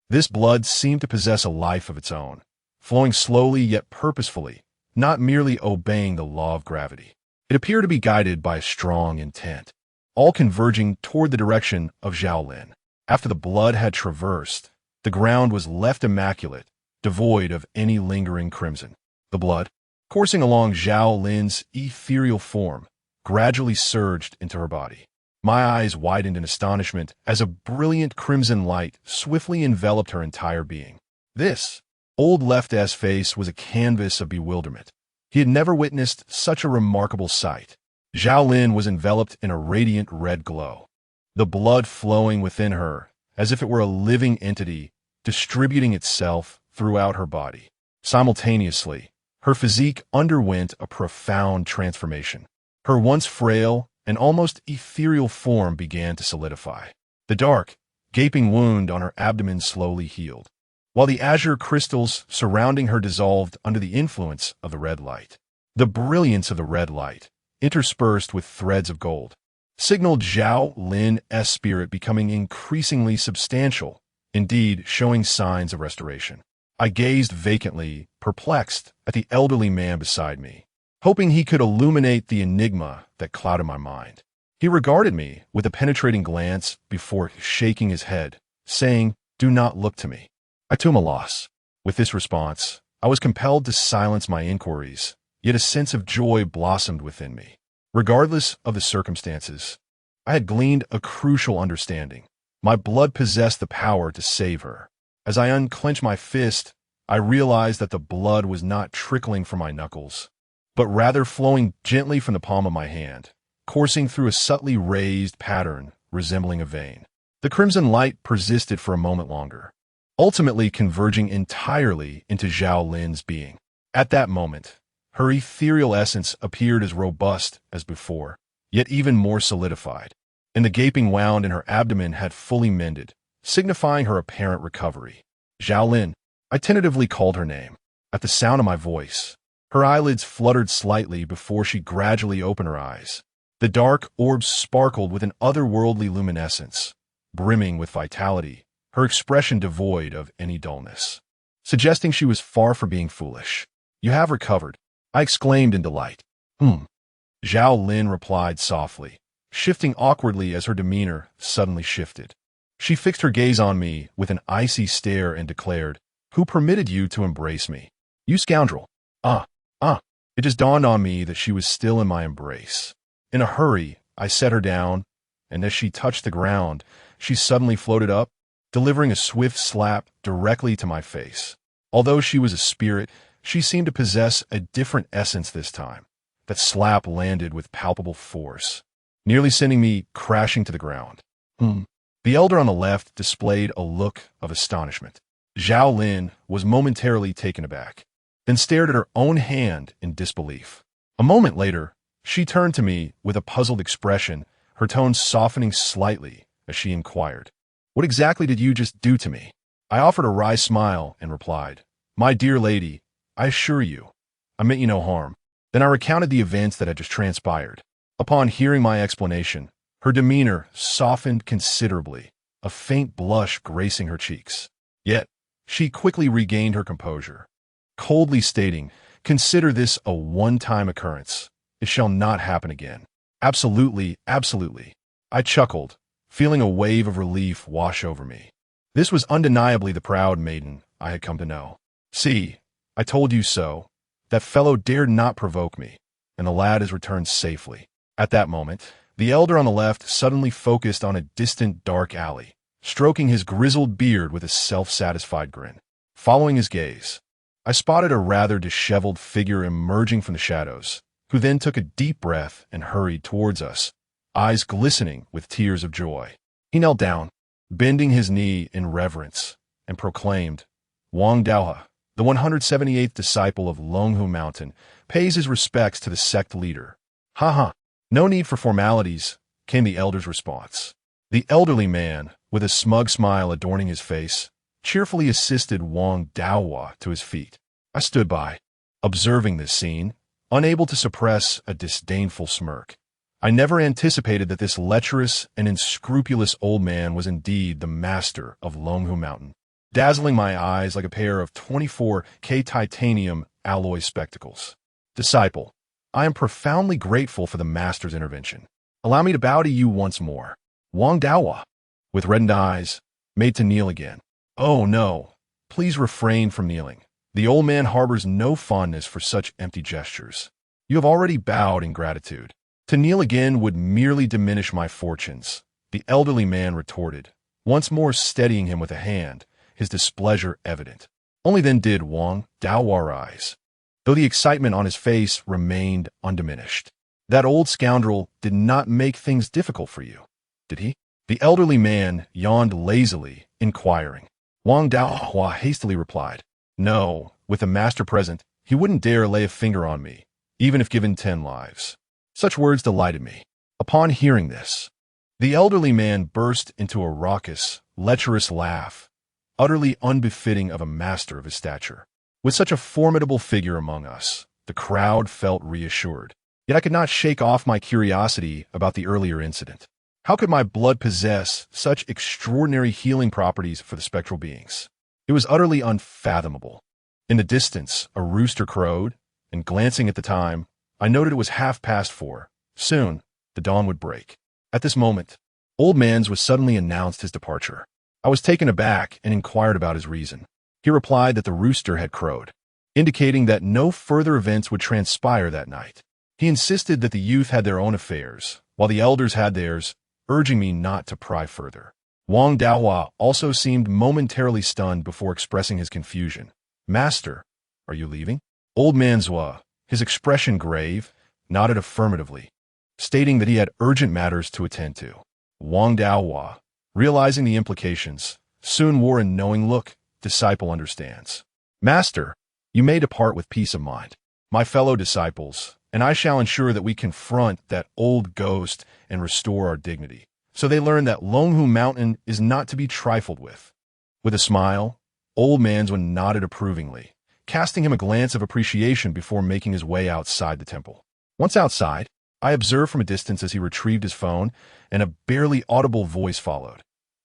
this blood seemed to possess a life of its own, flowing slowly yet purposefully, not merely obeying the law of gravity. It appeared to be guided by a strong intent, all converging toward the direction of Zhao Lin. After the blood had traversed, the ground was left immaculate, devoid of any lingering crimson. The blood, coursing along Zhao Lin's ethereal form, gradually surged into her body. My eyes widened in astonishment as a brilliant crimson light swiftly enveloped her entire being. This old Left-ass face was a canvas of bewilderment. He had never witnessed such a remarkable sight. Zhao Lin was enveloped in a radiant red glow, the blood flowing within her as if it were a living entity distributing itself throughout her body. Simultaneously, her physique underwent a profound transformation. Her once frail and almost ethereal form began to solidify. The dark, gaping wound on her abdomen slowly healed, while the azure crystals surrounding her dissolved under the influence of the red light. The brilliance of the red light, interspersed with threads of gold, signaled Zhao Lin's spirit becoming increasingly substantial, indeed showing signs of restoration. I gazed vacantly, perplexed, at the elderly man beside me, hoping he could illuminate the enigma that clouded my mind. He regarded me with a penetrating glance before shaking his head, saying, "Do not look to me." I too am a loss. With this response, I was compelled to silence my inquiries, yet a sense of joy blossomed within me. Regardless of the circumstances, I had gleaned a crucial understanding. My blood possessed the power to save her. As I unclenched my fist, I realized that the blood was not trickling from my knuckles, but rather flowing gently from the palm of my hand, coursing through a subtly raised pattern resembling a vein. The crimson light persisted for a moment longer, ultimately converging entirely into Zhao Lin's being. At that moment, her ethereal essence appeared as robust as before, yet even more solidified, and the gaping wound in her abdomen had fully mended, signifying her apparent recovery. Zhao Lin, I tentatively called her name. At the sound of my voice, her eyelids fluttered slightly before she gradually opened her eyes. The dark orbs sparkled with an otherworldly luminescence, brimming with vitality, her expression devoid of any dullness, suggesting she was far from being foolish. "You have recovered," I exclaimed in delight. Zhao Lin replied softly, shifting awkwardly as her demeanor suddenly shifted. She fixed her gaze on me with an icy stare and declared, "Who permitted you to embrace me? You scoundrel." It just dawned on me that she was still in my embrace. In a hurry, I set her down, and as she touched the ground, she suddenly floated up, delivering a swift slap directly to my face. Although she was a spirit, she seemed to possess a different essence this time. That slap landed with palpable force, nearly sending me crashing to the ground. The elder on the left displayed a look of astonishment. Zhao Lin was momentarily taken aback, then stared at her own hand in disbelief. A moment later, she turned to me with a puzzled expression, her tone softening slightly as she inquired, "What exactly did you just do to me?" I offered a wry smile and replied, "My dear lady, I assure you, I meant you no harm." Then I recounted the events that had just transpired. Upon hearing my explanation, her demeanor softened considerably, a faint blush gracing her cheeks. Yet, she quickly regained her composure, coldly stating, "Consider this a one-time occurrence. It shall not happen again." "Absolutely, absolutely." I chuckled, feeling a wave of relief wash over me. This was undeniably the proud maiden I had come to know. "See, I told you so. That fellow dared not provoke me, and the lad has returned safely." At that moment, the elder on the left suddenly focused on a distant dark alley, stroking his grizzled beard with a self-satisfied grin. Following his gaze, I spotted a rather disheveled figure emerging from the shadows, who then took a deep breath and hurried towards us, eyes glistening with tears of joy. He knelt down, bending his knee in reverence, and proclaimed, "Wang Daohe, the 178th disciple of Longhu Mountain, pays his respects to the sect leader." "No need for formalities," came the elder's response. The elderly man, with a smug smile adorning his face, cheerfully assisted Wang Daohe to his feet. I stood by, observing this scene, unable to suppress a disdainful smirk. I never anticipated that this lecherous and unscrupulous old man was indeed the master of Longhu Mountain, dazzling my eyes like a pair of 24K titanium alloy spectacles. "Disciple, I am profoundly grateful for the master's intervention. Allow me to bow to you once more." Wang Daohe, with reddened eyes, made to kneel again. "Oh no, please refrain from kneeling. The old man harbors no fondness for such empty gestures. You have already bowed in gratitude. To kneel again would merely diminish my fortunes," the elderly man retorted, once more steadying him with a hand, his displeasure evident. Only then did Wang Daohe rise, though the excitement on his face remained undiminished. "That old scoundrel did not make things difficult for you, did he?" The elderly man yawned lazily, inquiring. Wang Daohe hastily replied, "No, with the master present, he wouldn't dare lay a finger on me, even if given 10 lives." Such words delighted me. Upon hearing this, the elderly man burst into a raucous, lecherous laugh, utterly unbefitting of a master of his stature. With such a formidable figure among us, the crowd felt reassured. Yet I could not shake off my curiosity about the earlier incident. How could my blood possess such extraordinary healing properties for the spectral beings? It was utterly unfathomable. In the distance, a rooster crowed, and glancing at the time, I noted it was 4:30. Soon, the dawn would break. At this moment, Old Man's was suddenly announced his departure. I was taken aback and inquired about his reason. He replied that the rooster had crowed, indicating that no further events would transpire that night. He insisted that the youth had their own affairs, while the elders had theirs, urging me not to pry further. Wang Daohua also seemed momentarily stunned before expressing his confusion. "Master, are you leaving?" Old Man Zhua, his expression grave, nodded affirmatively, stating that he had urgent matters to attend to. Wang Daohua, realizing the implications, soon wore a knowing look. "Disciple understands. Master, you may depart with peace of mind. My fellow disciples, and I shall ensure that we confront that old ghost and restore our dignity, so they learn that Longhu Mountain is not to be trifled with." With a smile, Old Manzwan nodded approvingly, casting him a glance of appreciation before making his way outside the temple. Once outside, I observed from a distance as he retrieved his phone, and a barely audible voice followed.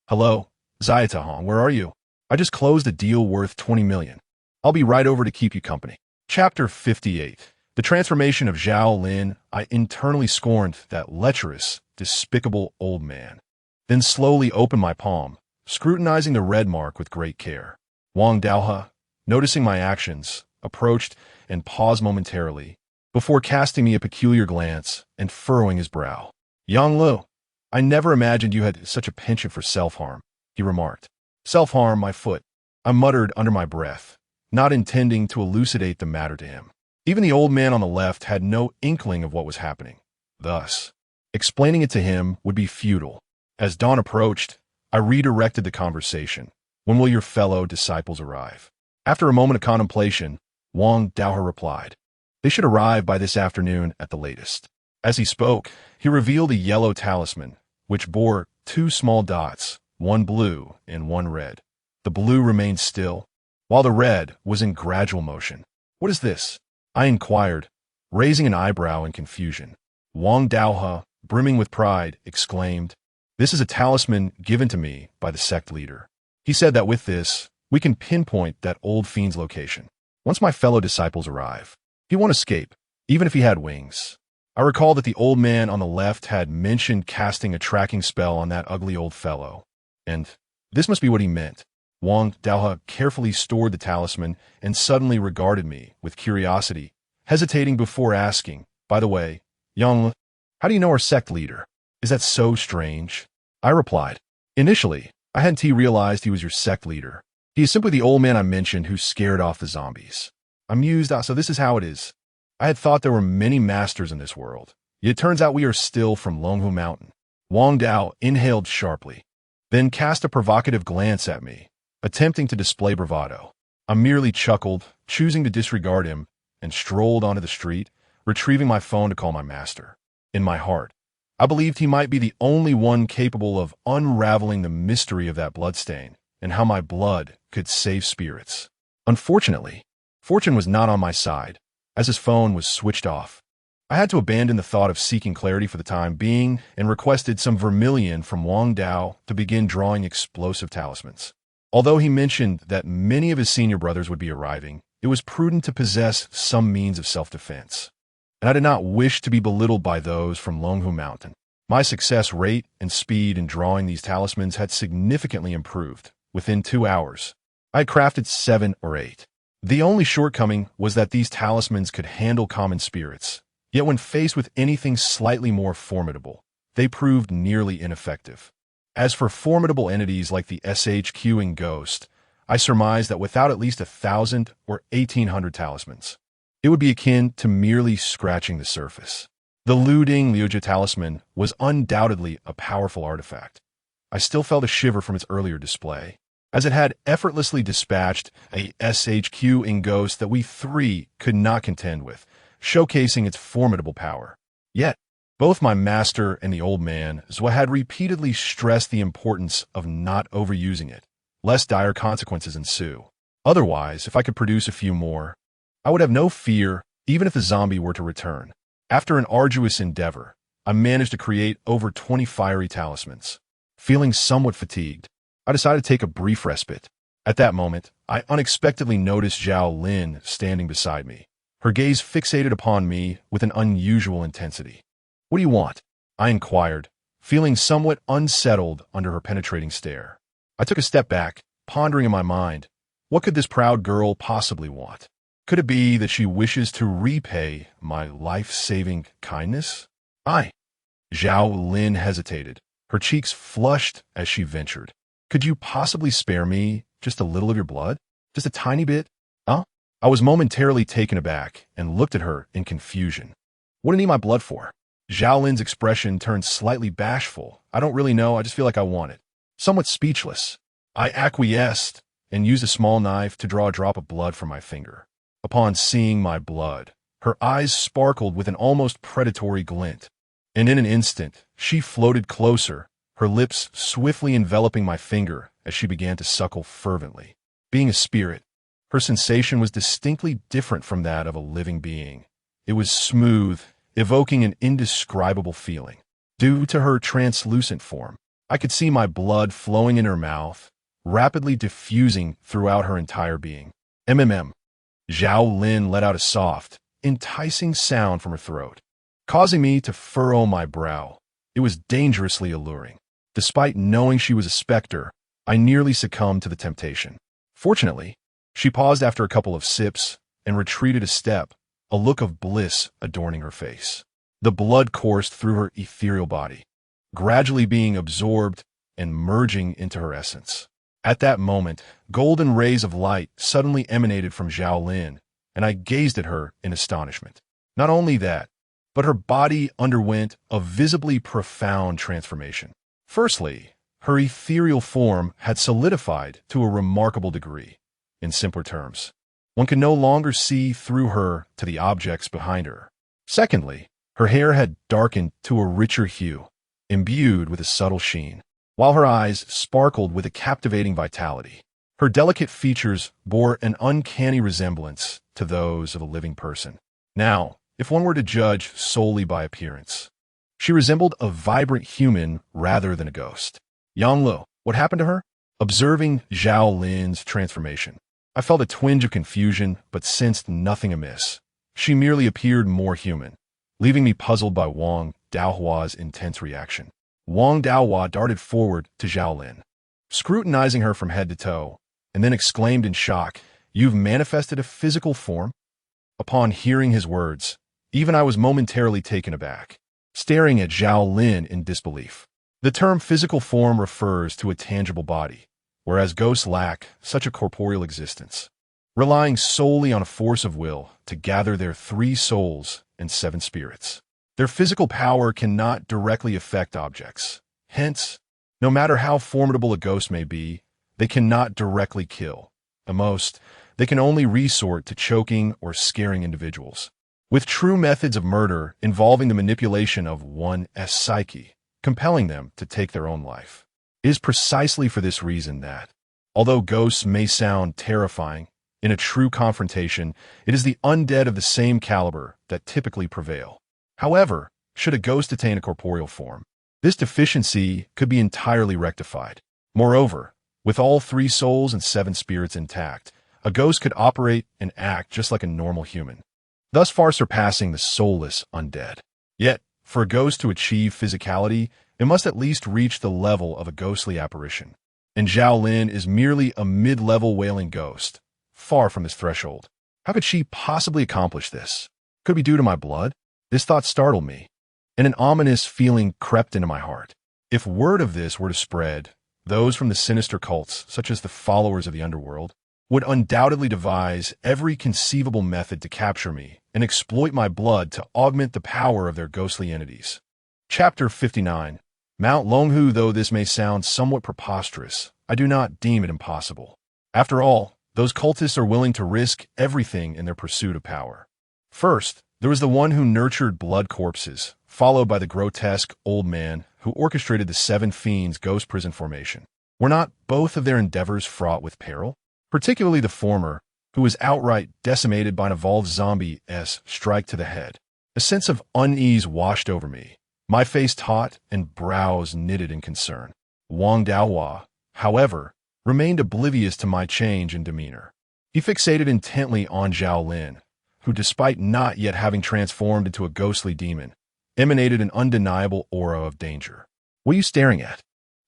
"Hello, Xiaotahong, where are you? I just closed a deal worth 20 million. I'll be right over to keep you company." Chapter 58. The transformation of Zhao Lin. I internally scorned that lecherous, despicable old man. Then slowly opened my palm, scrutinizing the red mark with great care. Wang Daohua, noticing my actions, approached and paused momentarily, before casting me a peculiar glance and furrowing his brow. "Yang Lu, I never imagined you had such a penchant for self-harm," he remarked. "Self-harm, my foot," I muttered under my breath, not intending to elucidate the matter to him. Even the old man on the left had no inkling of what was happening. Thus, explaining it to him would be futile. As dawn approached, I redirected the conversation. "When will your fellow disciples arrive?" After a moment of contemplation, Wang Daohua replied, "They should arrive by this afternoon at the latest." As he spoke, he revealed a yellow talisman, which bore 2 small dots, one blue and one red. The blue remained still, while the red was in gradual motion. "What is this?" I inquired, raising an eyebrow in confusion. Wang Daohua, brimming with pride, exclaimed, "This is a talisman given to me by the sect leader. He said that with this, we can pinpoint that old fiend's location. Once my fellow disciples arrive, he won't escape, even if he had wings." I recall that the old man on the left had mentioned casting a tracking spell on that ugly old fellow, and this must be what he meant. Wang Daohua carefully stored the talisman and suddenly regarded me with curiosity, hesitating before asking, "By the way, Yang, how do you know our sect leader? Is that so strange?" I replied, "Initially, I hadn't realized he was your sect leader. He is simply the old man I mentioned who scared off the zombies." I mused, so this is how it is. I had thought there were many masters in this world, yet it turns out we are still from Longhu Mountain. Wang Dao inhaled sharply, then cast a provocative glance at me, attempting to display bravado. I merely chuckled, choosing to disregard him, and strolled onto the street, retrieving my phone to call my master. In my heart, I believed he might be the only one capable of unraveling the mystery of that bloodstain and how my blood could save spirits. Unfortunately, fortune was not on my side, as his phone was switched off. I had to abandon the thought of seeking clarity for the time being and requested some vermilion from Wang Dao to begin drawing explosive talismans. Although he mentioned that many of his senior brothers would be arriving, it was prudent to possess some means of self-defense, and I did not wish to be belittled by those from Longhu Mountain. My success rate and speed in drawing these talismans had significantly improved. Within 2 hours, I had crafted 7 or 8. The only shortcoming was that these talismans could handle common spirits, yet when faced with anything slightly more formidable, they proved nearly ineffective. As for formidable entities like the SHQing Ghost, I surmised that without at least 1,000 or 1,800 talismans, it would be akin to merely scratching the surface. The Luding Liuja talisman was undoubtedly a powerful artifact. I still felt a shiver from its earlier display, as it had effortlessly dispatched a SHQing Ghost that we 3 could not contend with, showcasing its formidable power. Yet, both my master and the old man had repeatedly stressed the importance of not overusing it, lest dire consequences ensue. Otherwise, if I could produce a few more, I would have no fear even if the zombie were to return. After an arduous endeavor, I managed to create over 20 fiery talismans. Feeling somewhat fatigued, I decided to take a brief respite. At that moment, I unexpectedly noticed Zhao Lin standing beside me, her gaze fixated upon me with an unusual intensity. "What do you want?" I inquired, feeling somewhat unsettled under her penetrating stare. I took a step back, pondering in my mind, what could this proud girl possibly want? Could it be that she wishes to repay my life-saving kindness? Zhao Lin hesitated, her cheeks flushed as she ventured. "Could you possibly spare me just a little of your blood? Just a tiny bit?" Huh? I was momentarily taken aback and looked at her in confusion. "What do you need my blood for?" Zhao Lin's expression turned slightly bashful. "I don't really know, I just feel like I want it." Somewhat speechless, I acquiesced and used a small knife to draw a drop of blood from my finger. Upon seeing my blood, her eyes sparkled with an almost predatory glint, and in an instant, she floated closer, her lips swiftly enveloping my finger as she began to suckle fervently. Being a spirit, her sensation was distinctly different from that of a living being. It was smooth, evoking an indescribable feeling. Due to her translucent form, I could see my blood flowing in her mouth, rapidly diffusing throughout her entire being. Zhao Lin let out a soft, enticing sound from her throat, causing me to furrow my brow. It was dangerously alluring. Despite knowing she was a specter, I nearly succumbed to the temptation. Fortunately, she paused after a couple of sips and retreated a step, a look of bliss adorning her face. The blood coursed through her ethereal body, gradually being absorbed and merging into her essence. At that moment, golden rays of light suddenly emanated from Zhao Lin, and I gazed at her in astonishment. Not only that, but her body underwent a visibly profound transformation. Firstly, her ethereal form had solidified to a remarkable degree. In simpler terms, one could no longer see through her to the objects behind her. Secondly, her hair had darkened to a richer hue, imbued with a subtle sheen, while her eyes sparkled with a captivating vitality. Her delicate features bore an uncanny resemblance to those of a living person. Now, if one were to judge solely by appearance, she resembled a vibrant human rather than a ghost. Yanglo, what happened to her? Observing Zhao Lin's transformation, I felt a twinge of confusion but sensed nothing amiss. She merely appeared more human, leaving me puzzled by Wang Daohua's intense reaction. Wang Daohua darted forward to Zhao Lin, scrutinizing her from head to toe, and then exclaimed in shock, "You've manifested a physical form?" Upon hearing his words, even I was momentarily taken aback, staring at Zhao Lin in disbelief. The term physical form refers to a tangible body, whereas ghosts lack such a corporeal existence, relying solely on a force of will to gather their 3 souls and 7 spirits. Their physical power cannot directly affect objects. Hence, no matter how formidable a ghost may be, they cannot directly kill. At most, they can only resort to choking or scaring individuals, with true methods of murder involving the manipulation of one's psyche, compelling them to take their own life. It is precisely for this reason that, although ghosts may sound terrifying, in a true confrontation, it is the undead of the same caliber that typically prevail. However, should a ghost attain a corporeal form, this deficiency could be entirely rectified. Moreover, with all 3 souls and 7 spirits intact, a ghost could operate and act just like a normal human, thus far surpassing the soulless undead. Yet, for a ghost to achieve physicality, it must at least reach the level of a ghostly apparition. And Zhao Lin is merely a mid-level wailing ghost, far from this threshold. How could she possibly accomplish this? Could it be due to my blood? This thought startled me, and an ominous feeling crept into my heart. If word of this were to spread, those from the sinister cults, such as the followers of the underworld, would undoubtedly devise every conceivable method to capture me and exploit my blood to augment the power of their ghostly entities. Chapter 59. Mount Longhu. Though this may sound somewhat preposterous, I do not deem it impossible. After all, those cultists are willing to risk everything in their pursuit of power. First, there was the one who nurtured blood corpses, followed by the grotesque old man who orchestrated the 7 fiends' ghost prison formation. Were not both of their endeavors fraught with peril? Particularly the former, who was outright decimated by an evolved zombie-esque strike to the head. A sense of unease washed over me, my face taut and brows knitted in concern. Wang Daohua, however, remained oblivious to my change in demeanor. He fixated intently on Zhao Lin, who, despite not yet having transformed into a ghostly demon, emanated an undeniable aura of danger. "What are you staring at?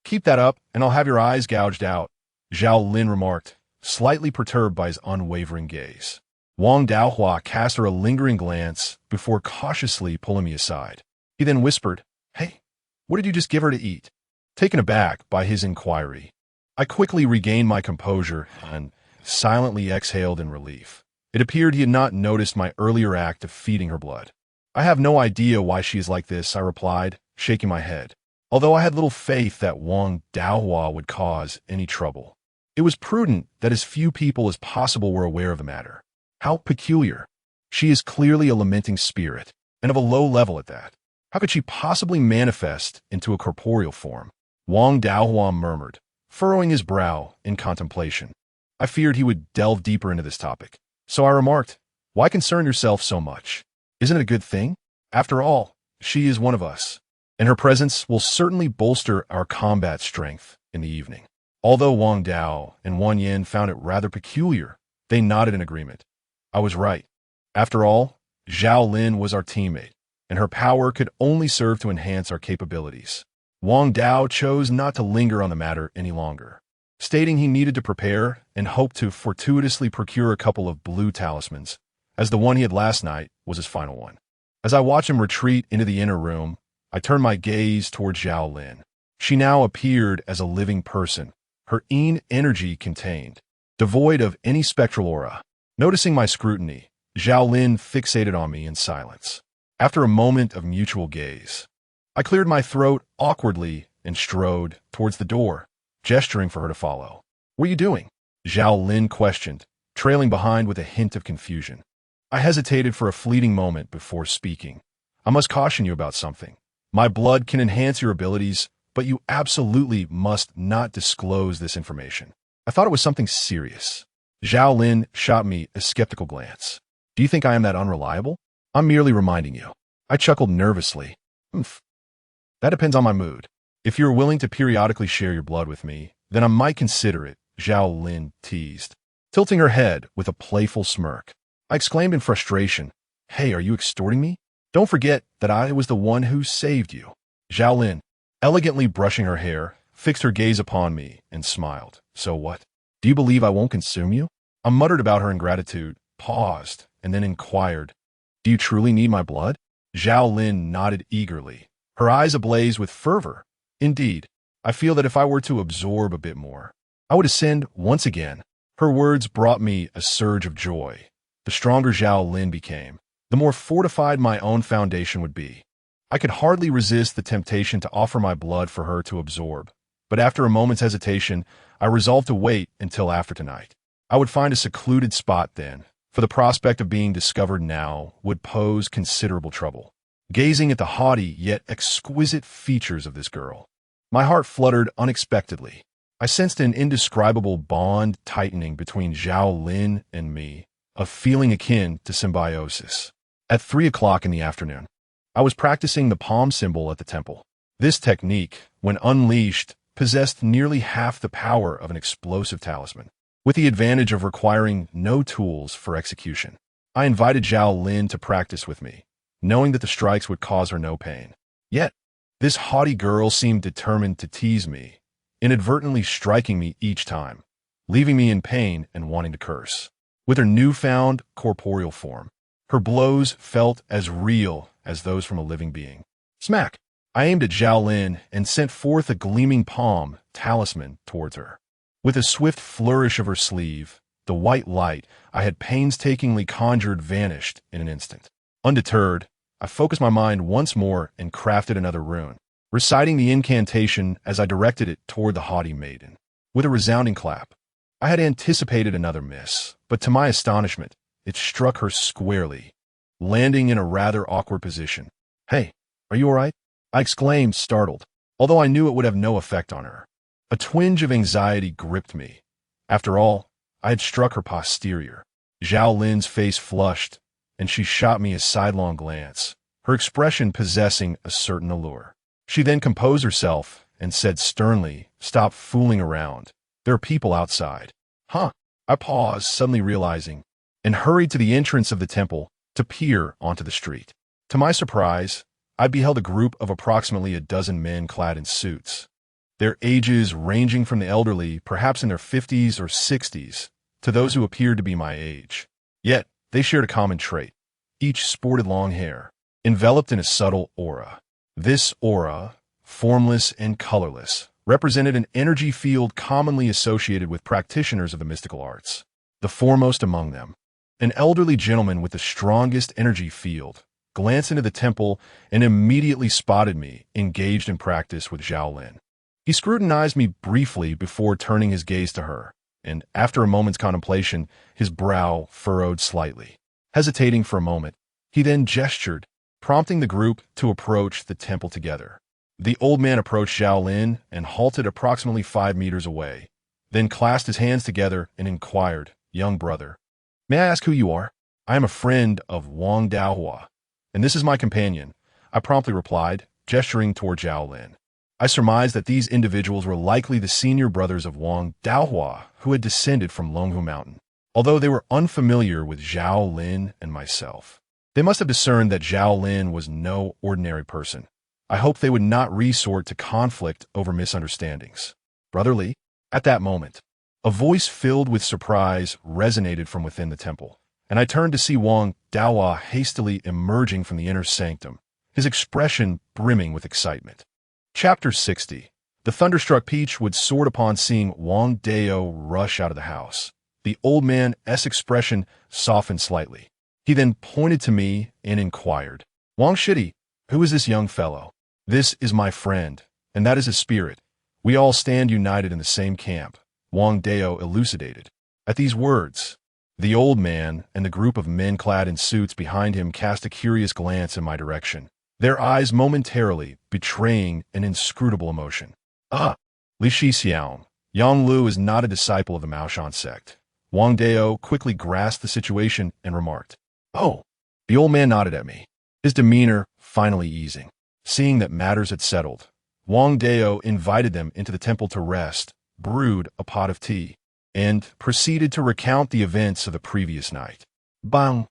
Keep that up, and I'll have your eyes gouged out," Zhao Lin remarked, slightly perturbed by his unwavering gaze. Wang Daohua cast her a lingering glance before cautiously pulling me aside. He then whispered, "Hey, what did you just give her to eat?" Taken aback by his inquiry, I quickly regained my composure and silently exhaled in relief. It appeared he had not noticed my earlier act of feeding her blood. "I have no idea why she is like this," I replied, shaking my head, although I had little faith that Wang Daohua would cause any trouble. It was prudent that as few people as possible were aware of the matter. How peculiar. She is clearly a lamenting spirit, and of a low level at that. How could she possibly manifest into a corporeal form? Wang Daohua murmured, furrowing his brow in contemplation. I feared he would delve deeper into this topic, so I remarked, "Why concern yourself so much? Isn't it a good thing? After all, she is one of us, and her presence will certainly bolster our combat strength in the evening." Although Wang Dao and Wan Yin found it rather peculiar, they nodded in agreement. I was right. After all, Zhao Lin was our teammate, and her power could only serve to enhance our capabilities. Wang Dao chose not to linger on the matter any longer, stating he needed to prepare and hoped to fortuitously procure a couple of blue talismans, as the one he had last night was his final one. As I watched him retreat into the inner room, I turned my gaze towards Zhao Lin. She now appeared as a living person, her energy contained, devoid of any spectral aura. Noticing my scrutiny, Zhao Lin fixated on me in silence. After a moment of mutual gaze, I cleared my throat awkwardly and strode towards the door, gesturing for her to follow. "What are you doing?" Zhao Lin questioned, trailing behind with a hint of confusion. I hesitated for a fleeting moment before speaking. "I must caution you about something. My blood can enhance your abilities, but you absolutely must not disclose this information." I thought it was something serious. Zhao Lin shot me a skeptical glance. "Do you think I am that unreliable?" "I'm merely reminding you." I chuckled nervously. "Oomph. That depends on my mood. If you're willing to periodically share your blood with me, then I might consider it," Zhao Lin teased, tilting her head with a playful smirk. I exclaimed in frustration, "Hey, are you extorting me? Don't forget that I was the one who saved you." Zhao Lin, elegantly brushing her hair, fixed her gaze upon me and smiled. "So what? Do you believe I won't consume you?" I muttered about her ingratitude, paused, and then inquired, "Do you truly need my blood?" Zhao Lin nodded eagerly, her eyes ablaze with fervor. "Indeed, I feel that if I were to absorb a bit more, I would ascend once again." Her words brought me a surge of joy. The stronger Zhao Lin became, the more fortified my own foundation would be. I could hardly resist the temptation to offer my blood for her to absorb, but after a moment's hesitation, I resolved to wait until after tonight. I would find a secluded spot then, for the prospect of being discovered now would pose considerable trouble. Gazing at the haughty yet exquisite features of this girl, my heart fluttered unexpectedly. I sensed an indescribable bond tightening between Zhao Lin and me, a feeling akin to symbiosis. At 3 o'clock in the afternoon, I was practicing the palm symbol at the temple. This technique, when unleashed, possessed nearly half the power of an explosive talisman, with the advantage of requiring no tools for execution. I invited Zhao Lin to practice with me, knowing that the strikes would cause her no pain. Yet, this haughty girl seemed determined to tease me, inadvertently striking me each time, leaving me in pain and wanting to curse. With her newfound corporeal form, her blows felt as real as those from a living being. Smack! I aimed at Zhao Lin and sent forth a gleaming palm talisman towards her. With a swift flourish of her sleeve, the white light I had painstakingly conjured vanished in an instant. Undeterred, I focused my mind once more and crafted another rune, reciting the incantation as I directed it toward the haughty maiden. With a resounding clap, I had anticipated another miss, but to my astonishment, it struck her squarely, landing in a rather awkward position. "Hey, are you all right?" I exclaimed, startled, although I knew it would have no effect on her. A twinge of anxiety gripped me. After all, I had struck her posterior. Zhao Lin's face flushed, and she shot me a sidelong glance, her expression possessing a certain allure. She then composed herself and said sternly, "Stop fooling around. There are people outside." Huh? I paused, suddenly realizing, and hurried to the entrance of the temple to peer onto the street. To my surprise, I beheld a group of approximately a dozen men clad in suits, their ages ranging from the elderly, perhaps in their 50s or 60s, to those who appeared to be my age. Yet, they shared a common trait. Each sported long hair, enveloped in a subtle aura. This aura, formless and colorless, represented an energy field commonly associated with practitioners of the mystical arts. The foremost among them, an elderly gentleman with the strongest energy field, glanced into the temple and immediately spotted me, engaged in practice with Zhao Lin. He scrutinized me briefly before turning his gaze to her, and after a moment's contemplation, his brow furrowed slightly. Hesitating for a moment, he then gestured, prompting the group to approach the temple together. The old man approached Zhao Lin and halted approximately 5 meters away, then clasped his hands together and inquired, "Young brother, may I ask who you are?" "I am a friend of Wang Daohua, and this is my companion," I promptly replied, gesturing toward Zhao Lin. I surmised that these individuals were likely the senior brothers of Wang Daohua, who had descended from Longhu Mountain. Although they were unfamiliar with Zhao Lin and myself, they must have discerned that Zhao Lin was no ordinary person. I hoped they would not resort to conflict over misunderstandings. "Brother Li?" At that moment, a voice filled with surprise resonated from within the temple, and I turned to see Wang Daohua hastily emerging from the inner sanctum, his expression brimming with excitement. Chapter 60. The thunderstruck Peach would soar upon seeing Wang Dao rush out of the house. The old man's expression softened slightly. He then pointed to me and inquired, "Wang Shidi, who is this young fellow?" "This is my friend, and that is his spirit. We all stand united in the same camp," Wang Dao elucidated. At these words, the old man and the group of men clad in suits behind him cast a curious glance in my direction, their eyes momentarily betraying an inscrutable emotion. "Ah, Li Shixiang, Yang Lu is not a disciple of the Maoshan sect." Wang Dao quickly grasped the situation and remarked, "Oh." The old man nodded at me, his demeanor finally easing. Seeing that matters had settled, Wang Dao invited them into the temple to rest, brewed a pot of tea, and proceeded to recount the events of the previous night. Bang!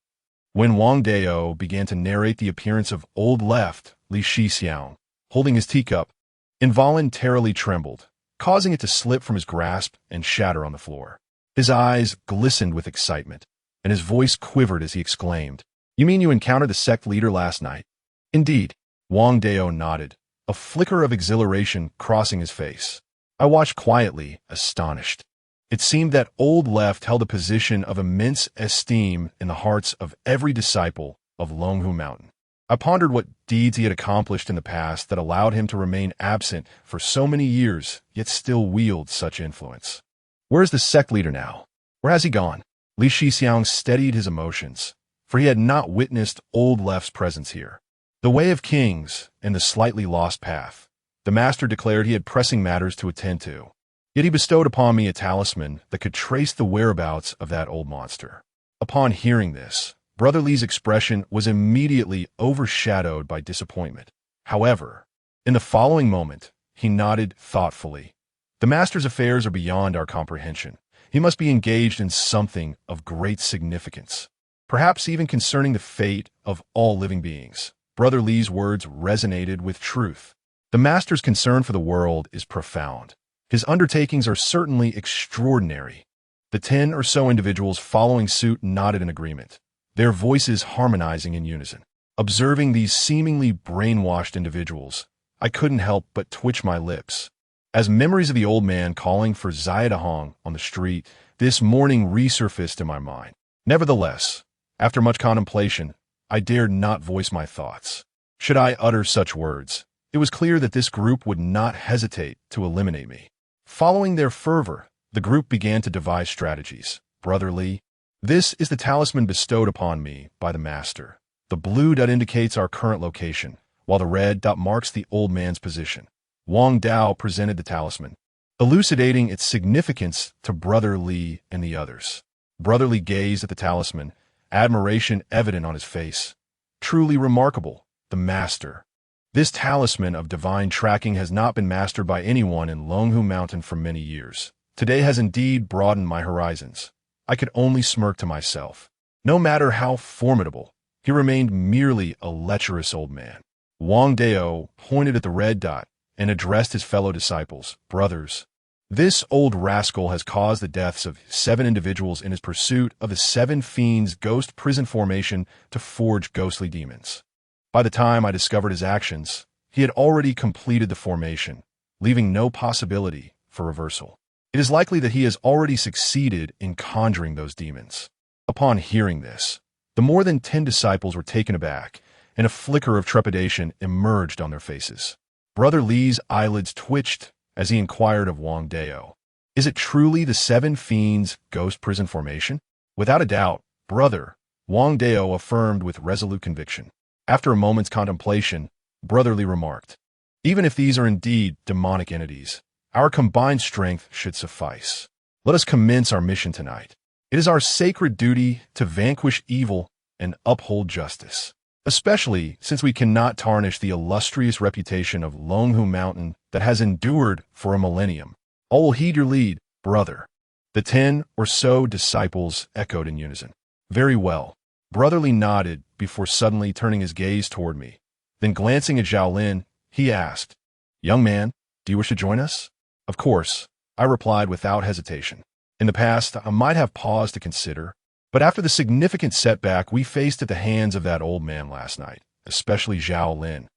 When Wang Dao began to narrate the appearance of old left Li Shixiang, holding his teacup, involuntarily trembled, causing it to slip from his grasp and shatter on the floor. His eyes glistened with excitement, and his voice quivered as he exclaimed, "You mean you encountered the sect leader last night?" "Indeed." Wang Dao nodded, a flicker of exhilaration crossing his face. I watched quietly, astonished. It seemed that old left held a position of immense esteem in the hearts of every disciple of Longhu Mountain. I pondered what deeds he had accomplished in the past that allowed him to remain absent for so many years, yet still wield such influence. Where is the sect leader now? Where has he gone? Li Shixiang steadied his emotions, for he had not witnessed old left's presence here. The Way of Kings and the slightly lost path. The master declared he had pressing matters to attend to. Yet he bestowed upon me a talisman that could trace the whereabouts of that old monster. Upon hearing this, Brother Li's expression was immediately overshadowed by disappointment. However, in the following moment, he nodded thoughtfully. The master's affairs are beyond our comprehension. He must be engaged in something of great significance, perhaps even concerning the fate of all living beings. Brother Li's words resonated with truth. The master's concern for the world is profound. His undertakings are certainly extraordinary. The 10 or so individuals following suit nodded in agreement, their voices harmonizing in unison. Observing these seemingly brainwashed individuals, I couldn't help but twitch my lips. As memories of the old man calling for Zayadahong on the street this morning resurfaced in my mind. Nevertheless, after much contemplation, I dared not voice my thoughts. Should I utter such words, it was clear that this group would not hesitate to eliminate me. Following their fervor, the group began to devise strategies. Brother Li, this is the talisman bestowed upon me by the master. The blue dot indicates our current location, while the red dot marks the old man's position. Wang Dao presented the talisman, elucidating its significance to Brother Li and the others. Brotherly gazed at the talisman, admiration evident on his face. Truly remarkable, the master. This talisman of divine tracking has not been mastered by anyone in Longhu Mountain for many years. Today has indeed broadened my horizons. I could only smirk to myself. No matter how formidable, he remained merely a lecherous old man. Wang Dao pointed at the red dot and addressed his fellow disciples, brothers. This old rascal has caused the deaths of 7 individuals in his pursuit of the 7 fiends' ghost prison formation to forge ghostly demons. By the time I discovered his actions, he had already completed the formation, leaving no possibility for reversal. It is likely that he has already succeeded in conjuring those demons. Upon hearing this, the more than 10 disciples were taken aback, and a flicker of trepidation emerged on their faces. Brother Li's eyelids twitched as he inquired of Wang Dao, "Is it truly the 7 fiends' ghost prison formation?" "Without a doubt, brother," Wang Dao affirmed with resolute conviction. After a moment's contemplation, Brother Li remarked, "Even if these are indeed demonic entities, our combined strength should suffice. Let us commence our mission tonight. It is our sacred duty to vanquish evil and uphold justice, especially since we cannot tarnish the illustrious reputation of Longhu Mountain that has endured for a millennium. All will heed your lead, brother." The 10 or so disciples echoed in unison. "Very well." Brother Li nodded before suddenly turning his gaze toward me. Then glancing at Zhao Lin, he asked, "Young man, do you wish to join us?" "Of course," I replied without hesitation. In the past, I might have paused to consider, but after the significant setback we faced at the hands of that old man last night, especially Zhao Lin,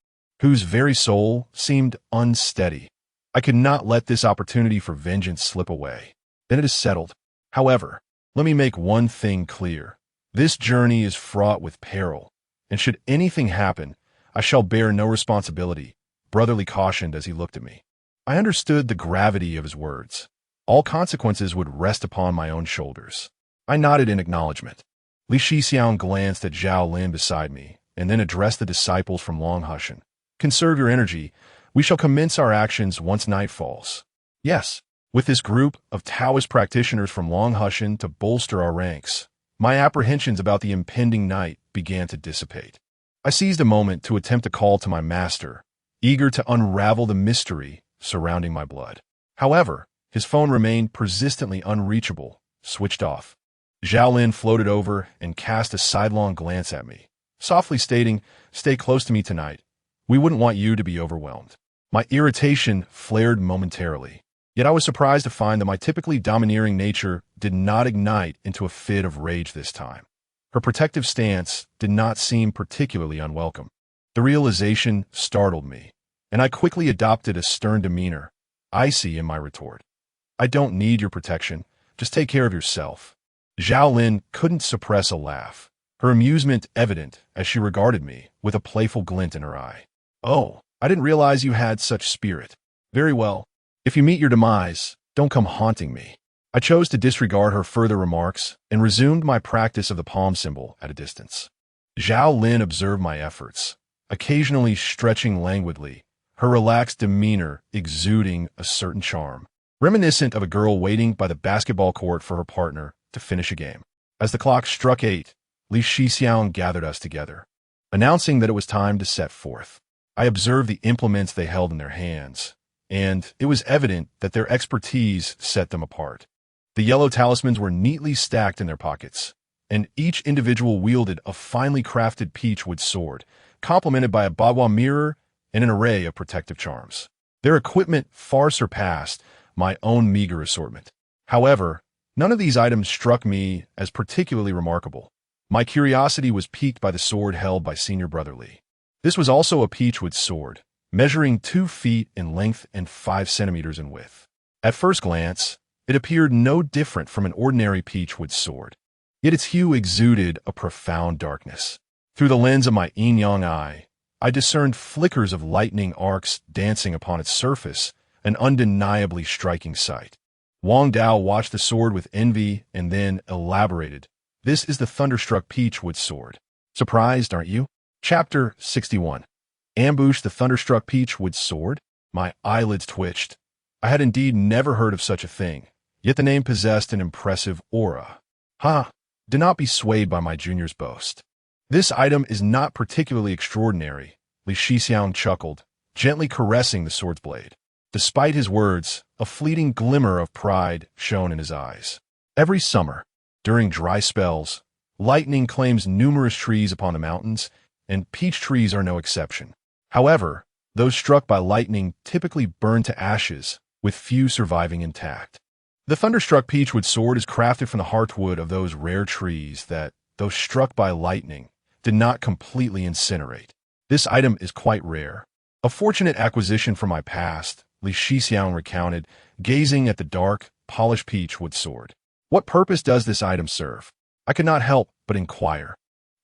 whose very soul seemed unsteady, I could not let this opportunity for vengeance slip away. Then it is settled. However, let me make one thing clear. This journey is fraught with peril, and should anything happen, I shall bear no responsibility, Brotherly cautioned as he looked at me. I understood the gravity of his words. All consequences would rest upon my own shoulders. I nodded in acknowledgement. Li Shixiang glanced at Zhao Lin beside me, and then addressed the disciples from Longhushan. "Conserve your energy. We shall commence our actions once night falls." Yes, with this group of Taoist practitioners from Longhushan to bolster our ranks, my apprehensions about the impending night began to dissipate. I seized a moment to attempt a call to my master, eager to unravel the mystery surrounding my blood. However, his phone remained persistently unreachable, switched off. Zhao Lin floated over and cast a sidelong glance at me, softly stating, "Stay close to me tonight. We wouldn't want you to be overwhelmed." My irritation flared momentarily, yet I was surprised to find that my typically domineering nature did not ignite into a fit of rage this time. Her protective stance did not seem particularly unwelcome. The realization startled me, and I quickly adopted a stern demeanor, icy in my retort. "I don't need your protection. Just take care of yourself." Zhao Lin couldn't suppress a laugh, her amusement evident as she regarded me with a playful glint in her eye. "Oh, I didn't realize you had such spirit. Very well. If you meet your demise, don't come haunting me." I chose to disregard her further remarks and resumed my practice of the palm symbol at a distance. Zhao Lin observed my efforts, occasionally stretching languidly, her relaxed demeanor exuding a certain charm, reminiscent of a girl waiting by the basketball court for her partner to finish a game. As the clock struck 8, Li Shixiang gathered us together, announcing that it was time to set forth. I observed the implements they held in their hands, and it was evident that their expertise set them apart. The yellow talismans were neatly stacked in their pockets, and each individual wielded a finely crafted peachwood sword, complemented by a bagua mirror and an array of protective charms. Their equipment far surpassed my own meager assortment. However, none of these items struck me as particularly remarkable. My curiosity was piqued by the sword held by Senior Brother Li. This was also a peachwood sword, measuring 2 feet in length and 5 centimeters in width. At first glance, it appeared no different from an ordinary peachwood sword, yet its hue exuded a profound darkness. Through the lens of my yin-yang eye, I discerned flickers of lightning arcs dancing upon its surface, an undeniably striking sight. Wang Dao watched the sword with envy and then elaborated, "This is the thunderstruck peachwood sword. Surprised, aren't you?" Chapter 61. Ambush the thunderstruck peachwood sword? My eyelids twitched. I had indeed never heard of such a thing, yet the name possessed an impressive aura. Ha! Do not be swayed by my junior's boast. This item is not particularly extraordinary, Li Shixiang chuckled, gently caressing the sword's blade. Despite his words, a fleeting glimmer of pride shone in his eyes. Every summer, during dry spells, lightning claims numerous trees upon the mountains, and peach trees are no exception. However, those struck by lightning typically burn to ashes, with few surviving intact. The thunderstruck peachwood sword is crafted from the heartwood of those rare trees that, though struck by lightning, did not completely incinerate. This item is quite rare. A fortunate acquisition from my past, Li Shixiang recounted, gazing at the dark, polished peachwood sword. What purpose does this item serve? I could not help but inquire,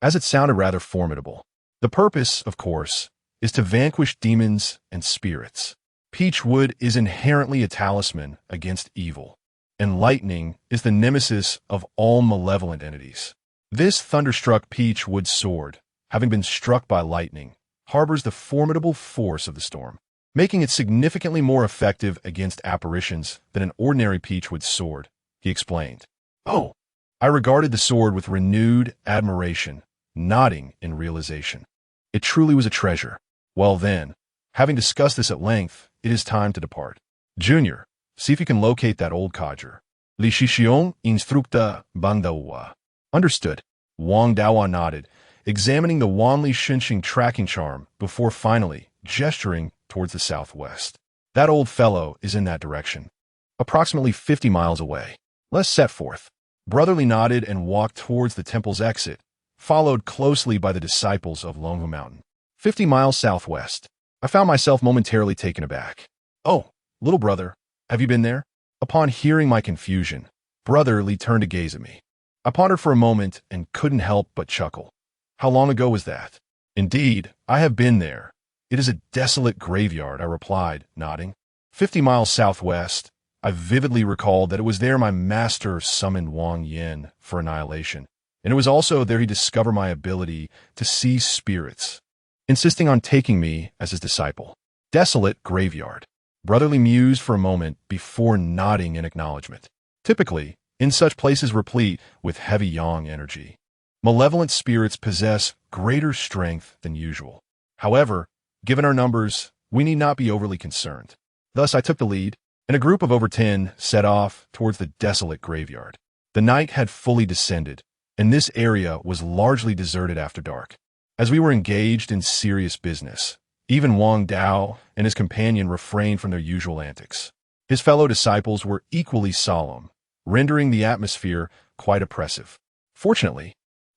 as it sounded rather formidable. The purpose, of course, is to vanquish demons and spirits. Peachwood is inherently a talisman against evil, and lightning is the nemesis of all malevolent entities. This thunderstruck peachwood sword, having been struck by lightning, harbors the formidable force of the storm, making it significantly more effective against apparitions than an ordinary peachwood sword, he explained. Oh, I regarded the sword with renewed admiration, nodding in realization. It truly was a treasure. Well then, having discussed this at length, it is time to depart. Junior, see if you can locate that old codger. Li Shixiong instructa Bangdawa. Understood. Wang Dawa nodded, examining the Wanli Shinxing tracking charm before finally gesturing towards the southwest. That old fellow is in that direction, approximately 50 miles away. Let's set forth. Brotherly nodded and walked towards the temple's exit, followed closely by the disciples of Longhu Mountain. 50 miles southwest. I found myself momentarily taken aback. Oh, little brother, have you been there? Upon hearing my confusion, Brotherly turned to gaze at me. I pondered for a moment and couldn't help but chuckle. How long ago was that? Indeed, I have been there. It is a desolate graveyard, I replied, nodding. 50 miles southwest. I vividly recalled that it was there my master summoned Wang Yin for annihilation, and it was also there he discovered my ability to see spirits, insisting on taking me as his disciple. Desolate graveyard. Brotherly mused for a moment before nodding in acknowledgement. Typically, in such places replete with heavy yang energy, malevolent spirits possess greater strength than usual. However, given our numbers, we need not be overly concerned. Thus I took the lead, and a group of over 10 set off towards the desolate graveyard. The night had fully descended, and this area was largely deserted after dark. As we were engaged in serious business, even Wang Dao and his companion refrained from their usual antics. His fellow disciples were equally solemn, rendering the atmosphere quite oppressive. Fortunately,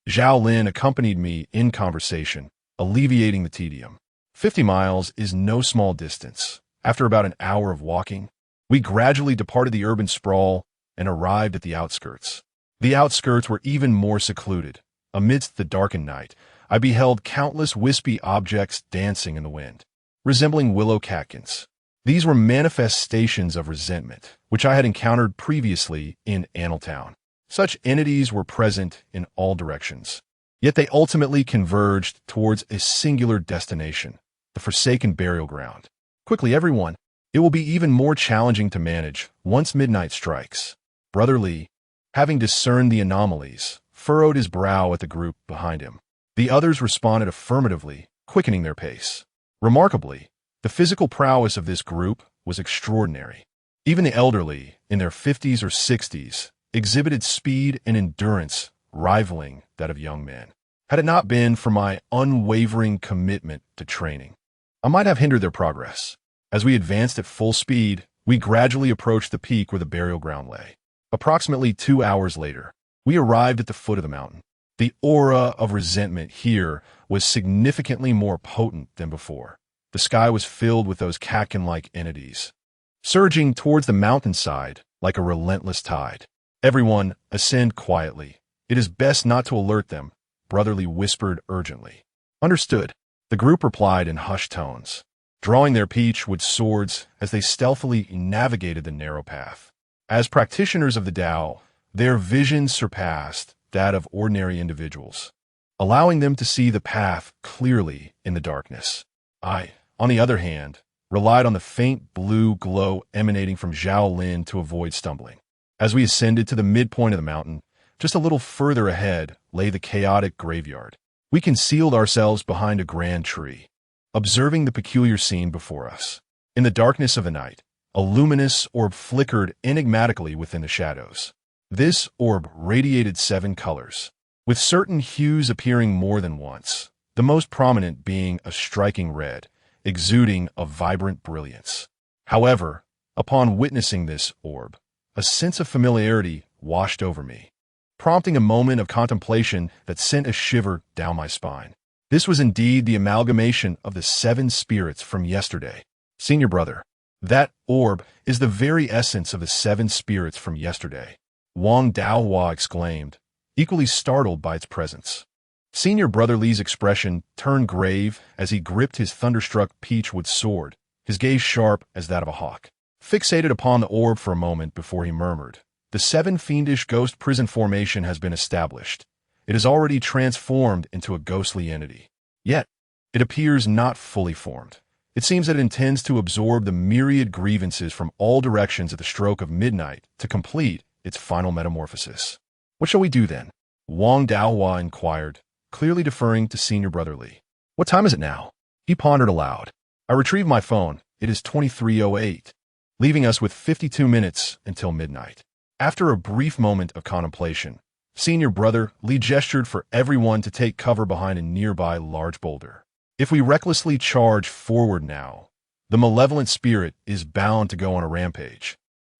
Zhao Lin accompanied me in conversation, alleviating the tedium. 50 miles is no small distance. After about an hour of walking, we gradually departed the urban sprawl and arrived at the outskirts. The outskirts were even more secluded. Amidst the darkened night, I beheld countless wispy objects dancing in the wind, resembling willow catkins. These were manifestations of resentment, which I had encountered previously in Anneltown. Such entities were present in all directions, yet they ultimately converged towards a singular destination, the forsaken burial ground. Quickly, everyone, it will be even more challenging to manage once midnight strikes. Brother Li, having discerned the anomalies, furrowed his brow at the group behind him. The others responded affirmatively, quickening their pace. Remarkably, the physical prowess of this group was extraordinary. Even the elderly, in their 50s or 60s, exhibited speed and endurance rivaling that of young men. Had it not been for my unwavering commitment to training, I might have hindered their progress. As we advanced at full speed, we gradually approached the peak where the burial ground lay. Approximately 2 hours later, we arrived at the foot of the mountain. The aura of resentment here was significantly more potent than before. The sky was filled with those Kakin-like entities, surging towards the mountainside like a relentless tide. Everyone, ascend quietly. It is best not to alert them, Brotherly whispered urgently. Understood, the group replied in hushed tones, drawing their peachwood swords as they stealthily navigated the narrow path. As practitioners of the Tao, their vision surpassed that of ordinary individuals, allowing them to see the path clearly in the darkness. I, on the other hand, relied on the faint blue glow emanating from Zhao Lin to avoid stumbling. As we ascended to the midpoint of the mountain, Just a little further ahead lay the chaotic graveyard. We concealed ourselves behind a grand tree, observing the peculiar scene before us. In the darkness of the night, a luminous orb flickered enigmatically within the shadows. This orb radiated 7 colors, with certain hues appearing more than once, the most prominent being a striking red, exuding a vibrant brilliance. However, upon witnessing this orb, a sense of familiarity washed over me, prompting a moment of contemplation that sent a shiver down my spine. This was indeed the amalgamation of the 7 spirits from yesterday. Senior brother, that orb is the very essence of the 7 spirits from yesterday, Wang Daohua exclaimed, equally startled by its presence. Senior brother Li's expression turned grave as he gripped his thunderstruck peachwood sword, his gaze sharp as that of a hawk. Fixated upon the orb for a moment before he murmured, "The 7 fiendish ghost prison formation has been established. It is already transformed into a ghostly entity. Yet, it appears not fully formed. It seems that it intends to absorb the myriad grievances from all directions at the stroke of midnight to complete its final metamorphosis. What shall we do then?" Wang Daohua inquired, clearly deferring to senior brother Li. "What time is it now?" He pondered aloud. I retrieved my phone. It is 23:08, leaving us with 52 minutes until midnight. After a brief moment of contemplation, senior brother Li gestured for everyone to take cover behind a nearby large boulder. If we recklessly charge forward now, the malevolent spirit is bound to go on a rampage,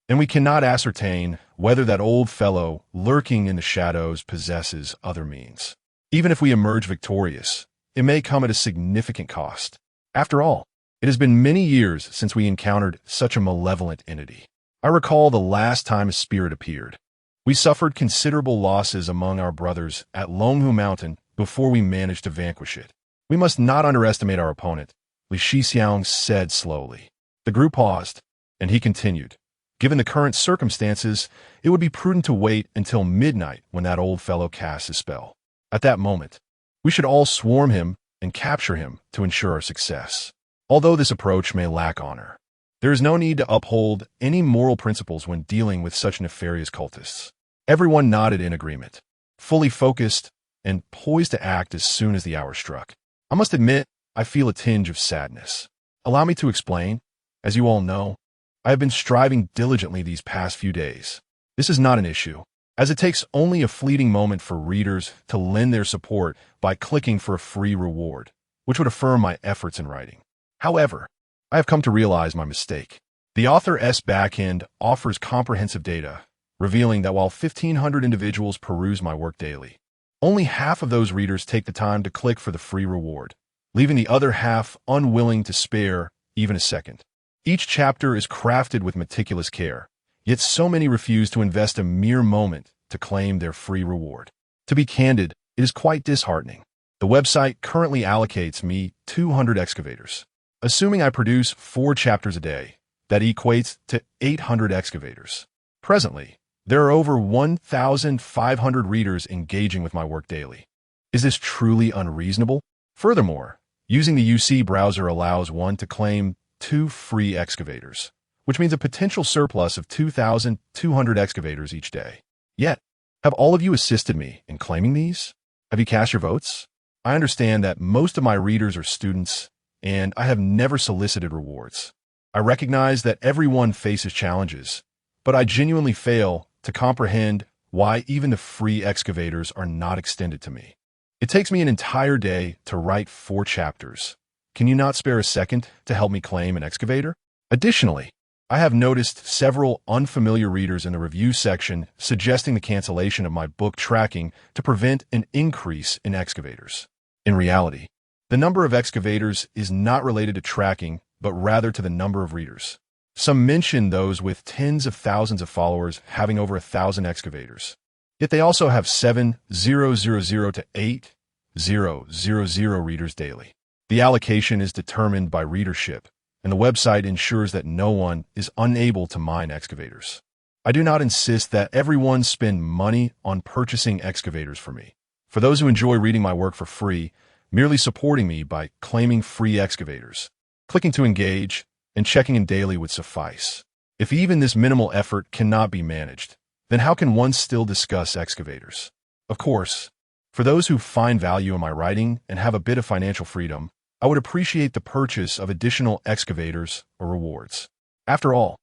and we cannot ascertain whether that old fellow lurking in the shadows possesses other means. Even if we emerge victorious, it may come at a significant cost. After all, it has been many years since we encountered such a malevolent entity. I recall the last time a spirit appeared. We suffered considerable losses among our brothers at Longhu Mountain before we managed to vanquish it. We must not underestimate our opponent, Li Shixiang said slowly. The group paused, and he continued. Given the current circumstances, it would be prudent to wait until midnight when that old fellow casts his spell. At that moment, we should all swarm him and capture him to ensure our success. Although this approach may lack honor, there is no need to uphold any moral principles when dealing with such nefarious cultists. Everyone nodded in agreement, fully focused and poised to act as soon as the hour struck. I must admit, I feel a tinge of sadness. Allow me to explain. As you all know, I have been striving diligently these past few days. This is not an issue, as it takes only a fleeting moment for readers to lend their support by clicking for a free reward, which would affirm my efforts in writing. However, I have come to realize my mistake. The author's backend offers comprehensive data, revealing that while 1,500 individuals peruse my work daily, only half of those readers take the time to click for the free reward, leaving the other half unwilling to spare even a second. Each chapter is crafted with meticulous care, yet so many refuse to invest a mere moment to claim their free reward. To be candid, it is quite disheartening. The website currently allocates me 200 excavators. Assuming I produce 4 chapters a day, that equates to 800 excavators. Presently, there are over 1,500 readers engaging with my work daily. Is this truly unreasonable? Furthermore, using the UC browser allows one to claim 2 free excavators, which means a potential surplus of 2,200 excavators each day. Yet, have all of you assisted me in claiming these? Have you cast your votes? I understand that most of my readers are students, and I have never solicited rewards. I recognize that everyone faces challenges, but I genuinely fail to comprehend why even the free excavators are not extended to me. It takes me an entire day to write 4 chapters. Can you not spare a second to help me claim an excavator? Additionally, I have noticed several unfamiliar readers in the review section suggesting the cancellation of my book tracking to prevent an increase in excavators. In reality, the number of excavators is not related to tracking, but rather to the number of readers. Some mention those with tens of thousands of followers having over 1,000 excavators. Yet they also have 7,000 to 8,000 readers daily. The allocation is determined by readership, and the website ensures that no one is unable to mine excavators. I do not insist that everyone spend money on purchasing excavators for me. For those who enjoy reading my work for free, merely supporting me by claiming free excavators, clicking to engage, and checking in daily would suffice. If even this minimal effort cannot be managed, then how can one still discuss excavators? Of course, for those who find value in my writing and have a bit of financial freedom, I would appreciate the purchase of additional excavators or rewards. After all,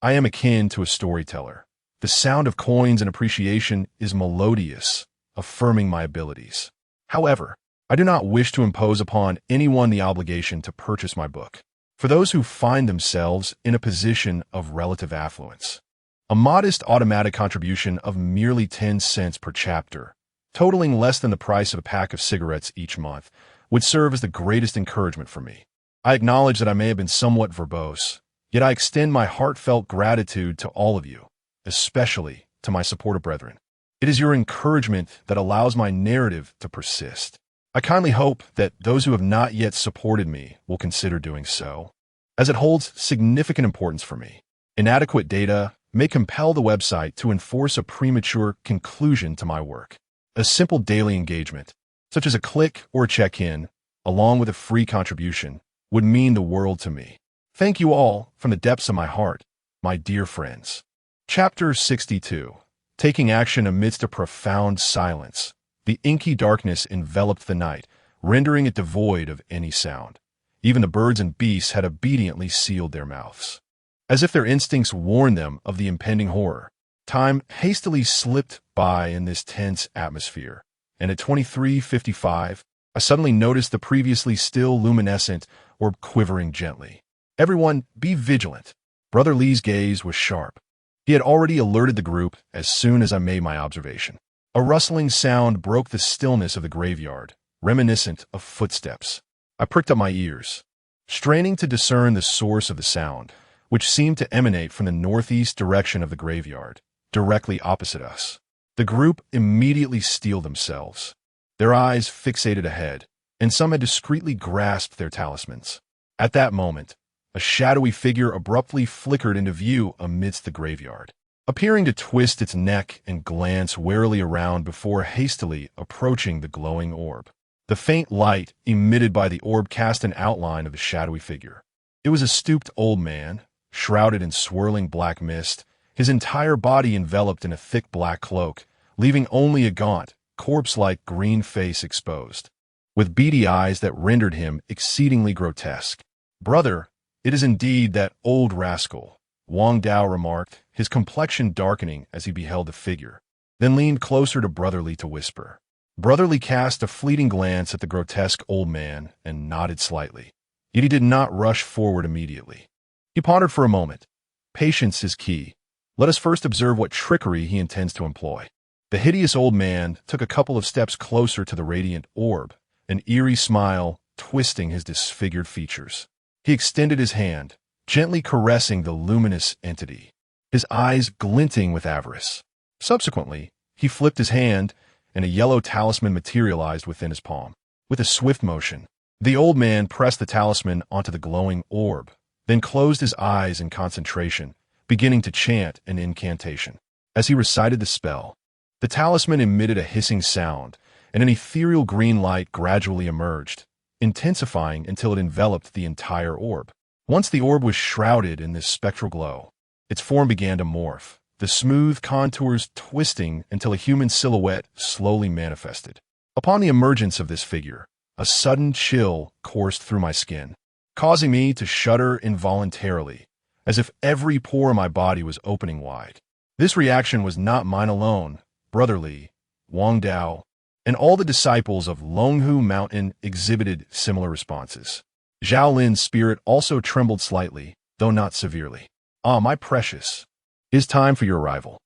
I am akin to a storyteller. The sound of coins and appreciation is melodious, affirming my abilities. However, I do not wish to impose upon anyone the obligation to purchase my book. For those who find themselves in a position of relative affluence, a modest automatic contribution of merely 10 cents per chapter, totaling less than the price of a pack of cigarettes each month, would serve as the greatest encouragement for me. I acknowledge that I may have been somewhat verbose, yet I extend my heartfelt gratitude to all of you, especially to my supportive brethren. It is your encouragement that allows my narrative to persist. I kindly hope that those who have not yet supported me will consider doing so, as it holds significant importance for me. Inadequate data may compel the website to enforce a premature conclusion to my work. A simple daily engagement, such as a click or a check-in, along with a free contribution, would mean the world to me. Thank you all from the depths of my heart, my dear friends. Chapter 62. Taking action amidst a profound silence. The inky darkness enveloped the night, rendering it devoid of any sound. Even the birds and beasts had obediently sealed their mouths, as if their instincts warned them of the impending horror. Time hastily slipped by in this tense atmosphere, and at 23:55, I suddenly noticed the previously still luminescent orb quivering gently. Everyone, be vigilant. Brother Lee's gaze was sharp. He had already alerted the group as soon as I made my observation. A rustling sound broke the stillness of the graveyard, reminiscent of footsteps. I pricked up my ears, straining to discern the source of the sound, which seemed to emanate from the northeast direction of the graveyard, directly opposite us. The group immediately steeled themselves, their eyes fixated ahead, and some had discreetly grasped their talismans. At that moment, a shadowy figure abruptly flickered into view amidst the graveyard, appearing to twist its neck and glance warily around before hastily approaching the glowing orb. The faint light emitted by the orb cast an outline of the shadowy figure. It was a stooped old man, shrouded in swirling black mist, his entire body enveloped in a thick black cloak, leaving only a gaunt, corpse-like green face exposed, with beady eyes that rendered him exceedingly grotesque. "Brother, it is indeed that old rascal," Wang Dao remarked, his complexion darkening as he beheld the figure, then leaned closer to Brother Lee to whisper. Brother Lee cast a fleeting glance at the grotesque old man and nodded slightly, yet he did not rush forward immediately. He pondered for a moment. Patience is key. Let us first observe what trickery he intends to employ. The hideous old man took a couple of steps closer to the radiant orb, an eerie smile twisting his disfigured features. He extended his hand, gently caressing the luminous entity, his eyes glinting with avarice. Subsequently, he flipped his hand, and a yellow talisman materialized within his palm. With a swift motion, the old man pressed the talisman onto the glowing orb, then closed his eyes in concentration, beginning to chant an incantation. As he recited the spell, the talisman emitted a hissing sound, and an ethereal green light gradually emerged, intensifying until it enveloped the entire orb. Once the orb was shrouded in this spectral glow, its form began to morph, the smooth contours twisting until a human silhouette slowly manifested. Upon the emergence of this figure, a sudden chill coursed through my skin, causing me to shudder involuntarily, as if every pore in my body was opening wide. This reaction was not mine alone. Brother Lee, Wang Dao, and all the disciples of Longhu Mountain exhibited similar responses. Zhao Lin's spirit also trembled slightly, though not severely. "Ah, my precious, it is time for your arrival."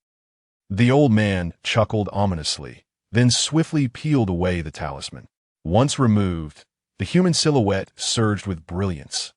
The old man chuckled ominously, then swiftly peeled away the talisman. Once removed, the human silhouette surged with brilliance,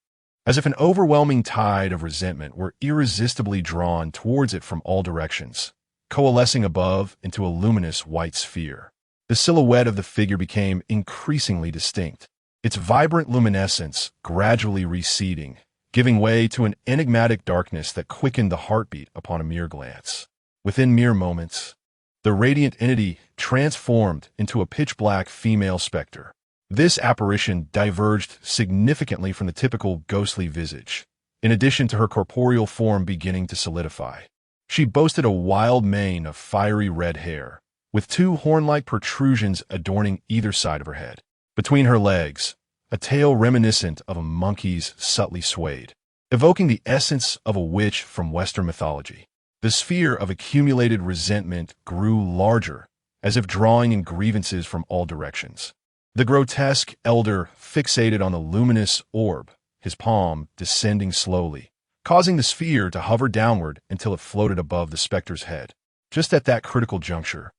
as if an overwhelming tide of resentment were irresistibly drawn towards it from all directions, coalescing above into a luminous white sphere. The silhouette of the figure became increasingly distinct, its vibrant luminescence gradually receding, giving way to an enigmatic darkness that quickened the heartbeat upon a mere glance. Within mere moments, the radiant entity transformed into a pitch-black female specter. This apparition diverged significantly from the typical ghostly visage, in addition to her corporeal form beginning to solidify. She boasted a wild mane of fiery red hair, with two horn-like protrusions adorning either side of her head. Between her legs, a tail reminiscent of a monkey's subtly swayed, evoking the essence of a witch from Western mythology. The sphere of accumulated resentment grew larger, as if drawing in grievances from all directions. The grotesque elder fixated on the luminous orb, his palm descending slowly, causing the sphere to hover downward until it floated above the specter's head. Just at that critical juncture,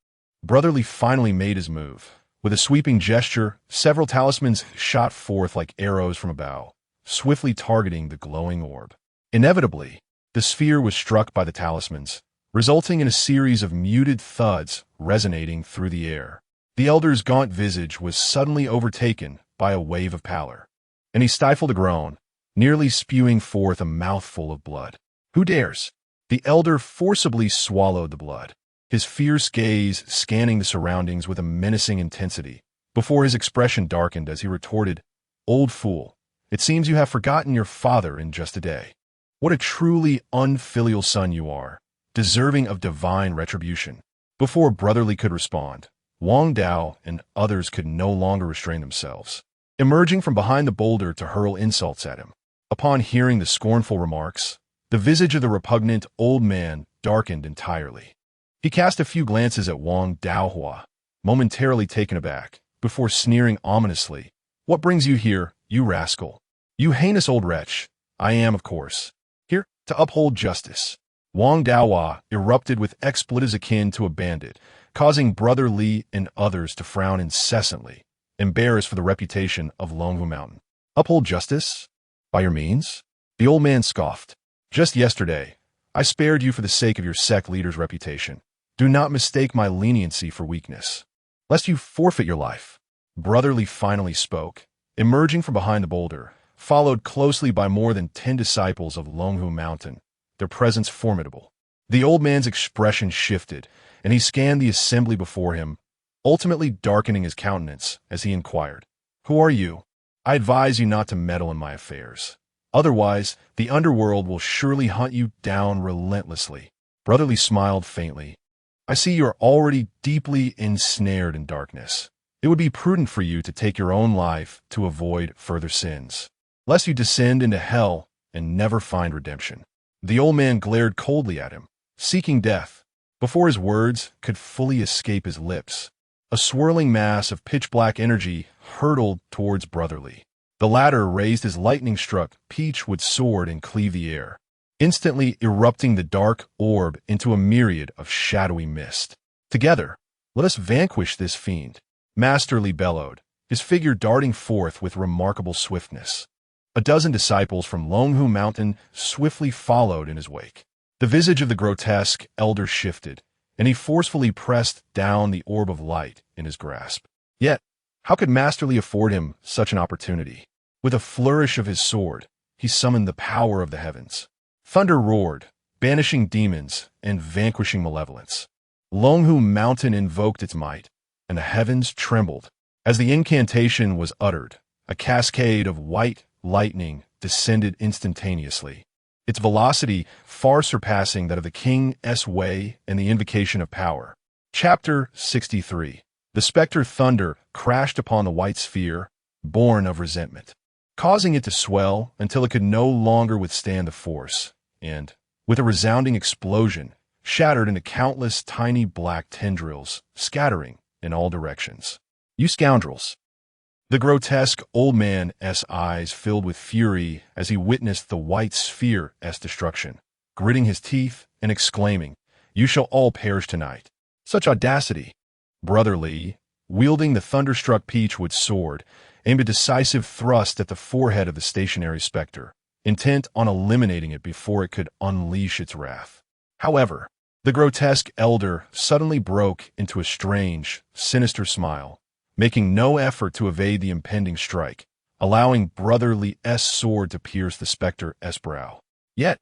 Brotherly finally made his move. With a sweeping gesture, several talismans shot forth like arrows from a bow, swiftly targeting the glowing orb. Inevitably, the sphere was struck by the talismans, resulting in a series of muted thuds resonating through the air. The elder's gaunt visage was suddenly overtaken by a wave of pallor, and he stifled a groan, nearly spewing forth a mouthful of blood. "Who dares?" The elder forcibly swallowed the blood, his fierce gaze scanning the surroundings with a menacing intensity, before his expression darkened as he retorted, "Old fool, it seems you have forgotten your father in just a day. What a truly unfilial son you are, deserving of divine retribution." Before Brotherly could respond, Wang Dao and others could no longer restrain themselves, emerging from behind the boulder to hurl insults at him. Upon hearing the scornful remarks, the visage of the repugnant old man darkened entirely. He cast a few glances at Wang Daohua, momentarily taken aback, before sneering ominously, "What brings you here, you rascal? You heinous old wretch." "I am, of course, here to uphold justice." Wang Daohua erupted with expletives akin to a bandit, causing Brother Li and others to frown incessantly, embarrassed for the reputation of Longhu Mountain. "Uphold justice? By your means?" The old man scoffed. "Just yesterday, I spared you for the sake of your sect leader's reputation. Do not mistake my leniency for weakness, lest you forfeit your life." Brotherly finally spoke, emerging from behind the boulder, followed closely by more than 10 disciples of Longhu Mountain, their presence formidable. The old man's expression shifted, and he scanned the assembly before him, ultimately darkening his countenance as he inquired, "Who are you? I advise you not to meddle in my affairs. Otherwise, the underworld will surely hunt you down relentlessly." Brotherly smiled faintly. "I see you are already deeply ensnared in darkness. It would be prudent for you to take your own life to avoid further sins, lest you descend into hell and never find redemption." The old man glared coldly at him, seeking death, before his words could fully escape his lips. A swirling mass of pitch-black energy hurtled towards Brotherly. The latter raised his lightning-struck, peach-wood sword and cleaved the air, instantly erupting the dark orb into a myriad of shadowy mist. "Together, let us vanquish this fiend," Master Li bellowed, his figure darting forth with remarkable swiftness. A dozen disciples from Longhu Mountain swiftly followed in his wake. The visage of the grotesque elder shifted, and he forcefully pressed down the orb of light in his grasp. Yet, how could Master Li afford him such an opportunity? With a flourish of his sword, he summoned the power of the heavens. Thunder roared, banishing demons and vanquishing malevolence. Longhu Mountain invoked its might, and the heavens trembled. As the incantation was uttered, a cascade of white lightning descended instantaneously, its velocity far surpassing that of the King's Way and the Invocation of Power. Chapter 63. The specter thunder crashed upon the white sphere, born of resentment, causing it to swell until it could no longer withstand the force, and, with a resounding explosion, shattered into countless tiny black tendrils, scattering in all directions. "You scoundrels!" The grotesque old man's eyes filled with fury as he witnessed the white sphere's destruction, gritting his teeth and exclaiming, "You shall all perish tonight." Such audacity! Brother Li, wielding the thunderstruck peachwood sword, aimed a decisive thrust at the forehead of the stationary specter, intent on eliminating it before it could unleash its wrath. However, the grotesque elder suddenly broke into a strange, sinister smile, making no effort to evade the impending strike, allowing Brother Li's sword to pierce the specter's brow. Yet,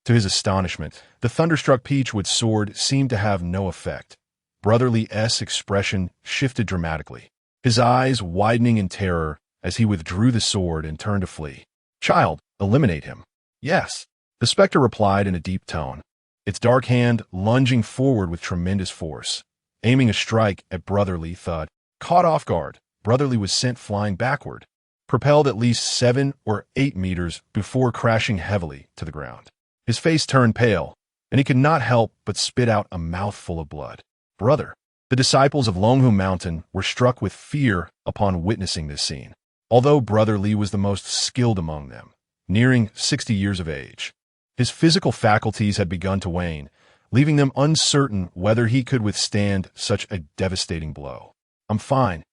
to his astonishment, the thunderstruck peachwood sword seemed to have no effect. Brother Li's expression shifted dramatically, his eyes widening in terror as he withdrew the sword and turned to flee. "Child, eliminate him." "Yes," the specter replied in a deep tone. its dark hand lunging forward with tremendous force, aiming a strike at Brotherly. Thud. Caught off guard, Brotherly was sent flying backward, propelled at least 7 or 8 meters before crashing heavily to the ground. His face turned pale, and he could not help but spit out a mouthful of blood. Brother. The disciples of Longhu Mountain were struck with fear upon witnessing this scene. Although Brotherly was the most skilled among them, nearing 60 years of age, his physical faculties had begun to wane, leaving them uncertain whether he could withstand such a devastating blow. I'm fine.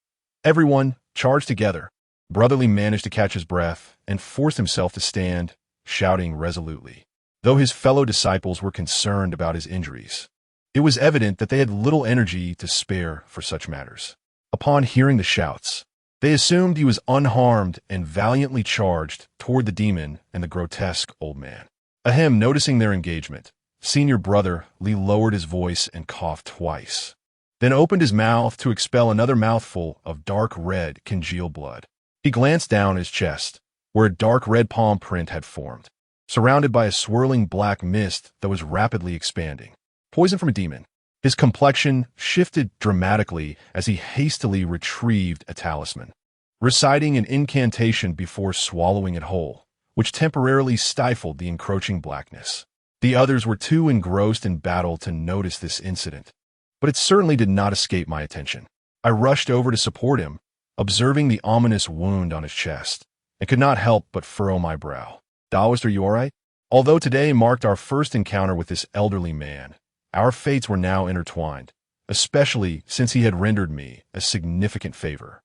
Everyone, charge together. Brotherly managed to catch his breath and forced himself to stand, shouting resolutely, though his fellow disciples were concerned about his injuries. It was evident that they had little energy to spare for such matters. Upon hearing the shouts, they assumed he was unharmed and valiantly charged toward the demon and the grotesque old man. Ahem, noticing their engagement, Senior Brother Lee lowered his voice and coughed twice, then opened his mouth to expel another mouthful of dark red congealed blood. He glanced down his chest, where a dark red palm print had formed, surrounded by a swirling black mist that was rapidly expanding. Poison from a demon. His complexion shifted dramatically as he hastily retrieved a talisman, reciting an incantation before swallowing it whole, which temporarily stifled the encroaching blackness. The others were too engrossed in battle to notice this incident, but it certainly did not escape my attention. I rushed over to support him, observing the ominous wound on his chest, and could not help but furrow my brow. Taoist, are you all right? Although today marked our first encounter with this elderly man, our fates were now intertwined, especially since he had rendered me a significant favor.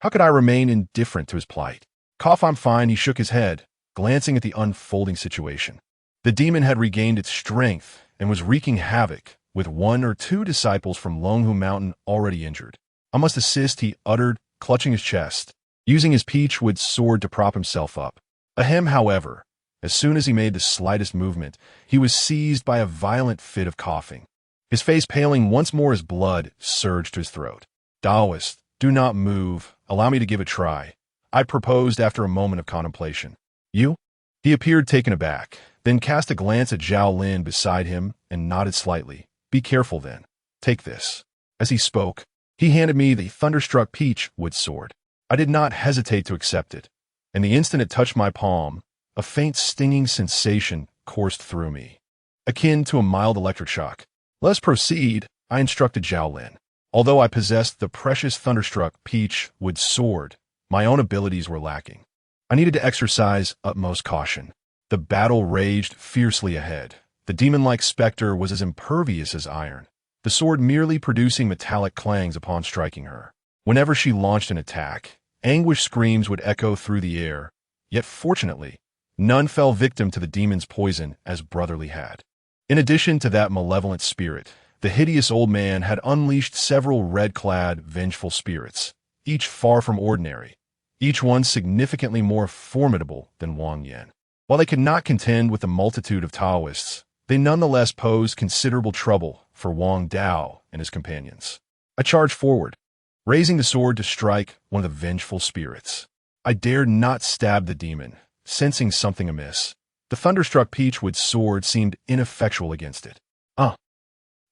How could I remain indifferent to his plight? Cough, I'm fine, he shook his head, glancing at the unfolding situation. The demon had regained its strength and was wreaking havoc, with 1 or 2 disciples from Longhu Mountain already injured. I must assist, he uttered, clutching his chest, using his peachwood sword to prop himself up. Ahem, however, as soon as he made the slightest movement, he was seized by a violent fit of coughing. His face paling once more as blood surged to his throat. Taoist, do not move. Allow me to give a try, I proposed after a moment of contemplation. You? He appeared taken aback, then cast a glance at Zhao Lin beside him and nodded slightly. Be careful then. Take this. As he spoke, he handed me the thunderstruck peachwood sword. I did not hesitate to accept it, and the instant it touched my palm, a faint stinging sensation coursed through me, akin to a mild electric shock. Let us proceed, I instructed Zhao Lin. Although I possessed the precious thunderstruck peachwood sword, my own abilities were lacking. I needed to exercise utmost caution. The battle raged fiercely ahead. The demon-like specter was as impervious as iron, the sword merely producing metallic clangs upon striking her. Whenever she launched an attack, anguished screams would echo through the air, yet fortunately, none fell victim to the demon's poison as Brotherly had. In addition to that malevolent spirit, the hideous old man had unleashed several red-clad, vengeful spirits, each far from ordinary, each one significantly more formidable than Wang Yan. While they could not contend with the multitude of Taoists, they nonetheless posed considerable trouble for Wang Dao and his companions. I charged forward, raising the sword to strike one of the vengeful spirits. I dared not stab the demon, sensing something amiss. The thunderstruck peachwood sword seemed ineffectual against it.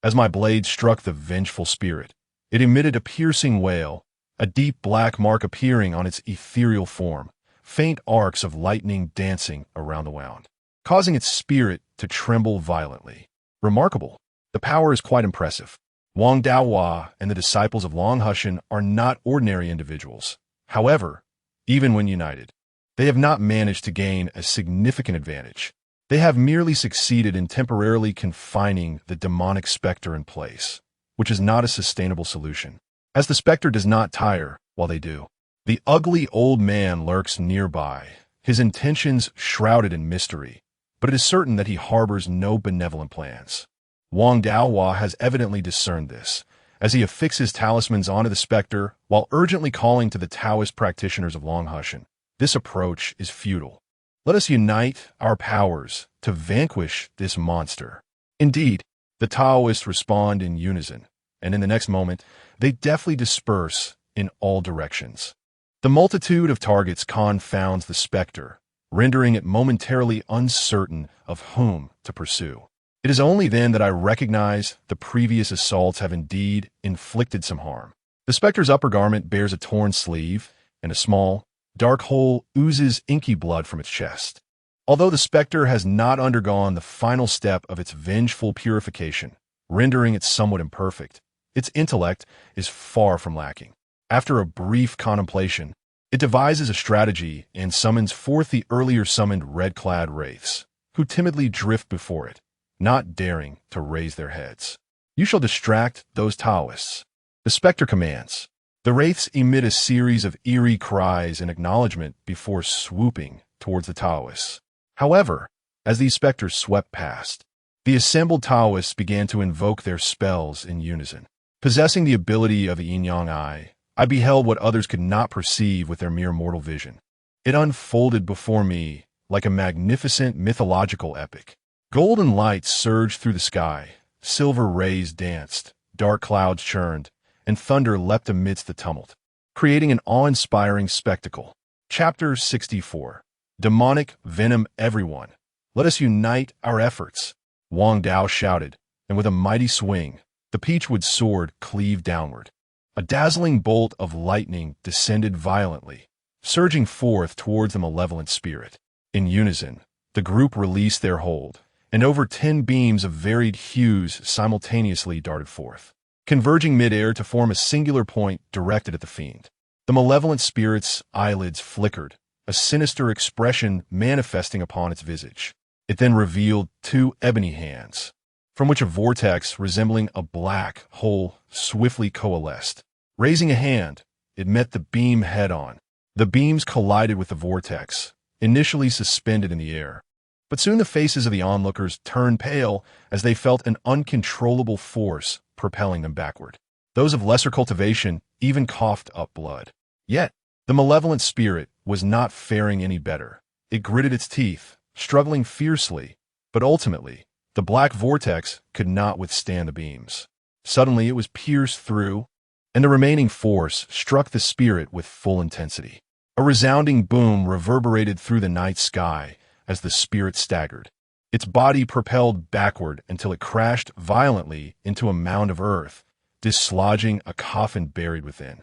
As my blade struck the vengeful spirit, it emitted a piercing wail, a deep black mark appearing on its ethereal form, faint arcs of lightning dancing around the wound, causing its spirit to tremble violently. Remarkable. The power is quite impressive. Wang Daohua and the disciples of Long Hushan are not ordinary individuals. However, even when united, they have not managed to gain a significant advantage. They have merely succeeded in temporarily confining the demonic specter in place, which is not a sustainable solution, as the specter does not tire while they do. The ugly old man lurks nearby, his intentions shrouded in mystery, but it is certain that he harbors no benevolent plans. Wang Daohua has evidently discerned this, as he affixes talismans onto the specter while urgently calling to the Taoist practitioners of Long Hushan. This approach is futile. Let us unite our powers to vanquish this monster. Indeed, the Taoists respond in unison, and in the next moment, they deftly disperse in all directions. The multitude of targets confounds the specter, rendering it momentarily uncertain of whom to pursue. It is only then that I recognize the previous assaults have indeed inflicted some harm. The specter's upper garment bears a torn sleeve, and a small, dark hole oozes inky blood from its chest. Although the specter has not undergone the final step of its vengeful purification, rendering it somewhat imperfect, its intellect is far from lacking. After a brief contemplation, it devises a strategy and summons forth the earlier summoned red-clad wraiths, who timidly drift before it, not daring to raise their heads. You shall distract those Taoists. The specter commands. The wraiths emit a series of eerie cries in acknowledgement before swooping towards the Taoists. However, as these specters swept past, the assembled Taoists began to invoke their spells in unison. Possessing the ability of the yin-yang eye, I beheld what others could not perceive with their mere mortal vision. It unfolded before me like a magnificent mythological epic. Golden light surged through the sky, silver rays danced, dark clouds churned, and thunder leapt amidst the tumult, creating an awe-inspiring spectacle. Chapter 64. Demonic Venom Everyone. Let us unite our efforts. Wang Dao shouted, and with a mighty swing, the peachwood sword cleaved downward. A dazzling bolt of lightning descended violently, surging forth towards the malevolent spirit. In unison, the group released their hold, and over 10 beams of varied hues simultaneously darted forth, converging midair to form a singular point directed at the fiend. The malevolent spirit's eyelids flickered, a sinister expression manifesting upon its visage. It then revealed 2 ebony hands, from which a vortex resembling a black hole swiftly coalesced. Raising a hand, it met the beam head-on. The beams collided with the vortex, initially suspended in the air. But soon the faces of the onlookers turned pale as they felt an uncontrollable force propelling them backward. Those of lesser cultivation even coughed up blood. Yet, the malevolent spirit was not faring any better. It gritted its teeth, struggling fiercely, but ultimately, the black vortex could not withstand the beams. Suddenly it was pierced through, and the remaining force struck the spirit with full intensity. A resounding boom reverberated through the night sky as the spirit staggered. Its body propelled backward until it crashed violently into a mound of earth, dislodging a coffin buried within.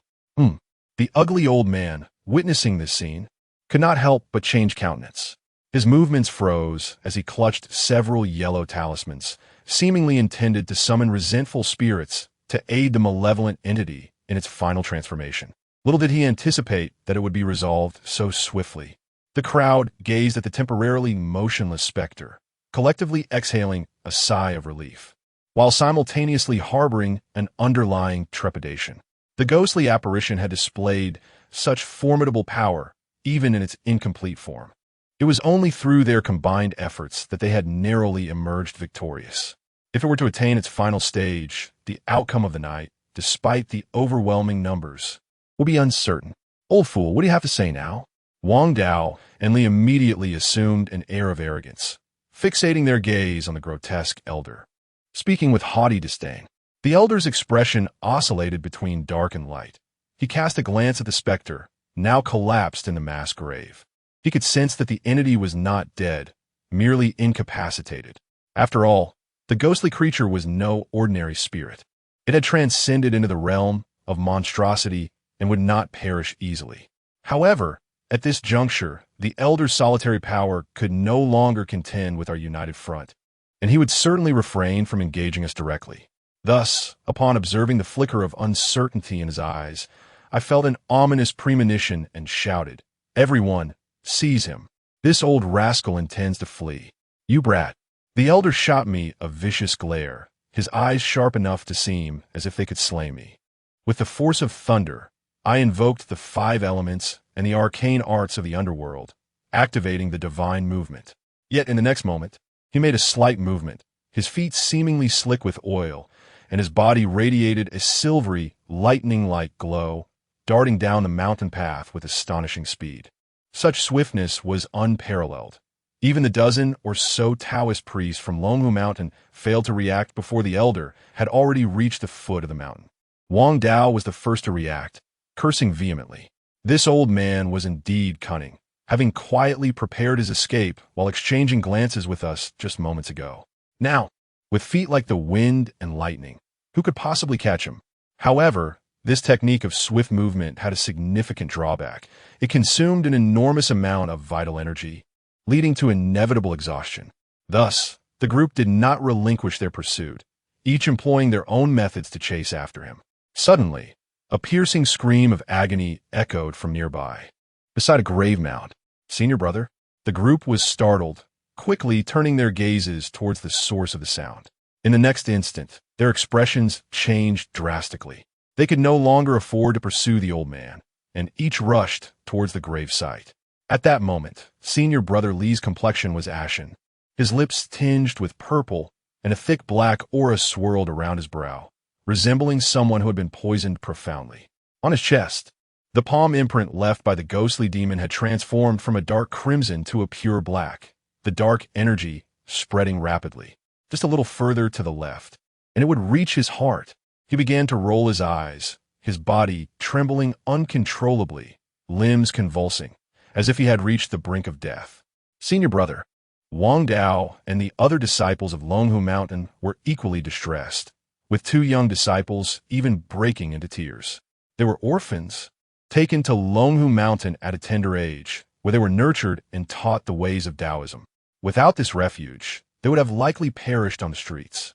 The ugly old man, witnessing this scene, could not help but change countenance. His movements froze as he clutched several yellow talismans, seemingly intended to summon resentful spirits to aid the malevolent entity in its final transformation. Little did he anticipate that it would be resolved so swiftly. The crowd gazed at the temporarily motionless specter, collectively exhaling a sigh of relief, while simultaneously harboring an underlying trepidation. The ghostly apparition had displayed such formidable power, even in its incomplete form. It was only through their combined efforts that they had narrowly emerged victorious. If it were to attain its final stage, the outcome of the night, despite the overwhelming numbers, will be uncertain. Old fool, what do you have to say now? Wang Dao and Li immediately assumed an air of arrogance, fixating their gaze on the grotesque elder. Speaking with haughty disdain, the elder's expression oscillated between dark and light. He cast a glance at the specter, now collapsed in the mass grave. He could sense that the entity was not dead, merely incapacitated. After all, the ghostly creature was no ordinary spirit. It had transcended into the realm of monstrosity and would not perish easily. However, at this juncture, the elder's solitary power could no longer contend with our united front, and he would certainly refrain from engaging us directly. Thus, upon observing the flicker of uncertainty in his eyes, I felt an ominous premonition and shouted, "Everyone, seize him. This old rascal intends to flee. You brat." The elder shot me a vicious glare, his eyes sharp enough to seem as if they could slay me. With the force of thunder, I invoked the 5 elements and the arcane arts of the underworld, activating the divine movement. Yet in the next moment, he made a slight movement, his feet seemingly slick with oil, and his body radiated a silvery, lightning-like glow, darting down the mountain path with astonishing speed. Such swiftness was unparalleled. Even the dozen or so Taoist priests from Longwu Mountain failed to react before the elder had already reached the foot of the mountain. Wang Dao was the first to react, cursing vehemently. This old man was indeed cunning, having quietly prepared his escape while exchanging glances with us just moments ago. Now, with feet like the wind and lightning. Who could possibly catch him? However, this technique of swift movement had a significant drawback. It consumed an enormous amount of vital energy, leading to inevitable exhaustion. Thus, the group did not relinquish their pursuit, each employing their own methods to chase after him. Suddenly, a piercing scream of agony echoed from nearby. Beside a grave mound, "Senior brother?" The group was startled, quickly turning their gazes towards the source of the sound. In the next instant, their expressions changed drastically. They could no longer afford to pursue the old man, and each rushed towards the grave site. At that moment, Senior Brother Lee's complexion was ashen, his lips tinged with purple, and a thick black aura swirled around his brow, resembling someone who had been poisoned profoundly. On his chest, the palm imprint left by the ghostly demon had transformed from a dark crimson to a pure black, the dark energy spreading rapidly. Just a little further to the left, and it would reach his heart. He began to roll his eyes, his body trembling uncontrollably, limbs convulsing, as if he had reached the brink of death. Senior Brother Wang Dao and the other disciples of Longhu Mountain were equally distressed, with two young disciples even breaking into tears. They were orphans, taken to Longhu Mountain at a tender age, where they were nurtured and taught the ways of Taoism. Without this refuge, they would have likely perished on the streets.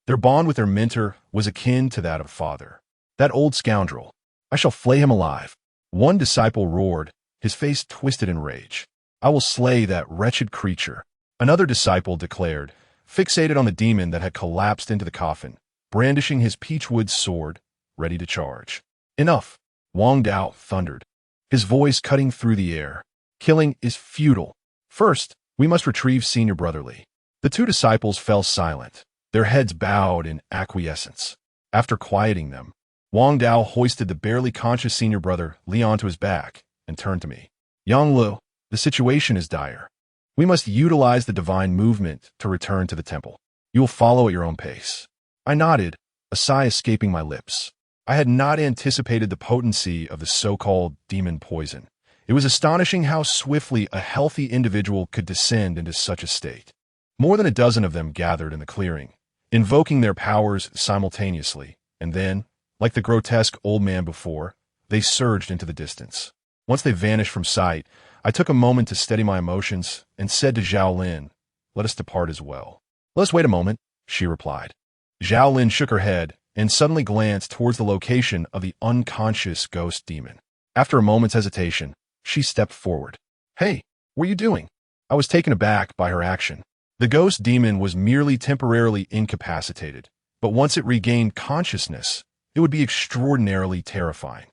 Their bond with their mentor was akin to that of a father. "That old scoundrel! I shall flay him alive!" One disciple roared, his face twisted in rage. "I will slay that wretched creature!" Another disciple declared, fixated on the demon that had collapsed into the coffin, brandishing his peachwood sword, ready to charge. "Enough!" Wang Dao thundered, his voice cutting through the air. "Killing is futile. First, we must retrieve Senior Brother Lee." The two disciples fell silent, their heads bowed in acquiescence. After quieting them, Wang Dao hoisted the barely conscious Senior Brother Lee onto his back and turned to me. "Yang Lu, the situation is dire. We must utilize the divine movement to return to the temple. You will follow at your own pace." I nodded, a sigh escaping my lips. I had not anticipated the potency of the so-called demon poison. It was astonishing how swiftly a healthy individual could descend into such a state. More than a dozen of them gathered in the clearing, invoking their powers simultaneously, and then, like the grotesque old man before, they surged into the distance. Once they vanished from sight, I took a moment to steady my emotions and said to Zhao Lin, "Let us depart as well." "Let us wait a moment," she replied. Zhao Lin shook her head and suddenly glanced towards the location of the unconscious ghost demon. After a moment's hesitation, she stepped forward. "Hey, what are you doing?" I was taken aback by her action. The ghost demon was merely temporarily incapacitated, but once it regained consciousness, it would be extraordinarily terrifying.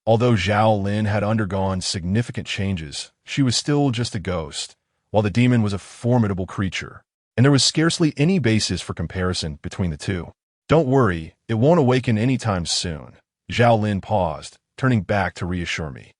Although Zhao Lin had undergone significant changes, she was still just a ghost, while the demon was a formidable creature, and there was scarcely any basis for comparison between the two. "Don't worry, it won't awaken anytime soon." Zhao Lin paused, turning back to reassure me.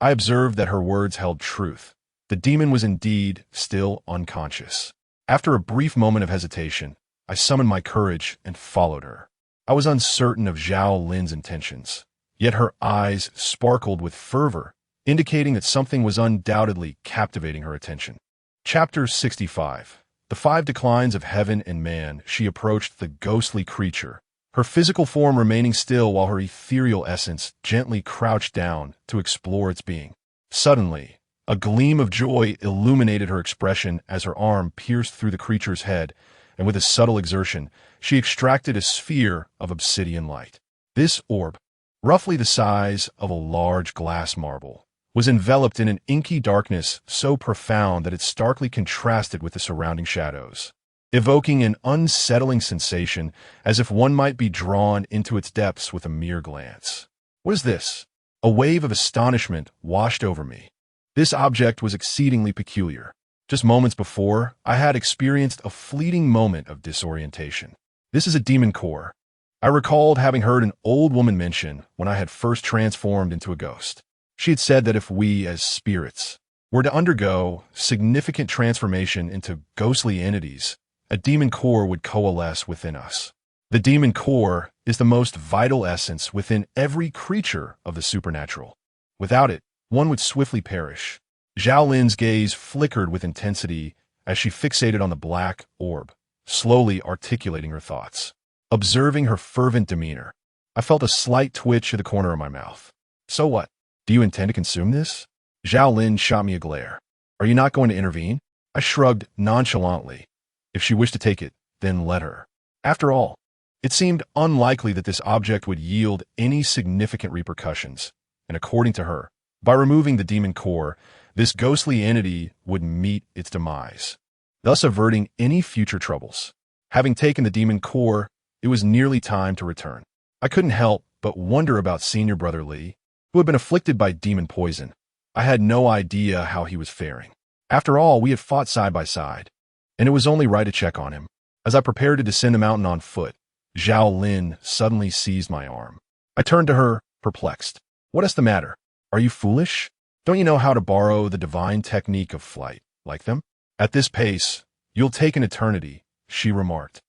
I observed that her words held truth. The demon was indeed still unconscious. After a brief moment of hesitation, I summoned my courage and followed her. I was uncertain of Zhao Lin's intentions, yet her eyes sparkled with fervor, indicating that something was undoubtedly captivating her attention. Chapter 65. The 5 Declines of Heaven and Man. She approached the ghostly creature, her physical form remaining still while her ethereal essence gently crouched down to explore its being. Suddenly, a gleam of joy illuminated her expression as her arm pierced through the creature's head, and with a subtle exertion, she extracted a sphere of obsidian light. This orb, roughly the size of a large glass marble, was enveloped in an inky darkness so profound that it starkly contrasted with the surrounding shadows, evoking an unsettling sensation as if one might be drawn into its depths with a mere glance. "What is this?" A wave of astonishment washed over me. This object was exceedingly peculiar. Just moments before, I had experienced a fleeting moment of disorientation. "This is a demon core," I recalled having heard an old woman mention when I had first transformed into a ghost. She had said that if we, as spirits, were to undergo significant transformation into ghostly entities, a demon core would coalesce within us. The demon core is the most vital essence within every creature of the supernatural. Without it, one would swiftly perish. Zhao Lin's gaze flickered with intensity as she fixated on the black orb, slowly articulating her thoughts. Observing her fervent demeanor, I felt a slight twitch at the corner of my mouth. So what? Do you intend to consume this? Zhao Lin shot me a glare. Are you not going to intervene? I shrugged nonchalantly. If she wished to take it, then let her. After all, it seemed unlikely that this object would yield any significant repercussions, and according to her, by removing the demon core, this ghostly entity would meet its demise, thus averting any future troubles. Having taken the demon core, it was nearly time to return. I couldn't help but wonder about senior brother Li, who had been afflicted by demon poison. I had no idea how he was faring. After all, we had fought side by side, and it was only right to check on him. As I prepared to descend the mountain on foot, Zhao Lin suddenly seized my arm. I turned to her, perplexed. What is the matter? Are you foolish? Don't you know how to borrow the divine technique of flight, like them? At this pace, you'll take an eternity, she remarked,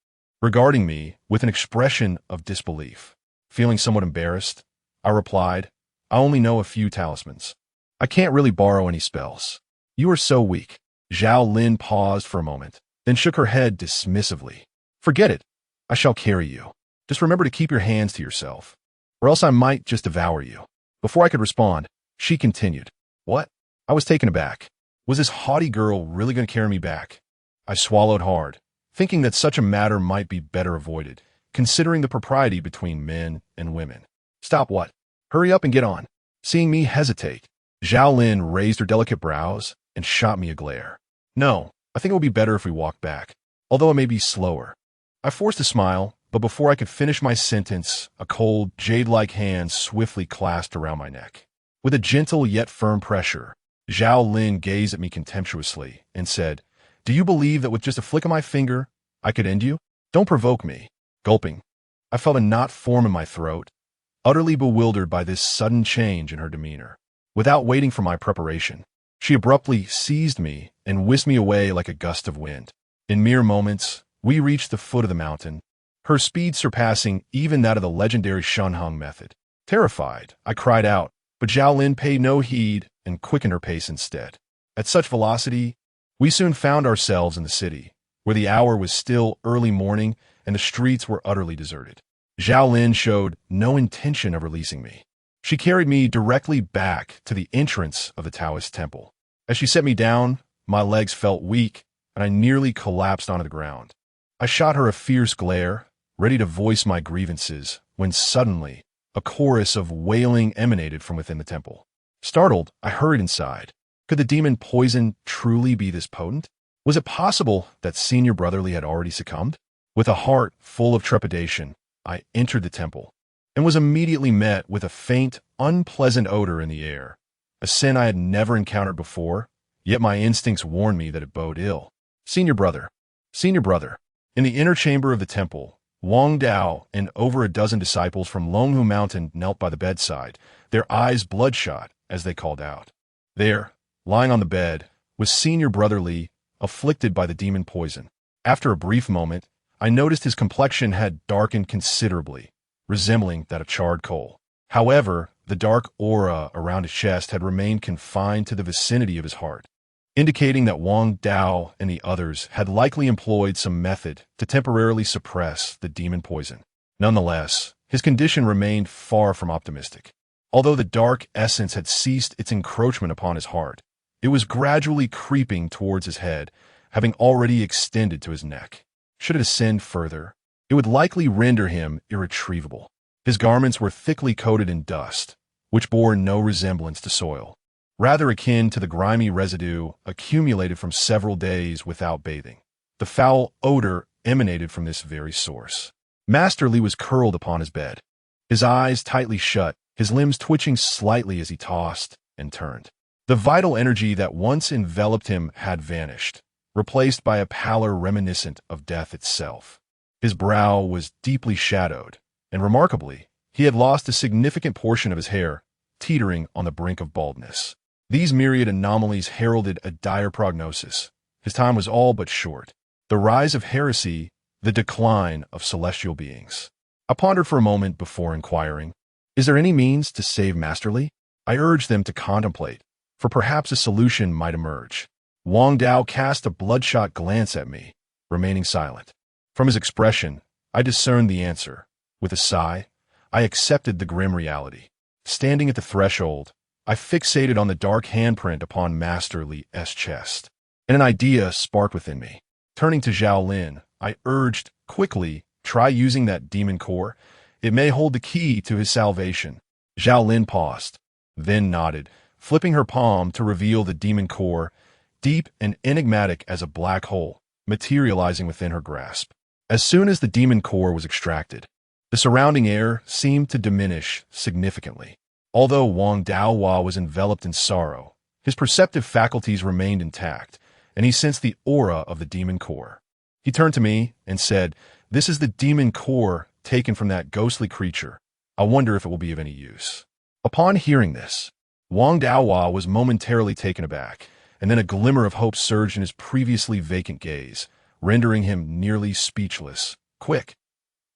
regarding me with an expression of disbelief. Feeling somewhat embarrassed, I replied, I only know a few talismans. I can't really borrow any spells. You are so weak. Zhao Lin paused for a moment, then shook her head dismissively. Forget it. I shall carry you. Just remember to keep your hands to yourself, or else I might just devour you. Before I could respond, she continued. What? I was taken aback. Was this haughty girl really going to carry me back? I swallowed hard, thinking that such a matter might be better avoided, considering the propriety between men and women. Stop what? Hurry up and get on. Seeing me hesitate, Zhao Lin raised her delicate brows and shot me a glare. No, I think it will be better if we walk back, although it may be slower. I forced a smile, but before I could finish my sentence, a cold, jade-like hand swiftly clasped around my neck. With a gentle yet firm pressure, Zhao Lin gazed at me contemptuously and said, Do you believe that with just a flick of my finger, I could end you? Don't provoke me. Gulping, I felt a knot form in my throat, utterly bewildered by this sudden change in her demeanor. Without waiting for my preparation, she abruptly seized me and whisked me away like a gust of wind. In mere moments, we reached the foot of the mountain, her speed surpassing even that of the legendary Shunhung method. Terrified, I cried out, but Zhao Lin paid no heed and quickened her pace instead. At such velocity, we soon found ourselves in the city, where the hour was still early morning and the streets were utterly deserted. Zhao Lin showed no intention of releasing me. She carried me directly back to the entrance of the Taoist temple. As she set me down, my legs felt weak, and I nearly collapsed onto the ground. I shot her a fierce glare, ready to voice my grievances, when suddenly a chorus of wailing emanated from within the temple. Startled, I hurried inside. Could the demon poison truly be this potent? Was it possible that Senior Brotherly had already succumbed? With a heart full of trepidation, I entered the temple and was immediately met with a faint, unpleasant odor in the air, a scent I had never encountered before, yet my instincts warned me that it boded ill. Senior Brother. In the inner chamber of the temple, Wang Dao and over a dozen disciples from Longhu Mountain knelt by the bedside, their eyes bloodshot as they called out. There, lying on the bed, was Senior Brother Li, afflicted by the demon poison. After a brief moment, I noticed his complexion had darkened considerably, resembling that of charred coal. However, the dark aura around his chest had remained confined to the vicinity of his heart, indicating that Wang Dao and the others had likely employed some method to temporarily suppress the demon poison. Nonetheless, his condition remained far from optimistic. Although the dark essence had ceased its encroachment upon his heart, it was gradually creeping towards his head, having already extended to his neck. Should it ascend further, it would likely render him irretrievable. His garments were thickly coated in dust, which bore no resemblance to soil, rather akin to the grimy residue accumulated from several days without bathing. The foul odor emanated from this very source. Master Li was curled upon his bed, his eyes tightly shut, his limbs twitching slightly as he tossed and turned. The vital energy that once enveloped him had vanished, replaced by a pallor reminiscent of death itself. His brow was deeply shadowed, and remarkably, he had lost a significant portion of his hair, teetering on the brink of baldness. These myriad anomalies heralded a dire prognosis. His time was all but short. The rise of heresy, the decline of celestial beings. I pondered for a moment before inquiring, Is there any means to save Master Li? I urged them to contemplate, for perhaps a solution might emerge. Wang Dao cast a bloodshot glance at me, remaining silent. From his expression, I discerned the answer. With a sigh, I accepted the grim reality. Standing at the threshold, I fixated on the dark handprint upon Master Li's chest, and an idea sparked within me. Turning to Zhao Lin, I urged, quickly, try using that demon core. It may hold the key to his salvation. Zhao Lin paused, then nodded, flipping her palm to reveal the demon core, deep and enigmatic as a black hole, materializing within her grasp. As soon as the demon core was extracted, the surrounding air seemed to diminish significantly. Although Wang Daohua was enveloped in sorrow, his perceptive faculties remained intact, and he sensed the aura of the demon core. He turned to me and said, "This is the demon core taken from that ghostly creature. I wonder if it will be of any use." Upon hearing this, Wang Daohua was momentarily taken aback, and then a glimmer of hope surged in his previously vacant gaze, rendering him nearly speechless. "Quick,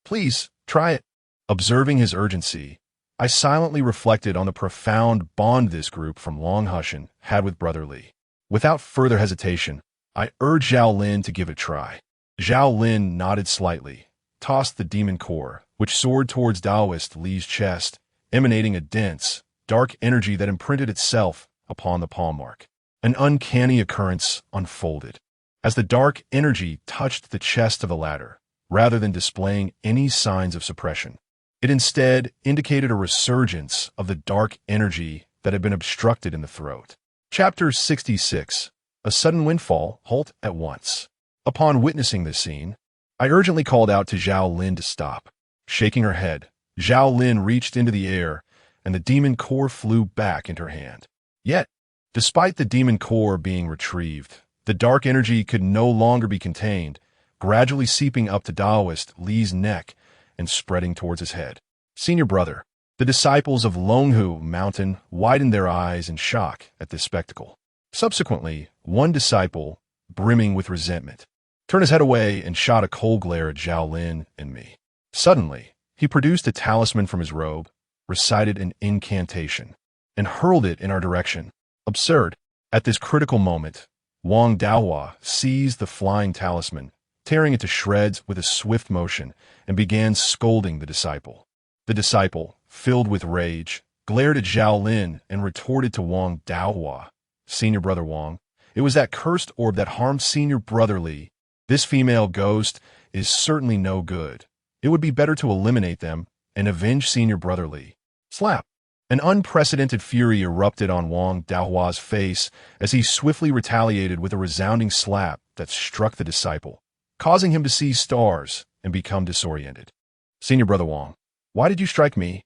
please, try it." Observing his urgency, I silently reflected on the profound bond this group from Long Hushan had with Brother Li. Without further hesitation, I urged Zhao Lin to give it a try. Zhao Lin nodded slightly, tossed the demon core, which soared towards Taoist Li's chest, emanating a dense, dark energy that imprinted itself upon the palm mark. An uncanny occurrence unfolded. As the dark energy touched the chest of the latter, rather than displaying any signs of suppression, it instead indicated a resurgence of the dark energy that had been obstructed in the throat. Chapter 66. A sudden windfall. Halt at once. Upon witnessing this scene, I urgently called out to Zhao Lin to stop. Shaking her head, Zhao Lin reached into the air, and the demon core flew back into her hand. Yet, despite the demon core being retrieved, the dark energy could no longer be contained, gradually seeping up to Taoist Li's neck and spreading towards his head. Senior brother, the disciples of Longhu Mountain widened their eyes in shock at this spectacle. Subsequently, one disciple, brimming with resentment, turned his head away and shot a cold glare at Zhao Lin and me. Suddenly, he produced a talisman from his robe, recited an incantation, and hurled it in our direction. Absurd. At this critical moment, Wang Daohua seized the flying talisman, tearing it to shreds with a swift motion, and began scolding the disciple. The disciple, filled with rage, glared at Zhao Lin and retorted to Wang Daohua, "Senior brother Wang, it was that cursed orb that harmed senior brother Li. This female ghost is certainly no good. It would be better to eliminate them and avenge senior brother Li." Slap! An unprecedented fury erupted on Wang Daohua's face as he swiftly retaliated with a resounding slap that struck the disciple, causing him to see stars and become disoriented. "Senior brother Wang, why did you strike me?"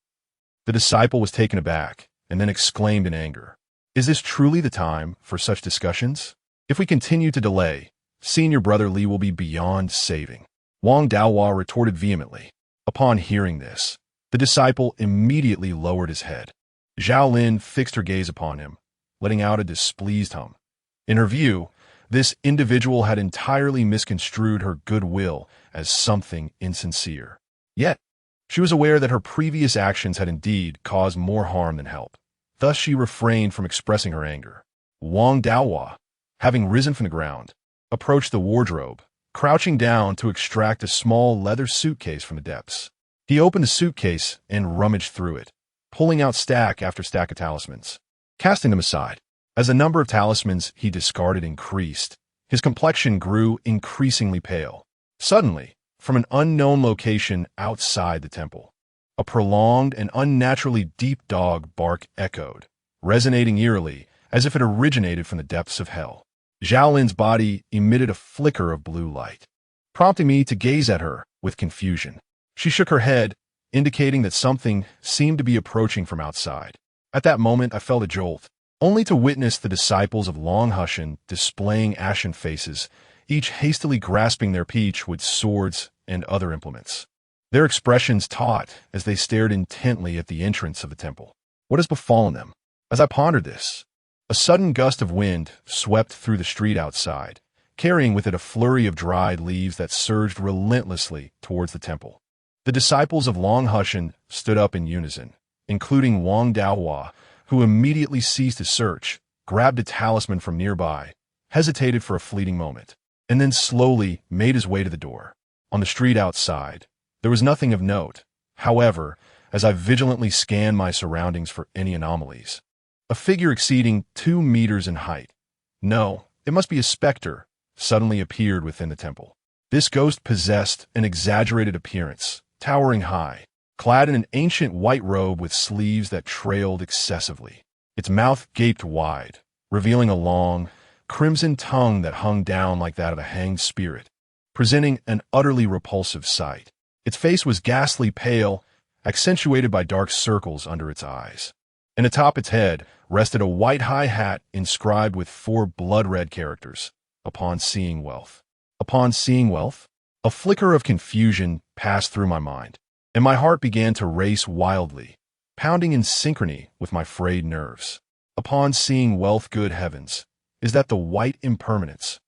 The disciple was taken aback and then exclaimed in anger, "Is this truly the time for such discussions? If we continue to delay, senior brother Li will be beyond saving." Wang Daohua retorted vehemently. Upon hearing this, the disciple immediately lowered his head. Zhao Lin fixed her gaze upon him, letting out a displeased hum. In her view, this individual had entirely misconstrued her goodwill as something insincere. Yet, she was aware that her previous actions had indeed caused more harm than help. Thus she refrained from expressing her anger. Wang Daohua, having risen from the ground, approached the wardrobe, crouching down to extract a small leather suitcase from the depths. He opened the suitcase and rummaged through it, pulling out stack after stack of talismans, casting them aside. As the number of talismans he discarded increased, his complexion grew increasingly pale. Suddenly, from an unknown location outside the temple, a prolonged and unnaturally deep dog bark echoed, resonating eerily as if it originated from the depths of hell. Zhao Lin's body emitted a flicker of blue light, prompting me to gaze at her with confusion. She shook her head, indicating that something seemed to be approaching from outside. At that moment, I felt a jolt, only to witness the disciples of Long Hushan displaying ashen faces, each hastily grasping their peach with swords and other implements. Their expressions taut as they stared intently at the entrance of the temple. What has befallen them? As I pondered this, a sudden gust of wind swept through the street outside, carrying with it a flurry of dried leaves that surged relentlessly towards the temple. The disciples of Long Hushan stood up in unison, including Wang Daohua, who immediately ceased his search, grabbed a talisman from nearby, hesitated for a fleeting moment, and then slowly made his way to the door. On the street outside, there was nothing of note. However, as I vigilantly scanned my surroundings for any anomalies, a figure exceeding 2 meters in height, no, it must be a specter, suddenly appeared within the temple. This ghost possessed an exaggerated appearance, towering high, clad in an ancient white robe with sleeves that trailed excessively. Its mouth gaped wide, revealing a long, crimson tongue that hung down like that of a hanged spirit, presenting an utterly repulsive sight. Its face was ghastly pale, accentuated by dark circles under its eyes. And atop its head rested a white high hat inscribed with 4 blood-red characters, "Upon seeing wealth." Upon seeing wealth? A flicker of confusion passed through my mind, and my heart began to race wildly, pounding in synchrony with my frayed nerves. Upon seeing wealth, good heavens, is that the white impermanence?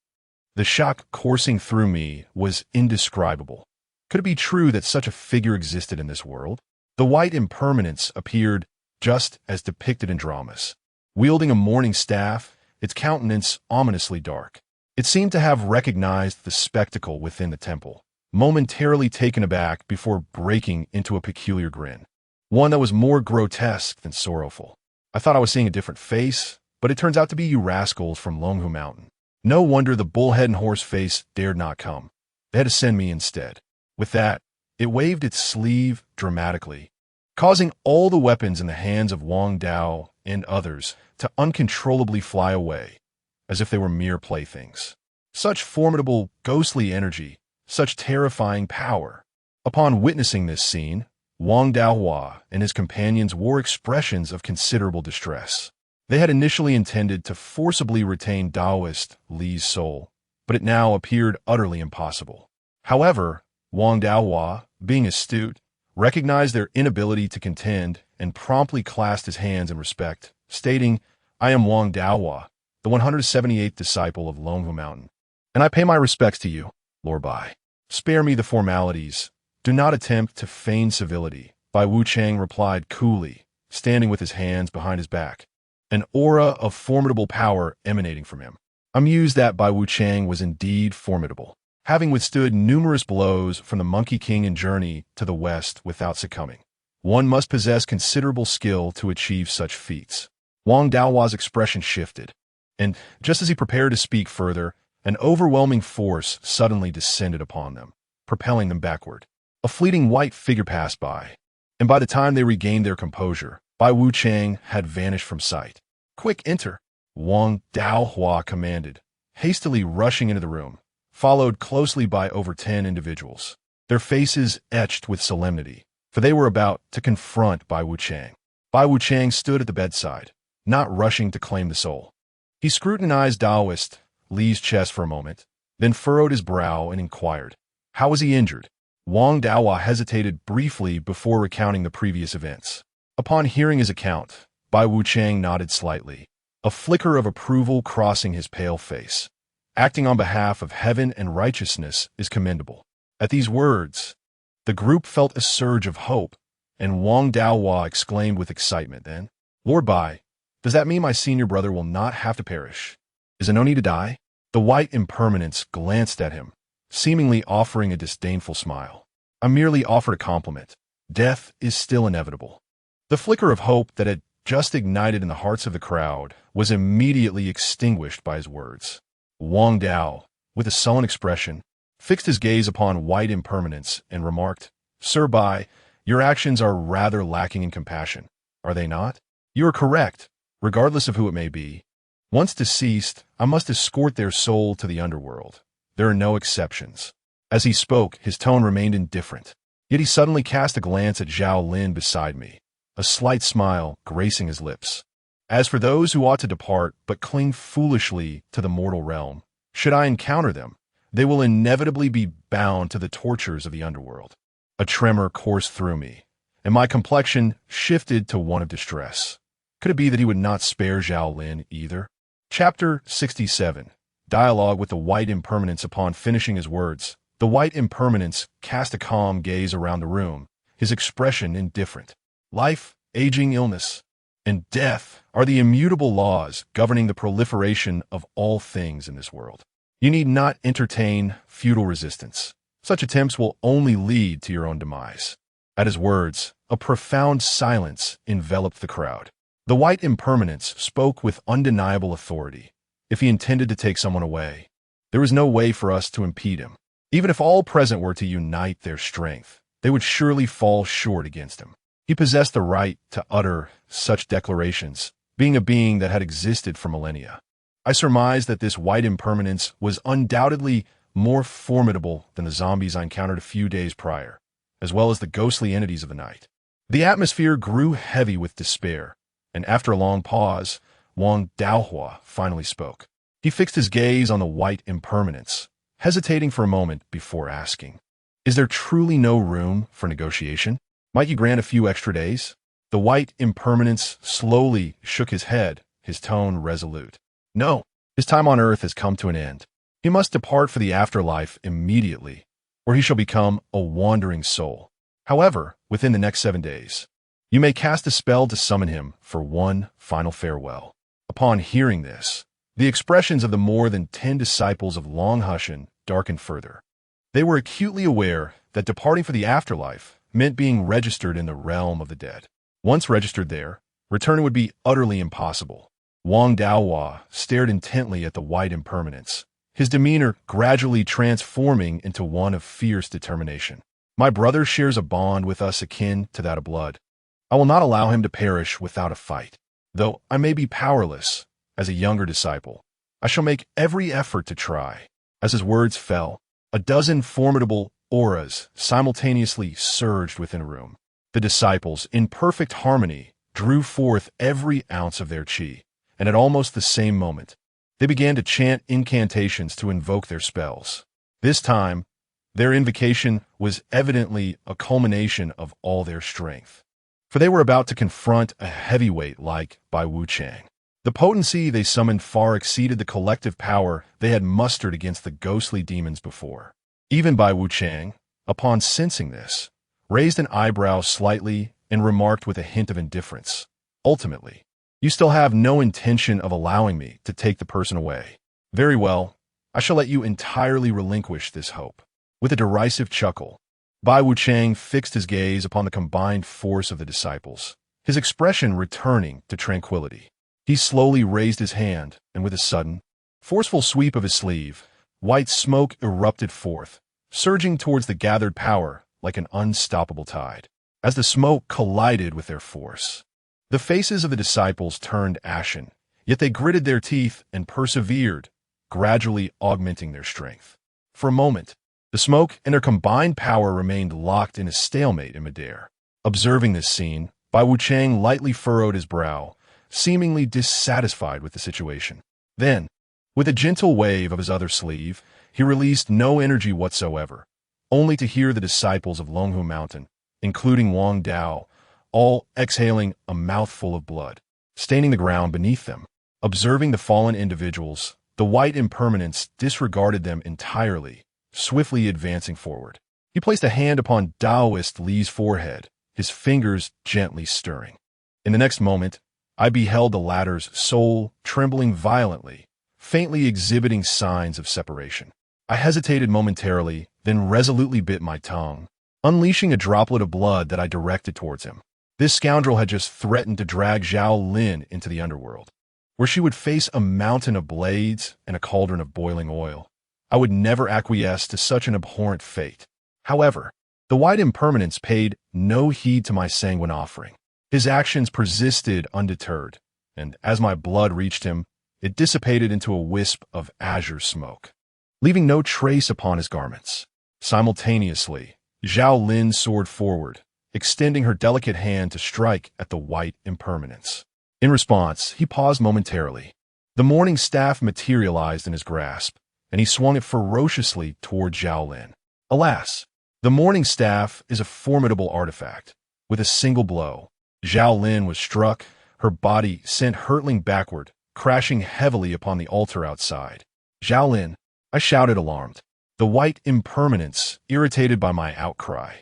The shock coursing through me was indescribable. Could it be true that such a figure existed in this world? The white impermanence appeared just as depicted in dramas, wielding a mourning staff, its countenance ominously dark. It seemed to have recognized the spectacle within the temple, momentarily taken aback before breaking into a peculiar grin, one that was more grotesque than sorrowful. I thought I was seeing a different face, but it turns out to be you rascals from Longhu Mountain. No wonder the bullhead and horse face dared not come. They had to send me instead. With that, it waved its sleeve dramatically, causing all the weapons in the hands of Wang Dao and others to uncontrollably fly away, as if they were mere playthings. Such formidable, ghostly energy, such terrifying power. Upon witnessing this scene, Wang Daohua and his companions wore expressions of considerable distress. They had initially intended to forcibly retain Taoist Li's soul, but it now appeared utterly impossible. However, Wang Daohua, being astute, recognized their inability to contend and promptly clasped his hands in respect, stating, "I am Wang Daohua, the 178th disciple of Longhu Mountain, and I pay my respects to you, Lord Bai. Spare me the formalities. Do not attempt to feign civility," Bai Wuchang replied coolly, standing with his hands behind his back, an aura of formidable power emanating from him. Amused that Bai Wuchang was indeed formidable, having withstood numerous blows from the Monkey King and journey to the west without succumbing. One must possess considerable skill to achieve such feats. Wang Daohua's expression shifted, and just as he prepared to speak further, an overwhelming force suddenly descended upon them, propelling them backward. A fleeting white figure passed by, and by the time they regained their composure, Bai Wuchang had vanished from sight. "Quick, enter," Wang Daohua commanded, hastily rushing into the room, followed closely by over 10 individuals, their faces etched with solemnity, for they were about to confront Bai Wuchang. Bai Wuchang stood at the bedside, not rushing to claim the soul. He scrutinized Taoist Li's chest for a moment, then furrowed his brow and inquired, "How was he injured?" Wang Daohua hesitated briefly before recounting the previous events. Upon hearing his account, Bai Wuchang nodded slightly, a flicker of approval crossing his pale face. Acting on behalf of heaven and righteousness is commendable. At these words, the group felt a surge of hope, and Wang Daohua exclaimed with excitement then, "Lord Bai, does that mean my senior brother will not have to perish? Is there no need to die?" The white impermanence glanced at him, seemingly offering a disdainful smile. "I merely offered a compliment. Death is still inevitable." The flicker of hope that had just ignited in the hearts of the crowd was immediately extinguished by his words. Wang Dao, with a sullen expression, fixed his gaze upon white impermanence and remarked, "Sir Bai, your actions are rather lacking in compassion, are they not? You are correct, regardless of who it may be. Once deceased, I must escort their soul to the underworld. There are no exceptions." As he spoke, his tone remained indifferent, yet he suddenly cast a glance at Zhao Lin beside me, a slight smile gracing his lips. "As for those who ought to depart but cling foolishly to the mortal realm, should I encounter them, they will inevitably be bound to the tortures of the underworld." A tremor coursed through me, and my complexion shifted to one of distress. Could it be that he would not spare Zhao Lin either? Chapter 67. Dialogue with the White Impermanence. Upon finishing his words, the White Impermanence cast a calm gaze around the room, his expression indifferent. Life, aging, illness, and death are the immutable laws governing the proliferation of all things in this world. You need not entertain futile resistance. Such attempts will only lead to your own demise." At his words, a profound silence enveloped the crowd. The white impermanence spoke with undeniable authority. If he intended to take someone away, there was no way for us to impede him. Even if all present were to unite their strength, they would surely fall short against him. He possessed the right to utter such declarations, being a being that had existed for millennia. I surmised that this white impermanence was undoubtedly more formidable than the zombies I encountered a few days prior, as well as the ghostly entities of the night. The atmosphere grew heavy with despair, and after a long pause, Wang Daohua finally spoke. He fixed his gaze on the white impermanence, hesitating for a moment before asking, "Is there truly no room for negotiation? Might you grant a few extra days?" The white impermanence slowly shook his head, his tone resolute. "No, his time on earth has come to an end. He must depart for the afterlife immediately, or he shall become a wandering soul. However, within the next 7 days, you may cast a spell to summon him for one final farewell." Upon hearing this, the expressions of the more than 10 disciples of Long Hushan darkened further. They were acutely aware that departing for the afterlife meant being registered in the realm of the dead. Once registered there, returning would be utterly impossible. Wang Daohua stared intently at the white impermanence, his demeanor gradually transforming into one of fierce determination. "My brother shares a bond with us akin to that of blood. I will not allow him to perish without a fight. Though I may be powerless, as a younger disciple, I shall make every effort to try." As his words fell, a dozen formidable auras simultaneously surged within a room. The disciples, in perfect harmony, drew forth every ounce of their chi, and at almost the same moment, they began to chant incantations to invoke their spells. This time, their invocation was evidently a culmination of all their strength, for they were about to confront a heavyweight like Bai Wuchang. The potency they summoned far exceeded the collective power they had mustered against the ghostly demons before. Even Bai Wuchang, upon sensing this, raised an eyebrow slightly and remarked with a hint of indifference, "Ultimately, you still have no intention of allowing me to take the person away. Very well, I shall let you entirely relinquish this hope." With a derisive chuckle, Bai Wuchang fixed his gaze upon the combined force of the disciples, his expression returning to tranquility. He slowly raised his hand, and with a sudden, forceful sweep of his sleeve, white smoke erupted forth, surging towards the gathered power like an unstoppable tide. As the smoke collided with their force, the faces of the disciples turned ashen, yet they gritted their teeth and persevered, gradually augmenting their strength. For a moment, the smoke and their combined power remained locked in a stalemate in midair. Observing this scene, Bai Wuchang lightly furrowed his brow, seemingly dissatisfied with the situation. Then, with a gentle wave of his other sleeve, he released no energy whatsoever, only to hear the disciples of Longhu Mountain, including Wang Dao, all exhaling a mouthful of blood, staining the ground beneath them. Observing the fallen individuals, the white impermanence disregarded them entirely, swiftly advancing forward. He placed a hand upon Daoist Li's forehead, his fingers gently stirring. In the next moment, I beheld the latter's soul trembling violently, faintly exhibiting signs of separation. I hesitated momentarily, then resolutely bit my tongue, unleashing a droplet of blood that I directed towards him. This scoundrel had just threatened to drag Zhao Lin into the underworld, where she would face a mountain of blades and a cauldron of boiling oil. I would never acquiesce to such an abhorrent fate. However, the white impermanence paid no heed to my sanguine offering. His actions persisted undeterred, and as my blood reached him, it dissipated into a wisp of azure smoke, leaving no trace upon his garments. Simultaneously, Zhao Lin soared forward, extending her delicate hand to strike at the white impermanence. In response, he paused momentarily. The morning staff materialized in his grasp, and he swung it ferociously toward Zhao Lin. Alas, the morning staff is a formidable artifact. With a single blow, Zhao Lin was struck, her body sent hurtling backward, crashing heavily upon the altar outside. "Zhao Lin," I shouted, alarmed. The white impermanence, irritated by my outcry,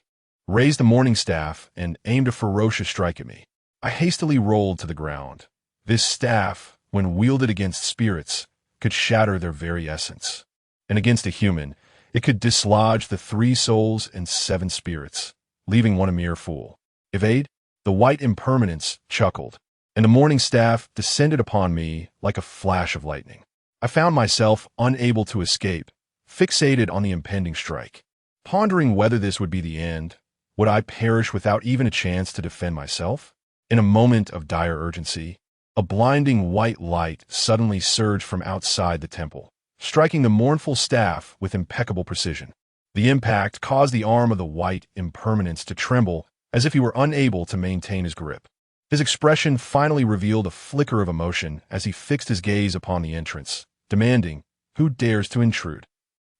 raised the morning staff and aimed a ferocious strike at me. I hastily rolled to the ground. This staff, when wielded against spirits, could shatter their very essence, and against a human, It could dislodge the 3 souls and 7 spirits, leaving one a mere fool. Evade? The white impermanence chuckled, and the morning staff descended upon me like a flash of lightning. I found myself unable to escape, fixated on the impending strike, pondering whether this would be the end. Would I perish without even a chance to defend myself? In a moment of dire urgency, a blinding white light suddenly surged from outside the temple, striking the mournful staff with impeccable precision. The impact caused the arm of the white impermanence to tremble as if he were unable to maintain his grip. His expression finally revealed a flicker of emotion as he fixed his gaze upon the entrance, demanding, "Who dares to intrude?"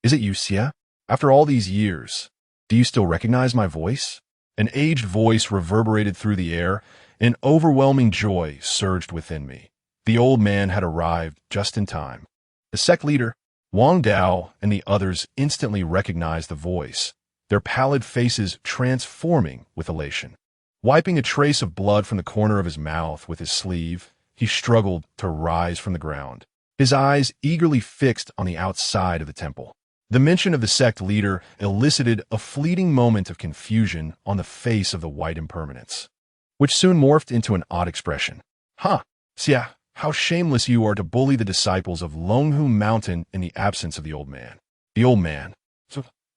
"Is it you, Xia? After all these years, do you still recognize my voice?" An aged voice reverberated through the air, and overwhelming joy surged within me. The old man had arrived just in time. The sect leader, Wang Dao, and the others instantly recognized the voice, their pallid faces transforming with elation. Wiping a trace of blood from the corner of his mouth with his sleeve, he struggled to rise from the ground, his eyes eagerly fixed on the outside of the temple. The mention of the sect leader elicited a fleeting moment of confusion on the face of the white impermanence, which soon morphed into an odd expression. "Huh, Xia, how shameless you are to bully the disciples of Longhu Mountain in the absence of the old man." The old man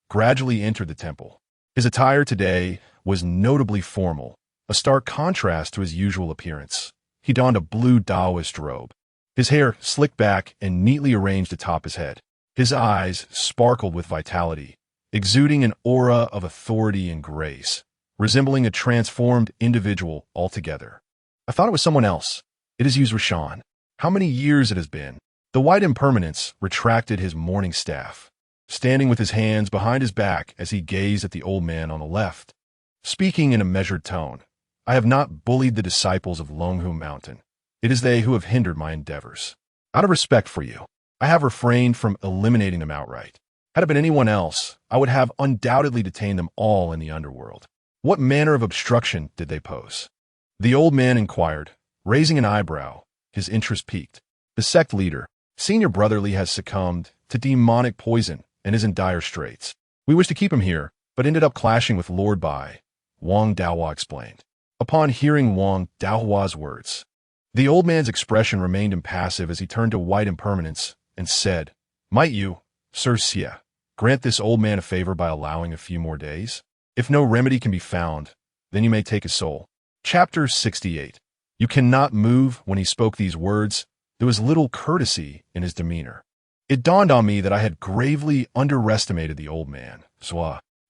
gradually entered the temple. His attire today was notably formal, a stark contrast to his usual appearance. He donned a blue Taoist robe, his hair slicked back and neatly arranged atop his head. His eyes sparkled with vitality, exuding an aura of authority and grace, resembling a transformed individual altogether. "I thought it was someone else. It is you, Rashan. How many years it has been." The white impermanence retracted his mourning staff, standing with his hands behind his back as he gazed at the old man on the left. Speaking in a measured tone, "I have not bullied the disciples of Longhu Mountain. It is they who have hindered my endeavors. Out of respect for you, I have refrained from eliminating them outright. Had it been anyone else, I would have undoubtedly detained them all in the underworld." "What manner of obstruction did they pose?" the old man inquired, raising an eyebrow, his interest piqued. "The sect leader, Senior Brotherly, has succumbed to demonic poison and is in dire straits. We wish to keep him here, but ended up clashing with Lord Bai," Wang Daohua explained. Upon hearing Wang Daohua's words, the old man's expression remained impassive as he turned to white impermanence and said, "Might you, Sir Xia, grant this old man a favor by allowing a few more days? If no remedy can be found, then you may take his soul." Chapter 68. You cannot move. When he spoke these words, there was little courtesy in his demeanor. It dawned on me that I had gravely underestimated the old man,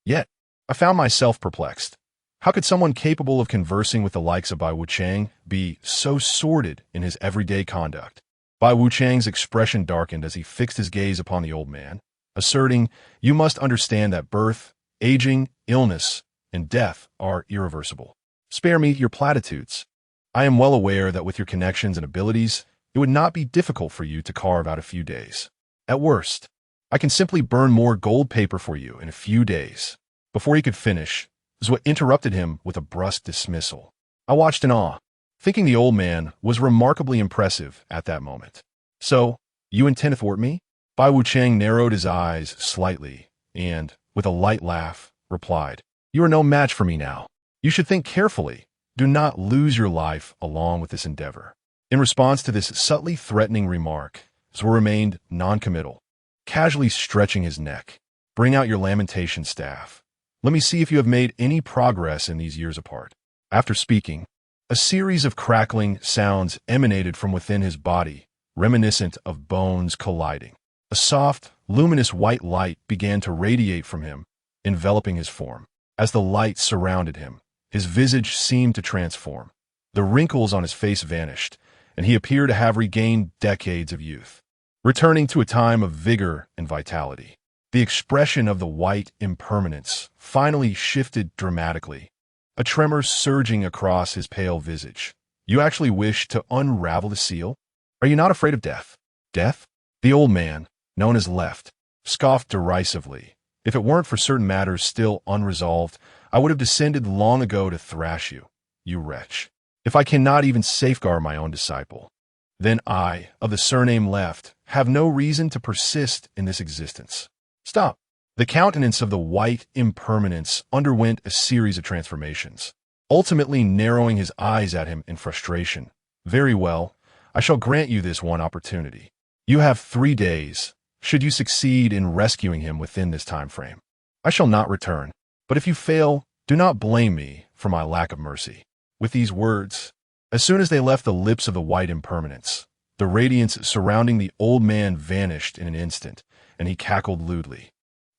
yet I found myself perplexed. How could someone capable of conversing with the likes of Bai Wuchang be so sordid in his everyday conduct? Bai Wuchang's expression darkened as he fixed his gaze upon the old man, asserting, "You must understand that birth, aging, illness, and death are irreversible. Spare me your platitudes. I am well aware that with your connections and abilities, it would not be difficult for you to carve out a few days. At worst, I can simply burn more gold paper for you in a few days." Before he could finish, Zwa interrupted him with a brusque dismissal. I watched in awe, thinking the old man was remarkably impressive at that moment. "So, you intend to thwart me?" Bai Wuchang narrowed his eyes slightly and, with a light laugh, replied, "You are no match for me now. You should think carefully. Do not lose your life along with this endeavor." In response to this subtly threatening remark, Zwa remained noncommittal, casually stretching his neck. "Bring out your lamentation staff. Let me see if you have made any progress in these years apart." After speaking, a series of crackling sounds emanated from within his body, reminiscent of bones colliding. A soft, luminous white light began to radiate from him, enveloping his form. As the light surrounded him, his visage seemed to transform. The wrinkles on his face vanished, and he appeared to have regained decades of youth, returning to a time of vigor and vitality. The expression of the white impermanence finally shifted dramatically, a tremor surging across his pale visage. "You actually wish to unravel the seal? Are you not afraid of death?" "Death?" The old man, known as Left, scoffed derisively. "If it weren't for certain matters still unresolved, I would have descended long ago to thrash you, you wretch. If I cannot even safeguard my own disciple, then I, of the surname Left, have no reason to persist in this existence." "Stop. The countenance of the white impermanence underwent a series of transformations, ultimately narrowing his eyes at him in frustration. Very well, I shall grant you this one opportunity. You have 3 days, should you succeed in rescuing him within this time frame. I shall not return, but if you fail, do not blame me for my lack of mercy. With these words, as soon as they left the lips of the white impermanence, the radiance surrounding the old man vanished in an instant, and he cackled lewdly.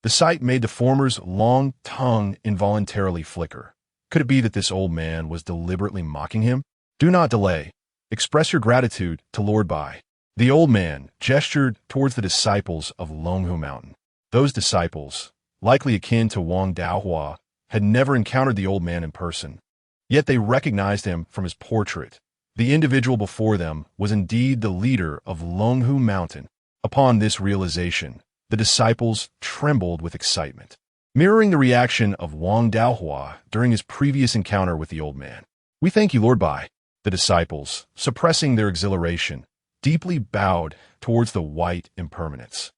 The sight made the former's long tongue involuntarily flicker. Could it be that this old man was deliberately mocking him? Do not delay. Express your gratitude to Lord Bai. The old man gestured towards the disciples of Longhu Mountain. Those disciples, likely akin to Wang Daohua, had never encountered the old man in person. Yet they recognized him from his portrait. The individual before them was indeed the leader of Longhu Mountain. Upon this realization, the disciples trembled with excitement, mirroring the reaction of Wang Daohua during his previous encounter with the old man. We thank you, Lord Bai. The disciples, suppressing their exhilaration, deeply bowed towards the white impermanence.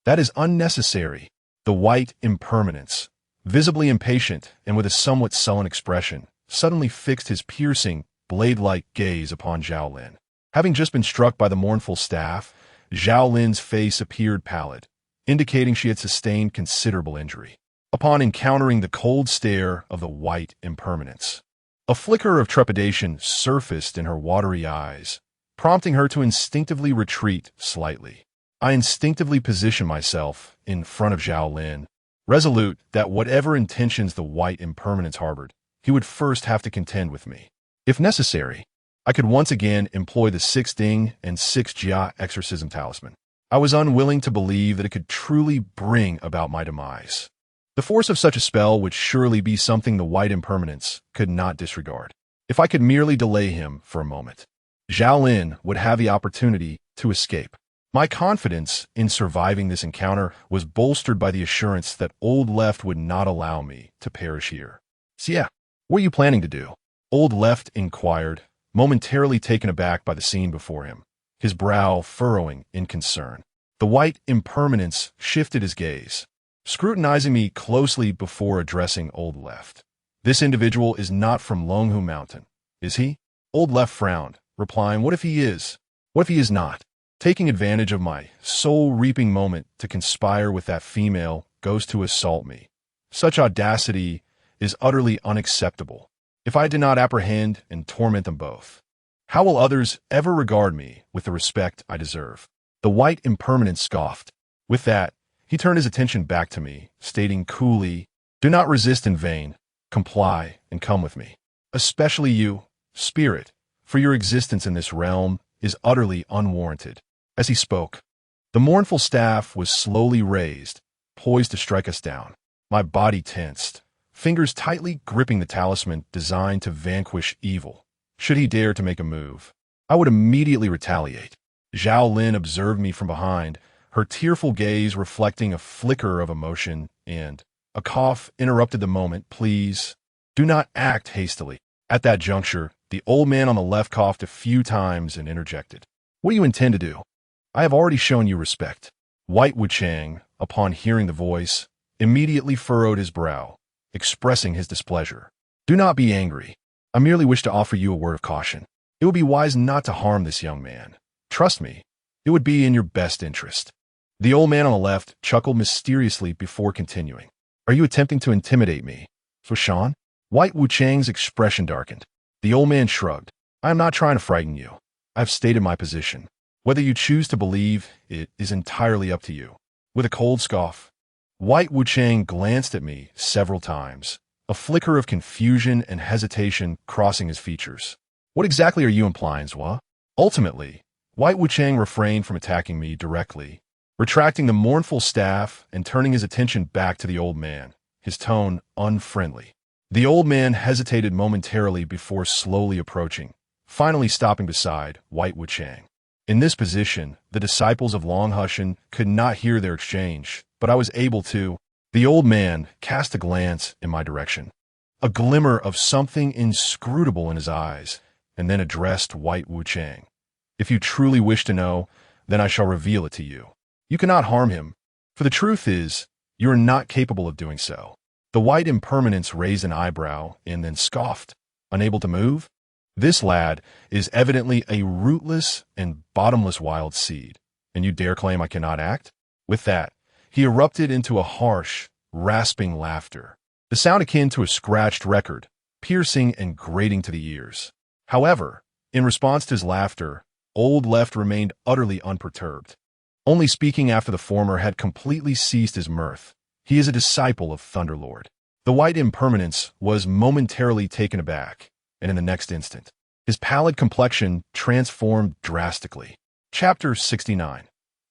That is unnecessary. The white impermanence, visibly impatient and with a somewhat sullen expression, suddenly fixed his piercing, blade-like gaze upon Zhao Lin. Having just been struck by the mournful staff, Zhao Lin's face appeared pallid, indicating she had sustained considerable injury. Upon encountering the cold stare of the white impermanence, a flicker of trepidation surfaced in her watery eyes, prompting her to instinctively retreat slightly. I instinctively positioned myself in front of Zhao Lin, resolute that whatever intentions the white impermanence harbored, he would first have to contend with me. If necessary, I could once again employ the 6 Ding and 6 Jia exorcism talisman. I was unwilling to believe that it could truly bring about my demise. The force of such a spell would surely be something the white impermanence could not disregard. If I could merely delay him for a moment, Zhao Lin would have the opportunity to escape. My confidence in surviving this encounter was bolstered by the assurance that Old Left would not allow me to perish here. So yeah, what are you planning to do? Old Left inquired, momentarily taken aback by the scene before him, his brow furrowing in concern. The white impermanence shifted his gaze, scrutinizing me closely before addressing Old Left. This individual is not from Longhu Mountain, is he? Old Left frowned, replying, what if he is? What if he is not? Taking advantage of my soul-reaping moment to conspire with that female goes to assault me. Such audacity is utterly unacceptable. If I did not apprehend and torment them both, how will others ever regard me with the respect I deserve? The white impermanence scoffed. With that, he turned his attention back to me, stating coolly, do not resist in vain. Comply and come with me. Especially you, spirit, for your existence in this realm is utterly unwarranted. As he spoke, the mournful staff was slowly raised, poised to strike us down. My body tensed, fingers tightly gripping the talisman designed to vanquish evil. Should he dare to make a move, I would immediately retaliate. Zhao Lin observed me from behind, her tearful gaze reflecting a flicker of emotion, and a cough interrupted the moment. Please, do not act hastily. At that juncture, the old man on the left coughed a few times and interjected. What do you intend to do? I have already shown you respect. White Wuchang, upon hearing the voice, immediately furrowed his brow, expressing his displeasure. Do not be angry. I merely wish to offer you a word of caution. It would be wise not to harm this young man. Trust me, it would be in your best interest. The old man on the left chuckled mysteriously before continuing. Are you attempting to intimidate me? So Sean? White Wuchang's expression darkened. The old man shrugged. I am not trying to frighten you. I have stated my position. Whether you choose to believe it is entirely up to you. With a cold scoff, White Wuchang glanced at me several times, a flicker of confusion and hesitation crossing his features. What exactly are you implying, Zhua? Ultimately, White Wuchang refrained from attacking me directly, retracting the mournful staff and turning his attention back to the old man, his tone unfriendly. The old man hesitated momentarily before slowly approaching, finally stopping beside White Wuchang. In this position, the disciples of Longhushan could not hear their exchange, but I was able to. The old man cast a glance in my direction, a glimmer of something inscrutable in his eyes, and then addressed White Wuchang. If you truly wish to know, then I shall reveal it to you. You cannot harm him, for the truth is, You are not capable of doing so. The white impermanence raised an eyebrow and then scoffed. Unable to move? This lad is evidently a rootless and bottomless wild seed, and you dare claim I cannot act? With that, he erupted into a harsh, rasping laughter, the sound akin to a scratched record, piercing and grating to the ears. However, in response to his laughter, Old Left remained utterly unperturbed, only speaking after the former had completely ceased his mirth. He is a disciple of Thunderlord. The white impermanence was momentarily taken aback, and in the next instant, his pallid complexion transformed drastically. Chapter 69.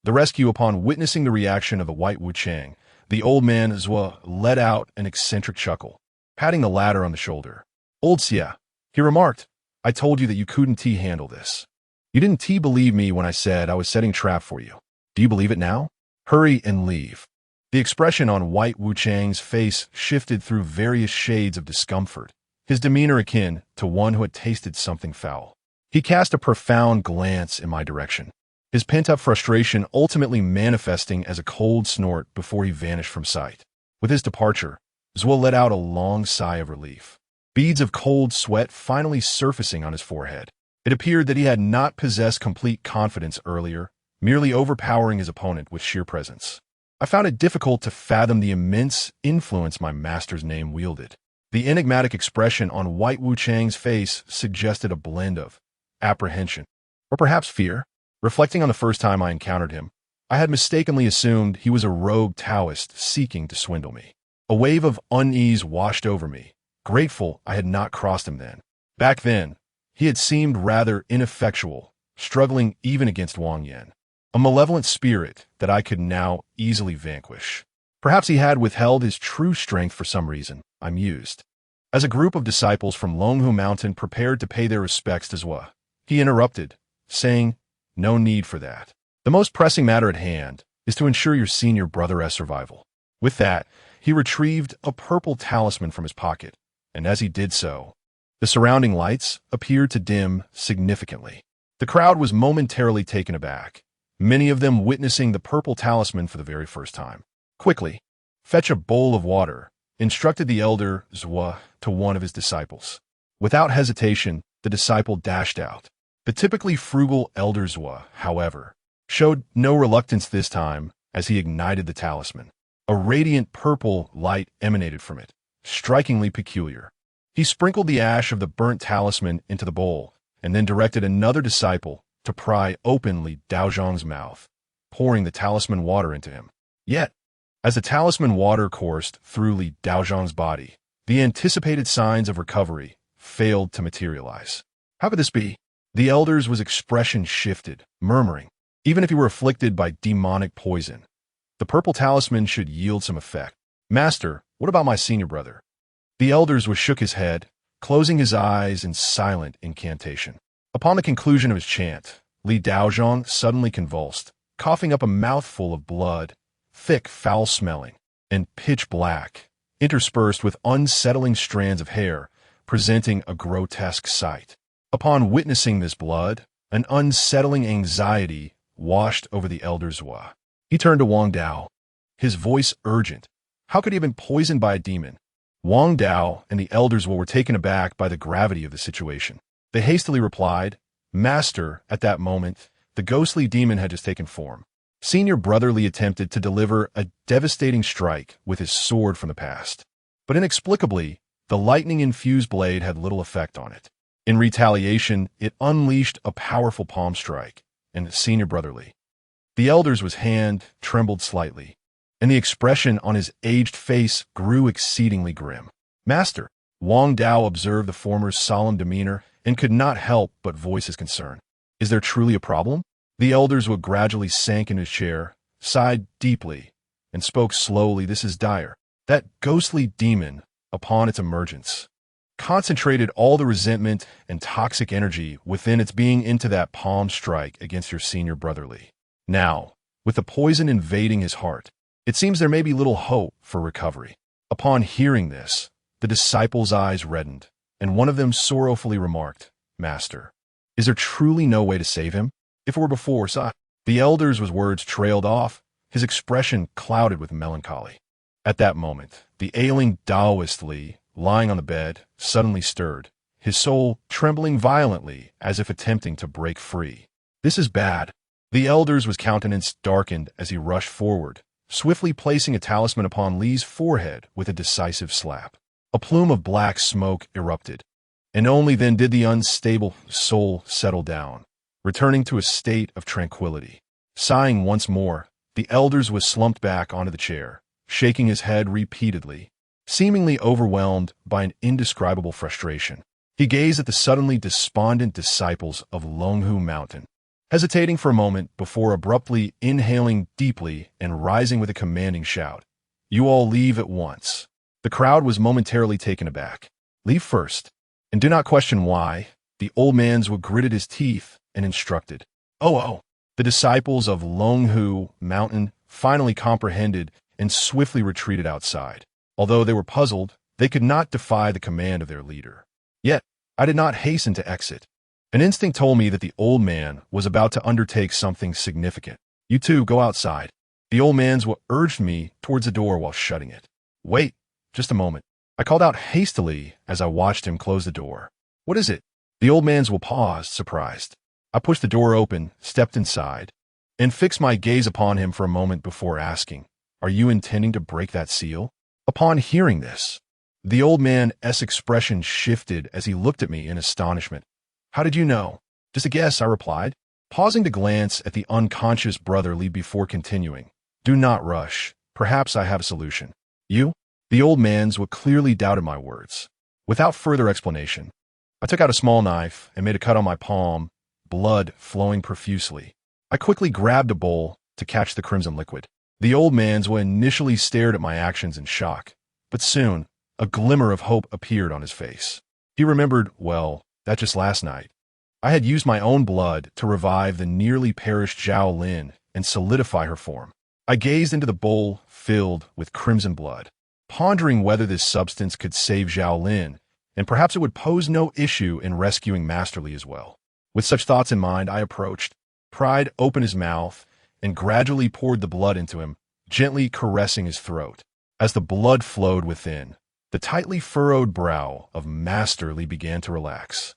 The rescue. Upon witnessing the reaction of the white Wu-Chang, the old man Zhua let out an eccentric chuckle, patting the latter on the shoulder. Old Xia, he remarked, I told you that you couldn't handle this. You didn't believe me when I said I was setting trap for you. Do you believe it now? Hurry and leave. The expression on white Wu-Chang's face shifted through various shades of discomfort, his demeanor akin to one who had tasted something foul. He cast a profound glance in my direction, his pent-up frustration ultimately manifesting as a cold snort before he vanished from sight. With his departure, Zhua let out a long sigh of relief, beads of cold sweat finally surfacing on his forehead. It appeared that he had not possessed complete confidence earlier, merely overpowering his opponent with sheer presence. I found it difficult to fathom the immense influence my master's name wielded. The enigmatic expression on white Wu-Chang's face suggested a blend of apprehension, or perhaps fear. Reflecting on the first time I encountered him, I had mistakenly assumed he was a rogue Taoist seeking to swindle me. A wave of unease washed over me, grateful I had not crossed him then. Back then, he had seemed rather ineffectual, struggling even against Wang Yan, a malevolent spirit that I could now easily vanquish. Perhaps he had withheld his true strength for some reason, I mused. As a group of disciples from Longhu Mountain prepared to pay their respects to Zhua, he interrupted, saying, No need for that. The most pressing matter at hand is to ensure your senior brother's survival. With that, he retrieved a purple talisman from his pocket, and as he did so, the surrounding lights appeared to dim significantly. The crowd was momentarily taken aback, many of them witnessing the purple talisman for the very first time. Quickly, fetch a bowl of water, instructed the elder Zhua to one of his disciples. Without hesitation, the disciple dashed out. The typically frugal elder Zhua, however, showed no reluctance this time as he ignited the talisman. A radiant purple light emanated from it, strikingly peculiar. He sprinkled the ash of the burnt talisman into the bowl, and then directed another disciple to pry openly Dao Zhang's mouth, pouring the talisman water into him. Yet, as the talisman water coursed through Li Daozhang's body, the anticipated signs of recovery failed to materialize. How could this be? The elder's expression shifted, murmuring, even if he were afflicted by demonic poison, the purple talisman should yield some effect. Master, what about my senior brother? The elder's shook his head, closing his eyes in silent incantation. Upon the conclusion of his chant, Li Daozhang suddenly convulsed, coughing up a mouthful of blood, thick, foul-smelling, and pitch black, interspersed with unsettling strands of hair, presenting a grotesque sight. Upon witnessing this blood, an unsettling anxiety washed over the elder Zhua. He turned to Wang Dao, his voice urgent. How could he have been poisoned by a demon? Wang Dao and the elders were taken aback by the gravity of the situation. They hastily replied, Master, at that moment, the ghostly demon had just taken form. Senior Brother Li attempted to deliver a devastating strike with his sword from the past. But inexplicably, the lightning-infused blade had little effect on it. In retaliation, it unleashed a powerful palm strike, and Senior Brother Li, the elder's hand trembled slightly, and the expression on his aged face grew exceedingly grim. Master, Wang Dao observed the former's solemn demeanor and could not help but voice his concern. Is there truly a problem? The elder's gradually sank in his chair, sighed deeply, and spoke slowly. This is dire. That ghostly demon, upon its emergence, concentrated all the resentment and toxic energy within its being into that palm strike against your senior Brother Li. Now, with the poison invading his heart, it seems there may be little hope for recovery. Upon hearing this, the disciples' eyes reddened, and one of them sorrowfully remarked, Master, is there truly no way to save him? If it were before, the elder's words trailed off, his expression clouded with melancholy. At that moment, the ailing Taoist Li, lying on the bed, suddenly stirred, his soul trembling violently as if attempting to break free. This is bad. The elder's countenance darkened as he rushed forward, swiftly placing a talisman upon Li's forehead with a decisive slap. A plume of black smoke erupted, and only then did the unstable soul settle down, returning to a state of tranquility. Sighing once more, the elder's was slumped back onto the chair, shaking his head repeatedly, seemingly overwhelmed by an indescribable frustration. He gazed at the suddenly despondent disciples of Longhu Mountain, hesitating for a moment before abruptly inhaling deeply and rising with a commanding shout. "You all leave at once." The crowd was momentarily taken aback. "Leave first, and do not question why," the old man's gritted his teeth and instructed. Oh. The disciples of Longhu Mountain finally comprehended and swiftly retreated outside. Although they were puzzled, they could not defy the command of their leader. Yet, I did not hasten to exit. An instinct told me that the old man was about to undertake something significant. "You two go outside." The old man's urged me towards the door while shutting it. "Wait, just a moment," I called out hastily as I watched him close the door. "What is it?" The old man's paused, surprised. I pushed the door open, stepped inside, and fixed my gaze upon him for a moment before asking, "Are you intending to break that seal?" Upon hearing this, the old man's expression shifted as he looked at me in astonishment. "How did you know?" "Just a guess," I replied, pausing to glance at the unconscious brotherly before continuing. "Do not rush. Perhaps I have a solution." "You?" The old man's clearly doubted my words. Without further explanation, I took out a small knife and made a cut on my palm, blood flowing profusely. I quickly grabbed a bowl to catch the crimson liquid. The old man's initially stared at my actions in shock, but soon a glimmer of hope appeared on his face. He remembered, well, that just last night, I had used my own blood to revive the nearly perished Zhao Lin and solidify her form. I gazed into the bowl filled with crimson blood, pondering whether this substance could save Zhao Lin, and perhaps it would pose no issue in rescuing Master Li as well. With such thoughts in mind, I approached, pried open his mouth, and gradually poured the blood into him, gently caressing his throat. As the blood flowed within, the tightly furrowed brow of Master Li began to relax,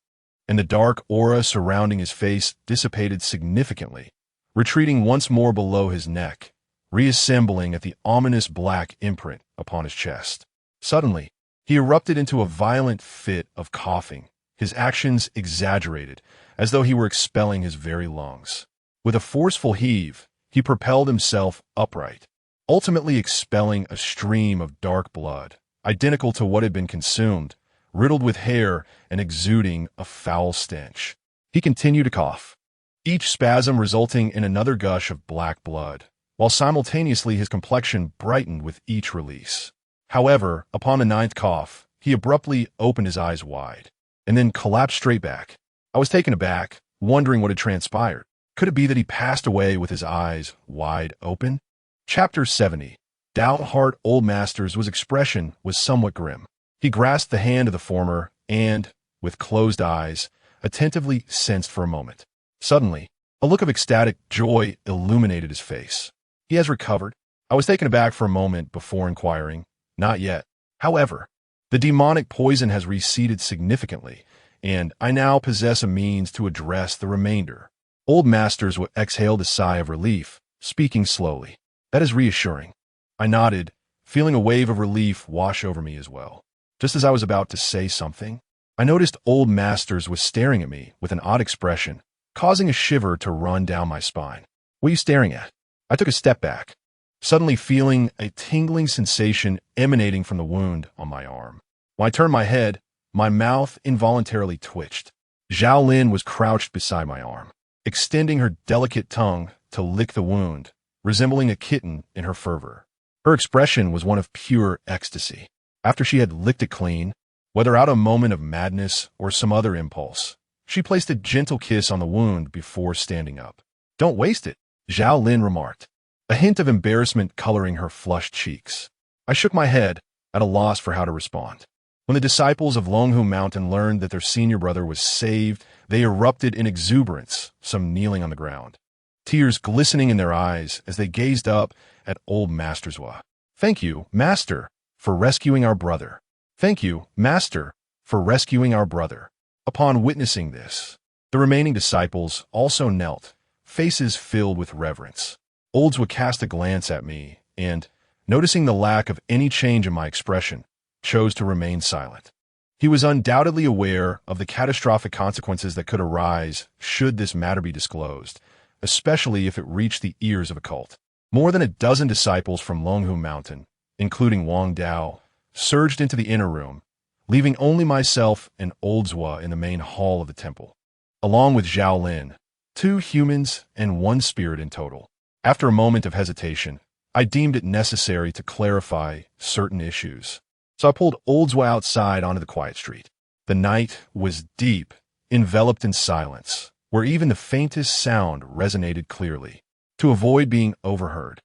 and the dark aura surrounding his face dissipated significantly, retreating once more below his neck, reassembling at the ominous black imprint upon his chest. Suddenly, he erupted into a violent fit of coughing, his actions exaggerated, as though he were expelling his very lungs. With a forceful heave, he propelled himself upright, ultimately expelling a stream of dark blood, identical to what had been consumed, riddled with hair and exuding a foul stench. He continued to cough, each spasm resulting in another gush of black blood, while simultaneously his complexion brightened with each release. However, upon the ninth cough, he abruptly opened his eyes wide, and then collapsed straight back. I was taken aback, wondering what had transpired. Could it be that he passed away with his eyes wide open? Chapter 70. Stout-heart Old Master's expression was somewhat grim. He grasped the hand of the former and, with closed eyes, attentively sensed for a moment. Suddenly, a look of ecstatic joy illuminated his face. "He has recovered." I was taken aback for a moment before inquiring, "Not yet. However, the demonic poison has receded significantly, and I now possess a means to address the remainder." Old Masters exhaled a sigh of relief, speaking slowly. "That is reassuring." I nodded, feeling a wave of relief wash over me as well. Just as I was about to say something, I noticed Old Masters was staring at me with an odd expression, causing a shiver to run down my spine. "What are you staring at?" I took a step back, suddenly feeling a tingling sensation emanating from the wound on my arm. When I turned my head, my mouth involuntarily twitched. Zhao Lin was crouched beside my arm, extending her delicate tongue to lick the wound, resembling a kitten in her fervor. Her expression was one of pure ecstasy. After she had licked it clean, whether out of a moment of madness or some other impulse, she placed a gentle kiss on the wound before standing up. "Don't waste it," Zhao Lin remarked, a hint of embarrassment coloring her flushed cheeks. I shook my head, at a loss for how to respond. When the disciples of Longhu Mountain learned that their senior brother was saved, they erupted in exuberance, some kneeling on the ground, tears glistening in their eyes as they gazed up at Old Masterswa. Thank you, Master, for rescuing our brother. Thank you, Master, for rescuing our brother. Upon witnessing this, the remaining disciples also knelt, faces filled with reverence. Oldswa cast a glance at me and, noticing the lack of any change in my expression, chose to remain silent. He was undoubtedly aware of the catastrophic consequences that could arise should this matter be disclosed, especially if it reached the ears of a cult. More than a dozen disciples from Longhu Mountain, including Wang Dao, surged into the inner room, leaving only myself and Oldswa in the main hall of the temple, along with Zhao Lin, 2 humans and 1 spirit in total. After a moment of hesitation, I deemed it necessary to clarify certain issues. So I pulled Oldswa outside onto the quiet street. The night was deep, enveloped in silence, where even the faintest sound resonated clearly. To avoid being overheard,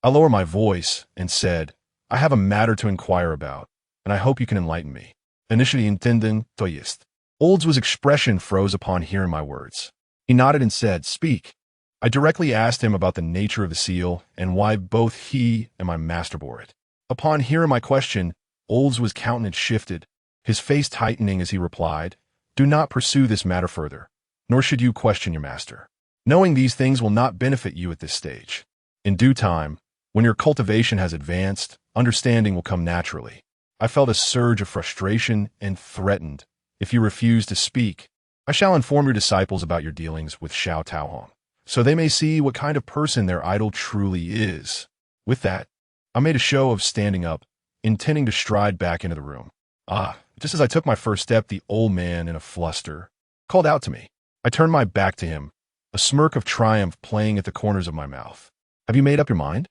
I lowered my voice and said, I have a matter to inquire about, and I hope you can enlighten me. Initially intending to jest. Oldswa's expression froze upon hearing my words. He nodded and said, Speak. I directly asked him about the nature of the seal and why both he and my master bore it. Upon hearing my question, Oldswa's countenance shifted, his face tightening as he replied, Do not pursue this matter further, nor should you question your master. Knowing these things will not benefit you at this stage. In due time, when your cultivation has advanced, understanding will come naturally. I felt a surge of frustration and threatened. If you refuse to speak, I shall inform your disciples about your dealings with Xiao Taohong, so they may see what kind of person their idol truly is. With that, I made a show of standing up, intending to stride back into the room. Just as I took my first step, the old man, in a fluster, called out to me. I turned my back to him, a smirk of triumph playing at the corners of my mouth. Have you made up your mind?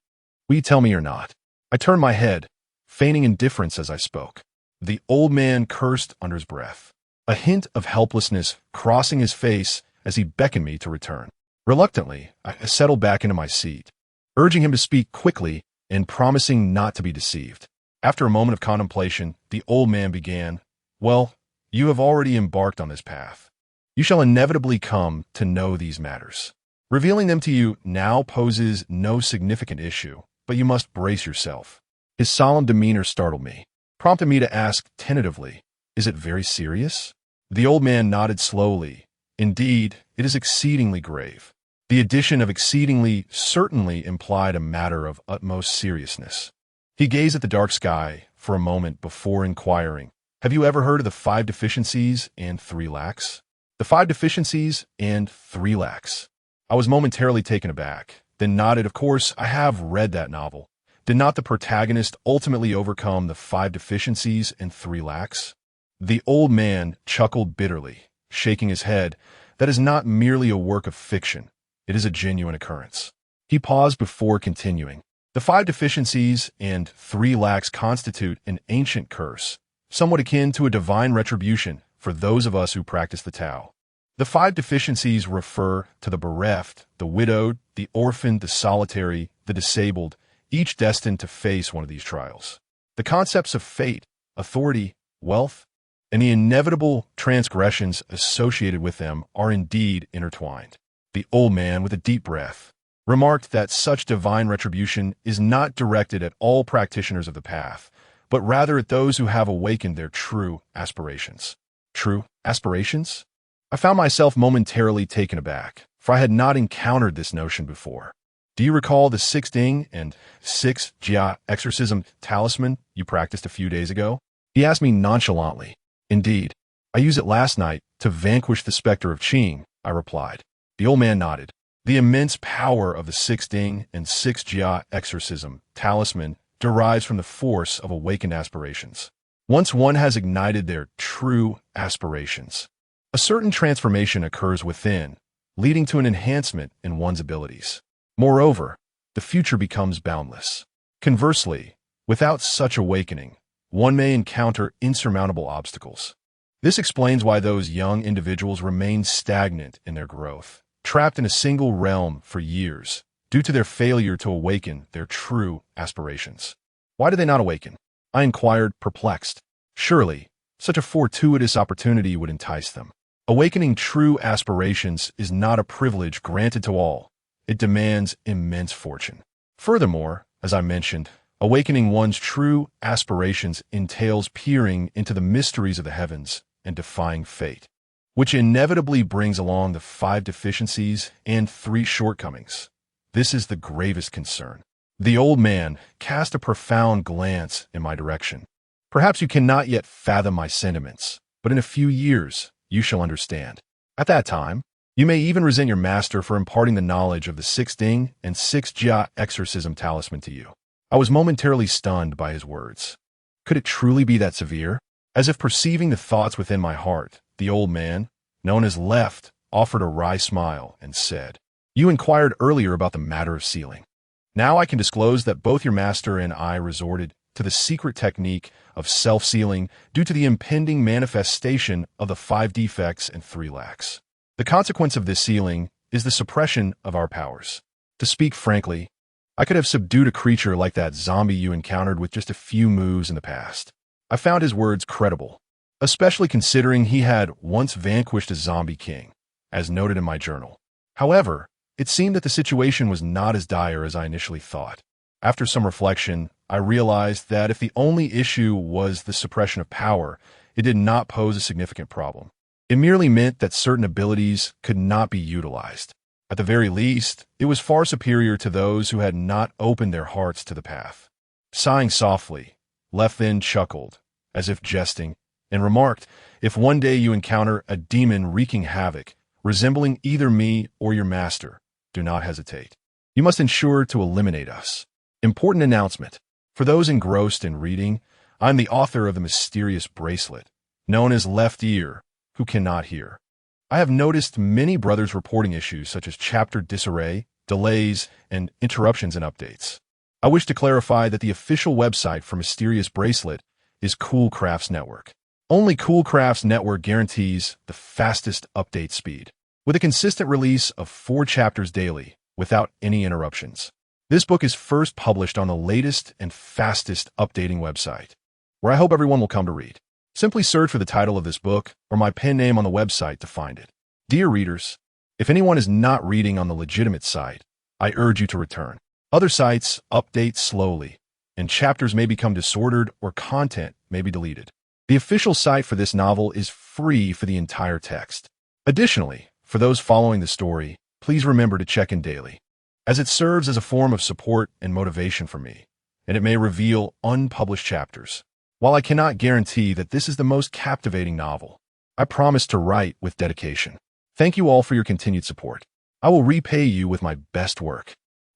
Will you tell me or not? I turned my head, feigning indifference as I spoke. The old man cursed under his breath, a hint of helplessness crossing his face as he beckoned me to return. Reluctantly, I settled back into my seat, urging him to speak quickly and promising not to be deceived. After a moment of contemplation, the old man began, Well, you have already embarked on this path. You shall inevitably come to know these matters. Revealing them to you now poses no significant issue, but you must brace yourself. His solemn demeanor startled me, prompting me to ask tentatively, Is it very serious? The old man nodded slowly. Indeed, it is exceedingly grave. The addition of exceedingly certainly implied a matter of utmost seriousness. He gazed at the dark sky for a moment before inquiring, Have you ever heard of the 5 deficiencies and 3 lacks? The 5 deficiencies and 3 lacks. I was momentarily taken aback, then nodded. Of course, I have read that novel. Did not the protagonist ultimately overcome the 5 deficiencies and 3 lacks? The old man chuckled bitterly, shaking his head. That is not merely a work of fiction. It is a genuine occurrence. He paused before continuing. The 5 deficiencies and 3 lacks constitute an ancient curse, somewhat akin to a divine retribution for those of us who practice the Tao. The 5 deficiencies refer to the bereft, the widowed, the orphaned, the solitary, the disabled, each destined to face one of these trials. The concepts of fate, authority, wealth, and the inevitable transgressions associated with them are indeed intertwined. The old man, with a deep breath, remarked that such divine retribution is not directed at all practitioners of the path, but rather at those who have awakened their true aspirations. True aspirations? I found myself momentarily taken aback, for I had not encountered this notion before. Do you recall the 6 Ding and 6 Jia exorcism talisman you practiced a few days ago? He asked me nonchalantly. Indeed, I used it last night to vanquish the specter of Qing, I replied. The old man nodded. The immense power of the 6 Ding and 6 Jia exorcism talisman derives from the force of awakened aspirations. Once one has ignited their true aspirations, a certain transformation occurs within, leading to an enhancement in one's abilities. Moreover, the future becomes boundless. Conversely, without such awakening, one may encounter insurmountable obstacles. This explains why those young individuals remain stagnant in their growth, trapped in a single realm for years, due to their failure to awaken their true aspirations. Why do they not awaken? I inquired, perplexed. Surely, such a fortuitous opportunity would entice them. Awakening true aspirations is not a privilege granted to all. It demands immense fortune. Furthermore, as I mentioned, Awakening one's true aspirations entails peering into the mysteries of the heavens and defying fate, which inevitably brings along the 5 deficiencies and 3 shortcomings. This is the gravest concern. The old man cast a profound glance in my direction. Perhaps you cannot yet fathom my sentiments, but in a few years you shall understand. At that time, you may even resent your master for imparting the knowledge of the 6 Ding and 6 Jia exorcism talisman to you. I was momentarily stunned by his words. Could it truly be that severe? As if perceiving the thoughts within my heart, the old man, known as Left, offered a wry smile and said, "You inquired earlier about the matter of sealing. Now I can disclose that both your master and I resorted to the secret technique of self-sealing due to the impending manifestation of the 5 defects and 3 lacks. The consequence of this sealing is the suppression of our powers. To speak frankly, I could have subdued a creature like that zombie you encountered with just a few moves in the past." I found his words credible, especially considering he had once vanquished a zombie king, as noted in my journal. However, it seemed that the situation was not as dire as I initially thought. After some reflection, I realized that if the only issue was the suppression of power, it did not pose a significant problem. It merely meant that certain abilities could not be utilized. At the very least, it was far superior to those who had not opened their hearts to the path. Sighing softly, Left then chuckled, as if jesting, and remarked, "If one day you encounter a demon wreaking havoc, resembling either me or your master, do not hesitate. You must ensure to eliminate us." Important announcement. For those engrossed in reading, I'm the author of the mysterious bracelet, known as Left Ear, who cannot hear. I have noticed many brothers reporting issues such as chapter disarray, delays, and interruptions in updates. I wish to clarify that the official website for Mysterious Bracelet is Coolcraft's Network. Only Coolcraft's Network guarantees the fastest update speed, with a consistent release of 4 chapters daily, without any interruptions. This book is first published on the latest and fastest updating website, where I hope everyone will come to read. Simply search for the title of this book or my pen name on the website to find it. Dear readers, if anyone is not reading on the legitimate site, I urge you to return. Other sites update slowly, and chapters may become disordered or content may be deleted. The official site for this novel is free for the entire text. Additionally, for those following the story, please remember to check in daily, as it serves as a form of support and motivation for me, and it may reveal unpublished chapters. While I cannot guarantee that this is the most captivating novel, I promise to write with dedication. Thank you all for your continued support. I will repay you with my best work.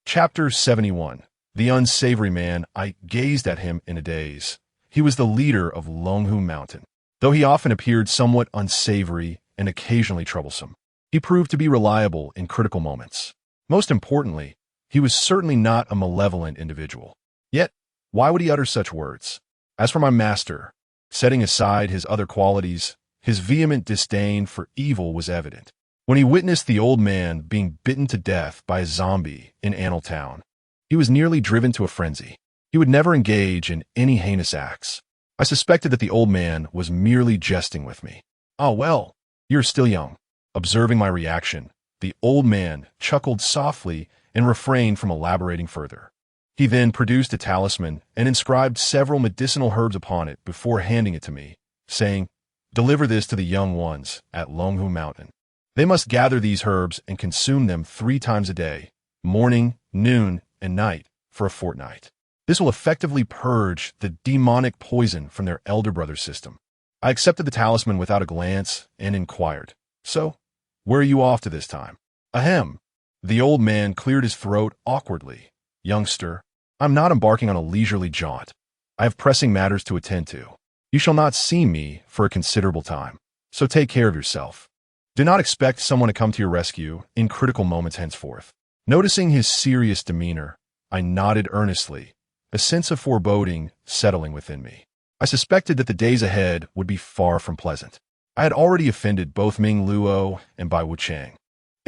Chapter 71. The Unsavory Man. I gazed at him in a daze. He was the leader of Longhu Mountain. Though he often appeared somewhat unsavory and occasionally troublesome, he proved to be reliable in critical moments. Most importantly, he was certainly not a malevolent individual. Yet, why would he utter such words? As for my master, setting aside his other qualities, his vehement disdain for evil was evident. When he witnessed the old man being bitten to death by a zombie in Annal Town, he was nearly driven to a frenzy. He would never engage in any heinous acts. I suspected that the old man was merely jesting with me. "Oh, well, you're still young." Observing my reaction, the old man chuckled softly and refrained from elaborating further. He then produced a talisman and inscribed several medicinal herbs upon it before handing it to me, saying, "Deliver this to the young ones at Longhu Mountain. They must gather these herbs and consume them 3 times a day, morning, noon, and night, for a fortnight. This will effectively purge the demonic poison from their elder brother's system." I accepted the talisman without a glance and inquired, "So, where are you off to this time?" "Ahem." The old man cleared his throat awkwardly. "Youngster, I'm not embarking on a leisurely jaunt. I have pressing matters to attend to. You shall not see me for a considerable time, so take care of yourself. Do not expect someone to come to your rescue in critical moments henceforth." Noticing his serious demeanor, I nodded earnestly, a sense of foreboding settling within me. I suspected that the days ahead would be far from pleasant. I had already offended both Ming Luo and Bai Wuchang,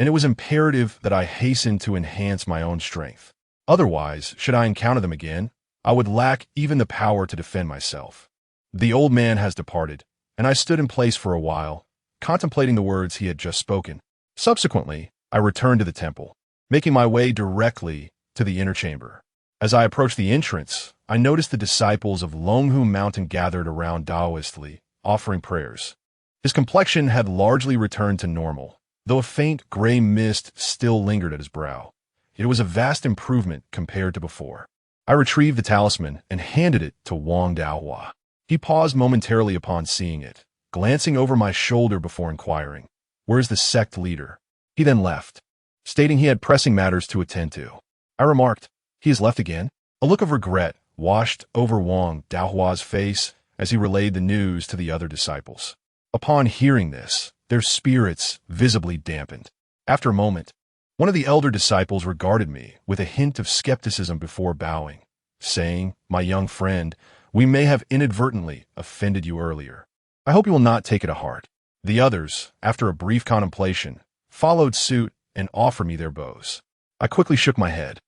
and it was imperative that I hasten to enhance my own strength. Otherwise, should I encounter them again, I would lack even the power to defend myself. The old man has departed, and I stood in place for a while, contemplating the words he had just spoken. Subsequently, I returned to the temple, making my way directly to the inner chamber. As I approached the entrance, I noticed the disciples of Longhu Mountain gathered around Taoist Li, offering prayers. His complexion had largely returned to normal, though a faint gray mist still lingered at his brow. It was a vast improvement compared to before. I retrieved the talisman and handed it to Wang Daohua. He paused momentarily upon seeing it, glancing over my shoulder before inquiring, "Where's the sect leader?" He then left, stating he had pressing matters to attend to. I remarked, "He has left again?" A look of regret washed over Wang Daohua's face as he relayed the news to the other disciples. Upon hearing this, their spirits visibly dampened. After a moment, one of the elder disciples regarded me with a hint of skepticism before bowing, saying, "My young friend, we may have inadvertently offended you earlier. I hope you will not take it to heart." The others, after a brief contemplation, followed suit and offered me their bows. I quickly shook my head,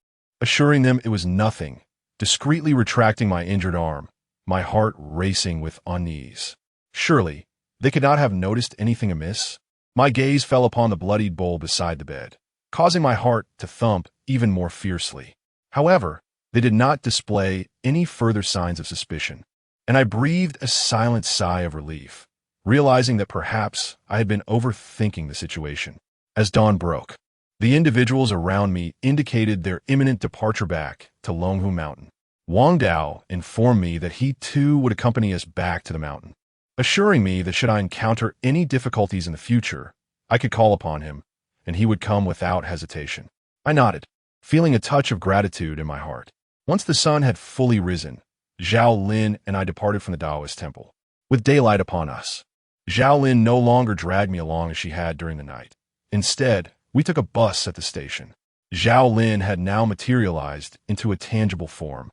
assuring them it was nothing, discreetly retracting my injured arm, my heart racing with unease. Surely, they could not have noticed anything amiss? My gaze fell upon the bloodied bowl beside the bed, causing my heart to thump even more fiercely. However, they did not display any further signs of suspicion, and I breathed a silent sigh of relief, realizing that perhaps I had been overthinking the situation. As dawn broke, the individuals around me indicated their imminent departure back to Longhu Mountain. Wang Dao informed me that he too would accompany us back to the mountain, assuring me that should I encounter any difficulties in the future, I could call upon him, and he would come without hesitation. I nodded, feeling a touch of gratitude in my heart. Once the sun had fully risen, Zhao Lin and I departed from the Taoist temple. With daylight upon us, Zhao Lin no longer dragged me along as she had during the night. Instead, we took a bus at the station. Zhao Lin had now materialized into a tangible form,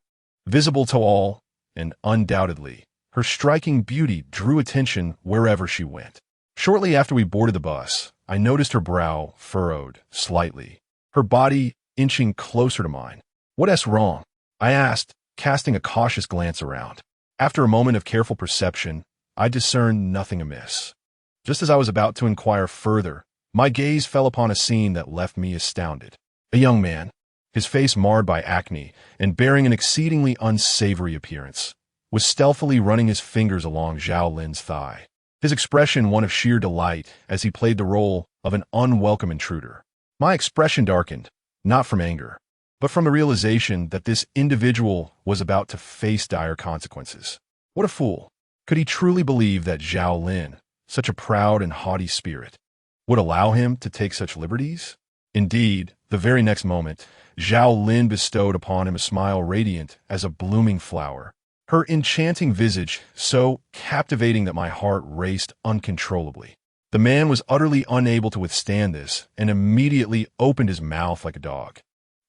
visible to all, and undoubtedly, her striking beauty drew attention wherever she went. Shortly after we boarded the bus, I noticed her brow furrowed slightly, her body inching closer to mine. "What's wrong?" I asked, casting a cautious glance around. After a moment of careful perception, I discerned nothing amiss. Just as I was about to inquire further, my gaze fell upon a scene that left me astounded. A young man, his face marred by acne and bearing an exceedingly unsavory appearance, was stealthily running his fingers along Zhao Lin's thigh, his expression one of sheer delight as he played the role of an unwelcome intruder. My expression darkened, not from anger, but from the realization that this individual was about to face dire consequences. What a fool! Could he truly believe that Zhao Lin, such a proud and haughty spirit, would allow him to take such liberties? Indeed, the very next moment, Zhao Lin bestowed upon him a smile radiant as a blooming flower, her enchanting visage so captivating that my heart raced uncontrollably. The man was utterly unable to withstand this and immediately opened his mouth like a dog,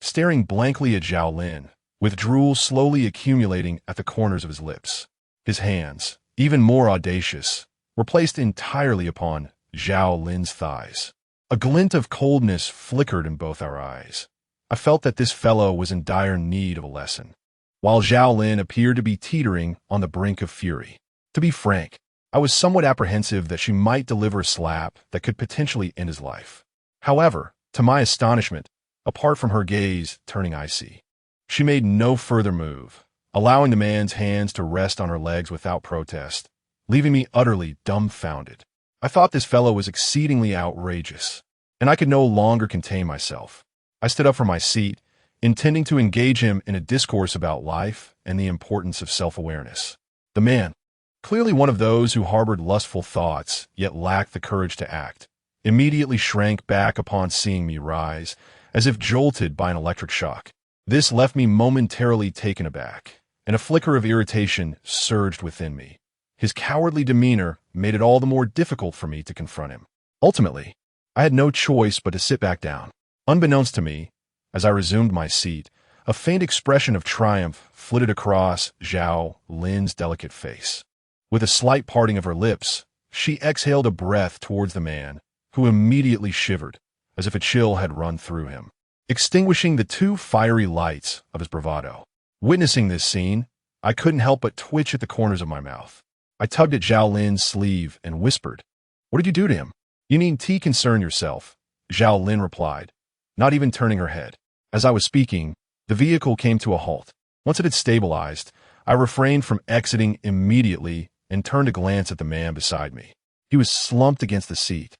staring blankly at Zhao Lin, with drool slowly accumulating at the corners of his lips. His hands, even more audacious, were placed entirely upon Zhao Lin's thighs. A glint of coldness flickered in both our eyes. I felt that this fellow was in dire need of a lesson, while Zhao Lin appeared to be teetering on the brink of fury. To be frank, I was somewhat apprehensive that she might deliver a slap that could potentially end his life. However, to my astonishment, apart from her gaze turning icy, she made no further move, allowing the man's hands to rest on her legs without protest, leaving me utterly dumbfounded. I thought this fellow was exceedingly outrageous, and I could no longer contain myself. I stood up from my seat, intending to engage him in a discourse about life and the importance of self-awareness. The man, clearly one of those who harbored lustful thoughts yet lacked the courage to act, immediately shrank back upon seeing me rise, as if jolted by an electric shock. This left me momentarily taken aback, and a flicker of irritation surged within me. His cowardly demeanor made it all the more difficult for me to confront him. Ultimately, I had no choice but to sit back down. Unbeknownst to me, as I resumed my seat, a faint expression of triumph flitted across Zhao Lin's delicate face. With a slight parting of her lips, she exhaled a breath towards the man, who immediately shivered, as if a chill had run through him, extinguishing the two fiery lights of his bravado. Witnessing this scene, I couldn't help but twitch at the corners of my mouth. I tugged at Zhao Lin's sleeve and whispered, "What did you do to him?" "You needn't concern yourself," Zhao Lin replied, not even turning her head. As I was speaking, the vehicle came to a halt. Once it had stabilized, I refrained from exiting immediately and turned to glance at the man beside me. He was slumped against the seat,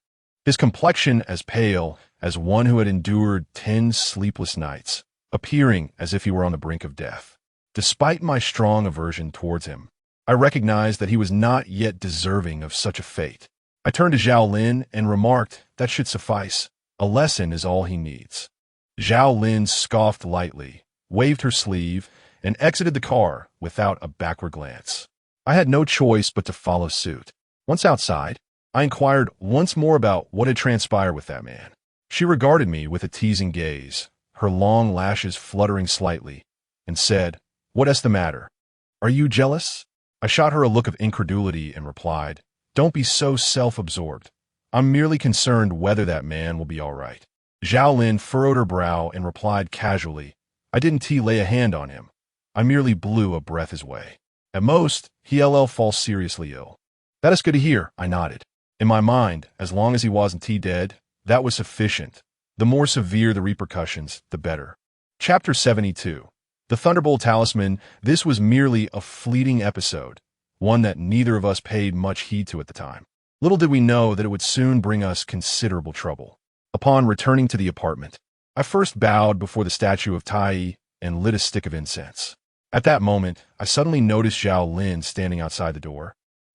his complexion as pale as one who had endured 10 sleepless nights, appearing as if he were on the brink of death. Despite my strong aversion towards him, I recognized that he was not yet deserving of such a fate. I turned to Zhao Lin and remarked, "That should suffice. A lesson is all he needs." Zhao Lin scoffed lightly, waved her sleeve, and exited the car without a backward glance. I had no choice but to follow suit. Once outside, I inquired once more about what had transpired with that man. She regarded me with a teasing gaze, her long lashes fluttering slightly, and said, "What's the matter? Are you jealous?" I shot her a look of incredulity and replied, "Don't be so self-absorbed. I'm merely concerned whether that man will be all right." Zhao Lin furrowed her brow and replied casually, "I didn't lay a hand on him. I merely blew a breath his way. At most, he'll fall seriously ill." "That is good to hear," I nodded. In my mind, as long as he wasn't dead, that was sufficient. The more severe the repercussions, the better. Chapter 72. The Thunderbolt Talisman. This was merely a fleeting episode, one that neither of us paid much heed to at the time. Little did we know that it would soon bring us considerable trouble. Upon returning to the apartment, I first bowed before the statue of Tai and lit a stick of incense. At that moment, I suddenly noticed Zhao Lin standing outside the door,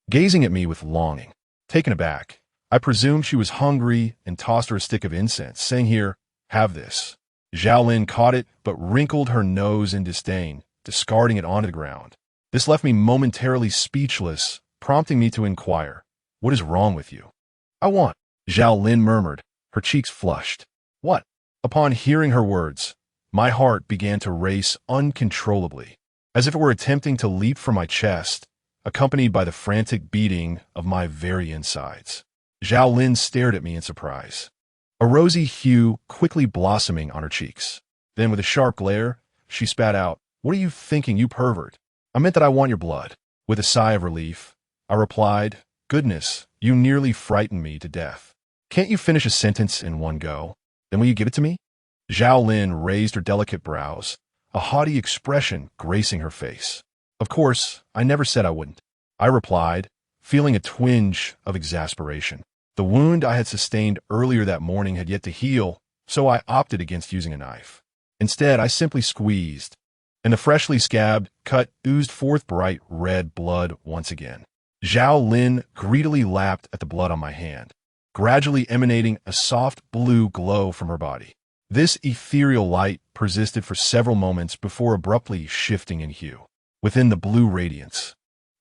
gazing at me with longing. Taken aback, I presumed she was hungry and tossed her a stick of incense, saying, "Here, have this." Zhao Lin caught it, but wrinkled her nose in disdain, discarding it onto the ground. This left me momentarily speechless, prompting me to inquire, "What is wrong with you?" "I want," Zhao Lin murmured, her cheeks flushed. "What?" Upon hearing her words, my heart began to race uncontrollably, as if it were attempting to leap from my chest, accompanied by the frantic beating of my very insides. Zhao Lin stared at me in surprise, a rosy hue quickly blossoming on her cheeks. Then, with a sharp glare, she spat out, "What are you thinking, you pervert? I meant that I want your blood." With a sigh of relief, I replied, "Goodness, you nearly frightened me to death. Can't you finish a sentence in one go? Then will you give it to me?" Zhao Lin raised her delicate brows, a haughty expression gracing her face. "Of course, I never said I wouldn't," I replied, feeling a twinge of exasperation. The wound I had sustained earlier that morning had yet to heal, so I opted against using a knife. Instead, I simply squeezed, and the freshly scabbed cut oozed forth bright red blood once again. Zhao Lin greedily lapped at the blood on my hand, gradually emanating a soft blue glow from her body. This ethereal light persisted for several moments before abruptly shifting in hue. Within the blue radiance,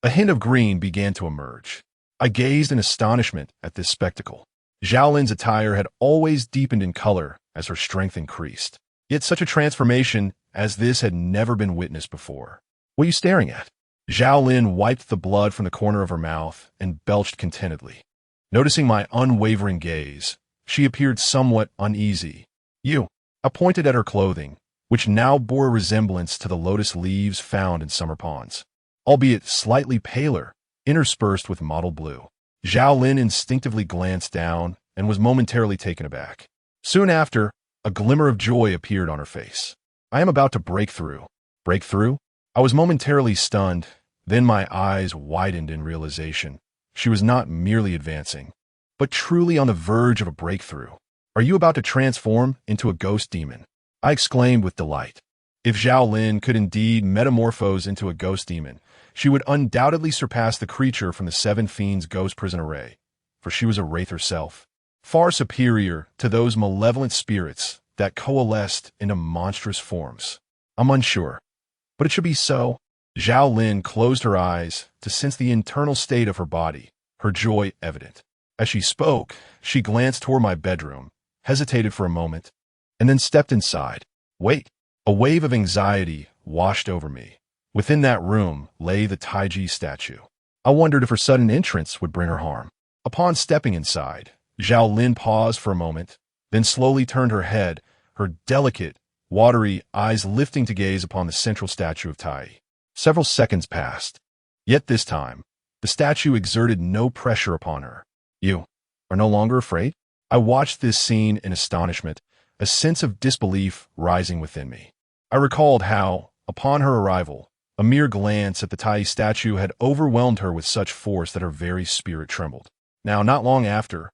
a hint of green began to emerge. I gazed in astonishment at this spectacle. Zhao Lin's attire had always deepened in color as her strength increased. Yet such a transformation as this had never been witnessed before. "What are you staring at?" Zhao Lin wiped the blood from the corner of her mouth and belched contentedly. Noticing my unwavering gaze, she appeared somewhat uneasy. "You." I pointed at her clothing, which now bore a resemblance to the lotus leaves found in summer ponds, albeit slightly paler, interspersed with mottled blue. Zhao Lin instinctively glanced down and was momentarily taken aback. Soon after, a glimmer of joy appeared on her face. "I am about to break through." Break through? I was momentarily stunned, then my eyes widened in realization. She was not merely advancing, but truly on the verge of a breakthrough. "Are you about to transform into a ghost demon?" I exclaimed with delight. If Zhao Lin could indeed metamorphose into a ghost demon, she would undoubtedly surpass the creature from the Seven Fiends Ghost Prison Array, for she was a wraith herself, far superior to those malevolent spirits that coalesced into monstrous forms. I'm unsure, but it should be so. Zhao Lin closed her eyes to sense the internal state of her body, her joy evident. As she spoke, she glanced toward my bedroom, hesitated for a moment, and then stepped inside. Wait! A wave of anxiety washed over me. Within that room lay the Taiji statue. I wondered if her sudden entrance would bring her harm. Upon stepping inside, Zhao Lin paused for a moment, then slowly turned her head, her delicate, watery eyes lifting to gaze upon the central statue of Tai. Several seconds passed. Yet this time, the statue exerted no pressure upon her. "You are no longer afraid?" I watched this scene in astonishment, a sense of disbelief rising within me. I recalled how, Upon her arrival, a mere glance at the Tai statue had overwhelmed her with such force that her very spirit trembled. Now, not long after,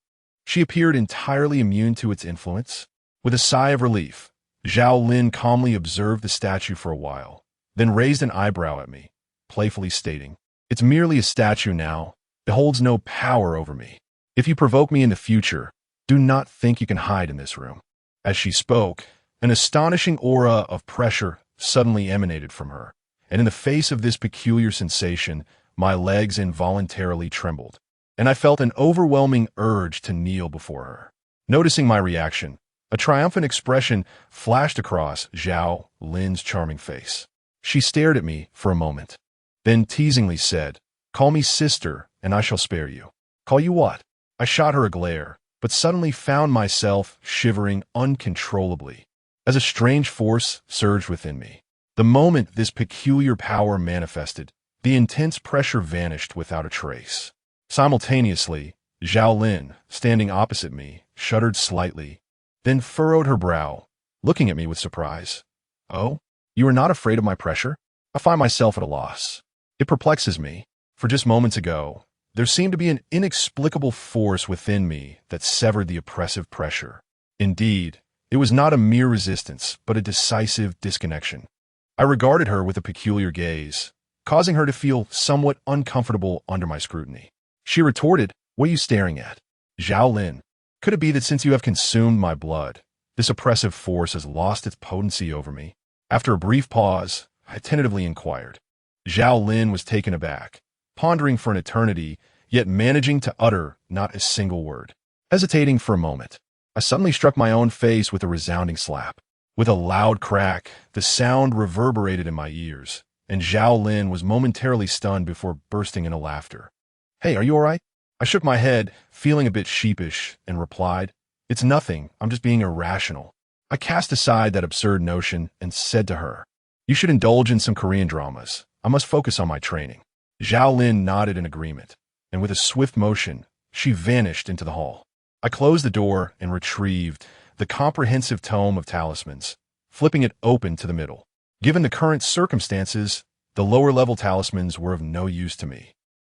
she appeared entirely immune to its influence. With a sigh of relief, Zhao Lin calmly observed the statue for a while, then raised an eyebrow at me, playfully stating, "It's merely a statue now. It holds no power over me. If you provoke me in the future, do not think you can hide in this room." As she spoke, an astonishing aura of pressure suddenly emanated from her, and in the face of this peculiar sensation, my legs involuntarily trembled, and I felt an overwhelming urge to kneel before her. Noticing my reaction, a triumphant expression flashed across Zhao Lin's charming face. She stared at me for a moment, then teasingly said, "Call me sister, and I shall spare you." "Call you what?" I shot her a glare, but suddenly found myself shivering uncontrollably, as a strange force surged within me. The moment this peculiar power manifested, the intense pressure vanished without a trace. Simultaneously, Zhao Lin, standing opposite me, shuddered slightly, then furrowed her brow, looking at me with surprise. "Oh, you are not afraid of my pressure?" I find myself at a loss. It perplexes me, for just moments ago, there seemed to be an inexplicable force within me that severed the oppressive pressure. Indeed, it was not a mere resistance, but a decisive disconnection. I regarded her with a peculiar gaze, causing her to feel somewhat uncomfortable under my scrutiny. She retorted, "What are you staring at?" "Zhao Lin, could it be that since you have consumed my blood, this oppressive force has lost its potency over me?" After a brief pause, I tentatively inquired. Zhao Lin was taken aback, pondering for an eternity, yet managing to utter not a single word. Hesitating for a moment, I suddenly struck my own face with a resounding slap. With a loud crack, the sound reverberated in my ears, and Zhao Lin was momentarily stunned before bursting into laughter. "Hey, are you all right?" I shook my head, feeling a bit sheepish, and replied, "It's nothing, I'm just being irrational." I cast aside that absurd notion and said to her, "You should indulge in some Korean dramas. I must focus on my training." Zhao Lin nodded in agreement, and with a swift motion, she vanished into the hall. I closed the door and retrieved the comprehensive tome of talismans, flipping it open to the middle. Given the current circumstances, the lower-level talismans were of no use to me.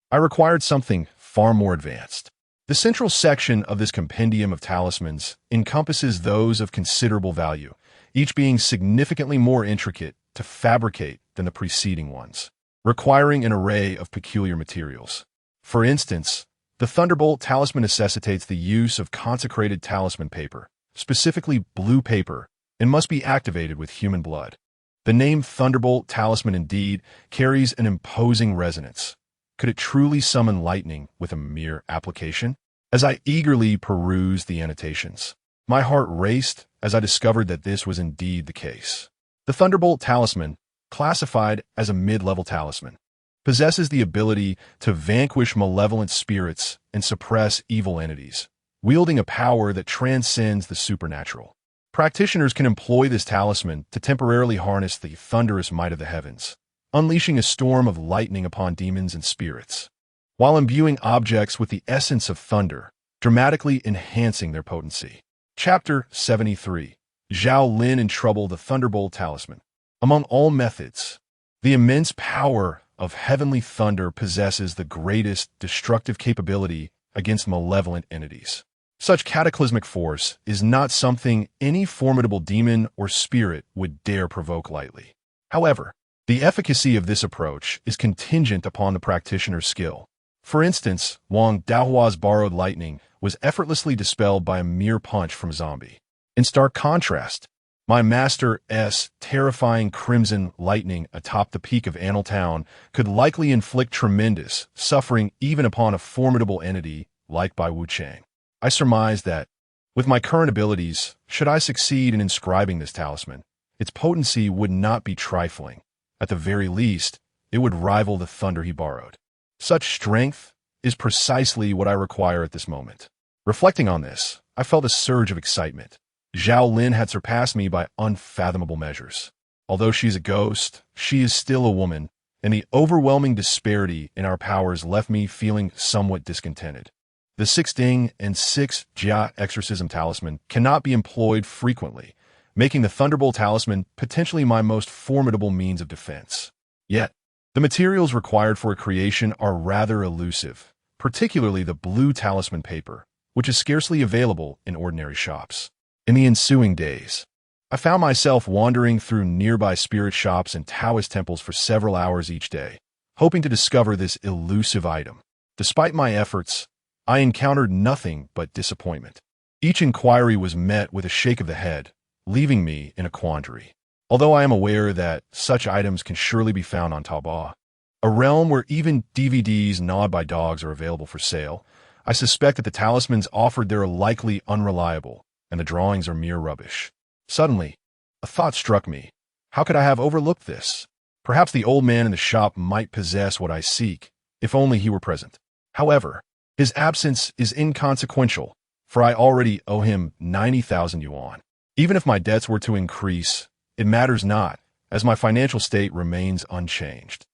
I required something far more advanced. The central section of this compendium of talismans encompasses those of considerable value, each being significantly more intricate to fabricate than the preceding ones, requiring an array of peculiar materials. For instance, the Thunderbolt talisman necessitates the use of consecrated talisman paper, specifically blue paper, and must be activated with human blood. The name Thunderbolt talisman indeed carries an imposing resonance. Could it truly summon lightning with a mere application? As I eagerly perused the annotations, my heart raced as I discovered that this was indeed the case. The Thunderbolt talisman, classified as a mid-level talisman, possesses the ability to vanquish malevolent spirits and suppress evil entities, wielding a power that transcends the supernatural. Practitioners can employ this talisman to temporarily harness the thunderous might of the heavens, unleashing a storm of lightning upon demons and spirits, while imbuing objects with the essence of thunder, dramatically enhancing their potency. Chapter 73. Zhao Lin in Trouble, the Thunderbolt Talisman. Among all methods, the immense power of heavenly thunder possesses the greatest destructive capability against malevolent entities. Such cataclysmic force is not something any formidable demon or spirit would dare provoke lightly. However, the efficacy of this approach is contingent upon the practitioner's skill. For instance, Wang Daohua's borrowed lightning was effortlessly dispelled by a mere punch from a zombie. In stark contrast, my master's terrifying crimson lightning atop the peak of Anil Town could likely inflict tremendous suffering even upon a formidable entity like Bai Wuchang. I surmise that, with my current abilities, should I succeed in inscribing this talisman, its potency would not be trifling. At the very least, it would rival the thunder he borrowed. Such strength is precisely what I require at this moment. Reflecting on this, I felt a surge of excitement. Zhao Lin had surpassed me by unfathomable measures. Although she's a ghost, she is still a woman, and the overwhelming disparity in our powers left me feeling somewhat discontented. The 6 Ding and 6 Jia exorcism talisman cannot be employed frequently, making the Thunderbolt talisman potentially my most formidable means of defense. Yet, the materials required for a creation are rather elusive, particularly the blue talisman paper, which is scarcely available in ordinary shops. In the ensuing days, I found myself wandering through nearby spirit shops and Taoist temples for several hours each day, hoping to discover this elusive item. Despite my efforts, I encountered nothing but disappointment. Each inquiry was met with a shake of the head, leaving me in a quandary. Although I am aware that such items can surely be found on Taobao, a realm where even DVDs gnawed by dogs are available for sale, I suspect that the talismans offered there are likely unreliable, and the drawings are mere rubbish. Suddenly, a thought struck me. How could I have overlooked this? Perhaps the old man in the shop might possess what I seek, if only he were present. However, his absence is inconsequential, for I already owe him 90,000 yuan. Even if my debts were to increase, it matters not, as my financial state remains unchanged.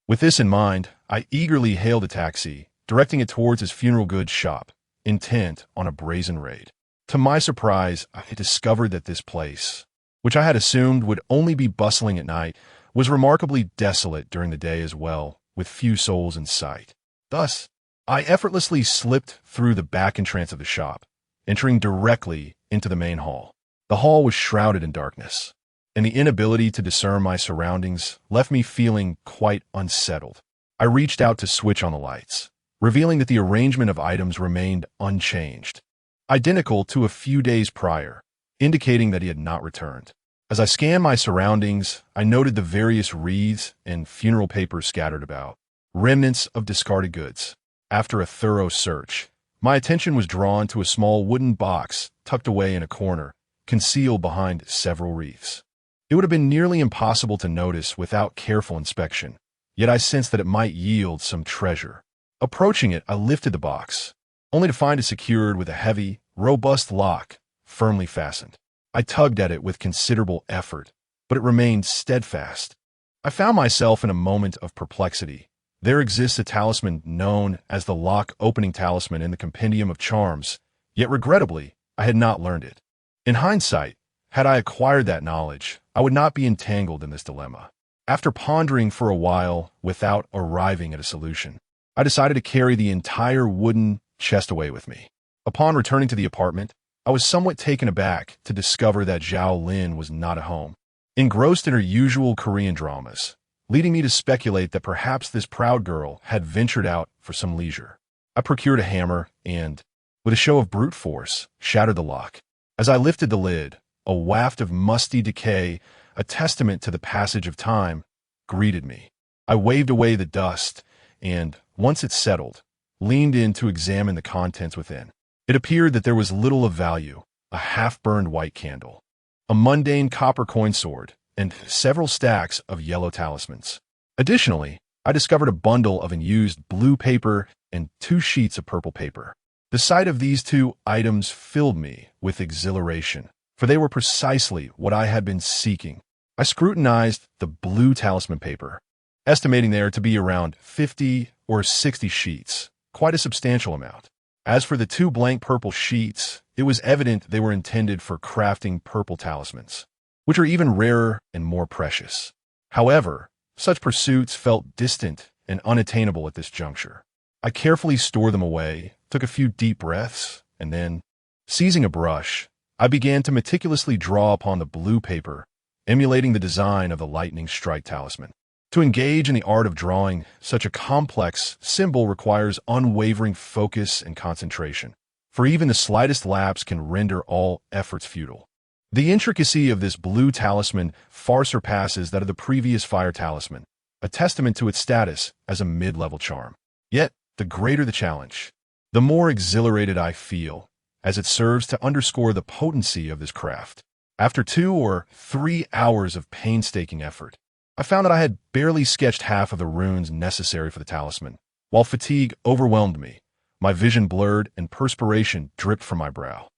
With this in mind, I eagerly hailed a taxi, directing it towards his funeral goods shop, intent on a brazen raid. To my surprise, I discovered that this place, which I had assumed would only be bustling at night, was remarkably desolate during the day as well, with few souls in sight. Thus, I effortlessly slipped through the back entrance of the shop, entering directly into the main hall. The hall was shrouded in darkness, and the inability to discern my surroundings left me feeling quite unsettled. I reached out to switch on the lights, revealing that the arrangement of items remained unchanged, identical to a few days prior, indicating that he had not returned. As I scanned my surroundings, I noted the various wreaths and funeral papers scattered about, remnants of discarded goods. After a thorough search, my attention was drawn to a small wooden box tucked away in a corner, concealed behind several wreaths. It would have been nearly impossible to notice without careful inspection, yet I sensed that it might yield some treasure. Approaching it, I lifted the box, only to find it secured with a heavy, robust lock, firmly fastened. I tugged at it with considerable effort, but it remained steadfast. I found myself in a moment of perplexity. There exists a talisman known as the lock-opening talisman in the Compendium of Charms, yet regrettably, I had not learned it. In hindsight, had I acquired that knowledge, I would not be entangled in this dilemma. After pondering for a while without arriving at a solution, I decided to carry the entire wooden chest away with me. Upon returning to the apartment, I was somewhat taken aback to discover that Zhao Lin was not at home, engrossed in her usual Korean dramas, leading me to speculate that perhaps this proud girl had ventured out for some leisure. I procured a hammer and, with a show of brute force, shattered the lock. As I lifted the lid, a waft of musty decay, a testament to the passage of time, greeted me. I waved away the dust and, once it settled, leaned in to examine the contents within. It appeared that there was little of value: a half-burned white candle, a mundane copper coin sword, and several stacks of yellow talismans. Additionally, I discovered a bundle of unused blue paper and 2 sheets of purple paper. The sight of these 2 items filled me with exhilaration, for they were precisely what I had been seeking. I scrutinized the blue talisman paper, estimating there to be around 50 or 60 sheets, quite a substantial amount. As for the 2 blank purple sheets, it was evident they were intended for crafting purple talismans, which are even rarer and more precious. However, such pursuits felt distant and unattainable at this juncture. I carefully stored them away, took a few deep breaths, and then, seizing a brush, I began to meticulously draw upon the blue paper, emulating the design of the lightning strike talisman. To engage in the art of drawing such a complex symbol requires unwavering focus and concentration, for even the slightest lapse can render all efforts futile. The intricacy of this blue talisman far surpasses that of the previous fire talisman, a testament to its status as a mid-level charm. Yet, the greater the challenge, the more exhilarated I feel, as it serves to underscore the potency of this craft. After 2 or 3 hours of painstaking effort, I found that I had barely sketched half of the runes necessary for the talisman. While fatigue overwhelmed me, my vision blurred and perspiration dripped from my brow.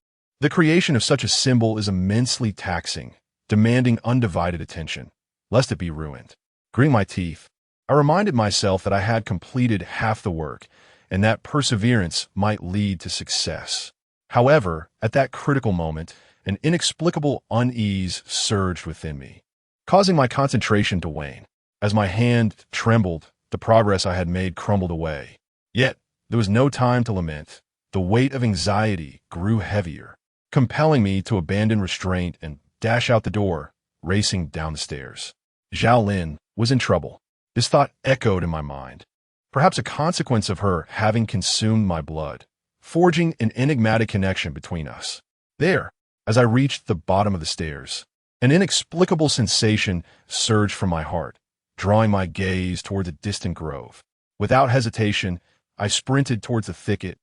The creation of such a symbol is immensely taxing, demanding undivided attention, lest it be ruined. Gritting my teeth, I reminded myself that I had completed half the work, and that perseverance might lead to success. However, at that critical moment, An inexplicable unease surged within me, causing my concentration to wane. As my hand trembled, the progress I had made crumbled away. Yet, there was no time to lament. The weight of anxiety grew heavier, compelling me to abandon restraint and dash out the door, racing down the stairs. Zhao Lin was in trouble. This thought echoed in my mind. Perhaps a consequence of her having consumed my blood, forging an enigmatic connection between us. There, as I reached the bottom of the stairs, an inexplicable sensation surged from my heart, drawing my gaze toward the distant grove. Without hesitation, I sprinted towards the thicket,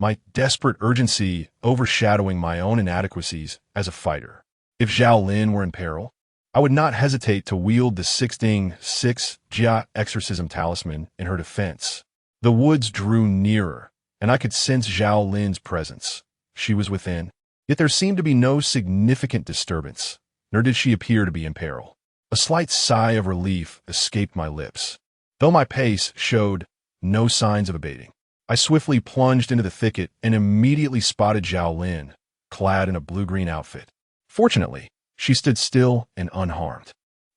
my desperate urgency overshadowing my own inadequacies as a fighter. If Zhao Lin were in peril, I would not hesitate to wield the 6 Jia exorcism talisman in her defense. The woods drew nearer, and I could sense Zhao Lin's presence. She was within, yet there seemed to be no significant disturbance, nor did she appear to be in peril. A slight sigh of relief escaped my lips, though my pace showed no signs of abating. I swiftly plunged into the thicket and immediately spotted Zhao Lin, clad in a blue-green outfit. Fortunately, she stood still and unharmed.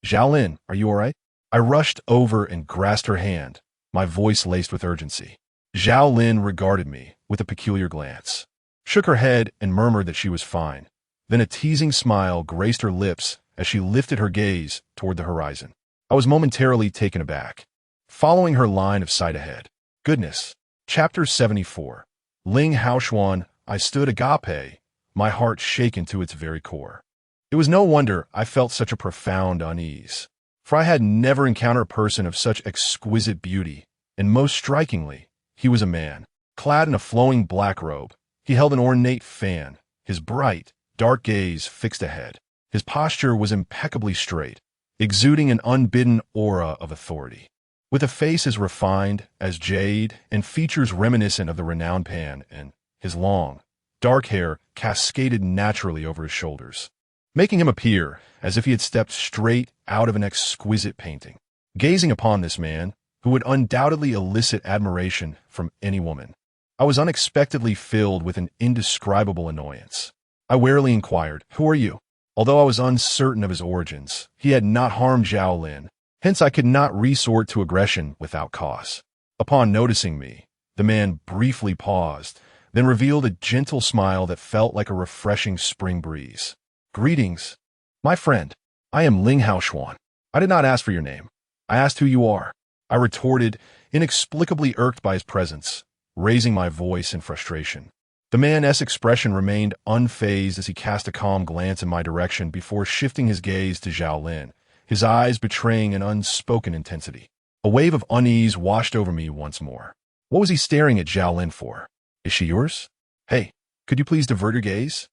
"Zhao Lin, are you all right?" I rushed over and grasped her hand, my voice laced with urgency. Zhao Lin regarded me with a peculiar glance, shook her head and murmured that she was fine. Then a teasing smile graced her lips as she lifted her gaze toward the horizon. I was momentarily taken aback, following her line of sight ahead. Goodness. Chapter 74. Ling Haoshuan. I stood agape, my heart shaken to its very core. It was no wonder I felt such a profound unease, for I had never encountered a person of such exquisite beauty, and most strikingly, he was a man. Clad in a flowing black robe, he held an ornate fan, his bright, dark gaze fixed ahead. His posture was impeccably straight, exuding an unbidden aura of authority. With a face as refined as jade and features reminiscent of the renowned Pan, and his long, dark hair cascaded naturally over his shoulders, making him appear as if he had stepped straight out of an exquisite painting. Gazing upon this man, who would undoubtedly elicit admiration from any woman, I was unexpectedly filled with an indescribable annoyance. I warily inquired, "Who are you?" Although I was uncertain of his origins, he had not harmed Zhao Lin. Hence I could not resort to aggression without cause. Upon noticing me, the man briefly paused, then revealed a gentle smile that felt like a refreshing spring breeze. "Greetings, my friend. I am Ling Haoshuan. I did not ask for your name. I asked who you are," I retorted, inexplicably irked by his presence, raising my voice in frustration. The man's expression remained unfazed as he cast a calm glance in my direction before shifting his gaze to Zhao Lin, his eyes betraying an unspoken intensity. A wave of unease washed over me once more. What was he staring at Zhao Lin for? "Is she yours? Hey, could you please divert your gaze?"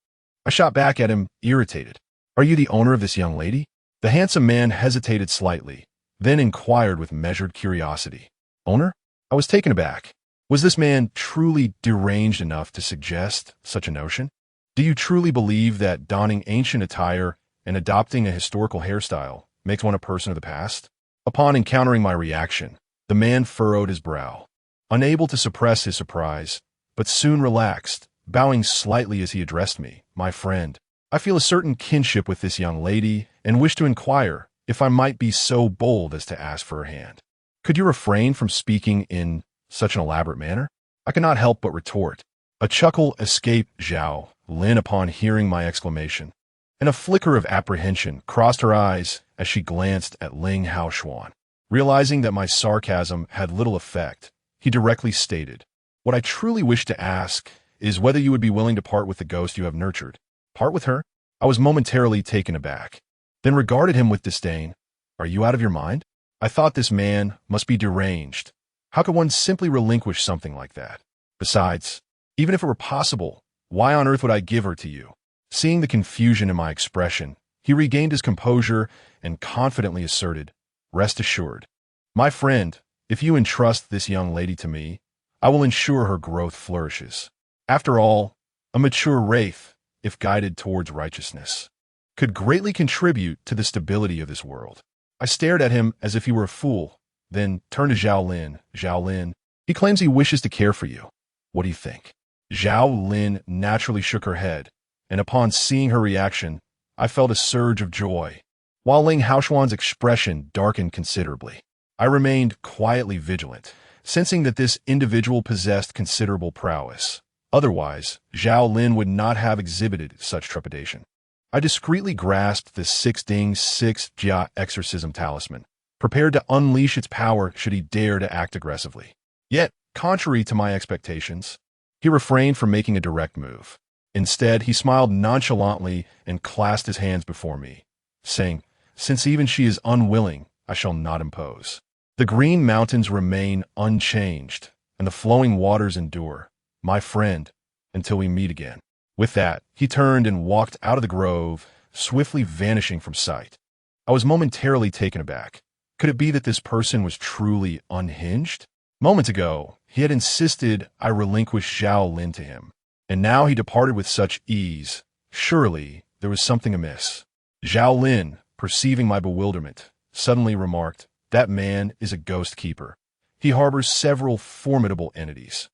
I shot back at him, irritated. "Are you the owner of this young lady?" The handsome man hesitated slightly, then inquired with measured curiosity. "Owner?" I was taken aback. Was this man truly deranged enough to suggest such a notion? Do you truly believe that donning ancient attire and adopting a historical hairstyle makes one a person of the past? Upon encountering my reaction, the man furrowed his brow, unable to suppress his surprise, but soon relaxed, bowing slightly as he addressed me. "My friend, I feel a certain kinship with this young lady and wish to inquire if I might be so bold as to ask for her hand. Could you refrain from speaking in such an elaborate manner?" I could not help but retort. A chuckle escaped Zhao Lin upon hearing my exclamation, and a flicker of apprehension crossed her eyes as she glanced at Ling Haoshuan. Realizing that my sarcasm had little effect, he directly stated, "What I truly wish to ask is whether you would be willing to part with the ghost you have nurtured." "Part with her?" I was momentarily taken aback, then regarded him with disdain. "Are you out of your mind?" I thought this man must be deranged. How could one simply relinquish something like that? Besides, even if it were possible, why on earth would I give her to you? Seeing the confusion in my expression, he regained his composure and confidently asserted, "Rest assured, my friend, if you entrust this young lady to me, I will ensure her growth flourishes. After all, a mature wraith, if guided towards righteousness, could greatly contribute to the stability of this world." I stared at him as if he were a fool, then turned to Zhao Lin. "Zhao Lin, he claims he wishes to care for you. What do you think?" Zhao Lin naturally shook her head, and upon seeing her reaction, I felt a surge of joy. While Ling Haoxuan's expression darkened considerably, I remained quietly vigilant, sensing that this individual possessed considerable prowess. Otherwise, Zhao Lin would not have exhibited such trepidation. I discreetly grasped the 6 Ding 6 Jia exorcism talisman, prepared to unleash its power should he dare to act aggressively. Yet, contrary to my expectations, he refrained from making a direct move. Instead, he smiled nonchalantly and clasped his hands before me, saying, "Since even she is unwilling, I shall not impose." The green mountains remain unchanged, and the flowing waters endure, my friend, until we meet again. With that, he turned and walked out of the grove, swiftly vanishing from sight. I was momentarily taken aback. Could it be that this person was truly unhinged? Moments ago, he had insisted I relinquish Zhao Lin to him, and now he departed with such ease. Surely, there was something amiss. Zhao Lin, perceiving my bewilderment, suddenly remarked, "That man is a ghost keeper. He harbors several formidable entities."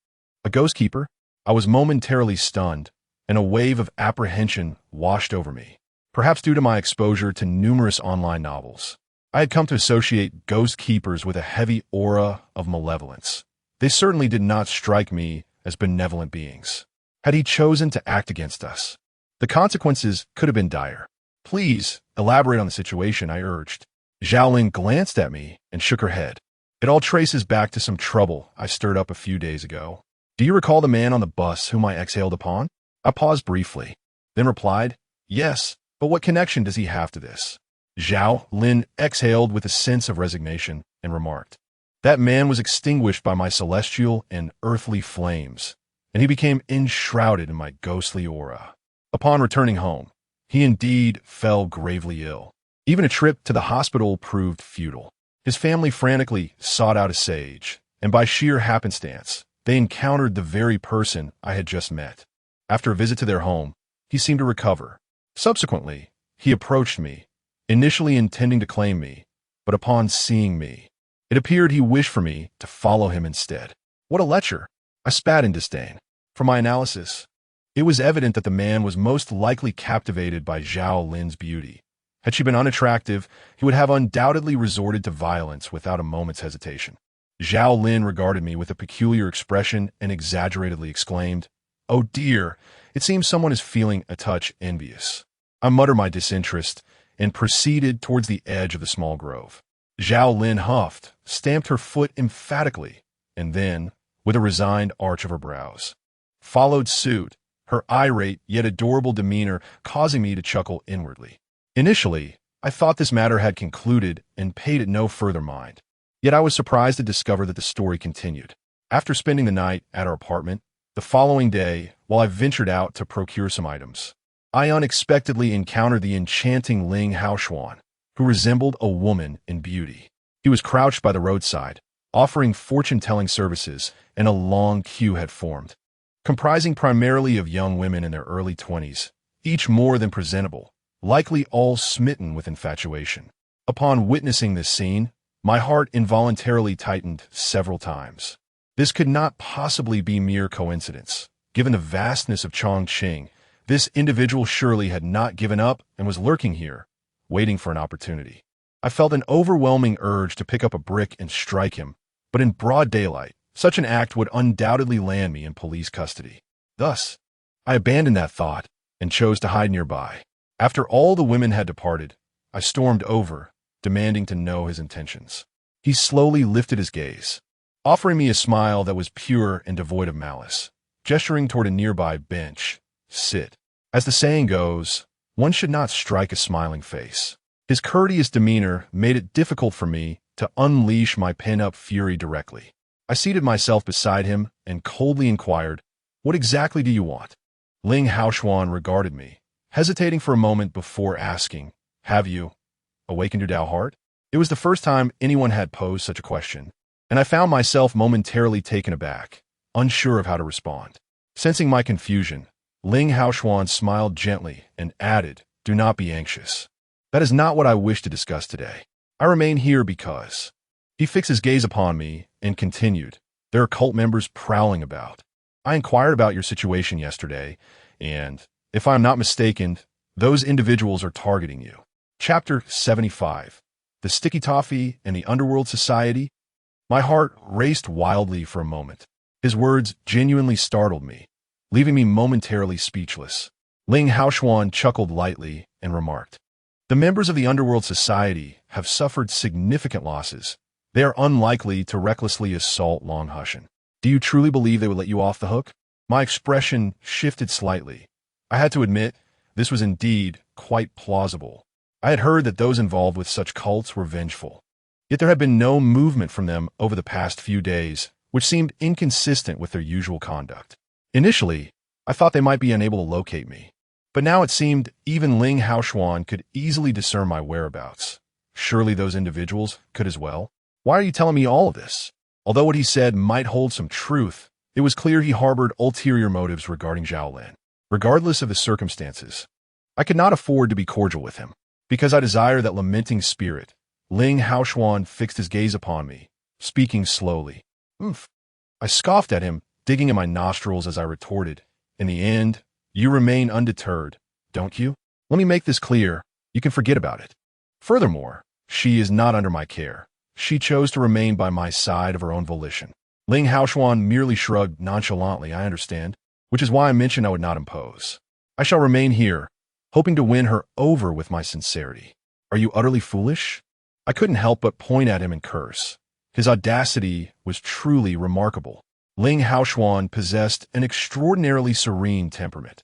A ghost keeper? I was momentarily stunned, and a wave of apprehension washed over me, perhaps due to my exposure to numerous online novels. I had come to associate ghost keepers with a heavy aura of malevolence. They certainly did not strike me as benevolent beings. Had he chosen to act against us, the consequences could have been dire. "Please, elaborate on the situation," I urged. Zhao Lin glanced at me and shook her head. "It all traces back to some trouble I stirred up a few days ago. Do you recall the man on the bus whom I exhaled upon?" I paused briefly, then replied, "Yes, but what connection does he have to this?" Zhao Lin exhaled with a sense of resignation and remarked, "That man was extinguished by my celestial and earthly flames, and he became enshrouded in my ghostly aura. Upon returning home, he indeed fell gravely ill. Even a trip to the hospital proved futile. His family frantically sought out a sage, and by sheer happenstance, they encountered the very person I had just met. After a visit to their home, he seemed to recover. Subsequently, he approached me, initially intending to claim me, but upon seeing me, it appeared he wished for me to follow him instead. What a lecher! I spat in disdain. From my analysis, it was evident that the man was most likely captivated by Zhao Lin's beauty. Had she been unattractive, he would have undoubtedly resorted to violence without a moment's hesitation. Zhao Lin regarded me with a peculiar expression and exaggeratedly exclaimed, "Oh dear, it seems someone is feeling a touch envious." I muttered my disinterest and proceeded towards the edge of the small grove. Zhao Lin huffed, stamped her foot emphatically, and then, with a resigned arch of her brows, followed suit, her irate yet adorable demeanor causing me to chuckle inwardly. Initially, I thought this matter had concluded and paid it no further mind. Yet I was surprised to discover that the story continued. After spending the night at our apartment, the following day, while I ventured out to procure some items, I unexpectedly encountered the enchanting Ling Haoxuan, who resembled a woman in beauty. He was crouched by the roadside, offering fortune-telling services, and a long queue had formed, comprising primarily of young women in their early 20s, each more than presentable, likely all smitten with infatuation. Upon witnessing this scene, my heart involuntarily tightened several times. This could not possibly be mere coincidence. Given the vastness of Chongqing, this individual surely had not given up and was lurking here, waiting for an opportunity. I felt an overwhelming urge to pick up a brick and strike him, but in broad daylight, such an act would undoubtedly land me in police custody. Thus, I abandoned that thought and chose to hide nearby. After all the women had departed, I stormed over, demanding to know his intentions. He slowly lifted his gaze, offering me a smile that was pure and devoid of malice, gesturing toward a nearby bench. "Sit." As the saying goes, one should not strike a smiling face. His courteous demeanor made it difficult for me to unleash my pent-up fury directly. I seated myself beside him and coldly inquired, "What exactly do you want?" Ling Haoxuan regarded me, hesitating for a moment before asking, "Have you awakened your Tao heart?" It was the first time anyone had posed such a question, and I found myself momentarily taken aback, unsure of how to respond. Sensing my confusion, Ling Haoxuan smiled gently and added, "Do not be anxious. That is not what I wish to discuss today. I remain here because..." He fixed his gaze upon me and continued, "There are cult members prowling about. I inquired about your situation yesterday, and If I am not mistaken, those individuals are targeting you. Chapter 75. The Sticky Toffee and the Underworld Society. My heart raced wildly for a moment. His words genuinely startled me, leaving me momentarily speechless. Ling Haoshuan chuckled lightly and remarked, "The members of the Underworld Society have suffered significant losses. They are unlikely to recklessly assault Long Hushan. Do you truly believe they would let you off the hook?" My expression shifted slightly. I had to admit, this was indeed quite plausible. I had heard that those involved with such cults were vengeful. Yet there had been no movement from them over the past few days, which seemed inconsistent with their usual conduct. Initially, I thought they might be unable to locate me. But now it seemed even Ling Haoshuan could easily discern my whereabouts. Surely those individuals could as well. Why are you telling me all of this? Although what he said might hold some truth, it was clear he harbored ulterior motives regarding Zhaolin. Regardless of the circumstances, I could not afford to be cordial with him. Because I desire that lamenting spirit, Ling Haoshuan fixed his gaze upon me, speaking slowly. "Oomph." I scoffed at him, digging in my nostrils as I retorted, "In the end, you remain undeterred, don't you? Let me make this clear, you can forget about it. Furthermore, she is not under my care. She chose to remain by my side of her own volition." Ling Haoshuan merely shrugged nonchalantly. "I understand, which is why I mentioned I would not impose. I shall remain here, hoping to win her over with my sincerity. Are you utterly foolish?" I couldn't help but point at him and curse. His audacity was truly remarkable. Ling Haoshuan possessed an extraordinarily serene temperament.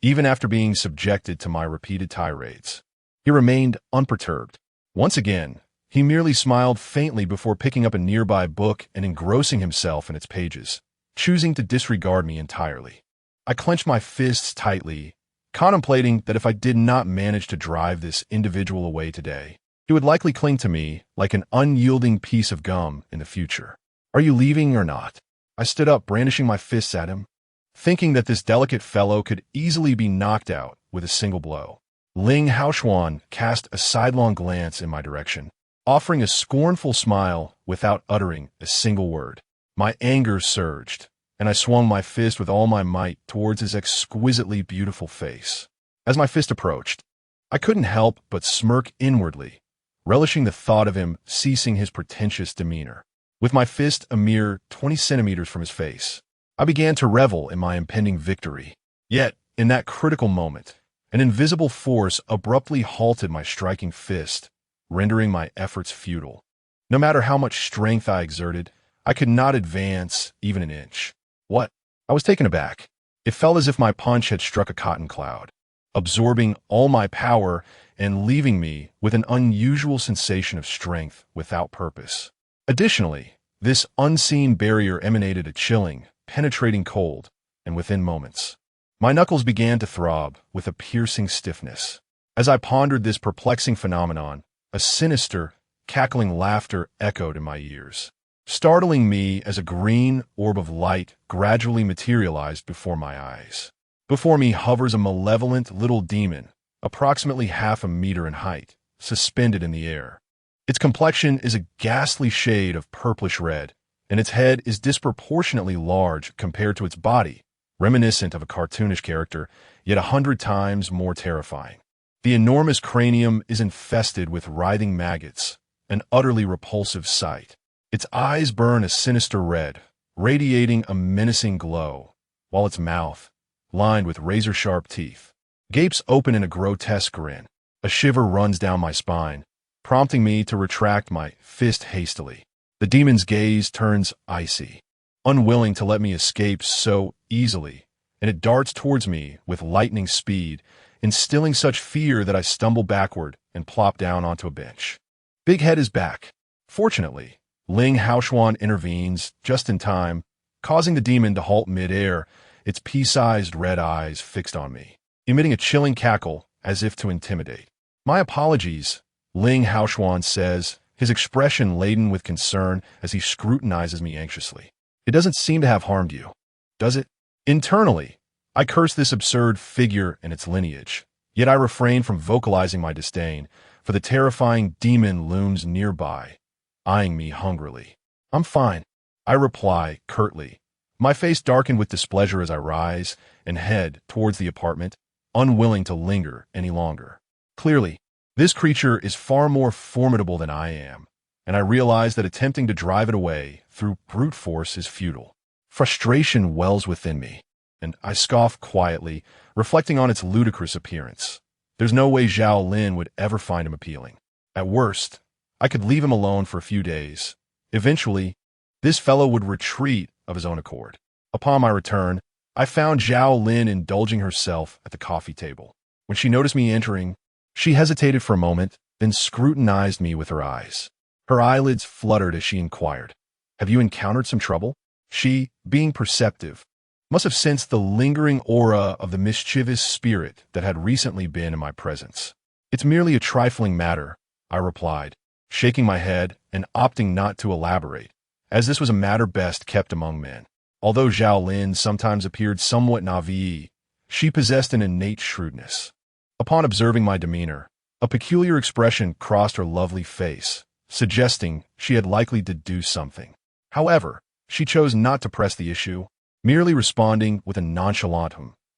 Even after being subjected to my repeated tirades, he remained unperturbed. Once again, he merely smiled faintly before picking up a nearby book and engrossing himself in its pages, choosing to disregard me entirely. I clenched my fists tightly, contemplating that if I did not manage to drive this individual away today, he would likely cling to me like an unyielding piece of gum in the future. "Are you leaving or not?" I stood up, brandishing my fists at him, thinking that this delicate fellow could easily be knocked out with a single blow. Ling Haoshuan cast a sidelong glance in my direction, offering a scornful smile without uttering a single word. My anger surged, and I swung my fist with all my might towards his exquisitely beautiful face. As my fist approached, I couldn't help but smirk inwardly, relishing the thought of him ceasing his pretentious demeanor. With my fist a mere 20 centimeters from his face, I began to revel in my impending victory. Yet, in that critical moment, an invisible force abruptly halted my striking fist, rendering my efforts futile. No matter how much strength I exerted, I could not advance even an inch. What? I was taken aback. It felt as if my punch had struck a cotton cloud, absorbing all my power and leaving me with an unusual sensation of strength without purpose. Additionally, this unseen barrier emanated a chilling, penetrating cold, and within moments, my knuckles began to throb with a piercing stiffness. As I pondered this perplexing phenomenon, a sinister, cackling laughter echoed in my ears, startling me as a green orb of light gradually materialized before my eyes. Before me hovers a malevolent little demon, approximately half a meter in height, suspended in the air. Its complexion is a ghastly shade of purplish red, and its head is disproportionately large compared to its body, reminiscent of a cartoonish character, yet 100 times more terrifying. The enormous cranium is infested with writhing maggots, an utterly repulsive sight. Its eyes burn a sinister red, radiating a menacing glow, while its mouth, lined with razor-sharp teeth, gapes open in a grotesque grin. A shiver runs down my spine, prompting me to retract my fist hastily. The demon's gaze turns icy, unwilling to let me escape so easily, and it darts towards me with lightning speed, instilling such fear that I stumble backward and plop down onto a bench. Big Head is back. Fortunately, Ling Haoshuan intervenes just in time, causing the demon to halt mid-air, its pea-sized red eyes fixed on me, emitting a chilling cackle as if to intimidate. "My apologies," Ling Haoshuan says, his expression laden with concern as he scrutinizes me anxiously. "It doesn't seem to have harmed you, does it?" Internally, I curse this absurd figure and its lineage, yet I refrain from vocalizing my disdain, for the terrifying demon looms nearby, eyeing me hungrily. "I'm fine," I reply curtly, my face darkened with displeasure as I rise and head towards the apartment, unwilling to linger any longer. Clearly, this creature is far more formidable than I am, and I realize that attempting to drive it away through brute force is futile. Frustration wells within me, and I scoff quietly, reflecting on its ludicrous appearance. There's no way Zhao Lin would ever find him appealing. At worst, I could leave him alone for a few days. Eventually, this fellow would retreat of his own accord. Upon my return, I found Zhao Lin indulging herself at the coffee table. When she noticed me entering, she hesitated for a moment, then scrutinized me with her eyes. Her eyelids fluttered as she inquired, "Have you encountered some trouble?" She, being perceptive, must have sensed the lingering aura of the mischievous spirit that had recently been in my presence. "It's merely a trifling matter," I replied, shaking my head and opting not to elaborate, as this was a matter best kept among men. Although Zhao Lin sometimes appeared somewhat naive, she possessed an innate shrewdness. Upon observing my demeanor, a peculiar expression crossed her lovely face, suggesting she had likely deduced something. However, she chose not to press the issue, merely responding with a nonchalant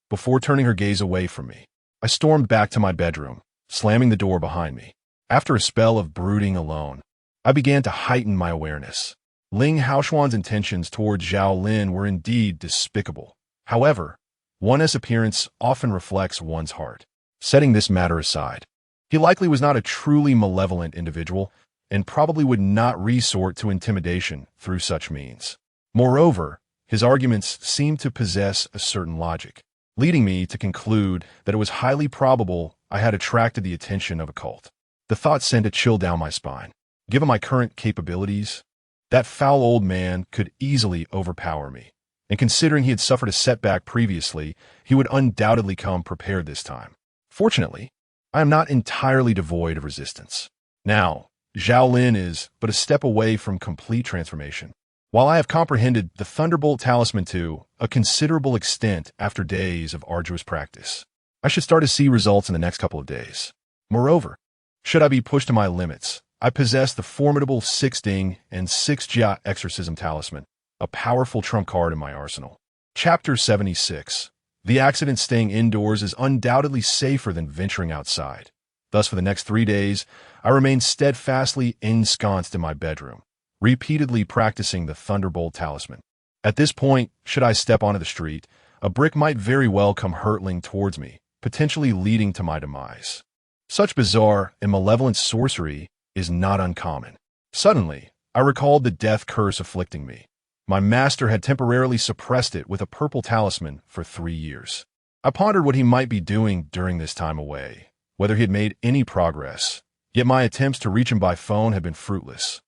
before turning her gaze away from me. I stormed back to my bedroom, slamming the door behind me. After a spell of brooding alone, I began to heighten my awareness. Ling Haoshuan's intentions towards Zhao Lin were indeed despicable. However, one's appearance often reflects one's heart. Setting this matter aside, he likely was not a truly malevolent individual and probably would not resort to intimidation through such means. Moreover, his arguments seemed to possess a certain logic, leading me to conclude that it was highly probable I had attracted the attention of a cult. The thought sent a chill down my spine. Given my current capabilities, that foul old man could easily overpower me, and considering he had suffered a setback previously, he would undoubtedly come prepared this time. Fortunately, I am not entirely devoid of resistance. Now, Zhao Lin is but a step away from complete transformation. While I have comprehended the Thunderbolt Talisman to a considerable extent after days of arduous practice, I should start to see results in the next couple of days. Moreover, should I be pushed to my limits, I possess the formidable 6-Ding and 6-Jia Exorcism Talisman, a powerful trump card in my arsenal. Chapter 76. The accident staying indoors is undoubtedly safer than venturing outside. Thus, for the next 3 days, I remained steadfastly ensconced in my bedroom, repeatedly practicing the Thunderbolt Talisman. At this point, should I step onto the street, a brick might very well come hurtling towards me, potentially leading to my demise. Such bizarre and malevolent sorcery is not uncommon. Suddenly, I recalled the death curse afflicting me. My master had temporarily suppressed it with a purple talisman for 3 years. I pondered what he might be doing during this time away, whether he had made any progress, yet my attempts to reach him by phone had been fruitless.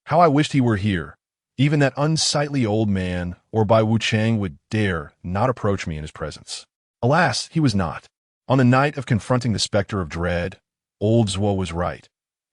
How I wished he were here. Even that unsightly old man, or Bai Wuchang, would dare not approach me in his presence. Alas, he was not. On the night of confronting the specter of dread, old Zhuo was right.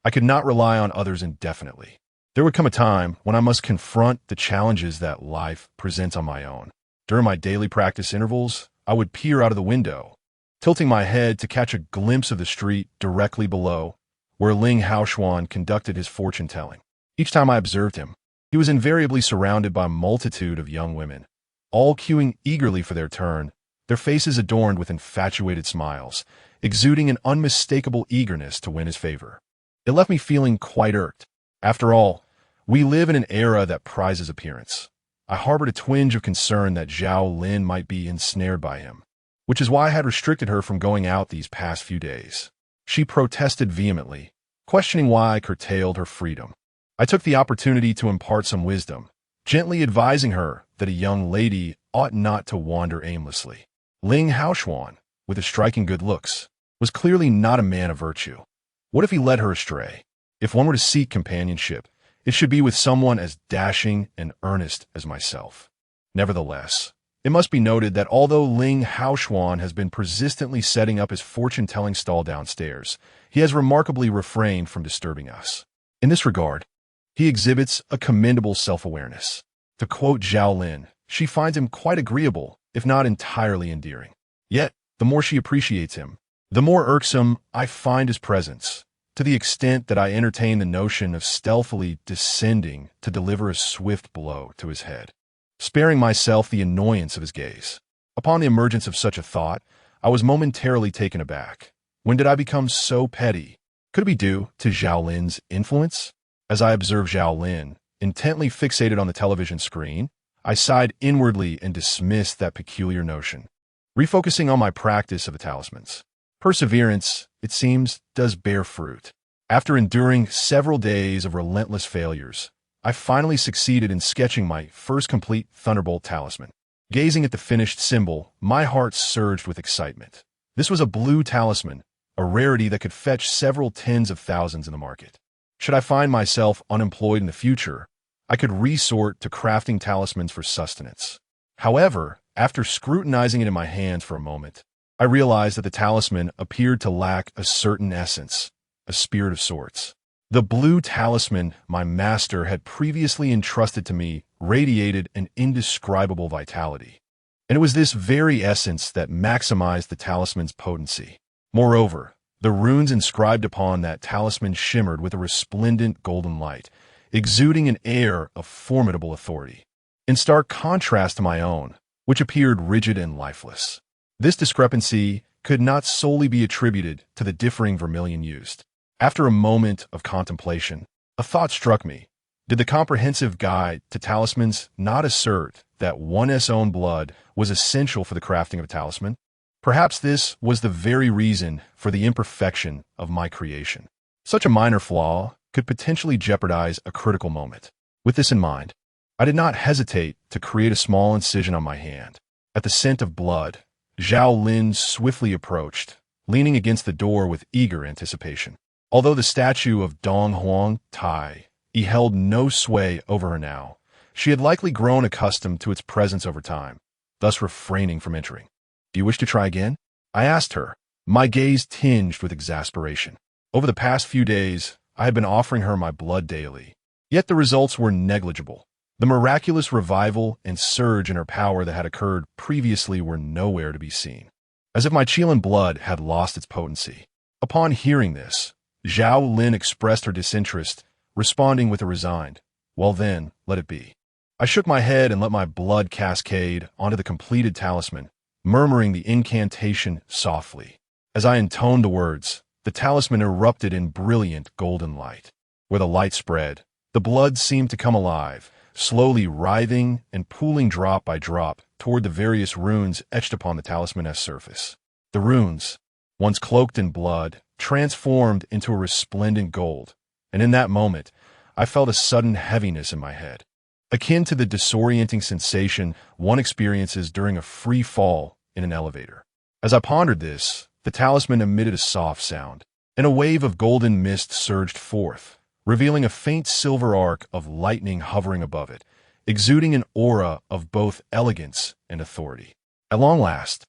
I could not rely on others indefinitely. There would come a time when I must confront the challenges that life presents on my own. During my daily practice intervals, I would peer out of the window, tilting my head to catch a glimpse of the street directly below, where Ling Haoshuan conducted his fortune-telling. Each time I observed him, he was invariably surrounded by a multitude of young women, all queuing eagerly for their turn, their faces adorned with infatuated smiles, exuding an unmistakable eagerness to win his favor. It left me feeling quite irked. After all, we live in an era that prizes appearance. I harbored a twinge of concern that Zhao Lin might be ensnared by him, which is why I had restricted her from going out these past few days. She protested vehemently, questioning why I curtailed her freedom. I took the opportunity to impart some wisdom, gently advising her that a young lady ought not to wander aimlessly. Ling Haoshuan, with his striking good looks, was clearly not a man of virtue. What if he led her astray? If one were to seek companionship, it should be with someone as dashing and earnest as myself. Nevertheless, it must be noted that although Ling Haoshuan has been persistently setting up his fortune-telling stall downstairs, he has remarkably refrained from disturbing us. In this regard, he exhibits a commendable self-awareness. To quote Zhao Lin, she finds him quite agreeable, if not entirely endearing. Yet, the more she appreciates him, the more irksome I find his presence, to the extent that I entertain the notion of stealthily descending to deliver a swift blow to his head, sparing myself the annoyance of his gaze. Upon the emergence of such a thought, I was momentarily taken aback. When did I become so petty? Could it be due to Zhao Lin's influence? As I observed Zhao Lin, intently fixated on the television screen, I sighed inwardly and dismissed that peculiar notion, refocusing on my practice of the talismans. Perseverance, it seems, does bear fruit. After enduring several days of relentless failures, I finally succeeded in sketching my first complete Thunderbolt talisman. Gazing at the finished symbol, my heart surged with excitement. This was a blue talisman, a rarity that could fetch several tens of thousands in the market. Should I find myself unemployed in the future, I could resort to crafting talismans for sustenance. However, after scrutinizing it in my hands for a moment, I realized that the talisman appeared to lack a certain essence, a spirit of sorts. The blue talisman my master had previously entrusted to me radiated an indescribable vitality, and it was this very essence that maximized the talisman's potency. Moreover, the runes inscribed upon that talisman shimmered with a resplendent golden light, exuding an air of formidable authority, in stark contrast to my own, which appeared rigid and lifeless. This discrepancy could not solely be attributed to the differing vermilion used. After a moment of contemplation, a thought struck me. Did the comprehensive guide to talismans not assert that one's own blood was essential for the crafting of a talisman? Perhaps this was the very reason for the imperfection of my creation. Such a minor flaw could potentially jeopardize a critical moment. With this in mind, I did not hesitate to create a small incision on my hand. At the scent of blood, Zhao Lin swiftly approached, leaning against the door with eager anticipation. Although the statue of Dong Huang Tai held no sway over her now, she had likely grown accustomed to its presence over time, thus refraining from entering. "Do you wish to try again?" I asked her, my gaze tinged with exasperation. Over the past few days, I had been offering her my blood daily, yet the results were negligible. The miraculous revival and surge in her power that had occurred previously were nowhere to be seen, as if my Qilin blood had lost its potency. Upon hearing this, Zhao Lin expressed her disinterest, responding with a resigned, "Well then, let it be." I shook my head and let my blood cascade onto the completed talisman, murmuring the incantation softly. As I intoned the words, the talisman erupted in brilliant golden light. Where the light spread, the blood seemed to come alive, slowly writhing and pooling drop by drop toward the various runes etched upon the talisman's surface. The runes, once cloaked in blood, transformed into a resplendent gold, and in that moment, I felt a sudden heaviness in my head, akin to the disorienting sensation one experiences during a free fall in an elevator. As I pondered this, the talisman emitted a soft sound, and a wave of golden mist surged forth, revealing a faint silver arc of lightning hovering above it, exuding an aura of both elegance and authority. At long last,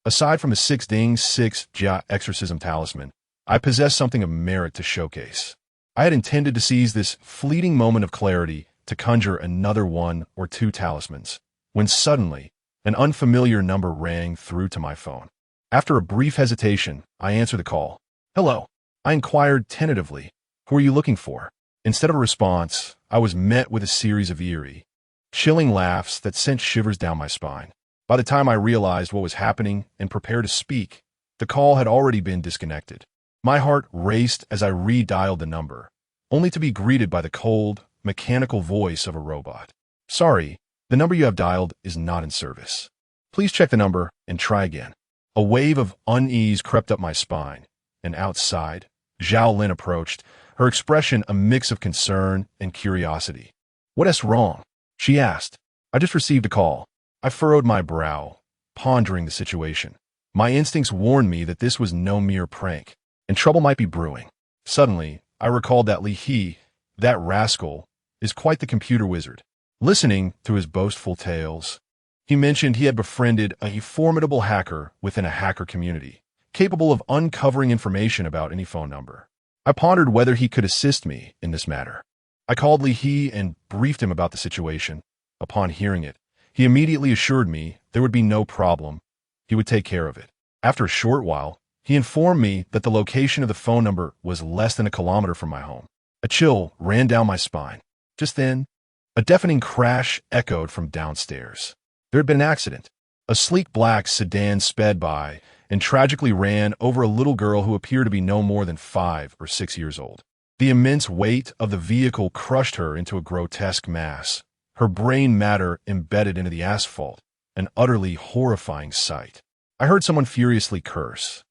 aside from the 6 Ding 6 Jia exorcism talisman, I possessed something of merit to showcase. I had intended to seize this fleeting moment of clarity to conjure another 1 or 2 talismans, when suddenly, an unfamiliar number rang through to my phone. After a brief hesitation, I answered the call. "Hello," I inquired tentatively. "Who are you looking for?" Instead of a response, I was met with a series of eerie, chilling laughs that sent shivers down my spine. By the time I realized what was happening and prepared to speak, the call had already been disconnected. My heart raced as I redialed the number, only to be greeted by the cold, mechanical voice of a robot. "Sorry, the number you have dialed is not in service. Please check the number and try again." A wave of unease crept up my spine, and outside, Zhao Lin approached, her expression a mix of concern and curiosity. "What's wrong?" she asked. "I just received a call." I furrowed my brow, pondering the situation. My instincts warned me that this was no mere prank, and trouble might be brewing. Suddenly, I recalled that Li He, that rascal, is quite the computer wizard. Listening to his boastful tales, he mentioned he had befriended a formidable hacker within a hacker community, capable of uncovering information about any phone number. I pondered whether he could assist me in this matter. I called Li He and briefed him about the situation. Upon hearing it, he immediately assured me there would be no problem. He would take care of it. After a short while, he informed me that the location of the phone number was less than a kilometer from my home. A chill ran down my spine. Just then, a deafening crash echoed from downstairs. There had been an accident. A sleek black sedan sped by, and tragically ran over a little girl who appeared to be no more than 5 or 6 years old. The immense weight of the vehicle crushed her into a grotesque mass, her brain matter embedded into the asphalt, an utterly horrifying sight. I heard someone furiously curse,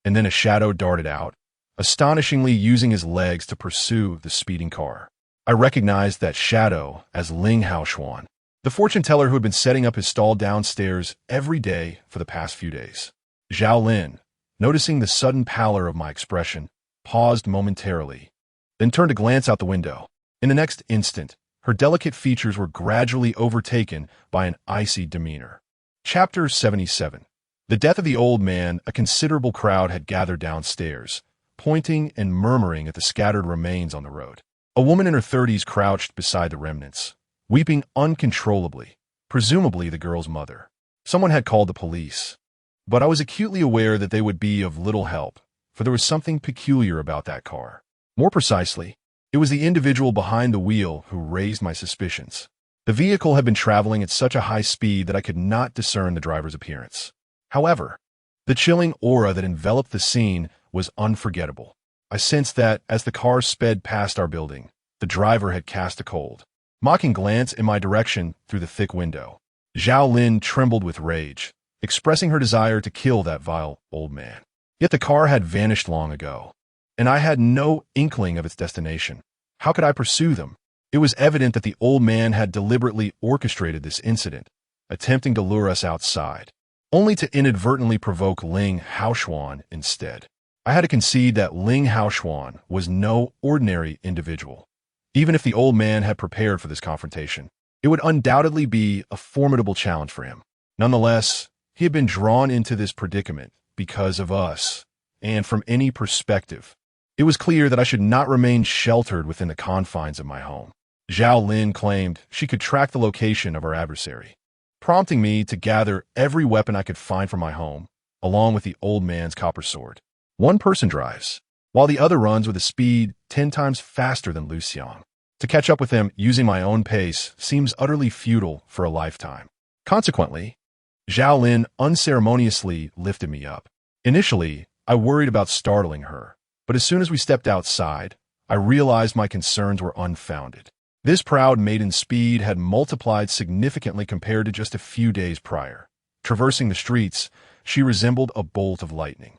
and then a shadow darted out, astonishingly using his legs to pursue the speeding car. I recognized that shadow as Ling Haoxuan, the fortune teller who had been setting up his stall downstairs every day for the past few days. Zhao Lin, noticing the sudden pallor of my expression, paused momentarily, then turned to glance out the window. In the next instant, her delicate features were gradually overtaken by an icy demeanor. Chapter 77. The death of the old man. A considerable crowd had gathered downstairs, pointing and murmuring at the scattered remains on the road. A woman in her 30s crouched beside the remnants, weeping uncontrollably, presumably the girl's mother. Someone had called the police, but I was acutely aware that they would be of little help, for there was something peculiar about that car. More precisely, it was the individual behind the wheel who raised my suspicions. The vehicle had been traveling at such a high speed that I could not discern the driver's appearance. However, the chilling aura that enveloped the scene was unforgettable. I sensed that, as the car sped past our building, the driver had cast a cold, mocking glance in my direction through the thick window. Zhao Lin trembled with rage, expressing her desire to kill that vile old man. Yet the car had vanished long ago, and I had no inkling of its destination. How could I pursue them? It was evident that the old man had deliberately orchestrated this incident, attempting to lure us outside, only to inadvertently provoke Ling Haoxuan instead. I had to concede that Ling Haoxuan was no ordinary individual. Even if the old man had prepared for this confrontation, it would undoubtedly be a formidable challenge for him. Nonetheless, he had been drawn into this predicament because of us, and from any perspective, it was clear that I should not remain sheltered within the confines of my home. Zhao Lin claimed she could track the location of our adversary, prompting me to gather every weapon I could find from my home, along with the old man's copper sword. One person drives, while the other runs with a speed 10 times faster than Lu Xiang. To catch up with him using my own pace seems utterly futile for a lifetime. Consequently, Zhao Lin unceremoniously lifted me up. Initially, I worried about startling her, but as soon as we stepped outside, I realized my concerns were unfounded. This proud maiden's speed had multiplied significantly compared to just a few days prior. Traversing the streets, she resembled a bolt of lightning,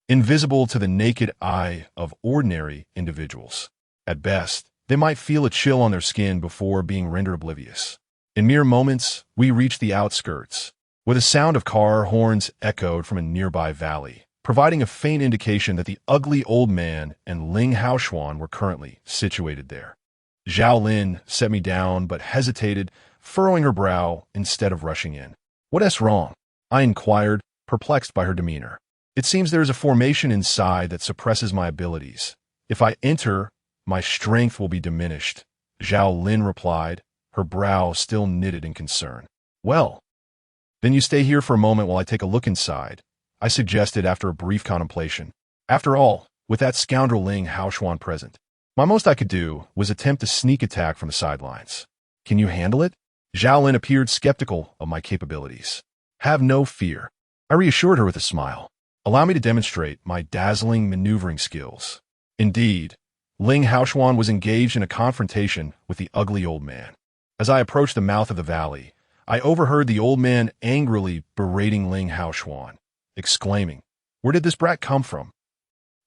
invisible to the naked eye of ordinary individuals. At best, they might feel a chill on their skin before being rendered oblivious. In mere moments, we reached the outskirts, where the sound of car horns echoed from a nearby valley, providing a faint indication that the ugly old man and Ling Haoxuan were currently situated there. Zhao Lin set me down but hesitated, furrowing her brow instead of rushing in. "What's wrong?" I inquired, perplexed by her demeanor. "It seems there is a formation inside that suppresses my abilities. If I enter, my strength will be diminished," Zhao Lin replied, her brow still knitted in concern. "Well, then you stay here for a moment while I take a look inside," I suggested after a brief contemplation. After all, with that scoundrel Ling Haoxuan present, my most I could do was attempt a sneak attack from the sidelines. "Can you handle it?" Zhao Lin appeared skeptical of my capabilities. "Have no fear," I reassured her with a smile. "Allow me to demonstrate my dazzling maneuvering skills." Indeed, Ling Haoxuan was engaged in a confrontation with the ugly old man. As I approached the mouth of the valley, I overheard the old man angrily berating Ling Haoxuan, exclaiming, "Where did this brat come from?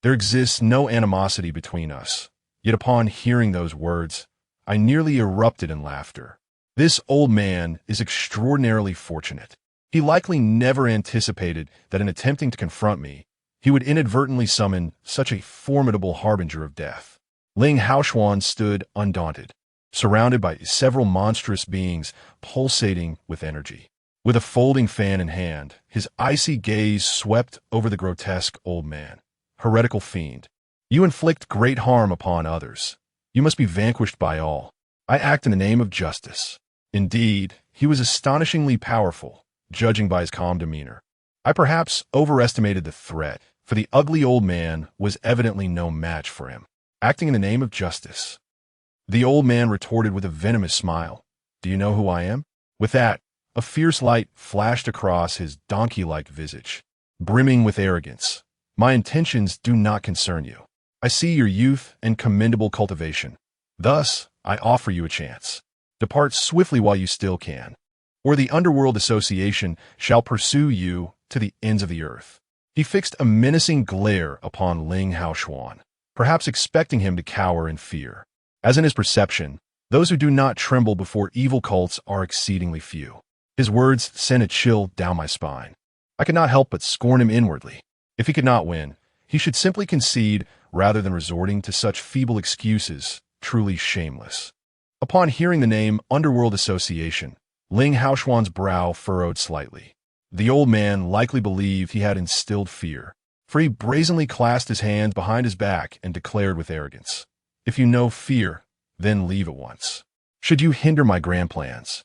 There exists no animosity between us." Yet upon hearing those words, I nearly erupted in laughter. This old man is extraordinarily fortunate. He likely never anticipated that in attempting to confront me, he would inadvertently summon such a formidable harbinger of death. Ling Haoxuan stood undaunted, surrounded by several monstrous beings pulsating with energy. With a folding fan in hand, his icy gaze swept over the grotesque old man. "Heretical fiend, you inflict great harm upon others. You must be vanquished by all. I act in the name of justice." Indeed, he was astonishingly powerful, judging by his calm demeanor. I perhaps overestimated the threat, for the ugly old man was evidently no match for him. "Acting in the name of justice," the old man retorted with a venomous smile. "Do you know who I am?" With that, a fierce light flashed across his donkey-like visage. brimming with arrogance. My intentions do not concern you. I see your youth and commendable cultivation. Thus, I offer you a chance. Depart swiftly while you still can, or the Underworld Association shall pursue you to the ends of the earth. He fixed a menacing glare upon Ling Haoshuan, perhaps expecting him to cower in fear. As in his perception, those who do not tremble before evil cults are exceedingly few. His words sent a chill down my spine. I could not help but scorn him inwardly. If he could not win, he should simply concede rather than resorting to such feeble excuses, truly shameless. Upon hearing the name Underworld Association, Ling Haoshuan's brow furrowed slightly. The old man likely believed he had instilled fear, for he brazenly clasped his hands behind his back and declared with arrogance, "If you know fear, then leave at once. Should you hinder my grand plans,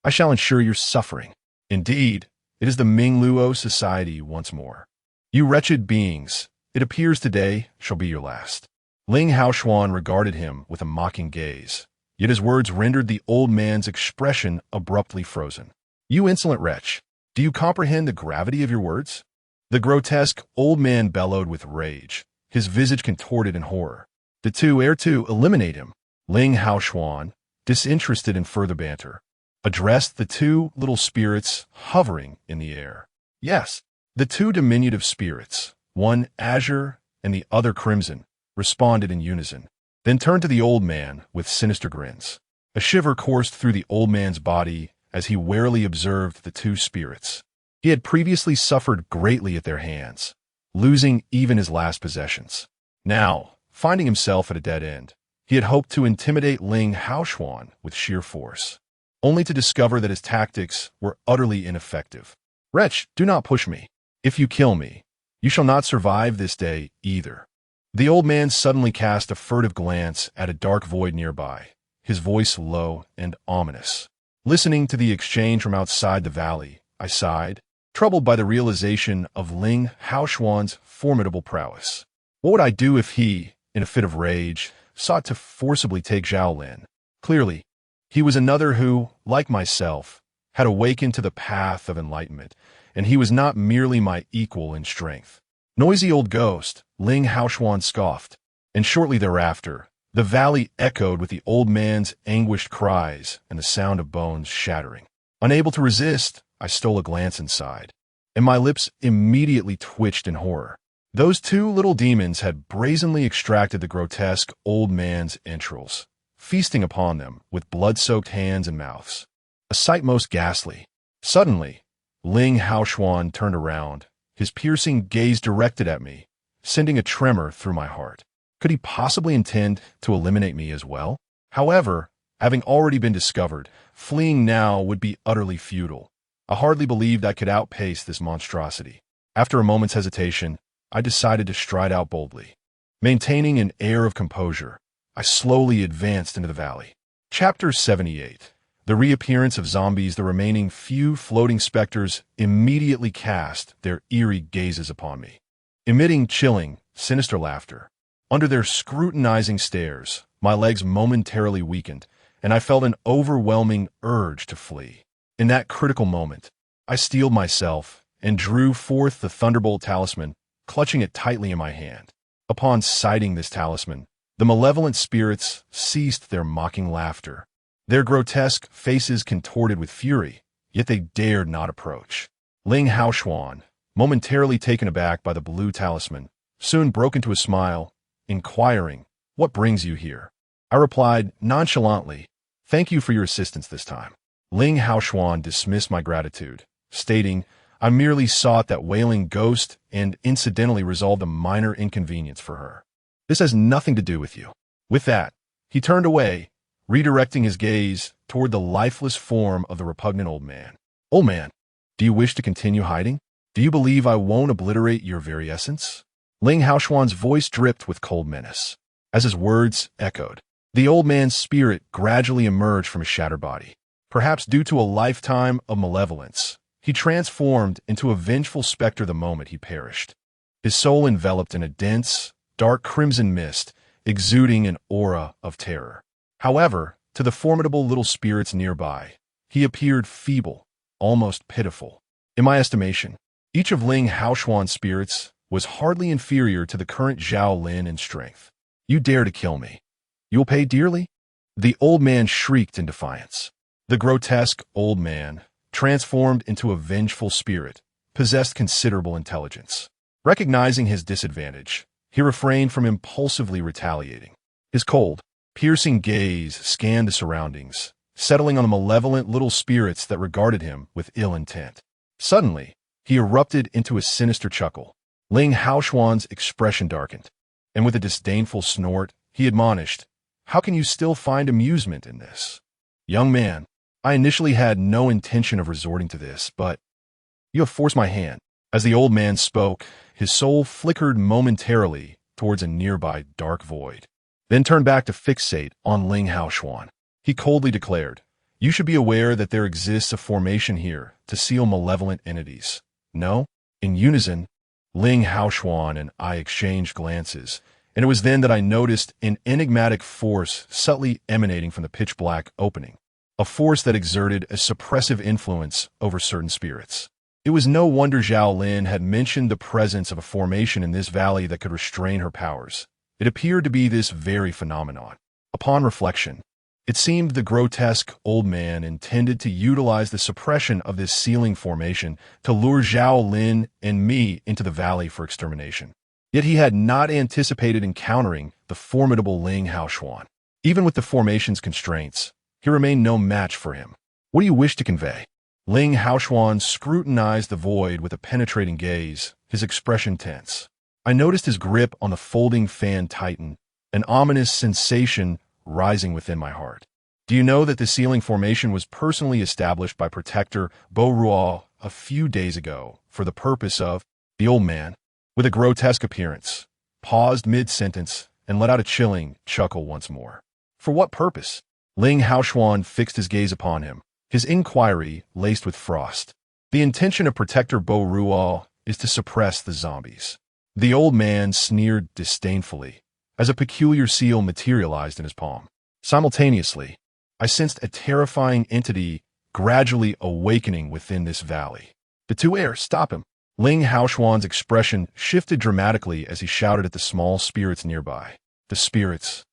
I shall ensure your suffering. Indeed, it is the Ming Luo Society once more. You wretched beings, it appears today shall be your last." Ling Haoshuan regarded him with a mocking gaze, yet his words rendered the old man's expression abruptly frozen. "You insolent wretch, do you comprehend the gravity of your words?" The grotesque old man bellowed with rage, his visage contorted in horror. "The two ere to eliminate him." Ling Haoshuan, disinterested in further banter, addressed the two little spirits hovering in the air. Yes, the two diminutive spirits, one azure and the other crimson, responded in unison, then turned to the old man with sinister grins. A shiver coursed through the old man's body as he warily observed the two spirits. He had previously suffered greatly at their hands, losing even his last possessions. Now, finding himself at a dead end, he had hoped to intimidate Ling Haoshuan with sheer force, only to discover that his tactics were utterly ineffective. "Wretch, do not push me. If you kill me, you shall not survive this day either." The old man suddenly cast a furtive glance at a dark void nearby, his voice low and ominous. Listening to the exchange from outside the valley, I sighed, troubled by the realization of Ling Haoshuan's formidable prowess. What would I do if he, in a fit of rage, sought to forcibly take Zhao Lin? Clearly, he was another who, like myself, had awakened to the path of enlightenment, and he was not merely my equal in strength. "Noisy old ghost," Ling Haoshuan scoffed, and shortly thereafter, the valley echoed with the old man's anguished cries and the sound of bones shattering. Unable to resist, I stole a glance inside, and my lips immediately twitched in horror. Those two little demons had brazenly extracted the grotesque old man's entrails, feasting upon them with blood-soaked hands and mouths. A sight most ghastly. Suddenly, Ling Haoshuan turned around, his piercing gaze directed at me, sending a tremor through my heart. Could he possibly intend to eliminate me as well? However, having already been discovered, fleeing now would be utterly futile. I hardly believed I could outpace this monstrosity. After a moment's hesitation, I decided to stride out boldly. Maintaining an air of composure, I slowly advanced into the valley. Chapter 78. The reappearance of zombies. The remaining few floating specters immediately cast their eerie gazes upon me, emitting chilling, sinister laughter. Under their scrutinizing stares, my legs momentarily weakened, and I felt an overwhelming urge to flee. In that critical moment, I steeled myself and drew forth the Thunderbolt talisman, clutching it tightly in my hand. Upon sighting this talisman, the malevolent spirits ceased their mocking laughter. Their grotesque faces contorted with fury, yet they dared not approach. Ling Haoshuan, momentarily taken aback by the blue talisman, soon broke into a smile, inquiring, "What brings you here?" I replied nonchalantly, "Thank you for your assistance this time." Ling Haoshuan dismissed my gratitude, stating, "I merely sought that wailing ghost and incidentally resolved a minor inconvenience for her. This has nothing to do with you." With that, he turned away, redirecting his gaze toward the lifeless form of the repugnant old man. "Old man, do you wish to continue hiding? Do you believe I won't obliterate your very essence?" Ling Haoshuan's voice dripped with cold menace. As his words echoed, the old man's spirit gradually emerged from his shattered body. Perhaps due to a lifetime of malevolence, he transformed into a vengeful specter the moment he perished. His soul enveloped in a dense, dark crimson mist, exuding an aura of terror. However, to the formidable little spirits nearby, he appeared feeble, almost pitiful. In my estimation, Each of Ling Haoshuan's spirits was hardly inferior to the current Zhao Lin in strength. You dare to kill me. You will pay dearly? The old man shrieked in defiance. The grotesque old man, transformed into a vengeful spirit, possessed considerable intelligence. Recognizing his disadvantage, he refrained from impulsively retaliating. His cold, piercing gaze scanned the surroundings, settling on the malevolent little spirits that regarded him with ill intent. Suddenly, he erupted into a sinister chuckle. Ling Haoshuan's expression darkened, and with a disdainful snort, he admonished, "How can you still find amusement in this? Young man, I initially had no intention of resorting to this, but you have forced my hand." As the old man spoke, his soul flickered momentarily towards a nearby dark void, then turned back to fixate on Ling Haoshuan. He coldly declared, "You should be aware that there exists a formation here to seal malevolent entities." No? In unison, Ling Haoshuan and I exchanged glances, and it was then that I noticed an enigmatic force subtly emanating from the pitch-black opening, a force that exerted a suppressive influence over certain spirits. It was no wonder Zhao Lin had mentioned the presence of a formation in this valley that could restrain her powers. It appeared to be this very phenomenon. Upon reflection, it seemed the grotesque old man intended to utilize the suppression of this sealing formation to lure Zhao Lin and me into the valley for extermination. Yet he had not anticipated encountering the formidable Ling Haoshuan. Even with the formation's constraints, he remained no match for him. What do you wish to convey? Ling Haoshuan scrutinized the void with a penetrating gaze, his expression tense. I noticed his grip on the folding fan tighten, an ominous sensation rising within my heart. Do you know that the sealing formation was personally established by Protector Bo Rual a few days ago for the purpose of— The old man, with a grotesque appearance, paused mid-sentence and let out a chilling chuckle once more. For what purpose? Ling Haoshuan fixed his gaze upon him, his inquiry laced with frost. The intention of Protector Bo Rual is to suppress the zombies. The old man sneered disdainfully as a peculiar seal materialized in his palm. Simultaneously, I sensed a terrifying entity gradually awakening within this valley. The two heirs, stop him! Ling Haoshuan's expression shifted dramatically as he shouted at the small spirits nearby. The spirits,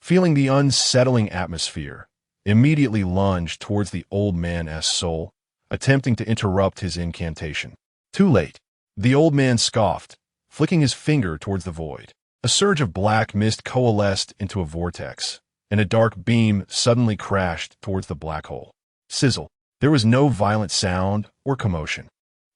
feeling the unsettling atmosphere, immediately lunged towards the old man's soul, attempting to interrupt his incantation. Too late. The old man scoffed, flicking his finger towards the void. A surge of black mist coalesced into a vortex, and a dark beam suddenly crashed towards the black hole. Sizzle. There was no violent sound or commotion.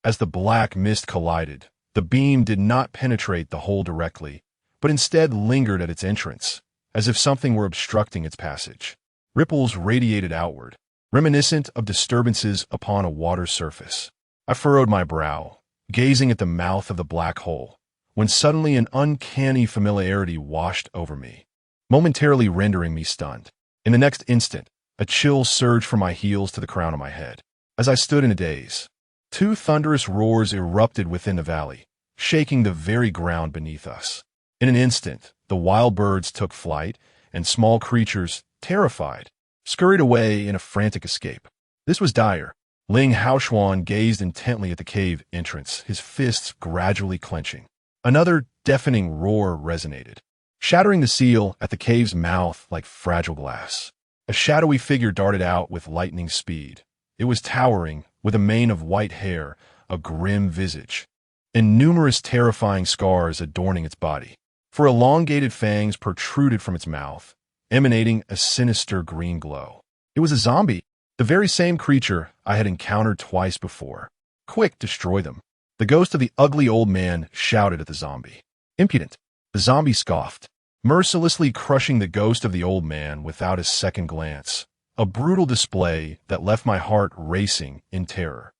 As the black mist collided, the beam did not penetrate the hole directly, but instead lingered at its entrance, as if something were obstructing its passage. Ripples radiated outward, reminiscent of disturbances upon a water surface. I furrowed my brow, gazing at the mouth of the black hole, when suddenly an uncanny familiarity washed over me, momentarily rendering me stunned. In the next instant, a chill surged from my heels to the crown of my head. As I stood in a daze, two thunderous roars erupted within the valley, shaking the very ground beneath us. In an instant, the wild birds took flight, and small creatures, terrified, scurried away in a frantic escape. This was dire. Ling Haoshuan gazed intently at the cave entrance, his fists gradually clenching. Another deafening roar resonated, shattering the seal at the cave's mouth like fragile glass. A shadowy figure darted out with lightning speed. It was towering, with a mane of white hair, a grim visage, and numerous terrifying scars adorning its body. For elongated fangs protruded from its mouth, emanating a sinister green glow. It was a zombie, the very same creature I had encountered twice before. Quick, destroy them. The ghost of the ugly old man shouted at the zombie. Impudent. The zombie scoffed, mercilessly crushing the ghost of the old man without a second glance. A brutal display that left my heart racing in terror.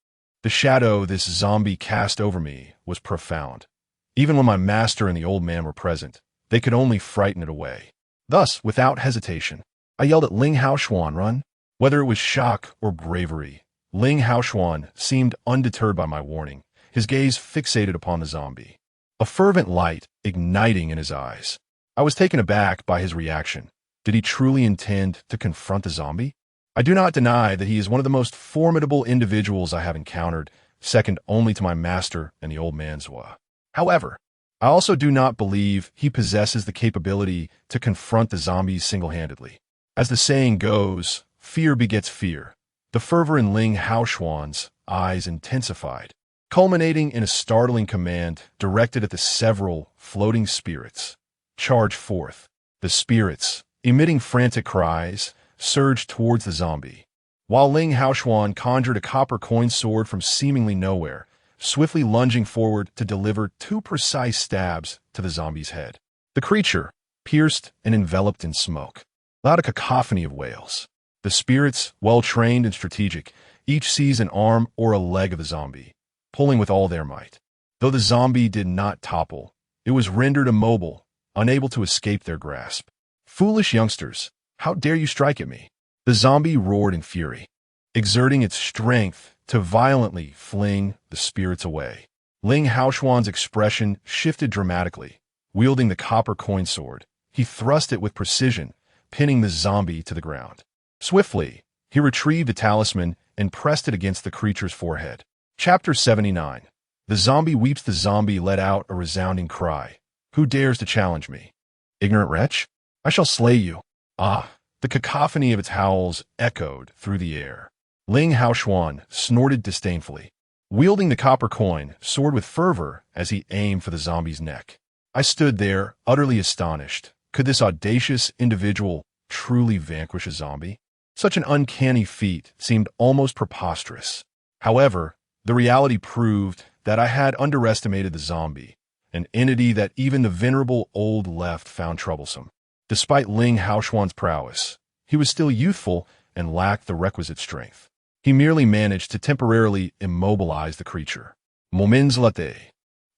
The shadow this zombie cast over me was profound. Even when my master and the old man were present, they could only frighten it away. Thus, without hesitation, I yelled at Ling Haoshuan, run. Whether it was shock or bravery, Ling Haoshuan seemed undeterred by my warning, his gaze fixated upon the zombie, a fervent light igniting in his eyes. I was taken aback by his reaction. Did he truly intend to confront the zombie? I do not deny that he is one of the most formidable individuals I have encountered, second only to my master and the old man's wa. However, I also do not believe he possesses the capability to confront the zombies single-handedly. As the saying goes, fear begets fear. The fervor in Ling Haoshuan's eyes intensified, culminating in a startling command directed at the several floating spirits. Charge forth. The spirits, emitting frantic cries, surged towards the zombie, while Ling Haoshuan conjured a copper coin sword from seemingly nowhere, swiftly lunging forward to deliver 2 precise stabs to the zombie's head. The creature, pierced and enveloped in smoke, allowed a cacophony of wails. The spirits, well-trained and strategic, each seized an arm or a leg of the zombie, pulling with all their might. Though the zombie did not topple, it was rendered immobile, unable to escape their grasp. "Foolish youngsters, how dare you strike at me?" The zombie roared in fury, exerting its strength to violently fling the spirits away. Ling Haoshuan's expression shifted dramatically. Wielding the copper coin sword, he thrust it with precision, pinning the zombie to the ground. Swiftly, he retrieved the talisman and pressed it against the creature's forehead. Chapter 79. The zombie weeps. The zombie let out a resounding cry. "Who dares to challenge me? Ignorant wretch, I shall slay you." Ah! The cacophony of its howls echoed through the air. Ling Haoshuan snorted disdainfully, wielding the copper coin sword with fervor as he aimed for the zombie's neck. I stood there, utterly astonished. Could this audacious individual truly vanquish a zombie? Such an uncanny feat seemed almost preposterous. However, the reality proved that I had underestimated the zombie, an entity that even the venerable old left found troublesome. Despite Ling Haoshuan's prowess, he was still youthful and lacked the requisite strength. He merely managed to temporarily immobilize the creature. Moments later,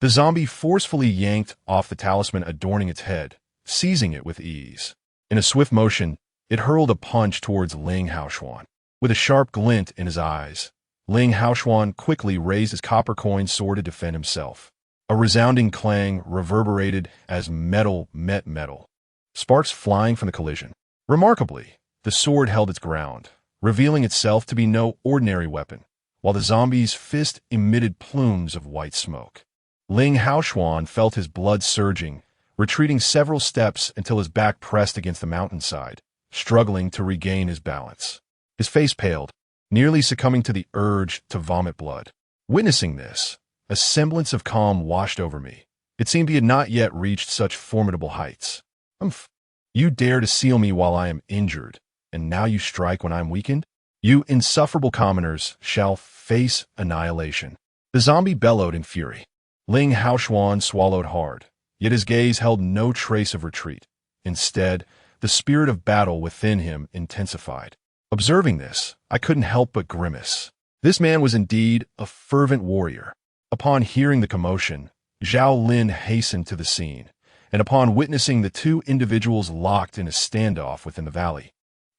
the zombie forcefully yanked off the talisman adorning its head, seizing it with ease. In a swift motion, it hurled a punch towards Ling Haoshuan. With a sharp glint in his eyes, Ling Haoshuan quickly raised his copper coin sword to defend himself. A resounding clang reverberated as metal met metal, sparks flying from the collision. Remarkably, the sword held its ground, revealing itself to be no ordinary weapon, while the zombie's fist emitted plumes of white smoke. Ling Haoshuan felt his blood surging, retreating several steps until his back pressed against the mountainside, struggling to regain his balance. His face paled, nearly succumbing to the urge to vomit blood. Witnessing this, a semblance of calm washed over me. It seemed he had not yet reached such formidable heights. "Umph! You dare to seal me while I am injured, and now you strike when I am weakened? You insufferable commoners shall face annihilation." The zombie bellowed in fury. Ling Haoshuan swallowed hard, yet his gaze held no trace of retreat. Instead, the spirit of battle within him intensified. Observing this, I couldn't help but grimace. This man was indeed a fervent warrior. Upon hearing the commotion, Zhao Lin hastened to the scene, and upon witnessing the 2 individuals locked in a standoff within the valley,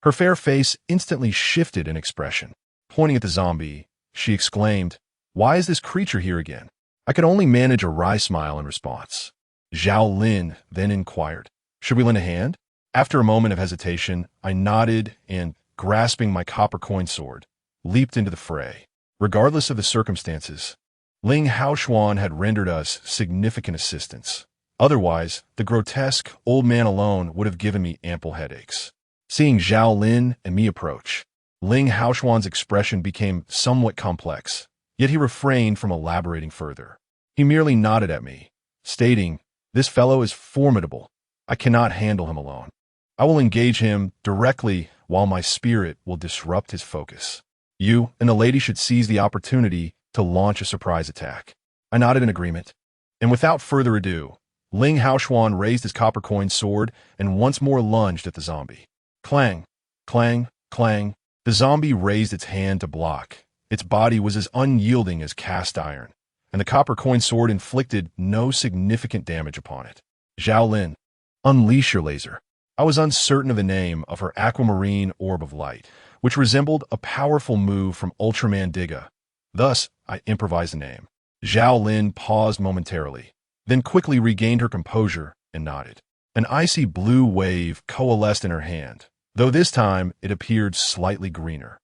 her fair face instantly shifted in expression. Pointing at the zombie, she exclaimed, "Why is this creature here again?" I could only manage a wry smile in response. Zhao Lin then inquired, "Should we lend a hand?" After a moment of hesitation, I nodded and, grasping my copper coin sword, leaped into the fray. Regardless of the circumstances, Ling Haoshuan had rendered us significant assistance. Otherwise, the grotesque old man alone would have given me ample headaches. Seeing Zhao Lin and me approach, Ling Haoshuan's expression became somewhat complex, yet he refrained from elaborating further. He merely nodded at me, stating, "This fellow is formidable. I cannot handle him alone. I will engage him directly while my spirit will disrupt his focus. You and the lady should seize the opportunity to launch a surprise attack." I nodded in agreement, and without further ado, Ling Haoshuan raised his copper coin sword and once more lunged at the zombie. Clang, clang, clang. The zombie raised its hand to block. Its body was as unyielding as cast iron, and the copper coin sword inflicted no significant damage upon it. "Zhao Lin, unleash your laser." I was uncertain of the name of her aquamarine orb of light, which resembled a powerful move from Ultraman Digga. Thus, I improvised the name. Zhao Lin paused momentarily, then quickly regained her composure and nodded. An icy blue wave coalesced in her hand, though this time it appeared slightly greener,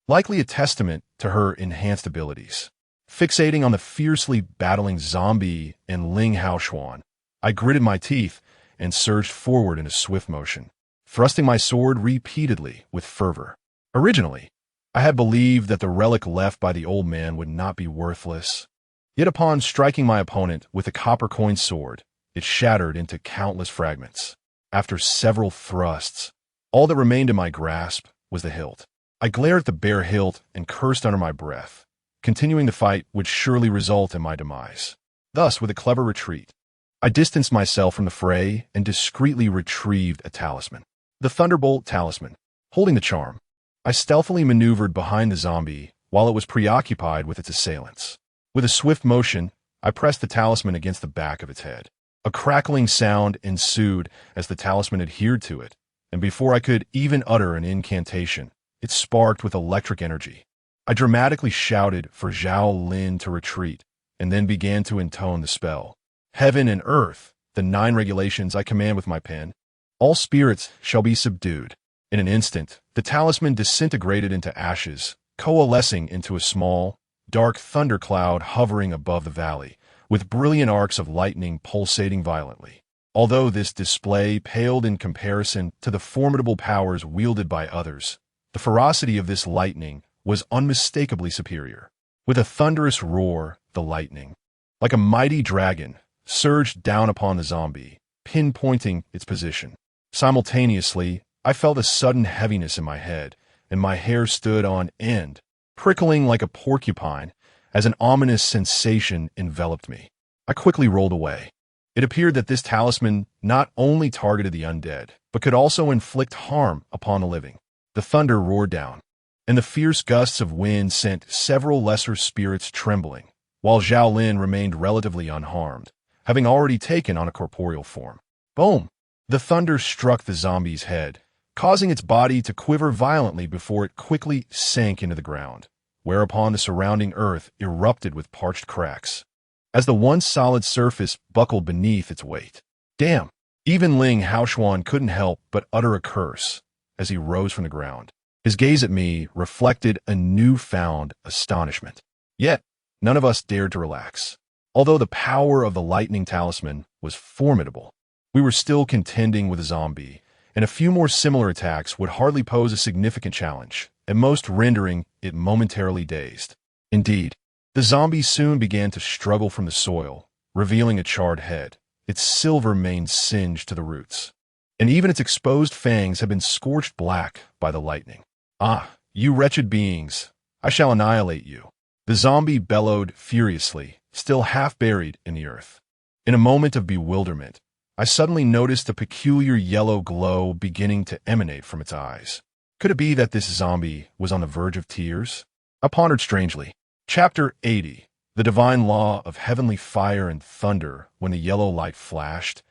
likely a testament to her enhanced abilities. Fixating on the fiercely battling zombie and Ling Haoxuan, I gritted my teeth and surged forward in a swift motion, thrusting my sword repeatedly with fervor. Originally, I had believed that the relic left by the old man would not be worthless. Yet upon striking my opponent with a copper-coin sword, it shattered into countless fragments. After several thrusts, all that remained in my grasp was the hilt. I glared at the bare hilt and cursed under my breath. Continuing the fight would surely result in my demise. Thus, with a clever retreat, I distanced myself from the fray and discreetly retrieved a talisman. The Thunderbolt Talisman. Holding the charm, I stealthily maneuvered behind the zombie while it was preoccupied with its assailants. With a swift motion, I pressed the talisman against the back of its head. A crackling sound ensued as the talisman adhered to it, and before I could even utter an incantation, it sparked with electric energy. I dramatically shouted for Zhao Lin to retreat, and then began to intone the spell. Heaven and earth, the 9 regulations I command with my pen. All spirits shall be subdued. In an instant, the talisman disintegrated into ashes, coalescing into a small, dark thundercloud hovering above the valley, with brilliant arcs of lightning pulsating violently. Although this display paled in comparison to the formidable powers wielded by others, the ferocity of this lightning was unmistakably superior. With a thunderous roar, the lightning, like a mighty dragon, surged down upon the zombie, pinpointing its position. Simultaneously, I felt a sudden heaviness in my head, and my hair stood on end, prickling like a porcupine as an ominous sensation enveloped me. I quickly rolled away. It appeared that this talisman not only targeted the undead, but could also inflict harm upon the living. The thunder roared down, and the fierce gusts of wind sent several lesser spirits trembling, while Zhao Lin remained relatively unharmed, having already taken on a corporeal form. Boom! The thunder struck the zombie's head, causing its body to quiver violently before it quickly sank into the ground, whereupon the surrounding earth erupted with parched cracks, as the once solid surface buckled beneath its weight. Damn! Even Ling Haoxuan couldn't help but utter a curse as he rose from the ground. His gaze at me reflected a newfound astonishment. Yet, none of us dared to relax. Although the power of the lightning talisman was formidable, we were still contending with a zombie, and a few more similar attacks would hardly pose a significant challenge, at most rendering it momentarily dazed. Indeed, the zombie soon began to struggle from the soil, revealing a charred head, its silver mane singed to the roots, and even its exposed fangs had been scorched black by the lightning. Ah, you wretched beings, I shall annihilate you. The zombie bellowed furiously, still half buried in the earth. In a moment of bewilderment, I suddenly noticed a peculiar yellow glow beginning to emanate from its eyes. Could it be that this zombie was on the verge of tears? I pondered strangely. Chapter 80. The divine law of heavenly fire and thunder. When the yellow light flashed,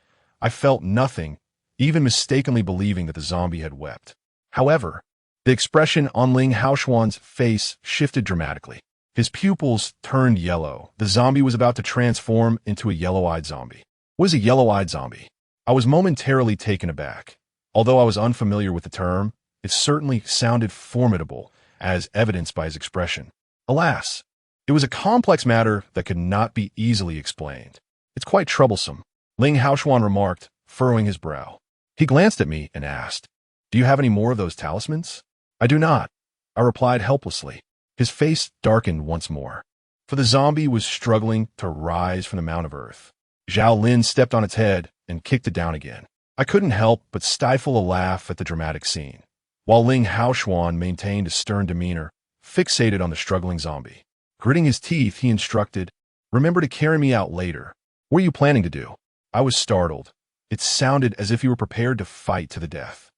I felt nothing, even mistakenly believing that the zombie had wept. However, the expression on Ling Haoxuan's face shifted dramatically. His pupils turned yellow. The zombie was about to transform into a yellow-eyed zombie. What is a yellow-eyed zombie? I was momentarily taken aback. Although I was unfamiliar with the term, it certainly sounded formidable, as evidenced by his expression. Alas, it was a complex matter that could not be easily explained. It's quite troublesome, Ling Haoxuan remarked, furrowing his brow. He glanced at me and asked, "Do you have any more of those talismans?" "I do not," I replied helplessly. His face darkened once more, for the zombie was struggling to rise from the mound of earth. Zhao Lin stepped on its head and kicked it down again. I couldn't help but stifle a laugh at the dramatic scene, while Ling Haoxuan maintained a stern demeanor, fixated on the struggling zombie. Gritting his teeth, he instructed, "Remember to carry me out later." "What are you planning to do?" I was startled. It sounded as if he were prepared to fight to the death.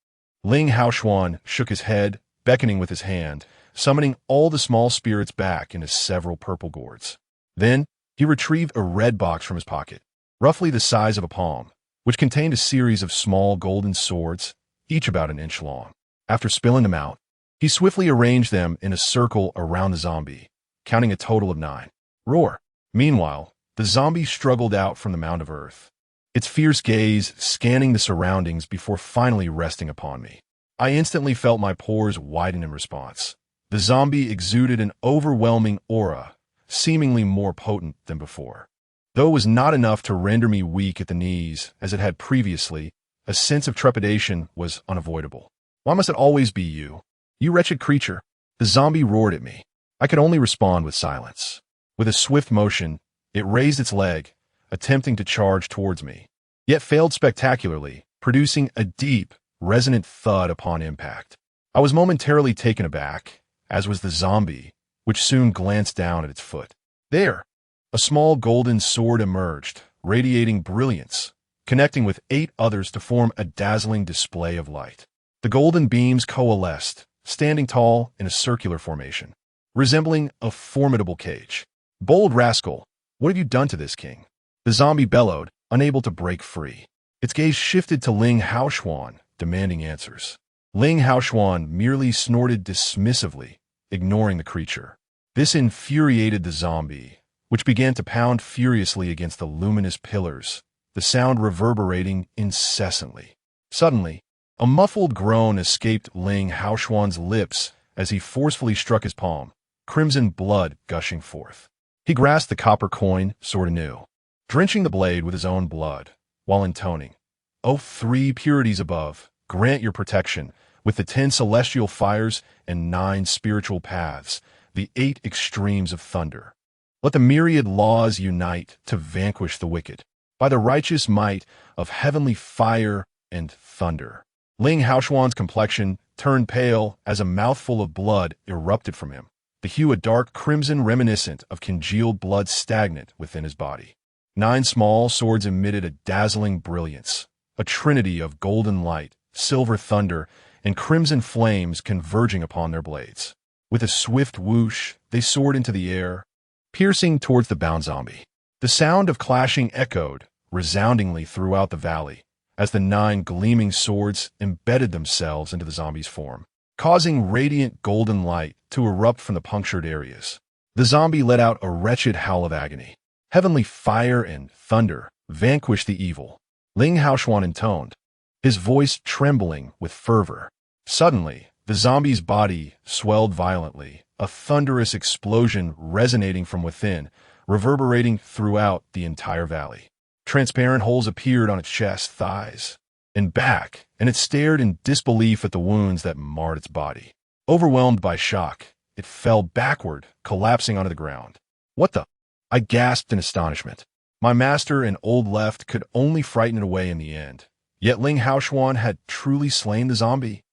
Ling Haoxuan shook his head, beckoning with his hand, summoning all the small spirits back into several purple gourds. Then, he retrieved a red box from his pocket, roughly the size of a palm, which contained a series of small golden swords, each about an inch long. After spilling them out, he swiftly arranged them in a circle around the zombie, counting a total of 9. Roar! Meanwhile, the zombie struggled out from the mound of earth, its fierce gaze scanning the surroundings before finally resting upon me. I instantly felt my pores widen in response. The zombie exuded an overwhelming aura, seemingly more potent than before. Though it was not enough to render me weak at the knees, as it had previously, a sense of trepidation was unavoidable. Why must it always be you? You wretched creature! The zombie roared at me. I could only respond with silence. With a swift motion, it raised its leg, attempting to charge towards me, yet failed spectacularly, producing a deep, resonant thud upon impact. I was momentarily taken aback, as was the zombie, which soon glanced down at its foot. There! A small golden sword emerged, radiating brilliance, connecting with 8 others to form a dazzling display of light. The golden beams coalesced, standing tall in a circular formation, resembling a formidable cage. Bold rascal, what have you done to this king? The zombie bellowed, unable to break free. Its gaze shifted to Ling Haoshuan, demanding answers. Ling Haoshuan merely snorted dismissively, ignoring the creature. This infuriated the zombie, which began to pound furiously against the luminous pillars, the sound reverberating incessantly. Suddenly, a muffled groan escaped Ling Haoshuan's lips as he forcefully struck his palm, crimson blood gushing forth. He grasped the copper coin sword anew, drenching the blade with his own blood, while intoning, "O 3 purities above, grant your protection, with the 10 celestial fires and 9 spiritual paths, the 8 extremes of thunder. Let the myriad laws unite to vanquish the wicked, by the righteous might of heavenly fire and thunder." Ling Haoshuan's complexion turned pale as a mouthful of blood erupted from him, the hue a dark crimson reminiscent of congealed blood stagnant within his body. 9 small swords emitted a dazzling brilliance, a trinity of golden light, silver thunder, and crimson flames converging upon their blades. With a swift whoosh, they soared into the air, piercing towards the bound zombie. The sound of clashing echoed resoundingly throughout the valley as the 9 gleaming swords embedded themselves into the zombie's form, causing radiant golden light to erupt from the punctured areas. The zombie let out a wretched howl of agony. Heavenly fire and thunder vanquished the evil, Ling Haoshuan intoned, his voice trembling with fervor. Suddenly, the zombie's body swelled violently, a thunderous explosion resonating from within, reverberating throughout the entire valley. Transparent holes appeared on its chest, thighs, and back, and it stared in disbelief at the wounds that marred its body. Overwhelmed by shock, it fell backward, collapsing onto the ground. "What the?" I gasped in astonishment. My master and old left could only frighten it away in the end. Yet Ling Haoshuan had truly slain the zombie.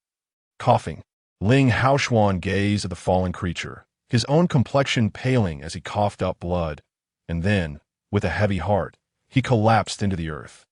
Coughing, Ling Haoshuan gazed at the fallen creature, his own complexion paling as he coughed up blood, and then, with a heavy heart, he collapsed into the earth.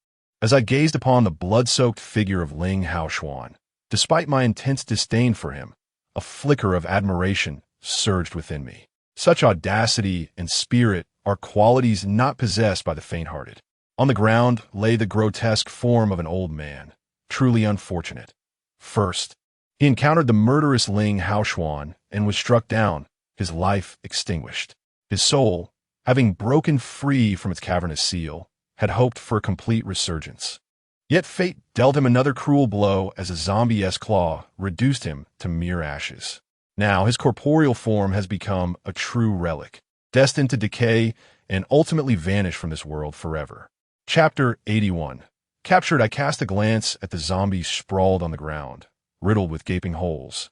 As I gazed upon the blood-soaked figure of Ling Haoshuan, despite my intense disdain for him, a flicker of admiration surged within me. Such audacity and spirit are qualities not possessed by the faint-hearted. On the ground lay the grotesque form of an old man, truly unfortunate. First, he encountered the murderous Ling Haoshuan and was struck down, his life extinguished. His soul, having broken free from its cavernous seal, had hoped for a complete resurgence. Yet fate dealt him another cruel blow as a zombie-esque claw reduced him to mere ashes. Now his corporeal form has become a true relic, destined to decay and ultimately vanish from this world forever. Chapter 81. Captured, I cast a glance at the zombie sprawled on the ground, riddled with gaping holes.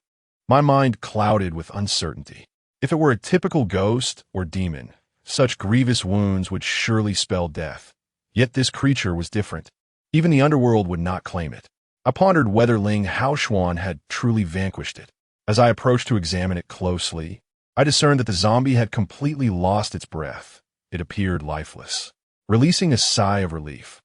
My mind clouded with uncertainty. If it were a typical ghost or demon, such grievous wounds would surely spell death. Yet this creature was different. Even the underworld would not claim it. I pondered whether Ling Haoshuan had truly vanquished it. As I approached to examine it closely, I discerned that the zombie had completely lost its breath. It appeared lifeless. Releasing a sigh of relief,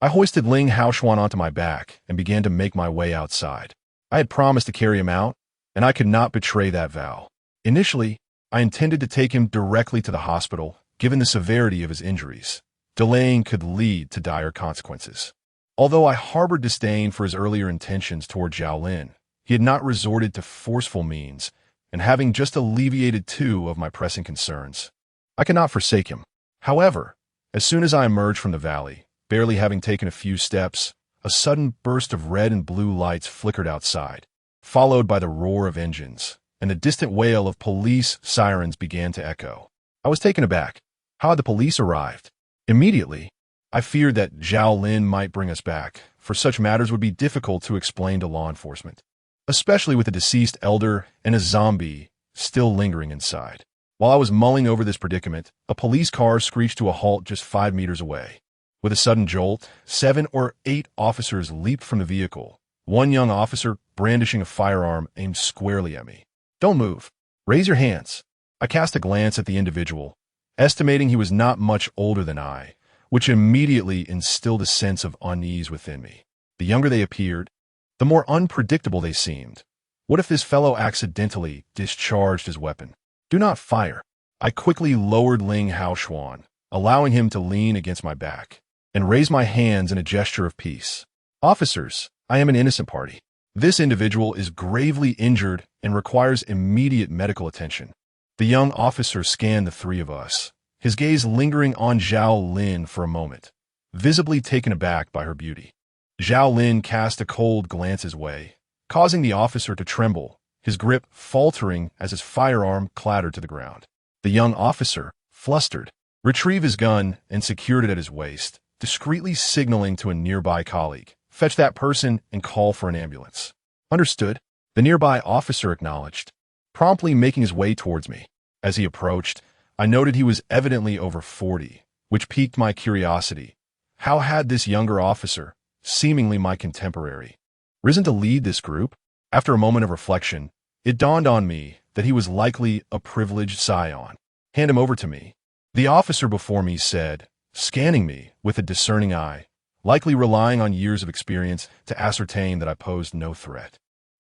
I hoisted Ling Haoshuan onto my back and began to make my way outside. I had promised to carry him out, and I could not betray that vow. Initially, I intended to take him directly to the hospital, given the severity of his injuries. Delaying could lead to dire consequences. Although I harbored disdain for his earlier intentions toward Xiaolin, he had not resorted to forceful means, and having just alleviated 2 of my pressing concerns, I could not forsake him. However, as soon as I emerged from the valley, barely having taken a few steps, a sudden burst of red and blue lights flickered outside, followed by the roar of engines, and the distant wail of police sirens began to echo. I was taken aback. How had the police arrived? Immediately, I feared that Zhao Lin might bring us back, for such matters would be difficult to explain to law enforcement, especially with a deceased elder and a zombie still lingering inside. While I was mulling over this predicament, a police car screeched to a halt just 5 meters away. With a sudden jolt, 7 or 8 officers leaped from the vehicle. One young officer, brandishing a firearm, aimed squarely at me. "Don't move. Raise your hands." I cast a glance at the individual, estimating he was not much older than I, which immediately instilled a sense of unease within me. The younger they appeared, the more unpredictable they seemed. What if this fellow accidentally discharged his weapon? "Do not fire." I quickly lowered Ling Haoshuan, allowing him to lean against my back, and raised my hands in a gesture of peace. "Officers, I am an innocent party. This individual is gravely injured and requires immediate medical attention." The young officer scanned the 3 of us, his gaze lingering on Zhao Lin for a moment, visibly taken aback by her beauty. Zhao Lin cast a cold glance his way, causing the officer to tremble, his grip faltering as his firearm clattered to the ground. The young officer, flustered, retrieved his gun and secured it at his waist, discreetly signaling to a nearby colleague, "Fetch that person and call for an ambulance." "Understood." The nearby officer acknowledged, promptly making his way towards me. As he approached, I noted he was evidently over 40, which piqued my curiosity. How had this younger officer, seemingly my contemporary, risen to lead this group? After a moment of reflection, it dawned on me that he was likely a privileged scion. "Hand him over to me," the officer before me said, scanning me with a discerning eye, likely relying on years of experience to ascertain that I posed no threat.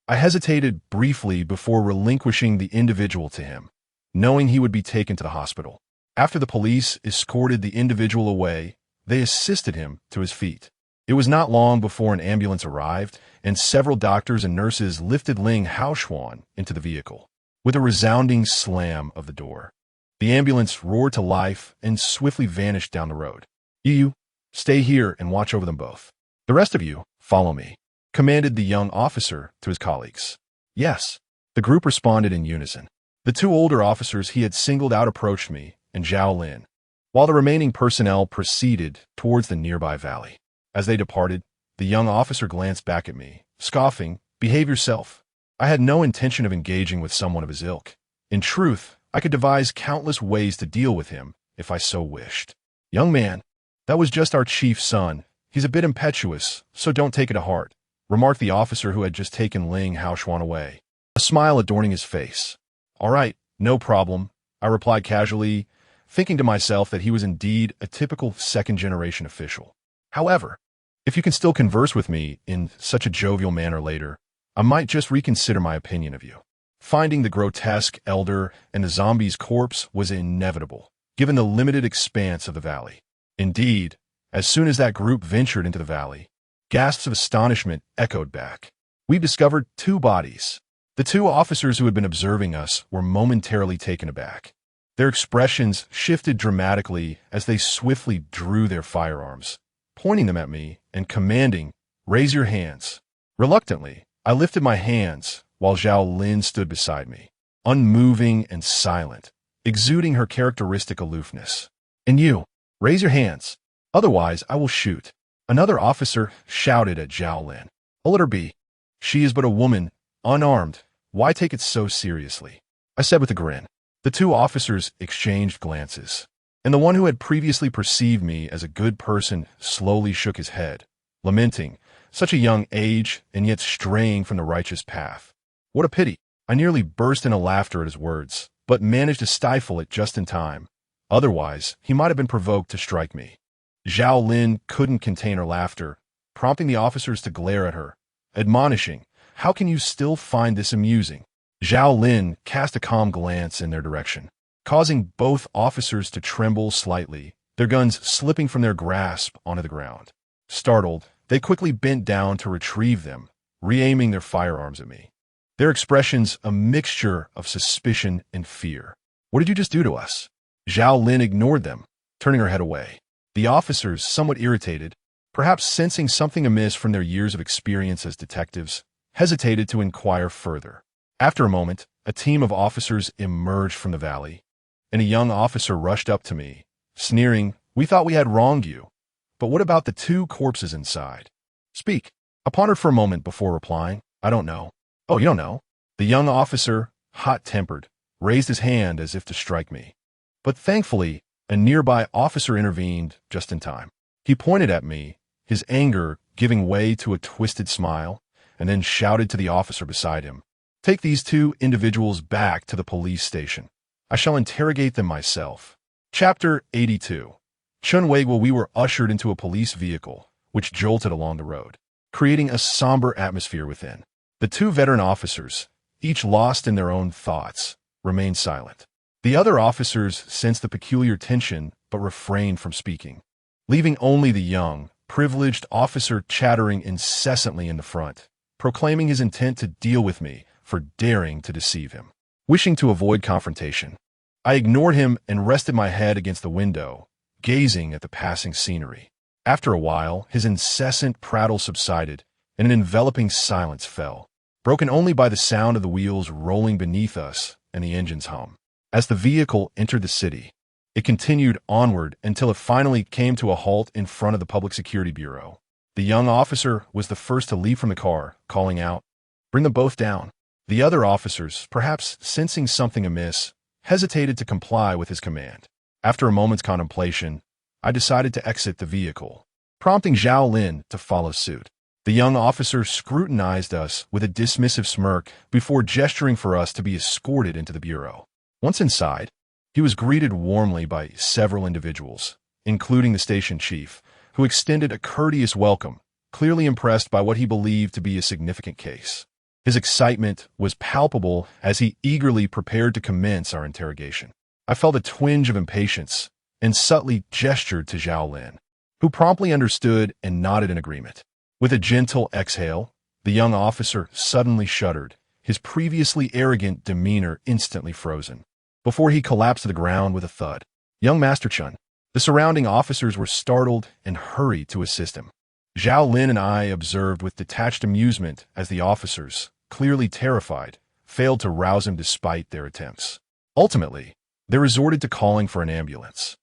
I hesitated briefly before relinquishing the individual to him, knowing he would be taken to the hospital. After the police escorted the individual away, they assisted him to his feet. It was not long before an ambulance arrived, and several doctors and nurses lifted Ling Haoshuan into the vehicle. With a resounding slam of the door, the ambulance roared to life and swiftly vanished down the road. "You, stay here and watch over them both. The rest of you, follow me," commanded the young officer to his colleagues. "Yes." The group responded in unison. The 2 older officers he had singled out approached me and Zhao Lin, while the remaining personnel proceeded towards the nearby valley. As they departed, the young officer glanced back at me, scoffing, "Behave yourself." I had no intention of engaging with someone of his ilk. In truth, I could devise countless ways to deal with him if I so wished. "Young man, that was just our chief's son. He's a bit impetuous, so don't take it to heart," remarked the officer who had just taken Ling Haoshuan away, a smile adorning his face. "All right, no problem," I replied casually, thinking to myself that he was indeed a typical second-generation official. However, if you can still converse with me in such a jovial manner later, I might just reconsider my opinion of you. Finding the grotesque elder and the zombie's corpse was inevitable, given the limited expanse of the valley. Indeed, as soon as that group ventured into the valley, gasps of astonishment echoed back. We discovered 2 bodies. The 2 officers who had been observing us were momentarily taken aback. Their expressions shifted dramatically as they swiftly drew their firearms, pointing them at me and commanding, "Raise your hands." Reluctantly, I lifted my hands while Zhao Lin stood beside me, unmoving and silent, exuding her characteristic aloofness. "And you, raise your hands. Otherwise, I will shoot." Another officer shouted at Zhao Lin, "Oh, let her be. She is but a woman, unarmed. Why take it so seriously?" I said with a grin. The 2 officers exchanged glances, and the one who had previously perceived me as a good person slowly shook his head, lamenting such a young age and yet straying from the righteous path. What a pity. I nearly burst into laughter at his words, but managed to stifle it just in time. Otherwise, he might have been provoked to strike me. Zhao Lin couldn't contain her laughter, prompting the officers to glare at her, admonishing, "How can you still find this amusing?" Zhao Lin cast a calm glance in their direction, causing both officers to tremble slightly, their guns slipping from their grasp onto the ground. Startled, they quickly bent down to retrieve them, re-aiming their firearms at me, their expressions a mixture of suspicion and fear. "What did you just do to us?" Zhao Lin ignored them, turning her head away. The officers, somewhat irritated, perhaps sensing something amiss from their years of experience as detectives, hesitated to inquire further. After a moment, a team of officers emerged from the valley, and a young officer rushed up to me, sneering, "We thought we had wronged you. But what about the two corpses inside? Speak." I pondered for a moment before replying, "I don't know." "Oh, you don't know?" The young officer, hot-tempered, raised his hand as if to strike me. But thankfully, a nearby officer intervened just in time. He pointed at me, his anger giving way to a twisted smile, and then shouted to the officer beside him, "Take these two individuals back to the police station. I shall interrogate them myself." Chapter 82. Chunwagwa, we were ushered into a police vehicle, which jolted along the road, creating a somber atmosphere within. The two veteran officers, each lost in their own thoughts, remained silent. The other officers sensed the peculiar tension but refrained from speaking, leaving only the young, privileged officer chattering incessantly in the front, proclaiming his intent to deal with me for daring to deceive him. Wishing to avoid confrontation, I ignored him and rested my head against the window, gazing at the passing scenery. After a while, his incessant prattle subsided, and an enveloping silence fell, broken only by the sound of the wheels rolling beneath us and the engine's hum. As the vehicle entered the city, it continued onward until it finally came to a halt in front of the Public Security Bureau. The young officer was the first to leave from the car, calling out, "Bring them both down." The other officers, perhaps sensing something amiss, hesitated to comply with his command. After a moment's contemplation, I decided to exit the vehicle, prompting Zhao Lin to follow suit. The young officer scrutinized us with a dismissive smirk before gesturing for us to be escorted into the bureau. Once inside, he was greeted warmly by several individuals, including the station chief, who extended a courteous welcome, clearly impressed by what he believed to be a significant case. His excitement was palpable as he eagerly prepared to commence our interrogation. I felt a twinge of impatience and subtly gestured to Zhao Lin, who promptly understood and nodded in agreement. With a gentle exhale, the young officer suddenly shuddered, his previously arrogant demeanor instantly frozen, before he collapsed to the ground with a thud. "Young Master Chun." The surrounding officers were startled and hurried to assist him. Zhao Lin and I observed with detached amusement as the officers, clearly terrified, failed to rouse him despite their attempts. Ultimately, they resorted to calling for an ambulance.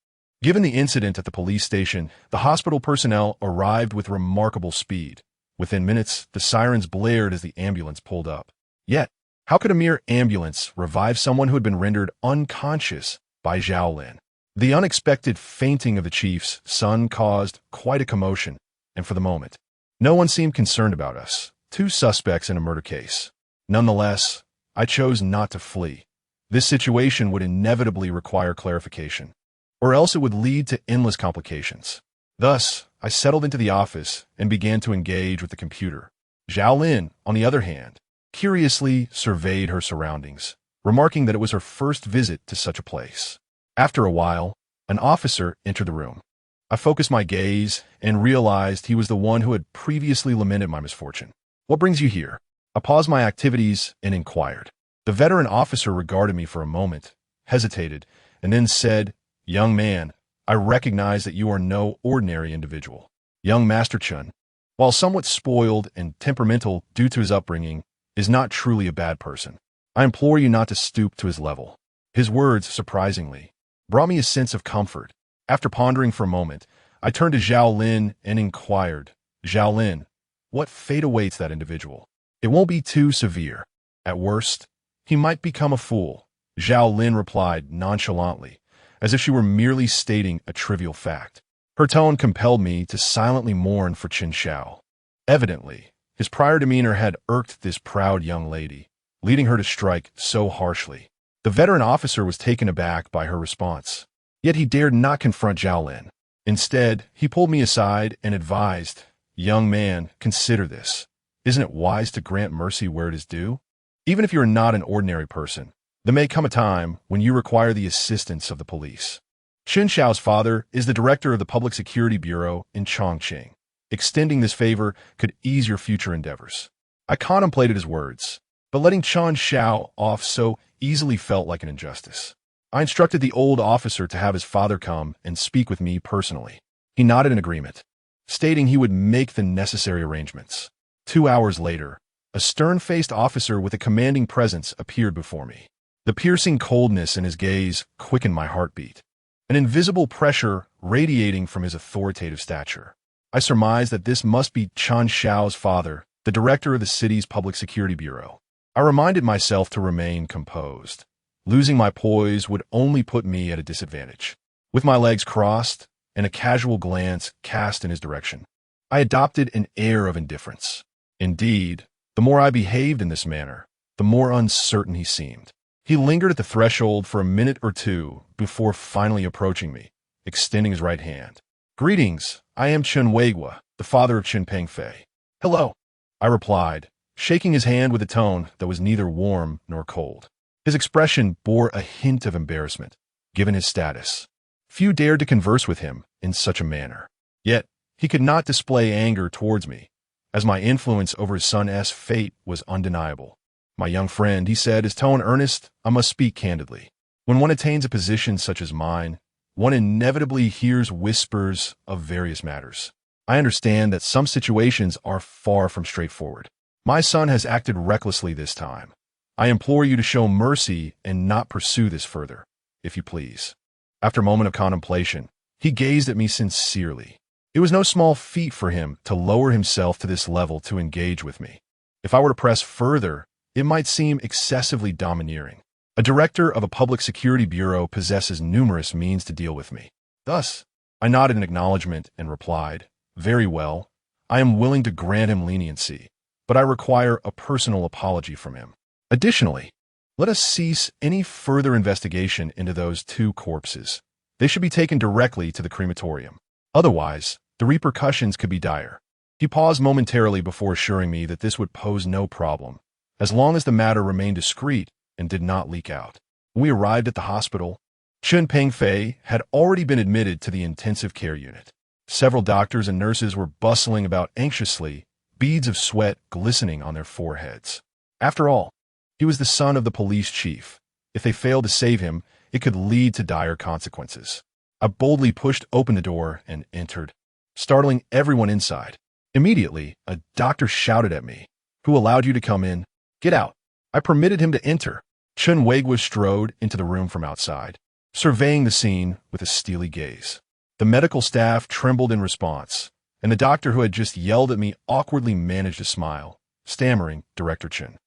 Given the incident at the police station, the hospital personnel arrived with remarkable speed. Within minutes, the sirens blared as the ambulance pulled up. Yet, how could a mere ambulance revive someone who had been rendered unconscious by Zhao Lin? The unexpected fainting of the chief's son caused quite a commotion, and for the moment, no one seemed concerned about us, two suspects in a murder case. Nonetheless, I chose not to flee. This situation would inevitably require clarification, or else it would lead to endless complications. Thus, I settled into the office and began to engage with the computer. Zhao Lin, on the other hand, curiously surveyed her surroundings, remarking that it was her first visit to such a place. After a while, an officer entered the room. I focused my gaze and realized he was the one who had previously lamented my misfortune. "What brings you here?" I paused my activities and inquired. The veteran officer regarded me for a moment, hesitated, and then said, "Young man, I recognize that you are no ordinary individual. Young Master Chun, while somewhat spoiled and temperamental due to his upbringing, is not truly a bad person. I implore you not to stoop to his level." His words, surprisingly, brought me a sense of comfort. After pondering for a moment, I turned to Zhao Lin and inquired, "Zhao Lin, what fate awaits that individual? It won't be too severe. At worst, he might become a fool." Zhao Lin replied nonchalantly, as if she were merely stating a trivial fact. Her tone compelled me to silently mourn for Qin Xiao. Evidently, his prior demeanor had irked this proud young lady, leading her to strike so harshly. The veteran officer was taken aback by her response, yet he dared not confront Zhao Lin. Instead, he pulled me aside and advised, "Young man, consider this. Isn't it wise to grant mercy where it is due? Even if you are not an ordinary person, there may come a time when you require the assistance of the police. Qin Xiao's father is the director of the Public Security Bureau in Chongqing. Extending this favor could ease your future endeavors." I contemplated his words, but letting Qin Xiao off so easily felt like an injustice. I instructed the old officer to have his father come and speak with me personally. He nodded in agreement, stating he would make the necessary arrangements. 2 hours later, a stern-faced officer with a commanding presence appeared before me. The piercing coldness in his gaze quickened my heartbeat, an invisible pressure radiating from his authoritative stature. I surmised that this must be Chen Xiao's father, the director of the city's public security bureau. I reminded myself to remain composed. Losing my poise would only put me at a disadvantage. With my legs crossed and a casual glance cast in his direction, I adopted an air of indifference. Indeed, the more I behaved in this manner, the more uncertain he seemed. He lingered at the threshold for a minute or two before finally approaching me, extending his right hand. "Greetings, I am Chen Weigua, the father of Chen Pengfei." "Hello," I replied, shaking his hand with a tone that was neither warm nor cold. His expression bore a hint of embarrassment, given his status. Few dared to converse with him in such a manner. Yet, he could not display anger towards me, as my influence over his son's fate was undeniable. "My young friend," he said, his tone earnest, "I must speak candidly. When one attains a position such as mine, one inevitably hears whispers of various matters. I understand that some situations are far from straightforward. My son has acted recklessly this time. I implore you to show mercy and not pursue this further, if you please." After a moment of contemplation, he gazed at me sincerely. It was no small feat for him to lower himself to this level to engage with me. If I were to press further, it might seem excessively domineering. A director of a public security bureau possesses numerous means to deal with me. Thus, I nodded in acknowledgement and replied, "Very well, I am willing to grant him leniency, but I require a personal apology from him. Additionally, let us cease any further investigation into those two corpses. They should be taken directly to the crematorium. Otherwise, the repercussions could be dire." He paused momentarily before assuring me that this would pose no problem, as long as the matter remained discreet and did not leak out. When we arrived at the hospital, Chen Pengfei had already been admitted to the intensive care unit. Several doctors and nurses were bustling about anxiously, beads of sweat glistening on their foreheads. After all, he was the son of the police chief. If they failed to save him, it could lead to dire consequences. I boldly pushed open the door and entered, startling everyone inside. Immediately, a doctor shouted at me, "Who allowed you to come in? Get out." I permitted him to enter. Chen Weigua strode into the room from outside, surveying the scene with a steely gaze. The medical staff trembled in response, and the doctor who had just yelled at me awkwardly managed a smile, stammering, "Director Chen,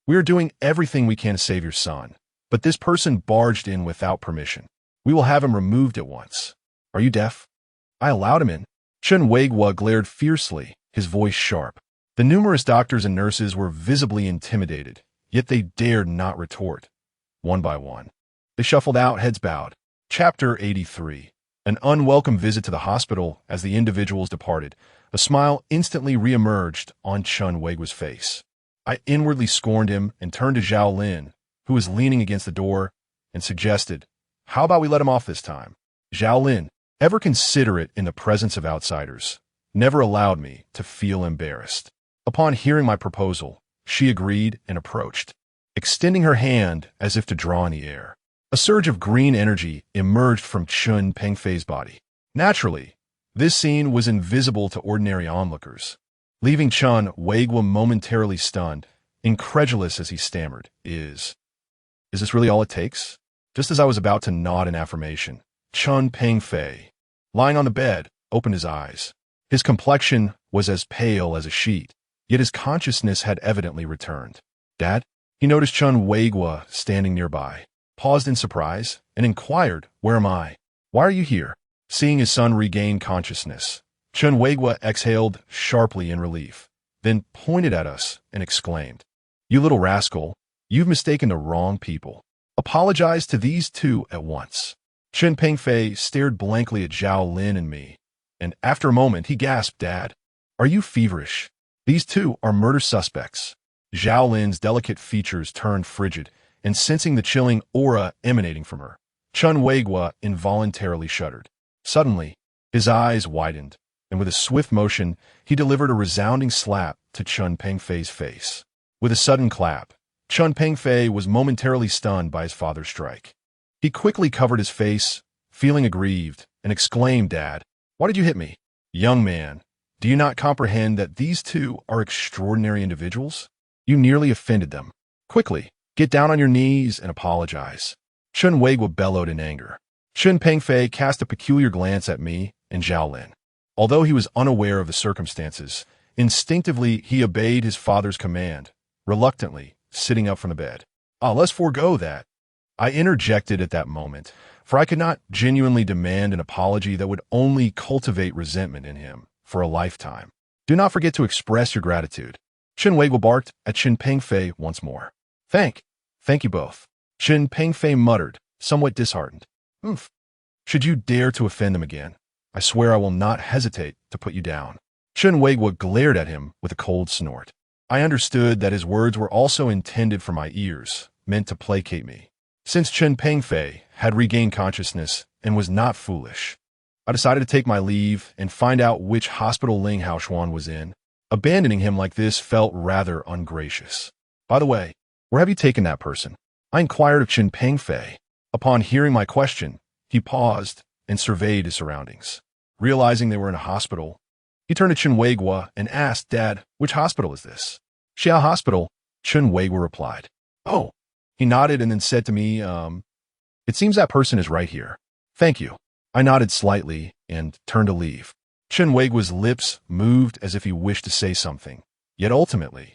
we are doing everything we can to save your son, but this person barged in without permission. We will have him removed at once. Are you deaf?" I allowed him in. Chen Weigua glared fiercely, his voice sharp. The numerous doctors and nurses were visibly intimidated, yet they dared not retort. One by one, they shuffled out, heads bowed. Chapter 83. An unwelcome visit to the hospital. As the individuals departed, a smile instantly reemerged on Chen Weigua's face. I inwardly scorned him and turned to Zhao Lin, who was leaning against the door, and suggested, "How about we let him off this time?" Zhao Lin, ever considerate in the presence of outsiders, never allowed me to feel embarrassed. Upon hearing my proposal, she agreed and approached, extending her hand as if to draw in the air. A surge of green energy emerged from Chen Pengfei's body. Naturally, this scene was invisible to ordinary onlookers, leaving Chen Weigua momentarily stunned, incredulous as he stammered, Is this really all it takes?" Just as I was about to nod in affirmation, Chen Pengfei, lying on the bed, opened his eyes. His complexion was as pale as a sheet, yet his consciousness had evidently returned. "Dad?" He noticed Chen Weigua standing nearby, paused in surprise, and inquired, "Where am I? Why are you here?" Seeing his son regain consciousness, Chen Weigua exhaled sharply in relief, then pointed at us and exclaimed, "You little rascal, you've mistaken the wrong people. Apologize to these two at once." Chen Pengfei stared blankly at Zhao Lin and me, and after a moment he gasped, "Dad, are you feverish? These two are murder suspects." Zhao Lin's delicate features turned frigid, and sensing the chilling aura emanating from her, Chen Weigua involuntarily shuddered. Suddenly, his eyes widened, and with a swift motion, he delivered a resounding slap to Chen Pengfei's face. With a sudden clap, Chen Pengfei was momentarily stunned by his father's strike. He quickly covered his face, feeling aggrieved, and exclaimed, "Dad, why did you hit me?" "Young man, do you not comprehend that these two are extraordinary individuals? You nearly offended them. Quickly, Get down on your knees and apologize. Chun Weiguo bellowed in anger. Chun Pengfei cast a peculiar glance at me and Zhao Lin. Although he was unaware of the circumstances, instinctively he obeyed his father's command, reluctantly, sitting up from the bed. Let's forego that. I interjected at that moment, for I could not genuinely demand an apology that would only cultivate resentment in him for a lifetime. Do not forget to express your gratitude. Chun Weiguo barked at Chun Pengfei once more. Thank you both. Chun Pengfei muttered, somewhat disheartened. Should you dare to offend them again, I swear I will not hesitate to put you down. Chun Weiguo glared at him with a cold snort. I understood that his words were also intended for my ears, meant to placate me. Since Chun Pengfei had regained consciousness and was not foolish, I decided to take my leave and find out which hospital Ling Haoshuan was in. Abandoning him like this felt rather ungracious. By the way, where have you taken that person? I inquired of Chun Pengfei. Upon hearing my question, he paused and surveyed his surroundings. Realizing they were in a hospital, he turned to Chun Weiguo and asked, Dad, which hospital is this? Xiao Hospital, Chun Weiguo replied. Oh. He nodded and then said to me, it seems that person is right here. Thank you. I nodded slightly and turned to leave. Chun Weiguo's lips moved as if he wished to say something, yet ultimately,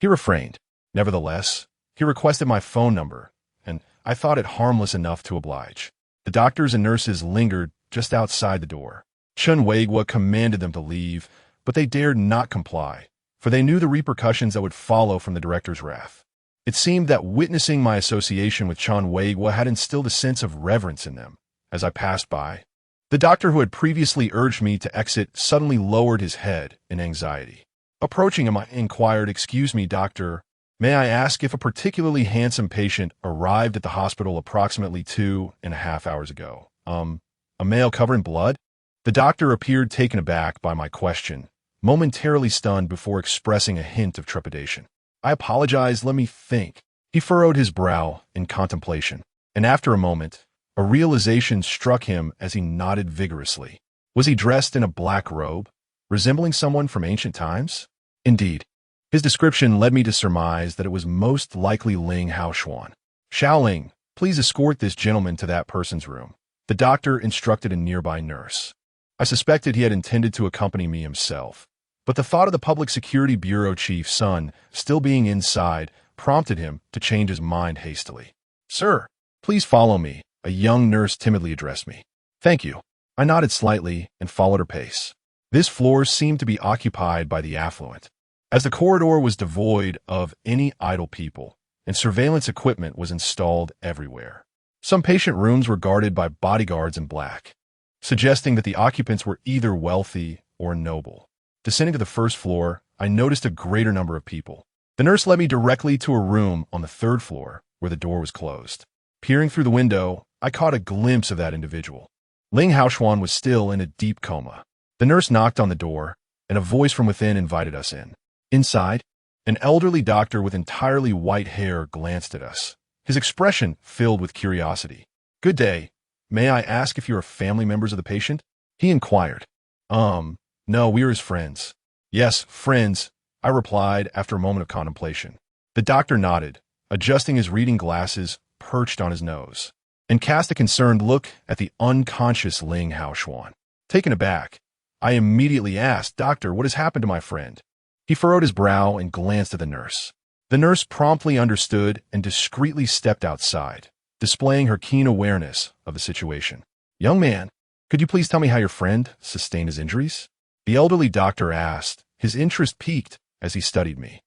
he refrained. Nevertheless, he requested my phone number, and I thought it harmless enough to oblige. The doctors and nurses lingered just outside the door. Chun Weiguo commanded them to leave, but they dared not comply, for they knew the repercussions that would follow from the director's wrath. It seemed that witnessing my association with Chun Weiguo had instilled a sense of reverence in them. As I passed by, the doctor who had previously urged me to exit suddenly lowered his head in anxiety. Approaching him, I inquired, Excuse me, doctor, may I ask if a particularly handsome patient arrived at the hospital approximately 2.5 hours ago? A male covered in blood? The doctor appeared taken aback by my question, momentarily stunned before expressing a hint of trepidation. I apologize, let me think. He furrowed his brow in contemplation, and after a moment, a realization struck him as he nodded vigorously. Was he dressed in a black robe, resembling someone from ancient times? Indeed. His description led me to surmise that it was most likely Ling Haoshuan. Xiaoling, please escort this gentleman to that person's room. The doctor instructed a nearby nurse. I suspected he had intended to accompany me himself, but the thought of the Public Security Bureau chief's son still being inside prompted him to change his mind hastily. Sir, please follow me, a young nurse timidly addressed me. Thank you. I nodded slightly and followed her pace. This floor seemed to be occupied by the affluent, as the corridor was devoid of any idle people, and surveillance equipment was installed everywhere. Some patient rooms were guarded by bodyguards in black, suggesting that the occupants were either wealthy or noble. Descending to the first floor, I noticed a greater number of people. The nurse led me directly to a room on the third floor, where the door was closed. Peering through the window, I caught a glimpse of that individual. Ling Haoshuan was still in a deep coma. The nurse knocked on the door, and a voice from within invited us in. Inside, an elderly doctor with entirely white hair glanced at us, his expression filled with curiosity. Good day. May I ask if you are family members of the patient? He inquired. No, we are his friends. Yes, friends, I replied after a moment of contemplation. The doctor nodded, adjusting his reading glasses perched on his nose, and cast a concerned look at the unconscious Ling Haoshuan. Taken aback, I immediately asked, Doctor, what has happened to my friend? He furrowed his brow and glanced at the nurse. The nurse promptly understood and discreetly stepped outside, displaying her keen awareness of the situation. Young man, could you please tell me how your friend sustained his injuries? The elderly doctor asked, his interest piqued as he studied me.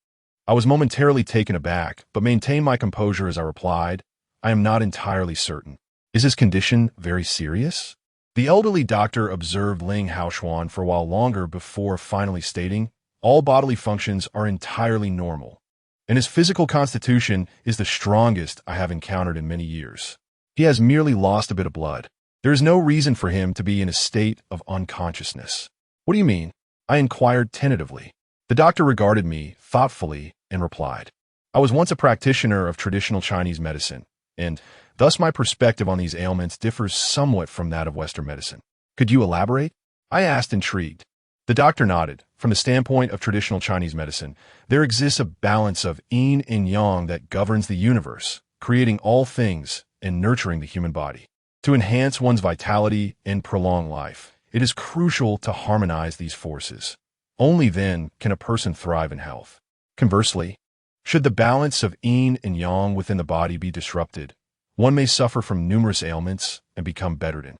I was momentarily taken aback, but maintained my composure as I replied, I am not entirely certain. Is his condition very serious? The elderly doctor observed Ling Haoshuan for a while longer before finally stating, all bodily functions are entirely normal, and his physical constitution is the strongest I have encountered in many years. He has merely lost a bit of blood. There is no reason for him to be in a state of unconsciousness. What do you mean? I inquired tentatively. The doctor regarded me thoughtfully and replied, I was once a practitioner of traditional Chinese medicine, and thus my perspective on these ailments differs somewhat from that of Western medicine. Could you elaborate? I asked, intrigued. The doctor nodded. From the standpoint of traditional Chinese medicine, there exists a balance of yin and yang that governs the universe, creating all things and nurturing the human body. To enhance one's vitality and prolong life, it is crucial to harmonize these forces. Only then can a person thrive in health. Conversely, should the balance of yin and yang within the body be disrupted, one may suffer from numerous ailments and become bedridden.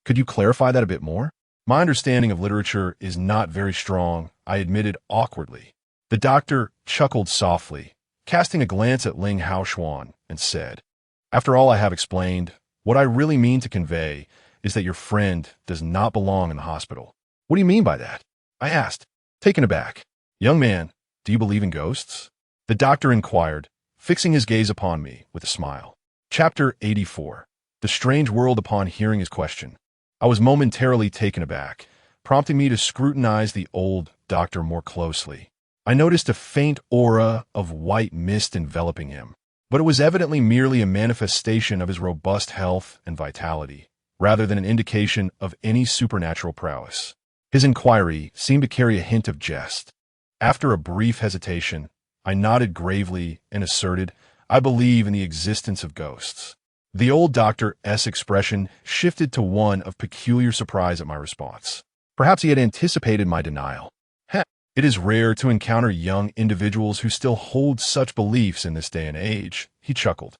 Could you clarify that a bit more? My understanding of literature is not very strong, I admitted awkwardly. The doctor chuckled softly, casting a glance at Ling Haoshuan, and said, "After all I have explained, what I really mean to convey is that your friend does not belong in the hospital." "What do you mean by that?" I asked, taken aback. "Young man, do you believe in ghosts?" The doctor inquired, fixing his gaze upon me with a smile. Chapter 84. The Strange World. Upon hearing his question, I was momentarily taken aback, prompting me to scrutinize the old doctor more closely. I noticed a faint aura of white mist enveloping him, but it was evidently merely a manifestation of his robust health and vitality, rather than an indication of any supernatural prowess. His inquiry seemed to carry a hint of jest. After a brief hesitation, I nodded gravely and asserted, "I believe in the existence of ghosts." The old doctor's expression shifted to one of peculiar surprise at my response. Perhaps he had anticipated my denial. It is rare to encounter young individuals who still hold such beliefs in this day and age, he chuckled.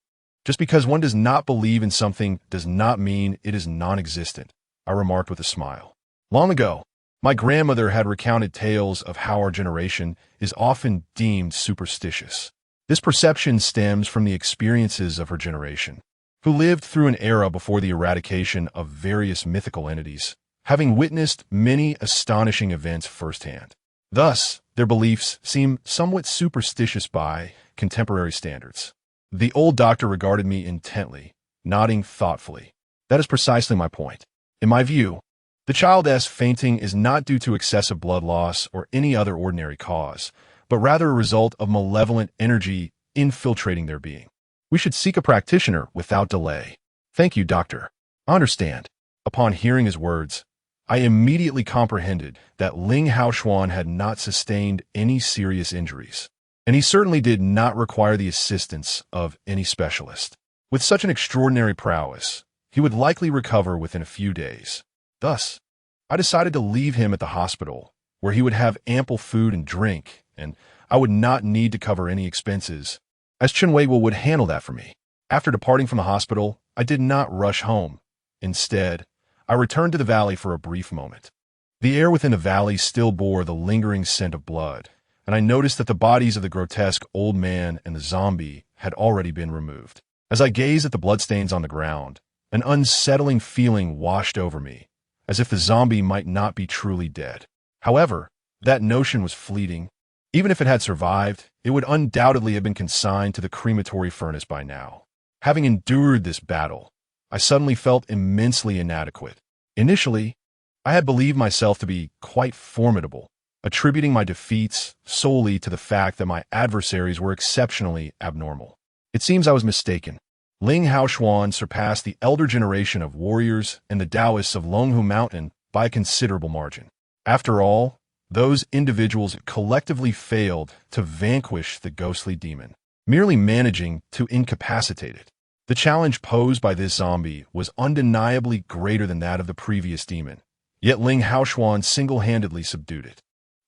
Just because one does not believe in something does not mean it is non-existent, I remarked with a smile. Long ago, my grandmother had recounted tales of how our generation is often deemed superstitious. This perception stems from the experiences of her generation, who lived through an era before the eradication of various mythical entities, having witnessed many astonishing events firsthand. Thus, their beliefs seem somewhat superstitious by contemporary standards. The old doctor regarded me intently, nodding thoughtfully. That is precisely my point. In my view, the child's fainting is not due to excessive blood loss or any other ordinary cause, but rather a result of malevolent energy infiltrating their being. We should seek a practitioner without delay. Thank you, doctor. I understand. Upon hearing his words, I immediately comprehended that Ling Haoshuan had not sustained any serious injuries, and he certainly did not require the assistance of any specialist. With such an extraordinary prowess, he would likely recover within a few days. Thus, I decided to leave him at the hospital, where he would have ample food and drink, and I would not need to cover any expenses, as Chenwei would handle that for me. After departing from the hospital, I did not rush home. Instead, I returned to the valley for a brief moment. The air within the valley still bore the lingering scent of blood, and I noticed that the bodies of the grotesque old man and the zombie had already been removed. As I gazed at the bloodstains on the ground, an unsettling feeling washed over me, as if the zombie might not be truly dead. However, that notion was fleeting. Even if it had survived, it would undoubtedly have been consigned to the crematory furnace by now. Having endured this battle, I suddenly felt immensely inadequate. Initially, I had believed myself to be quite formidable, attributing my defeats solely to the fact that my adversaries were exceptionally abnormal. It seems I was mistaken. Ling Haoshuan surpassed the elder generation of warriors and the Taoists of Longhu Mountain by a considerable margin. After all, those individuals collectively failed to vanquish the ghostly demon, merely managing to incapacitate it. The challenge posed by this zombie was undeniably greater than that of the previous demon, yet Ling Haoshuan single-handedly subdued it.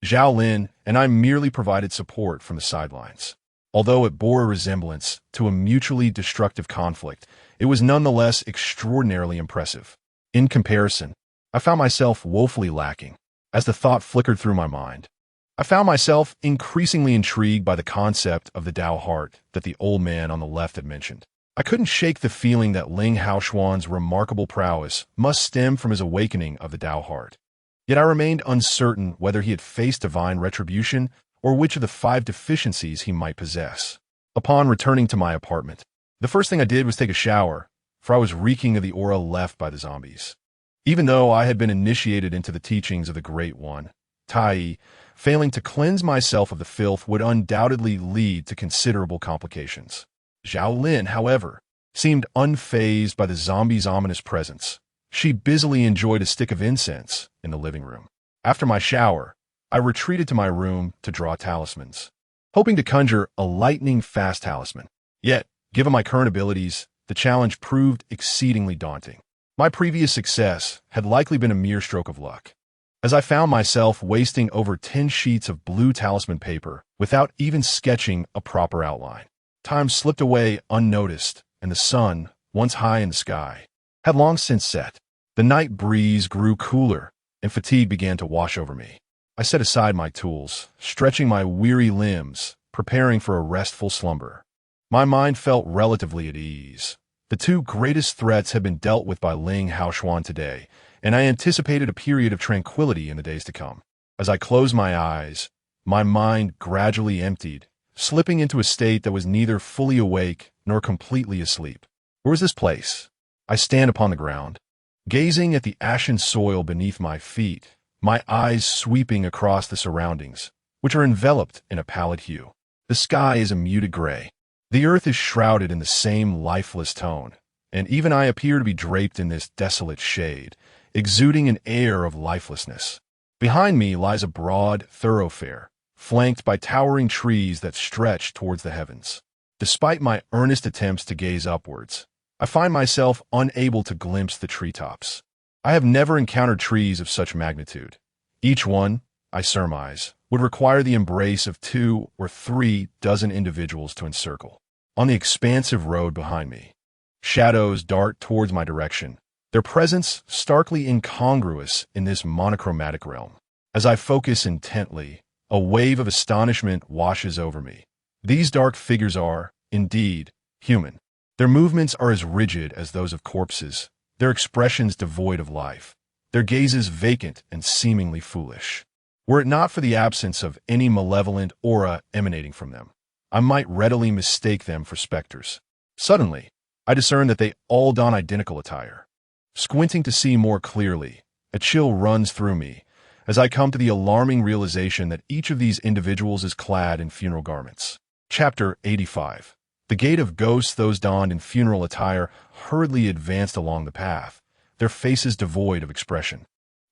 Zhao Lin and I merely provided support from the sidelines. Although it bore a resemblance to a mutually destructive conflict, it was nonetheless extraordinarily impressive. In comparison, I found myself woefully lacking. As the thought flickered through my mind, I found myself increasingly intrigued by the concept of the Tao heart that the old man on the left had mentioned. I couldn't shake the feeling that Ling Haoshuan's remarkable prowess must stem from his awakening of the Tao heart. Yet I remained uncertain whether he had faced divine retribution or which of the 5 deficiencies he might possess. Upon returning to my apartment, the first thing I did was take a shower, for I was reeking of the aura left by the zombies. Even though I had been initiated into the teachings of the Great One, Tai, failing to cleanse myself of the filth would undoubtedly lead to considerable complications. Zhao Lin, however, seemed unfazed by the zombie's ominous presence. She busily enjoyed a stick of incense in the living room. After my shower, I retreated to my room to draw talismans, hoping to conjure a lightning-fast talisman. Yet, given my current abilities, the challenge proved exceedingly daunting. My previous success had likely been a mere stroke of luck, as I found myself wasting over 10 sheets of blue talisman paper without even sketching a proper outline. Time slipped away unnoticed, and the sun, once high in the sky, had long since set. The night breeze grew cooler, and fatigue began to wash over me. I set aside my tools, stretching my weary limbs, preparing for a restful slumber. My mind felt relatively at ease. The two greatest threats had been dealt with by Ling Haoshuan today, and I anticipated a period of tranquility in the days to come. As I closed my eyes, my mind gradually emptied, slipping into a state that was neither fully awake nor completely asleep. Where was this place? I stand upon the ground, gazing at the ashen soil beneath my feet, my eyes sweeping across the surroundings, which are enveloped in a pallid hue. The sky is a muted gray. The earth is shrouded in the same lifeless tone, and even I appear to be draped in this desolate shade, exuding an air of lifelessness. Behind me lies a broad thoroughfare, flanked by towering trees that stretch towards the heavens. Despite my earnest attempts to gaze upwards, I find myself unable to glimpse the treetops. I have never encountered trees of such magnitude. Each one, I surmise, would require the embrace of 2 or 3 dozen individuals to encircle. On the expansive road behind me, shadows dart towards my direction, their presence starkly incongruous in this monochromatic realm. As I focus intently, a wave of astonishment washes over me. These dark figures are, indeed, human. Their movements are as rigid as those of corpses, their expressions devoid of life, their gazes vacant and seemingly foolish. Were it not for the absence of any malevolent aura emanating from them, I might readily mistake them for specters. Suddenly, I discern that they all don identical attire. Squinting to see more clearly, a chill runs through me as I come to the alarming realization that each of these individuals is clad in funeral garments. Chapter 85. The gate of ghosts. Those donned in funeral attire hurriedly advanced along the path, their faces devoid of expression.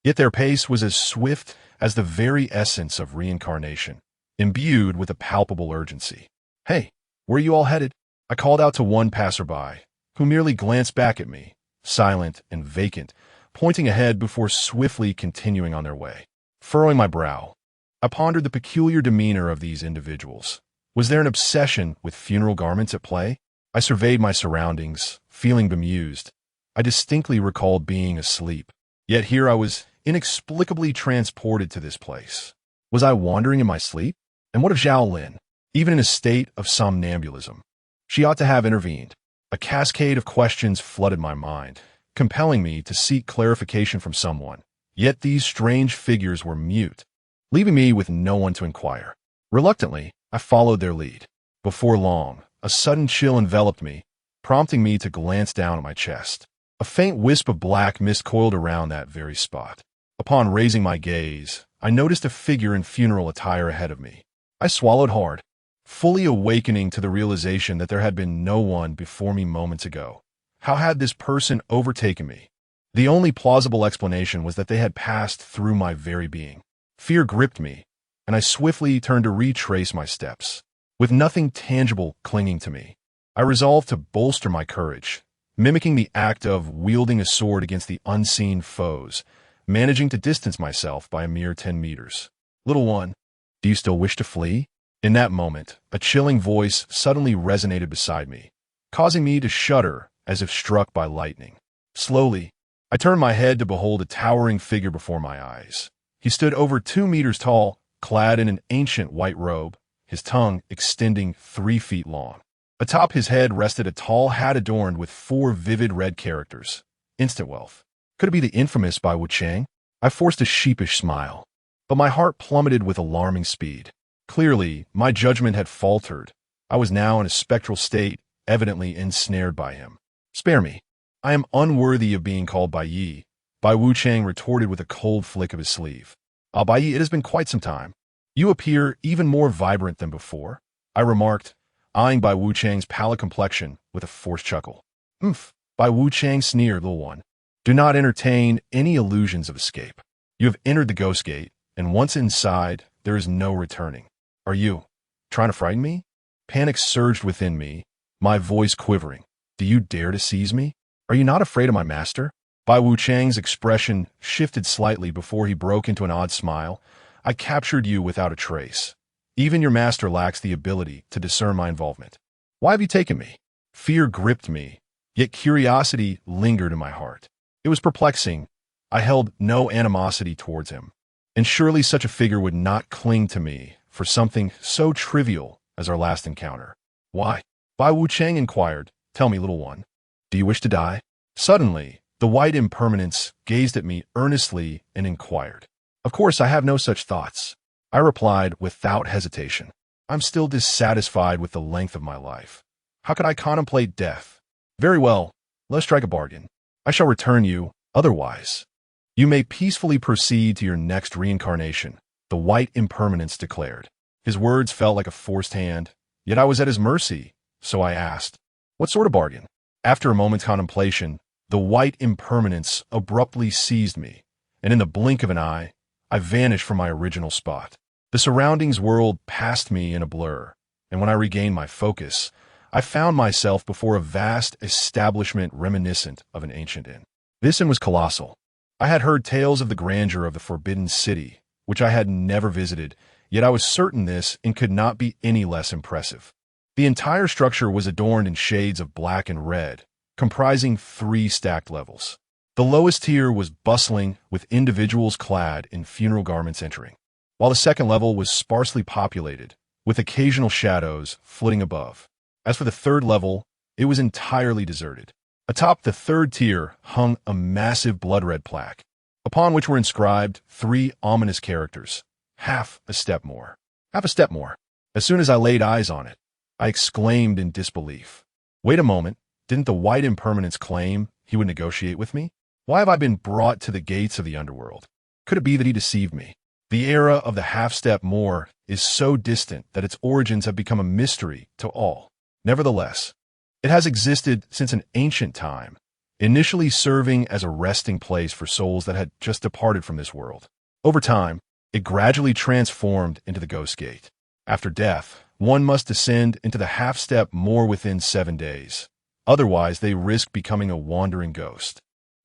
Yet their pace was as swift as the very essence of reincarnation, imbued with a palpable urgency. "Hey, where are you all headed?" I called out to one passerby, who merely glanced back at me, silent and vacant, pointing ahead before swiftly continuing on their way. Furrowing my brow, I pondered the peculiar demeanor of these individuals. Was there an obsession with funeral garments at play? I surveyed my surroundings, feeling bemused. I distinctly recalled being asleep, yet here I was inexplicably transported to this place. Was I wandering in my sleep? And what of Zhao Lin? Even in a state of somnambulism, she ought to have intervened. A cascade of questions flooded my mind, compelling me to seek clarification from someone. Yet these strange figures were mute, leaving me with no one to inquire. Reluctantly, I followed their lead. Before long, a sudden chill enveloped me, prompting me to glance down at my chest. A faint wisp of black mist coiled around that very spot. Upon raising my gaze, I noticed a figure in funeral attire ahead of me. I swallowed hard, fully awakening to the realization that there had been no one before me moments ago. How had this person overtaken me? The only plausible explanation was that they had passed through my very being. Fear gripped me, and I swiftly turned to retrace my steps. With nothing tangible clinging to me, I resolved to bolster my courage, mimicking the act of wielding a sword against the unseen foes, managing to distance myself by a mere 10 meters. "Little one, do you still wish to flee?" In that moment, a chilling voice suddenly resonated beside me, causing me to shudder as if struck by lightning. Slowly, I turned my head to behold a towering figure before my eyes. He stood over 2 meters tall, clad in an ancient white robe, his tongue extending 3 feet long. Atop his head rested a tall hat adorned with 4 vivid red characters. Instant wealth. Could it be the infamous Bai Wuchang? I forced a sheepish smile, but my heart plummeted with alarming speed. Clearly, my judgment had faltered. I was now in a spectral state, evidently ensnared by him. "Spare me. I am unworthy of being called Bai Yi," Bai Wuchang retorted with a cold flick of his sleeve. "Ah, Bai Yi, it has been quite some time. You appear even more vibrant than before," I remarked, eyeing Bai Wuchang's pallid complexion with a forced chuckle. "Bai Wuchang sneered, "Little one. Do not entertain any illusions of escape. You have entered the ghost gate, and once inside, there is no returning. Are you trying to frighten me? Panic surged within me, my voice quivering. Do you dare to seize me? Are you not afraid of my master? Bai Wuchang's expression shifted slightly before he broke into an odd smile. I captured you without a trace. Even your master lacks the ability to discern my involvement. Why have you taken me? Fear gripped me, yet curiosity lingered in my heart. It was perplexing. I held no animosity towards him, and surely such a figure would not cling to me for something so trivial as our last encounter. Why? Bai Wuchang inquired. Tell me, little one. Do you wish to die? Suddenly, the white impermanence gazed at me earnestly and inquired. Of course, I have no such thoughts. I replied without hesitation. I'm still dissatisfied with the length of my life. How could I contemplate death? Very well, let's strike a bargain. I shall return you, otherwise. You may peacefully proceed to your next reincarnation, the white impermanence declared. His words felt like a forced hand, yet I was at his mercy, so I asked, what sort of bargain? After a moment's contemplation, the white impermanence abruptly seized me, and in the blink of an eye, I vanished from my original spot. The surroundings world passed me in a blur, and when I regained my focus, I found myself before a vast establishment reminiscent of an ancient inn. This inn was colossal. I had heard tales of the grandeur of the Forbidden City, which I had never visited, yet I was certain this inn could not be any less impressive. The entire structure was adorned in shades of black and red, comprising 3 stacked levels. The lowest tier was bustling with individuals clad in funeral garments entering, while the second level was sparsely populated, with occasional shadows flitting above. As for the third level, it was entirely deserted. Atop the third tier hung a massive blood-red plaque, upon which were inscribed 3 ominous characters, half a step more. Half a step more. As soon as I laid eyes on it, I exclaimed in disbelief. Wait a moment, didn't the white impermanence claim he would negotiate with me? Why have I been brought to the gates of the underworld? Could it be that he deceived me? The era of the half-step more is so distant that its origins have become a mystery to all. Nevertheless, it has existed since an ancient time, initially serving as a resting place for souls that had just departed from this world. Over time, it gradually transformed into the Ghost Gate. After death, one must descend into the half-step more within 7 days. Otherwise, they risk becoming a wandering ghost,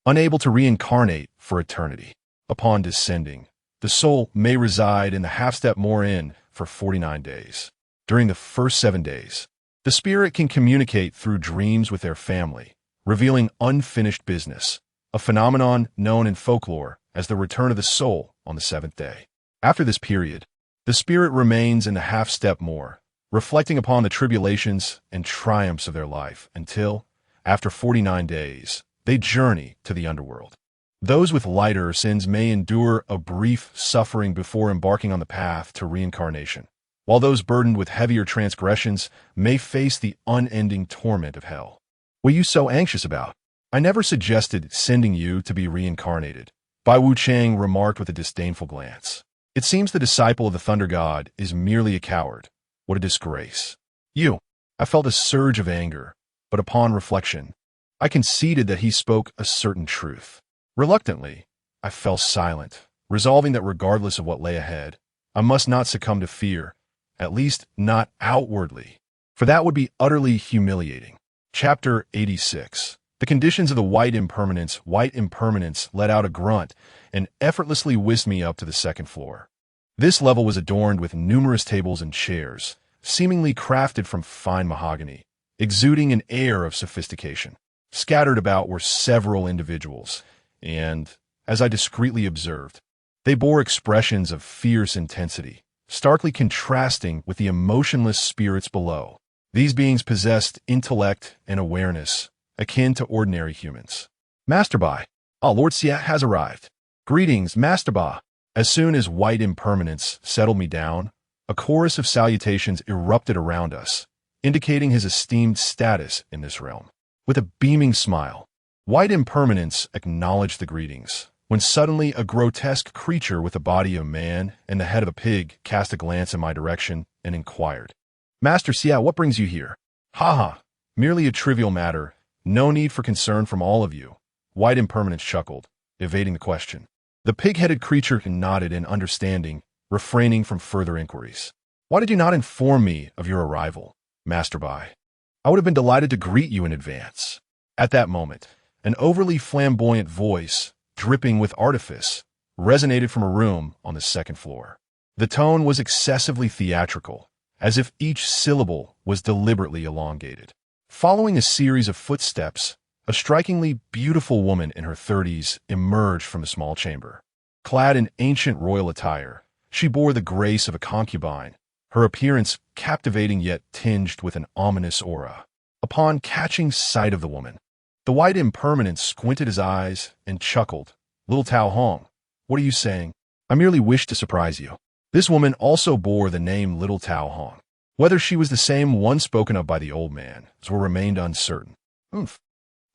unable to reincarnate for eternity. Upon descending, the soul may reside in the half-step more inn for 49 days. During the first 7 days, the spirit can communicate through dreams with their family, revealing unfinished business, a phenomenon known in folklore as the return of the soul on the 7th day. After this period, the spirit remains in the half-step more, reflecting upon the tribulations and triumphs of their life until, after 49 days, they journey to the underworld. Those with lighter sins may endure a brief suffering before embarking on the path to reincarnation, while those burdened with heavier transgressions may face the unending torment of hell. What are you so anxious about? I never suggested sending you to be reincarnated, Bai Wuchang remarked with a disdainful glance. It seems the disciple of the Thunder God is merely a coward. What a disgrace. You. I felt a surge of anger, but upon reflection, I conceded that he spoke a certain truth. Reluctantly, I fell silent, resolving that regardless of what lay ahead, I must not succumb to fear, at least not outwardly, for that would be utterly humiliating. Chapter 86. The conditions of the white impermanence. White impermanence let out a grunt and effortlessly whisked me up to the 2nd floor. This level was adorned with numerous tables and chairs, seemingly crafted from fine mahogany, exuding an air of sophistication. Scattered about were several individuals, and, as I discreetly observed, they bore expressions of fierce intensity, starkly contrasting with the emotionless spirits below. These beings possessed intellect and awareness, akin to ordinary humans. Master Bai, Lord Xia has arrived. Greetings, Master Ba. As soon as white impermanence settled me down, a chorus of salutations erupted around us, indicating his esteemed status in this realm. With a beaming smile, white impermanence acknowledged the greetings, when suddenly a grotesque creature with the body of a man and the head of a pig cast a glance in my direction and inquired, Master Xia, what brings you here? Ha, merely a trivial matter, no need for concern from all of you. White impermanence chuckled, evading the question. The pig-headed creature nodded in understanding, refraining from further inquiries. Why did you not inform me of your arrival, Master Bai? I would have been delighted to greet you in advance. At that moment, an overly flamboyant voice, dripping with artifice, resonated from a room on the second floor. The tone was excessively theatrical, as if each syllable was deliberately elongated. Following a series of footsteps, a strikingly beautiful woman in her 30s emerged from the small chamber. Clad in ancient royal attire, she bore the grace of a concubine, her appearance captivating yet tinged with an ominous aura. Upon catching sight of the woman, the white impermanence squinted his eyes and chuckled. Little Tao Hong, what are you saying? I merely wish to surprise you. This woman also bore the name Little Tao Hong. Whether she was the same one spoken of by the old man, remained uncertain. Oomph.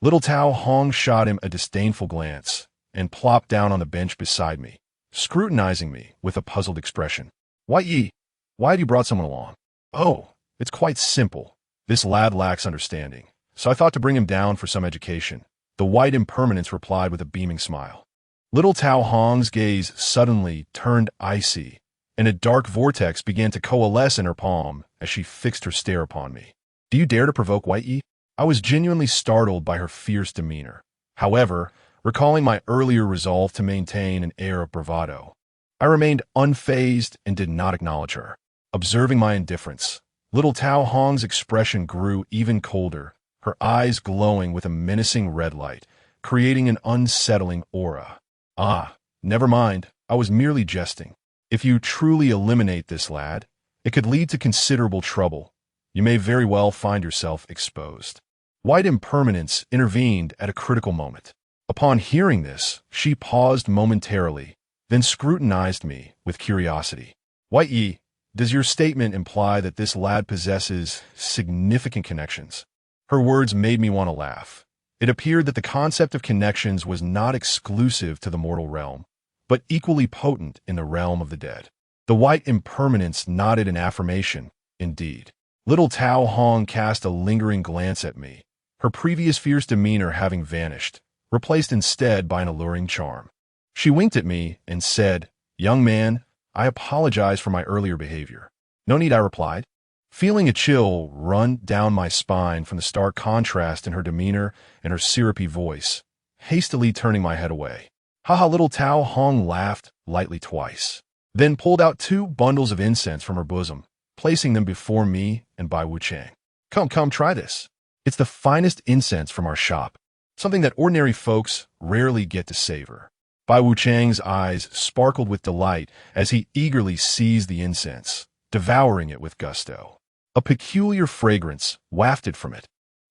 Little Tao Hong shot him a disdainful glance and plopped down on the bench beside me, scrutinizing me with a puzzled expression. Why have you brought someone along? Oh, it's quite simple. This lad lacks understanding, so I thought to bring him down for some education. The white impermanence replied with a beaming smile. Little Tao Hong's gaze suddenly turned icy, and a dark vortex began to coalesce in her palm as she fixed her stare upon me. Do you dare to provoke White Yi? I was genuinely startled by her fierce demeanor. However, recalling my earlier resolve to maintain an air of bravado, I remained unfazed and did not acknowledge her. Observing my indifference, Little Tao Hong's expression grew even colder, her eyes glowing with a menacing red light, creating an unsettling aura. Ah, never mind, I was merely jesting. If you truly eliminate this lad, it could lead to considerable trouble. You may very well find yourself exposed. White impermanence intervened at a critical moment. Upon hearing this, she paused momentarily, then scrutinized me with curiosity. White Yi, does your statement imply that this lad possesses significant connections? Her words made me want to laugh. It appeared that the concept of connections was not exclusive to the mortal realm, but equally potent in the realm of the dead. The white impermanence nodded in affirmation, indeed. Little Tao Hong cast a lingering glance at me, her previous fierce demeanor having vanished, replaced instead by an alluring charm. She winked at me and said, Young man, I apologize for my earlier behavior. No need, I replied, feeling a chill run down my spine from the stark contrast in her demeanor and her syrupy voice, hastily turning my head away. Haha, Little Tao Hong laughed lightly twice, then pulled out 2 bundles of incense from her bosom, placing them before me and Bai Wuchang. Come, try this. It's the finest incense from our shop, something that ordinary folks rarely get to savor. Bai Wuchang's eyes sparkled with delight as he eagerly seized the incense, devouring it with gusto. A peculiar fragrance wafted from it,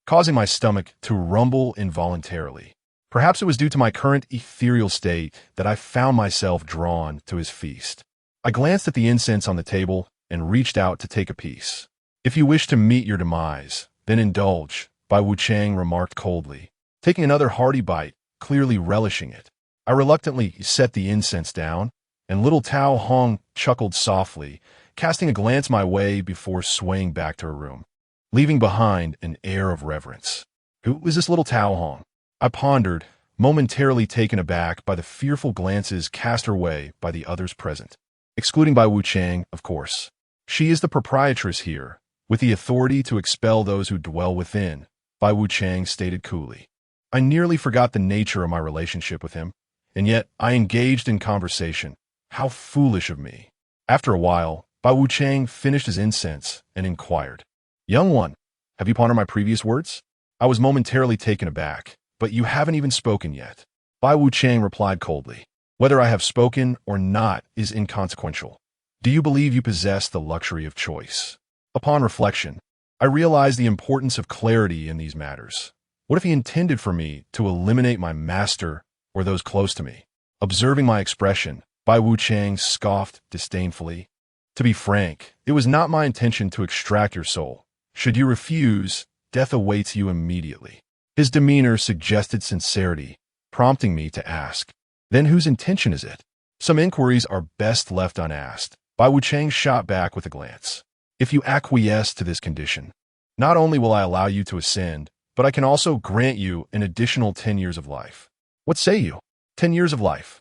causing my stomach to rumble involuntarily. Perhaps it was due to my current ethereal state that I found myself drawn to his feast. I glanced at the incense on the table and reached out to take a piece. If you wish to meet your demise, then indulge, Bai Wuchang remarked coldly, taking another hearty bite, clearly relishing it. I reluctantly set the incense down, and Little Tao Hong chuckled softly, casting a glance my way before swaying back to her room, leaving behind an air of reverence. Who is this Little Tao Hong? I pondered, momentarily taken aback by the fearful glances cast her way by the others present, excluding Bai Wuchang, of course. She is the proprietress here, with the authority to expel those who dwell within, Bai Wuchang stated coolly. I nearly forgot the nature of my relationship with him, and yet I engaged in conversation. How foolish of me. After a while, Bai Wuchang finished his incense and inquired, Young one, have you pondered my previous words? I was momentarily taken aback, but you haven't even spoken yet. Bai Wuchang replied coldly, Whether I have spoken or not is inconsequential. Do you believe you possess the luxury of choice? Upon reflection, I realized the importance of clarity in these matters. What if he intended for me to eliminate my master or those close to me? Observing my expression, Bai Wuchang scoffed disdainfully. To be frank, it was not my intention to extract your soul. Should you refuse, death awaits you immediately. His demeanor suggested sincerity, prompting me to ask, Then whose intention is it? Some inquiries are best left unasked. Bai Wuchang shot back with a glance. If you acquiesce to this condition, not only will I allow you to ascend, but I can also grant you an additional 10 years of life. What say you? 10 years of life.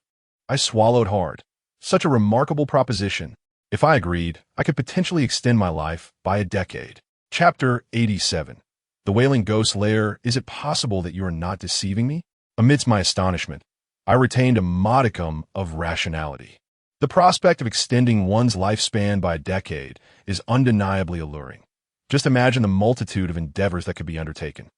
I swallowed hard. Such a remarkable proposition. If I agreed, I could potentially extend my life by a decade. Chapter 87. The Wailing Ghost Lair. Is it possible that you are not deceiving me? Amidst my astonishment, I retained a modicum of rationality. The prospect of extending one's lifespan by a decade is undeniably alluring. Just imagine the multitude of endeavors that could be undertaken.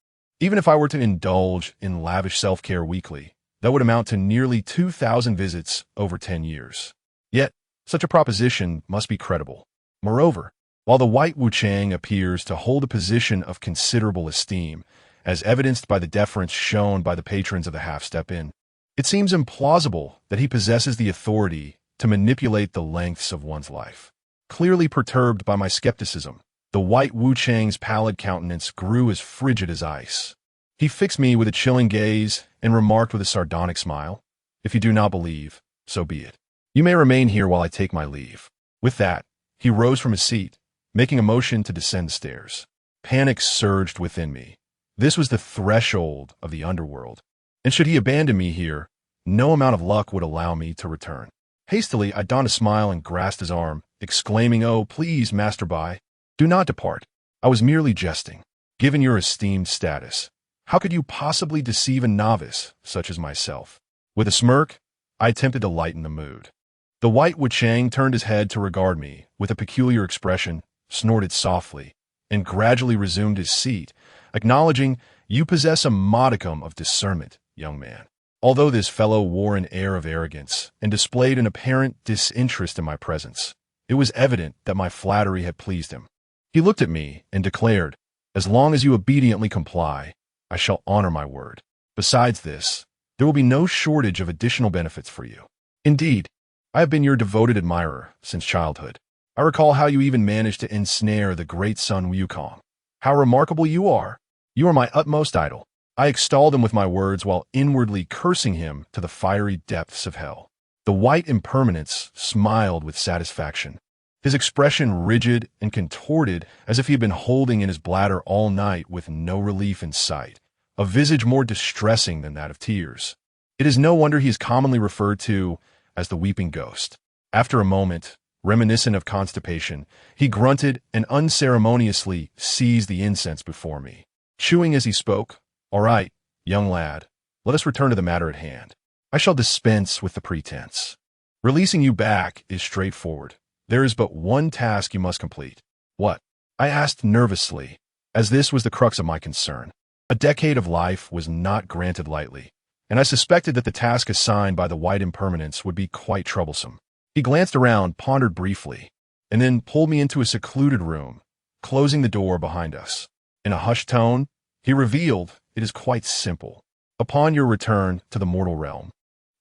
Even if I were to indulge in lavish self-care weekly, that would amount to nearly 2,000 visits over 10 years. Yet, such a proposition must be credible. Moreover, while the White Wuchang appears to hold a position of considerable esteem, as evidenced by the deference shown by the patrons of the Half-Step Inn, it seems implausible that he possesses the authority to manipulate the lengths of one's life. Clearly perturbed by my skepticism, the White Wuchang's pallid countenance grew as frigid as ice. He fixed me with a chilling gaze and remarked with a sardonic smile, "If you do not believe, so be it. You may remain here while I take my leave." With that, he rose from his seat, making a motion to descend the stairs. Panic surged within me. This was the threshold of the underworld, and should he abandon me here, no amount of luck would allow me to return. Hastily, I donned a smile and grasped his arm, exclaiming, "Oh, please, Master Bai, do not depart. I was merely jesting. Given your esteemed status, how could you possibly deceive a novice such as myself?" With a smirk, I attempted to lighten the mood. The White Wuchang turned his head to regard me with a peculiar expression, snorted softly, and gradually resumed his seat, acknowledging, "You possess a modicum of discernment, young man." Although this fellow wore an air of arrogance and displayed an apparent disinterest in my presence, it was evident that my flattery had pleased him. He looked at me and declared, "As long as you obediently comply, I shall honor my word. Besides this, there will be no shortage of additional benefits for you. Indeed, I have been your devoted admirer since childhood. I recall how you even managed to ensnare the great Sun Wukong. How remarkable you are! You are my utmost idol." I extolled him with my words while inwardly cursing him to the fiery depths of hell. The White Impermanence smiled with satisfaction, his expression rigid and contorted as if he had been holding in his bladder all night with no relief in sight, a visage more distressing than that of tears. It is no wonder he is commonly referred to as the Weeping Ghost. After a moment, reminiscent of constipation, he grunted and unceremoniously seized the incense before me. Chewing as he spoke, "All right, young lad, let us return to the matter at hand. I shall dispense with the pretense. Releasing you back is straightforward. There is but one task you must complete." "What?" I asked nervously, as this was the crux of my concern. A decade of life was not granted lightly, and I suspected that the task assigned by the White Impermanence would be quite troublesome. He glanced around, pondered briefly, and then pulled me into a secluded room, closing the door behind us. In a hushed tone, he revealed, "It is quite simple. Upon your return to the mortal realm,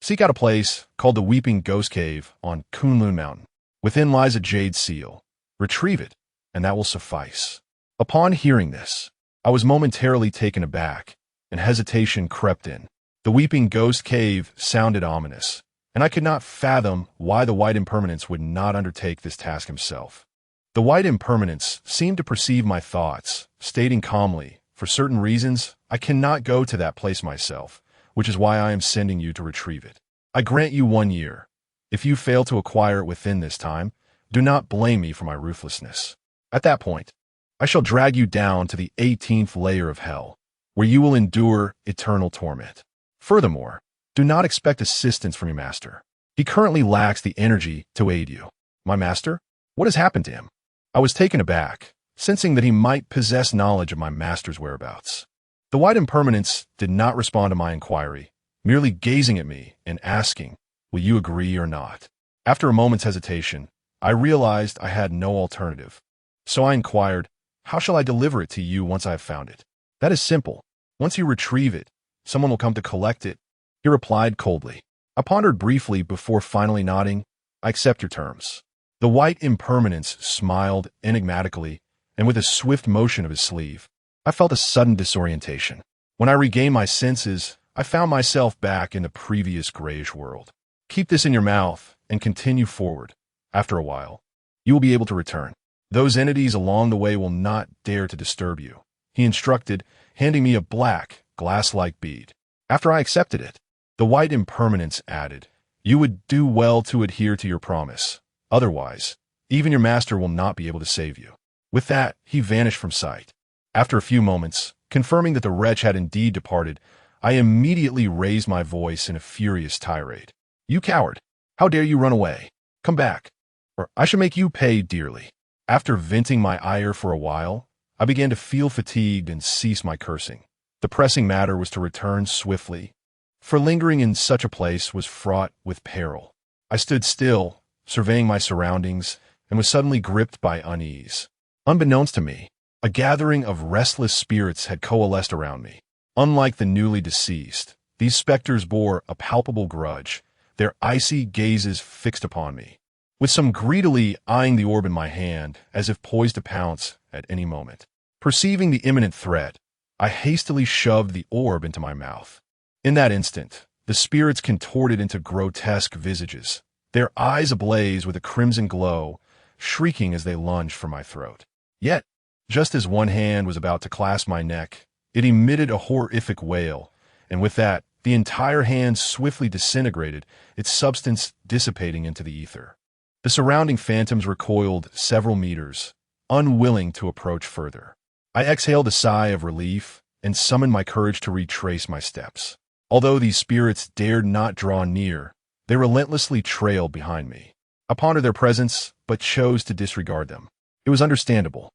seek out a place called the Weeping Ghost Cave on Kunlun Mountain. Within lies a jade seal. Retrieve it, and that will suffice." Upon hearing this, I was momentarily taken aback, and hesitation crept in. The Weeping Ghost Cave sounded ominous, and I could not fathom why the White Impermanence would not undertake this task himself. The White Impermanence seemed to perceive my thoughts, stating calmly, "For certain reasons, I cannot go to that place myself, which is why I am sending you to retrieve it. I grant you 1 year. If you fail to acquire it within this time, do not blame me for my ruthlessness. At that point, I shall drag you down to the 18th layer of hell, where you will endure eternal torment. Furthermore, do not expect assistance from your master. He currently lacks the energy to aid you." "My master? What has happened to him?" I was taken aback, sensing that he might possess knowledge of my master's whereabouts. The White Impermanence did not respond to my inquiry, merely gazing at me and asking, "Will you agree or not?" After a moment's hesitation, I realized I had no alternative. So I inquired, "How shall I deliver it to you once I have found it?" "That is simple. Once you retrieve it, someone will come to collect it," he replied coldly. I pondered briefly before finally nodding, "I accept your terms." The White Impermanence smiled enigmatically, and with a swift motion of his sleeve, I felt a sudden disorientation. When I regained my senses, I found myself back in the previous grayish world. "Keep this in your mouth and continue forward. After a while, you will be able to return. Those entities along the way will not dare to disturb you," he instructed, handing me a black, glass-like bead. After I accepted it, the White Impermanence added, You would do well to adhere to your promise. Otherwise, even your master will not be able to save you." With that, he vanished from sight. After a few moments, confirming that the wretch had indeed departed, I immediately raised my voice in a furious tirade. "You coward! How dare you run away? Come back, or I shall make you pay dearly." After venting my ire for a while, I began to feel fatigued and cease my cursing. The pressing matter was to return swiftly, for lingering in such a place was fraught with peril. I stood still, surveying my surroundings, and was suddenly gripped by unease. Unbeknownst to me, a gathering of restless spirits had coalesced around me. Unlike the newly deceased, these specters bore a palpable grudge, their icy gazes fixed upon me, with some greedily eyeing the orb in my hand, as if poised to pounce at any moment. Perceiving the imminent threat, I hastily shoved the orb into my mouth. In that instant, the spirits contorted into grotesque visages, their eyes ablaze with a crimson glow, shrieking as they lunged for my throat. Yet, just as one hand was about to clasp my neck, it emitted a horrific wail, and with that, the entire hand swiftly disintegrated, its substance dissipating into the ether. The surrounding phantoms recoiled several meters, unwilling to approach further. I exhaled a sigh of relief and summoned my courage to retrace my steps. Although these spirits dared not draw near, they relentlessly trailed behind me. I pondered their presence, but chose to disregard them. It was understandable.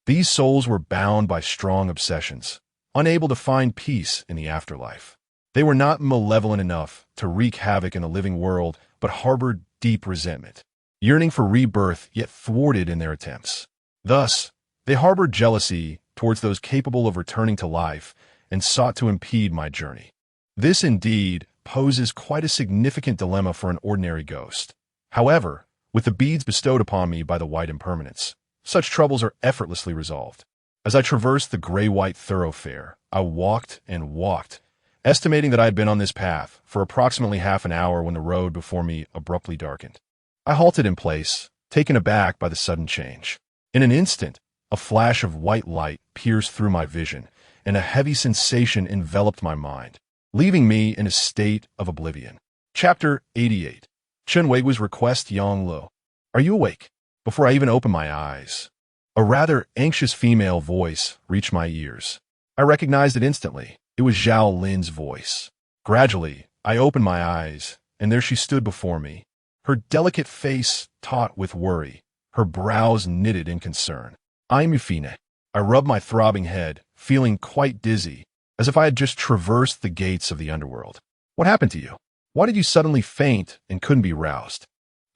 These souls were bound by strong obsessions, unable to find peace in the afterlife. They were not malevolent enough to wreak havoc in the living world, but harbored deep resentment, yearning for rebirth yet thwarted in their attempts. Thus, they harbored jealousy towards those capable of returning to life and sought to impede my journey. This indeed poses quite a significant dilemma for an ordinary ghost. However, with the beads bestowed upon me by the white impermanence, such troubles are effortlessly resolved. As I traversed the gray-white thoroughfare, I walked and walked, estimating that I had been on this path for approximately half an hour when the road before me abruptly darkened. I halted in place, taken aback by the sudden change. In an instant, a flash of white light pierced through my vision, and a heavy sensation enveloped my mind, leaving me in a state of oblivion. Chapter 88. Chunwei's request Yongluo. "Are you awake?" Before I even opened my eyes, a rather anxious female voice reached my ears. I recognized it instantly. It was Zhao Lin's voice. Gradually, I opened my eyes, and there she stood before me, her delicate face taut with worry, her brows knitted in concern. "I'm Fine." I rubbed my throbbing head, feeling quite dizzy, as if I had just traversed the gates of the underworld. "What happened to you? Why did you suddenly faint and couldn't be roused?"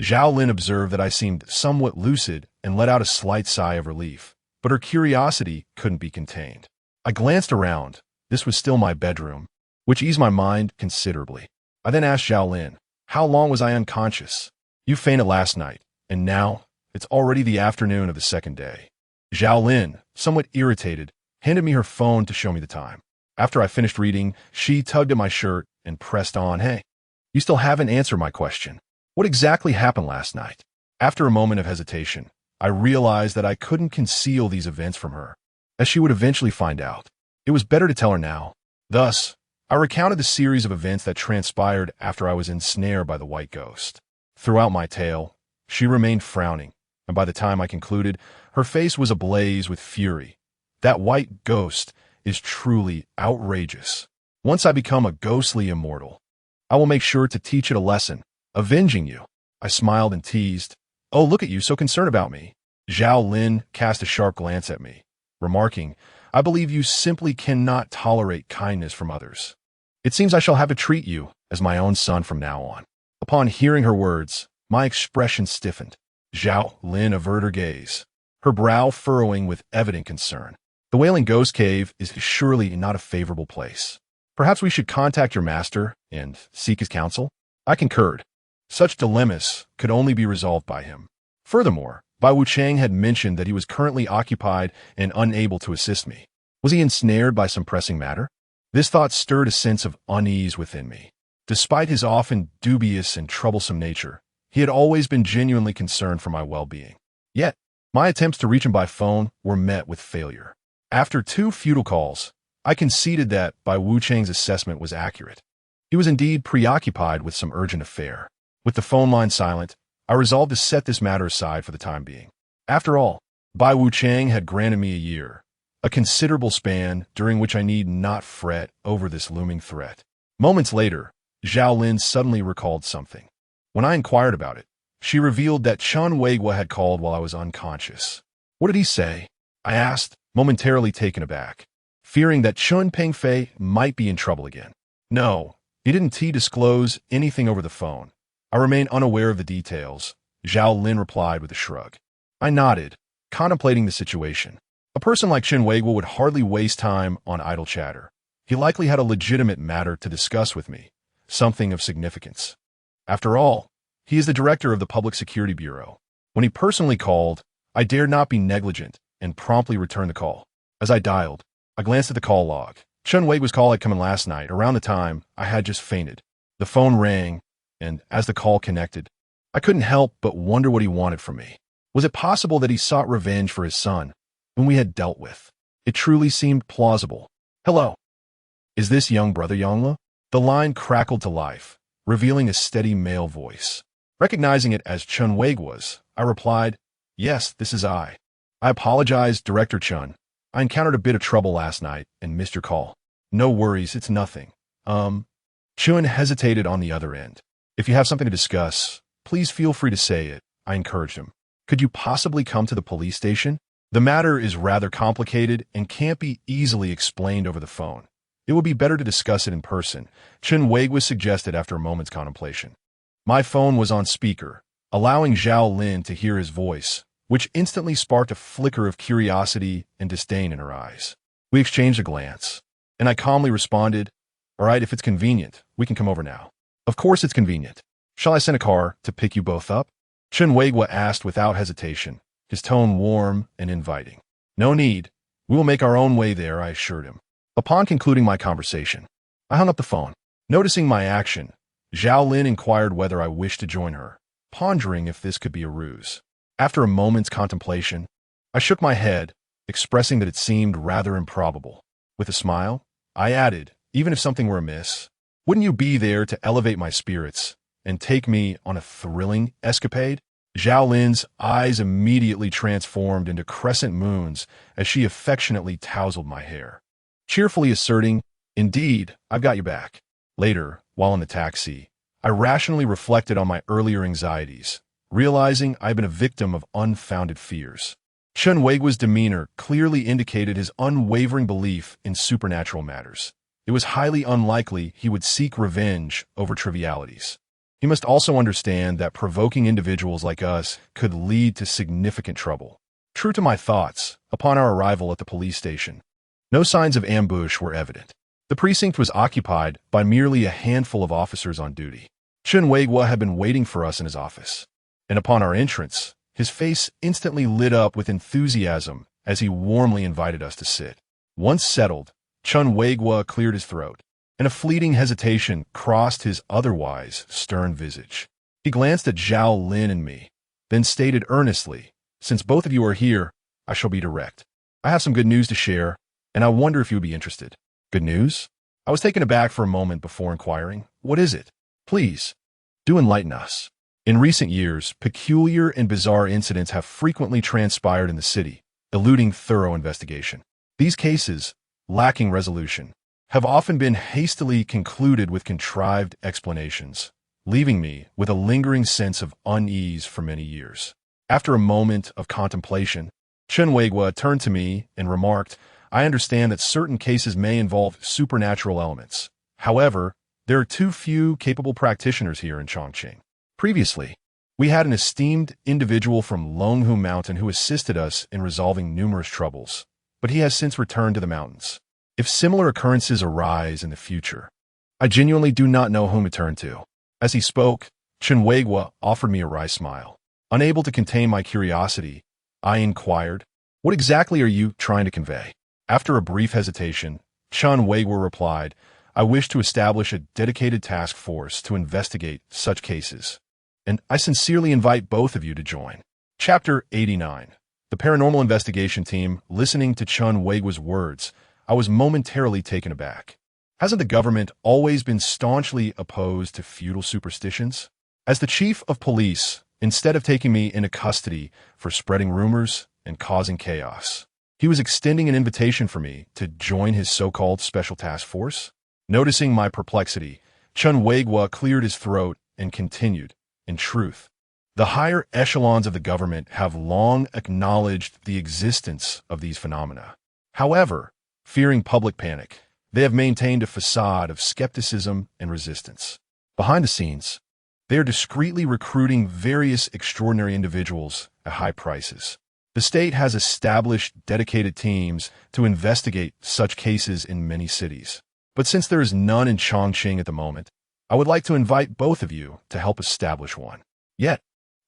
Zhao Lin observed that I seemed somewhat lucid and let out a slight sigh of relief, but her curiosity couldn't be contained. I glanced around. This was still my bedroom, which eased my mind considerably. I then asked Zhao Lin, "How long was I unconscious?" "You fainted last night, and now it's already the afternoon of the second day." Zhao Lin, somewhat irritated, handed me her phone to show me the time. After I finished reading, she tugged at my shirt and pressed on, "Hey, you still haven't answered my question. What exactly happened last night?" After a moment of hesitation, I realized that I couldn't conceal these events from her, as she would eventually find out. It was better to tell her now. Thus, I recounted the series of events that transpired after I was ensnared by the white ghost. Throughout my tale, she remained frowning, and by the time I concluded, her face was ablaze with fury. That white ghost is truly outrageous. Once I become a ghostly immortal, I will make sure to teach it a lesson, avenging you. I smiled and teased, "Oh, look at you, so concerned about me." Zhao Lin cast a sharp glance at me, remarking, "I believe you simply cannot tolerate kindness from others. It seems I shall have to treat you as my own son from now on." Upon hearing her words, my expression stiffened. Zhao Lin averted her gaze, her brow furrowing with evident concern. "The Wailing Ghost Cave is surely not a favorable place. Perhaps we should contact your master and seek his counsel." I concurred. Such dilemmas could only be resolved by him. Furthermore, Bai Wuchang had mentioned that he was currently occupied and unable to assist me. Was he ensnared by some pressing matter? This thought stirred a sense of unease within me. Despite his often dubious and troublesome nature, he had always been genuinely concerned for my well-being. Yet, my attempts to reach him by phone were met with failure. After 2 futile calls, I conceded that Bai Wuchang's assessment was accurate. He was indeed preoccupied with some urgent affair. With the phone line silent, I resolved to set this matter aside for the time being. After all, Bai Wu Chang had granted me a year, a considerable span during which I need not fret over this looming threat. Moments later, Zhao Lin suddenly recalled something. When I inquired about it, she revealed that Chun Weigua had called while I was unconscious. What did he say? I asked, momentarily taken aback, fearing that Chun Pengfei might be in trouble again. No, he didn't disclose anything over the phone. I remain unaware of the details, Zhao Lin replied with a shrug. I nodded, contemplating the situation. A person like Chun Weigua would hardly waste time on idle chatter. He likely had a legitimate matter to discuss with me, something of significance. After all, he is the director of the Public Security Bureau. When he personally called, I dared not be negligent and promptly returned the call. As I dialed, I glanced at the call log. Chun Weigua's call had come in last night, around the time I had just fainted. The phone rang, and as the call connected, I couldn't help but wonder what he wanted from me. Was it possible that he sought revenge for his son, whom we had dealt with? It truly seemed plausible. Hello. Is this young brother Yongla? The line crackled to life, revealing a steady male voice. Recognizing it as Chun Weigua's, I replied, Yes, this is I. I apologize, Director Chun. I encountered a bit of trouble last night and missed your call. No worries, it's nothing. Chun hesitated on the other end. If you have something to discuss, please feel free to say it, I encouraged him. Could you possibly come to the police station? The matter is rather complicated and can't be easily explained over the phone. It would be better to discuss it in person, Chun Weigua suggested after a moment's contemplation. My phone was on speaker, allowing Zhao Lin to hear his voice, which instantly sparked a flicker of curiosity and disdain in her eyes. We exchanged a glance, and I calmly responded, All right, if it's convenient, we can come over now. Of course it's convenient. Shall I send a car to pick you both up? Chun Weigua asked without hesitation, his tone warm and inviting. No need. We will make our own way there, I assured him. Upon concluding my conversation, I hung up the phone. Noticing my action, Zhao Lin inquired whether I wished to join her, pondering if this could be a ruse. After a moment's contemplation, I shook my head, expressing that it seemed rather improbable. With a smile, I added, even if something were amiss, wouldn't you be there to elevate my spirits and take me on a thrilling escapade? Zhao Lin's eyes immediately transformed into crescent moons as she affectionately tousled my hair, cheerfully asserting, Indeed, I've got you back. Later, while in the taxi, I rationally reflected on my earlier anxieties, realizing I'd been a victim of unfounded fears. Chun Weigua's demeanor clearly indicated his unwavering belief in supernatural matters. It was highly unlikely he would seek revenge over trivialities. He must also understand that provoking individuals like us could lead to significant trouble. True to my thoughts, upon our arrival at the police station, no signs of ambush were evident. The precinct was occupied by merely a handful of officers on duty. Chun Weigua had been waiting for us in his office, and upon our entrance, his face instantly lit up with enthusiasm as he warmly invited us to sit. Once settled, Chun Weigua cleared his throat, and a fleeting hesitation crossed his otherwise stern visage. He glanced at Zhao Lin and me, then stated earnestly, Since both of you are here, I shall be direct. I have some good news to share, and I wonder if you would be interested. Good news? I was taken aback for a moment before inquiring, What is it? Please, do enlighten us. In recent years, peculiar and bizarre incidents have frequently transpired in the city, eluding thorough investigation. These cases, lacking resolution, have often been hastily concluded with contrived explanations, leaving me with a lingering sense of unease for many years. After a moment of contemplation, Chun Weigua turned to me and remarked, I understand that certain cases may involve supernatural elements. However, there are too few capable practitioners here in Chongqing. Previously, we had an esteemed individual from Longhu Mountain who assisted us in resolving numerous troubles, but he has since returned to the mountains. If similar occurrences arise in the future, I genuinely do not know whom to turn to. As he spoke, Chun Weigua offered me a wry smile. Unable to contain my curiosity, I inquired, What exactly are you trying to convey? After a brief hesitation, Chun Weigua replied, I wish to establish a dedicated task force to investigate such cases, and I sincerely invite both of you to join. Chapter 89. The Paranormal Investigation Team. Listening to Chun Weigua's words, I was momentarily taken aback. Hasn't the government always been staunchly opposed to feudal superstitions? As the chief of police, instead of taking me into custody for spreading rumors and causing chaos, he was extending an invitation for me to join his so-called special task force. Noticing my perplexity, Chun Wegwa cleared his throat and continued, "In truth, the higher echelons of the government have long acknowledged the existence of these phenomena. However, fearing public panic, they have maintained a facade of skepticism and resistance. Behind the scenes, they are discreetly recruiting various extraordinary individuals at high prices. The state has established dedicated teams to investigate such cases in many cities. But since there is none in Chongqing at the moment, I would like to invite both of you to help establish one." Yet,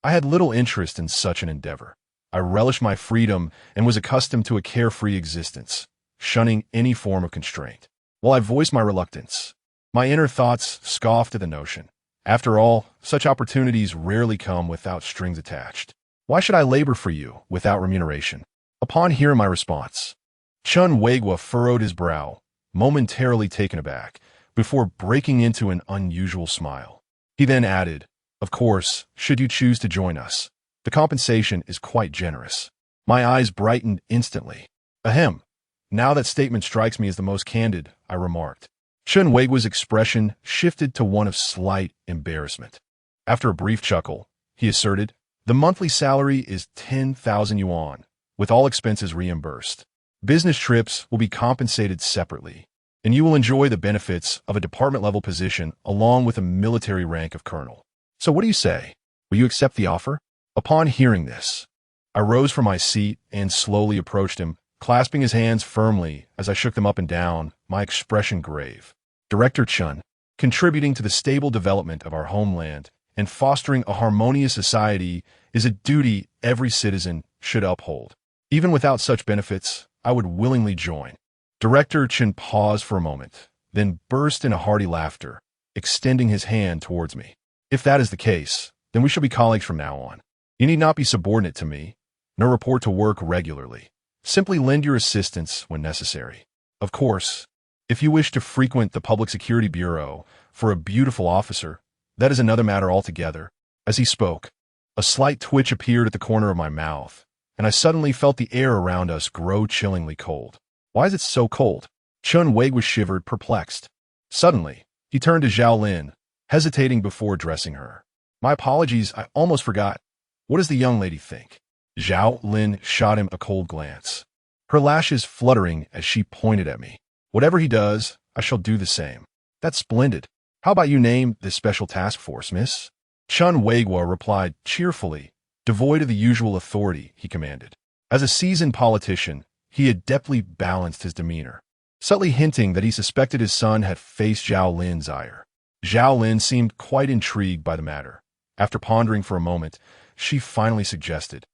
I had little interest in such an endeavor. I relished my freedom and was accustomed to a carefree existence, shunning any form of constraint. While I voiced my reluctance, my inner thoughts scoffed at the notion. After all, such opportunities rarely come without strings attached. Why should I labor for you without remuneration? Upon hearing my response, Chun Wegwa furrowed his brow, momentarily taken aback, before breaking into an unusual smile. He then added, "Of course, should you choose to join us, the compensation is quite generous." My eyes brightened instantly. "Ahem. Now that statement strikes me as the most candid," I remarked. Chun Wegwa's expression shifted to one of slight embarrassment. After a brief chuckle, he asserted, "The monthly salary is 10,000 yuan, with all expenses reimbursed. Business trips will be compensated separately, and you will enjoy the benefits of a department-level position along with a military rank of colonel. So what do you say? Will you accept the offer?" Upon hearing this, I rose from my seat and slowly approached him, clasping his hands firmly as I shook them up and down, my expression grave. "Director Chun, contributing to the stable development of our homeland and fostering a harmonious society is a duty every citizen should uphold. Even without such benefits, I would willingly join." Director Chun paused for a moment, then burst into hearty laughter, extending his hand towards me. "If that is the case, then we shall be colleagues from now on. You need not be subordinate to me, nor report to work regularly. Simply lend your assistance when necessary. Of course, if you wish to frequent the Public Security Bureau for a beautiful officer, that is another matter altogether." As he spoke, a slight twitch appeared at the corner of my mouth, and I suddenly felt the air around us grow chillingly cold. "Why is it so cold?" Chun Wegwa shivered, perplexed. Suddenly, he turned to Zhao Lin, hesitating before addressing her. "My apologies, I almost forgot. What does the young lady think?" Zhao Lin shot him a cold glance, her lashes fluttering as she pointed at me. "Whatever he does, I shall do the same." "That's splendid. How about you name this special task force, miss?" Chun Wegwa replied cheerfully, devoid of the usual authority he commanded. As a seasoned politician, he adeptly balanced his demeanor, subtly hinting that he suspected his son had faced Zhao Lin's ire. Zhao Lin seemed quite intrigued by the matter. After pondering for a moment, she finally suggested,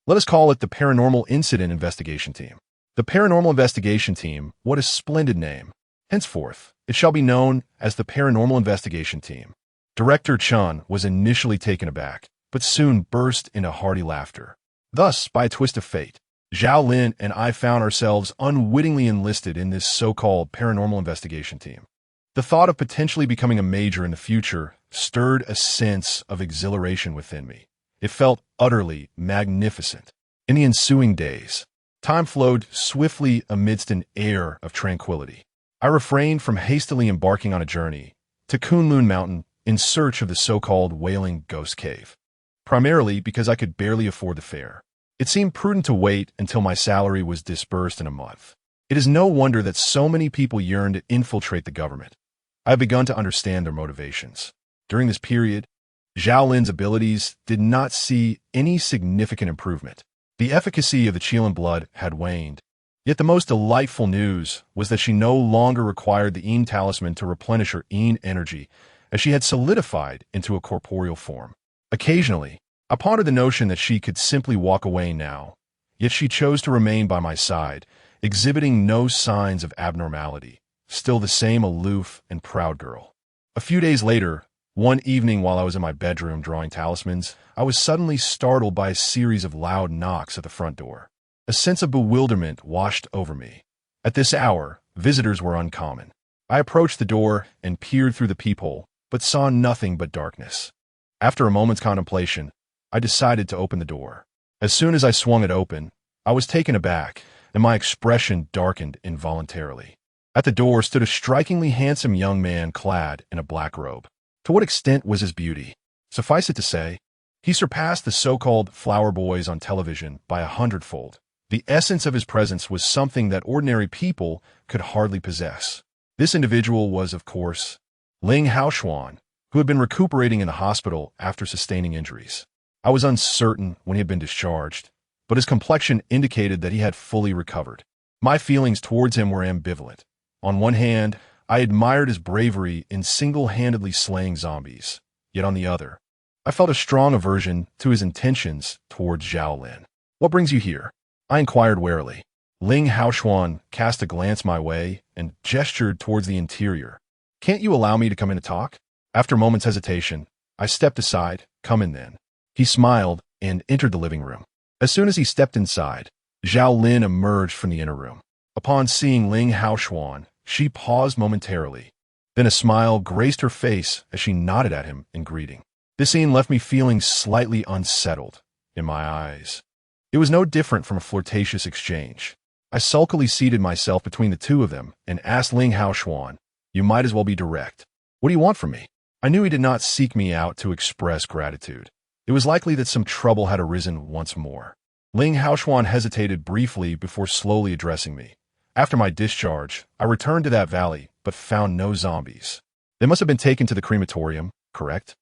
"Let us call it the Paranormal Incident Investigation Team." The Paranormal Investigation Team, what a splendid name. Henceforth, it shall be known as the Paranormal Investigation Team. Director Chun was initially taken aback, but soon burst into hearty laughter. Thus, by a twist of fate, Zhao Lin and I found ourselves unwittingly enlisted in this so-called Paranormal Investigation Team. The thought of potentially becoming a major in the future stirred a sense of exhilaration within me. It felt utterly magnificent. In the ensuing days, time flowed swiftly amidst an air of tranquility. I refrained from hastily embarking on a journey to Kunlun Mountain in search of the so-called Wailing Ghost Cave, primarily because I could barely afford the fare. It seemed prudent to wait until my salary was disbursed in a month. It is no wonder that so many people yearn to infiltrate the government. I have begun to understand their motivations. During this period, Zhao Lin's abilities did not see any significant improvement. The efficacy of the Qilin blood had waned. Yet the most delightful news was that she no longer required the Yin talisman to replenish her Yin energy, as she had solidified into a corporeal form. Occasionally, I pondered the notion that she could simply walk away now, yet she chose to remain by my side, exhibiting no signs of abnormality, still the same aloof and proud girl. A few days later, one evening while I was in my bedroom drawing talismans, I was suddenly startled by a series of loud knocks at the front door. A sense of bewilderment washed over me. At this hour, visitors were uncommon. I approached the door and peered through the peephole, but saw nothing but darkness. After a moment's contemplation, I decided to open the door. As soon as I swung it open, I was taken aback, and my expression darkened involuntarily. At the door stood a strikingly handsome young man clad in a black robe. To what extent was his beauty? Suffice it to say, he surpassed the so-called flower boys on television by 100-fold. The essence of his presence was something that ordinary people could hardly possess. This individual was, of course, Ling Haoxuan, who had been recuperating in the hospital after sustaining injuries. I was uncertain when he had been discharged, but his complexion indicated that he had fully recovered. My feelings towards him were ambivalent. On one hand, I admired his bravery in single-handedly slaying zombies, yet on the other, I felt a strong aversion to his intentions towards Zhao Lin. "What brings you here?" I inquired warily. Ling Haoxuan cast a glance my way and gestured towards the interior. "Can't you allow me to come in and talk?" After a moment's hesitation, I stepped aside. "Come in then." He smiled and entered the living room. As soon as he stepped inside, Zhao Lin emerged from the inner room. Upon seeing Ling Haoxuan, she paused momentarily. Then a smile graced her face as she nodded at him in greeting. This scene left me feeling slightly unsettled in my eyes. It was no different from a flirtatious exchange. I sulkily seated myself between the two of them and asked Ling Haoxuan, "You might as well be direct. What do you want from me?" I knew he did not seek me out to express gratitude. It was likely that some trouble had arisen once more. Ling Haoxuan hesitated briefly before slowly addressing me. "After my discharge, I returned to that valley, but found no zombies. They must have been taken to the crematorium, correct?"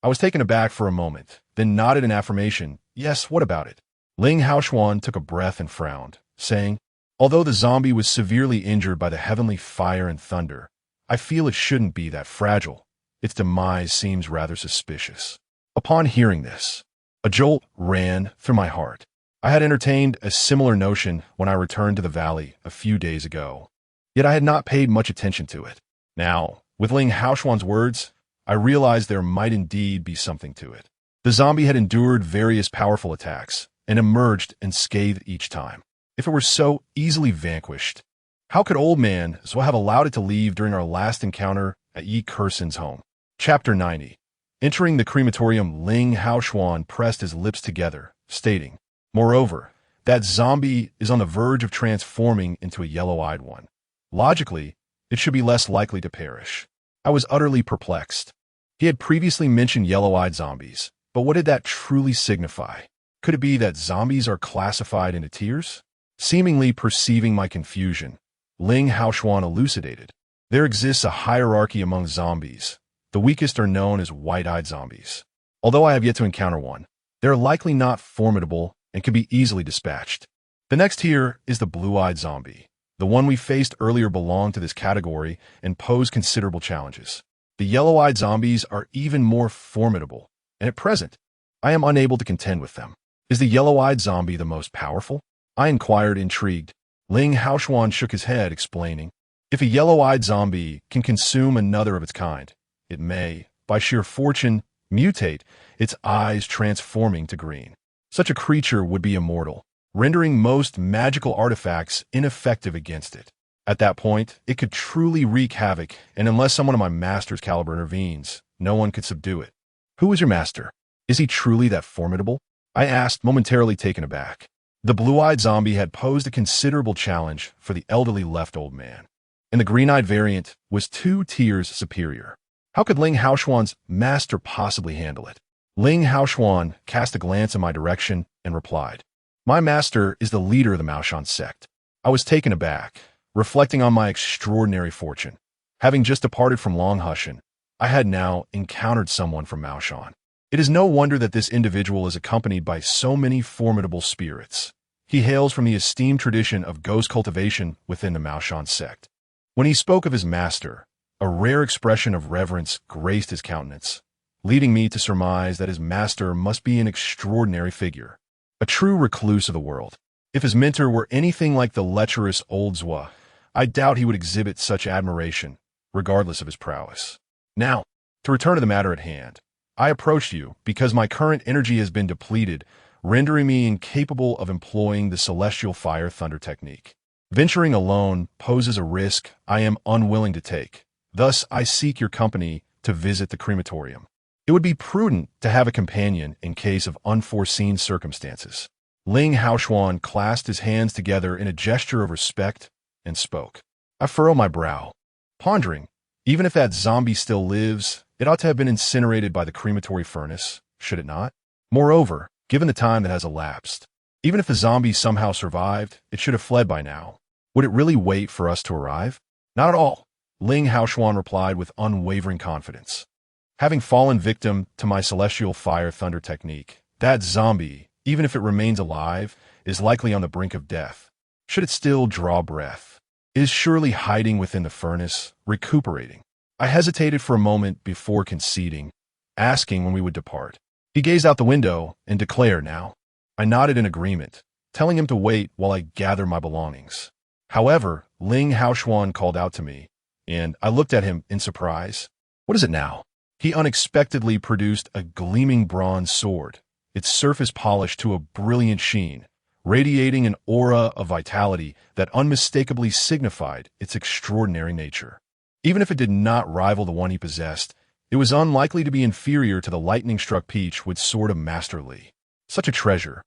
I was taken aback for a moment, then nodded in affirmation. "Yes, what about it?" Ling Haoxuan took a breath and frowned, saying, "Although the zombie was severely injured by the heavenly fire and thunder, I feel it shouldn't be that fragile. Its demise seems rather suspicious." Upon hearing this, a jolt ran through my heart. I had entertained a similar notion when I returned to the valley a few days ago, yet I had not paid much attention to it. Now, with Ling Haoxuan's words, I realized there might indeed be something to it. The zombie had endured various powerful attacks and emerged unscathed each time. If it were so easily vanquished, how could Old Man Zhou have allowed it to leave during our last encounter at Yi Kersen's home? Chapter 90. Entering the crematorium, Ling Haoxuan pressed his lips together, stating, "Moreover, that zombie is on the verge of transforming into a yellow-eyed one. Logically, it should be less likely to perish." I was utterly perplexed. He had previously mentioned yellow-eyed zombies, but what did that truly signify? Could it be that zombies are classified into tiers? Seemingly perceiving my confusion, Ling Haoxuan elucidated. There exists a hierarchy among zombies. The weakest are known as white-eyed zombies. Although I have yet to encounter one, they are likely not formidable and can be easily dispatched. The next tier is the blue-eyed zombie. The one we faced earlier belonged to this category and posed considerable challenges. The yellow-eyed zombies are even more formidable, and at present, I am unable to contend with them. Is the yellow-eyed zombie the most powerful? I inquired, intrigued. Ling Haoxuan shook his head, explaining, "If a yellow-eyed zombie can consume another of its kind, it may, by sheer fortune, mutate, its eyes transforming to green. Such a creature would be immortal, rendering most magical artifacts ineffective against it. At that point, it could truly wreak havoc, and unless someone of my master's caliber intervenes, no one could subdue it." "Who is your master? Is he truly that formidable?" I asked, momentarily taken aback. The blue-eyed zombie had posed a considerable challenge for the elderly left old man, and the green-eyed variant was 2 tiers superior. How could Ling Haoxuan's master possibly handle it? Ling Haoxuan cast a glance in my direction and replied, "My master is the leader of the Maoshan sect." I was taken aback, reflecting on my extraordinary fortune. Having just departed from Longhushan, I had now encountered someone from Maoshan. It is no wonder that this individual is accompanied by so many formidable spirits. He hails from the esteemed tradition of ghost cultivation within the Maoshan sect. When he spoke of his master, a rare expression of reverence graced his countenance, leading me to surmise that his master must be an extraordinary figure, a true recluse of the world. If his mentor were anything like the lecherous old Zhou, I doubt he would exhibit such admiration, regardless of his prowess. Now, to return to the matter at hand, I approached you because my current energy has been depleted, rendering me incapable of employing the celestial fire thunder technique. Venturing alone poses a risk I am unwilling to take. Thus, I seek your company to visit the crematorium. It would be prudent to have a companion in case of unforeseen circumstances. Ling Haoshuan clasped his hands together in a gesture of respect and spoke. I furrow my brow, pondering, even if that zombie still lives, it ought to have been incinerated by the crematory furnace, should it not? Moreover, given the time that has elapsed, even if the zombie somehow survived, it should have fled by now. Would it really wait for us to arrive? Not at all, Ling Haoshuan replied with unwavering confidence. Having fallen victim to my celestial fire thunder technique, that zombie, even if it remains alive, is likely on the brink of death. Should it still draw breath, it is surely hiding within the furnace, recuperating. I hesitated for a moment before conceding, asking when we would depart. He gazed out the window and declared now. I nodded in agreement, telling him to wait while I gather my belongings. However, Ling Haoshuan called out to me, and I looked at him in surprise. What is it now? He unexpectedly produced a gleaming bronze sword, its surface polished to a brilliant sheen, radiating an aura of vitality that unmistakably signified its extraordinary nature. Even if it did not rival the one he possessed, it was unlikely to be inferior to the lightning-struck peach-wood sword of Master Li. Such a treasure,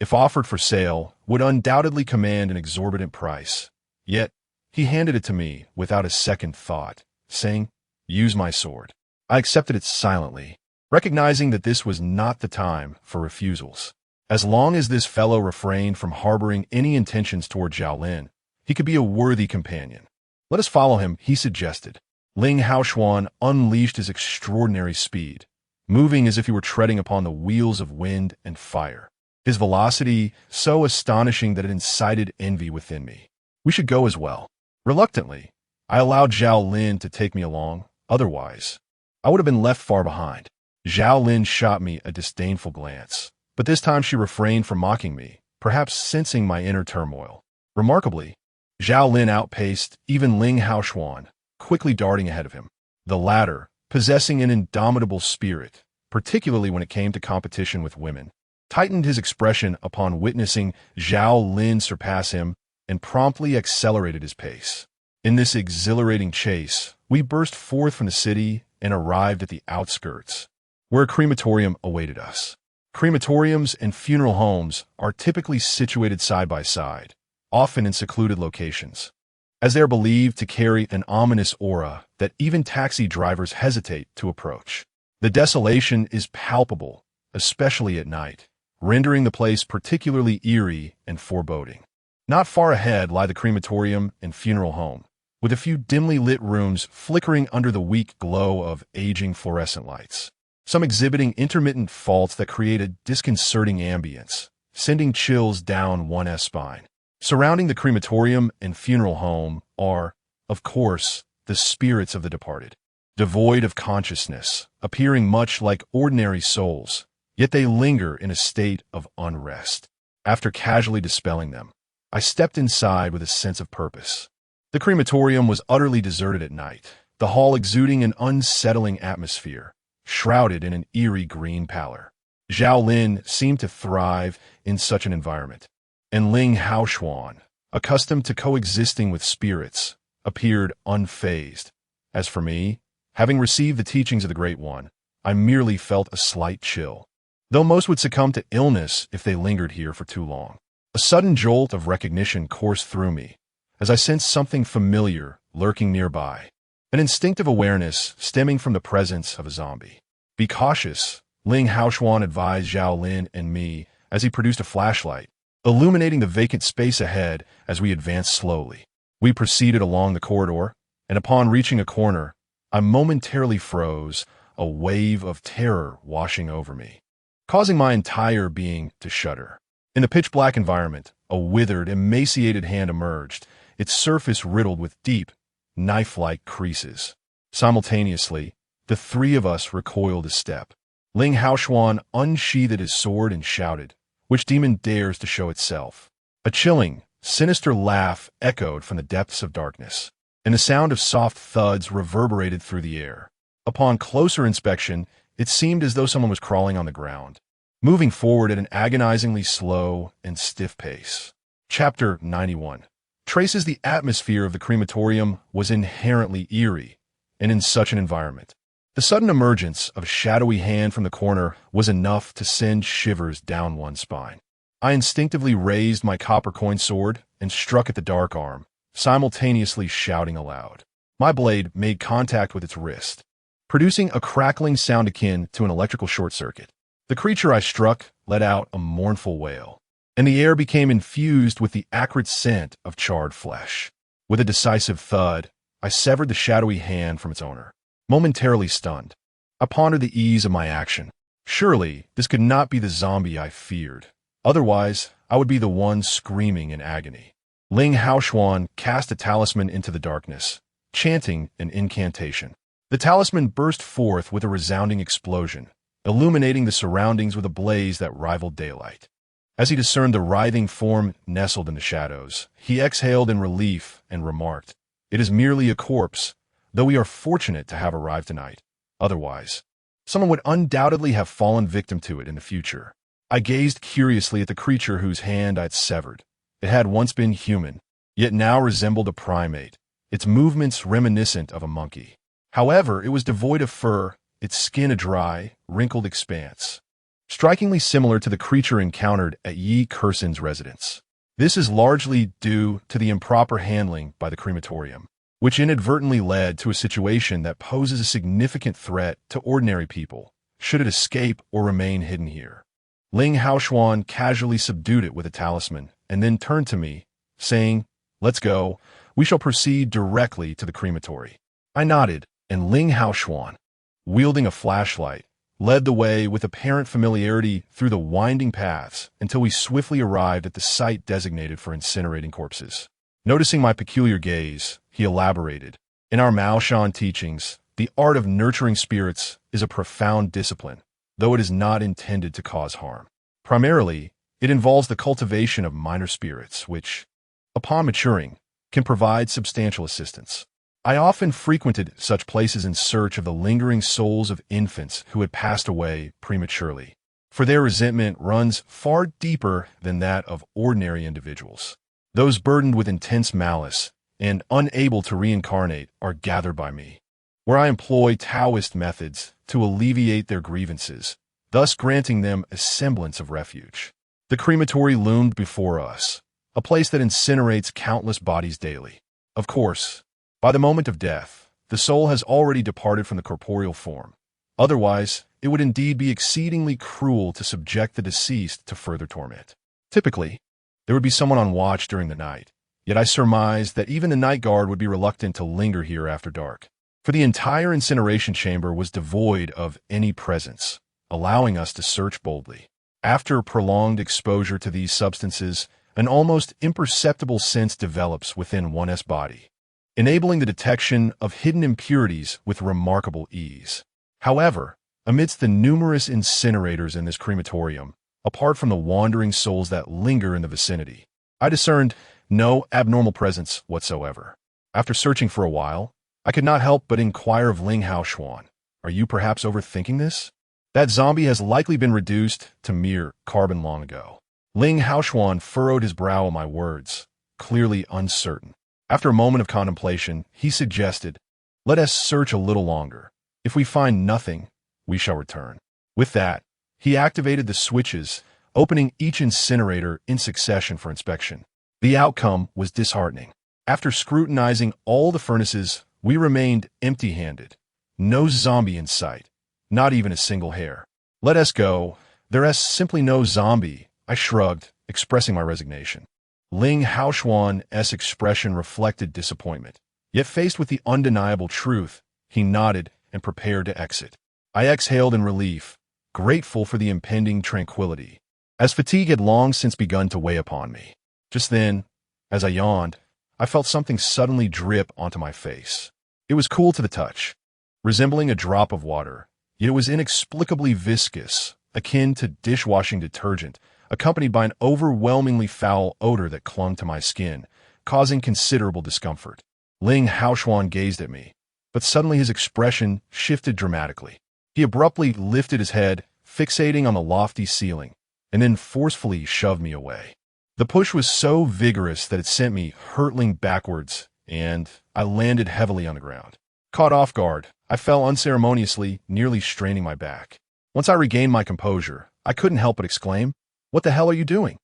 if offered for sale, would undoubtedly command an exorbitant price. Yet, he handed it to me without a second thought, saying, "Use my sword." I accepted it silently, recognizing that this was not the time for refusals. As long as this fellow refrained from harboring any intentions toward Xiaolin, he could be a worthy companion. Let us follow him, he suggested. Ling Haoshuan unleashed his extraordinary speed, moving as if he were treading upon the wheels of wind and fire. His velocity, so astonishing that it incited envy within me. We should go as well. Reluctantly, I allowed Zhao Lin to take me along, otherwise, I would have been left far behind. Zhao Lin shot me a disdainful glance, but this time she refrained from mocking me, perhaps sensing my inner turmoil. Remarkably, Zhao Lin outpaced even Ling Haoshuan, quickly darting ahead of him. The latter, possessing an indomitable spirit, particularly when it came to competition with women, tightened his expression upon witnessing Zhao Lin surpass him and promptly accelerated his pace. In this exhilarating chase, we burst forth from the city and arrived at the outskirts, where a crematorium awaited us. Crematoriums and funeral homes are typically situated side by side, often in secluded locations, as they are believed to carry an ominous aura that even taxi drivers hesitate to approach. The desolation is palpable, especially at night, rendering the place particularly eerie and foreboding. Not far ahead lie the crematorium and funeral home, with a few dimly lit rooms flickering under the weak glow of aging fluorescent lights, some exhibiting intermittent faults that create a disconcerting ambience, sending chills down one's spine. Surrounding the crematorium and funeral home are, of course, the spirits of the departed, devoid of consciousness, appearing much like ordinary souls, yet they linger in a state of unrest. After casually dispelling them, I stepped inside with a sense of purpose. The crematorium was utterly deserted at night, the hall exuding an unsettling atmosphere, shrouded in an eerie green pallor. Zhao Lin seemed to thrive in such an environment, and Ling Haoshuan, accustomed to coexisting with spirits, appeared unfazed. As for me, having received the teachings of the Great One, I merely felt a slight chill, though most would succumb to illness if they lingered here for too long. A sudden jolt of recognition coursed through me, as I sensed something familiar lurking nearby, an instinctive awareness stemming from the presence of a zombie. Be cautious, Ling Haoshuan advised Zhao Lin and me as he produced a flashlight, illuminating the vacant space ahead as we advanced slowly. We proceeded along the corridor, and upon reaching a corner, I momentarily froze, a wave of terror washing over me, causing my entire being to shudder. In the pitch-black environment, a withered, emaciated hand emerged, its surface riddled with deep, knife-like creases. Simultaneously, the three of us recoiled a step. Ling Haoshuan unsheathed his sword and shouted, "Which demon dares to show itself?" A chilling, sinister laugh echoed from the depths of darkness, and the sound of soft thuds reverberated through the air. Upon closer inspection, it seemed as though someone was crawling on the ground, moving forward at an agonizingly slow and stiff pace. Chapter 91 traces the atmosphere of the crematorium was inherently eerie, and in such an environment, the The sudden emergence of a shadowy hand from the corner was enough to send shivers down one's spine. I instinctively raised my copper coin sword and struck at the dark arm, simultaneously shouting aloud. My blade made contact with its wrist, producing a crackling sound akin to an electrical short circuit. The creature I struck let out a mournful wail, and the air became infused with the acrid scent of charred flesh. With a decisive thud, I severed the shadowy hand from its owner. Momentarily stunned, I pondered the ease of my action. Surely, this could not be the zombie I feared. Otherwise, I would be the one screaming in agony. Ling Haoshuan cast a talisman into the darkness, chanting an incantation. The talisman burst forth with a resounding explosion, illuminating the surroundings with a blaze that rivaled daylight. As he discerned the writhing form nestled in the shadows, he exhaled in relief and remarked, "It is merely a corpse, though we are fortunate to have arrived tonight. Otherwise, someone would undoubtedly have fallen victim to it in the future." I gazed curiously at the creature whose hand I had severed. It had once been human, yet now resembled a primate, its movements reminiscent of a monkey. However, it was devoid of fur, its skin a dry, wrinkled expanse, strikingly similar to the creature encountered at Yi Kursen's residence. This is largely due to the improper handling by the crematorium, which inadvertently led to a situation that poses a significant threat to ordinary people, should it escape or remain hidden here. Ling Haoshuan casually subdued it with a talisman, and then turned to me, saying, "Let's go. We shall proceed directly to the crematory." I nodded, and Ling Haoshuan, wielding a flashlight, led the way with apparent familiarity through the winding paths until we swiftly arrived at the site designated for incinerating corpses. Noticing my peculiar gaze, he elaborated, "In our Maoshan teachings, the art of nurturing spirits is a profound discipline, though it is not intended to cause harm. Primarily, it involves the cultivation of minor spirits, which, upon maturing, can provide substantial assistance. I often frequented such places in search of the lingering souls of infants who had passed away prematurely, for their resentment runs far deeper than that of ordinary individuals. Those burdened with intense malice and unable to reincarnate are gathered by me, where I employ Taoist methods to alleviate their grievances, thus granting them a semblance of refuge." The crematory loomed before us, a place that incinerates countless bodies daily. Of course, by the moment of death, the soul has already departed from the corporeal form. Otherwise, it would indeed be exceedingly cruel to subject the deceased to further torment. Typically, there would be someone on watch during the night, yet I surmised that even the night guard would be reluctant to linger here after dark, for the entire incineration chamber was devoid of any presence, allowing us to search boldly. After prolonged exposure to these substances, an almost imperceptible sense develops within one's body, enabling the detection of hidden impurities with remarkable ease. However, amidst the numerous incinerators in this crematorium, apart from the wandering souls that linger in the vicinity, I discerned no abnormal presence whatsoever. After searching for a while, I could not help but inquire of Ling Haoshuan, "Are you perhaps overthinking this? That zombie has likely been reduced to mere carbon long ago." Ling Haoshuan furrowed his brow at my words, clearly uncertain. After a moment of contemplation, he suggested, "Let us search a little longer. If we find nothing, we shall return." With that, he activated the switches, opening each incinerator in succession for inspection. The outcome was disheartening. After scrutinizing all the furnaces, we remained empty-handed. No zombie in sight, not even a single hair. "Let us go. There is simply no zombie," I shrugged, expressing my resignation. Ling Haoshuan's expression reflected disappointment. Yet faced with the undeniable truth, he nodded and prepared to exit. I exhaled in relief, grateful for the impending tranquility, as fatigue had long since begun to weigh upon me. Just then, as I yawned, I felt something suddenly drip onto my face. It was cool to the touch, resembling a drop of water, yet it was inexplicably viscous, akin to dishwashing detergent, accompanied by an overwhelmingly foul odor that clung to my skin, causing considerable discomfort. Ling Haoshuan gazed at me, but suddenly his expression shifted dramatically. He abruptly lifted his head, fixating on the lofty ceiling, and then forcefully shoved me away. The push was so vigorous that it sent me hurtling backwards, and I landed heavily on the ground. Caught off guard, I fell unceremoniously, nearly straining my back. Once I regained my composure, I couldn't help but exclaim, "What the hell are you doing?"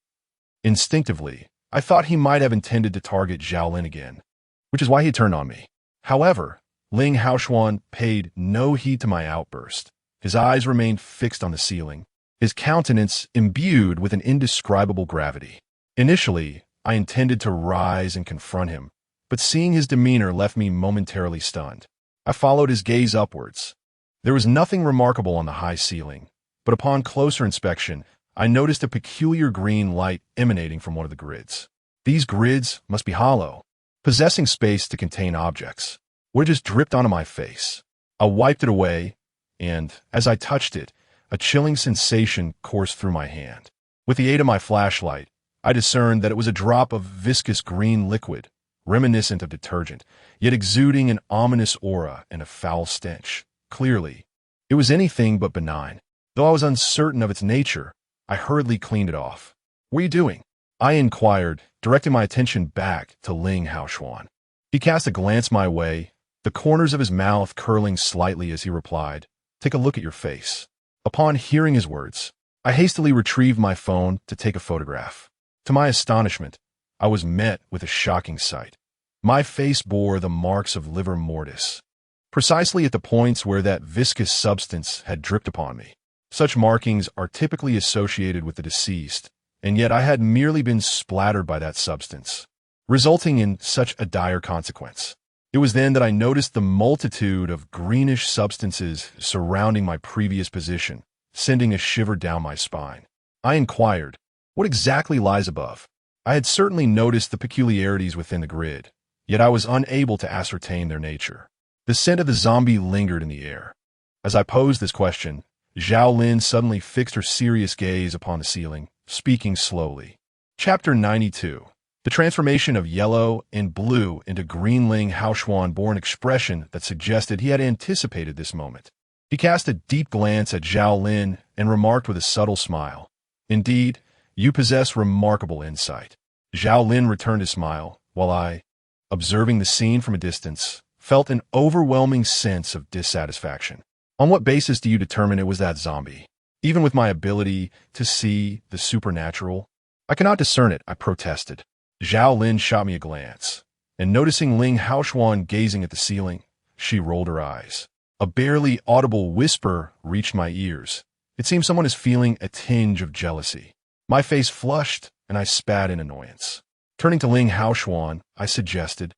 Instinctively, I thought he might have intended to target Zhao Lin again, which is why he turned on me. However, Ling Haoshuan paid no heed to my outburst. His eyes remained fixed on the ceiling, his countenance imbued with an indescribable gravity. Initially, I intended to rise and confront him, but seeing his demeanor left me momentarily stunned. I followed his gaze upwards. There was nothing remarkable on the high ceiling, but upon closer inspection, I noticed a peculiar green light emanating from one of the grids. These grids must be hollow, possessing space to contain objects. It just dripped onto my face. I wiped it away, and, as I touched it, a chilling sensation coursed through my hand. With the aid of my flashlight, I discerned that it was a drop of viscous green liquid, reminiscent of detergent, yet exuding an ominous aura and a foul stench. Clearly, it was anything but benign. Though I was uncertain of its nature, I hurriedly cleaned it off. "What are you doing?" I inquired, directing my attention back to Ling Haoshuan. He cast a glance my way, the corners of his mouth curling slightly as he replied, "Take a look at your face." Upon hearing his words, I hastily retrieved my phone to take a photograph. To my astonishment, I was met with a shocking sight. My face bore the marks of livor mortis, precisely at the points where that viscous substance had dripped upon me. Such markings are typically associated with the deceased, and yet I had merely been splattered by that substance, resulting in such a dire consequence. It was then that I noticed the multitude of greenish substances surrounding my previous position, sending a shiver down my spine. I inquired, "What exactly lies above?" I had certainly noticed the peculiarities within the grid, yet I was unable to ascertain their nature. The scent of the zombie lingered in the air. As I posed this question, Zhao Lin suddenly fixed her serious gaze upon the ceiling, speaking slowly. Chapter 92. The transformation of yellow and blue into green Ling Haoshuan bore an expression that suggested he had anticipated this moment. He cast a deep glance at Zhao Lin and remarked with a subtle smile, "Indeed, you possess remarkable insight." Zhao Lin returned his smile, while I, observing the scene from a distance, felt an overwhelming sense of dissatisfaction. "On what basis do you determine it was that zombie? Even with my ability to see the supernatural, I cannot discern it," I protested. Zhao Lin shot me a glance, and noticing Ling Haoshuan gazing at the ceiling, she rolled her eyes. A barely audible whisper reached my ears. It seemed someone is feeling a tinge of jealousy. My face flushed, and I spat in annoyance. Turning to Ling Haoshuan, I suggested,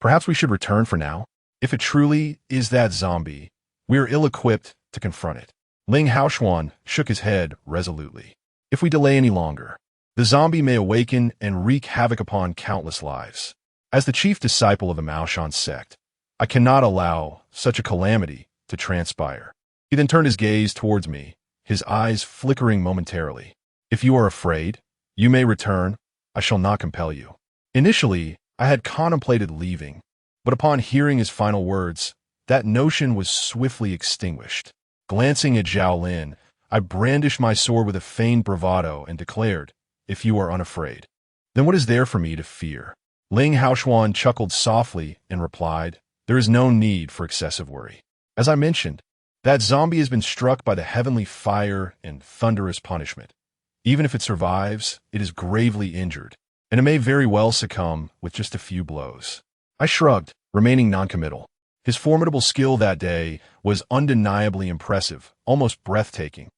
"Perhaps we should return for now. If it truly is that zombie, we are ill-equipped to confront it." Ling Haoshuan shook his head resolutely. "If we delay any longer, the zombie may awaken and wreak havoc upon countless lives. As the chief disciple of the Maoshan sect, I cannot allow such a calamity to transpire." He then turned his gaze towards me, his eyes flickering momentarily. "If you are afraid, you may return. I shall not compel you." Initially, I had contemplated leaving, but upon hearing his final words, that notion was swiftly extinguished. Glancing at Zhao Lin, I brandished my sword with a feigned bravado and declared, "If you are unafraid, then what is there for me to fear?" Ling Haoshuan chuckled softly and replied, "There is no need for excessive worry. As I mentioned, that zombie has been struck by the heavenly fire and thunderous punishment. Even if it survives, it is gravely injured, and it may very well succumb with just a few blows." I shrugged, remaining noncommittal. His formidable skill that day was undeniably impressive, almost breathtaking.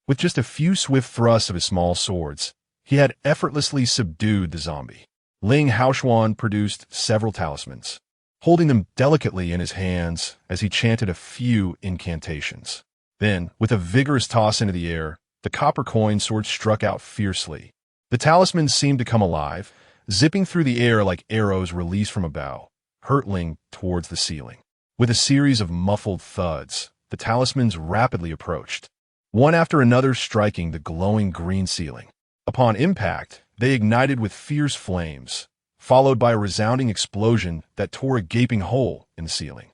With just a few swift thrusts of his small swords, he had effortlessly subdued the zombie. Ling Haoshuan produced several talismans, holding them delicately in his hands as he chanted a few incantations. Then, with a vigorous toss into the air, the copper coin sword struck out fiercely. The talismans seemed to come alive, zipping through the air like arrows released from a bow, hurtling towards the ceiling. With a series of muffled thuds, the talismans rapidly approached, one after another striking the glowing green ceiling. Upon impact, they ignited with fierce flames, followed by a resounding explosion that tore a gaping hole in the ceiling.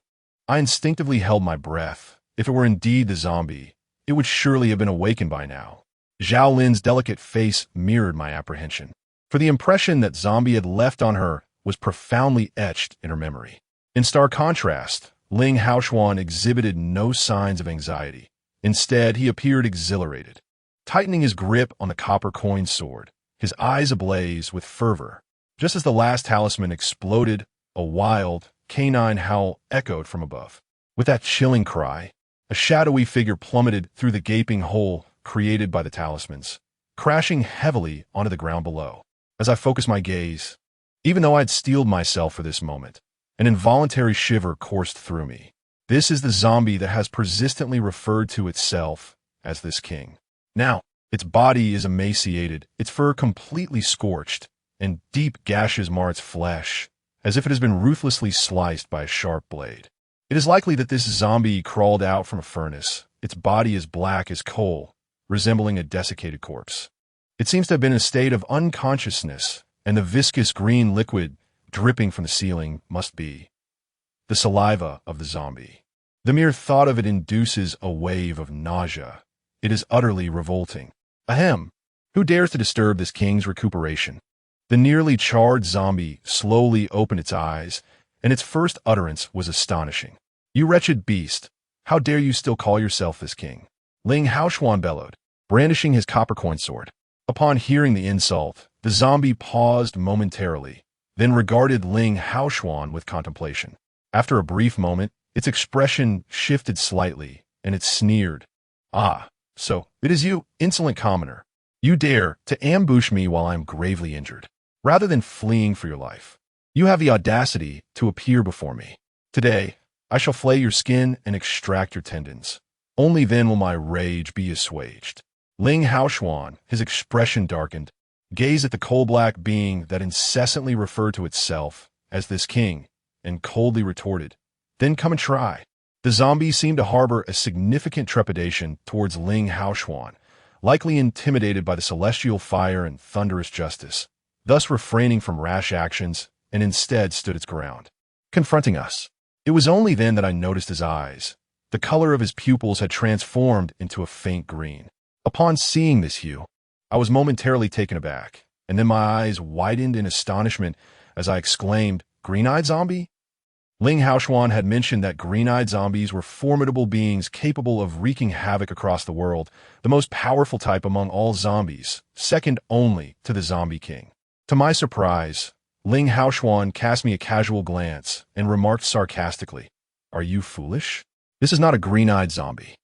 I instinctively held my breath. If it were indeed the zombie, it would surely have been awakened by now. Zhao Lin's delicate face mirrored my apprehension, for the impression that zombie had left on her was profoundly etched in her memory. In stark contrast, Ling Haoshuan exhibited no signs of anxiety. Instead, he appeared exhilarated. Tightening his grip on the copper coin sword, his eyes ablaze with fervor. Just as the last talisman exploded, a wild, canine howl echoed from above. With that chilling cry, a shadowy figure plummeted through the gaping hole created by the talismans, crashing heavily onto the ground below. As I focused my gaze, even though I had steeled myself for this moment, an involuntary shiver coursed through me. This is the zombie that has persistently referred to itself as this king. Now, its body is emaciated, its fur completely scorched, and deep gashes mar its flesh, as if it has been ruthlessly sliced by a sharp blade. It is likely that this zombie crawled out from a furnace. Its body is black as coal, resembling a desiccated corpse. It seems to have been in a state of unconsciousness, and the viscous green liquid dripping from the ceiling must be the saliva of the zombie. The mere thought of it induces a wave of nausea. It is utterly revolting. Ahem! Who dares to disturb this king's recuperation? The nearly charred zombie slowly opened its eyes, and its first utterance was astonishing. You wretched beast! How dare you still call yourself this king? Ling Haoshuan bellowed, brandishing his copper coin sword. Upon hearing the insult, the zombie paused momentarily, then regarded Ling Haoshuan with contemplation. After a brief moment, its expression shifted slightly, and it sneered. Ah, so it is you, insolent commoner. You dare to ambush me while I am gravely injured. Rather than fleeing for your life, you have the audacity to appear before me. Today, I shall flay your skin and extract your tendons. Only then will my rage be assuaged. Ling Haoshuan, his expression darkened, gazed at the coal-black being that incessantly referred to itself as this king, and coldly retorted, "Then come and try." The zombie seemed to harbor a significant trepidation towards Ling Haoshuan, likely intimidated by the celestial fire and thunderous justice, thus refraining from rash actions and instead stood its ground, confronting us. It was only then that I noticed his eyes. The color of his pupils had transformed into a faint green. Upon seeing this hue, I was momentarily taken aback, and then my eyes widened in astonishment as I exclaimed, "Green-eyed zombie?" Ling Haoshuan had mentioned that green-eyed zombies were formidable beings capable of wreaking havoc across the world, the most powerful type among all zombies, second only to the Zombie King. To my surprise, Ling Haoshuan cast me a casual glance and remarked sarcastically, "Are you foolish? This is not a green-eyed zombie.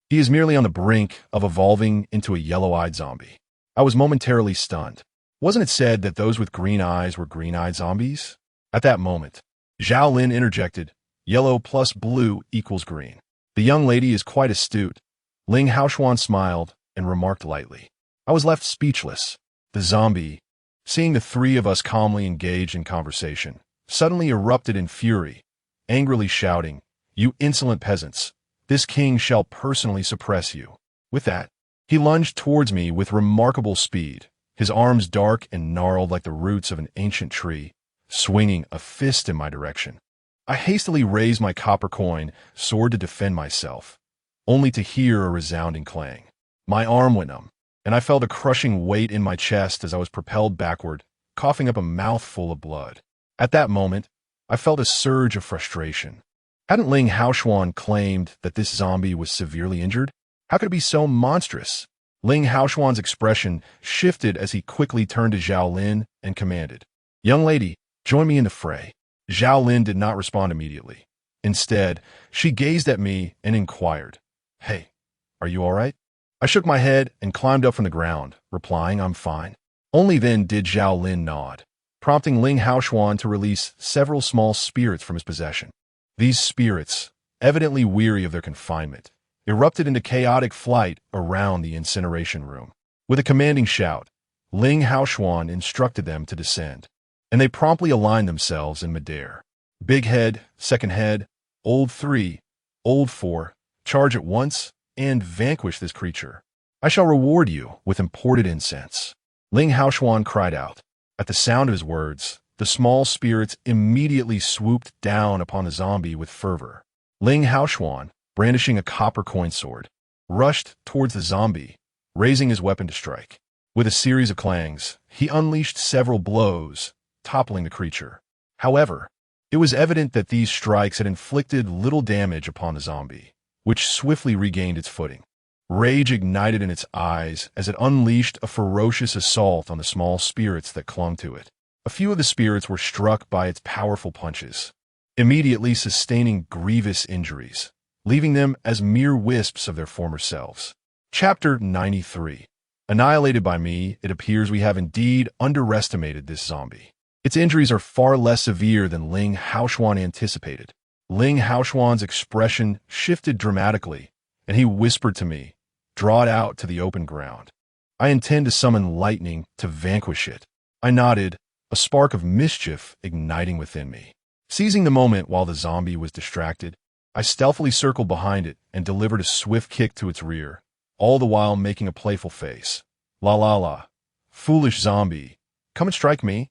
He is merely on the brink of evolving into a yellow-eyed zombie." I was momentarily stunned. Wasn't it said that those with green eyes were green-eyed zombies? At that moment, Zhao Lin interjected, "Yellow plus blue equals green. The young lady is quite astute." Ling Haoshuan smiled and remarked lightly. I was left speechless. The zombie, seeing the three of us calmly engaged in conversation, suddenly erupted in fury, angrily shouting, "You insolent peasants! This king shall personally suppress you." With that, he lunged towards me with remarkable speed, his arms dark and gnarled like the roots of an ancient tree, swinging a fist in my direction. I hastily raised my copper coin sword to defend myself, only to hear a resounding clang. My arm went numb, and I felt a crushing weight in my chest as I was propelled backward, coughing up a mouthful of blood. At that moment, I felt a surge of frustration. Hadn't Ling Haoshuan claimed that this zombie was severely injured? How could it be so monstrous? Ling Haoshuan's expression shifted as he quickly turned to Zhao Lin and commanded, "Young lady, join me in the fray." Zhao Lin did not respond immediately. Instead, she gazed at me and inquired, "Hey, are you all right?" I shook my head and climbed up from the ground, replying, "I'm fine." Only then did Zhao Lin nod, prompting Ling Haoshuan to release several small spirits from his possession. These spirits, evidently weary of their confinement, erupted into chaotic flight around the incineration room. With a commanding shout, Ling Haoshuan instructed them to descend, and they promptly aligned themselves in midair. Big head, second head, old 3, old 4, charge at once and vanquish this creature. I shall reward you with imported incense." Ling Haoshuan cried out. At the sound of his words, the small spirits immediately swooped down upon the zombie with fervor. Ling Haoshuan, brandishing a copper coin sword, rushed towards the zombie, raising his weapon to strike. With a series of clangs, he unleashed several blows, toppling the creature. However, It was evident that these strikes had inflicted little damage upon the zombie, which swiftly regained its footing. Rage ignited in its eyes as it unleashed a ferocious assault on the small spirits that clung to it. A few of the spirits were struck by its powerful punches, immediately sustaining grievous injuries, leaving them as mere wisps of their former selves. Chapter 93. Annihilated by me, it appears we have indeed underestimated this zombie. Its injuries are far less severe than Ling Haoxuan anticipated. Ling Haoxuan's expression shifted dramatically, and he whispered to me, "Draw it out to the open ground. I intend to summon lightning to vanquish it." I nodded, a spark of mischief igniting within me. Seizing the moment while the zombie was distracted, I stealthily circled behind it and delivered a swift kick to its rear, all the while making a playful face. "La la la. Foolish zombie. Come and strike me.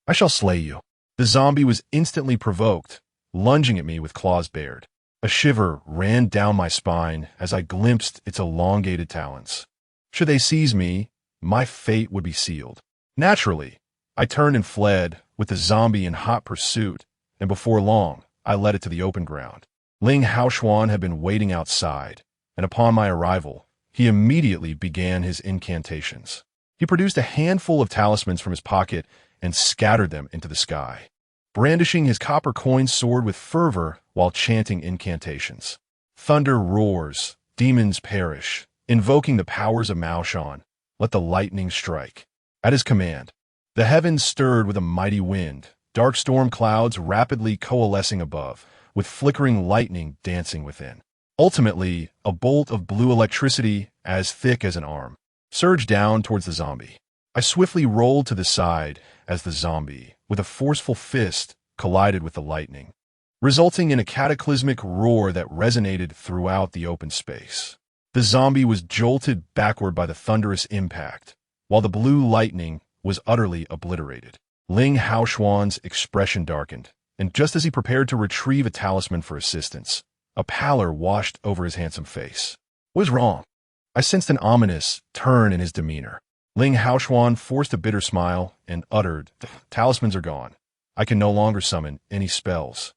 I shall slay you." The zombie was instantly provoked, lunging at me with claws bared. A shiver ran down my spine as I glimpsed its elongated talons. Should they seize me, my fate would be sealed. Naturally, I turned and fled, with the zombie in hot pursuit, and before long, I led it to the open ground. Ling Haoxuan had been waiting outside, and upon my arrival, he immediately began his incantations. He produced a handful of talismans from his pocket and scattered them into the sky, brandishing his copper coin sword with fervor while chanting incantations. "Thunder roars, demons perish, invoking the powers of Maoshan, let the lightning strike." At his command, the heavens stirred with a mighty wind, dark storm clouds rapidly coalescing above, with flickering lightning dancing within. Ultimately, a bolt of blue electricity, as thick as an arm, surged down towards the zombie. I swiftly rolled to the side as the zombie, with a forceful fist, collided with the lightning, resulting in a cataclysmic roar that resonated throughout the open space. The zombie was jolted backward by the thunderous impact, while the blue lightning was utterly obliterated. Ling Haoxuan's expression darkened, and just as he prepared to retrieve a talisman for assistance, a pallor washed over his handsome face. What was wrong? I sensed an ominous turn in his demeanor. Ling Haoxuan forced a bitter smile and uttered, "The talismans are gone. I can no longer summon any spells."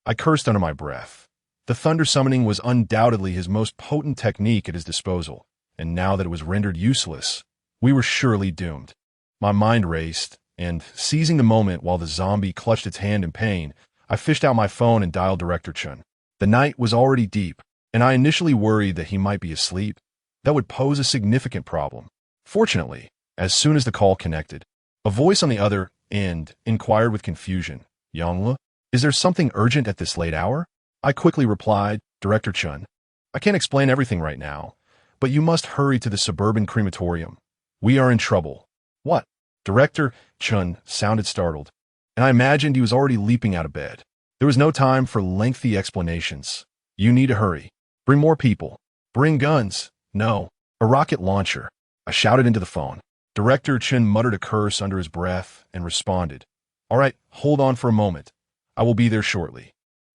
I cursed under my breath. The thunder summoning was undoubtedly his most potent technique at his disposal, and now that it was rendered useless, we were surely doomed. My mind raced, and, seizing the moment while the zombie clutched its hand in pain, I fished out my phone and dialed Director Chun. The night was already deep, and I initially worried that he might be asleep. That would pose a significant problem. Fortunately, as soon as the call connected, a voice on the other end inquired with confusion, "Yongla, is there something urgent at this late hour?" I quickly replied, "Director Chun, I can't explain everything right now, but you must hurry to the suburban crematorium. We are in trouble." "What?" Director Chun sounded startled, and I imagined he was already leaping out of bed. There was no time for lengthy explanations. "You need to hurry. Bring more people. Bring guns. No, a rocket launcher." I shouted into the phone. Director Chun muttered a curse under his breath and responded, "All right, hold on for a moment. I will be there shortly."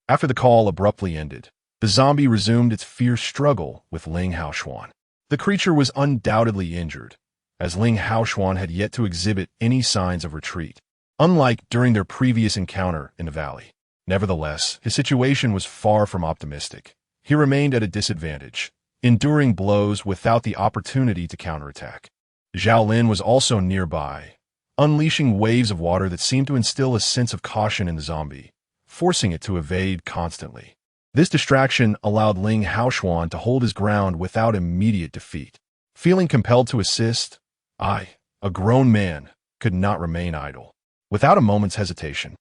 After the call abruptly ended, the zombie resumed its fierce struggle with Ling Haoxuan. The creature was undoubtedly injured, as Ling Haoxuan had yet to exhibit any signs of retreat, unlike during their previous encounter in the valley. Nevertheless, his situation was far from optimistic. He remained at a disadvantage, enduring blows without the opportunity to counterattack. Zhao Lin was also nearby, unleashing waves of water that seemed to instill a sense of caution in the zombie, forcing it to evade constantly. This distraction allowed Ling Haoxuan to hold his ground without immediate defeat. Feeling compelled to assist, I, a grown man, could not remain idle. Without a moment's hesitation,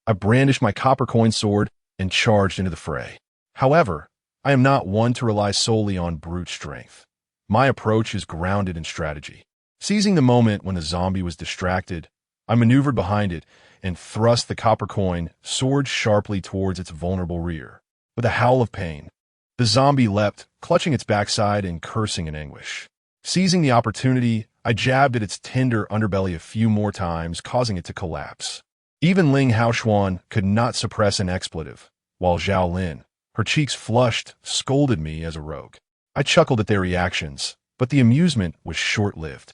I brandished my copper coin sword and charged into the fray. However, I am not one to rely solely on brute strength. My approach is grounded in strategy. Seizing the moment when the zombie was distracted, I maneuvered behind it and thrust the copper coin sword sharply towards its vulnerable rear. With a howl of pain, the zombie leapt, clutching its backside and cursing in anguish. Seizing the opportunity, I jabbed at its tender underbelly a few more times, causing it to collapse. Even Ling Haoxuan could not suppress an expletive, while Zhao Lin, her cheeks flushed, scolded me as a rogue. I chuckled at their reactions, but the amusement was short-lived.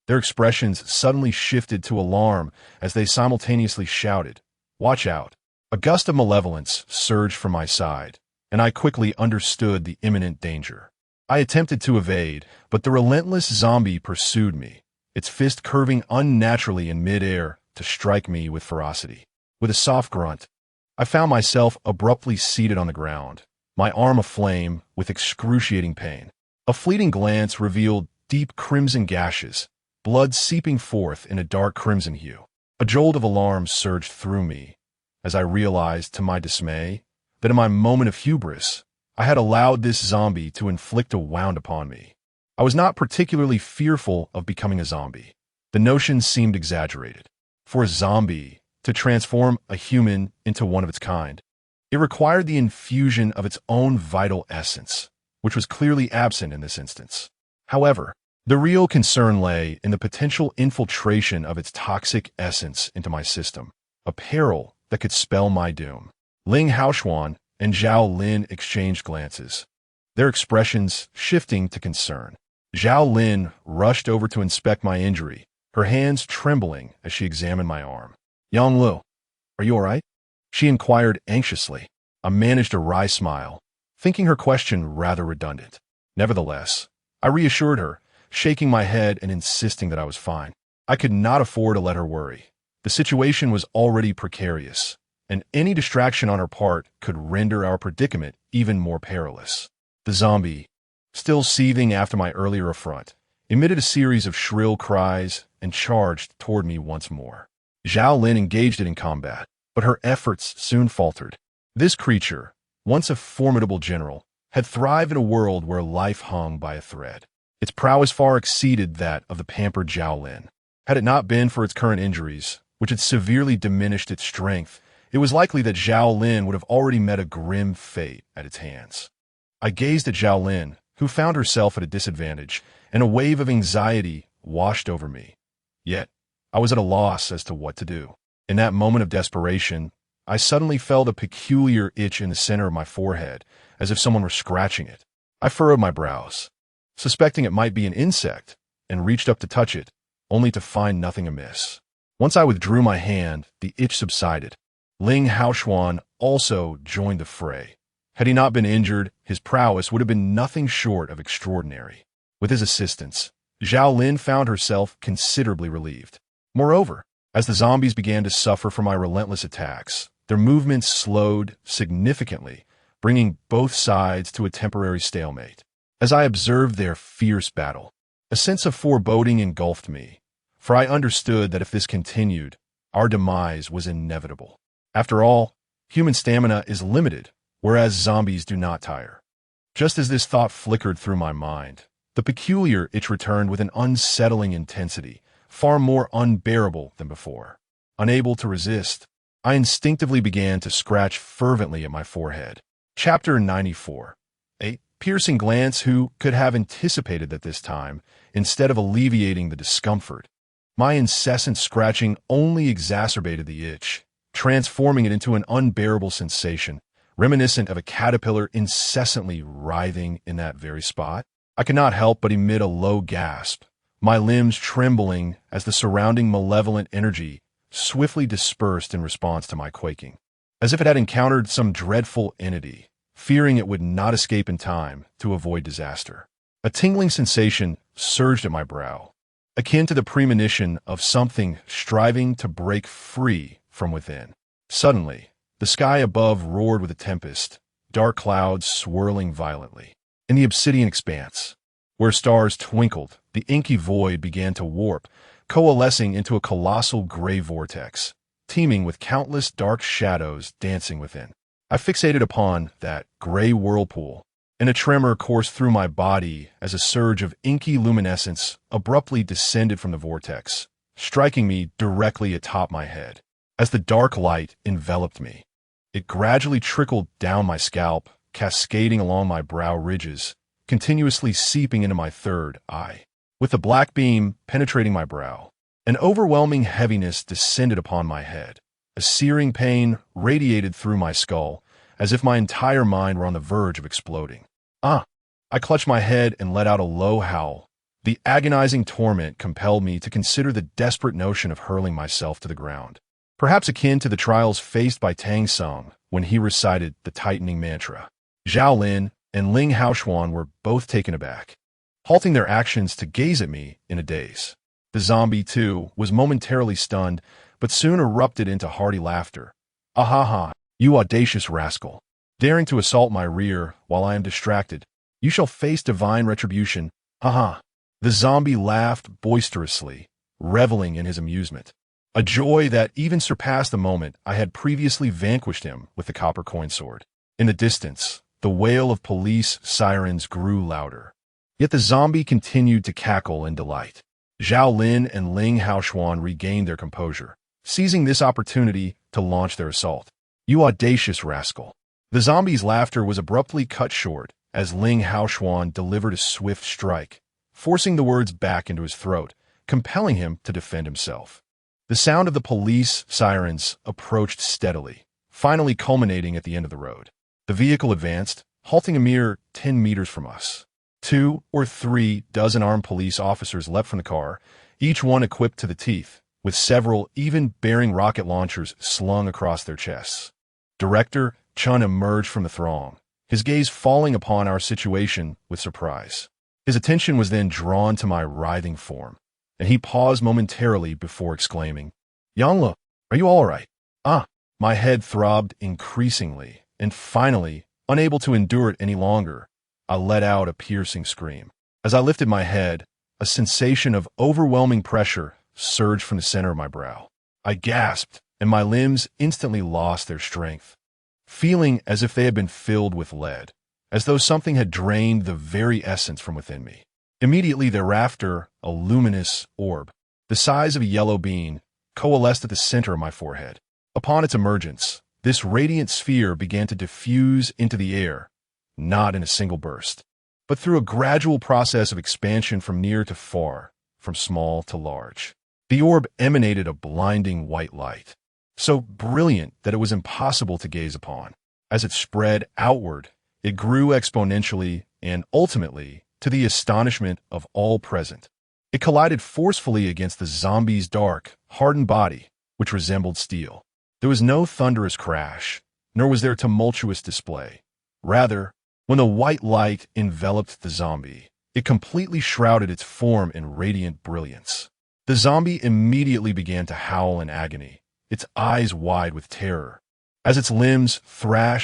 Their expressions suddenly shifted to alarm as they simultaneously shouted, "Watch out! A gust of malevolence surged from my side, and I quickly understood the imminent danger. I attempted to evade, but the relentless zombie pursued me, its fist curving unnaturally in midair to strike me with ferocity. With a soft grunt, I found myself abruptly seated on the ground, my arm aflame with excruciating pain. A fleeting glance revealed deep crimson gashes, blood seeping forth in a dark crimson hue. A jolt of alarm surged through me as I realized, to my dismay, that in my moment of hubris, I had allowed this zombie to inflict a wound upon me. I was not particularly fearful of becoming a zombie. The notion seemed exaggerated. For a zombie to transform a human into one of its kind, it required the infusion of its own vital essence, which was clearly absent in this instance. However, the real concern lay in the potential infiltration of its toxic essence into my system, a peril that could spell my doom. Ling Haoxuan and Zhao Lin exchanged glances, their expressions shifting to concern. Zhao Lin rushed over to inspect my injury, her hands trembling as she examined my arm. "Yang Lu, are you all right?" she inquired anxiously. I managed a wry smile, thinking her question rather redundant. Nevertheless, I reassured her, shaking my head and insisting that I was fine. I could not afford to let her worry. The situation was already precarious, and any distraction on her part could render our predicament even more perilous. The zombie, still seething after my earlier affront, emitted a series of shrill cries and charged toward me once more. Zhao Lin engaged it in combat, but her efforts soon faltered. This creature, once a formidable general, had thrived in a world where life hung by a thread. Its prowess far exceeded that of the pampered Zhao Lin. Had it not been for its current injuries, which had severely diminished its strength, it was likely that Zhao Lin would have already met a grim fate at its hands. I gazed at Zhao Lin, who found herself at a disadvantage, and a wave of anxiety washed over me. Yet, I was at a loss as to what to do. In that moment of desperation, I suddenly felt a peculiar itch in the center of my forehead, as if someone were scratching it. I furrowed my brows, suspecting it might be an insect, and reached up to touch it, only to find nothing amiss. Once I withdrew my hand, the itch subsided. Ling Haoxuan also joined the fray. Had he not been injured, his prowess would have been nothing short of extraordinary. With his assistance, Zhao Lin found herself considerably relieved. Moreover, as the zombies began to suffer from my relentless attacks, their movements slowed significantly, bringing both sides to a temporary stalemate. As I observed their fierce battle, a sense of foreboding engulfed me, for I understood that if this continued, our demise was inevitable. After all, human stamina is limited, whereas zombies do not tire. Just as this thought flickered through my mind, the peculiar itch returned with an unsettling intensity, far more unbearable than before. Unable to resist, I instinctively began to scratch fervently at my forehead. Chapter 94. A piercing glance. Who could have anticipated that this time, instead of alleviating the discomfort, my incessant scratching only exacerbated the itch, transforming it into an unbearable sensation, reminiscent of a caterpillar incessantly writhing in that very spot? I could not help but emit a low gasp, my limbs trembling as the surrounding malevolent energy swiftly dispersed in response to my quaking. As if it had encountered some dreadful entity, fearing it would not escape in time to avoid disaster. A tingling sensation surged at my brow, akin to the premonition of something striving to break free from within. Suddenly, the sky above roared with a tempest, dark clouds swirling violently. In the obsidian expanse, where stars twinkled, the inky void began to warp, coalescing into a colossal gray vortex, teeming with countless dark shadows dancing within. I fixated upon that gray whirlpool, and a tremor coursed through my body as a surge of inky luminescence abruptly descended from the vortex, striking me directly atop my head. As the dark light enveloped me, it gradually trickled down my scalp, cascading along my brow ridges, continuously seeping into my third eye. With the black beam penetrating my brow, an overwhelming heaviness descended upon my head. A searing pain radiated through my skull, as if my entire mind were on the verge of exploding. I clutched my head and let out a low howl. The agonizing torment compelled me to consider the desperate notion of hurling myself to the ground. perhaps akin to the trials faced by Tang Song when he recited the tightening mantra. Zhao Lin and Ling Haoxuan were both taken aback, halting their actions to gaze at me in a daze. The zombie, too, was momentarily stunned, but soon erupted into hearty laughter. "Ahaha, you audacious rascal! Daring to assault my rear while I am distracted, you shall face divine retribution. Haha." The zombie laughed boisterously, reveling in his amusement, a joy that even surpassed the moment I had previously vanquished him with the copper coin sword. In the distance, the wail of police sirens grew louder. Yet the zombie continued to cackle in delight. Zhao Lin and Ling Haoxuan regained their composure, seizing this opportunity to launch their assault. "You audacious rascal!" The zombie's laughter was abruptly cut short as Ling Haoxuan delivered a swift strike, forcing the words back into his throat, compelling him to defend himself. The sound of the police sirens approached steadily, finally culminating at the end of the road. The vehicle advanced, halting a mere 10 meters from us. 2 or 3 dozen armed police officers leapt from the car, each one equipped to the teeth, with several even bearing rocket launchers slung across their chests. Director Chun emerged from the throng, his gaze falling upon our situation with surprise. His attention was then drawn to my writhing form, and he paused momentarily before exclaiming, "Yangla, are you all right?" My head throbbed increasingly, and finally, unable to endure it any longer, I let out a piercing scream. As I lifted my head, a sensation of overwhelming pressure surged from the center of my brow. I gasped, and my limbs instantly lost their strength, feeling as if they had been filled with lead, as though something had drained the very essence from within me. Immediately thereafter, a luminous orb, the size of a yellow bean, coalesced at the center of my forehead. Upon its emergence, this radiant sphere began to diffuse into the air, not in a single burst, but through a gradual process of expansion from near to far, from small to large. The orb emanated a blinding white light, so brilliant that it was impossible to gaze upon. As it spread outward, it grew exponentially and ultimately, to the astonishment of all present, it collided forcefully against the zombie's dark, hardened body, which resembled steel. There was no thunderous crash, nor was there tumultuous display. Rather, when the white light enveloped the zombie, it completely shrouded its form in radiant brilliance. The zombie immediately began to howl in agony, its eyes wide with terror. As its limbs thrashed